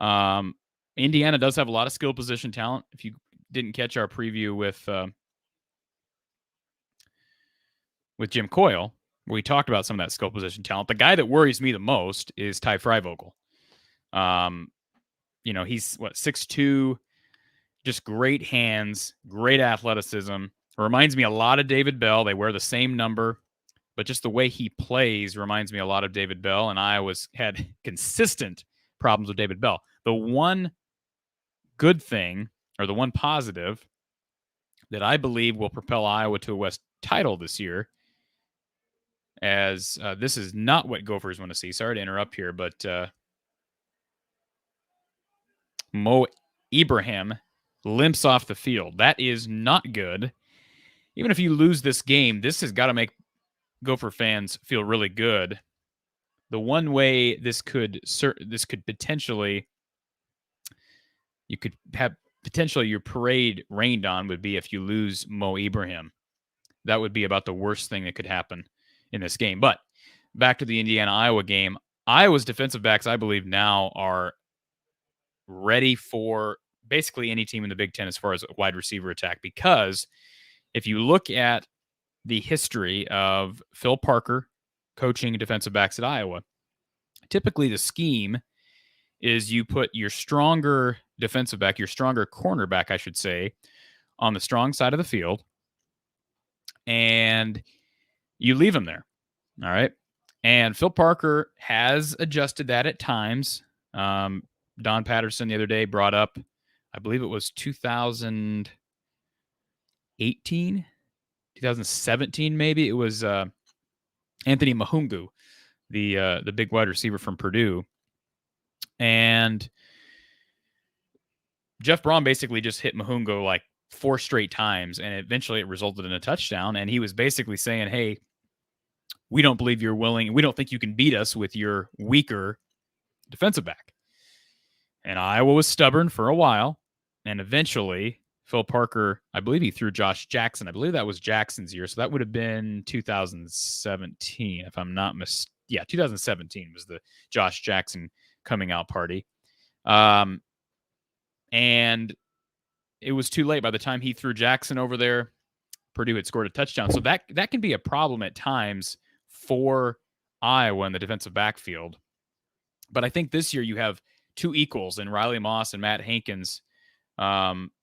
Indiana does have a lot of skill position talent. If you didn't catch our preview with Jim Coyle, we talked about some of that skill position talent. The guy that worries me the most is Ty Freivogel. He's 6'2", just great hands, great athleticism. Reminds me a lot of David Bell. They wear the same number, but just the way he plays reminds me a lot of David Bell, and Iowa's had consistent problems with David Bell. The one good thing, or the one positive, that I believe will propel Iowa to a West title this year, as this is not what Gophers want to see. Sorry to interrupt here, but Mo Ibrahim limps off the field. That is not good. even if you lose this game, this has got to make Gopher fans feel really good. The one way this could potentially, you could have potentially your parade rained on would be if you lose Mo Ibrahim. That would be about the worst thing that could happen in this game. But back to the Indiana-Iowa game, Iowa's defensive backs, I believe, now are ready for basically any team in the Big Ten as far as a wide receiver attack. Because if you look at the history of Phil Parker coaching defensive backs at Iowa, typically the scheme is you put your stronger defensive back, your stronger cornerback, I should say, on the strong side of the field, and you leave him there. All right. And Phil Parker has adjusted that at times. Don Patterson the other day brought up, I believe it was 2018, 2017, maybe. It was Anthony Mahungu, the big wide receiver from Purdue. And Jeff Braun basically just hit Mahungu like 4 straight times, and eventually it resulted in a touchdown. And he was basically saying, hey, we don't believe you're willing, we don't think you can beat us with your weaker defensive back. And Iowa was stubborn for a while, and eventually Phil Parker, I believe he threw Josh Jackson. I believe that was Jackson's year, so that would have been 2017, if I'm not mistaken. Yeah, 2017 was the Josh Jackson coming out party. And it was too late. By the time he threw Jackson over there, Purdue had scored a touchdown. So that can be a problem at times for Iowa in the defensive backfield. But I think this year you have 2 equals in Riley Moss and Matt Hankins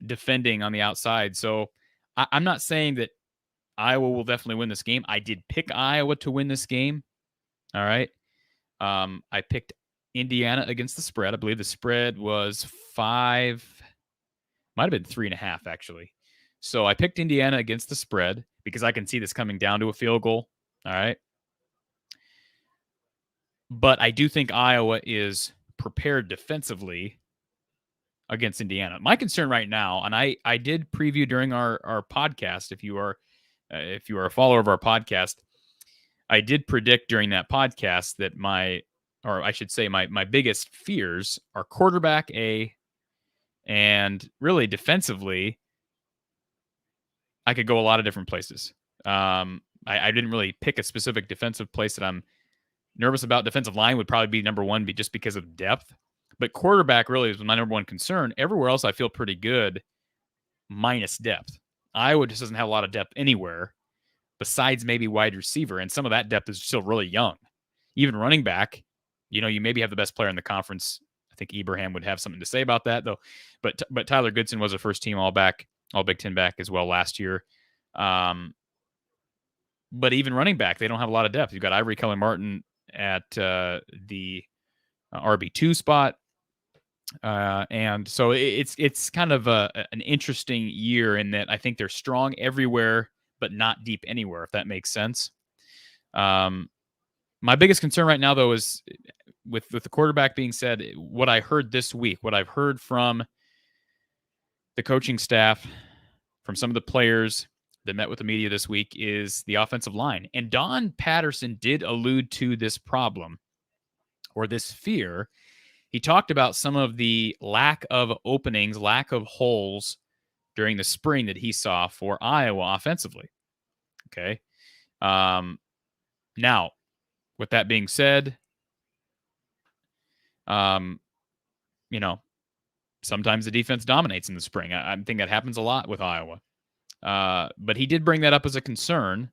defending on the outside. So I'm not saying that Iowa will definitely win this game. I did pick Iowa to win this game. All right. I picked Indiana against the spread. I believe the spread was 5, might have been 3.5 actually. So I picked Indiana against the spread because I can see this coming down to a field goal. All right. But I do think Iowa is prepared defensively against Indiana. My concern right now, and I did preview during our podcast, if you are a follower of our podcast, I did predict during that podcast that my biggest fears are quarterback A, and really defensively, I could go a lot of different places. I didn't really pick a specific defensive place that I'm nervous about. Defensive line would probably be number one, just because of depth. But quarterback really is my number one concern. Everywhere else I feel pretty good, minus depth. Iowa just doesn't have a lot of depth anywhere besides maybe wide receiver, and some of that depth is still really young. Even running back, you maybe have the best player in the conference. I think Ibrahim would have something to say about that, though. But Tyler Goodson was a first-team All Big Ten back as well last year. But even running back, they don't have a lot of depth. You've got Ivory Kelly-Martin at the RB2 spot. And so it's kind of an interesting year in that I think they're strong everywhere, but not deep anywhere, if that makes sense. My biggest concern right now, though, is with the quarterback being said, what I heard this week, what I've heard from the coaching staff, from some of the players that met with the media this week, is the offensive line. And Don Patterson did allude to this problem or this fear. He talked about some of the lack of openings, lack of holes during the spring that he saw for Iowa offensively. Okay. Now, with that being said, sometimes the defense dominates in the spring. I think that happens a lot with Iowa. But he did bring that up as a concern.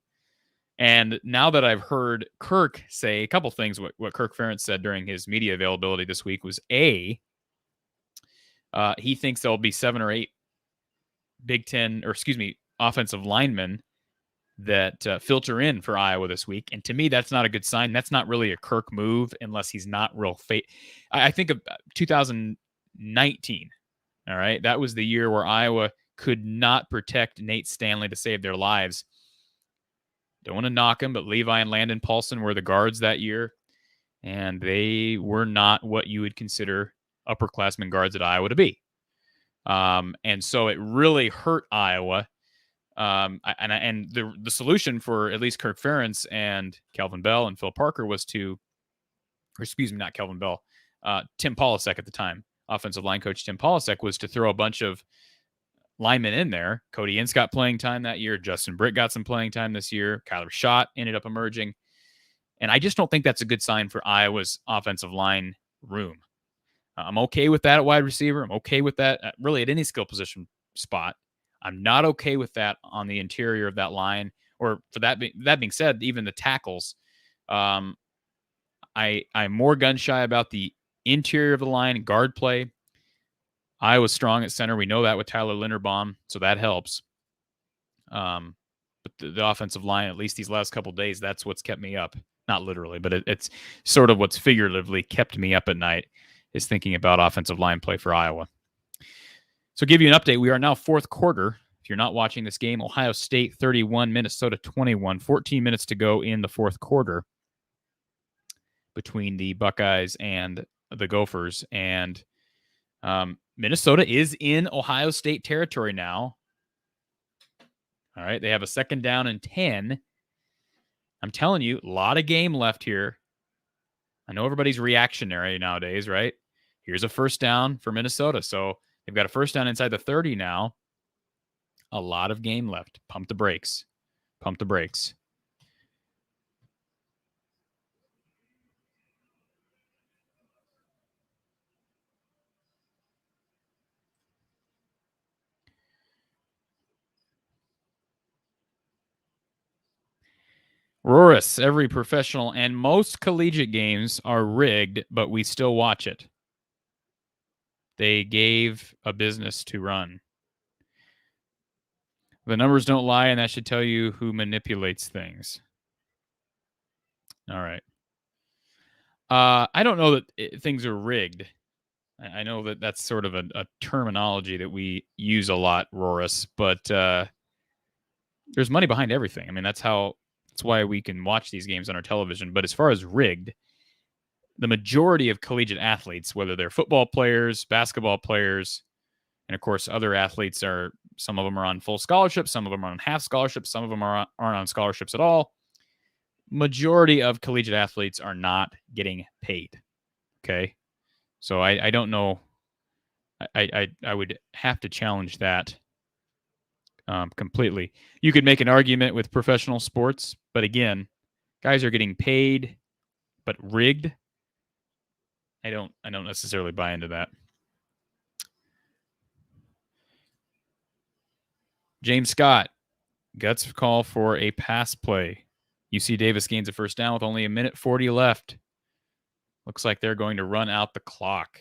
And now that I've heard Kirk say a couple things, what Kirk Ferentz said during his media availability this week was he thinks there'll be 7 or 8 offensive linemen that filter in for Iowa this week. And to me, that's not a good sign. That's not really a Kirk move unless he's not real I think of 2019. All right. That was the year where Iowa could not protect Nate Stanley to save their lives. Don't want to knock him, but Levi and Landon Paulson were the guards that year, and they were not what you would consider upperclassmen guards at Iowa to be. And so it really hurt Iowa And the solution for at least Kirk Ferentz and Kelvin Bell and Phil Parker was to, or excuse me, not Kelvin Bell, Tim Polasek at the time, offensive line coach Tim Polasek, was to throw a bunch of linemen in there. Cody Ince got playing time that year. Justin Britt got some playing time this year. Kyler Schott ended up emerging. And I just don't think that's a good sign for Iowa's offensive line room. I'm okay with that at wide receiver. I'm okay with that really at any skill position spot. I'm not okay with that on the interior of that line. Or for that being said, even the tackles. I'm more gun shy about the interior of the line, guard play. Iowa's strong at center. We know that with Tyler Linderbaum, so that helps. But the offensive line, at least these last couple of days, that's what's kept me up. Not literally, but it's sort of what's figuratively kept me up at night, is thinking about offensive line play for Iowa. So give you an update. We are now fourth quarter. If you're not watching this game, Ohio State 31, Minnesota 21, 14 minutes to go in the fourth quarter between the Buckeyes and the Gophers. And Minnesota is in Ohio State territory now. All right, they have a second down and 10. I'm telling you, a lot of game left here. I know everybody's reactionary nowadays, right? Here's a first down for Minnesota. So they've got a first down inside the 30 now. A lot of game left. Pump the brakes. Pump the brakes. Roris, every professional and most collegiate games are rigged, but we still watch it. They gave a business to run. The numbers don't lie, and that should tell you who manipulates things. All right. I don't know that things are rigged. I know that that's sort of a terminology that we use a lot, Roris, but there's money behind everything. I mean, that's why we can watch these games on our television. But as far as rigged, the majority of collegiate athletes, whether they're football players, basketball players, and of course, other athletes some of them are on full scholarships, some of them are on half scholarships, some of them aren't on scholarships at all. Majority of collegiate athletes are not getting paid. Okay. So I don't know. I would have to challenge that completely. You could make an argument with professional sports, but again, guys are getting paid, but rigged. I don't necessarily buy into that. James Scott, guts call for a pass play. UC Davis gains a first down with only 1:40 left. Looks like they're going to run out the clock.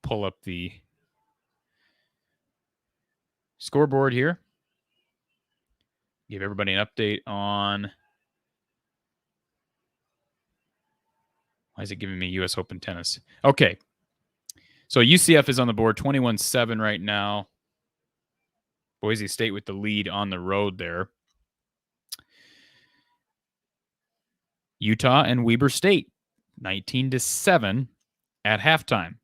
Pull up the scoreboard here. Give everybody an update on... Why is it giving me U.S. Open tennis? Okay. So UCF is on the board, 21-7 right now. Boise State with the lead on the road there. Utah and Weber State, 19-7 at halftime.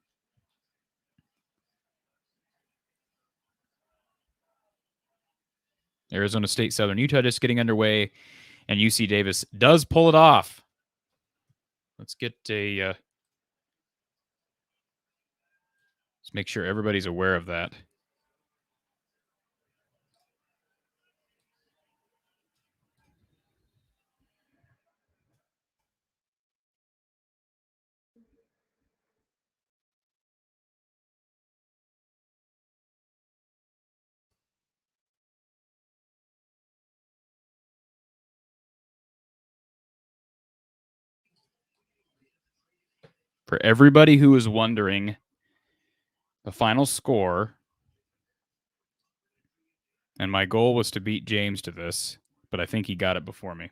Arizona State, Southern Utah just getting underway, and UC Davis does pull it off. Let's get let's make sure everybody's aware of that. For everybody who is wondering, the final score, and my goal was to beat James to this, but I think he got it before me.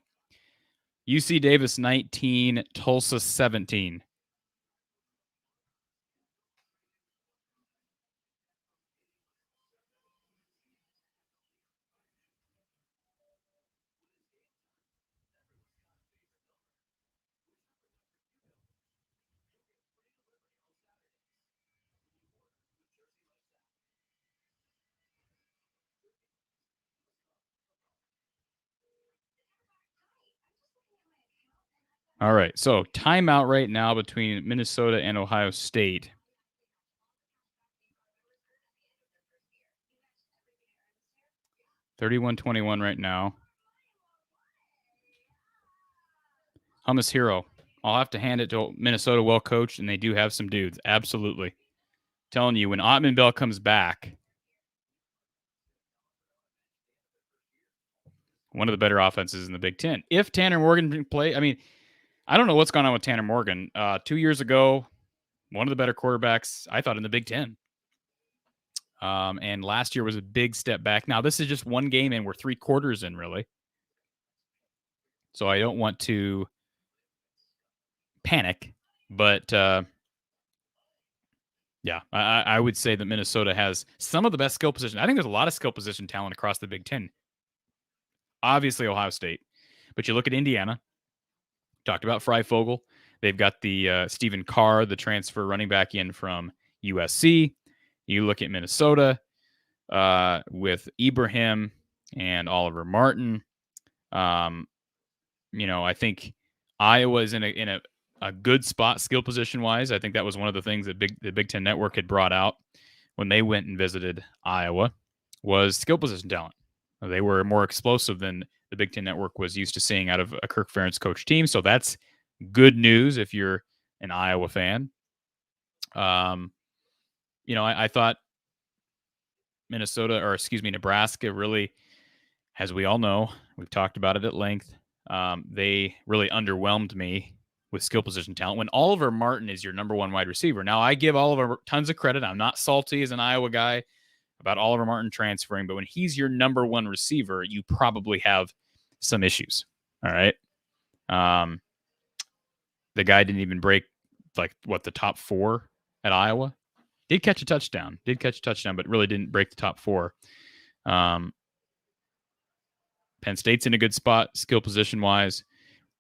UC Davis 19, Tulsa 17. All right. So timeout right now between Minnesota and Ohio State. $31-21 right now. Hummus Hero. I'll have to hand it to Minnesota, well coached, and they do have some dudes. Absolutely. Telling you, when Ottman Bell comes back, one of the better offenses in the Big Ten. If Tanner Morgan can play, I mean, I don't know what's going on with Tanner Morgan. 2 years ago, one of the better quarterbacks, I thought, in the Big Ten. And last year was a big step back. Now, this is just one game, and we're 3 quarters in, really. So I don't want to panic, but yeah, I would say that Minnesota has some of the best skill position. I think there's a lot of skill position talent across the Big Ten. Obviously, Ohio State. But you look at Indiana. Talked about Freifogel. They've got the Stephen Carr, the transfer running back in from USC. You look at Minnesota with Ibrahim and Oliver Martin. I think Iowa is in a good spot skill position wise. I think that was one of the things that the Big Ten Network had brought out when they went and visited Iowa was skill position talent. They were more explosive than the Big Ten Network was used to seeing out of a Kirk Ferentz coach team. So that's good news if you're an Iowa fan. I thought Nebraska really, as we all know, we've talked about it at length. They really underwhelmed me with skill position talent when Oliver Martin is your number one wide receiver. Now, I give Oliver tons of credit. I'm not salty as an Iowa guy about Oliver Martin transferring, but when he's your number one receiver, you probably have some issues. All right. The guy didn't even break the top 4 at Iowa. Did catch a touchdown, but really didn't break the top 4. Penn State's in a good spot, skill position wise.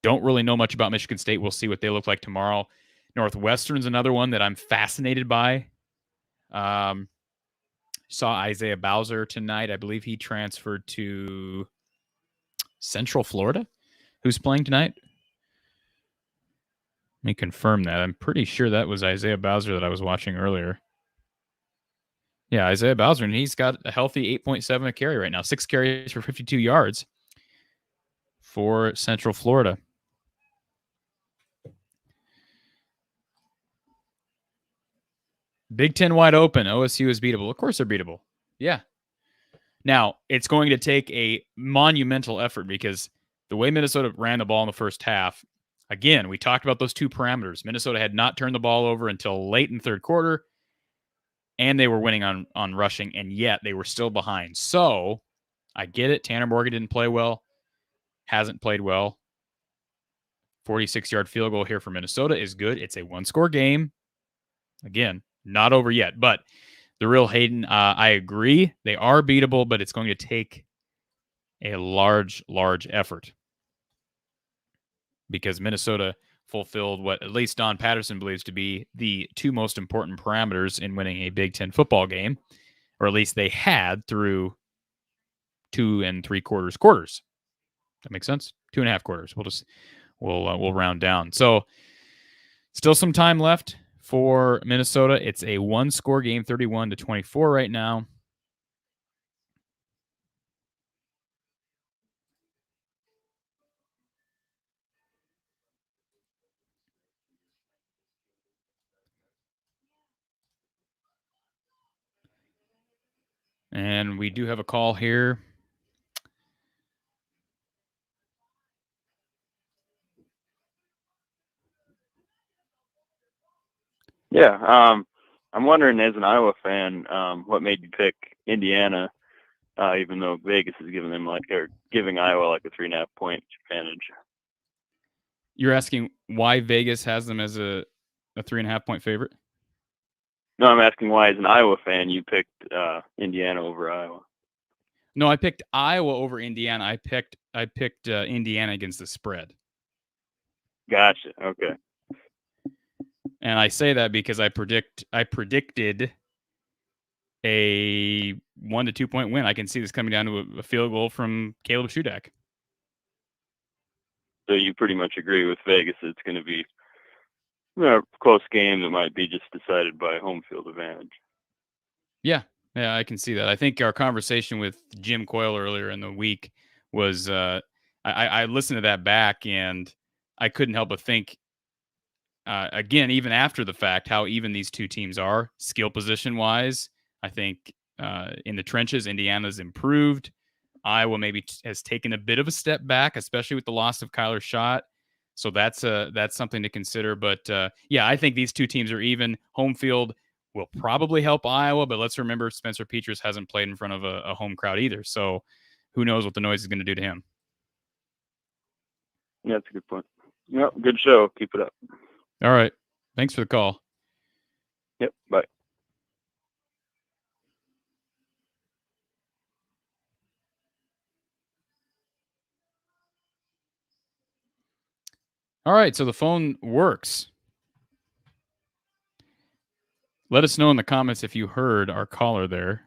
Don't really know much about Michigan State. We'll see what they look like tomorrow. Northwestern's another one that I'm fascinated by. Saw Isaiah Bowser tonight. I believe he transferred to Central Florida. Who's playing tonight? Let me confirm that. I'm pretty sure that was Isaiah Bowser that I was watching earlier. Yeah, Isaiah Bowser, and he's got a healthy 8.7 a carry right now. 6 carries for 52 yards for Central Florida. Big Ten wide open. OSU is beatable. Of course they're beatable. Yeah. Now, it's going to take a monumental effort because the way Minnesota ran the ball in the first half, again, we talked about those 2 parameters. Minnesota had not turned the ball over until late in the third quarter, and they were winning on rushing, and yet they were still behind. So, I get it. Tanner Morgan didn't play well, hasn't played well. 46-yard field goal here for Minnesota is good. It's a 1-score game. Again, not over yet, but the real Hayden, I agree. They are beatable, but it's going to take a large effort because Minnesota fulfilled what at least Don Patterson believes to be the 2 most important parameters in winning a Big Ten football game, or at least they had through 2 3/4 quarters. That makes sense? 2.5 quarters. We'll round down. So still some time left for Minnesota. It's a 1-score game, 31-24 right now. And we do have a call here. Yeah, I'm wondering, as an Iowa fan, what made you pick Indiana, even though Vegas is giving them giving Iowa a 3.5 point advantage. You're asking why Vegas has them as a 3.5 point favorite? No, I'm asking why, as an Iowa fan, you picked Indiana over Iowa. No, I picked Iowa over Indiana. I picked Indiana against the spread. Gotcha. Okay. And I say that because I predicted a 1 to 2 point win. I can see this coming down to a field goal from Caleb Shudak. So you pretty much agree with Vegas. It's going to be a close game that might be just decided by home field advantage. Yeah, I can see that. I think our conversation with Jim Coyle earlier in the week was I listened to that back and I couldn't help but think again, even after the fact, how even these two teams are skill position wise. I think in the trenches, Indiana's improved. Iowa maybe has taken a bit of a step back, especially with the loss of Kyler Schott. So that's something to consider. But yeah, I think these two teams are even. Home field will probably help Iowa, but let's remember Spencer Petras hasn't played in front of a home crowd either. So who knows what the noise is going to do to him. Yeah, that's a good point. Yep, good show. Keep it up. All right. Thanks for the call. Yep, bye. All right, so the phone works. Let us know in the comments if you heard our caller there.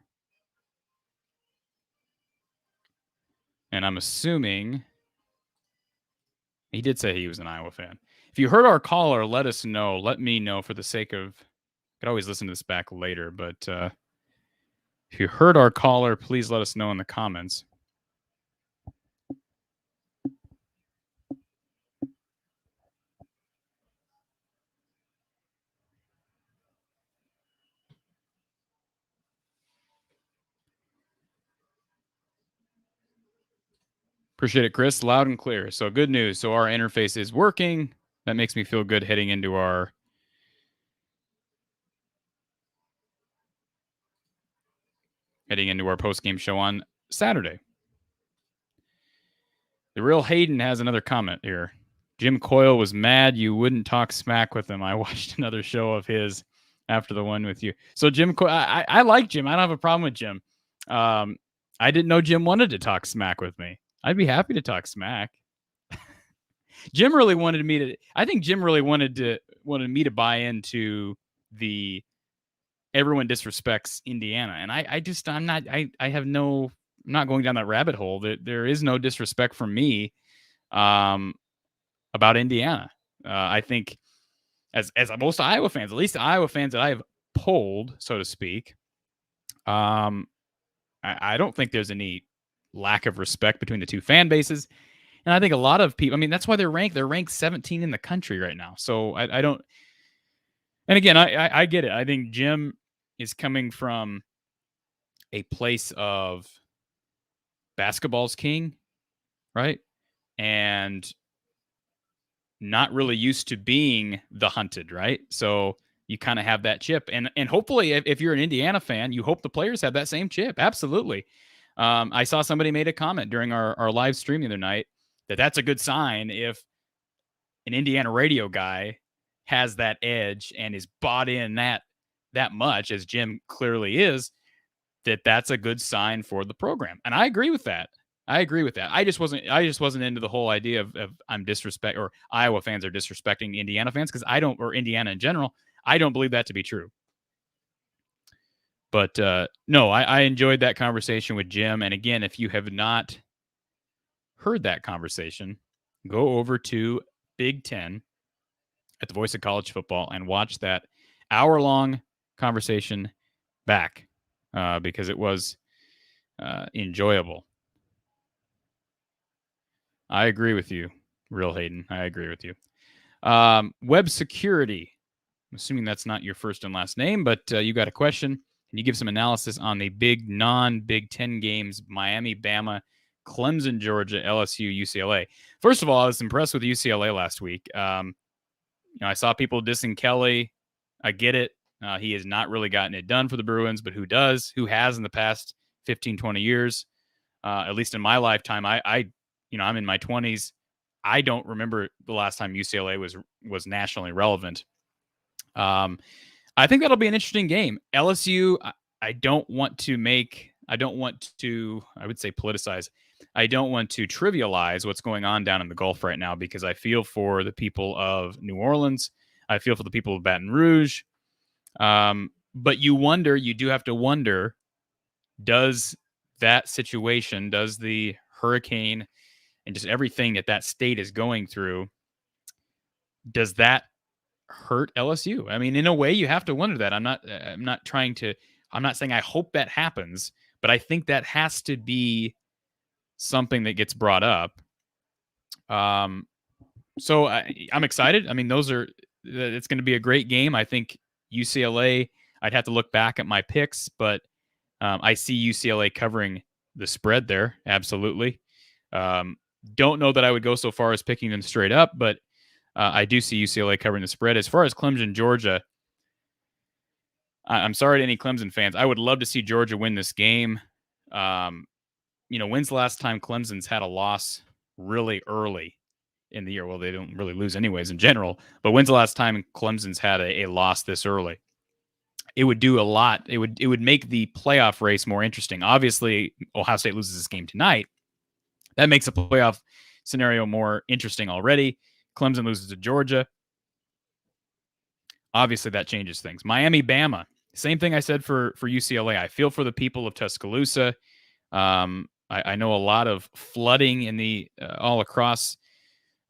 And I'm assuming he did say he was an Iowa fan. If you heard our caller, let us know. Let me know for the sake of, I could always listen to this back later, but if you heard our caller, please let us know in the comments. Appreciate it, Chris. Loud and clear. So good news. So our interface is working. That makes me feel good heading into our post-game show on Saturday. The real Hayden has another comment here. Jim Coyle was mad you wouldn't talk smack with him. I watched another show of his after the one with you. So Jim Coyle, I like Jim. I don't have a problem with Jim. I didn't know Jim wanted to talk smack with me. I'd be happy to talk smack. Jim really wanted me to. I think Jim really wanted me to buy into the everyone disrespects Indiana, and I'm not. I'm not going down that rabbit hole. There is no disrespect from me about Indiana. I think as most Iowa fans, at least the Iowa fans that I have polled, so to speak, I don't think there's any lack of respect between the two fan bases. And I think a lot of people, I mean, that's why they're ranked 17 in the country right now. So I don't, and again, I get it. I think Jim is coming from a place of basketball's king, right? And not really used to being the hunted, right? So you kind of have that chip. And hopefully if you're an Indiana fan, you hope the players have that same chip. Absolutely. I saw somebody made a comment during our live stream the other night that's a good sign if an Indiana radio guy has that edge and is bought in that much, as Jim clearly is, that's a good sign for the program. And I agree with that. I just wasn't into the whole idea of I'm disrespect or Iowa fans are disrespecting Indiana fans because or Indiana in general. I don't believe that to be true. But no, I enjoyed that conversation with Jim. And again, if you have not heard that conversation, go over to Big Ten at the Voice of College Football and watch that hour-long conversation back because it was enjoyable. I agree with you, Real Hayden. I agree with you. Web security. I'm assuming that's not your first and last name, but you got a question. Can you give some analysis on the big non-Big Ten games, Miami, Bama, Clemson, Georgia, LSU, UCLA? First of all, I was impressed with UCLA last week. I saw people dissing Kelly. I get it. He has not really gotten it done for the Bruins, but who does? Who has in the past 15, 20 years? At least in my lifetime, I'm in my 20s. I don't remember the last time UCLA was nationally relevant. I think that'll be an interesting game. LSU, I would say politicize. I don't want to trivialize what's going on down in the Gulf right now because I feel for the people of New Orleans. I feel for the people of Baton Rouge. But you do have to wonder, does that situation, does the hurricane and just everything that state is going through, does that hurt LSU? I mean, in a way, you have to wonder that. I'm not saying I hope that happens, but I think that has to be something that gets brought up. So I'm excited. I mean, it's going to be a great game. I think UCLA, I'd have to look back at my picks, but I see UCLA covering the spread there. Absolutely. Don't know that I would go so far as picking them straight up, but I do see UCLA covering the spread. As far as Clemson, Georgia, I'm sorry to any Clemson fans. I would love to see Georgia win this game. When's the last time Clemson's had a loss really early in the year? Well, they don't really lose anyways in general, but when's the last time Clemson's had a loss this early? It would do a lot. It would make the playoff race more interesting. Obviously, Ohio State loses this game tonight. That makes a playoff scenario more interesting already. Clemson loses to Georgia. Obviously, that changes things. Miami, Bama. Same thing I said for UCLA. I feel for the people of Tuscaloosa. I know a lot of flooding in the all across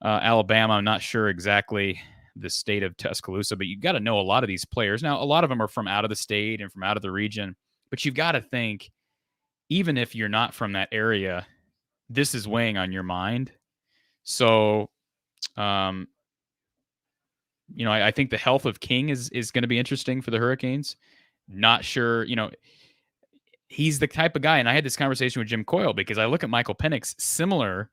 Alabama. I'm not sure exactly the state of Tuscaloosa, but you got to know a lot of these players. Now, a lot of them are from out of the state and from out of the region, but you've got to think, even if you're not from that area, this is weighing on your mind. So, I think the health of King is going to be interesting for the Hurricanes. Not sure, he's the type of guy, and I had this conversation with Jim Coyle because I look at Michael Penix similar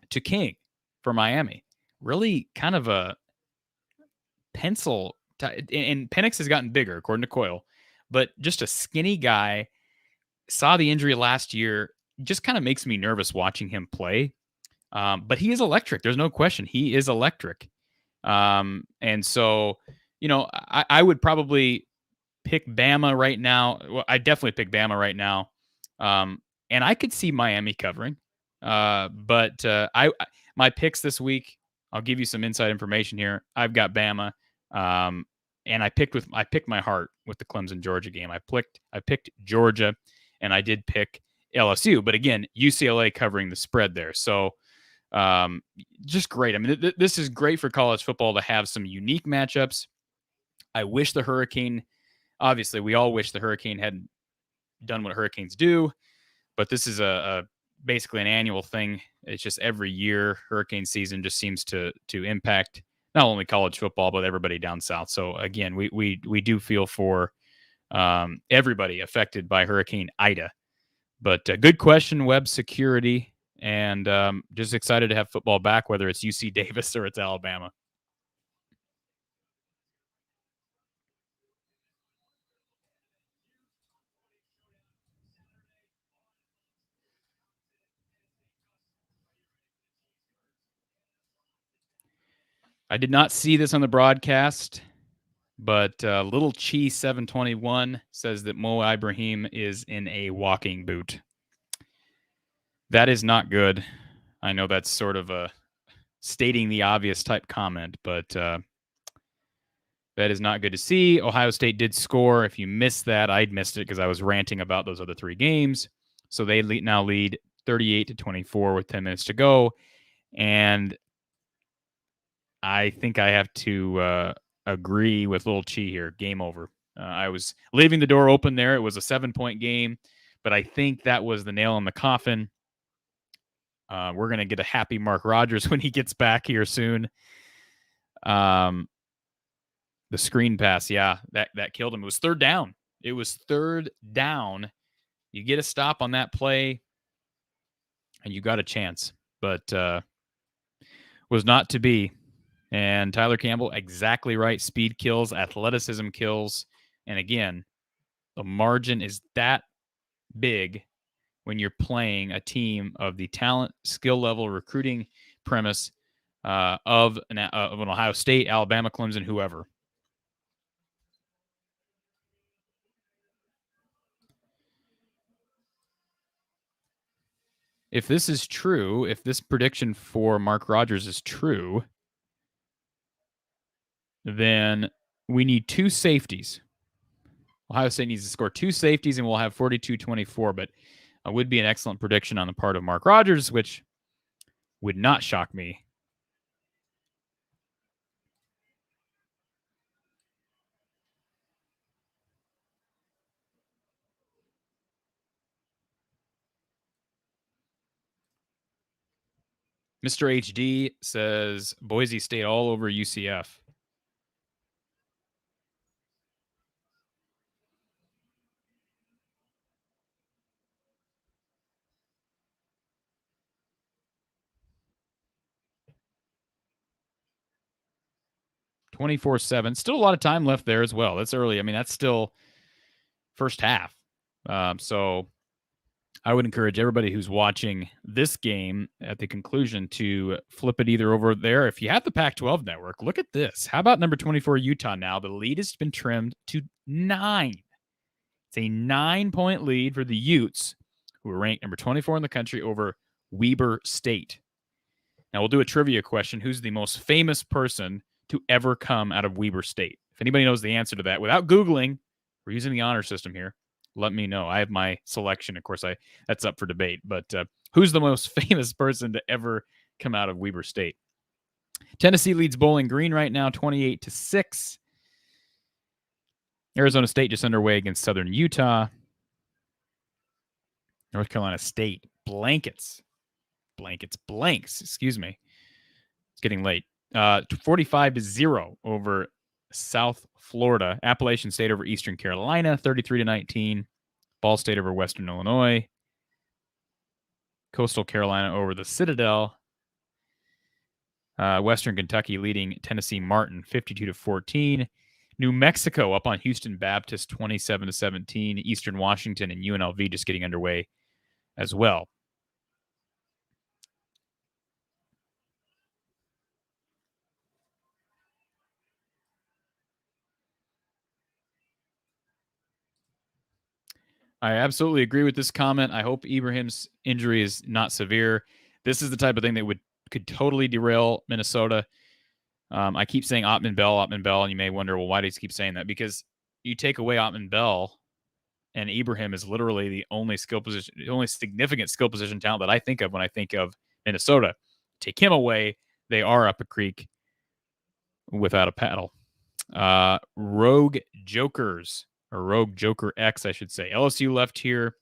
to King for Miami. Really kind of a pencil, and Penix has gotten bigger, according to Coyle, but just a skinny guy. Saw the injury last year, just kind of makes me nervous watching him play. But he is electric. There's no question. He is electric. And so, I would probably pick Bama right now. Well, I definitely pick Bama right now. And I could see Miami covering. But my picks this week, I'll give you some inside information here. I've got Bama. And I picked my heart with the Clemson Georgia game. I picked Georgia, and I did pick LSU. But again, UCLA covering the spread there. So just great. I mean, this is great for college football to have some unique matchups. I wish the Hurricane, obviously, we all wish the Hurricane hadn't done what Hurricanes do, but this is basically an annual thing. It's just every year hurricane season just seems to impact not only college football, but everybody down south. So again, we do feel for everybody affected by Hurricane Ida. But good question, web security, and just excited to have football back, whether it's UC Davis or it's Alabama. I did not see this on the broadcast, but Little Cheese 721 says that Mo Ibrahim is in a walking boot. That is not good. I know that's sort of a stating the obvious type comment, but that is not good to see. Ohio State did score. If you missed that, I'd missed it because I was ranting about those other three games. So they now lead 38-24 with 10 minutes to go. And I think I have to agree with Little Chi here. Game over. I was leaving the door open there. It was a 7-point game, but I think that was the nail in the coffin. We're going to get a happy Mark Rogers when he gets back here soon. The screen pass, yeah, that killed him. It was third down. You get a stop on that play, and you got a chance, but was not to be. And Tyler Campbell, exactly right. Speed kills, athleticism kills. And again, the margin is that big when you're playing a team of the talent, skill level, recruiting premise of an Ohio State, Alabama, Clemson, whoever. If this is true, if this prediction for Mark Rogers is true, then we need two safeties. Ohio State needs to score two safeties, and we'll have 42-24, but would be an excellent prediction on the part of Mark Rogers, which would not shock me. Mr. HD says Boise State all over UCF. (24-7). Still a lot of time left there as well. That's early. I mean, that's still first half. So I would encourage everybody who's watching this game at the conclusion to flip it either over there. If you have the Pac-12 network, look at this. How about number 24 Utah now? The lead has been trimmed to 9. It's a 9-point lead for the Utes, who are ranked number 24 in the country over Weber State. Now we'll do a trivia question. Who's the most famous person to ever come out of Weber State? If anybody knows the answer to that, without Googling, we're using the honor system here. Let me know. I have my selection. Of course, that's up for debate. But who's the most famous person to ever come out of Weber State? Tennessee leads Bowling Green right now, 28-6. Arizona State just underway against Southern Utah. North Carolina State blanks. Excuse me. It's getting late. 45-0 over South Florida. Appalachian State over Eastern Carolina, 33-19. Ball State over Western Illinois. Coastal Carolina over the Citadel. Western Kentucky leading Tennessee Martin, 52-14. New Mexico up on Houston Baptist, 27-17. Eastern Washington and UNLV just getting underway as well. I absolutely agree with this comment. I hope Ibrahim's injury is not severe. This is the type of thing that could totally derail Minnesota. I keep saying Ottman Bell, and you may wonder, well, why do you keep saying that? Because you take away Ottman Bell, and Ibrahim is literally the only significant skill position talent that I think of when I think of Minnesota. Take him away, they are up a creek without a paddle. Rogue Jokers. Or Rogue Joker X, I should say. LSU left here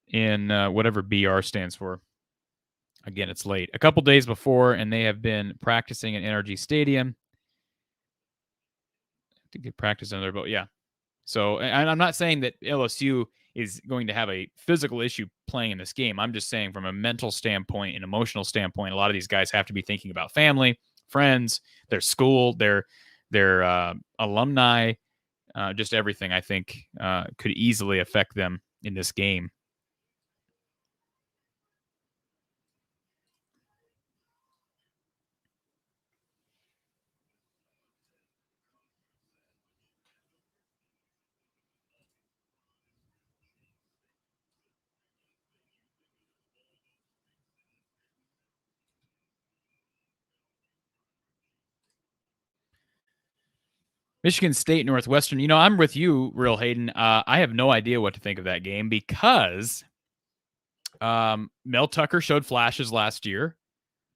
in whatever BR stands for. Again, it's late. A couple days before, and they have been practicing at NRG Stadium. To get practice under their boat, yeah. So, and I'm not saying that LSU is going to have a physical issue playing in this game. I'm just saying from a mental standpoint, an emotional standpoint, a lot of these guys have to be thinking about family, friends, their school, their alumni. Just everything, I think, could easily affect them in this game. Michigan State, Northwestern. I'm with you, Real Hayden. I have no idea what to think of that game because Mel Tucker showed flashes last year,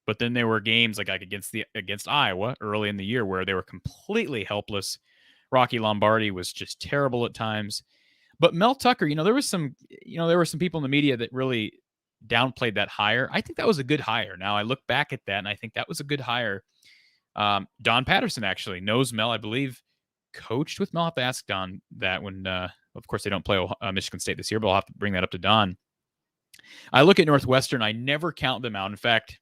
but then there were games like against Iowa early in the year where they were completely helpless. Rocky Lombardi was just terrible at times. But Mel Tucker, there were some people in the media that really downplayed that hire. I think that was a good hire. Now I look back at that and I think that was a good hire. Don Patterson actually knows Mel, I believe, coached with Mel. I'll have to ask Don that when, of course, they don't play Michigan State this year, but I'll have to bring that up to Don. I look at Northwestern. I never count them out. In fact,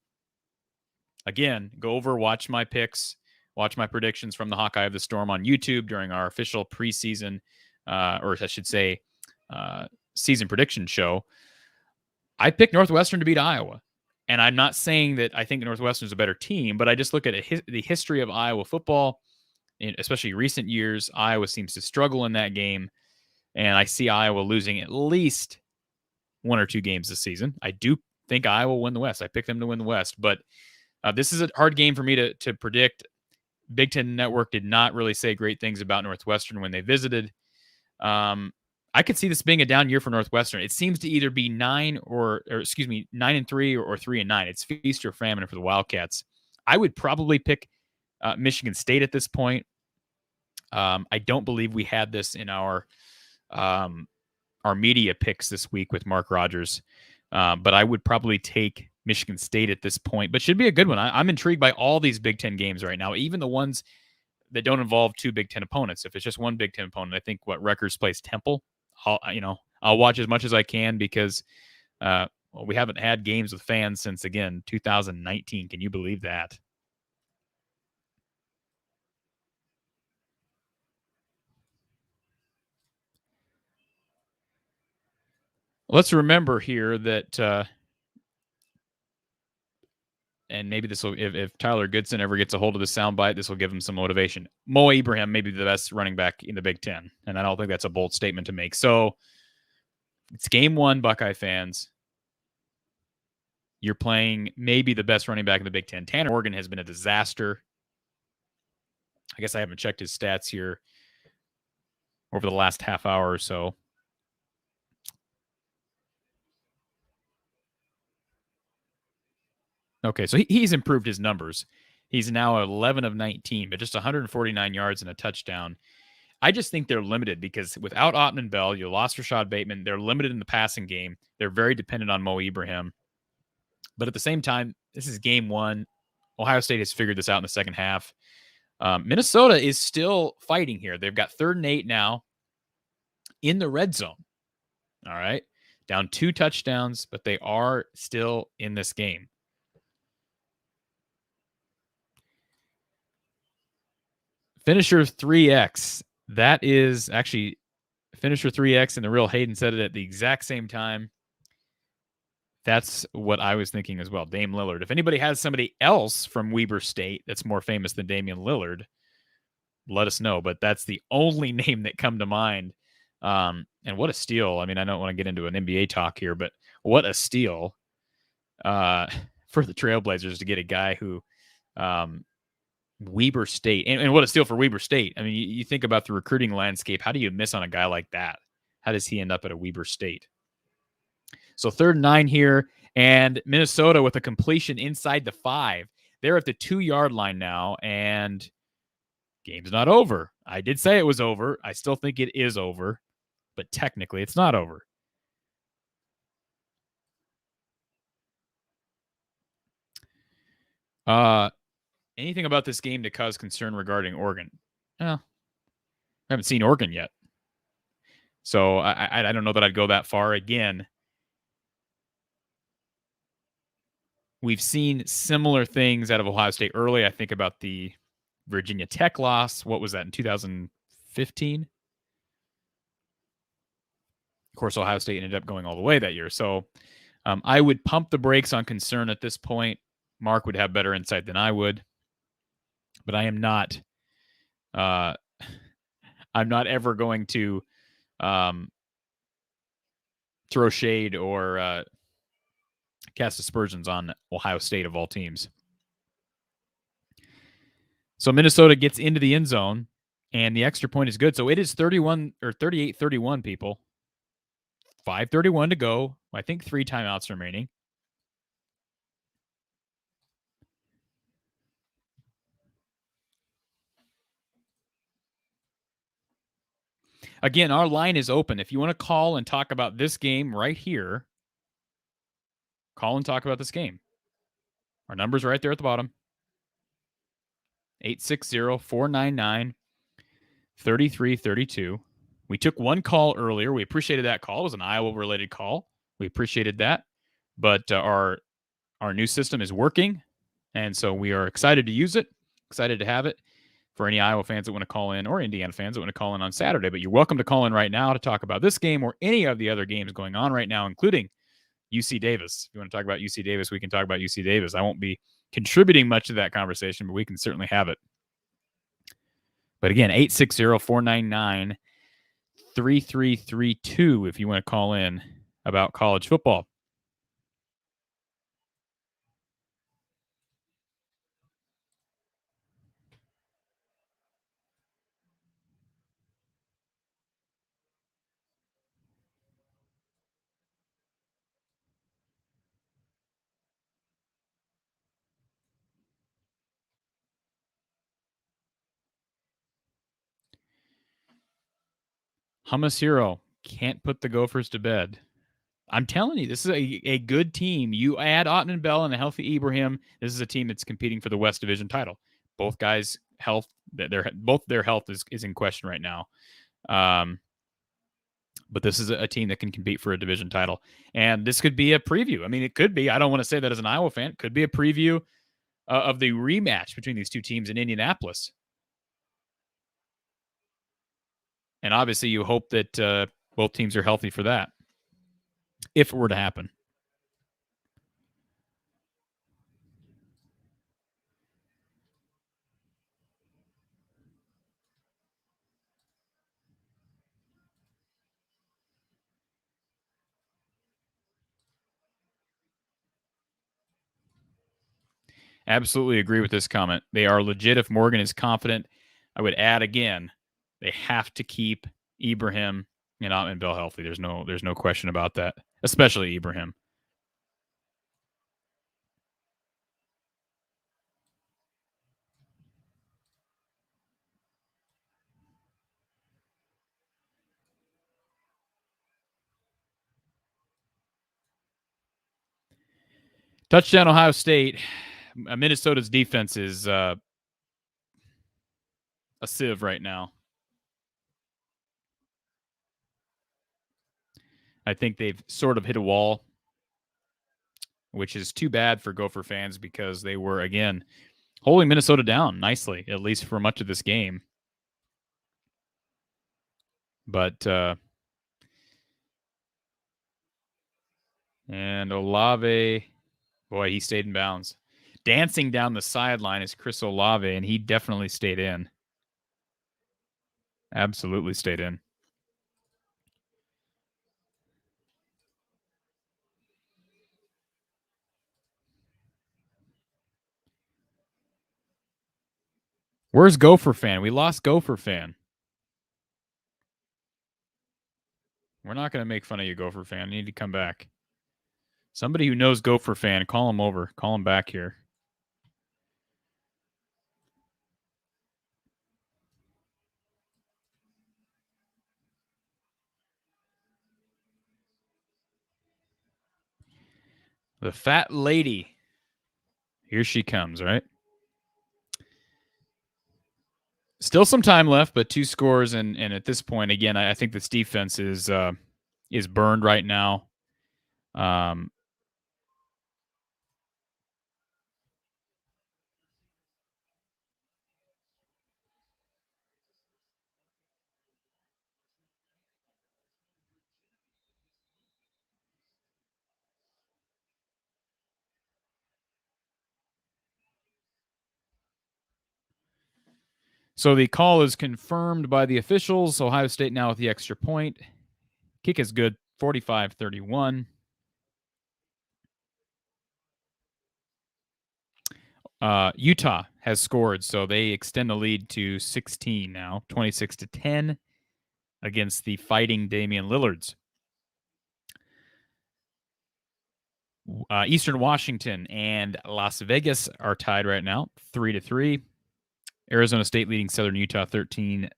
again, go over, watch my picks, watch my predictions from the Hawkeye of the Storm on YouTube during our official preseason, or I should say, season prediction show. I picked Northwestern to beat Iowa. And I'm not saying that I think Northwestern is a better team, but I just look at the history of Iowa football, especially recent years. Iowa seems to struggle in that game, and I see Iowa losing at least 1 or 2 games this season. I do think Iowa will win the West. I picked them to win the West, but this is a hard game for me to predict. Big Ten Network did not really say great things about Northwestern when they visited. I could see this being a down year for Northwestern. It seems to either be 9 and 3 or 3 and 9. It's feast or famine for the Wildcats. I would probably pick Michigan State at this point. I don't believe we had this in our media picks this week with Mark Rogers, but I would probably take Michigan State at this point. But should be a good one. I'm intrigued by all these Big Ten games right now, even the ones that don't involve two Big Ten opponents. If it's just one Big Ten opponent, I think Rutgers plays Temple. I'll watch as much as I can because we haven't had games with fans since, again, 2019. Can you believe that? Let's remember here that, and maybe this will, if Tyler Goodson ever gets a hold of the soundbite, this will give him some motivation. Mo Ibrahim may be the best running back in the Big Ten, and I don't think that's a bold statement to make. So it's game one, Buckeye fans. You're playing maybe the best running back in the Big Ten. Tanner Morgan has been a disaster. I guess I haven't checked his stats here over the last half hour or so. Okay, so he's improved his numbers. He's now 11 of 19, but just 149 yards and a touchdown. I just think they're limited because without Ottman Bell, you lost Rashad Bateman. They're limited in the passing game. They're very dependent on Mo Ibrahim. But at the same time, this is game one. Ohio State has figured this out in the second half. Minnesota is still fighting here. They've got 3rd and 8 now in the red zone. All right. Down 2 touchdowns, but they are still in this game. Finisher 3X. That is actually Finisher 3X, and the real Hayden said it at the exact same time. That's what I was thinking as well. Dame Lillard. If anybody has somebody else from Weber State that's more famous than Damian Lillard, let us know. But that's the only name that come to mind. And what a steal. I mean, I don't want to get into an NBA talk here, but what a steal for the Trailblazers to get a guy who Weber State. And what a steal for Weber State. I mean, you think about the recruiting landscape. How do you miss on a guy like that? How does he end up at a Weber State? So 3rd and 9 here, and Minnesota with a completion inside the 5. They're at the 2-yard line now, and game's not over. I did say it was over. I still think it is over, but technically it's not over. Anything about this game to cause concern regarding Oregon? Well, I haven't seen Oregon yet. So I don't know that I'd go that far. Again, we've seen similar things out of Ohio State early. I think about the Virginia Tech loss. What was that, in 2015? Of course, Ohio State ended up going all the way that year. So I would pump the brakes on concern at this point. Mark would have better insight than I would. But I am not I'm not ever going to throw shade or cast aspersions on Ohio State of all teams. So Minnesota gets into the end zone, and the extra point is good. So it is 38-31, people. 5:31 to go. I think 3 timeouts remaining. Again, our line is open. If you want to call and talk about this game right here, call and talk about this game. Our number's right there at the bottom. 860-499-3332. We took one call earlier. We appreciated that call. It was an Iowa-related call. We appreciated that. But our new system is working, and so we are excited to use it, excited to have it for any Iowa fans that want to call in or Indiana fans that want to call in on Saturday. But you're welcome to call in right now to talk about this game or any of the other games going on right now, including UC Davis. If you want to talk about UC Davis, we can talk about UC Davis. I won't be contributing much to that conversation, but we can certainly have it. But again, 860-499-3332 if you want to call in about college football. Hummus Hero can't put the Gophers to bed. I'm telling you, this is a good team. You add Ottman Bell and a healthy Ibrahim. This is a team that's competing for the West Division title. Both guys' health, both their health is in question right now. But this is a team that can compete for a division title. And this could be a preview. I mean, it could be. I don't want to say that as an Iowa fan. It could be a preview of the rematch between these two teams in Indianapolis. And obviously, you hope that both teams are healthy for that, if it were to happen. Absolutely agree with this comment. They are legit if Morgan is confident. I would add again, they have to keep Ibrahim and Ottman Bell healthy. There's no question about that, especially Ibrahim. Touchdown, Ohio State. Minnesota's defense is a sieve right now. I think they've sort of hit a wall, which is too bad for Gopher fans because they were, again, holding Minnesota down nicely, at least for much of this game. But, and Olave, boy, he stayed in bounds. Dancing down the sideline is Chris Olave, and he definitely stayed in. Absolutely stayed in. Where's Gopher fan? We lost Gopher fan. We're not going to make fun of you, Gopher fan. You need to come back. Somebody who knows Gopher fan, call him over. Call him back here. The fat lady. Here she comes, right? Still some time left, but 2 scores, and at this point, again, I think this defense is burned right now. So the call is confirmed by the officials. Ohio State now with the extra point. Kick is good, 45-31. Utah has scored, so they extend the lead to 16 now, 26-10 against the Fighting Damian Lillards. Eastern Washington and Las Vegas are tied right now, 3-3. Arizona State leading Southern Utah 13-0.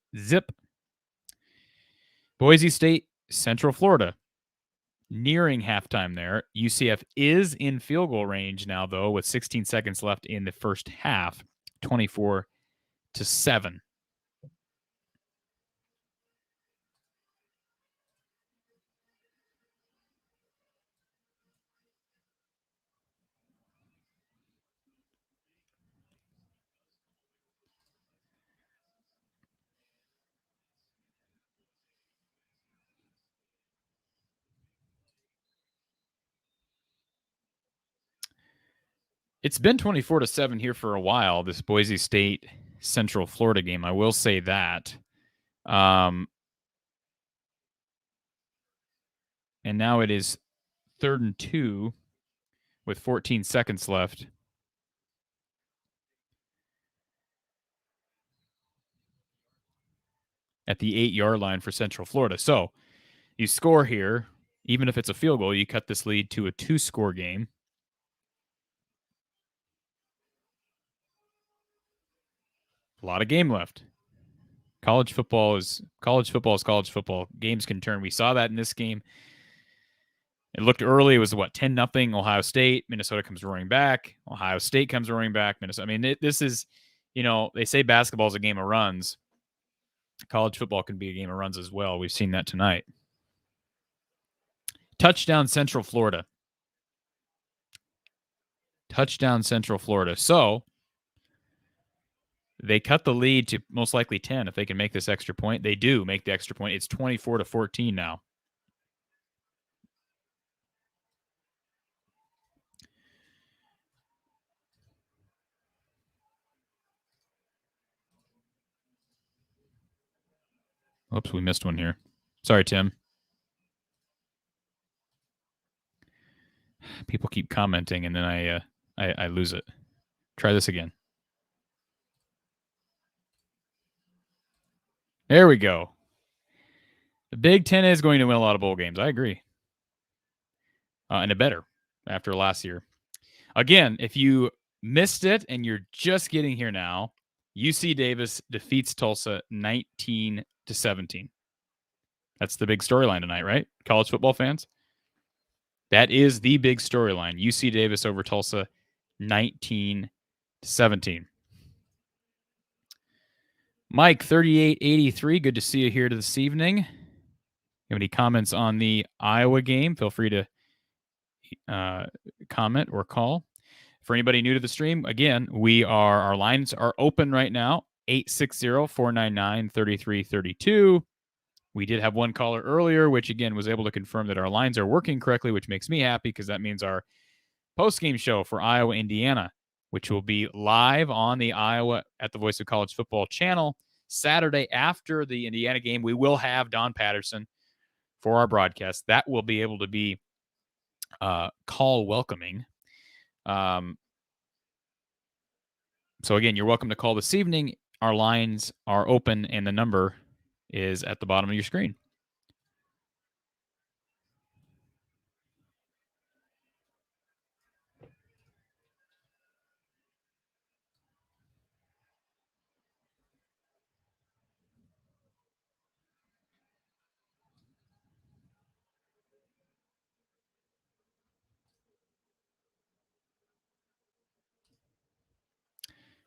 Boise State, Central Florida, nearing halftime there. UCF is in field goal range now, though, with 16 seconds left in the first half, 24-7. It's been 24-7 here for a while, this Boise State Central Florida game. I will say that. And now it is 3rd and 2 with 14 seconds left. At the 8-yard line for Central Florida. So you score here, even if it's a field goal, you cut this lead to a 2-score game. A lot of game left. College football is college football. Games can turn. We saw that in this game. It looked early. It was what, 10-0 Ohio State. Minnesota comes roaring back. Ohio State comes roaring back. Minnesota. I mean, this is, they say basketball is a game of runs. College football can be a game of runs as well. We've seen that tonight. Touchdown Central Florida. So they cut the lead to most likely 10 if they can make this extra point. They do make the extra point. It's 24-14 now. Oops, we missed one here. Sorry, Tim. People keep commenting, and then I lose it. Try this again. There we go. The Big Ten is going to win a lot of bowl games. I agree. And it better after last year. Again, if you missed it and you're just getting here now, UC Davis defeats Tulsa 19-17. That's the big storyline tonight, right? College football fans? That is the big storyline. UC Davis over Tulsa 19-17. Mike, 3883, good to see you here this evening. You have any comments on the Iowa game? Feel free to comment or call. For anybody new to the stream, again, our lines are open right now, 860-499-3332. We did have one caller earlier, which again was able to confirm that our lines are working correctly, which makes me happy because that means our post-game show for Iowa, Indiana, which will be live on the Iowa at the Voice of College Football channel Saturday after the Indiana game. We will have Don Patterson for our broadcast. That will be able to be call welcoming. So again, you're welcome to call this evening. Our lines are open and the number is at the bottom of your screen.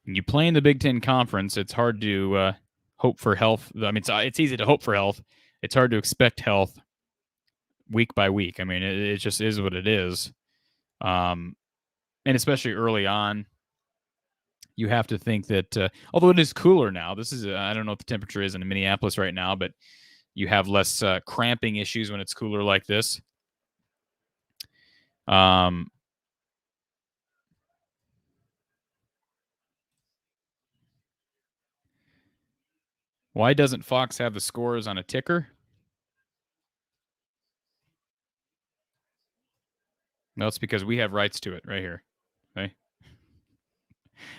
When you play in the Big Ten Conference, it's hard to hope for health. I mean, it's easy to hope for health. It's hard to expect health week by week. I mean, it just is what it is. And especially early on, you have to think that, although it is cooler now, I don't know what the temperature is in Minneapolis right now, but you have less cramping issues when it's cooler like this. Why doesn't Fox have the scores on a ticker? No, it's because we have rights to it right here. Okay.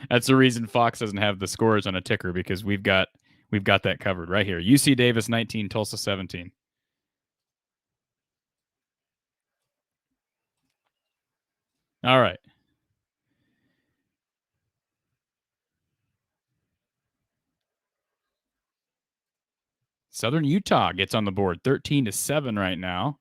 That's the reason Fox doesn't have the scores on a ticker, because we've got that covered right here. UC Davis 19, Tulsa 17. All right. Southern Utah gets on the board 13-7 right now.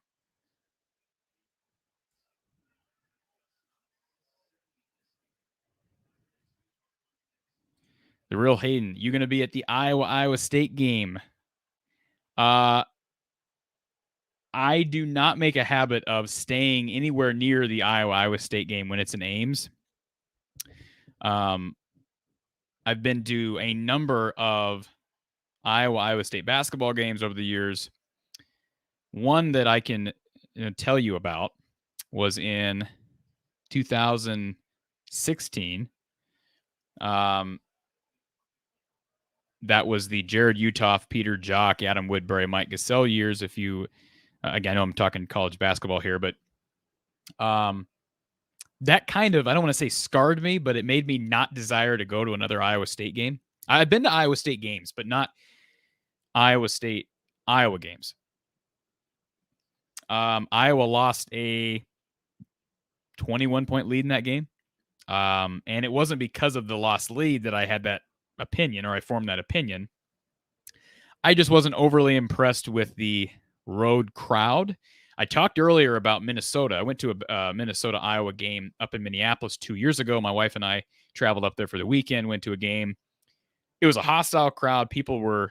The real Hayden, you going to be at the Iowa State game? I do not make a habit of staying anywhere near the Iowa State game when it's in Ames. I've been to a number of Iowa State basketball games over the years. One that I can tell you about was in 2016. That was the Jared Utoff, Peter Jock, Adam Woodbury, Mike Gasell years. If you, again, I know I'm talking college basketball here, but that kind of, I don't want to say scarred me, but it made me not desire to go to another Iowa State game. I've been to Iowa State games, but not Iowa games. Iowa lost a 21-point lead in that game. And it wasn't because of the lost lead that I had that opinion, or I formed that opinion. I just wasn't overly impressed with the road crowd. I talked earlier about Minnesota. I went to a Minnesota-Iowa game up in Minneapolis 2 years ago. My wife and I traveled up there for the weekend, went to a game. It was a hostile crowd. People were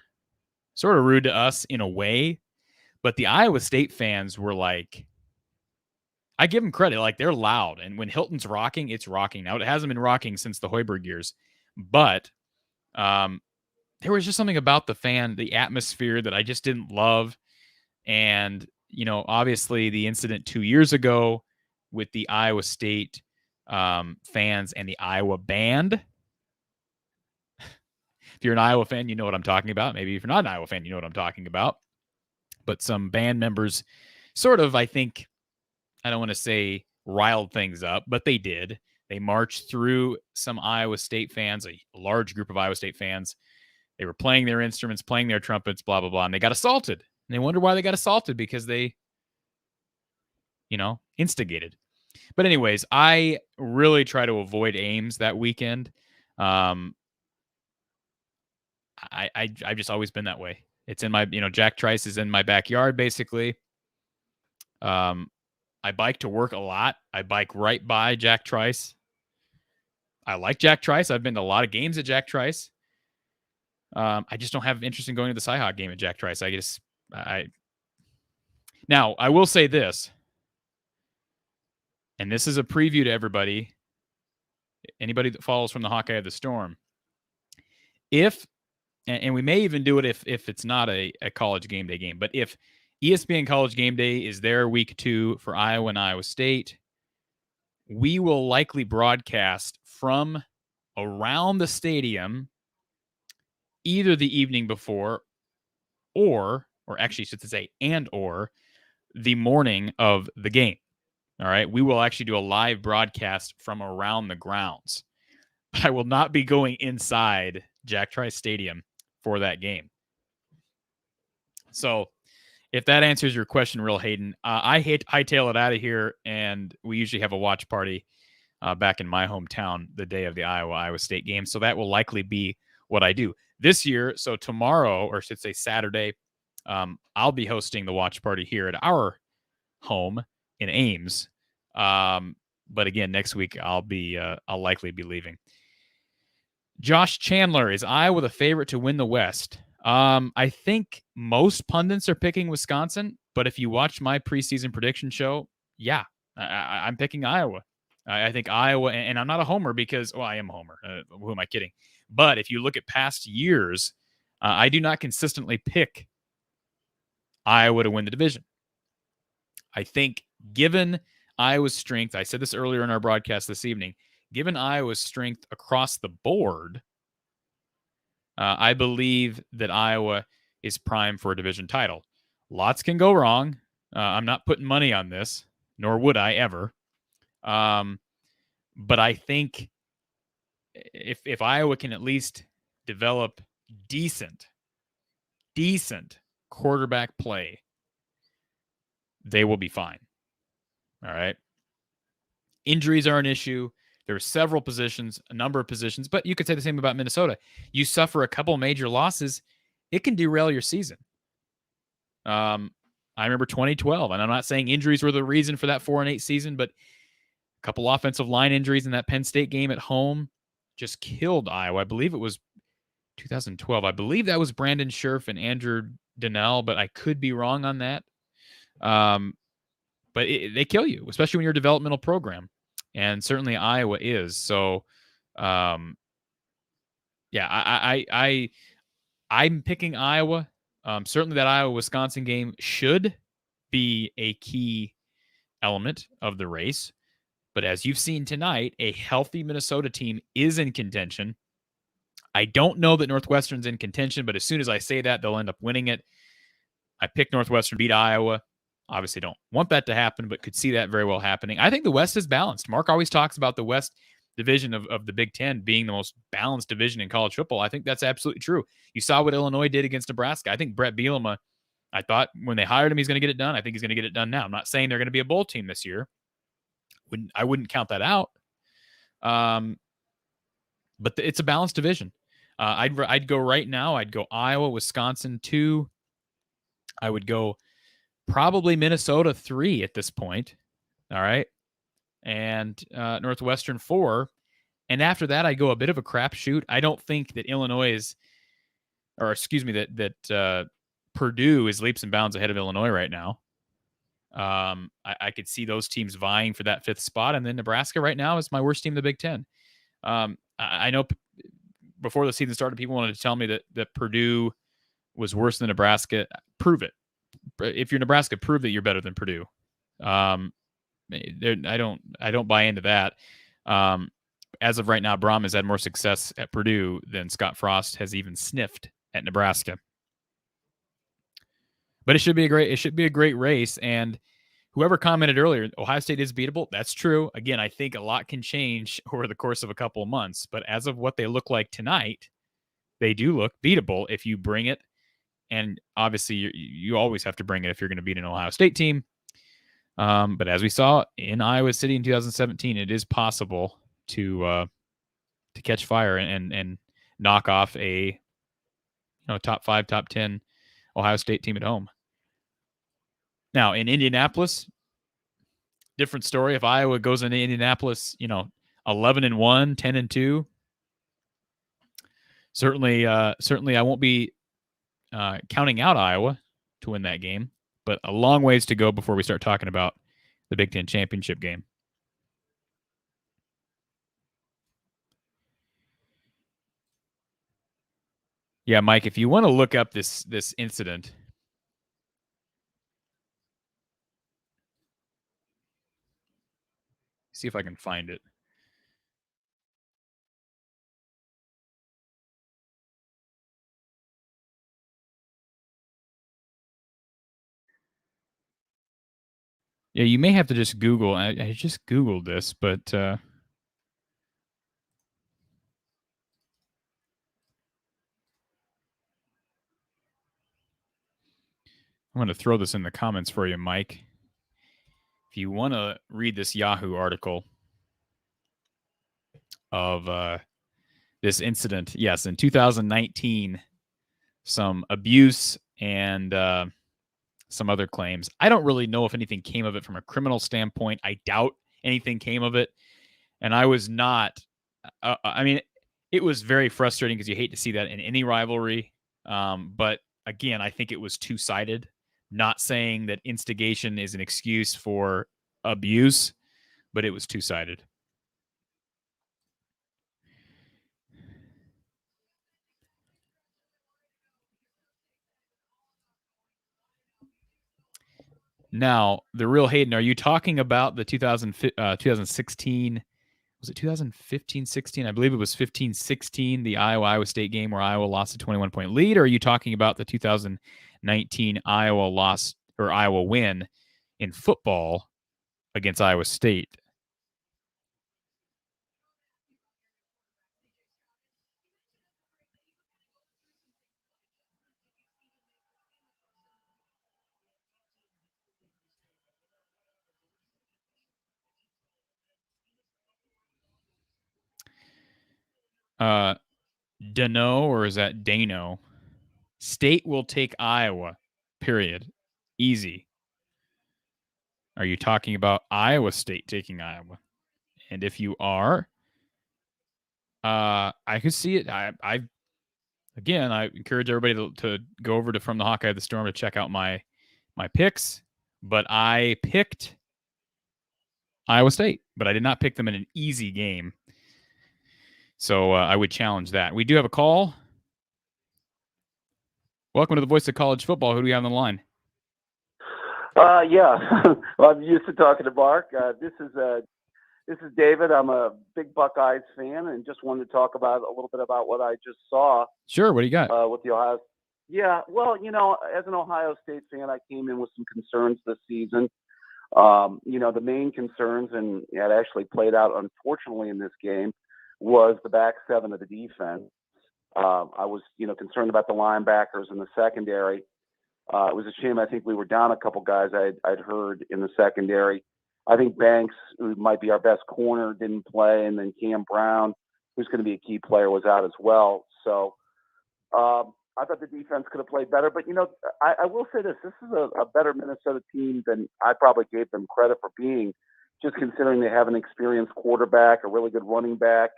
sort of rude to us in a way, but the Iowa State fans were like, I give them credit. Like, they're loud. And when Hilton's rocking, it's rocking. Now, it hasn't been rocking since the Hoiberg years, but there was just something about the atmosphere that I just didn't love. And, obviously the incident 2 years ago with the Iowa State fans and the Iowa band. If you're an Iowa fan, you know what I'm talking about. Maybe if you're not an Iowa fan, you know what I'm talking about. But some band members sort of, I think, I don't want to say riled things up, but they did. They marched through some Iowa State fans, a large group of Iowa State fans. They were playing their instruments, playing their trumpets, blah, blah, blah. And they got assaulted. And they wonder why they got assaulted, because they, instigated. But anyways, I really try to avoid Ames that weekend. I've just always been that way. It's in my, Jack Trice is in my backyard, basically. I bike to work a lot. I bike right by Jack Trice. I like Jack Trice. I've been to a lot of games at Jack Trice. I just don't have interest in going to the Cyhawk game at Jack Trice. Now, I will say this, and this is a preview to everybody, anybody that follows from the Hawkeye of the Storm. And we may even do it if it's not a college game day game, but if ESPN College Game Day is there week 2 for Iowa and Iowa State, we will likely broadcast from around the stadium either the evening before or actually, should say, or the morning of the game. All right. We will actually do a live broadcast from around the grounds. But I will not be going inside Jack Trice Stadium for that game. So if that answers your question, real Hayden, I hightail it out of here, and we usually have a watch party back in my hometown the day of the Iowa State game. So that will likely be what I do this year. So tomorrow, or I should say Saturday, I'll be hosting the watch party here at our home in Ames. But again, next week I'll likely be leaving. Josh Chandler, is Iowa the favorite to win the West? I think most pundits are picking Wisconsin, but if you watch my preseason prediction show, yeah, I'm picking Iowa. I think Iowa, and I'm not a homer because, I am a homer. Who am I kidding? But if you look at past years, I do not consistently pick Iowa to win the division. I think given Iowa's strength, I said this earlier in our broadcast this evening, given Iowa's strength across the board, I believe that Iowa is primed for a division title. Lots can go wrong. I'm not putting money on this, nor would I ever. But I think if Iowa can at least develop decent quarterback play, they will be fine. All right. Injuries are an issue. There are several positions, a number of positions, but you could say the same about Minnesota. You suffer a couple major losses, it can derail your season. I remember 2012, and I'm not saying injuries were the reason for that 4-8 season, but a couple offensive line injuries in that Penn State game at home just killed Iowa. I believe it was 2012. I believe that was Brandon Scherf and Andrew Donnell, but I could be wrong on that. But they kill you, especially when you're a developmental program. And certainly Iowa is. So, I'm picking Iowa. Certainly that Iowa-Wisconsin game should be a key element of the race. But as you've seen tonight, a healthy Minnesota team is in contention. I don't know that Northwestern's in contention, but as soon as I say that, they'll end up winning it. I picked Northwestern beat Iowa. Obviously don't want that to happen, but could see that very well happening. I think the West is balanced. Mark always talks about the West division of the Big Ten being the most balanced division in college football. I think that's absolutely true. You saw what Illinois did against Nebraska. I think Brett Bielema, I thought when they hired him, he's going to get it done. I think he's going to get it done now. I'm not saying they're going to be a bowl team this year. I wouldn't count that out. But it's a balanced division. I'd go right now. I'd go Iowa, Wisconsin 2. I would go probably Minnesota 3 at this point. All right. And Northwestern 4. And after that, I go a bit of a crapshoot. I don't think that that Purdue is leaps and bounds ahead of Illinois right now. I could see those teams vying for that 5th spot. And then Nebraska right now is my worst team in the Big Ten. I know before the season started, people wanted to tell me that Purdue was worse than Nebraska. Prove it. If you're Nebraska, prove that you're better than Purdue. I don't buy into that. As of right now, Braum has had more success at Purdue than Scott Frost has even sniffed at Nebraska. But it should be a great race. And whoever commented earlier, Ohio State is beatable. That's true. Again, I think a lot can change over the course of a couple of months. But as of what they look like tonight, they do look beatable if you bring it. And obviously, you always have to bring it if you're going to beat an Ohio State team. But as we saw in Iowa City in 2017, it is possible to catch fire and knock off a top 5, top 10 Ohio State team at home. Now in Indianapolis, different story. If Iowa goes into Indianapolis, 11-1, 10-2, certainly I won't be counting out Iowa to win that game, but a long ways to go before we start talking about the Big Ten championship game. Yeah, Mike, if you want to look up this incident, see if I can find it. Yeah, you may have to just Google. I just Googled this, but I'm going to throw this in the comments for you, Mike. If you want to read this Yahoo article of this incident, yes, in 2019, some abuse and some other claims. I don't really know if anything came of it from a criminal standpoint. I doubt anything came of it. And I was not, it was very frustrating because you hate to see that in any rivalry. But again, I think it was two-sided. Not saying that instigation is an excuse for abuse, but it was two-sided. Now, the real Hayden, are you talking about the 2016? Was it 2015-16? I believe it was 15-16, the Iowa State game where Iowa lost a 21-point lead. Or are you talking about the 2019 Iowa loss or Iowa win in football against Iowa State? Dano, or is that Dano? State will take Iowa, period. Easy. Are you talking about Iowa State taking Iowa? And if you are, I could see it. I encourage everybody to go over to From the Hawkeye of the Storm to check out my picks. But I picked Iowa State, but I did not pick them in an easy game. So I would challenge that. We do have a call. Welcome to the Voice of College Football. Who do we have on the line? Yeah. Well, I'm used to talking to Mark. This is David. I'm a big Buckeyes fan, and just wanted to talk about a little bit about what I just saw. Sure. What do you got? With the Ohio. Yeah. Well, as an Ohio State fan, I came in with some concerns this season. The main concerns, and it actually played out unfortunately in this game, was the back seven of the defense. I was, concerned about the linebackers in the secondary. It was a shame. I think we were down a couple guys I'd heard in the secondary. I think Banks, who might be our best corner, didn't play, and then Cam Brown, who's going to be a key player, was out as well. So I thought the defense could have played better. But, I will say this. This is a better Minnesota team than I probably gave them credit for being, just considering they have an experienced quarterback, a really good running back.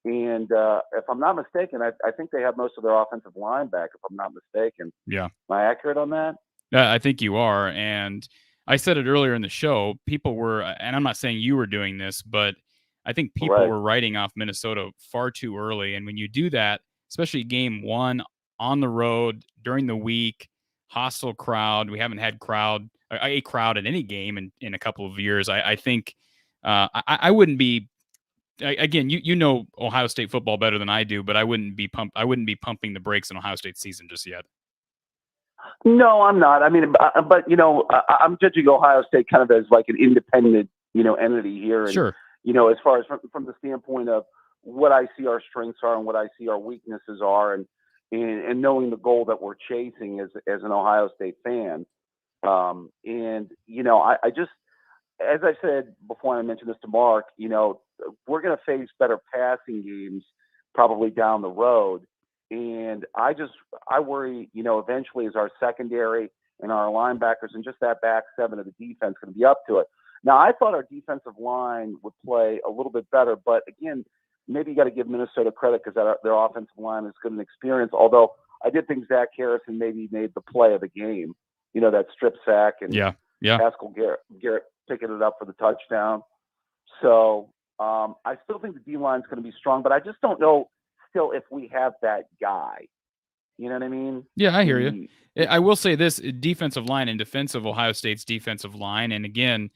And if I'm not mistaken, I think they have most of their offensive line back, if I'm not mistaken. Yeah. Am I accurate on that? I think you are. And I said it earlier in the show, people were, and I'm not saying you were doing this, but I think people were writing off Minnesota far too early. And when you do that, especially game one on the road during the week, hostile crowd, we haven't had a crowd at any game in a couple of years. I think I wouldn't be, again, you know Ohio State football better than I do, but I wouldn't be pumping the brakes on Ohio State season just yet. No, I'm not. I mean, but I'm judging Ohio State kind of as like an independent, entity here. And, sure. As far as from the standpoint of what I see our strengths are and what I see our weaknesses are, and knowing the goal that we're chasing as an Ohio State fan. I just, as I said before, I mentioned this to Mark, we're going to face better passing games probably down the road. And I worry, eventually is our secondary and our linebackers and just that back seven of the defense going to be up to it. Now, I thought our defensive line would play a little bit better, but again, maybe you got to give Minnesota credit because their offensive line is good and experienced. Although I did think Zach Harrison maybe made the play of the game, that strip sack and Pascal Garrett picking it up for the touchdown. So I still think the D line is going to be strong, but I just don't know still if we have that guy. You know what I mean? Yeah, I hear you. I will say this: defensive line and defensive Ohio State's defensive line. And again,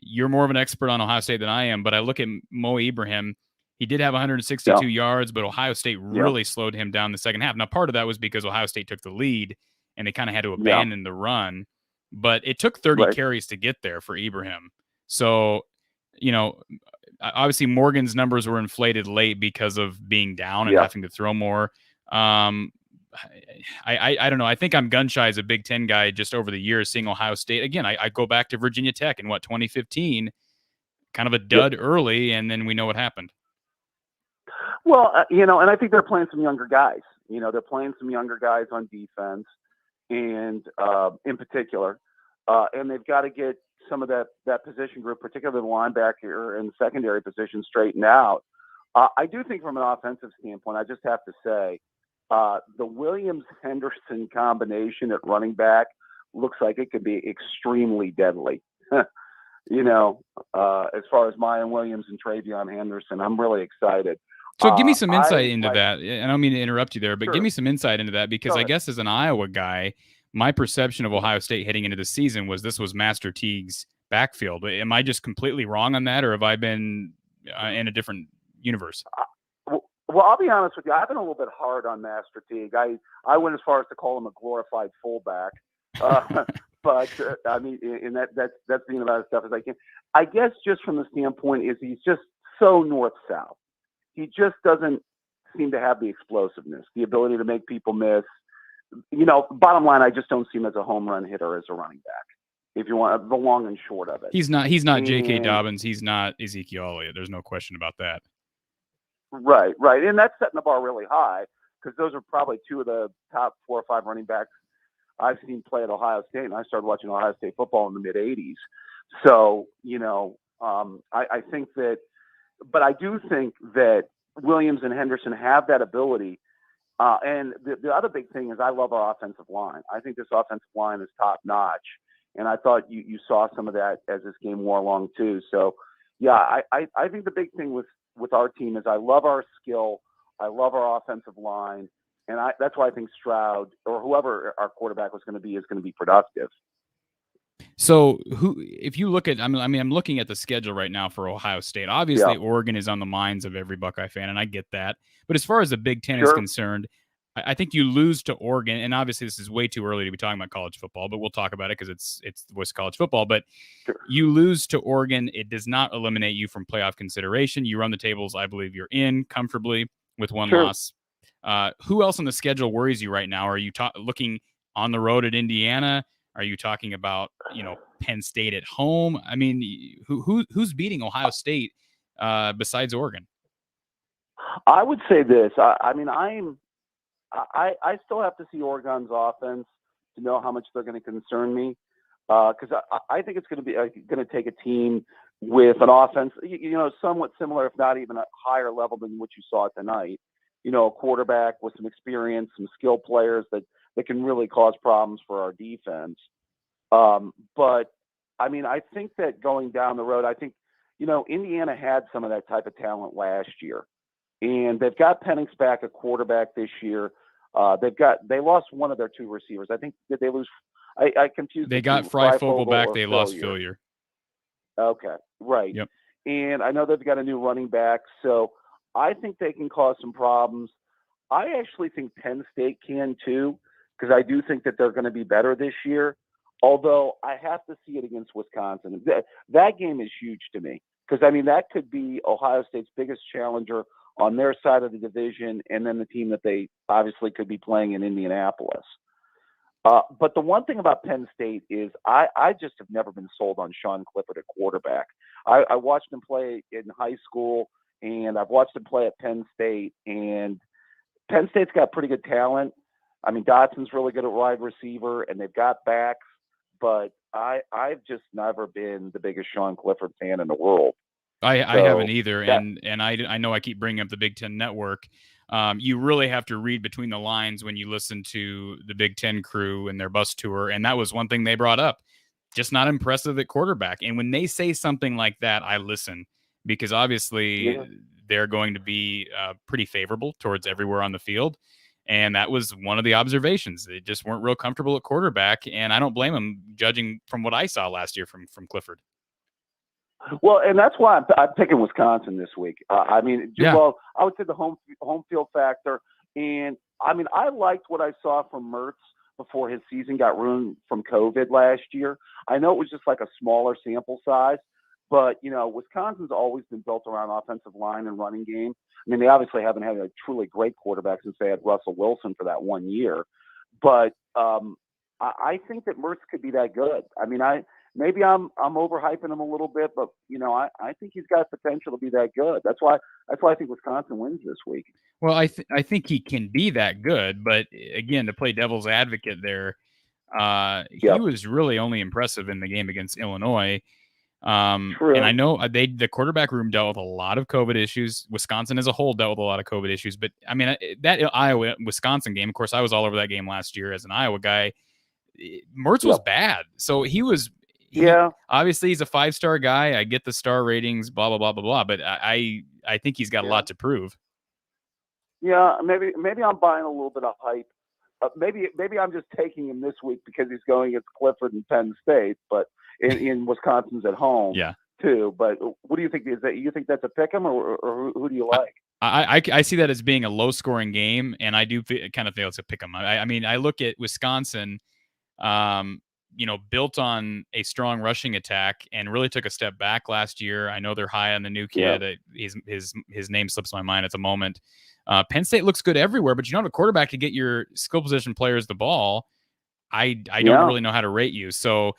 you're more of an expert on Ohio State than I am, but I look at Mo Ibrahim. He did have 162 yards, but Ohio State really slowed him down the second half. Now, part of that was because Ohio State took the lead and they kind of had to abandon the run, but it took 30 carries to get there for Ibrahim. So, obviously Morgan's numbers were inflated late because of being down and having to throw more. I don't know. I think I'm gun shy as a Big Ten guy just over the years seeing Ohio State. Again, I go back to Virginia Tech in 2015, kind of a dud early, and then we know what happened. Well, and I think they're playing some younger guys. They're playing some younger guys on defense, and in particular, and they've got to get some of that position group, particularly the linebacker and secondary position, straightened out. I do think from an offensive standpoint, I just have to say, the Williams-Henderson combination at running back looks like it could be extremely deadly. As far as Mayan Williams and Travion Henderson, I'm really excited. So give me some insight into that. I don't mean to interrupt you there, but give me some insight into that, because I guess as an Iowa guy, my perception of Ohio State heading into the season was this was Master Teague's backfield. Am I just completely wrong on that, or have I been in a different universe? Well, I'll be honest with you. I've been a little bit hard on Master Teague. I went as far as to call him a glorified fullback. But I mean, and that's being about as tough as I can. I guess just from the standpoint is he's just so north-south. He just doesn't seem to have the explosiveness, the ability to make people miss. Bottom line, I just don't see him as a home run hitter as a running back. If you want the long and short of it, he's not J.K. Dobbins. He's not Ezekiel Elliott. There's no question about that. Right, and that's setting the bar really high, because those are probably two of the top 4 or 5 running backs I've seen play at Ohio State, and I started watching Ohio State football in the mid '80s. So I think that. But I do think that Williams and Henderson have that ability. And the other big thing is I love our offensive line. I think this offensive line is top notch. And I thought you saw some of that as this game wore along too. So, yeah, I think the big thing with our team is I love our skill. I love our offensive line. And that's why I think Stroud or whoever our quarterback is going to be productive. So if you look at, I'm looking at the schedule right now for Ohio State. Obviously, Oregon is on the minds of every Buckeye fan, and I get that. But as far as the Big Ten is concerned, I think you lose to Oregon, and obviously this is way too early to be talking about college football, but we'll talk about it because it's what's college football. But you lose to Oregon, it does not eliminate you from playoff consideration. You run the tables, I believe you're in comfortably with one loss. Who else on the schedule worries you right now? Are you looking on the road at Indiana? Are you talking about, Penn State at home? I mean, who's beating Ohio State besides Oregon? I would say this. I mean, I still have to see Oregon's offense to know how much they're going to concern me, because I think it's going to be going to take a team with an offense, somewhat similar, if not even a higher level than what you saw tonight. A quarterback with some experience, some skilled players that can really cause problems for our defense. But I mean, I think that going down the road, I think, Indiana had some of that type of talent last year, and they've got Penix back at quarterback this year. They lost one of their two receivers. I think, did they lose? I confused. They got Freifogel back. They lost Fillier. Okay. Right. Yep. And I know they've got a new running back, so I think they can cause some problems. I actually think Penn State can too, because I do think that they're going to be better this year. Although I have to see it against Wisconsin. That game is huge to me, because I mean that could be Ohio State's biggest challenger on their side of the division, and then the team that they obviously could be playing in Indianapolis. But the one thing about Penn State is I just have never been sold on Sean Clifford at quarterback. I watched him play in high school, and I've watched him play at Penn State, and Penn State's got pretty good talent. I mean, Dotson's really good at wide receiver, and they've got backs, but I've just never been the biggest Sean Clifford fan in the world. I haven't either, and I know I keep bringing up the Big Ten Network. You really have to read between the lines when you listen to the Big Ten crew and their bus tour, and that was one thing they brought up. Just not impressive at quarterback. And when they say something like that, I listen, because obviously they're going to be pretty favorable towards everywhere on the field. And that was one of the observations. They just weren't real comfortable at quarterback, and I don't blame them, judging from what I saw last year from Clifford. Well, and that's why I'm picking Wisconsin this week. I mean, well, I would say the home field factor. And, I mean, I liked what I saw from Mertz before his season got ruined from COVID last year. I know it was just like a smaller sample size, but, Wisconsin's always been built around offensive line and running game. I mean, they obviously haven't had a truly great quarterback since they had Russell Wilson for that 1 year. But I think that Mertz could be that good. I mean, maybe I'm overhyping him a little bit, but I think he's got potential to be that good. That's why I think Wisconsin wins this week. Well, I think he can be that good, but again, to play devil's advocate there, he was really only impressive in the game against Illinois. And I know the quarterback room dealt with a lot of COVID issues. Wisconsin as a whole dealt with a lot of COVID issues, but I mean that Iowa-Wisconsin game, of course, I was all over that game last year as an Iowa guy. Mertz was bad, so he was. Obviously, he's a 5-star guy. I get the star ratings, blah blah blah blah blah. But I think he's got a lot to prove. Yeah, maybe I'm buying a little bit of hype. Maybe I'm just taking him this week because he's going against Clifford and Penn State, but in Wisconsin's at home too. But what do you think? Is that you think that's a pick 'em, or who do you like? I see that as being a low scoring game, and I do kind of feel it's a pick 'em. I mean, I look at Wisconsin. Built on a strong rushing attack and really took a step back last year. I know they're high on the new kid. His name slips my mind at the moment. Penn State looks good everywhere, but you don't have a quarterback to get your skill position players the ball. I don't really know how to rate you. So,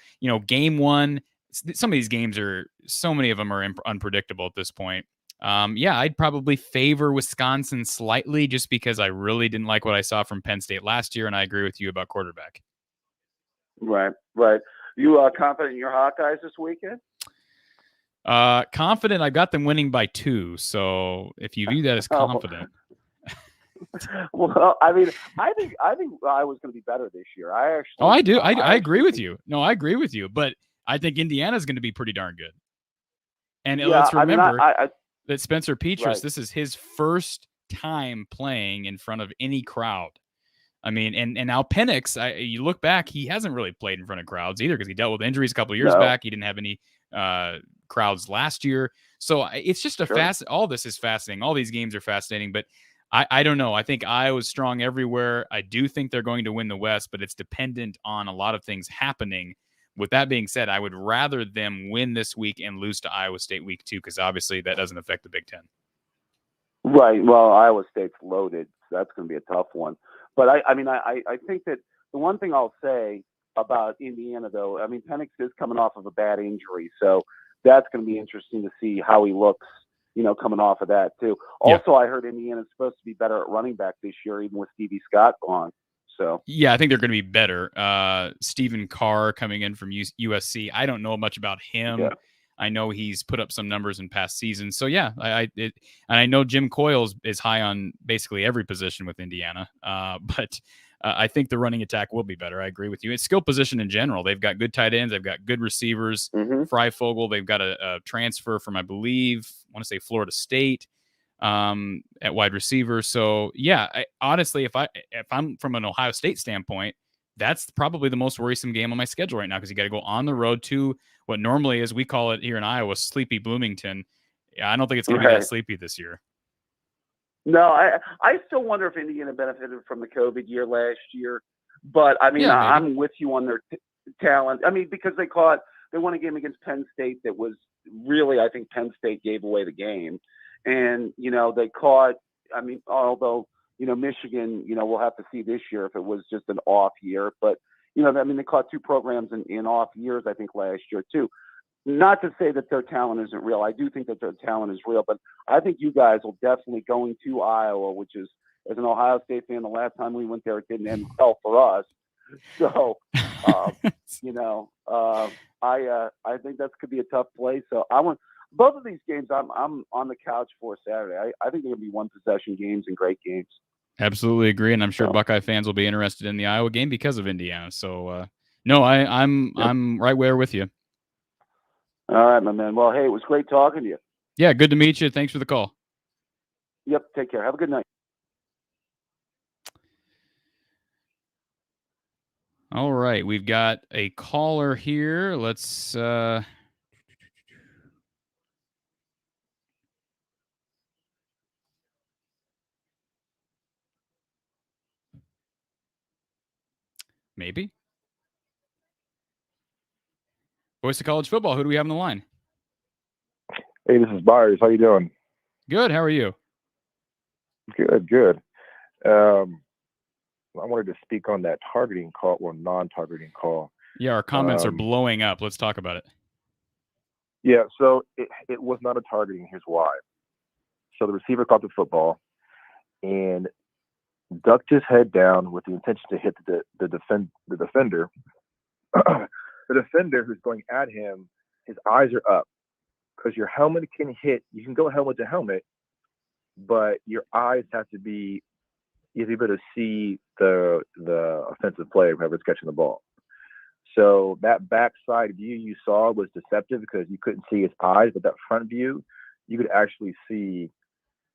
game one, some of these games so many of them are unpredictable at this point. I'd probably favor Wisconsin slightly just because I really didn't like what I saw from Penn State last year, and I agree with you about quarterback. Right. You confident in your Hawkeyes this weekend? Confident. I got them winning by 2. So if you view that as confident. Well, I mean, I think I was going to be better this year. I do. I agree with you. No, I agree with you. But I think Indiana's going to be pretty darn good. And let's remember that Spencer Petras, this is his first time playing in front of any crowd. I mean, and now Penix, you look back, he hasn't really played in front of crowds either because he dealt with injuries a couple of years back. He didn't have any crowds last year. So it's just all this is fascinating. All these games are fascinating, but I don't know. I think Iowa's strong everywhere. I do think they're going to win the West, but it's dependent on a lot of things happening. With that being said, I would rather them win this week and lose to Iowa State week 2 because obviously that doesn't affect the Big Ten. Right. Well, Iowa State's loaded. So that's going to be a tough one. But I think that the one thing I'll say about Indiana, though, I mean, Penix is coming off of a bad injury, so that's going to be interesting to see how he looks, coming off of that too. Yeah. Also, I heard Indiana's supposed to be better at running back this year, even with Stevie Scott gone. So Yeah, I think they're going to be better. Stephen Carr coming in from USC. I don't know much about him. Yeah. I know he's put up some numbers in past seasons. So yeah, and I know Jim Coyle is high on basically every position with Indiana. But I think the running attack will be better. I agree with you. It's skill position in general. They've got good tight ends. They've got good receivers. Freifogel. They've got a transfer from, I believe, I want to say Florida State at wide receiver. So yeah, honestly, if I'm from an Ohio State standpoint, that's probably the most worrisome game on my schedule right now, because you got to go on the road to what normally, as we call it here in Iowa, sleepy Bloomington. Yeah, I don't think it's going to be that sleepy this year. No, I still wonder if Indiana benefited from the COVID year last year, but I mean, Yeah, I'm with you on their talent. I mean, because they won a game against Penn State that was really, I think Penn State gave away the game. And, they caught, I mean, although, Michigan, we'll have to see this year if it was just an off year. But, I mean, they caught two programs in off years, I think, last year, too. Not to say that their talent isn't real. I do think that their talent is real. But I think you guys will definitely, going to Iowa, which is, as an Ohio State fan, the last time we went there, it didn't end well for us. So, I think that could be a tough play. So I want both of these games. I'm on the couch for Saturday. I think they're gonna be one possession games and great games. Absolutely agree, and I'm sure Buckeye fans will be interested in the Iowa game because of Indiana. So no, I'm right where with you. All right, my man. Well, hey, it was great talking to you. Yeah, good to meet you. Thanks for the call. Yep. Take care. Have a good night. All right, we've got a caller here. Let's maybe. Voice of College Football. Who do we have on the line? Hey, this is Byers. How you doing? Good. How are you? Good. I wanted to speak on that targeting call or non-targeting call. Yeah, our comments are blowing up. Let's talk about it. Yeah, so it was not a targeting. Here's why. So the receiver caught the football and ducked his head down with the intention to hit the defender. The defender who's going at him, his eyes are up, because your helmet can hit. You can go helmet to helmet, but your eyes have to be, you have to be able to see the offensive player, whoever's catching the ball. So that backside view you saw was deceptive because you couldn't see his eyes, but that front view, you could actually see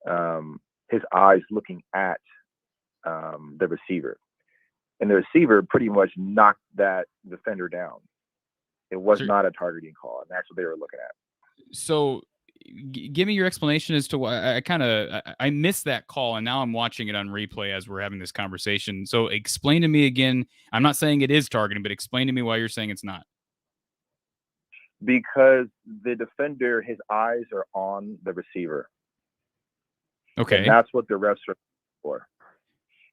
his eyes looking at the receiver. And the receiver pretty much knocked that defender down. It was not a targeting call, and that's what they were looking at. So give me your explanation as to why I missed that call, and now I'm watching it on replay as we're having this conversation. So explain to me again. I'm not saying it is targeting, but explain to me why you're saying it's not. Because the defender, his eyes are on the receiver. Okay. And that's what the refs are for.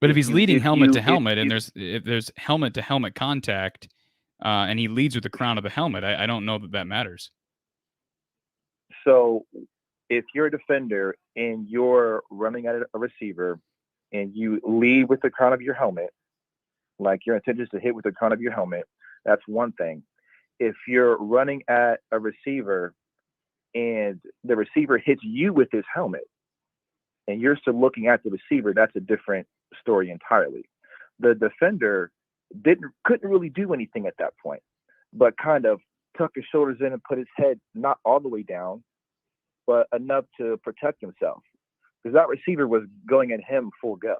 But if he's leading helmet to helmet, and there's helmet to helmet contact, and he leads with the crown of the helmet, I don't know that matters. So if you're a defender and you're running at a receiver and you lead with the crown of your helmet, like your intention is to hit with the crown of your helmet, that's one thing. If you're running at a receiver and the receiver hits you with his helmet and you're still looking at the receiver, that's a different story entirely. The defender couldn't really do anything at that point, but kind of tuck his shoulders in and put his head not all the way down, but enough to protect himself, because that receiver was going at him full go.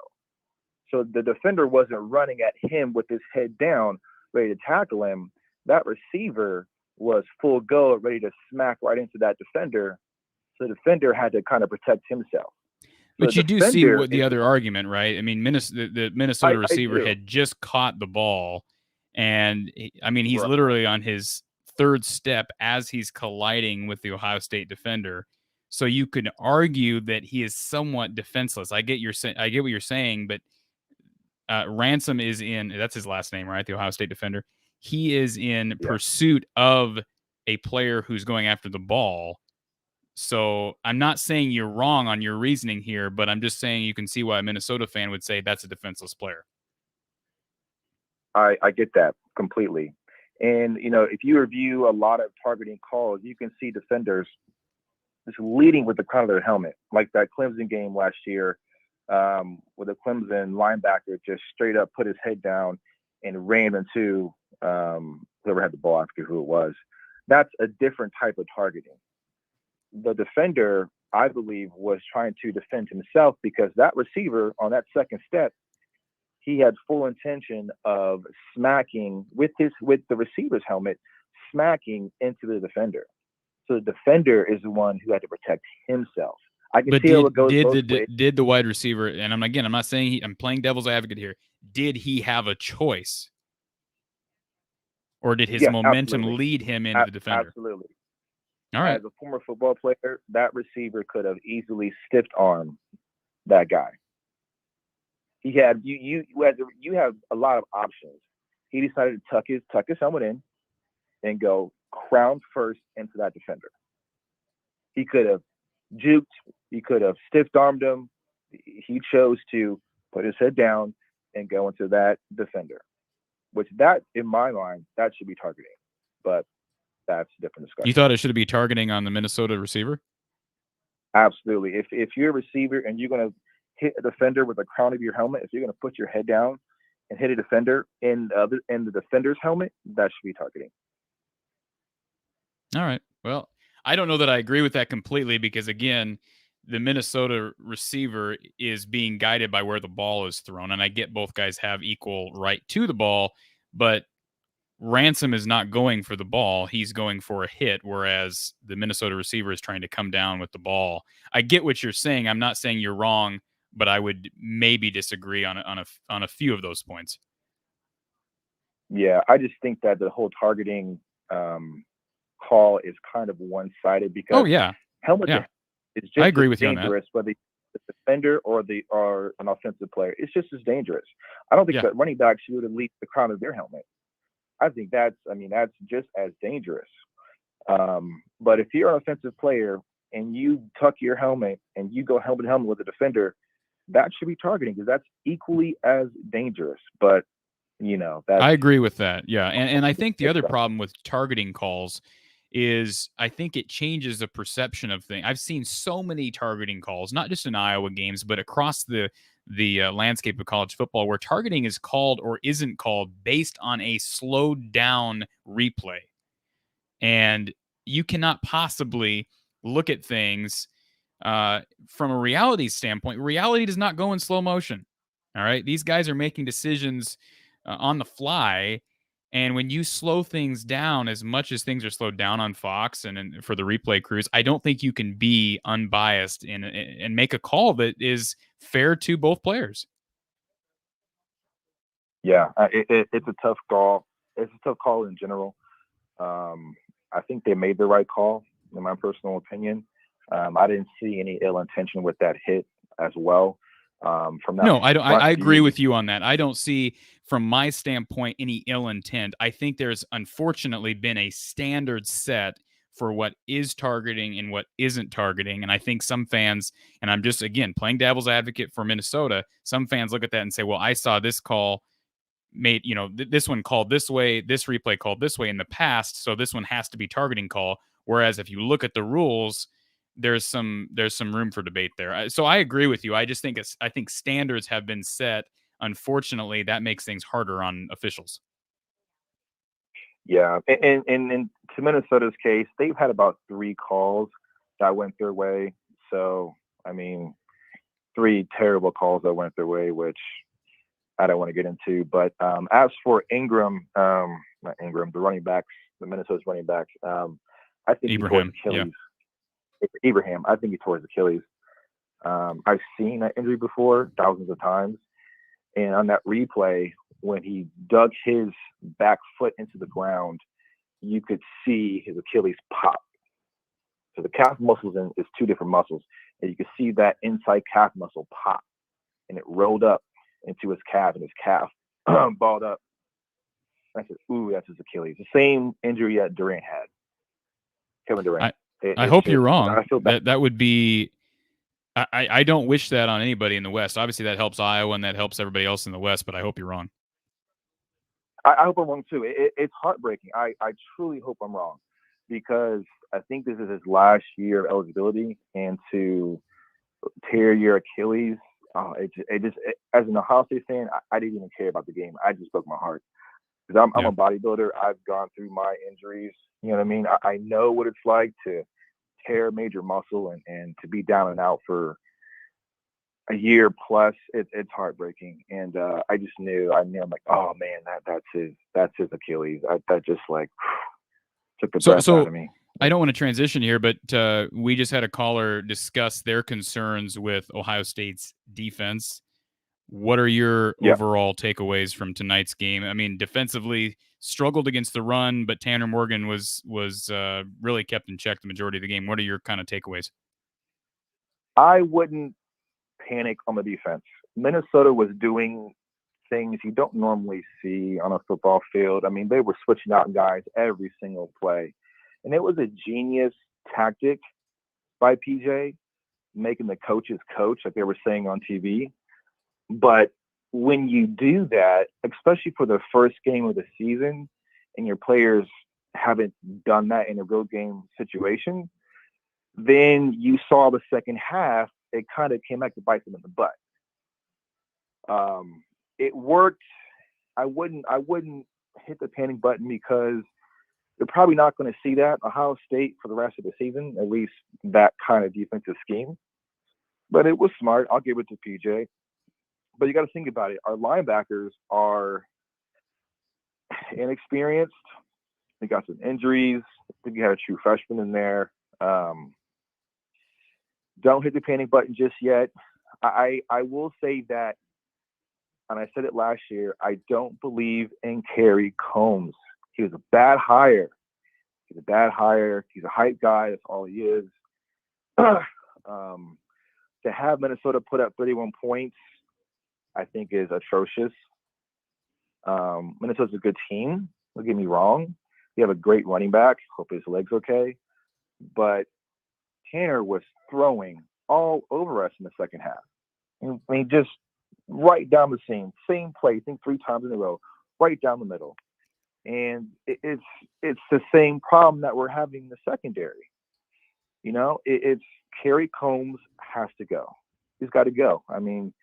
So the defender wasn't running at him with his head down, ready to tackle him. That receiver was full go, ready to smack right into that defender. So the defender had to kind of protect himself. But you do see what the other argument, right? I mean, the Minnesota receiver had just caught the ball, and he's literally on his third step as he's colliding with the Ohio State defender. So you could argue that he is somewhat defenseless. I get what you're saying, but Ransom is that's his last name, right? The Ohio State defender. He is in pursuit of a player who's going after the ball. So I'm not saying you're wrong on your reasoning here, but I'm just saying you can see why a Minnesota fan would say that's a defenseless player. I get that completely. And, if you review a lot of targeting calls, you can see defenders just leading with the crown of their helmet, like that Clemson game last year, where the Clemson linebacker just straight up put his head down and ran into whoever had the ball. I forget who it was. That's a different type of targeting. The defender, I believe, was trying to defend himself because that receiver on that second step, he had full intention of smacking with the receiver's helmet, smacking into the defender. So the defender is the one who had to protect himself. I can see how it goes both ways. Did the wide receiver, and I'm not saying I'm playing devil's advocate here. Did he have a choice, or did his momentum lead him into the defender? Absolutely. All right. As a former football player, that receiver could have easily stiff armed that guy. He had you have a lot of options. He decided to tuck his helmet in and go crown first into that defender. He could have juked, he could have stiff-armed him. He chose to put his head down and go into that defender, which that, in my mind, that should be targeting. But that's a different discussion. You thought it should be targeting on the Minnesota receiver? Absolutely. If you're a receiver and you're going to hit a defender with the crown of your helmet, if you're going to put your head down and hit a defender in the defender's helmet, that should be targeting. All right. Well, I don't know that I agree with that completely because, again, the Minnesota receiver is being guided by where the ball is thrown. And I get both guys have equal right to the ball, but Ransom is not going for the ball. He's going for a hit, whereas the Minnesota receiver is trying to come down with the ball. I get what you're saying. I'm not saying you're wrong, but I would maybe disagree on a few of those points. Yeah, I just think that the whole targeting call is kind of one-sided because helmet is just I agree with dangerous, you on whether the defender or an offensive player. It's just as dangerous. I don't think that running backs should have leaked the crown of their helmet. I think that's just as dangerous. But if you're an offensive player and you tuck your helmet and you go helmet to helmet with a defender, that should be targeting because that's equally as dangerous. But I agree with that. Yeah. And I think the other problem with targeting calls is I think it changes the perception of things. I've seen so many targeting calls, not just in Iowa games, but across the landscape of college football where targeting is called or isn't called based on a slowed down replay. And you cannot possibly look at things from a reality standpoint. Reality does not go in slow motion. All right. These guys are making decisions on the fly. And when you slow things down as much as things are slowed down on Fox and for the replay crews, I don't think you can be unbiased and make a call that is fair to both players. Yeah, it's a tough call. It's a tough call in general. I think they made the right call, in my personal opinion. I didn't see any ill intention with that hit as well. From that, no, I don't. I agree with you on that. I don't see, from my standpoint, any ill intent. I think there's unfortunately been a standard set for what is targeting and what isn't targeting. And I think some fans, and I'm just, again, playing devil's advocate for Minnesota, some fans look at that and say, well, I saw this call made, this one called this way, this replay called this way in the past, so this one has to be targeting call. Whereas if you look at the rules, there's some room for debate there. So I agree with you. I just think I think standards have been set. Unfortunately, that makes things harder on officials. Yeah, and to Minnesota's case, they've had about 3 calls that went their way. So, 3 terrible calls that went their way, which I don't want to get into. But as for Ingram, not Ingram, the running backs, the Minnesota's running backs, I think Ibrahim, he tore his Achilles. Yeah. Ibrahim, I think he tore his Achilles. I've seen that injury before thousands of times. And on that replay, when he dug his back foot into the ground, you could see his Achilles pop. So the calf muscles is 2 different muscles. And you could see that inside calf muscle pop. And it rolled up into his calf, and his calf balled up. I said, ooh, that's his Achilles. The same injury that Durant had. Kevin Durant. I hope you're wrong. That would be. I don't wish that on anybody in the West. Obviously, that helps Iowa and that helps everybody else in the West. But I hope you're wrong. I hope I'm wrong too. It's heartbreaking. I truly hope I'm wrong, because I think this is his last year of eligibility, and to tear your Achilles, as an Ohio State fan, I didn't even care about the game. I just broke my heart, because I'm a bodybuilder. I've gone through my injuries. You know what I mean? I know what it's like to tear a major muscle and to be down and out for a year plus. It's heartbreaking. And I knew I'm like, oh man, that's his Achilles. That just like took the breath out of me. I don't want to transition here, but we just had a caller discuss their concerns with Ohio State's defense. What are your overall takeaways from tonight's game? I mean, defensively struggled against the run, but Tanner Morgan was really kept in check the majority of the game. What are your kind of takeaways? I wouldn't panic on the defense. Minnesota was doing things you don't normally see on a football field. I mean, they were switching out guys every single play. And it was a genius tactic by PJ, making the coaches coach, like they were saying on TV. But when you do that, especially for the first game of the season, and your players haven't done that in a real game situation, then you saw the second half, it kind of came back to bite them in the butt. It worked. I wouldn't hit the panic button, because you're probably not going to see that Ohio State for the rest of the season, at least that kind of defensive scheme. But it was smart. I'll give it to PJ. But you got to think about it. Our linebackers are inexperienced. They got some injuries. I think you had a true freshman in there. Don't hit the panic button just yet. I will say that, and I said it last year, I don't believe in Kerry Combs. He was a bad hire. He's a bad hire. He's a hype guy. That's all he is. To have Minnesota put up 31 points, I think, is atrocious. Minnesota's a good team. Don't get me wrong. You have a great running back. Hope his leg's okay. But Tanner was throwing all over us in the second half. I mean, just right down the seam. Same play, I think 3 times in a row, right down the middle. And it's the same problem that we're having in the secondary. You know, it's Kerry Combs has to go. He's got to go. I mean,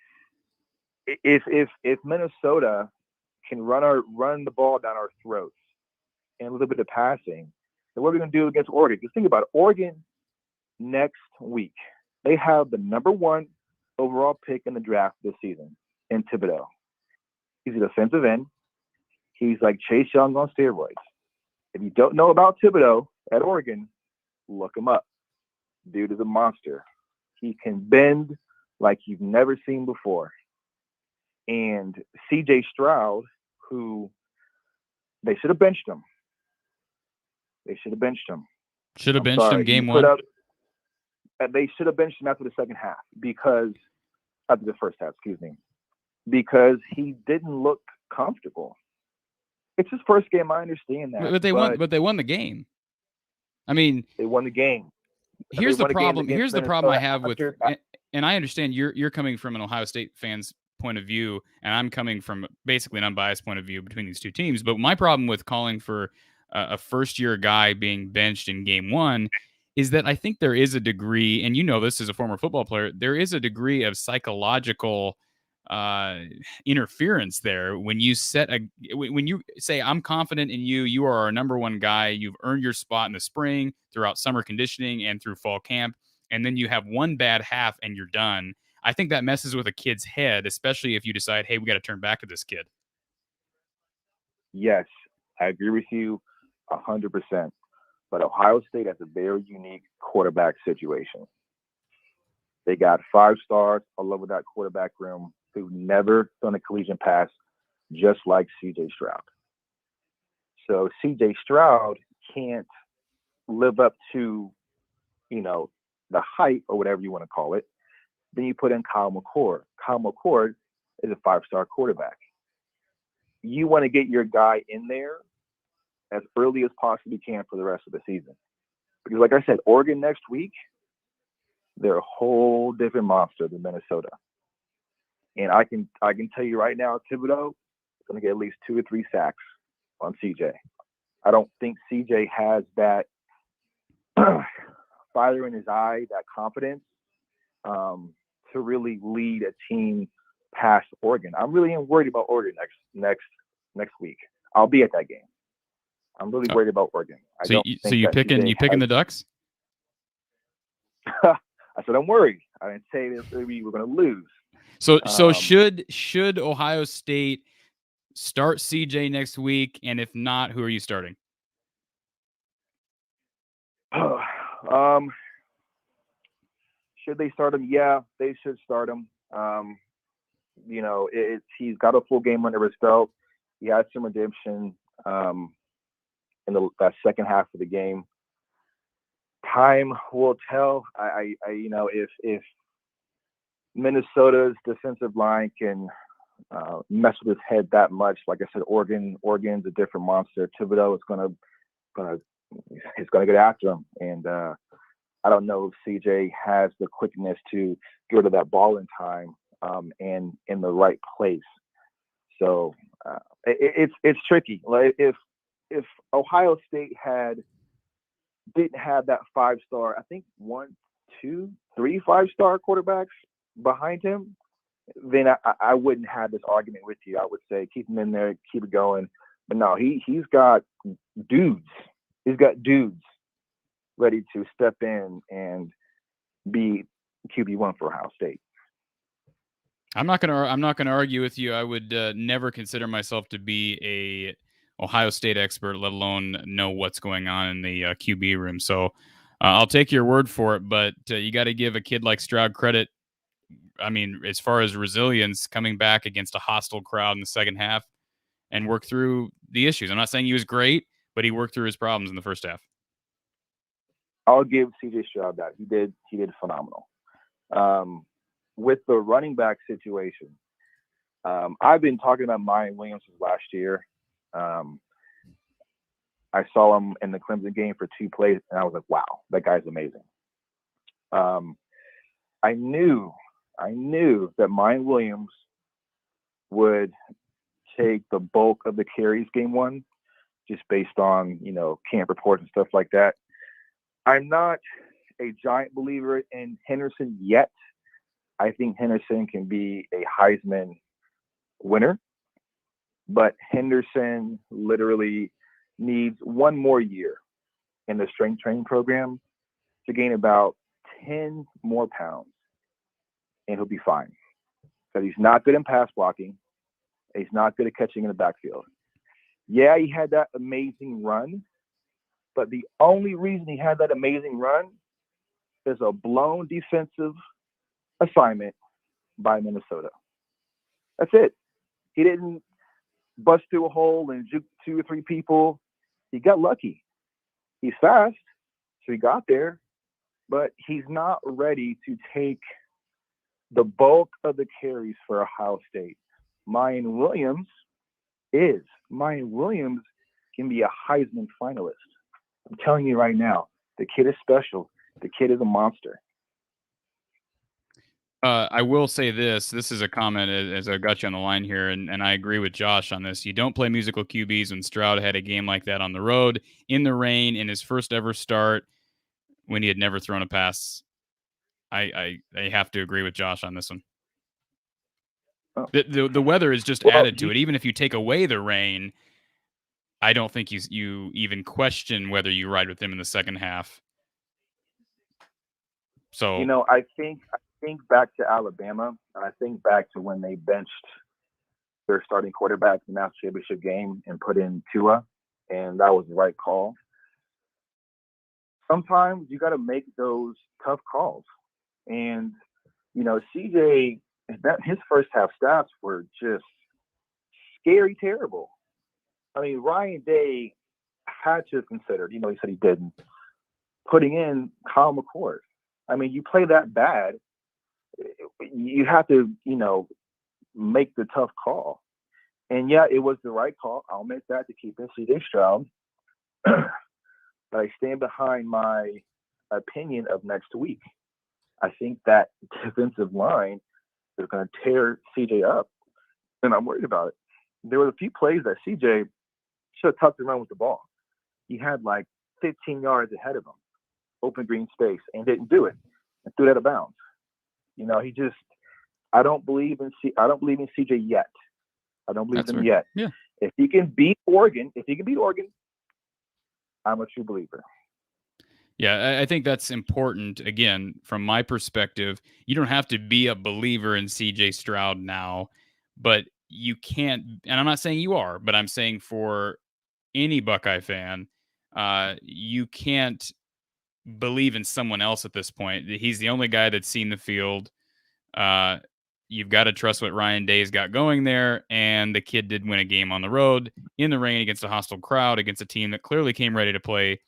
if Minnesota can run the ball down our throats and a little bit of passing, then what are we going to do against Oregon? Because think about it. Oregon next week, they have the #1 overall pick in the draft this season in Thibodeau. He's a defensive end. He's like Chase Young on steroids. If you don't know about Thibodeau at Oregon, look him up. Dude is a monster. He can bend like you've never seen before. And CJ Stroud, who they should have benched him. They should have benched him. Should have benched him game one. They should have benched him after the second half, because after the first half, excuse me, because he didn't look comfortable. It's his first game. I understand that. But they won the game. I mean, they won the game. Here's the problem. Here's the problem I have with, and I understand you're coming from an Ohio State fan's point of view, and I'm coming from basically an unbiased point of view between these two teams. But my problem with calling for a first-year guy being benched in game one is that I think there is a degree, and you know this as a former football player, there is a degree of psychological interference there when you when you say, I'm confident in you, you are our #1 guy, you've earned your spot in the spring, throughout summer conditioning, and through fall camp, and then you have one bad half and you're done. I think that messes with a kid's head, especially if you decide, hey, we got to turn back to this kid. Yes, I agree with you 100%. But Ohio State has a very unique quarterback situation. They got 5 stars all over that quarterback room who've never done a collegiate pass, just like CJ Stroud. So CJ Stroud can't live up to, the hype or whatever you want to call it. Then you put in Kyle McCord. Kyle McCord is a 5-star quarterback. You want to get your guy in there as early as possibly can for the rest of the season. Because like I said, Oregon next week, they're a whole different monster than Minnesota. And I can tell you right now, Thibodeau is going to get at least 2 or 3 sacks on CJ. I don't think CJ has that fire in his eye, that confidence to really lead a team past Oregon. I'm really worried about Oregon next week. I'll be at that game. I'm really worried about Oregon. So you picking the Ducks? I said I'm worried. I didn't say this we were going to lose. So should Ohio State start CJ next week, and if not, who are you starting? Should they start him? Yeah, they should start him. He's got a full game under his belt. He had some redemption in that second half of the game. Time will tell. If Minnesota's defensive line can mess with his head that much, like I said, Oregon's a different monster. Thibodeau is gonna get after him, and I don't know if CJ has the quickness to get rid of that ball in time and in the right place. So it's tricky. Like if Ohio State didn't have that 5-star, I think 1, 2, 3 5-star quarterbacks behind him, then I wouldn't have this argument with you. I would say keep him in there, keep it going. But no, he's got dudes. He's got dudes ready to step in and be QB1 for Ohio State. I'm not gonna argue with you. I would never consider myself to be a Ohio State expert, let alone know what's going on in the QB room. So I'll take your word for it. But you got to give a kid like Stroud credit. I mean, as far as resilience, coming back against a hostile crowd in the second half and work through the issues. I'm not saying he was great, but he worked through his problems in the first half. I'll give CJ Stroud that. He did phenomenal. With the running back situation, I've been talking about Mayan Williams since last year. I saw him in the Clemson game for 2 plays, and I was like, wow, that guy's amazing. I knew that Mayan Williams would take the bulk of the carries game 1, just based on, camp reports and stuff like that. I'm not a giant believer in Henderson yet. I think Henderson can be a Heisman winner, but Henderson literally needs 1 more year in the strength training program to gain about 10 more pounds, and he'll be fine. Because he's not good in pass blocking. He's not good at catching in the backfield. Yeah, he had that amazing run, but the only reason he had that amazing run is a blown defensive assignment by Minnesota. That's it. He didn't bust through a hole and juke 2 or 3 people. He got lucky. He's fast, so he got there, but he's not ready to take the bulk of the carries for Ohio State. Mayan Williams is. Mayan Williams can be a Heisman finalist. I'm telling you right now, the kid is special. The kid is a monster. I will say this. This is a comment as I got you on the line here, and I agree with Josh on this. You don't play musical QBs when Stroud had a game like that on the road, in the rain, in his first ever start, when he had never thrown a pass. I have to agree with Josh on this one. The weather is just added to it. Even if you take away the rain, I don't think you even question whether you ride with him in the second half. So I think back to Alabama, and I think back to when they benched their starting quarterback in the national championship game and put in Tua, and that was the right call. Sometimes you got to make those tough calls, and CJ, his first half stats were just scary, terrible. I mean, Ryan Day had to have considered, he said he didn't, putting in Kyle McCord. I mean, you play that bad, you have to, make the tough call. And yeah, it was the right call. I'll make that, to keep in CJ Stroud. but I stand behind my opinion of next week. I think that defensive line is going to tear CJ up, and I'm worried about it. There were a few plays that CJ should have tucked around with the ball. He had like 15 yards ahead of him, open green space, and didn't do it, and threw it out of bounds. You know, I don't believe in CJ yet. I don't believe him yet. Yeah. If he can beat Oregon, I'm a true believer. Yeah, I think that's important. Again, from my perspective, you don't have to be a believer in CJ Stroud now, but you can't, and I'm not saying you are, but I'm saying for any Buckeye fan, you can't believe in someone else at this point. He's the only guy that's seen the field. You've got to trust what Ryan Day's got going there, and the kid did win a game on the road in the rain against a hostile crowd, against a team that clearly came ready to play.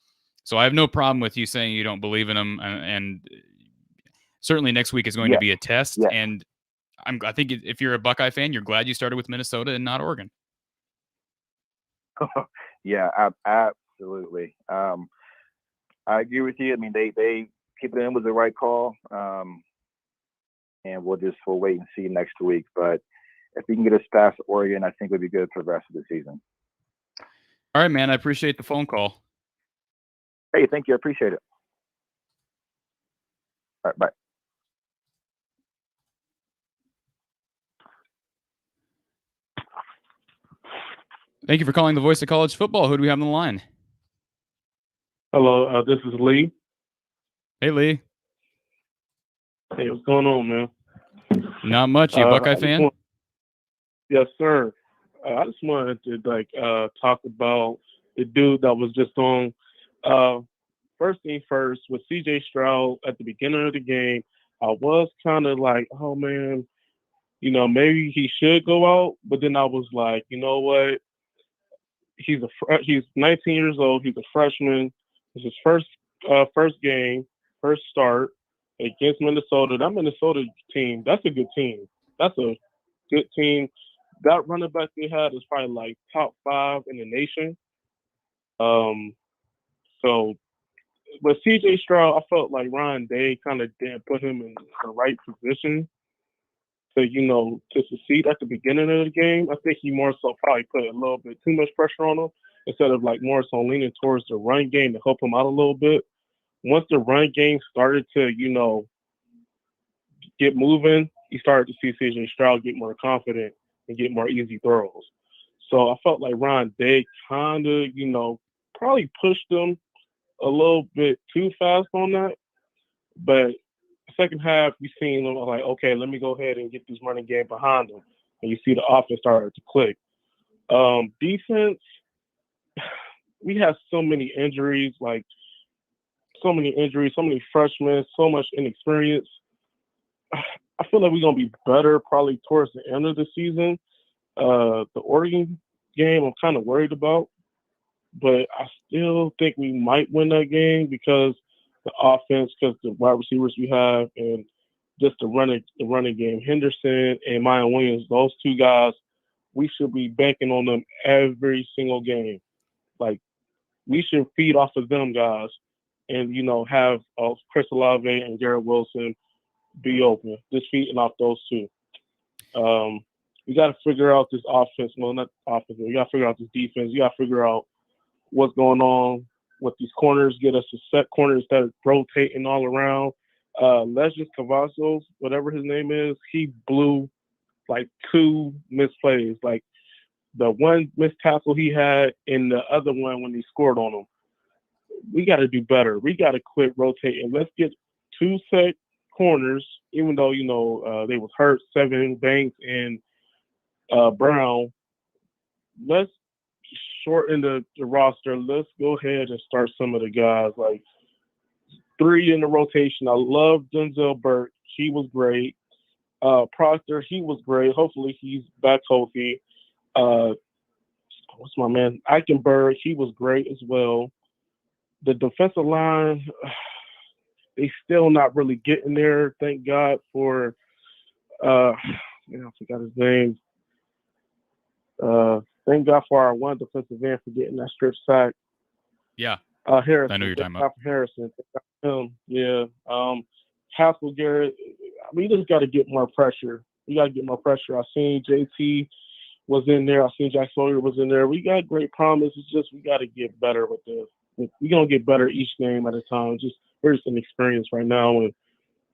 So I have no problem with you saying you don't believe in him, and certainly next week is going to be a test. Yes. And I think if you're a Buckeye fan, you're glad you started with Minnesota and not Oregon. Yeah, absolutely. I agree with you. I mean, they keeping him was the right call, and we'll wait and see next week. But if we can get us past Oregon, I think we'll be good for the rest of the season. All right, man. I appreciate the phone call. Hey, thank you. I appreciate it. All right, bye. Thank you for calling the Voice of College Football. Who do we have on the line? Hello, this is Lee. Hey, Lee. Hey, what's going on, man? Not much. You a Buckeye fan? Yes, sir. I just wanted to talk about the dude that was just on. First thing first, with CJ Stroud at the beginning of the game, I was kind of like, oh man, you know, maybe he should go out. But then I was like, you know what? He's 19 years old. He's a freshman. It's his first game, first start against Minnesota. That Minnesota team, that's a good team. That's a good team. That running back they had is probably like top 5 in the nation. So with CJ Stroud, I felt like Ryan Day kind of didn't put him in the right position to succeed at the beginning of the game. I think he more so probably put a little bit too much pressure on him instead of like more so leaning towards the run game to help him out a little bit. Once the run game started to, get moving, you started to see CJ Stroud get more confident and get more easy throws. So I felt like Ryan Day kind of, probably pushed him a little bit too fast on that. But second half, you seen them like, okay, let me go ahead and get this running game behind them. And you see the offense started to click. Defense, we have so many injuries, so many freshmen, so much inexperience. I feel like we're going to be better probably towards the end of the season. The Oregon game, I'm kind of worried about. But I still think we might win that game because the offense, because the wide receivers we have, and just the running game. Henderson and Mayan Williams, those two guys, we should be banking on them every single game. Like, we should feed off of them guys and, have Chris Olave and Garrett Wilson be open, just feeding off those two. We got to figure out this offense. Well, not offense. We got to figure out this defense. You got to figure out what's going on with these corners, get us a set corner instead of rotating all around. Legends Cavazos, whatever his name is, he blew like 2 misplays. Like the one missed tackle he had and the other one when he scored on him. We got to do better. We got to quit rotating. Let's get 2 set corners, even though, they was hurt, Seven, Banks, and Brown. Let's shorten the roster. Let's go ahead and start some of the guys, like 3 in the rotation. I love Denzel Burke. He was great. Proctor, he was great. Hopefully he's back healthy. What's my man? Eichenberg, he was great as well. The defensive line, they still not really getting there. Thank God for I forgot his name. Thank God for our one defensive end for getting that strip sack. Yeah. Harrison. I know you're talking about. Harrison. Yeah. Haskell Garrett. We just got to get more pressure. We got to get more pressure. I seen JT was in there. I seen Jack Sawyer was in there. We got great promise. It's just we got to get better with this. We're going to get better each game at a time. We're just an experience right now. And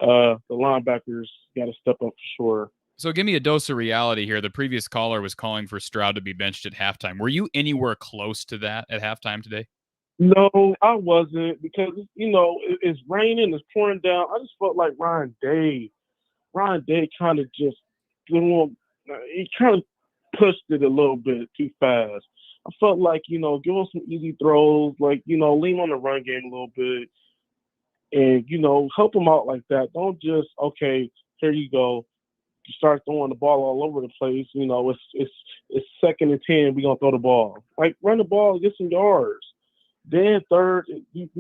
the linebackers got to step up for sure. So give me a dose of reality here. The previous caller was calling for Stroud to be benched at halftime. Were you anywhere close to that at halftime today? No, I wasn't because, it's raining, it's pouring down. I just felt like Ryan Day kind of just, he kind of pushed it a little bit too fast. I felt like, give him some easy throws, like, lean on the run game a little bit and, help him out like that. Don't just, okay, here you go. You start throwing the ball all over the place. It's 2nd and 10, we're going to throw the ball. Like, run the ball, get some yards. Then third, you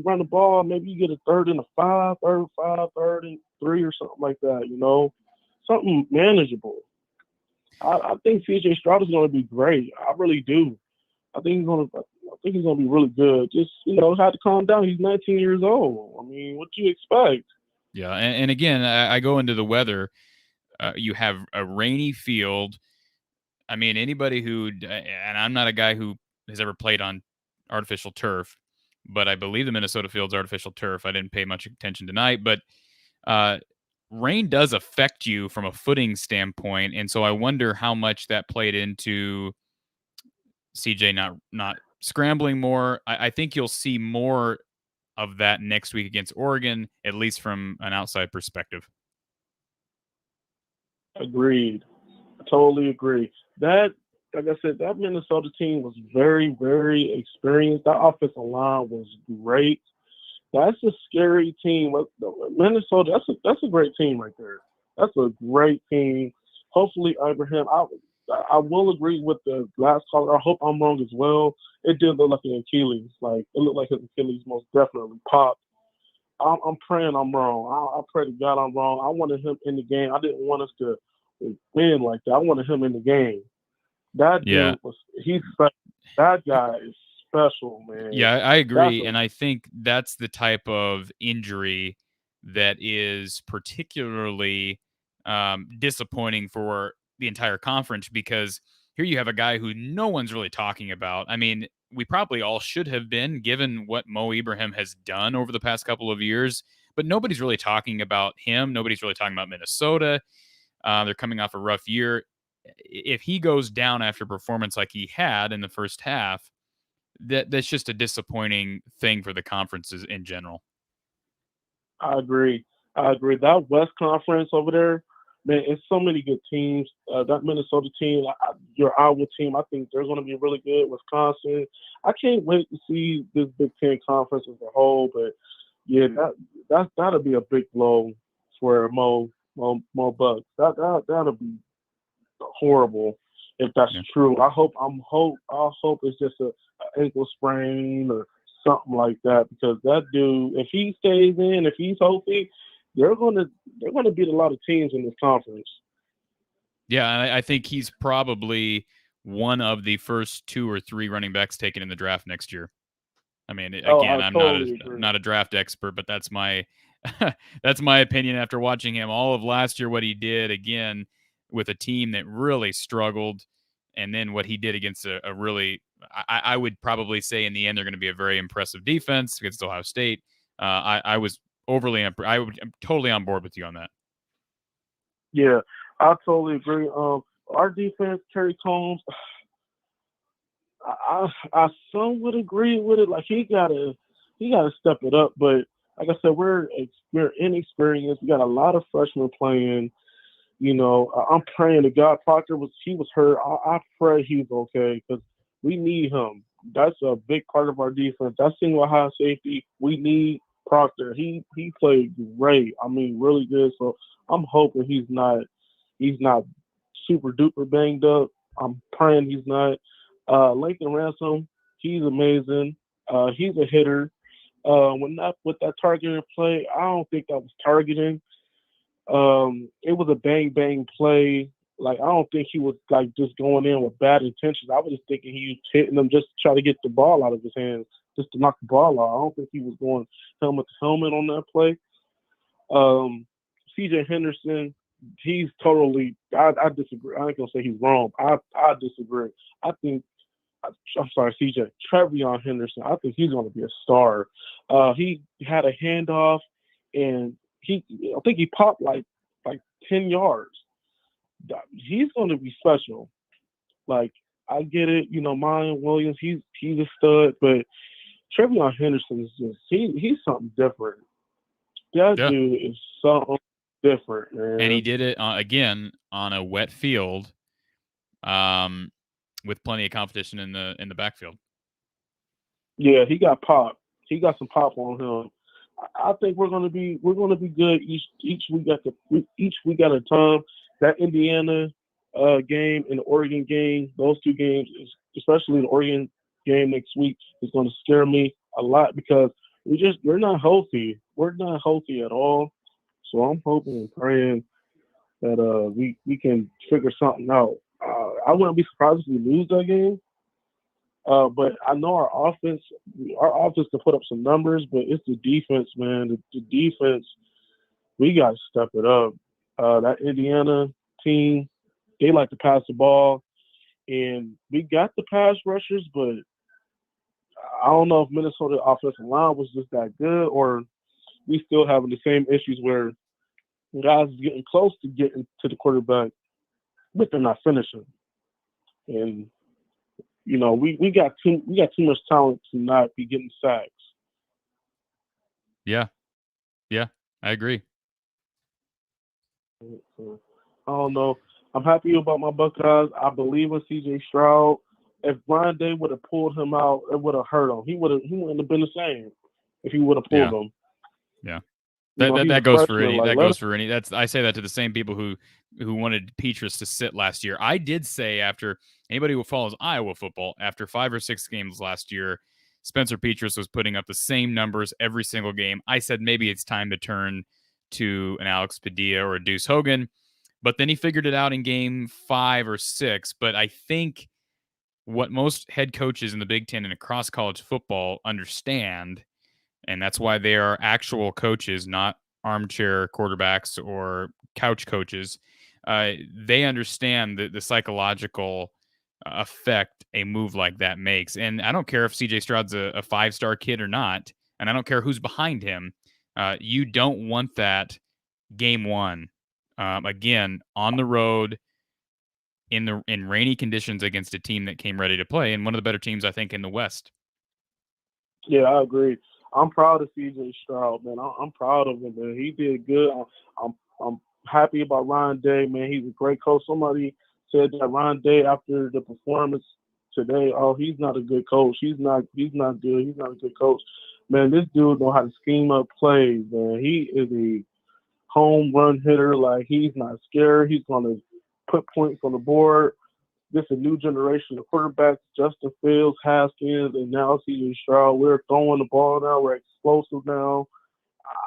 run the ball, maybe you get a 3rd and 5, 3rd and 3 or something like that, something manageable. I think CJ Stroud is going to be great. I really do. I think he's going to be really good. Just, had to calm down. He's 19 years old. I mean, what do you expect? Yeah, and again, I go into the weather. You have a rainy field. I mean, anybody who, and I'm not a guy who has ever played on artificial turf, but I believe the Minnesota field's artificial turf. I didn't pay much attention tonight, but rain does affect you from a footing standpoint, and so I wonder how much that played into CJ not scrambling more. I think you'll see more of that next week against Oregon, at least from an outside perspective. Agreed. I totally agree. That, like I said, that Minnesota team was very, very experienced. That offensive line was great. That's a scary team. Minnesota, that's a great team right there. That's a great team. Hopefully, Abraham, I will agree with the last caller. I hope I'm wrong as well. It did look like an Achilles. Like, it looked like his Achilles most definitely popped. I'm praying I'm wrong. I pray to God I'm wrong. I wanted him in the game. I didn't want us to win like that. I wanted him in the game. That dude that guy is special, man. Yeah, I agree. And I think that's the type of injury that is particularly disappointing for the entire conference, because here you have a guy who no one's really talking about. I mean, we probably all should have been, given what Mo Ibrahim has done over the past couple of years, but nobody's really talking about him. Nobody's really talking about Minnesota. They're coming off a rough year. If he goes down after performance like he had in the first half, that's just a disappointing thing for the conferences in general. I agree. That West Conference over there, man, it's so many good teams. That Minnesota team, your Iowa team, I think they're going to be really good. Wisconsin. I can't wait to see this Big Ten conference as a whole. But yeah, that'll be a big blow for Mo Bucks. That'll be horrible if that's true. I hope it's just an ankle sprain or something like that, because that dude, if he stays in, if he's healthy, they're gonna beat a lot of teams in this conference. Yeah, I think he's probably one of the first 2 or 3 running backs taken in the draft next year. I mean, again, I'm not a draft expert, but that's my that's my opinion after watching him all of last year, what he did again with a team that really struggled, and then what he did against a really, I would probably say in the end they're going to be a very impressive defense against Ohio State. I was I'm totally on board with you on that. Yeah, I totally agree. Our defense, Kerry Combs, I somewhat agree with it. Like, he gotta step it up. But like I said, we're inexperienced. We got a lot of freshmen playing. I'm praying to God. Proctor was hurt. I pray he's okay, because we need him. That's a big part of our defense. That single high safety, we need Proctor. He played great. I mean, really good. So I'm hoping he's not super duper banged up. I'm praying he's not. Lincoln Ransom, he's amazing. He's a hitter. With that targeted play, I don't think that was targeting. It was a bang bang play. Like, I don't think he was like just going in with bad intentions. I was just thinking he was hitting them just to try to get the ball out of his hands. just to knock the ball out. I don't think he was going helmet to helmet on that play. C.J. Henderson, he's totally. I disagree. I ain't gonna say he's wrong. I disagree. I'm sorry, C.J. Trevion Henderson. I think he's gonna be a star. He had a handoff, and I think he popped like 10 yards. He's gonna be special. Like, I get it, Mayan Williams, he's a stud, but Trevion Henderson is just he's something different. That dude is something different, man. And he did it again on a wet field, with plenty of competition in the backfield. Yeah, he got pop. He got some pop on him. I think we're gonna be good each week at a time. That Indiana game and the Oregon game, those two games, especially the Oregon game next week, is going to scare me a lot because we're not healthy. We're not healthy at all. So I'm hoping and praying that we can figure something out. I wouldn't be surprised if we lose that game. But I know our offense can put up some numbers, but it's the defense, man. The defense, we got to step it up. That Indiana team, they like to pass the ball, and we got the pass rushers, but I don't know if Minnesota offensive line was just that good, or we still having the same issues where guys is getting close to getting to the quarterback, but they're not finishing. And we got too much talent to not be getting sacks. Yeah, I agree. So, I don't know. I'm happy about my Buckeyes. I believe in C.J. Stroud. If Ryan Day would have pulled him out, it would have hurt him. He wouldn't have been the same if he would have pulled him. Yeah. That goes for any. That goes for any. I say that to the same people who wanted Petrus to sit last year. I did say, after anybody who follows Iowa football, after 5 or 6 games last year, Spencer Petrus was putting up the same numbers every single game. I said maybe it's time to turn to an Alex Padilla or a Deuce Hogan, but then he figured it out in game 5 or 6. But I think what most head coaches in the Big Ten and across college football understand, and that's why they are actual coaches, not armchair quarterbacks or couch coaches. They understand the psychological effect a move like that makes. And I don't care if CJ Stroud's a 5-star kid or not, and I don't care who's behind him. You don't want that game 1. Again, on the road in rainy conditions against a team that came ready to play, and one of the better teams, I think, in the West. Yeah, I agree. I'm proud of C.J. Stroud, man. I'm proud of him, man. He did good. I'm happy about Ryan Day, man. He's a great coach. Somebody said that Ryan Day, after the performance today, he's not a good coach. He's not good. He's not a good coach. Man, this dude know how to scheme up plays, man. He is a home run hitter. Like, he's not scared. He's going to put points on the board. This is a new generation of quarterbacks, Justin Fields, Haskins, and now C.J. Stroud. We're throwing the ball now. We're explosive now.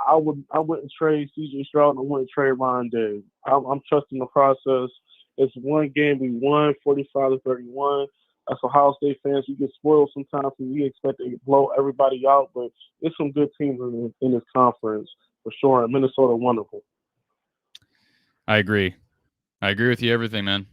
I wouldn't trade C.J. Stroud, and I wouldn't trade Ryan Day. I'm trusting the process. It's one game we won, 45-31. As Ohio State fans, we get spoiled sometimes and we expect to blow everybody out, but there's some good teams in this conference for sure. And Minnesota, wonderful. I agree with you, everything, man.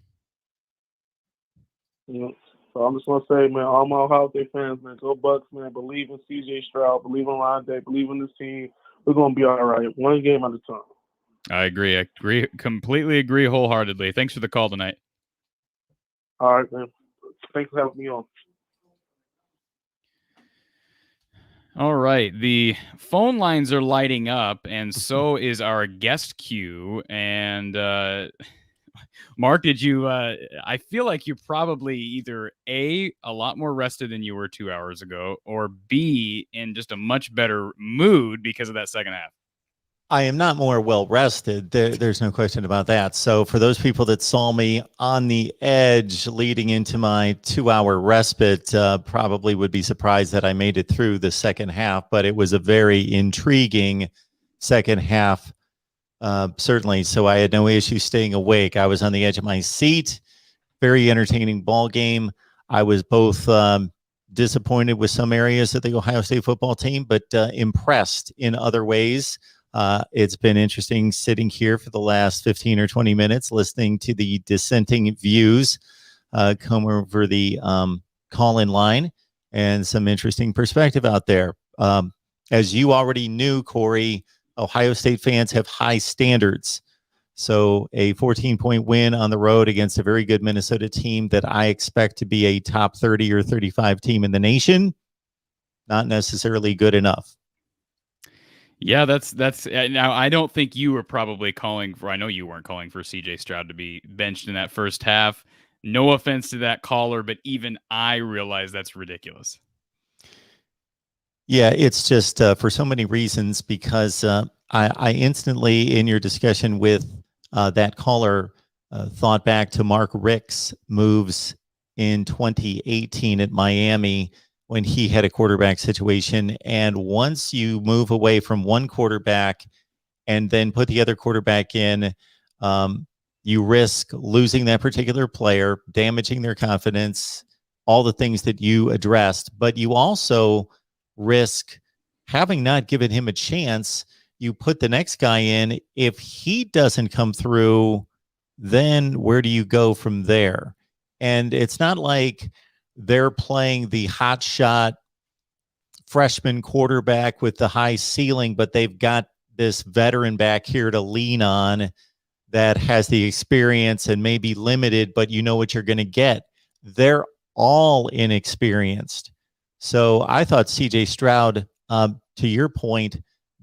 So I'm just gonna say, man, all my Ohio State fans, man, go Bucks, man. Believe in C.J. Stroud, believe in Ryan Day, believe in this team. We're gonna be all right. One game at a time. I agree. Completely agree wholeheartedly. Thanks for the call tonight. All right, man. Thanks for having me on. All right. The phone lines are lighting up, and so is our guest queue. And Mark, did you I feel like you're probably either A, a lot more rested than you were 2 hours ago, or B, in just a much better mood because of that second half. I am not more well rested. There's no question about that. So for those people that saw me on the edge leading into my 2-hour respite, probably would be surprised that I made it through the second half, but it was a very intriguing second half. Certainly. So I had no issue staying awake. I was on the edge of my seat. Very entertaining ball game. I was both disappointed with some areas of the Ohio State football team, but impressed in other ways. It's been interesting sitting here for the last 15 or 20 minutes, listening to the dissenting views come over the call-in line, and some interesting perspective out there. As you already knew, Corey, Ohio State fans have high standards. So a 14-point win on the road against a very good Minnesota team that I expect to be a top 30 or 35 team in the nation, not necessarily good enough. Yeah, that's now I don't think you were probably calling for, I know you weren't calling for CJ Stroud to be benched in that first half. No offense to that caller, but even I realize that's ridiculous. Yeah, it's just for so many reasons, because I instantly, in your discussion with that caller, thought back to Mark Richt's moves in 2018 at Miami when he had a quarterback situation. And once you move away from one quarterback and then put the other quarterback in, you risk losing that particular player, damaging their confidence, all the things that you addressed. But you also risk having not given him a chance. You put the next guy in. If he doesn't come through, then where do you go from there? And it's not like they're playing the hot shot freshman quarterback with the high ceiling, but they've got this veteran back here to lean on that has the experience and may be limited, but you know what you're going to get. They're all inexperienced. So I thought CJ Stroud, to your point,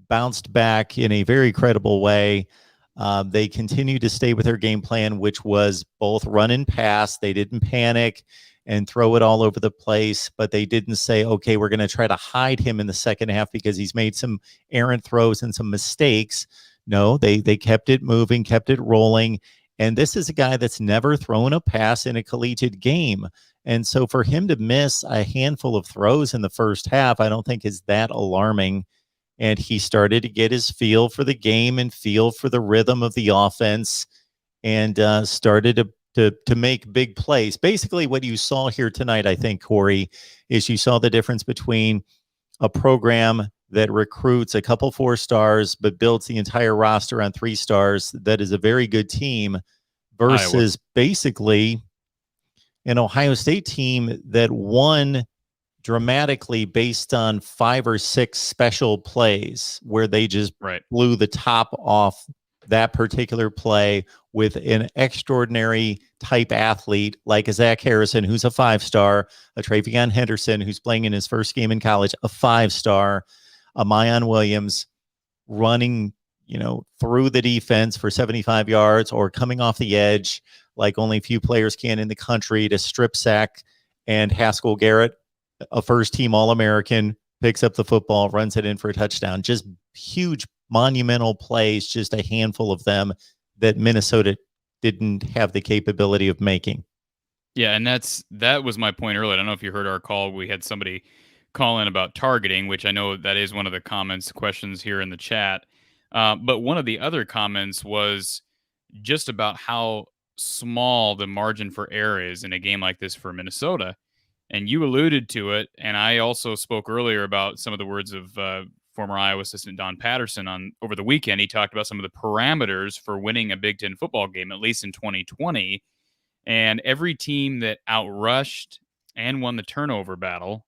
bounced back in a very credible way. They continued to stay with their game plan, which was both run and pass. They didn't panic and throw it all over the place, but they didn't say, okay, we're going to try to hide him in the second half because he's made some errant throws and some mistakes. No, they kept it moving, kept it rolling. And this is a guy that's never thrown a pass in a collegiate game. And so for him to miss a handful of throws in the first half, I don't think is that alarming. And he started to get his feel for the game and feel for the rhythm of the offense, and started to make big plays. Basically what you saw here tonight, I think, Corey, is you saw the difference between a program that recruits a couple 4 stars but builds the entire roster on 3 stars, that is a very good team, versus basically an Ohio State team that won dramatically based on 5 or 6 special plays where they just blew the top off that particular play with an extraordinary type athlete like a Zach Harrison, who's a 5-star, a Travion Henderson, who's playing in his first game in college, a 5-star, a Mayan Williams running, through the defense for 75 yards or coming off the edge like only a few players can in the country to strip sack, and Haskell Garrett, a first-team All-American, picks up the football, runs it in for a touchdown. Just huge, monumental plays, just a handful of them that Minnesota didn't have the capability of making. Yeah, and that was my point earlier. I don't know if you heard our call. We had somebody call in about targeting, which I know that is one of the questions here in the chat. But one of the other comments was just about how small the margin for error is in a game like this for Minnesota. And you alluded to it, and I also spoke earlier about some of the words of former Iowa assistant Don Patterson over the weekend. He talked about some of the parameters for winning a Big Ten football game, at least in 2020. And every team that outrushed and won the turnover battle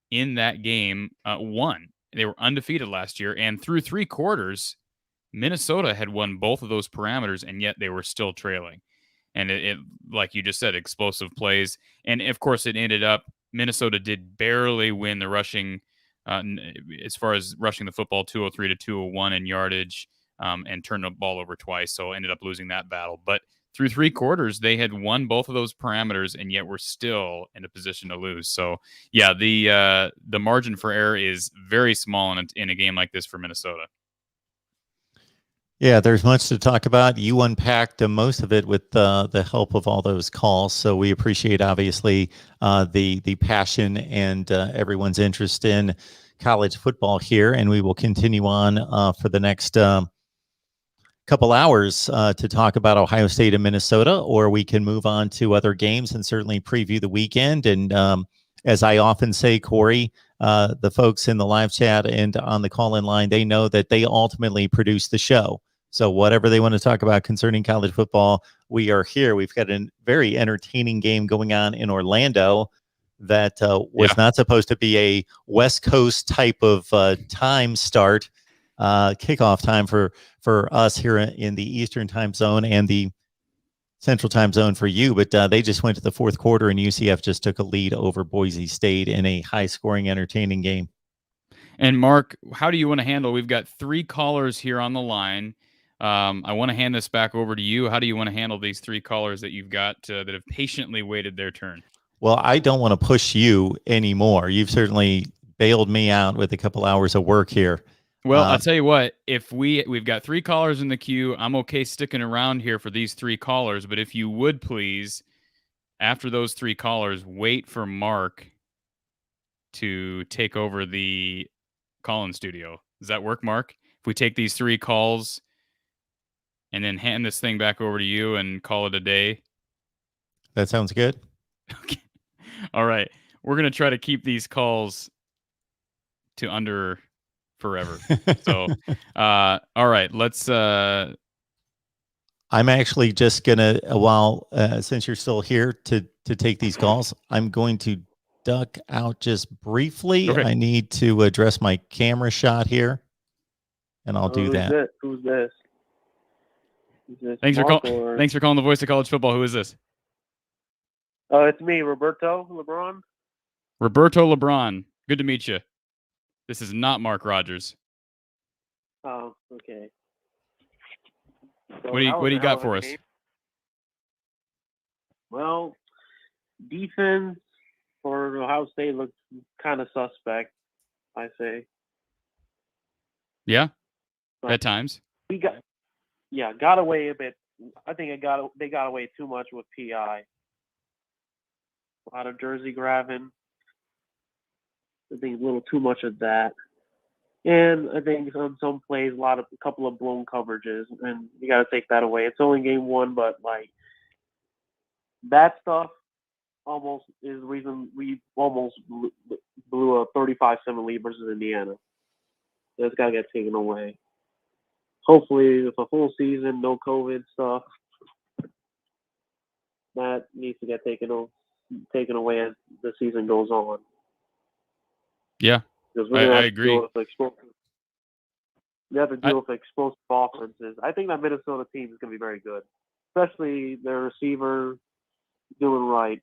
in that game won. They were undefeated last year, and through 3 quarters, Minnesota had won both of those parameters, and yet they were still trailing. And it, like you just said, explosive plays. And, of course, it ended up Minnesota did barely win the rushing, as far as rushing the football, 203 to 201 in yardage, and turned the ball over twice, so ended up losing that battle. But through 3 quarters, they had won both of those parameters, and yet were still in a position to lose. So, yeah, the margin for error is very small in a game like this for Minnesota. Yeah, there's much to talk about. You unpacked most of it with the help of all those calls, so we appreciate, obviously, the passion and everyone's interest in college football here, and we will continue on for the next couple hours to talk about Ohio State and Minnesota, or we can move on to other games and certainly preview the weekend and as I often say, Corey, the folks in the live chat and on the call-in line, they know that they ultimately produce the show. So whatever they want to talk about concerning college football, we are here. We've got a very entertaining game going on in Orlando that was not supposed to be a West Coast type of time start, kickoff time for us here in the Eastern time zone and the Central time zone for you, but they just went to the fourth quarter and UCF just took a lead over Boise State in a high-scoring, entertaining game. And Mark, how do you want to handle? We've got 3 callers here on the line. I want to hand this back over to you. How do you want to handle these 3 callers that you've got that have patiently waited their turn? Well, I don't want to push you anymore. You've certainly bailed me out with a couple hours of work here. Well, I'll tell you what, if we've got 3 callers in the queue, I'm okay sticking around here for these 3 callers, but if you would please, after those 3 callers, wait for Mark to take over the call-in studio. Does that work, Mark? If we take these 3 calls and then hand this thing back over to you and call it a day? That sounds good. Okay. All right. We're going to try to keep these calls to under forever. So, all right, let's. I'm actually just gonna, while since you're still here to take these calls, I'm going to duck out just briefly. Okay. I need to address my camera shot here, and I'll do that. Who's this? Is this Thanks Mark for calling the voice of college football. Who is this? It's me, Roberto LeBron. Roberto LeBron. Good to meet you. This is not Mark Rogers. Oh, okay. So What do you got for us? Well, defense for Ohio State looks kind of suspect, I say. Yeah, But at times. Got away a bit. I think they got away too much with PI. A lot of jersey grabbing. I think a little too much of that. And I think on some plays, a couple of blown coverages, and you got to take that away. It's only game 1, but like that stuff almost is the reason we almost blew a 35-7 lead versus Indiana. That's got to get taken away. Hopefully, with a full season, no COVID stuff, that needs to get taken away as the season goes on. Yeah, I agree. We have to deal with explosive offenses. I think that Minnesota team is going to be very good, especially their receiver doing right.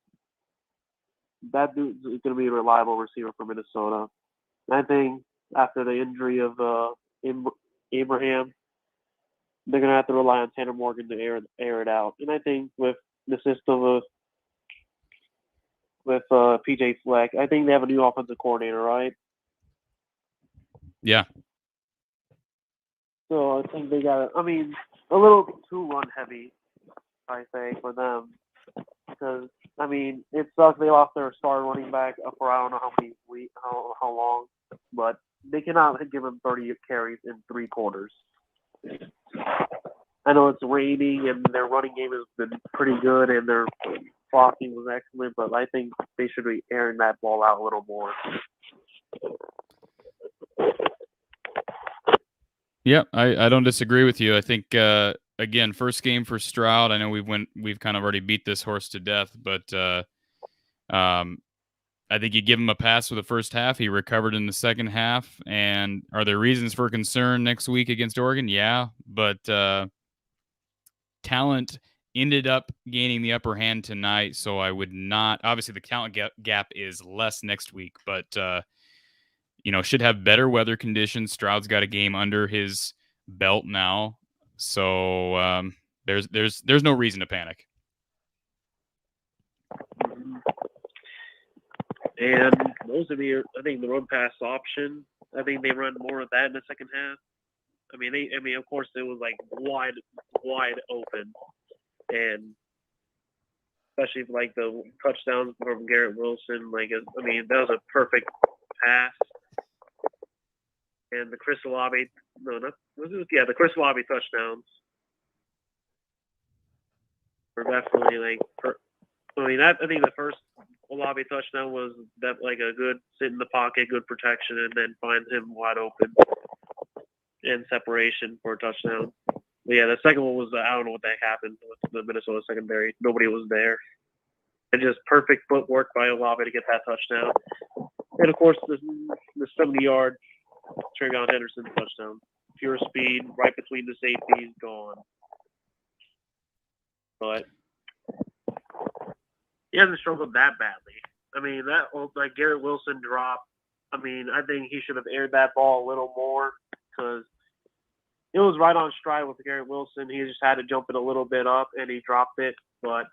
That dude is going to be a reliable receiver for Minnesota. And I think after the injury of Abraham, they're going to have to rely on Tanner Morgan to air it out. And I think with the system with PJ Fleck, I think they have a new offensive coordinator, right? Yeah. So I think they got a little too run heavy, I say, for them. Because, it sucks they lost their star running back for I don't know how many weeks, how long, but they cannot give him 30 carries in 3 quarters. I know it's raining and their running game has been pretty good and their blocking was excellent, but I think they should be airing that ball out a little more. Yeah, I don't disagree with you. I think again, first game for Stroud. I know we've kind of already beat this horse to death, but I think you give him a pass for the first half. He recovered in the second half. And are there reasons for concern next week against Oregon? Yeah, but talent ended up gaining the upper hand tonight. So I would not. Obviously, the talent gap is less next week, but should have better weather conditions. Stroud's got a game under his belt now, so there's no reason to panic. And most of I think the run pass option. I think they run more of that in the second half. Of course, it was like wide open, and especially like the touchdowns from Garrett Wilson. That was a perfect pass. And the Chris Olave, the Chris Olave touchdowns were definitely I think the first Olave touchdown was that like a good sit in the pocket, good protection, and then find him wide open in separation for a touchdown. But yeah, the second one was I don't know what the heck happened with the Minnesota secondary. Nobody was there. And just perfect footwork by Olave to get that touchdown. And of course, the 70-yard Travion Henderson touchdown. Pure speed, right between the safeties, gone. But he hasn't struggled that badly. I mean, that like Garrett Wilson drop. I mean, I think he should have aired that ball a little more because it was right on stride with Garrett Wilson. He just had to jump it a little bit up, and he dropped it. But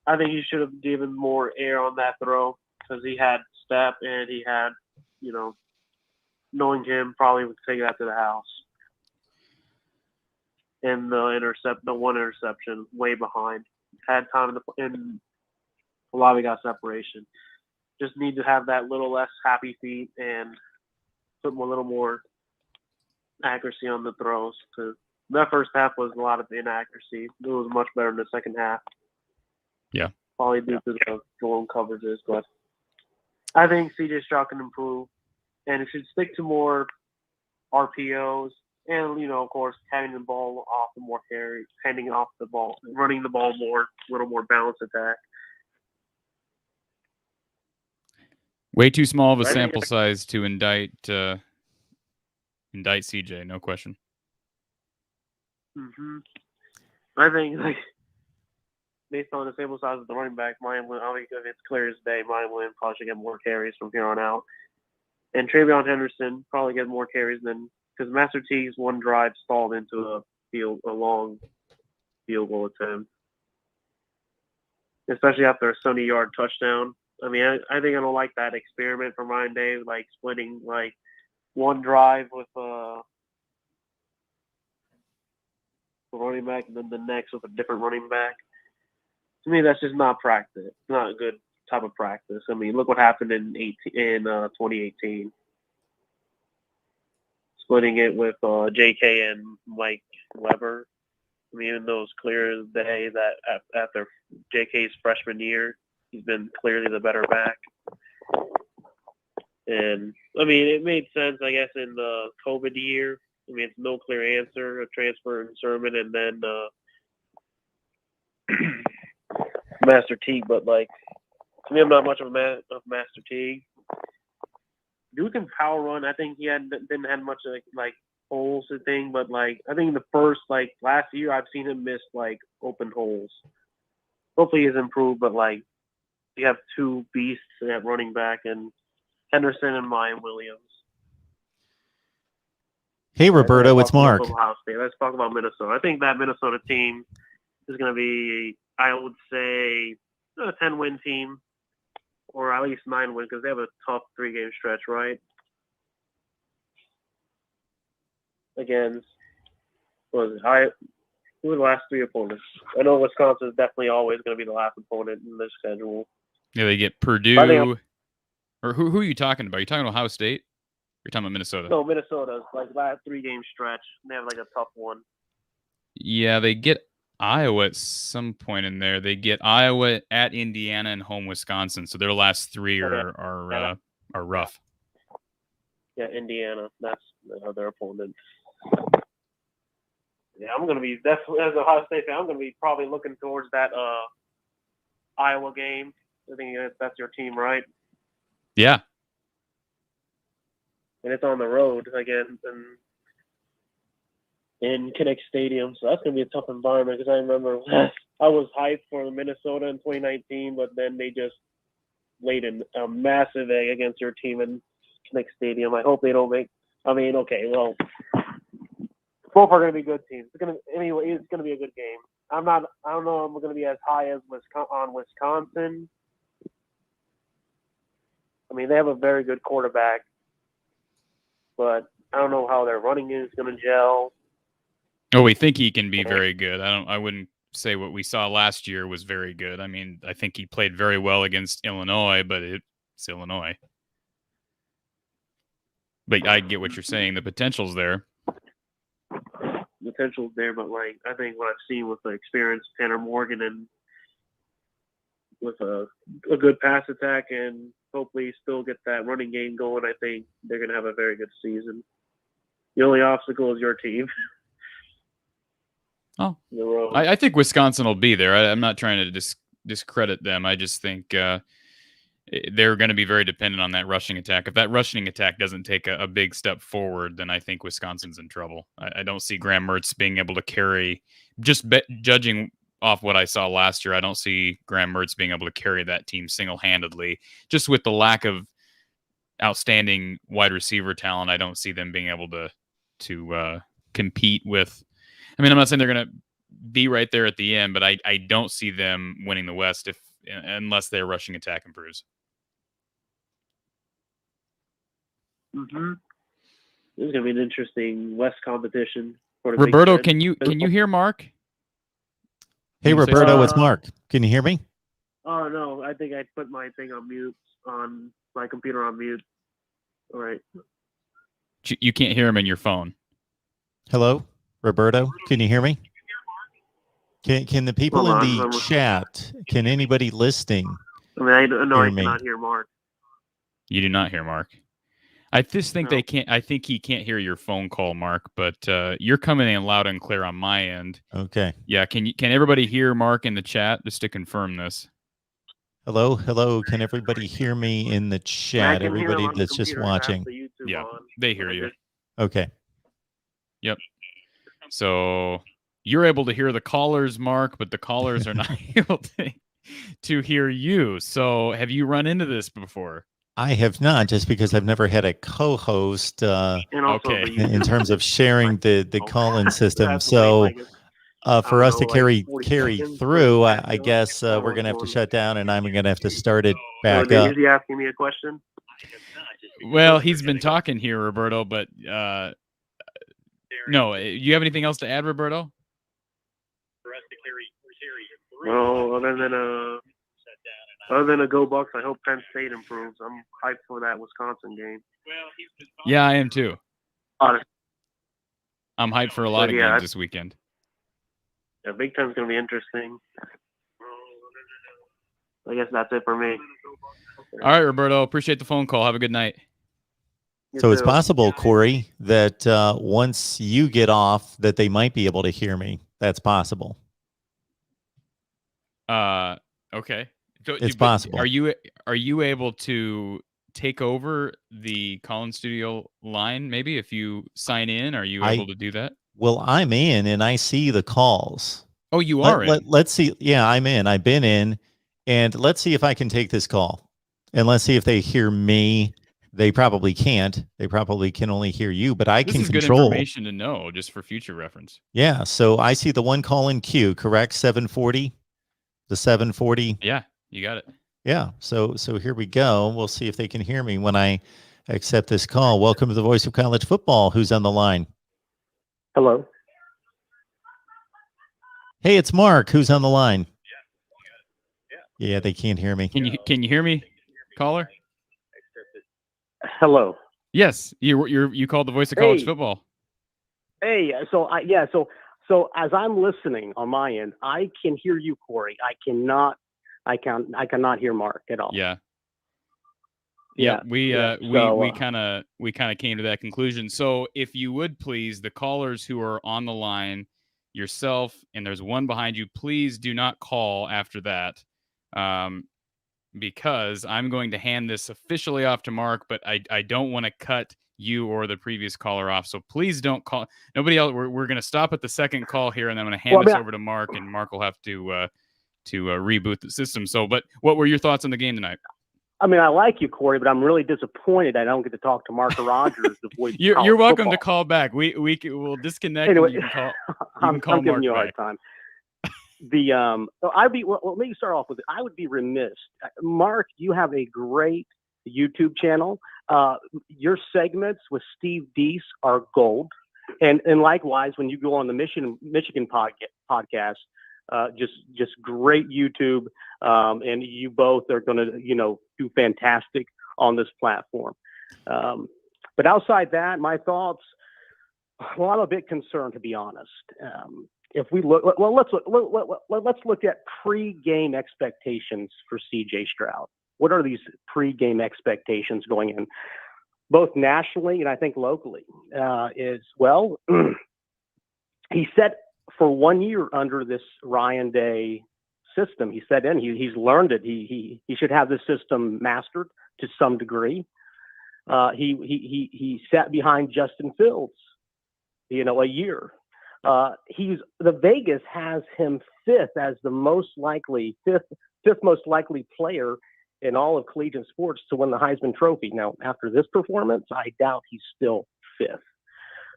I think he should have given more air on that throw because he had step and he had, knowing him, probably would take that to the house. And the one interception, way behind. Had time and Olave got separation. Just need to have that little less happy feet and put a little more accuracy on the throws. Because that first half was a lot of inaccuracy. It was much better in the second half. Yeah. Probably due to the zone coverages, but I think CJ Stroud can improve, and it should stick to more RPOs, and of course, having the ball off the more carries, handing off the ball, running the ball more, a little more balanced attack. Way too small of a sample size to indict CJ, no question. I think based on the sample size of the running back, if it's clear as day, Ryan Williams probably should get more carries from here on out. And Travion Henderson probably get more carries because Master Teague's one drive stalled into a long field goal attempt, especially after a 70-yard touchdown. I mean, I think I don't like that experiment from Ryan Day, like splitting like one drive with a running back and then the next with a different running back. To me, that's just not practice. It's not a good type of practice. I mean, look what happened in 2018. Splitting it with J.K. and Mike Weber. I mean, even though it's clear as day that after J.K.'s freshman year, he's been clearly the better back. And, I mean, it made sense, I guess, in the COVID year. I mean, it's no clear answer, a transfer in Sermon and then Master Teague, but to me, I'm not much of Master Teague. Duke can power run. I think he didn't have much holes and thing, but I think the first last year I've seen him miss open holes. Hopefully he's improved, but you have two beasts at running back and Henderson and Ryan Williams. Hey Roberto, it's Mark. Let's talk about Minnesota. I think that Minnesota team is going to be, I would say, a 10-win team, or at least 9-win, because they have a tough 3-game stretch, right? Against, who are the last 3 opponents? I know Wisconsin is definitely always going to be the last opponent in this schedule. Yeah, they get Purdue. Or who are you talking about? Are you talking about Ohio State? Or you're talking about Minnesota? No, Minnesota's last 3-game stretch. They have a tough one. Yeah, they get Iowa at some point in there. They get Iowa at Indiana and home Wisconsin. So their last 3 are rough. Yeah, Indiana. That's the other opponent. Yeah, I'm gonna be definitely as a Ohio State fan. I'm gonna be probably looking towards that Iowa game. I think that's your team, right? Yeah. And it's on the road again in Kinnick Stadium, so that's gonna be a tough environment. Because I remember I was hyped for Minnesota in 2019, but then they just laid a massive egg against your team in Kinnick Stadium. I hope they don't make. I mean, okay, well, both are gonna be good teams. It's gonna be a good game. I don't know. I'm gonna be as high as Wisconsin. I mean, they have a very good quarterback, but I don't know how their running is going to gel. Oh, we think he can be very good. I wouldn't say what we saw last year was very good. I mean, I think he played very well against Illinois, but it's Illinois. But I get what you're saying. The potential's there. Potential's there, but I think what I've seen with the experience Tanner Morgan and with a good pass attack and hopefully still get that running game going, I think they're going to have a very good season. The only obstacle is your team. Oh, I think Wisconsin will be there. I'm not trying to discredit them. I just think they're going to be very dependent on that rushing attack. If that rushing attack doesn't take a big step forward, then I think Wisconsin's in trouble. I don't see Graham Mertz being able to carry, judging off what I saw last year, I don't see Graham Mertz being able to carry that team single-handedly. Just with the lack of outstanding wide receiver talent, I don't see them being able to compete with. I mean, I'm not saying they're going to be right there at the end, but I don't see them winning the West unless their rushing attack improves. Mm-hmm. This is going to be an interesting West competition. For the Roberto, Big Ten. can you hear Mark? Hey, Roberto, it's Mark. Can you hear me? Oh, no. I think I put my thing on mute, on my computer on mute. All right. You can't hear him in your phone. Hello, Roberto. Can you hear me? Can the people in the chat, can anybody listening I hear me? cannot hear Mark. You do not hear Mark. I just think they can't. I think he can't hear your phone call, Mark. But you're coming in loud and clear on my end. Okay. Yeah. Can everybody hear Mark in the chat just to confirm this? Hello. Can everybody hear me in the chat? Everybody that's just watching. Yeah, they hear you. Okay. Yep. So you're able to hear the callers, Mark, but the callers are not able to hear you. So have you run into this before? I have not, just because I've never had a co-host okay. in terms of sharing the call-in system. So for us to carry through, I guess we're going to have to shut down, and I'm going to have to start it back up. Is he asking me a question? Well, he's been talking here, Roberto, but no. You have anything else to add, Roberto? No, other than a Go Bucks, I hope Penn State improves. I'm hyped for that Wisconsin game. Yeah, I am too. Honestly. I'm hyped for a lot of games this weekend. Yeah, Big Ten's going to be interesting. I guess that's it for me. All right, Roberto. Appreciate the phone call. Have a good night. So it's possible, Corey, that once you get off, that they might be able to hear me. That's possible. Okay. So, it's possible. Are you able to take over the Collins Studio line? Maybe if you sign in, are you able to do that? Well, I'm in and I see the calls. Oh, you are in. Let's see. Yeah, I'm in. I've been in, and let's see if I can take this call, and let's see if they hear me. They probably can't. They probably can only hear you, but I can control. This is good information to know, just for future reference. Yeah. So I see the one call in queue. Correct. 740. The 740. Yeah, you got it. Yeah. So here we go. We'll see if they can hear me when I accept this call. Welcome to the Voice of College Football. Who's on the line? Hello. Hey, it's Mark. Who's on the line? Yeah, they can't hear me. Can you hear me, caller? Hello. Yes, you called the Voice of College Football. Hey, so as I'm listening on my end, I can hear you, Corey. I cannot hear Mark at all. Yeah. Yeah, we kind of came to that conclusion. So if you would please, the callers who are on the line, yourself, and there's one behind you, please do not call after that, because I'm going to hand this officially off to Mark, but I don't want to cut you or the previous caller off. So please don't call. Nobody else. We're going to stop at the second call here, and then I'm going to hand this over to Mark, and Mark will have to reboot the system. So, but what were your thoughts on the game tonight? I mean, I like you, Corey, but I'm really disappointed I don't get to talk to Mark Rogers. The voice. You're welcome to call back. We'll disconnect. Anyway, and you can call. I'm Mark giving you a back. hard time. Let me start off with it. I would be remiss. Mark, you have a great YouTube channel. Your segments with Steve Deese are gold, and likewise when you go on the Michigan podcast. Just great YouTube, and you both are going to, do fantastic on this platform. But outside that, my thoughts, well, I'm a bit concerned, to be honest. if we look, well, let's look at pre-game expectations for C.J. Stroud. What are these pre-game expectations going in, both nationally and I think locally? He said for 1 year under this Ryan Day system, he's learned it. He should have this system mastered to some degree. He sat behind Justin Fields, a year. The Vegas has him fifth as the fifth most likely player in all of collegiate sports to win the Heisman Trophy. Now, after this performance, I doubt he's still fifth.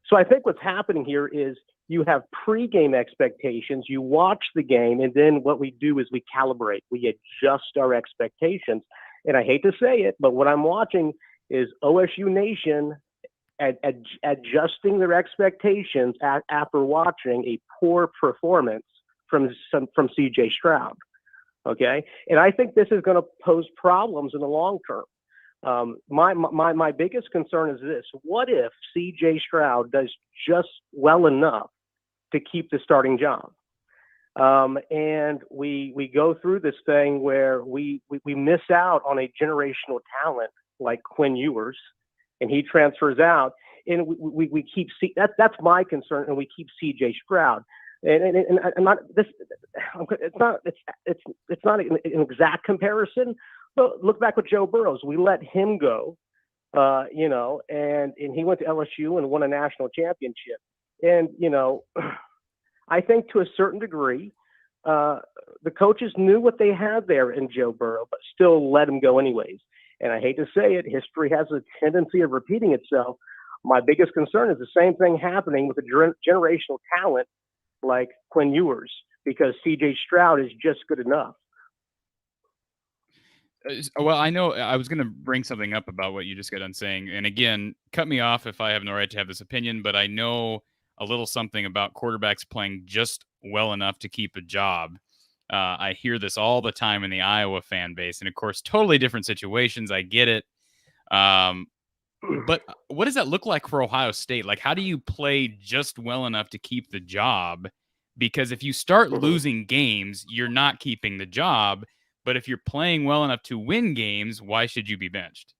So I think what's happening here is you have pre-game expectations, you watch the game, and then what we do is we calibrate. We adjust our expectations. And I hate to say it, but what I'm watching is OSU Nation adjusting their expectations after watching a poor performance from C.J. Stroud. Okay, and I think this is going to pose problems in the long term. My biggest concern is this: what if C.J. Stroud does just well enough to keep the starting job, and we go through this thing where we miss out on a generational talent like Quinn Ewers, and he transfers out, and we keep that's my concern, and we keep C.J. Stroud. And I'm not this. It's not an exact comparison. But look back with Joe Burrows. We let him go, and he went to LSU and won a national championship. And I think to a certain degree, the coaches knew what they had there in Joe Burrow, but still let him go anyways. And I hate to say it, history has a tendency of repeating itself. My biggest concern is the same thing happening with a generational talent like Quinn Ewers, because C.J. Stroud is just good enough. Well, I know I was going to bring something up about what you just got done saying. And again, cut me off if I have no right to have this opinion, but I know a little something about quarterbacks playing just well enough to keep a job. I hear this all the time in the Iowa fan base. And of course, totally different situations. I get it. But what does that look like for Ohio State? Like, how do you play just well enough to keep the job? Because if you start losing games, you're not keeping the job. But if you're playing well enough to win games, why should you be benched?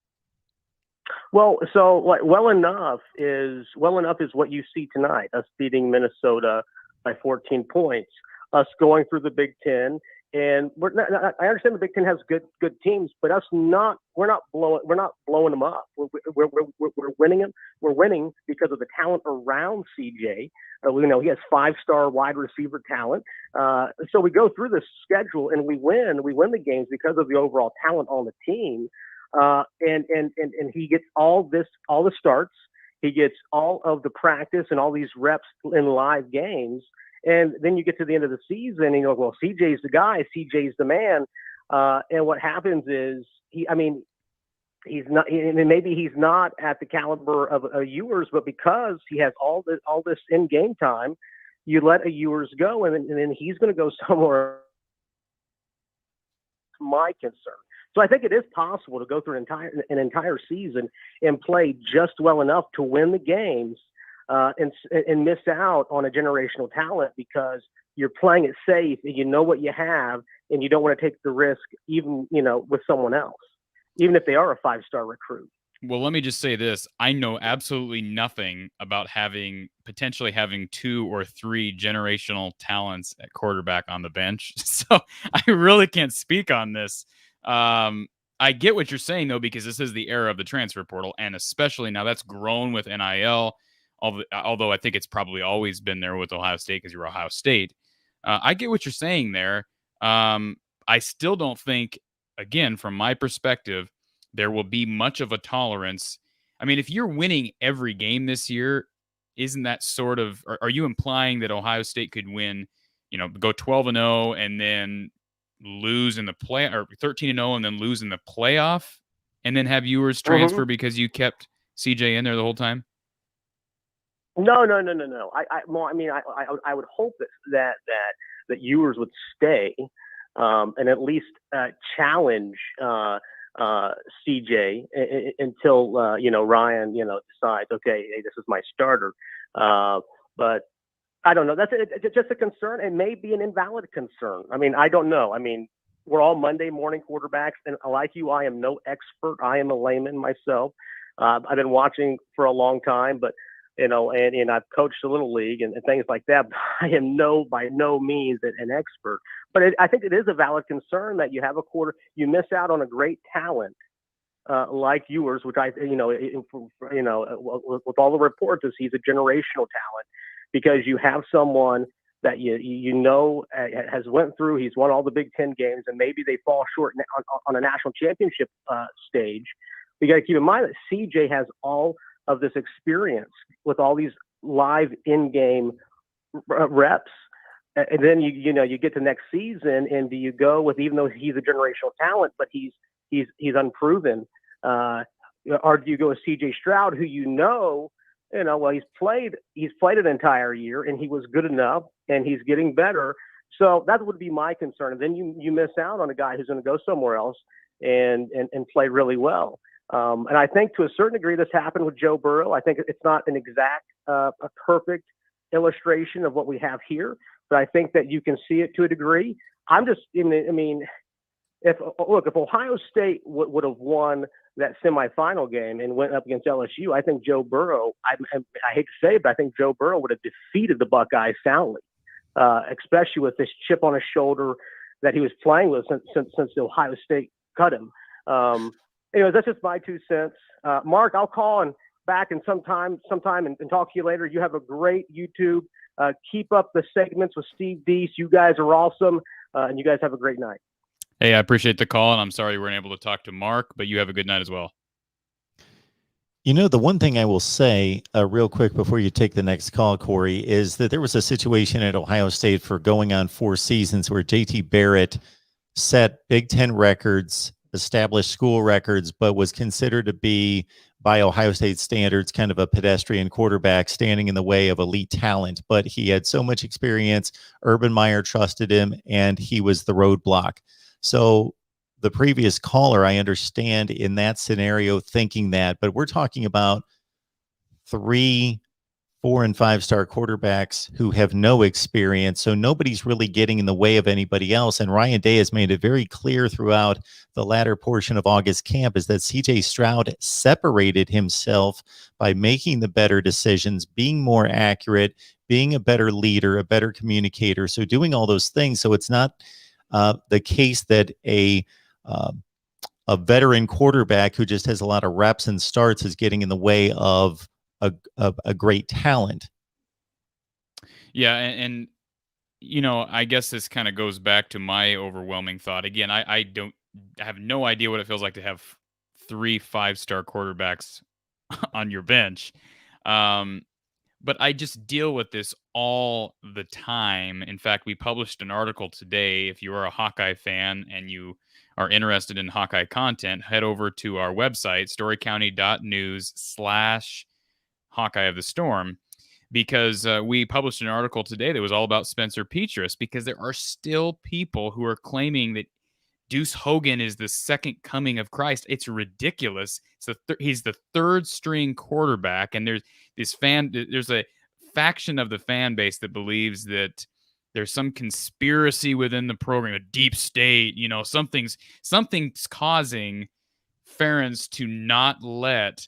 Well, so well enough is what you see tonight. Us beating Minnesota by 14 points. Us going through the Big Ten. And I understand the Big Ten has good teams, but we're not blowing them up. We're winning them. We're winning because of the talent around CJ. He has 5-star wide receiver talent. So we go through this schedule and we win. We win the games because of the overall talent on the team. And he gets all the starts. He gets all of the practice and all these reps in live games. And then you get to the end of the season and you go, well, CJ's the guy, CJ's the man. And what happens is he's not, and maybe he's not at the caliber of a Ewers, but because he has all this in game time, you let a Ewers go and then he's going to go somewhere. My concern. So I think it is possible to go through an entire season and play just well enough to win the games. And miss out on a generational talent because you're playing it safe and you know what you have and you don't want to take the risk even, with someone else, even if they are a 5-star recruit. Well, let me just say this. I know absolutely nothing about potentially having 2 or 3 generational talents at quarterback on the bench. So I really can't speak on this. I get what you're saying, though, because this is the era of the transfer portal, and especially now that's grown with NIL. Although I think it's probably always been there with Ohio State because you're Ohio State. I get what you're saying there. I still don't think, again, from my perspective, there will be much of a tolerance. I mean, if you're winning every game this year, isn't that sort of, are you implying that Ohio State could win, go 12-0 and then lose in the play, or 13-0 and then lose in the playoff and then have Ewers transfer because you kept CJ in there the whole time? No. I would hope that Ewers would stay and at least challenge CJ until Ryan decides, okay, hey, this is my starter. But I don't know. It's just a concern. It may be an invalid concern. I mean, I don't know. I mean, we're all Monday morning quarterbacks, and like you, I am no expert. I am a layman myself. I've been watching for a long time, but and I've coached a little league and things like that. But I am by no means an expert. But I think it is a valid concern that you have you miss out on a great talent like yours, which with all the reports, he's a generational talent because you have someone that has went through. He's won all the Big Ten games, and maybe they fall short on a national championship stage. You got to keep in mind that CJ has all of this experience with all these live in-game reps, and then you get to next season, and do you go with, even though he's a generational talent, but he's unproven, or do you go with CJ Stroud, who he's played an entire year and he was good enough and he's getting better. So that would be my concern. And then you miss out on a guy who's going to go somewhere else and play really well. And I think to a certain degree this happened with Joe Burrow. I think it's not an exact, a perfect illustration of what we have here, but I think that you can see it to a degree. If Ohio State would have won that semifinal game and went up against LSU, I think Joe Burrow, I hate to say it, but I think Joe Burrow would have defeated the Buckeyes soundly, especially with this chip on his shoulder that he was playing with since Ohio State cut him. Anyways, that's just my 2 cents. Mark, I'll call back in sometime and talk to you later. You have a great YouTube. Keep up the segments with Steve Deese. You guys are awesome, and you guys have a great night. Hey, I appreciate the call, and I'm sorry we weren't able to talk to Mark, but you have a good night as well. The one thing I will say real quick before you take the next call, Corey, is that there was a situation at Ohio State for going on 4 seasons where JT Barrett set Big Ten records, established school records, but was considered to be, by Ohio State standards, kind of a pedestrian quarterback standing in the way of elite talent. But he had so much experience. Urban Meyer trusted him, and he was the roadblock. So the previous caller, I understand in that scenario thinking that, but we're talking about 3, 4, and 5-star quarterbacks who have no experience. So nobody's really getting in the way of anybody else. And Ryan Day has made it very clear throughout the latter portion of August camp is that CJ Stroud separated himself by making the better decisions, being more accurate, being a better leader, a better communicator. So doing all those things. So it's not the case that a veteran quarterback who just has a lot of reps and starts is getting in the way of a great talent. Yeah, and I guess this kind of goes back to my overwhelming thought. Again, I have no idea what it feels like to have 3 5-star quarterbacks on your bench. But I just deal with this all the time. In fact, we published an article today. If you are a Hawkeye fan and you are interested in Hawkeye content, head over to our website, storycounty.news/Hawkeye of the Storm, because we published an article today that was all about Spencer Petras, because there are still people who are claiming that Deuce Hogan is the second coming of Christ. It's ridiculous. He's the 3rd string quarterback, and there's a faction of the fan base that believes that there's some conspiracy within the program, a deep state. Something's causing Ferentz to not let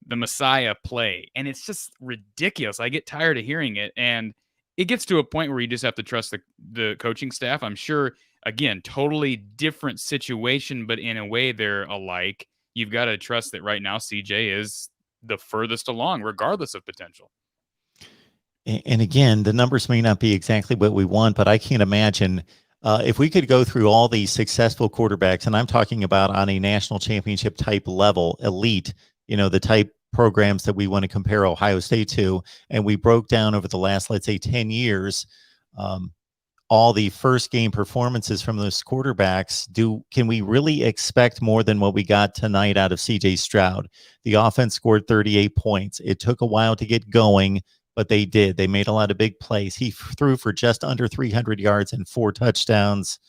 the Messiah play, and it's just ridiculous. I get tired of hearing it, and it gets to a point where you just have to trust the coaching staff. I'm sure. Again, totally different situation, but in a way they're alike. You've got to trust that right now CJ is the furthest along, regardless of potential. And again, the numbers may not be exactly what we want, but I can't imagine if we could go through all these successful quarterbacks, and I'm talking about on a national championship type level, elite, the type programs that we want to compare Ohio State to, and we broke down over the last, let's say, 10 years, all the first game performances from those quarterbacks, can we really expect more than what we got tonight out of CJ Stroud? The offense scored 38 points. It took a while to get going, but they did. They made a lot of big plays. He threw for just under 300 yards and 4 touchdowns.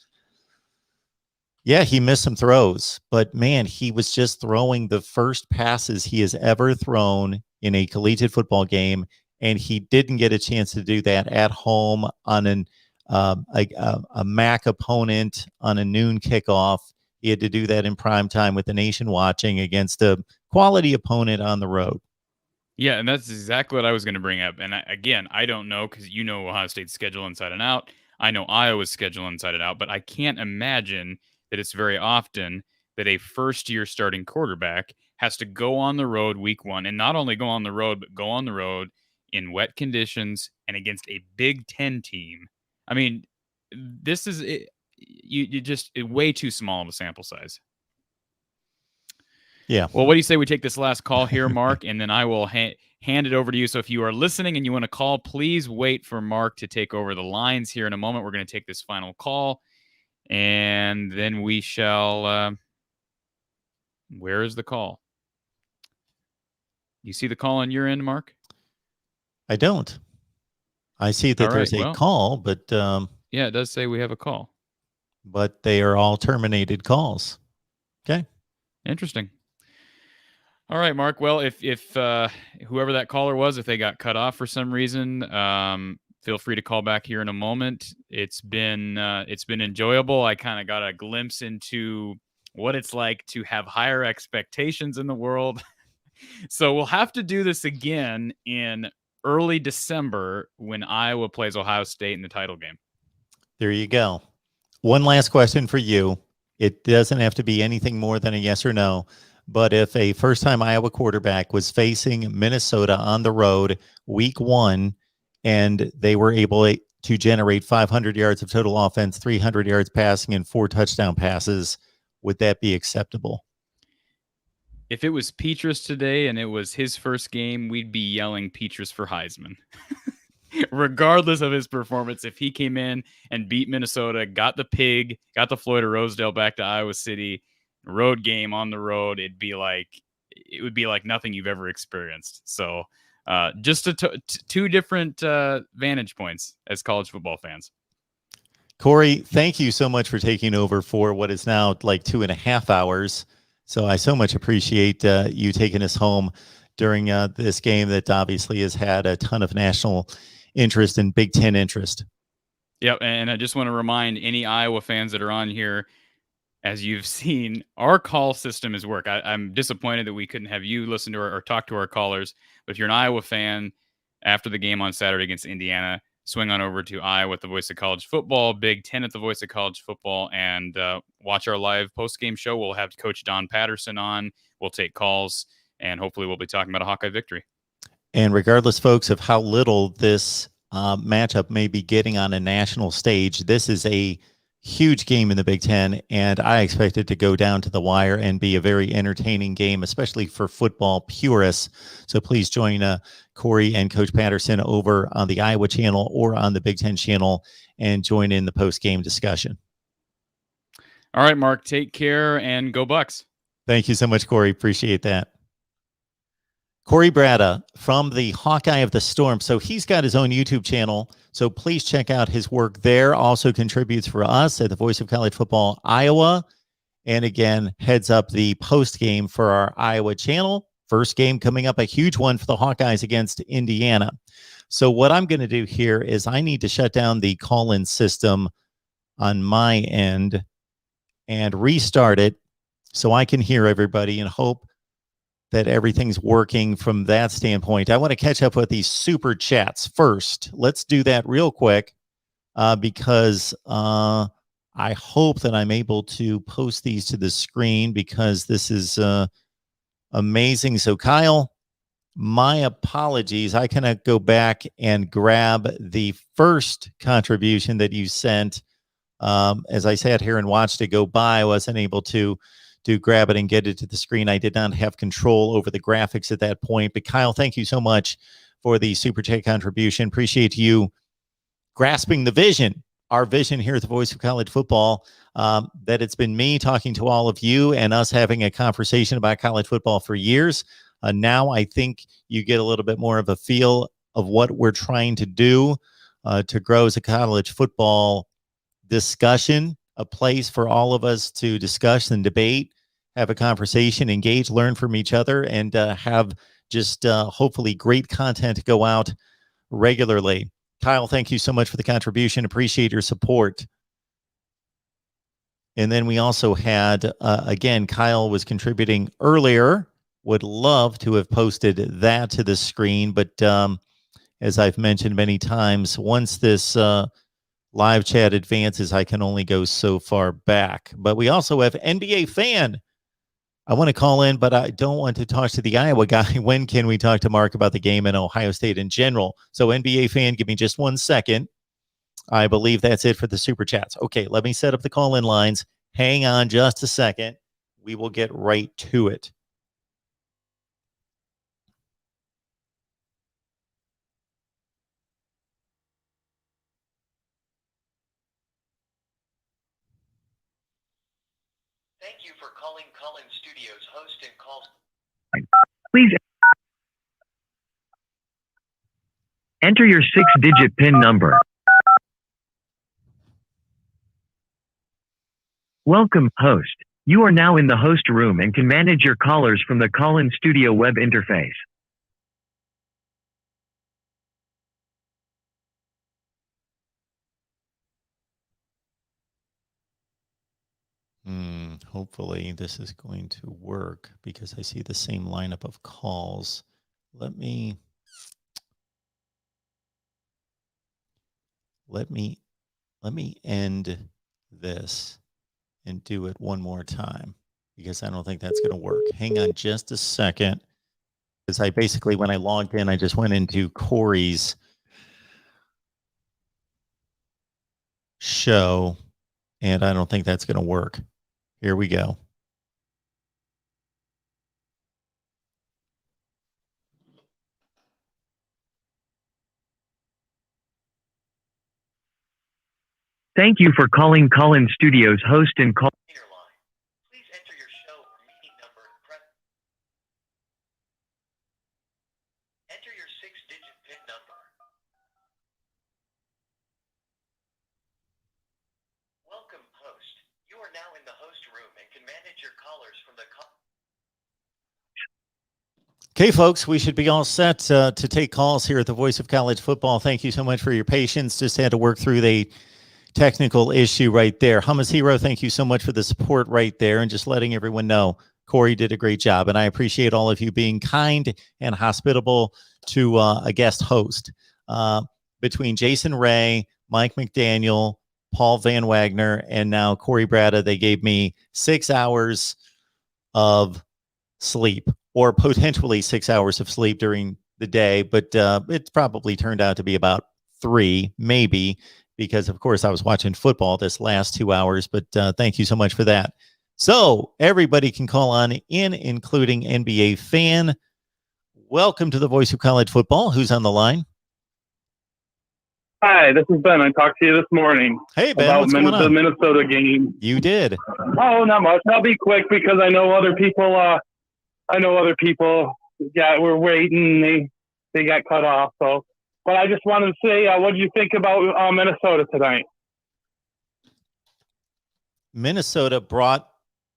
Yeah, he missed some throws, but man, he was just throwing the first passes he has ever thrown in a collegiate football game, and he didn't get a chance to do that at home on a MAC opponent on a noon kickoff. He had to do that in prime time with the nation watching against a quality opponent on the road. Yeah, and that's exactly what I was going to bring up. And again, I don't know because you know Ohio State's schedule inside and out. I know Iowa's schedule inside and out, but I can't imagine that it's very often that a first-year starting quarterback has to go on the road week one, and not only go on the road, but go on the road in wet conditions and against a Big Ten team. I mean, this is you just way too small of a sample size. Yeah. Well, what do you say we take this last call here, Mark, and then I will hand it over to you. So if you are listening and you want to call, please wait for Mark to take over the lines here in a moment. We're going to take this final call, and then we shall where is the call? You see the call on your end, Mark? I don't. I see that there's a call, but yeah, it does say we have a call. But they are all terminated calls. Okay. Interesting. All right, Mark. Well, if whoever that caller was, if they got cut off for some reason, feel free to call back here in a moment. It's been enjoyable. I kind of got a glimpse into what it's like to have higher expectations in the world. So we'll have to do this again in early December when Iowa plays Ohio State in the title game. There you go. One last question for you. It doesn't have to be anything more than a yes or no. But if a first-time Iowa quarterback was facing Minnesota on the road week one, and they were able to generate 500 yards of total offense, 300 yards passing, and 4 touchdown passes, would that be acceptable? If it was Petrus today and it was his first game, we'd be yelling Petrus for Heisman. Regardless of his performance, if he came in and beat Minnesota, got the pig, got the Floyd of Rosedale back to Iowa City, road game on the road, it would be like nothing you've ever experienced. So just two different vantage points as college football fans. Corey, thank you so much for taking over for what is now like 2.5 hours. So I so much appreciate you taking us home during this game that obviously has had a ton of national interest and Big Ten interest. Yep, and I just want to remind any Iowa fans that are on here, as you've seen, our call system is work. I'm disappointed that we couldn't have you listen to or talk to our callers. But if you're an Iowa fan, after the game on Saturday against Indiana, swing on over to Iowa at the Voice of College Football, Big Ten at the Voice of College Football, and watch our live post-game show. We'll have Coach Don Patterson on. We'll take calls, and hopefully we'll be talking about a Hawkeye victory. And regardless, folks, of how little this matchup may be getting on a national stage, this is a huge game in the Big Ten, and I expect it to go down to the wire and be a very entertaining game, especially for football purists. So please join Corey and Coach Patterson over on the Iowa channel or on the Big Ten channel and join in the post-game discussion. All right, Mark, take care and go Bucks. Thank you so much, Corey. Appreciate that. Corey Bratta from the Hawkeye of the Storm. So he's got his own YouTube channel. So please check out his work there. Also contributes for us at the Voice of College Football Iowa. And again, heads up the post game for our Iowa channel. First game coming up, a huge one for the Hawkeyes against Indiana. So what I'm going to do here is I need to shut down the call-in system on my end and restart it so I can hear everybody and hope that everything's working from that standpoint. I want to catch up with these super chats first. Let's do that real quick because I hope that I'm able to post these to the screen because this is amazing. So Kyle, my apologies. I cannot go back and grab the first contribution that you sent. As I sat here and watched it go by, I wasn't able to grab it and get it to the screen. I did not have control over the graphics at that point. But Kyle, thank you so much for the Super Chat contribution. Appreciate you grasping the vision, our vision here at the Voice of College Football, that it's been me talking to all of you and us having a conversation about college football for years. Now I think you get a little bit more of a feel of what we're trying to do to grow as a college football discussion, a place for all of us to discuss and debate, have a conversation, engage, learn from each other, and have just hopefully great content to go out regularly. Kyle, thank you so much for the contribution. Appreciate your support. And then we also had, again, Kyle was contributing earlier. Would love to have posted that to the screen. But as I've mentioned many times, once this live chat advances, I can only go so far back. But we also have NBA Fan. I want to call in, but I don't want to talk to the Iowa guy. When can we talk to Mark about the game in Ohio State in general? So NBA Fan, give me just 1 second. I believe that's it for the super chats. Okay, let me set up the call-in lines. Hang on just a second. We will get right to it. Thank you for calling Call-In Studios host and call. Please enter your 6-digit PIN number. Welcome, host. You are now in the host room and can manage your callers from the Call-In Studio web interface. Hopefully this is going to work because I see the same lineup of calls. Let me end this and do it one more time because I don't think that's going to work. Hang on just a second. Because I basically, when I logged in, I just went into Corey's show and I don't think that's going to work. Here we go. Thank you for calling Call-In Studios host and call. Please enter your show or meeting number and press. Enter your 6-digit PIN number. Welcome, host. You are now in the host room and can manage your callers from the call. Okay, folks, we should be all set to take calls here at the Voice of College Football. Thank you so much for your patience. Just had to work through the technical issue right there. Hummus Hero, thank you so much for the support right there and just letting everyone know Corey did a great job. And I appreciate all of you being kind and hospitable to a guest host. Between Jason Ray, Mike McDaniel, Paul Van Wagner, and now Corey Bratta, they gave me 6 hours of sleep, or potentially 6 hours of sleep during the day. But it probably turned out to be about 3, maybe, because, of course, I was watching football this last 2 hours. But thank you so much for that. So everybody can call on in, including NBA Fan. Welcome to the Voice of College Football. Who's on the line? Hi, this is Ben. I talked to you this morning. Hey, Ben, about what's going on? The Minnesota game. You did. Oh, not much. I'll be quick because I know other people. Yeah, we're waiting. They got cut off. So, but I just wanted to say, what do you think about Minnesota tonight? Minnesota brought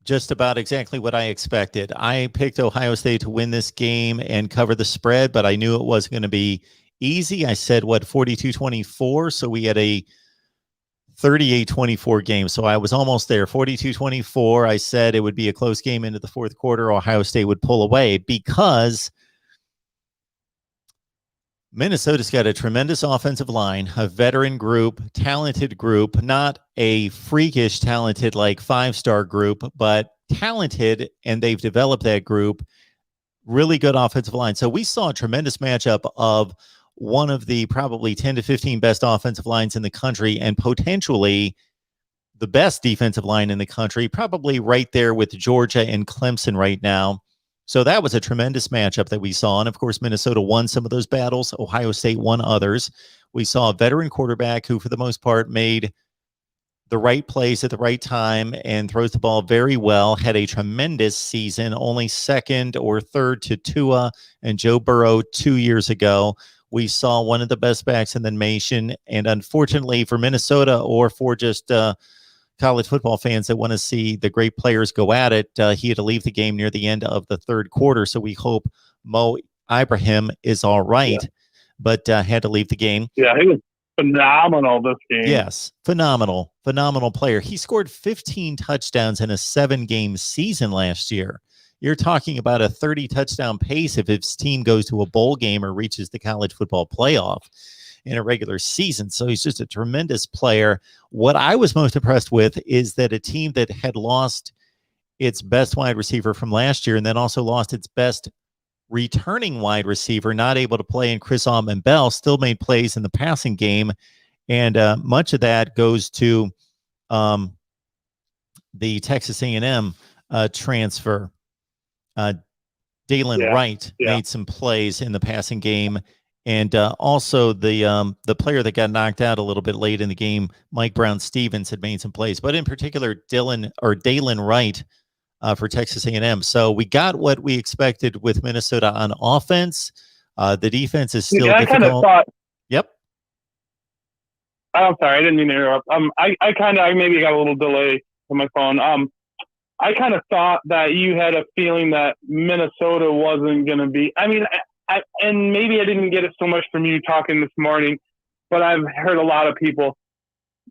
just about exactly what I expected. I picked Ohio State to win this game and cover the spread, but I knew it wasn't going to be easy. I said, 42-24? So we had a 38-24 game. So I was almost there. 42-24. I said it would be a close game into the fourth quarter. Ohio State would pull away because Minnesota's got a tremendous offensive line, a veteran group, talented group, not a freakish talented like 5-star group, but talented, and they've developed that group. Really good offensive line. So we saw a tremendous matchup of one of the probably 10 to 15 best offensive lines in the country and potentially the best defensive line in the country, probably right there with Georgia and Clemson right now. So that was a tremendous matchup that we saw. And of course, Minnesota won some of those battles. Ohio State won others. We saw a veteran quarterback who, for the most part, made the right plays at the right time and throws the ball very well, had a tremendous season, only second or third to Tua and Joe Burrow 2 years ago. We saw one of the best backs in the nation. And unfortunately for Minnesota, or for just college football fans that want to see the great players go at it, he had to leave the game near the end of the third quarter. So we hope Mo Ibrahim is all right. but had to leave the game. Yeah, he was phenomenal this game. Yes, phenomenal player. He scored 15 touchdowns in a 7-game season last year. You're talking about a 30 touchdown pace if his team goes to a bowl game or reaches the college football playoff in a regular season. So he's just a tremendous player. What I was most impressed with is that a team that had lost its best wide receiver from last year and then also lost its best returning wide receiver, not able to play in Chris Bell, still made plays in the passing game. And much of that goes to the Texas A&M transfer. Dalen Wright made some plays in the passing game. And also the player that got knocked out a little bit late in the game, Mike Brown-Stevens, had made some plays. But in particular, Dalen Wright for Texas A&M. So we got what we expected with Minnesota on offense. The defense is still difficult. I kind of thought. Yep. I'm sorry, I didn't mean to interrupt. I maybe got a little delay on my phone. I kind of thought that you had a feeling that Minnesota wasn't going to be. I mean, and maybe I didn't get it so much from you talking this morning, but I've heard a lot of people,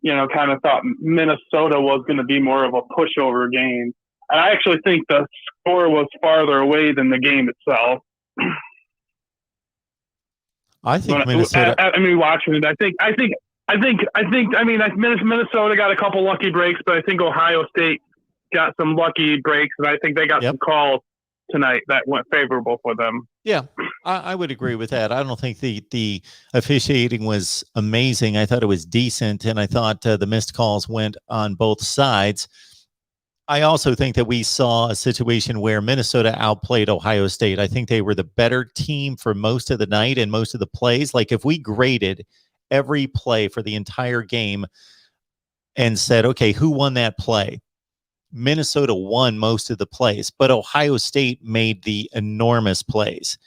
kind of thought Minnesota was going to be more of a pushover game. And I actually think the score was farther away than the game itself. I think Minnesota. I mean, watching it, I think. I mean, Minnesota got a couple lucky breaks, but I think Ohio State got some lucky breaks, and I think they got some calls tonight that went favorable for them. Yeah, I would agree with that. I don't think the officiating was amazing. I thought it was decent, and I thought the missed calls went on both sides. I also think that we saw a situation where Minnesota outplayed Ohio State. I think they were the better team for most of the night and most of the plays. Like if we graded every play for the entire game and said, okay, who won that play? Minnesota won most of the plays, but Ohio State made the enormous plays.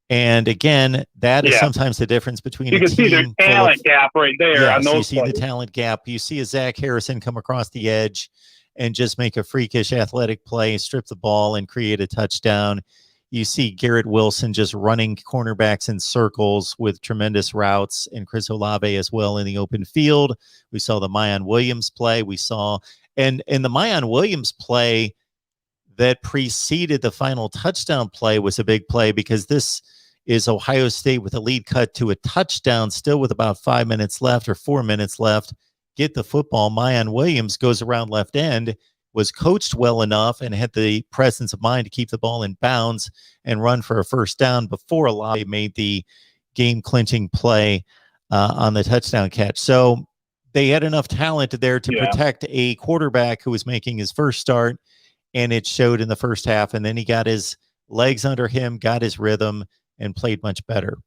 And again, that is sometimes the difference between you can see their talent gap right there. Yes, on those you see the talent gap. You see a Zach Harrison come across the edge and just make a freakish athletic play, strip the ball, and create a touchdown. You see Garrett Wilson just running cornerbacks in circles with tremendous routes, and Chris Olave as well in the open field. We saw the Mayan Williams play. We saw, and the Mayan Williams play that preceded the final touchdown play was a big play because this is Ohio State with a lead cut to a touchdown, still with about 5 minutes left or 4 minutes left. Get the football. Mayan Williams goes around left end, was coached well enough and had the presence of mind to keep the ball in bounds and run for a first down before Olave made the game-clinching play on the touchdown catch. So they had enough talent there to protect a quarterback who was making his first start, and it showed in the first half. And then he got his legs under him, got his rhythm, and played much better.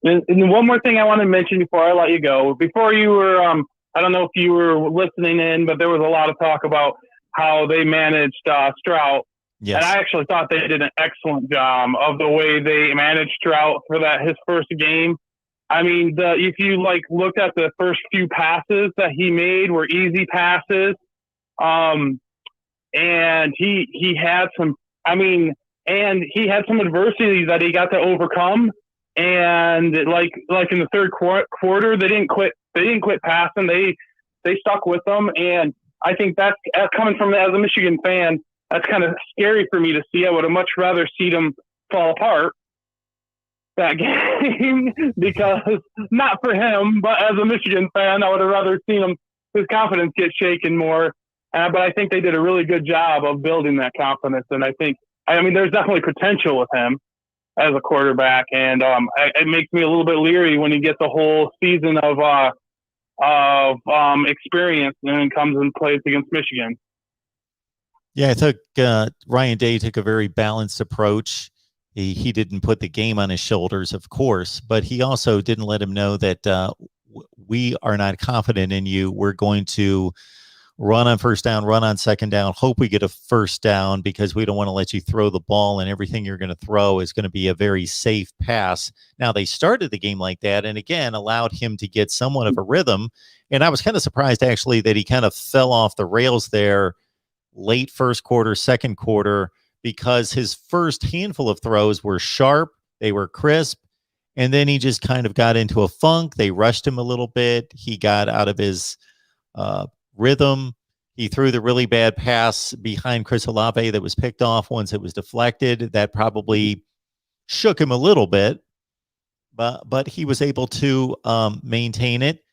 And one more thing I want to mention before I let you go. Before you were, I don't know if you were listening in, but there was a lot of talk about how they managed Stroud. Yes. And I actually thought they did an excellent job of the way they managed Stroud for his first game. I mean, if you looked at the first few passes that he made were easy passes. And he had some, and he had some adversity that he got to overcome. And like in the third quarter, they didn't quit passing. They stuck with them. And I think that's coming from as a Michigan fan, that's kind of scary for me to see. I would have much rather seen them fall apart that game because not for him, but as a Michigan fan, I would have rather seen his confidence get shaken more. But I think they did a really good job of building that confidence. And there's definitely potential with him as a quarterback, and it makes me a little bit leery when he gets a whole season of experience and then comes and plays against Michigan. Yeah, I think Ryan Day took a very balanced approach. He didn't put the game on his shoulders, of course, but he also didn't let him know that we are not confident in you. We're going to run on first down, run on second down, hope we get a first down because we don't want to let you throw the ball, and everything you're going to throw is going to be a very safe pass. Now, they started the game like that and, again, allowed him to get somewhat of a rhythm, and I was kind of surprised, actually, that he kind of fell off the rails there late first quarter, second quarter, because his first handful of throws were sharp, they were crisp, And then he just kind of got into a funk. They rushed him a little bit. He got out of his rhythm. He threw the really bad pass behind Chris Olave that was picked off once it was deflected. That probably shook him a little bit, but he was able to maintain it.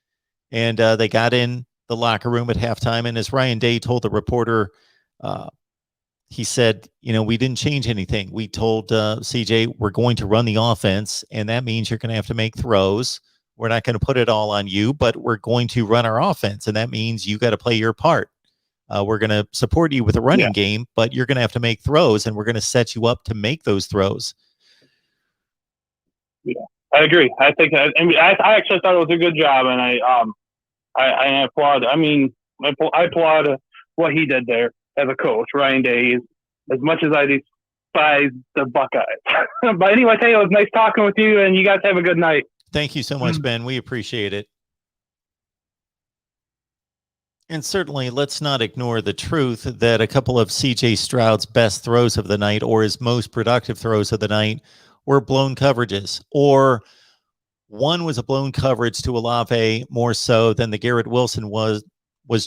And they got in the locker room at halftime. And as Ryan Day told the reporter, he said, we didn't change anything. We told CJ, we're going to run the offense, and that means you're going to have to make throws. We're not going to put it all on you, but we're going to run our offense, and that means you got to play your part. We're going to support you with a running game, but you're going to have to make throws, and we're going to set you up to make those throws. Yeah, I agree. I think I actually thought it was a good job, and I applaud. I applaud what he did there as a coach, Ryan Day. As much as I despise the Buckeyes, but anyway, hey, it was nice talking with you, and you guys have a good night. Thank you so much, Ben. We appreciate it. And certainly, let's not ignore the truth that a couple of C.J. Stroud's best throws of the night, or his most productive throws of the night, were blown coverages. Or one was a blown coverage to Olave more so than the Garrett Wilson was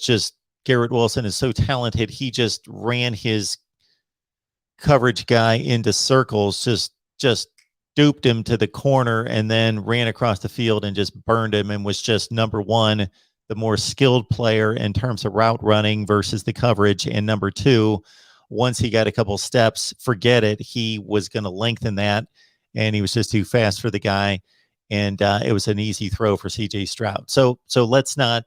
just Garrett Wilson is so talented. He just ran his coverage guy into circles, just duped him to the corner, and then ran across the field and just burned him, and was just number one, the more skilled player in terms of route running versus the coverage. And number two, once he got a couple steps, forget it. He was going to lengthen that, and he was just too fast for the guy. And it was an easy throw for CJ Stroud. So let's not,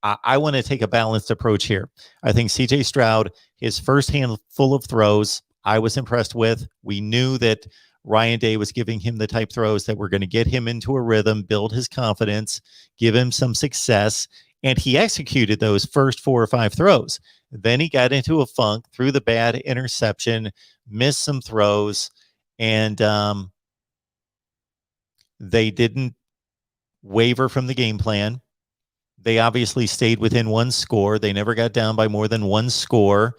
I want to take a balanced approach here. I think CJ Stroud, his first handful of throws, I was impressed with. We knew that Ryan Day was giving him the type throws that were going to get him into a rhythm, build his confidence, give him some success. And he executed those first 4 or 5 throws. Then he got into a funk, threw the bad interception, missed some throws, and they didn't waver from the game plan. They obviously stayed within one score. They never got down by more than one score.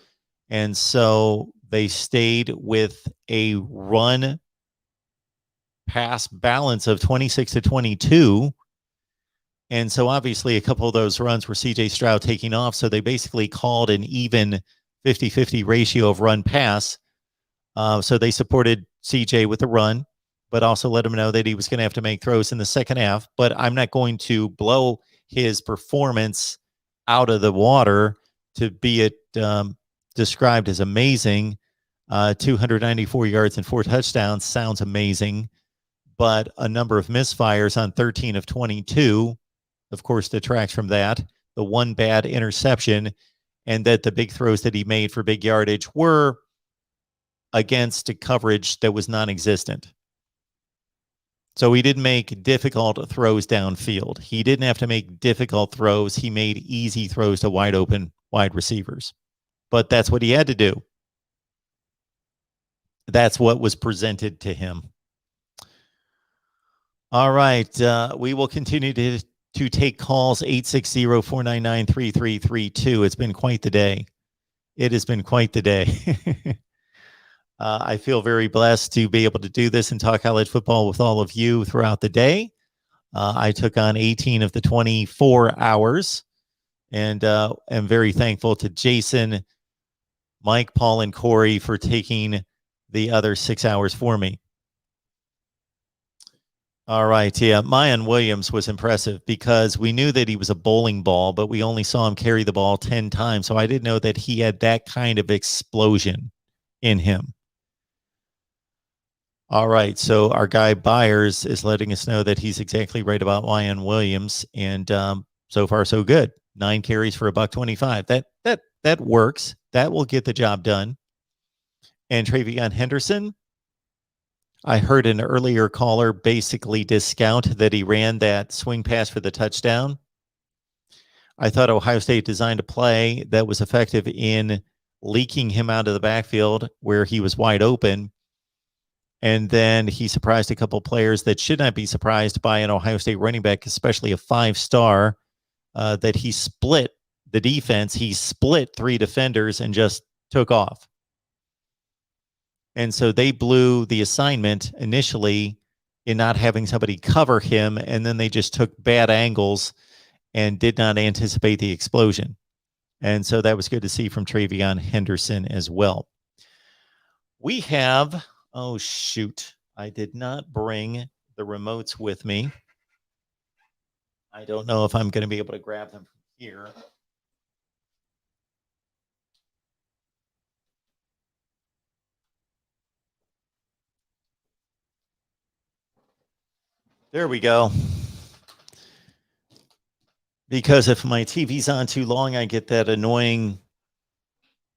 And so they stayed with a run pass balance of 26-22. And so obviously a couple of those runs were CJ Stroud taking off. So they basically called an even 50-50 ratio of run pass. So they supported CJ with the run, but also let him know that he was going to have to make throws in the second half. But I'm not going to blow his performance out of the water to be described as amazing. 294 yards and 4 touchdowns sounds amazing, but a number of misfires on 13 of 22, of course, detracts from that. The one bad interception, and that the big throws that he made for big yardage were against a coverage that was non-existent. So he didn't make difficult throws downfield. He didn't have to make difficult throws. He made easy throws to wide open wide receivers. But that's what he had to do. That's what was presented to him. All right. We will continue to take calls. 860-499-3332. It's been quite the day. It has been quite the day. I feel very blessed to be able to do this and talk college football with all of you throughout the day. I took on 18 of the 24 hours, and am very thankful to Jason, Mike, Paul, and Corey for taking the other 6 hours for me. All right. Yeah. Mayan Williams was impressive because we knew that he was a bowling ball, but we only saw him carry the ball 10 times. So I didn't know that he had that kind of explosion in him. All right. So our guy Byers is letting us know that he's exactly right about Mayan Williams. And so far, so good. 9 carries for $125. That works. That will get the job done. And Travion Henderson, I heard an earlier caller basically discount that he ran that swing pass for the touchdown. I thought Ohio State designed a play that was effective in leaking him out of the backfield where he was wide open. And then he surprised a couple players that should not be surprised by an Ohio State running back, especially a 5-star, that he split the defense. He split 3 defenders and just took off. And so they blew the assignment initially in not having somebody cover him, and then they just took bad angles and did not anticipate the explosion. And so that was good to see from Travion Henderson as well. We have, oh shoot, I did not bring the remotes with me. I don't know if I'm going to be able to grab them from here. There we go. Because if my TV's on too long, I get that annoying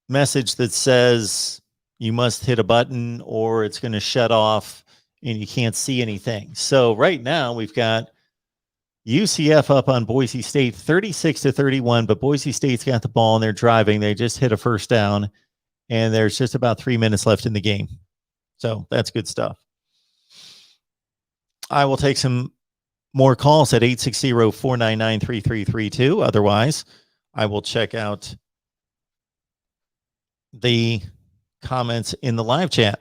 message that says you must hit a button or it's going to shut off and you can't see anything. So right now we've got UCF up on Boise State 36-31, but Boise State's got the ball and they're driving. They just hit a first down and there's just about 3 minutes left in the game. So that's good stuff. I will take some more calls at 860-499-3332. Otherwise, I will check out the comments in the live chat.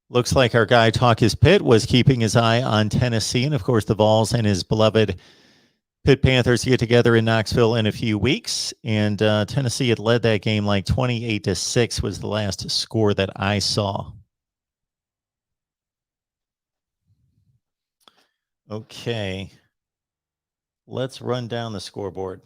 Looks like our guy Talk His Pit was keeping his eye on Tennessee, and of course the Vols and his beloved Pitt Panthers get together in Knoxville in a few weeks. And Tennessee had led that game like 28-6 was the last score that I saw. Okay, let's run down the scoreboard.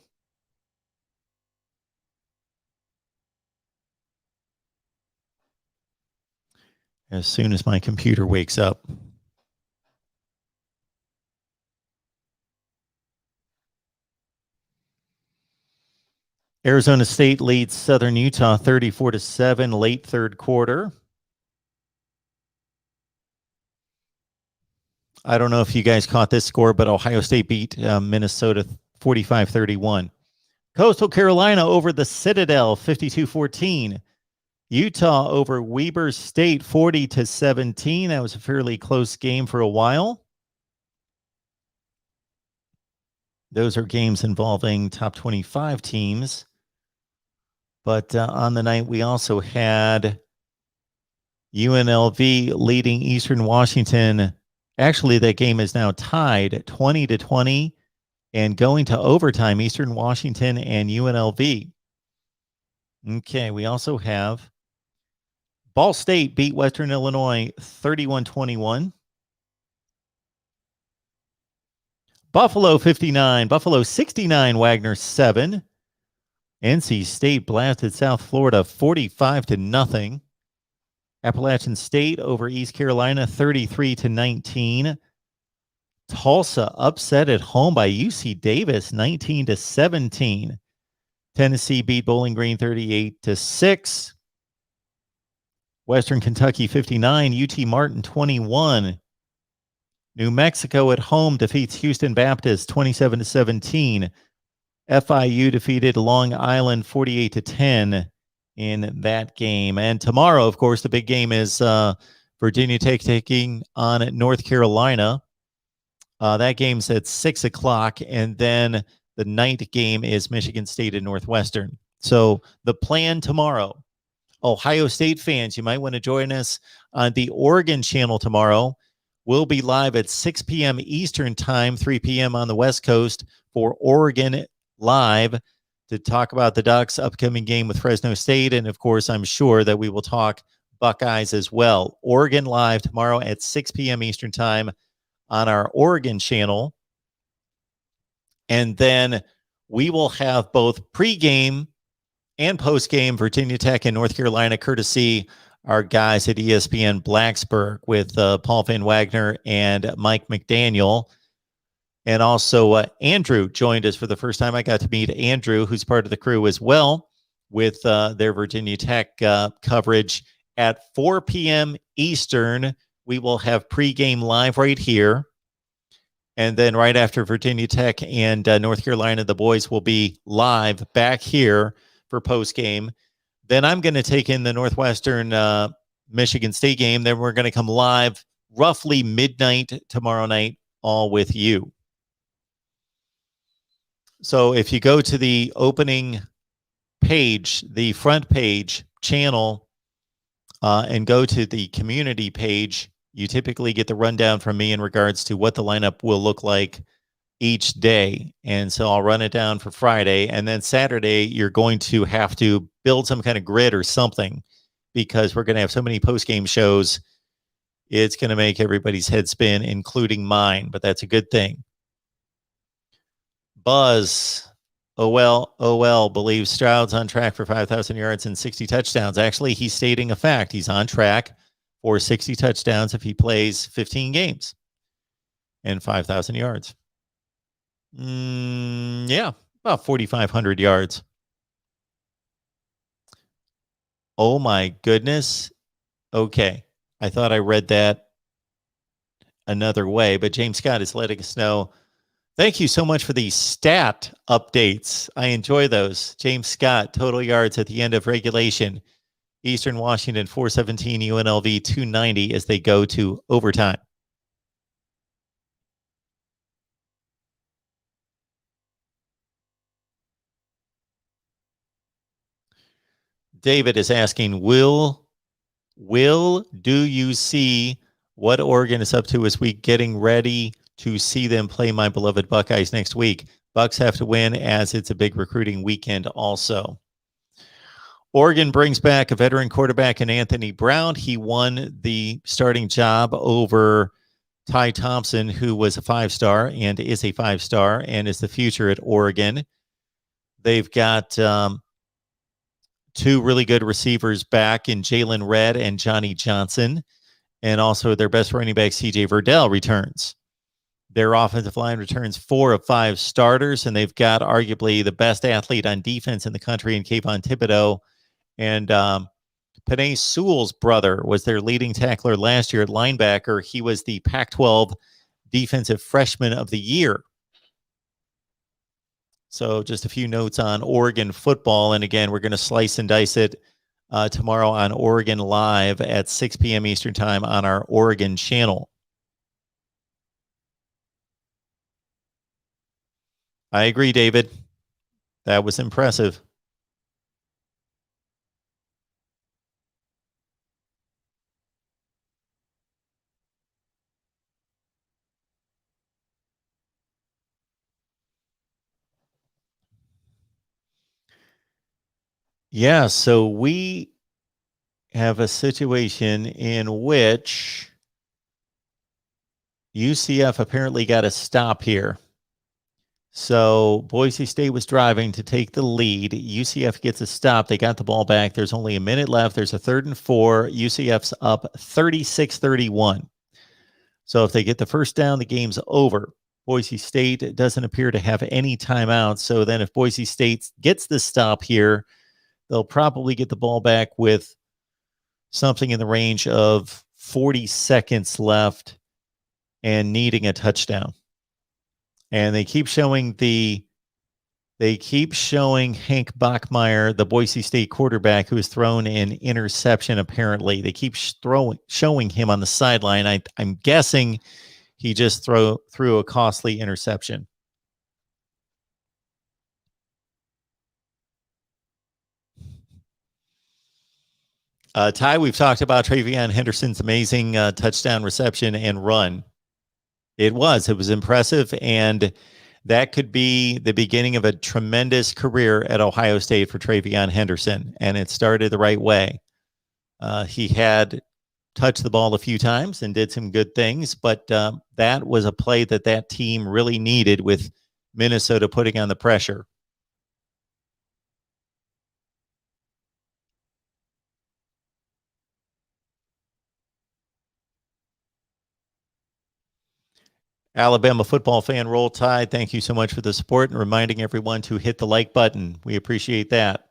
As soon as my computer wakes up. Arizona State leads Southern Utah 34-7 late third quarter. I don't know if you guys caught this score, but Ohio State beat Minnesota 45-31. Coastal Carolina over the Citadel 52-14. Utah over Weber State 40-17. That was a fairly close game for a while. Those are games involving top 25 teams. But on the night, we also had UNLV leading Eastern Washington. Actually, that game is now tied 20-20 and going to overtime, Eastern Washington and UNLV. Okay, we also have Ball State beat Western Illinois 31-21. Buffalo 59, Buffalo 69, Wagner 7. NC State blasted South Florida 45-0. Appalachian State over East Carolina 33-19. Tulsa upset at home by UC Davis 19-17. Tennessee beat Bowling Green 38-6. Western Kentucky 59, UT Martin 21. New Mexico at home defeats Houston Baptist 27-17. FIU defeated Long Island 48-10 in that game. And tomorrow, of course, the big game is Virginia Tech taking on North Carolina. That game's at 6 o'clock. And then the night game is Michigan State and Northwestern. So the plan tomorrow, Ohio State fans, you might want to join us on the Oregon channel tomorrow. We'll be live at 6 p.m. Eastern time, 3 p.m. on the West Coast for Oregon Live to talk about the Ducks' upcoming game with Fresno State. And, of course, I'm sure that we will talk Buckeyes as well. Oregon Live tomorrow at 6 p.m. Eastern time on our Oregon channel. And then we will have both pregame and postgame Virginia Tech and North Carolina, courtesy our guys at ESPN Blacksburg with Paul Van Wagner and Mike McDaniel. And also Andrew joined us for the first time. I got to meet Andrew, who's part of the crew as well, with their Virginia Tech coverage at 4 p.m. Eastern. We will have pregame live right here. And then right after Virginia Tech and North Carolina, the boys will be live back here for postgame. Then I'm going to take in the Northwestern Michigan State game. Then we're going to come live roughly midnight tomorrow night, all with you. So if you go to the opening page, the front page channel, and go to the community page, you typically get the rundown from me in regards to what the lineup will look like each day. And so I'll run it down for Friday, and then Saturday you're going to have to build some kind of grid or something, because we're going to have so many post-game shows. It's going to make everybody's head spin, including mine, but that's a good thing. Buzz, OL believes Stroud's on track for 5,000 yards and 60 touchdowns. Actually, he's stating a fact. He's on track for 60 touchdowns if he plays 15 games and 5,000 yards. Yeah, about 4,500 yards. Oh my goodness. Okay. I thought I read that another way, but James Scott is letting us know. Thank you so much for the stat updates. I enjoy those. James Scott, total yards at the end of regulation. Eastern Washington 417, UNLV 290 as they go to overtime. David is asking, do you see what Oregon is up to this week, getting ready to see them play my beloved Buckeyes next week? Bucks have to win, as it's a big recruiting weekend also. Oregon brings back a veteran quarterback in Anthony Brown. He won the starting job over Ty Thompson, who was a 5-star and is a 5-star and is the future at Oregon. They've got two really good receivers back in Jalen Redd and Johnny Johnson, and also their best running back, C.J. Verdell, returns. Their offensive line returns 4 of 5 starters, and they've got arguably the best athlete on defense in the country in Kayvon Thibodeau. And Penei Sewell's brother was their leading tackler last year at linebacker. He was the Pac-12 Defensive Freshman of the Year. So just a few notes on Oregon football. And again, we're going to slice and dice it tomorrow on Oregon Live at 6 p.m. Eastern Time on our Oregon channel. I agree, David. That was impressive. Yeah, so we have a situation in which UCF apparently got a stop here. So Boise State was driving to take the lead. UCF gets a stop. They got the ball back. There's only a minute left. There's a 3rd and 4. UCF's up 36-31. So if they get the first down, the game's over. Boise State doesn't appear to have any timeouts. So then if Boise State gets the stop here, they'll probably get the ball back with something in the range of 40 seconds left and needing a touchdown. And they keep showing Hank Bachmeier, the Boise State quarterback, who has thrown an interception apparently. They keep showing him on the sideline. I'm guessing he just threw a costly interception. Ty, we've talked about Travion Henderson's amazing touchdown reception and run. It was impressive, and that could be the beginning of a tremendous career at Ohio State for Travion Henderson, and it started the right way. He had touched the ball a few times and did some good things, but that was a play that team really needed, with Minnesota putting on the pressure. Alabama football fan Roll Tide, thank you so much for the support and reminding everyone to hit the like button. We appreciate that.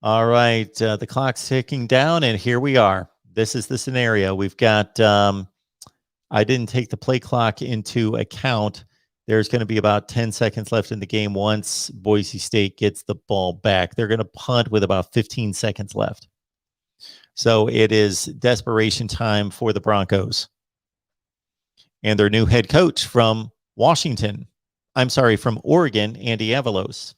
All right, the clock's ticking down, and here we are. This is the scenario. We've got, I didn't take the play clock into account. There's going to be about 10 seconds left in the game once Boise State gets the ball back. They're going to punt with about 15 seconds left. So it is desperation time for the Broncos. And their new head coach from Oregon, Andy Avalos.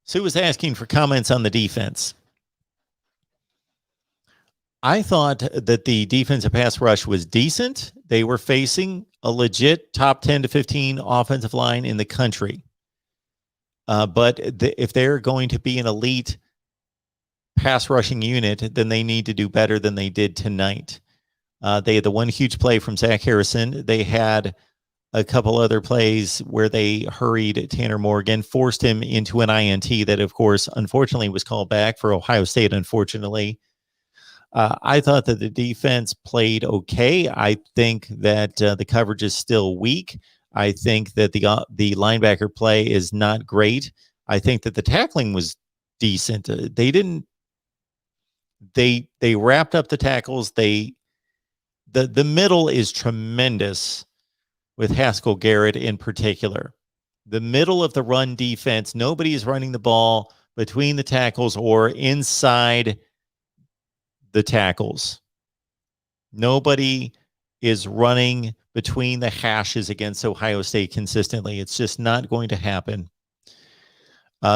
Sue was asking for comments on the defense. I thought that the defensive pass rush was decent. They were facing a legit top 10 to 15 offensive line in the country. But if they're going to be an elite pass rushing unit, then they need to do better than they did tonight. They had the one huge play from Zach Harrison. They had a couple other plays where they hurried Tanner Morgan, forced him into an INT that, of course, unfortunately was called back for Ohio State, unfortunately. I thought that the defense played okay. I think that the coverage is still weak. I think that the linebacker play is not great. I think that the tackling was decent. They wrapped up the tackles. The middle is tremendous with Haskell Garrett in particular. The middle of the run defense, nobody is running the ball between the tackles or inside the tackles. Nobody is running between the hashes against Ohio State consistently. It's just not going to happen.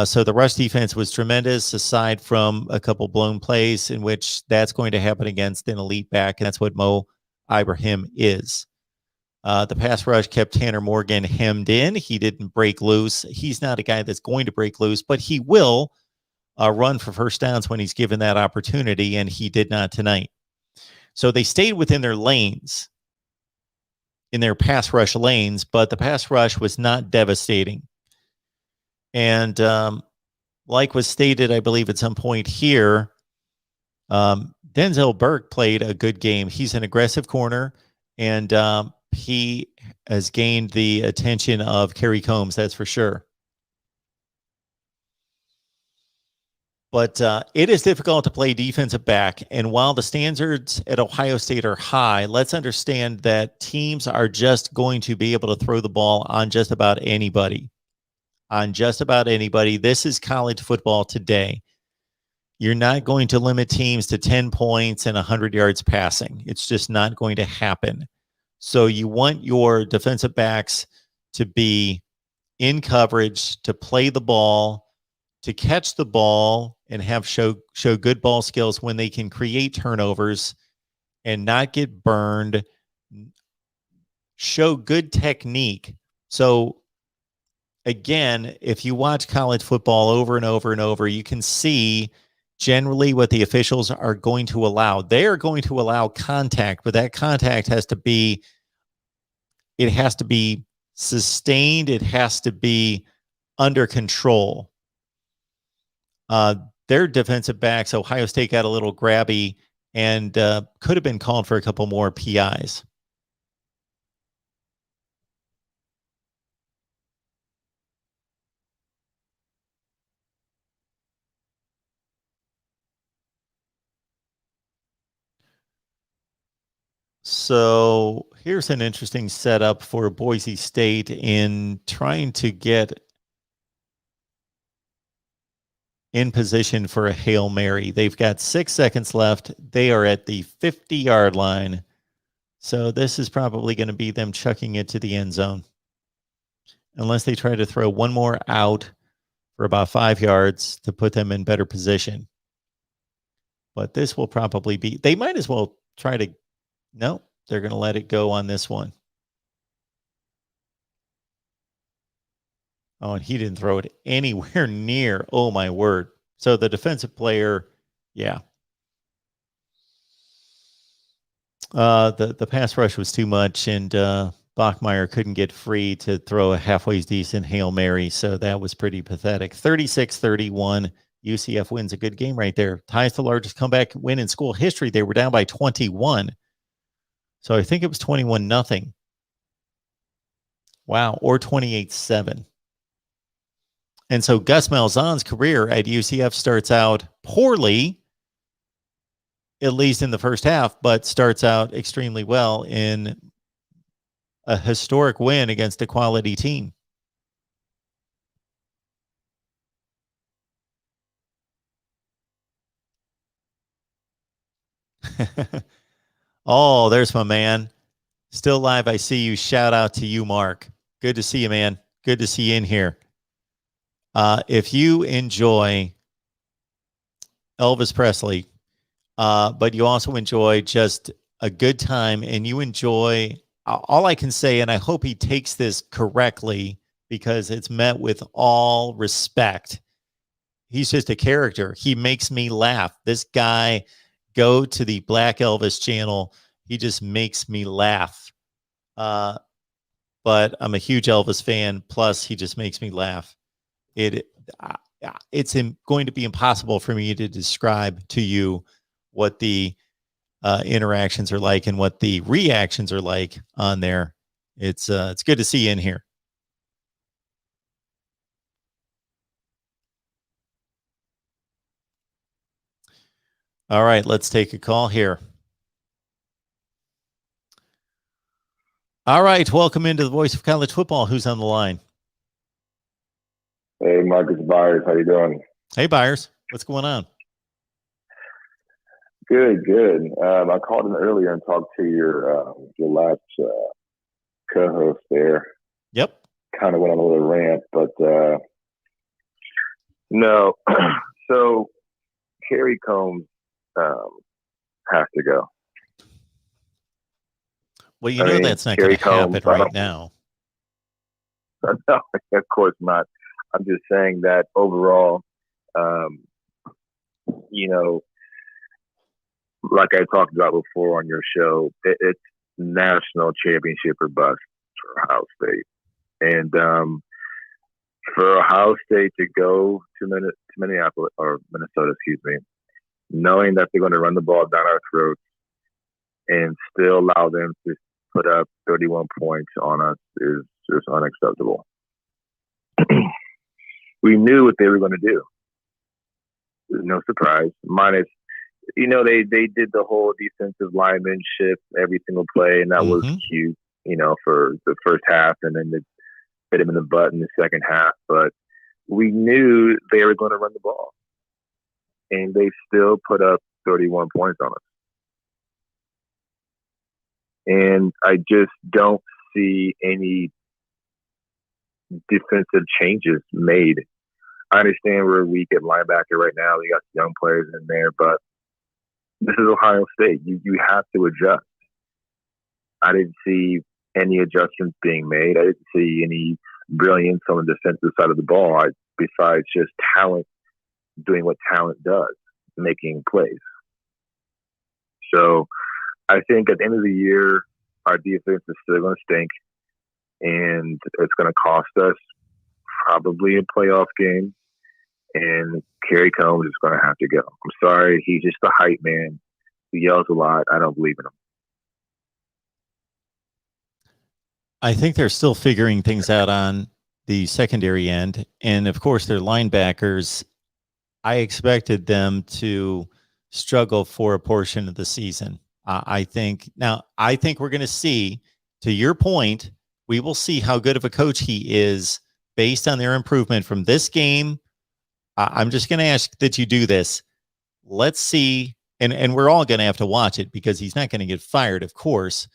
So the rush defense was tremendous, aside from a couple blown plays in which that's going to happen against an elite back, and that's what Mo Ibrahim is. The pass rush kept Tanner Morgan hemmed in. He didn't break loose. He's not a guy that's going to break loose, but he will run for first downs when he's given that opportunity, and he did not tonight. So they stayed within their lanes, in their pass rush lanes, but the pass rush was not devastating. And like was stated, I believe at some point here, Denzel Burke played a good game. He's an aggressive corner, and he has gained the attention of Kerry Combs, that's for sure. But it is difficult to play defensive back. And while the standards at Ohio State are high, let's understand that teams are just going to be able to throw the ball on just about anybody. This is college football today. You're not going to limit teams to 10 points and 100 yards passing. It's just not going to happen. So you want your defensive backs to be in coverage, to play the ball, to catch the ball, and have show good ball skills when they can create turnovers and not get burned. Show good technique. So again, if you watch college football over and over and over, you can see generally what the officials are going to allow. They are going to allow contact, but that contact has to be sustained. It has to be under control. Their defensive backs, Ohio State got a little grabby and could have been called for a couple more PIs. So here's an interesting setup for Boise State in trying to get in position for a Hail Mary. They've got 6 seconds left. They are at the 50-yard line. So this is probably going to be them chucking it to the end zone. Unless they try to throw one more out for about 5 yards to put them in better position. But this will probably be, they might as well try to, no, they're going to let it go on this one. Oh, and he didn't throw it anywhere near. Oh, my word. So the defensive player, yeah. The pass rush was too much, and Bachmeier couldn't get free to throw a halfway decent Hail Mary, so that was pretty pathetic. 36-31, UCF wins a good game right there. Ties the largest comeback win in school history. They were down by 21. So I think it was 21-0. Wow, or 28-7. And so Gus Malzahn's career at UCF starts out poorly, at least in the first half, but starts out extremely well in a historic win against a quality team. Oh, there's my man. Still live. I see you. Shout out to you, Mark. Good to see you, man. Good to see you in here. If you enjoy Elvis Presley, but you also enjoy just a good time and you enjoy all I can say, and I hope he takes this correctly because it's met with all respect. He's just a character. He makes me laugh. This guy, go to the Black Elvis channel. He just makes me laugh. But I'm a huge Elvis fan. Plus, he just makes me laugh. It's going to be impossible for me to describe to you what the interactions are like and what the reactions are like on there. It's good to see you in here. All right, let's take a call here. All right, welcome into the Voice of College Football. Who's on the line? Hey, Marcus Byers, how you doing? Hey, Byers, what's going on? Good, good. I called in earlier and talked to your last co-host there. Yep. Kind of went on a little rant, but no. So Kerry Combs has to go. Well, you know that's not going to happen right now. No, of course not. I'm just saying that overall, you know, like I talked about before on your show, it's national championship or bust for Ohio State. And for Ohio State to go to Minneapolis or Minnesota, excuse me, knowing that they're going to run the ball down our throats and still allow them to put up 31 points on us is just unacceptable. We knew what they were going to do. There's no surprise. Minus, you know, they did the whole defensive lineman shift every single play, and that was cute, you know, for the first half, and then they hit him in the butt in the second half. But we knew they were going to run the ball, and they still put up 31 points on us. And I just don't see any defensive changes made. I understand we're weak at linebacker right now. We got young players in there, but this is Ohio State. You have to adjust. I didn't see any adjustments being made. I didn't see any brilliance on the defensive side of the ball besides just talent doing what talent does, making plays. So I think at the end of the year, our defense is still going to stink, and it's going to cost us probably a playoff game. And Kerry Combs is going to have to go. I'm sorry. He's just a hype man. He yells a lot. I don't believe in him. I think they're still figuring things out on the secondary end. And, of course, their linebackers, I expected them to struggle for a portion of the season. I think we're going to see, to your point, we will see how good of a coach he is based on their improvement from this game. I'm just going to ask that you do this. Let's see, and we're all going to have to watch it because he's not going to get fired, of course.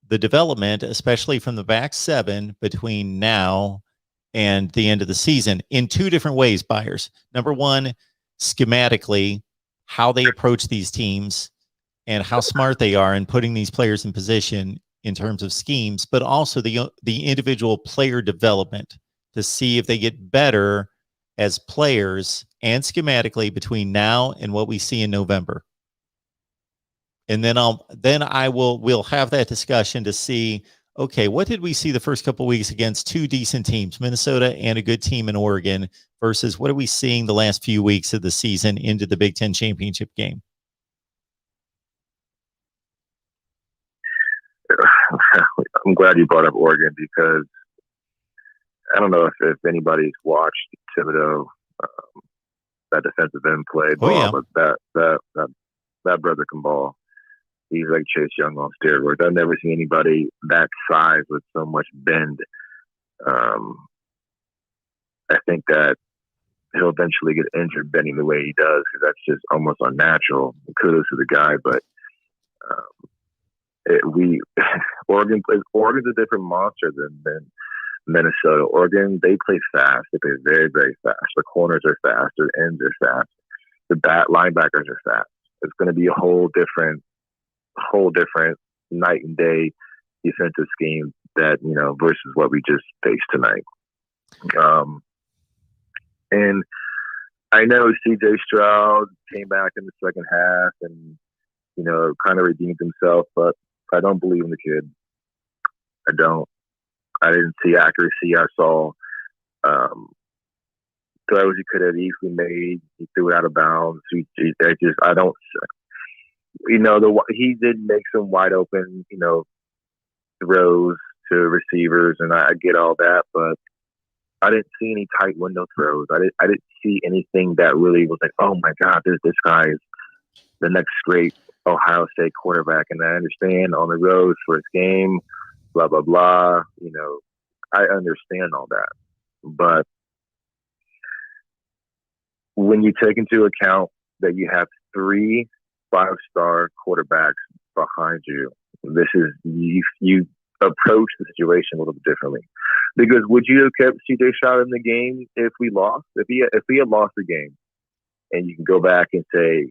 The development, especially from the back seven between now and the end of the season, in two different ways, Byers. Number one, schematically, how they approach these teams and how smart they are in putting these players in position in terms of schemes, but also the individual player development to see if they get better as players and schematically between now and what we see in November. And then we'll have that discussion to see, okay, what did we see the first couple of weeks against two decent teams, Minnesota and a good team in Oregon, versus what are we seeing the last few weeks of the season into the Big Ten championship game? I'm glad you brought up Oregon because I don't know if anybody's watched Thibodeau, that defensive end play ball, but that brother can ball. He's like Chase Young on steroids. I've never seen anybody that size with so much bend. I think that he'll eventually get injured bending the way he does, because that's just almost unnatural. Kudos to the guy, but Oregon's a different monster than Minnesota. Oregon, they play fast. They play very, very fast. The corners are fast. Their ends are fast. The linebackers are fast. It's going to be a whole different night and day defensive scheme that, versus what we just faced tonight. And I know C.J. Stroud came back in the second half and, kind of redeemed himself, but I don't believe in the kid. I don't. I didn't see accuracy. I saw throws he could have easily made. He threw it out of bounds. I don't. He did make some wide open, throws to receivers, and I get all that, but I didn't see any tight window throws. I didn't see anything that really was like, oh my God, this guy is the next great Ohio State quarterback. And I understand on the road for his game, blah, blah, blah. I understand all that. But when you take into account that you have 3 5-star quarterbacks behind you, you approach the situation a little bit differently. Because would you have kept C.J. Stroud in the game if we lost? If we had lost the game, and you can go back and say,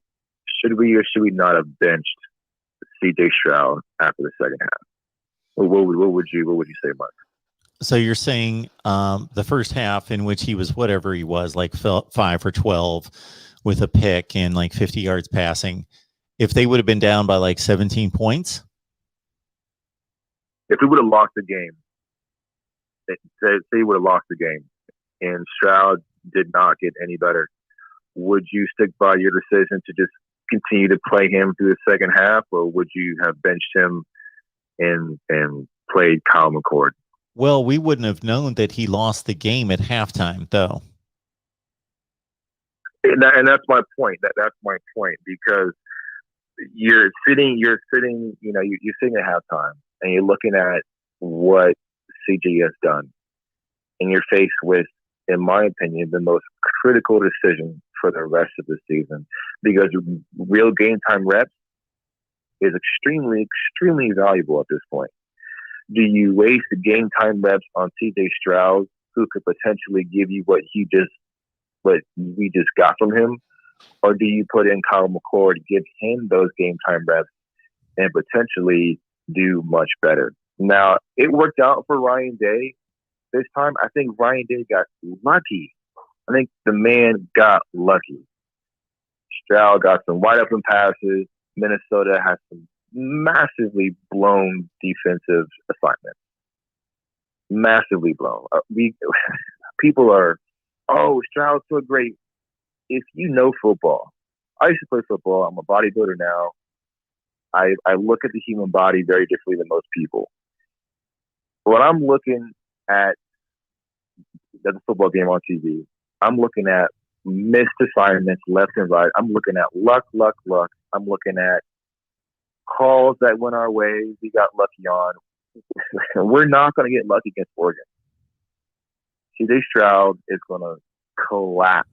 should we or should we not have benched C.J. Stroud after the second half? What would you say, Mark? So you're saying the first half, in which he was whatever he was, like 5 for 12 with a pick and like 50 yards passing, if they would have been down by like 17 points? If we would have lost the game, say we would have lost the game and Stroud did not get any better, would you stick by your decision to just continue to play him through the second half, or would you have benched him and played Kyle McCord? Well, we wouldn't have known that he lost the game at halftime, though. And that's my point. That's my point, because you're sitting at halftime and you're looking at what CJ has done, and you're faced with, in my opinion, the most critical decision for the rest of the season, because real game time reps is extremely, extremely valuable at this point. Do you waste the game time reps on CJ Stroud, who could potentially give you what we just got from him, or do you put in Kyle McCord, give him those game time reps, and potentially do much better? Now, it worked out for Ryan Day this time. I think Ryan Day got lucky. I think the man got lucky. Stroud got some wide open passes. Minnesota has some massively blown defensive assignments. Massively blown. People are, Stroud's so great. If you know football, I used to play football. I'm a bodybuilder now. I look at the human body very differently than most people. When I'm looking at the football game on TV, I'm looking at missed assignments left and right. I'm looking at luck. I'm looking at calls that went our way, we got lucky on. We're not going to get lucky against Oregon. C.J. Stroud is going to collapse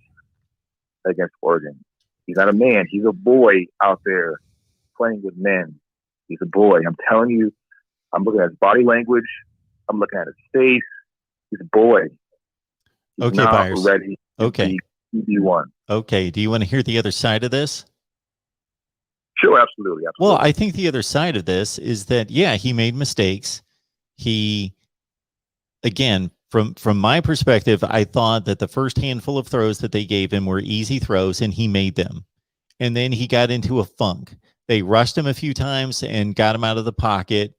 against Oregon. He's not a man. He's a boy out there playing with men. He's a boy. I'm telling you, I'm looking at his body language. I'm looking at his face. He's a boy. He's okay, not Byers. ready. Okay. QB1. Okay. Do you want to hear the other side of this? Sure, absolutely. Well, I think the other side of this is that, yeah, he made mistakes. He, again, from my perspective, I thought that the first handful of throws that they gave him were easy throws, and he made them. And then he got into a funk. They rushed him a few times and got him out of the pocket.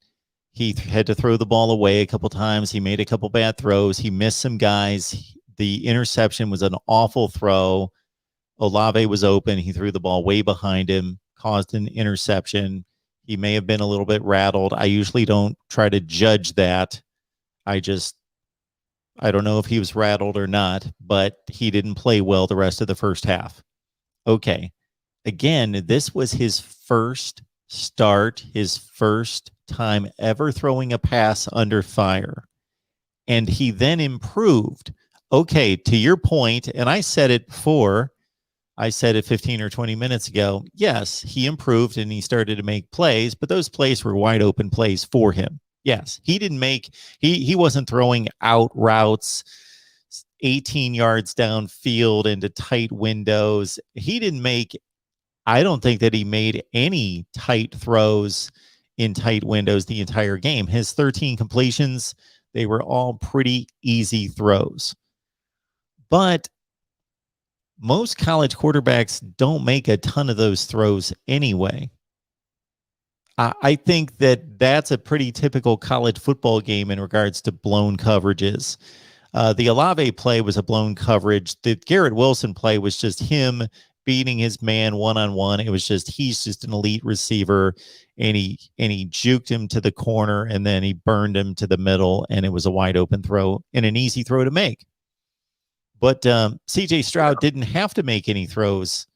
He had to throw the ball away a couple times. He made a couple bad throws. He missed some guys. The interception was an awful throw. Olave was open. He threw the ball way behind him, caused an interception. He may have been a little bit rattled. I usually don't try to judge that. I don't know if he was rattled or not, but he didn't play well the rest of the first half. Okay. Again, this was his first start, his first time ever throwing a pass under fire. And he then improved. okay, to your point, and I said it before, I said it 15 or 20 minutes ago. Yes, he improved and he started to make plays, but those plays were wide open plays for him. Yes, he didn't make, he wasn't throwing out routes 18 yards downfield into tight windows. He didn't make, I don't think that he made any tight throws in tight windows the entire game. His 13 completions, they were all pretty easy throws. But most college quarterbacks don't make a ton of those throws anyway. I think that that's a pretty typical college football game in regards to blown coverages. The Olave play was a blown coverage. The Garrett Wilson play was just him beating his man one-on-one. It was just, he's just an elite receiver, and he juked him to the corner, and then he burned him to the middle, and it was a wide open throw and an easy throw to make. But CJ Stroud didn't have to make any throws.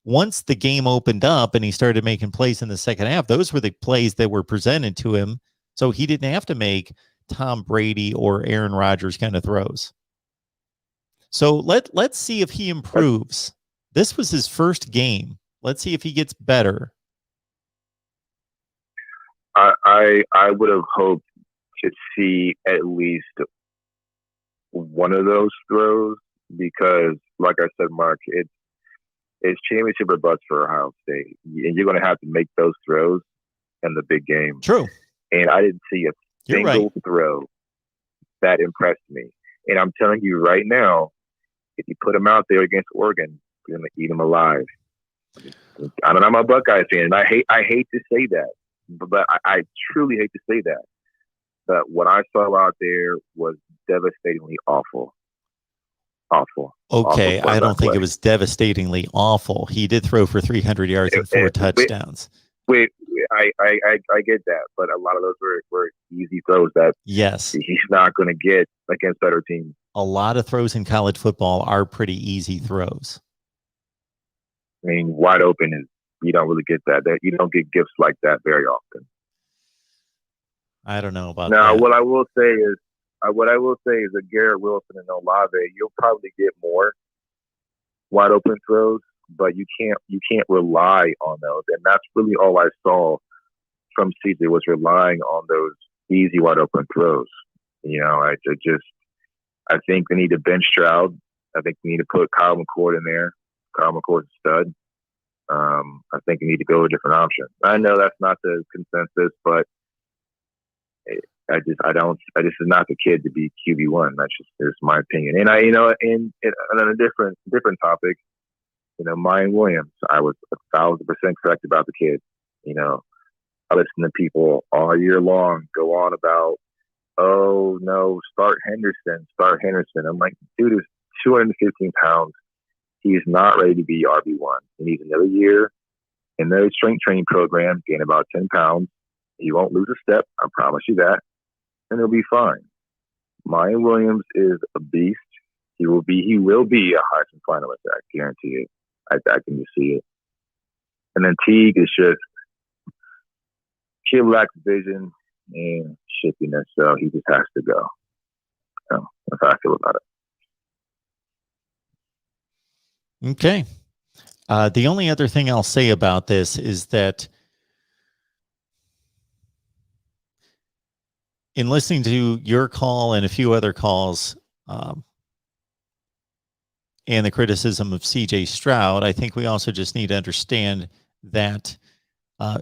Once the game opened up and he started making plays in the second half, those were the plays that were presented to him. So he didn't have to make Tom Brady or Aaron Rodgers kind of throws. So let's see if he improves. This was his first game. Let's see if he gets better. I would have hoped to see at least one of those throws, because, like I said, Mark, it's championship or bust for Ohio State, and you're going to have to make those throws in the big game. True. And I didn't see a single throw that impressed me. And I'm telling you right now, if you put him out there against Oregon, you're going to eat him alive. I don't know, I'm a Buckeye fan, and I hate to say that, but I truly hate to say that. But what I saw out there was devastatingly awful. Awful. Okay, awful I don't think play. it was devastatingly awful. He did throw for 300 yards and 4 touchdowns. Wait, I get that, but a lot of those were easy throws that yes, he's not going to get against better teams. A lot of throws in college football are pretty easy throws. I mean, wide open is, you don't really get that. You don't get gifts like that very often. I don't know about now, that. what I will say is that Garrett Wilson and Olave, you'll probably get more wide open throws, but you can't rely on those. And that's really all I saw from CJ, was relying on those easy wide open throws. You know, I think they need to bench Stroud. I think we need to put Kyle McCord in there. Kyle McCord's a stud. I think we need to go with a different option. I know that's not the consensus, but I just is not the kid to be QB1. That's my opinion. And on a different topic, Mayan Williams, I was 1,000% correct about the kid. I listen to people all year long go on about, oh no, start Henderson. I'm like, dude is 215 pounds. He's not ready to be RB1. He needs another year in the strength training program, gain about 10 pounds. He won't lose a step. I promise you that. And he'll be fine. Mayan Williams is a beast. He will be a Heisman finalist. I guarantee it. I can just see it. And then Teague is just, kid lacks vision and shiftiness, so he just has to go. So that's how I feel about it. Okay. The only other thing I'll say about this is that in listening to your call and a few other calls and the criticism of CJ Stroud, I think we also just need to understand that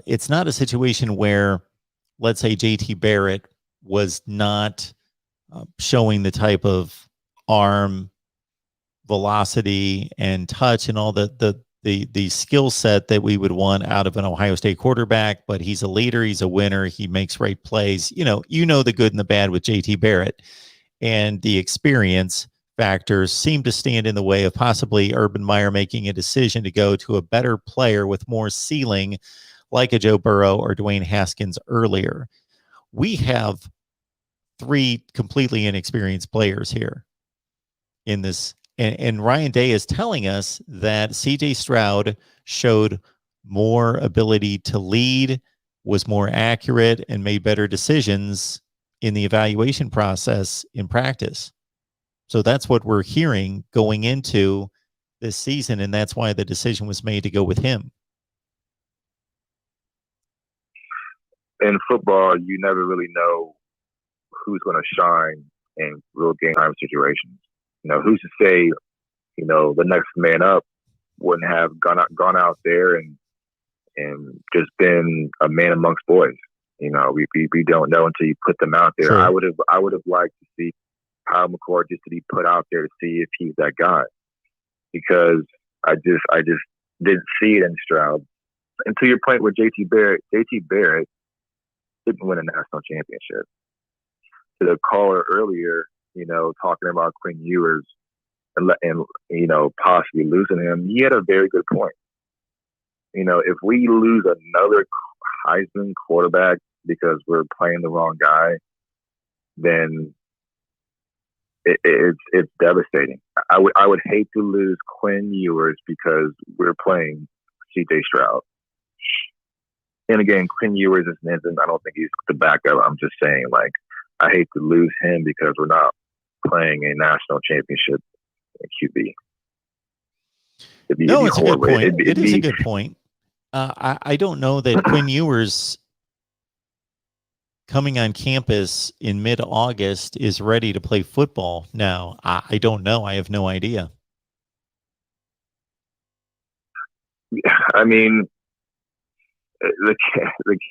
it's not a situation where, let's say, JT Barrett was not showing the type of arm, velocity, and touch and all the skill set that we would want out of an Ohio State quarterback, but he's a leader, he's a winner, he makes right plays. You know the good and the bad with JT Barrett, and the experience factors seem to stand in the way of possibly Urban Meyer making a decision to go to a better player with more ceiling, like a Joe Burrow or Dwayne Haskins earlier. We have 3 completely inexperienced players here in this. And Ryan Day is telling us that CJ Stroud showed more ability to lead, was more accurate, and made better decisions in the evaluation process in practice. So that's what we're hearing going into this season, and that's why the decision was made to go with him. In football, you never really know who's going to shine in real game time situations. Who's to say, the next man up wouldn't have gone out there and just been a man amongst boys. We don't know until you put them out there. Sure. I would have liked to see Kyle McCord just to be put out there to see if he's that guy, because I just didn't see it in Stroud. And to your point with JT Barrett didn't win a national championship. To the caller earlier, talking about Quinn Ewers and possibly losing him, he had a very good point. If we lose another Heisman quarterback because we're playing the wrong guy, then it's devastating. I would hate to lose Quinn Ewers because we're playing C.J. Stroud. And again, Quinn Ewers isn't. I don't think he's the backup. I'm just saying, I hate to lose him because we're not playing a national championship QB. No, it's a good point. It is a good point. I don't know that Quinn Ewers coming on campus in mid-August is ready to play football now. I don't know. I have no idea. I mean, the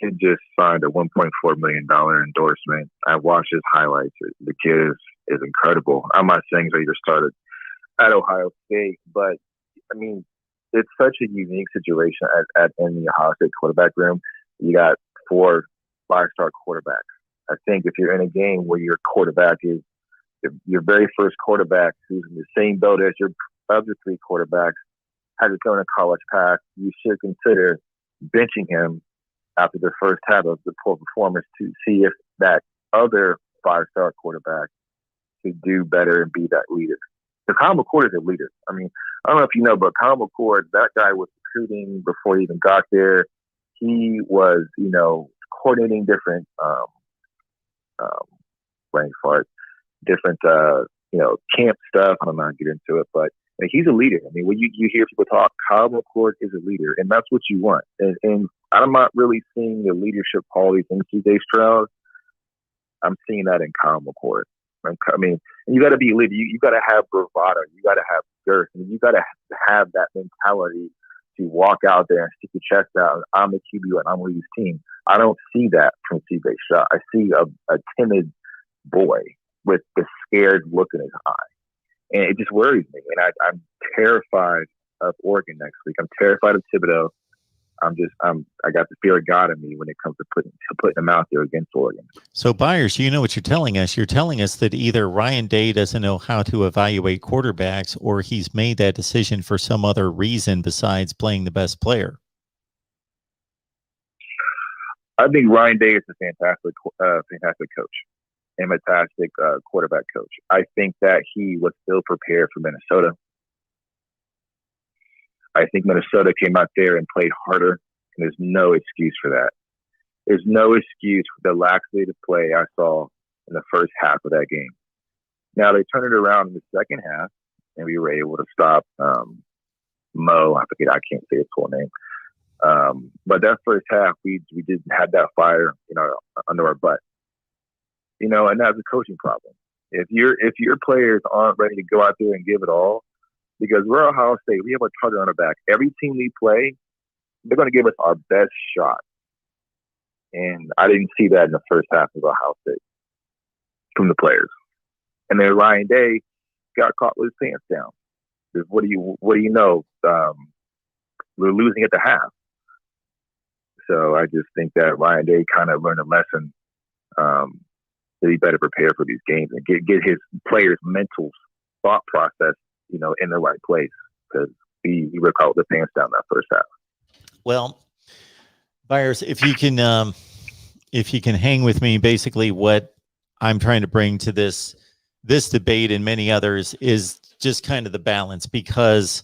kid just signed a $1.4 million endorsement. I watched his highlights. The kid is incredible. I'm not saying he's ready to start at Ohio State, but I mean, it's such a unique situation in the Ohio State quarterback room. You got 4 5-star quarterbacks. I think if you're in a game where your quarterback is your very first quarterback, who's in the same boat as your other 3 quarterbacks, has his own college path, you should consider benching him after the first half of the poor performance to see if that other 5-star quarterback could do better and be that leader. The Kyle McCord is a leader. I mean, I don't know if you know, but Kyle McCord, that guy was recruiting before he even got there. He was, coordinating different different camp stuff. I don't know how to get into it, but he's a leader. I mean, when you hear people talk, Kyle McCord is a leader, and that's what you want. And I'm not really seeing the leadership qualities in C.J. Stroud. I'm seeing that in Kyle McCord. I mean, you got to be a leader. You got to have bravado. You got to have girth. I mean, you got to have that mentality to walk out there and stick your chest out. And I'm the QB and I'm leading this team. I don't see that from C.J. Stroud. I see a timid boy with the scared look in his eye. And it just worries me. And I'm terrified of Oregon next week. I'm terrified of Thibodeau. I got the fear of God in me when it comes to putting them out there against Oregon. So, Byers, you know what you're telling us. You're telling us that either Ryan Day doesn't know how to evaluate quarterbacks, or he's made that decision for some other reason besides playing the best player. I think Ryan Day is a fantastic coach and fantastic quarterback coach. I think that he was still prepared for Minnesota. I think Minnesota came out there and played harder, and there's no excuse for that. There's no excuse for the laxity of play I saw in the first half of that game. Now, they turned it around in the second half, and we were able to stop Mo. I can't say his full name. But that first half, we didn't have that fire, under our butt. And that's a coaching problem. If your players aren't ready to go out there and give it all, because we're Ohio State, we have a target on our back. Every team we play, they're going to give us our best shot. And I didn't see that in the first half of Ohio State from the players. And then Ryan Day got caught with his pants down. What do you know? We're losing at the half. So I just think that Ryan Day kind of learned a lesson that he better prepare for these games and get his players' mental thought process, in the right place, because he ripped out the pants down that first half. Well, Byers, if you can hang with me, basically what I'm trying to bring to this debate and many others is just kind of the balance, because,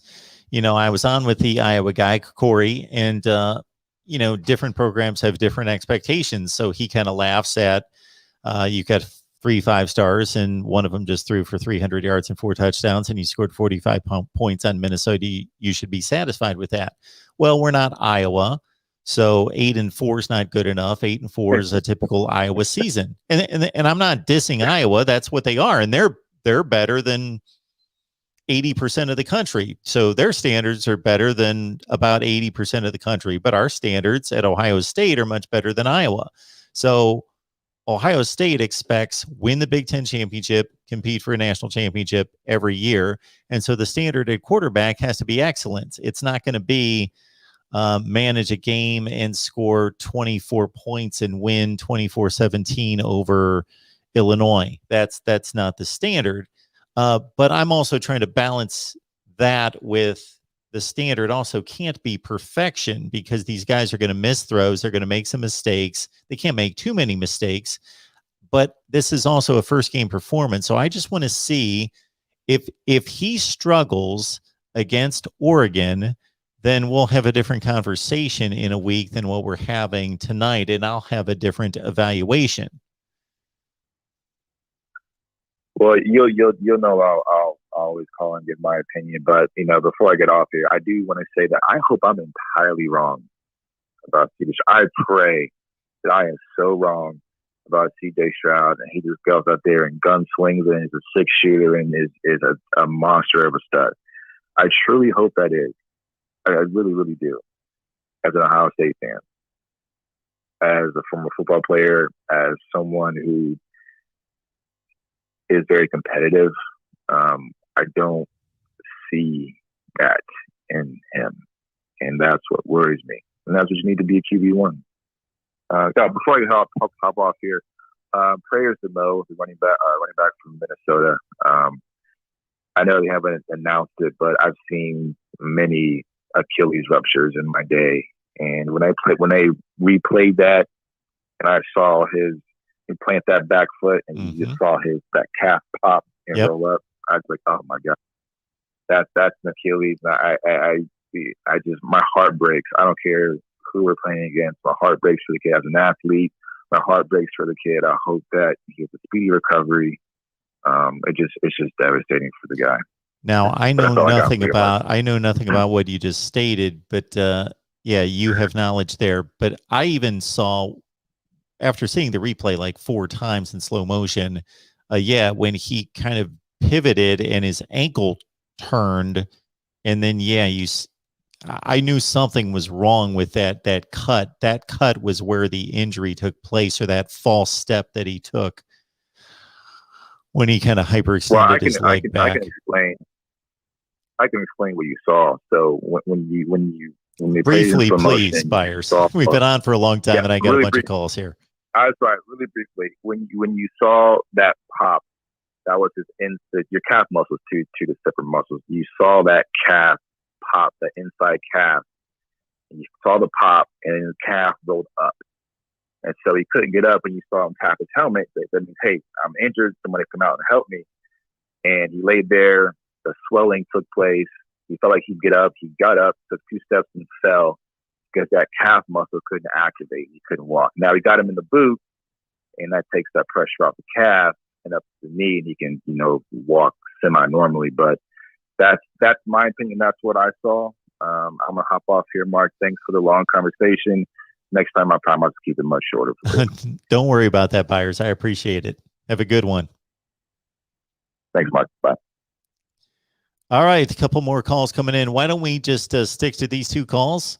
I was on with the Iowa guy, Corey, and, different programs have different expectations. So he kind of laughs at, you got 3 5-stars, and one of them just threw for 300 yards and 4 touchdowns, and you scored 45 points on Minnesota. You should be satisfied with that. Well, we're not Iowa, so 8-4 is not good enough. 8-4 is a typical Iowa season, and I'm not dissing Iowa. That's what they are, and they're better than 80% of the country. So their standards are better than about 80% of the country, but our standards at Ohio State are much better than Iowa. So Ohio State expects win the Big Ten championship, compete for a national championship every year. And so the standard at quarterback has to be excellence. It's not going to be manage a game and score 24 points and win 24-17 over Illinois. That's not the standard. But I'm also trying to balance that with the standard also can't be perfection, because these guys are going to miss throws. They're going to make some mistakes. They can't make too many mistakes, but this is also a first game performance. So I just want to see if he struggles against Oregon, then we'll have a different conversation in a week than what we're having tonight, and I'll have a different evaluation. Well, you'll know I'll always call and give my opinion, but before I get off here, I do want to say that I hope I'm entirely wrong about C.J. I pray that I am so wrong about C.J. Stroud, and he just goes out there and gun swings and is a 6-shooter and is a monster of a stud. I truly hope that is. I really, really do. As an Ohio State fan, as a former football player, as someone who is very competitive, I don't see that in him, and that's what worries me. And that's what you need to be a QB1. Before I hop off here, prayers to Mo, the running back from Minnesota. I know they haven't announced it, but I've seen many Achilles ruptures in my day, and when they replayed that, and I saw him plant that back foot, and you just saw that calf pop and roll up, I was like, oh my god, that's an Achilles. I just, my heart breaks. I don't care who we're playing against. My heart breaks for the kid. As an athlete, my heart breaks for the kid. I hope that he gets a speedy recovery. It's just devastating for the guy. Now, I know nothing about what you just stated, but yeah, you have knowledge there. But I even saw, after seeing the replay like 4 times in slow motion, when he kind of pivoted and his ankle turned, and then I knew something was wrong with that cut. That cut was where the injury took place, or that false step that he took when he kind of hyperextended his leg back. I can explain what you saw. So when they briefly, please, Byers. We've been on for a long time, and I got a bunch of calls here. I was right, really briefly. When you saw that pop, that was your calf muscles, two separate muscles. You saw that calf pop, the inside calf. And you saw the pop, and his calf rolled up. And so he couldn't get up, and you saw him tap his helmet. That means, hey, I'm injured. Somebody come out and help me. And he laid there. The swelling took place. He felt like he'd get up. He got up, took 2 steps, and fell because that calf muscle couldn't activate. He couldn't walk. Now he got him in the boot, and that takes that pressure off the calf and up to the knee, and he can, walk semi-normally. But that's my opinion. That's what I saw. I'm gonna hop off here, Mark. Thanks for the long conversation. Next time, I promise to keep it much shorter. Don't worry about that, Byers. I appreciate it. Have a good one. Thanks, Mark. Bye. All right, a couple more calls coming in. Why don't we just stick to these 2 calls?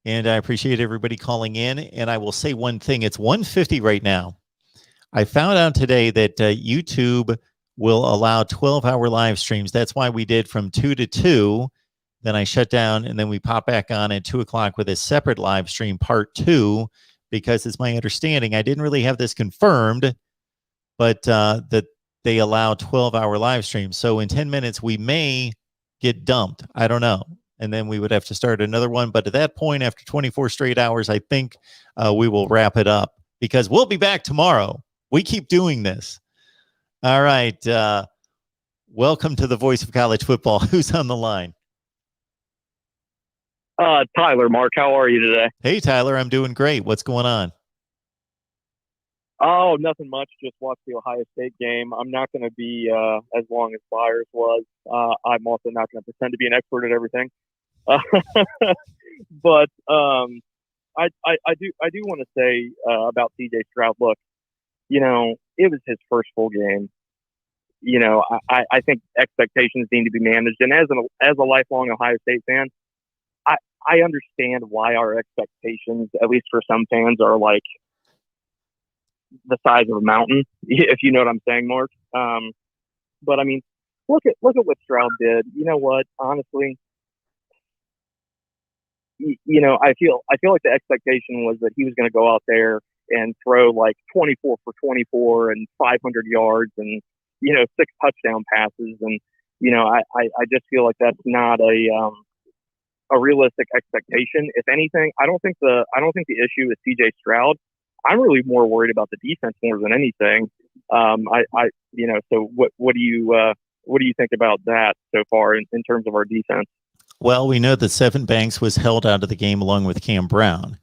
And I appreciate everybody calling in. And I will say one thing. It's 1:50 right now. I found out today that YouTube will allow 12-hour live streams. That's why we did from 2 to 2. Then I shut down, and then we pop back on at 2 o'clock with a separate live stream, part 2, because it's my understanding. I didn't really have this confirmed, but that they allow 12-hour live streams. So in 10 minutes, we may get dumped. I don't know. And then we would have to start another one. But at that point, after 24 straight hours, I think we will wrap it up, because we'll be back tomorrow. We keep doing this. All right. Welcome to the Voice of College Football. Who's on the line? Tyler, Mark, how are you today? Hey, Tyler, I'm doing great. What's going on? Oh, nothing much. Just watched the Ohio State game. I'm not going to be as long as Byers was. I'm also not going to pretend to be an expert at everything. But I do want to say about CJ Stroud. Look, it was his first full game. I think expectations need to be managed. And as a lifelong Ohio State fan, I understand why our expectations, at least for some fans, are like the size of a mountain, if you know what I'm saying, Mark. But I mean, look at what Stroud did. You know what? Honestly, I feel like the expectation was that he was going to go out there and throw like 24 for 24 and 500 yards and 6 touchdown passes, and I just feel like that's not a realistic expectation. If anything, I don't think the issue is CJ Stroud. I'm really more worried about the defense more than anything. So what do you think about that so far in terms of our defense? Well, we know that Seven Banks was held out of the game along with Cam Brown.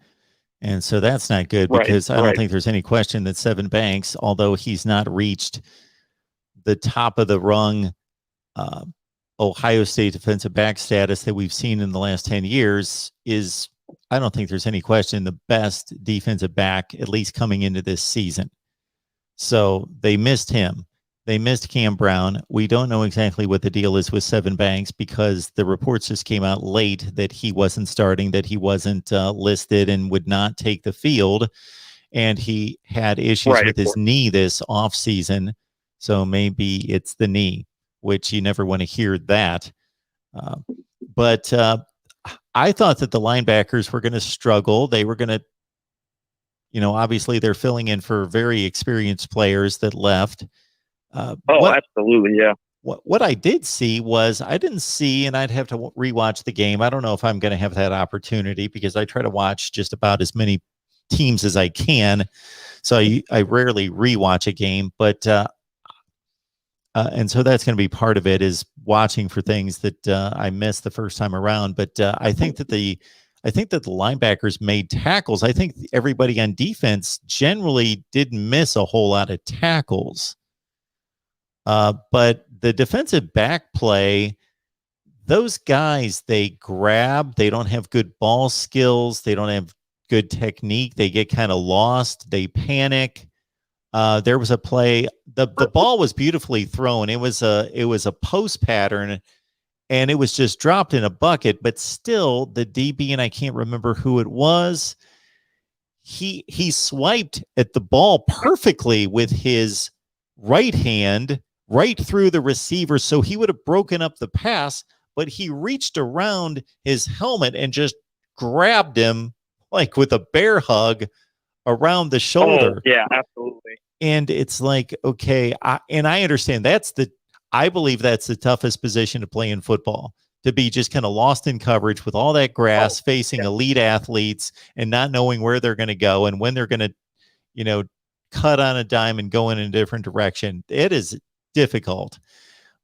And so that's not good because I don't think there's any question that Seven Banks, although he's not reached the top of the rung Ohio State defensive back status that we've seen in the last 10 years, I don't think there's any question the best defensive back, at least coming into this season. So they missed him. They missed Cam Brown. We don't know exactly what the deal is with Seven Banks because the reports just came out late that he wasn't starting, that he wasn't listed and would not take the field. And he had issues with his knee this offseason. So maybe it's the knee, which you never want to hear that. But I thought that the linebackers were going to struggle. They were going to, obviously they're filling in for very experienced players that left. Absolutely, yeah. What I did see was I didn't see, and I'd have to rewatch the game. I don't know if I'm going to have that opportunity because I try to watch just about as many teams as I can. So I rarely rewatch a game, but and so that's going to be part of it, is watching for things that I missed the first time around. But I think that the linebackers made tackles. I think everybody on defense generally didn't miss a whole lot of tackles. But the defensive back play, those guys, they grab, they don't have good ball skills, they don't have good technique, they get kind of lost, they panic. There was a play, the ball was beautifully thrown. It was a post pattern and it was just dropped in a bucket, but still the DB, and I can't remember who it was, he swiped at the ball perfectly with his right hand right through the receiver, so he would have broken up the pass, but he reached around his helmet and just grabbed him like with a bear hug around the shoulder. Oh, yeah, absolutely. And it's like, okay, I understand I believe that's the toughest position to play in football, to be just kind of lost in coverage with all that grass, facing elite athletes and not knowing where they're going to go and when they're going to, cut on a dime and go in a different direction. It is difficult,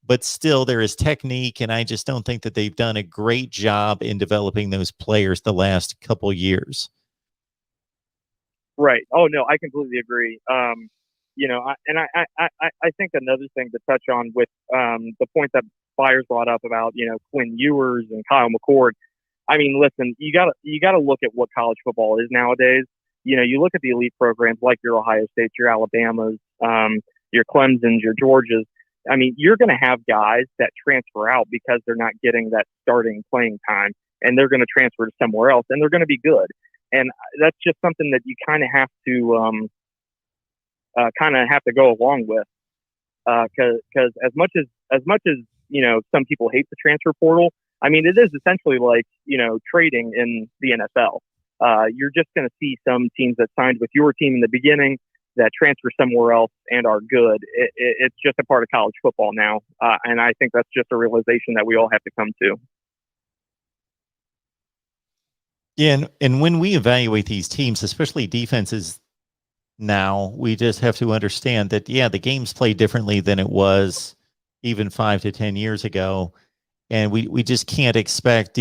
but still there is technique. And I just don't think that they've done a great job in developing those players the last couple years. Right. Oh no, I completely agree. I think another thing to touch on with the point that Byers brought up about Quinn Ewers and Kyle McCord. I mean, listen, you gotta look at what college football is nowadays. You look at the elite programs like your Ohio States, your Alabamas, your Clemsons, your Georgias. I mean, you're going to have guys that transfer out because they're not getting that starting playing time, and they're going to transfer to somewhere else, and they're going to be good. And that's just something that you kind of have to go along with, because as much as some people hate the transfer portal, I mean, it is essentially like trading in the NFL. You're just going to see some teams that signed with your team in the beginning that transfer somewhere else and are good. It's just a part of college football now, and I think that's just a realization that we all have to come to. Yeah, and when we evaluate these teams, especially defenses now, we just have to understand that, the game's played differently than it was even 5 to 10 years ago, and we just can't expect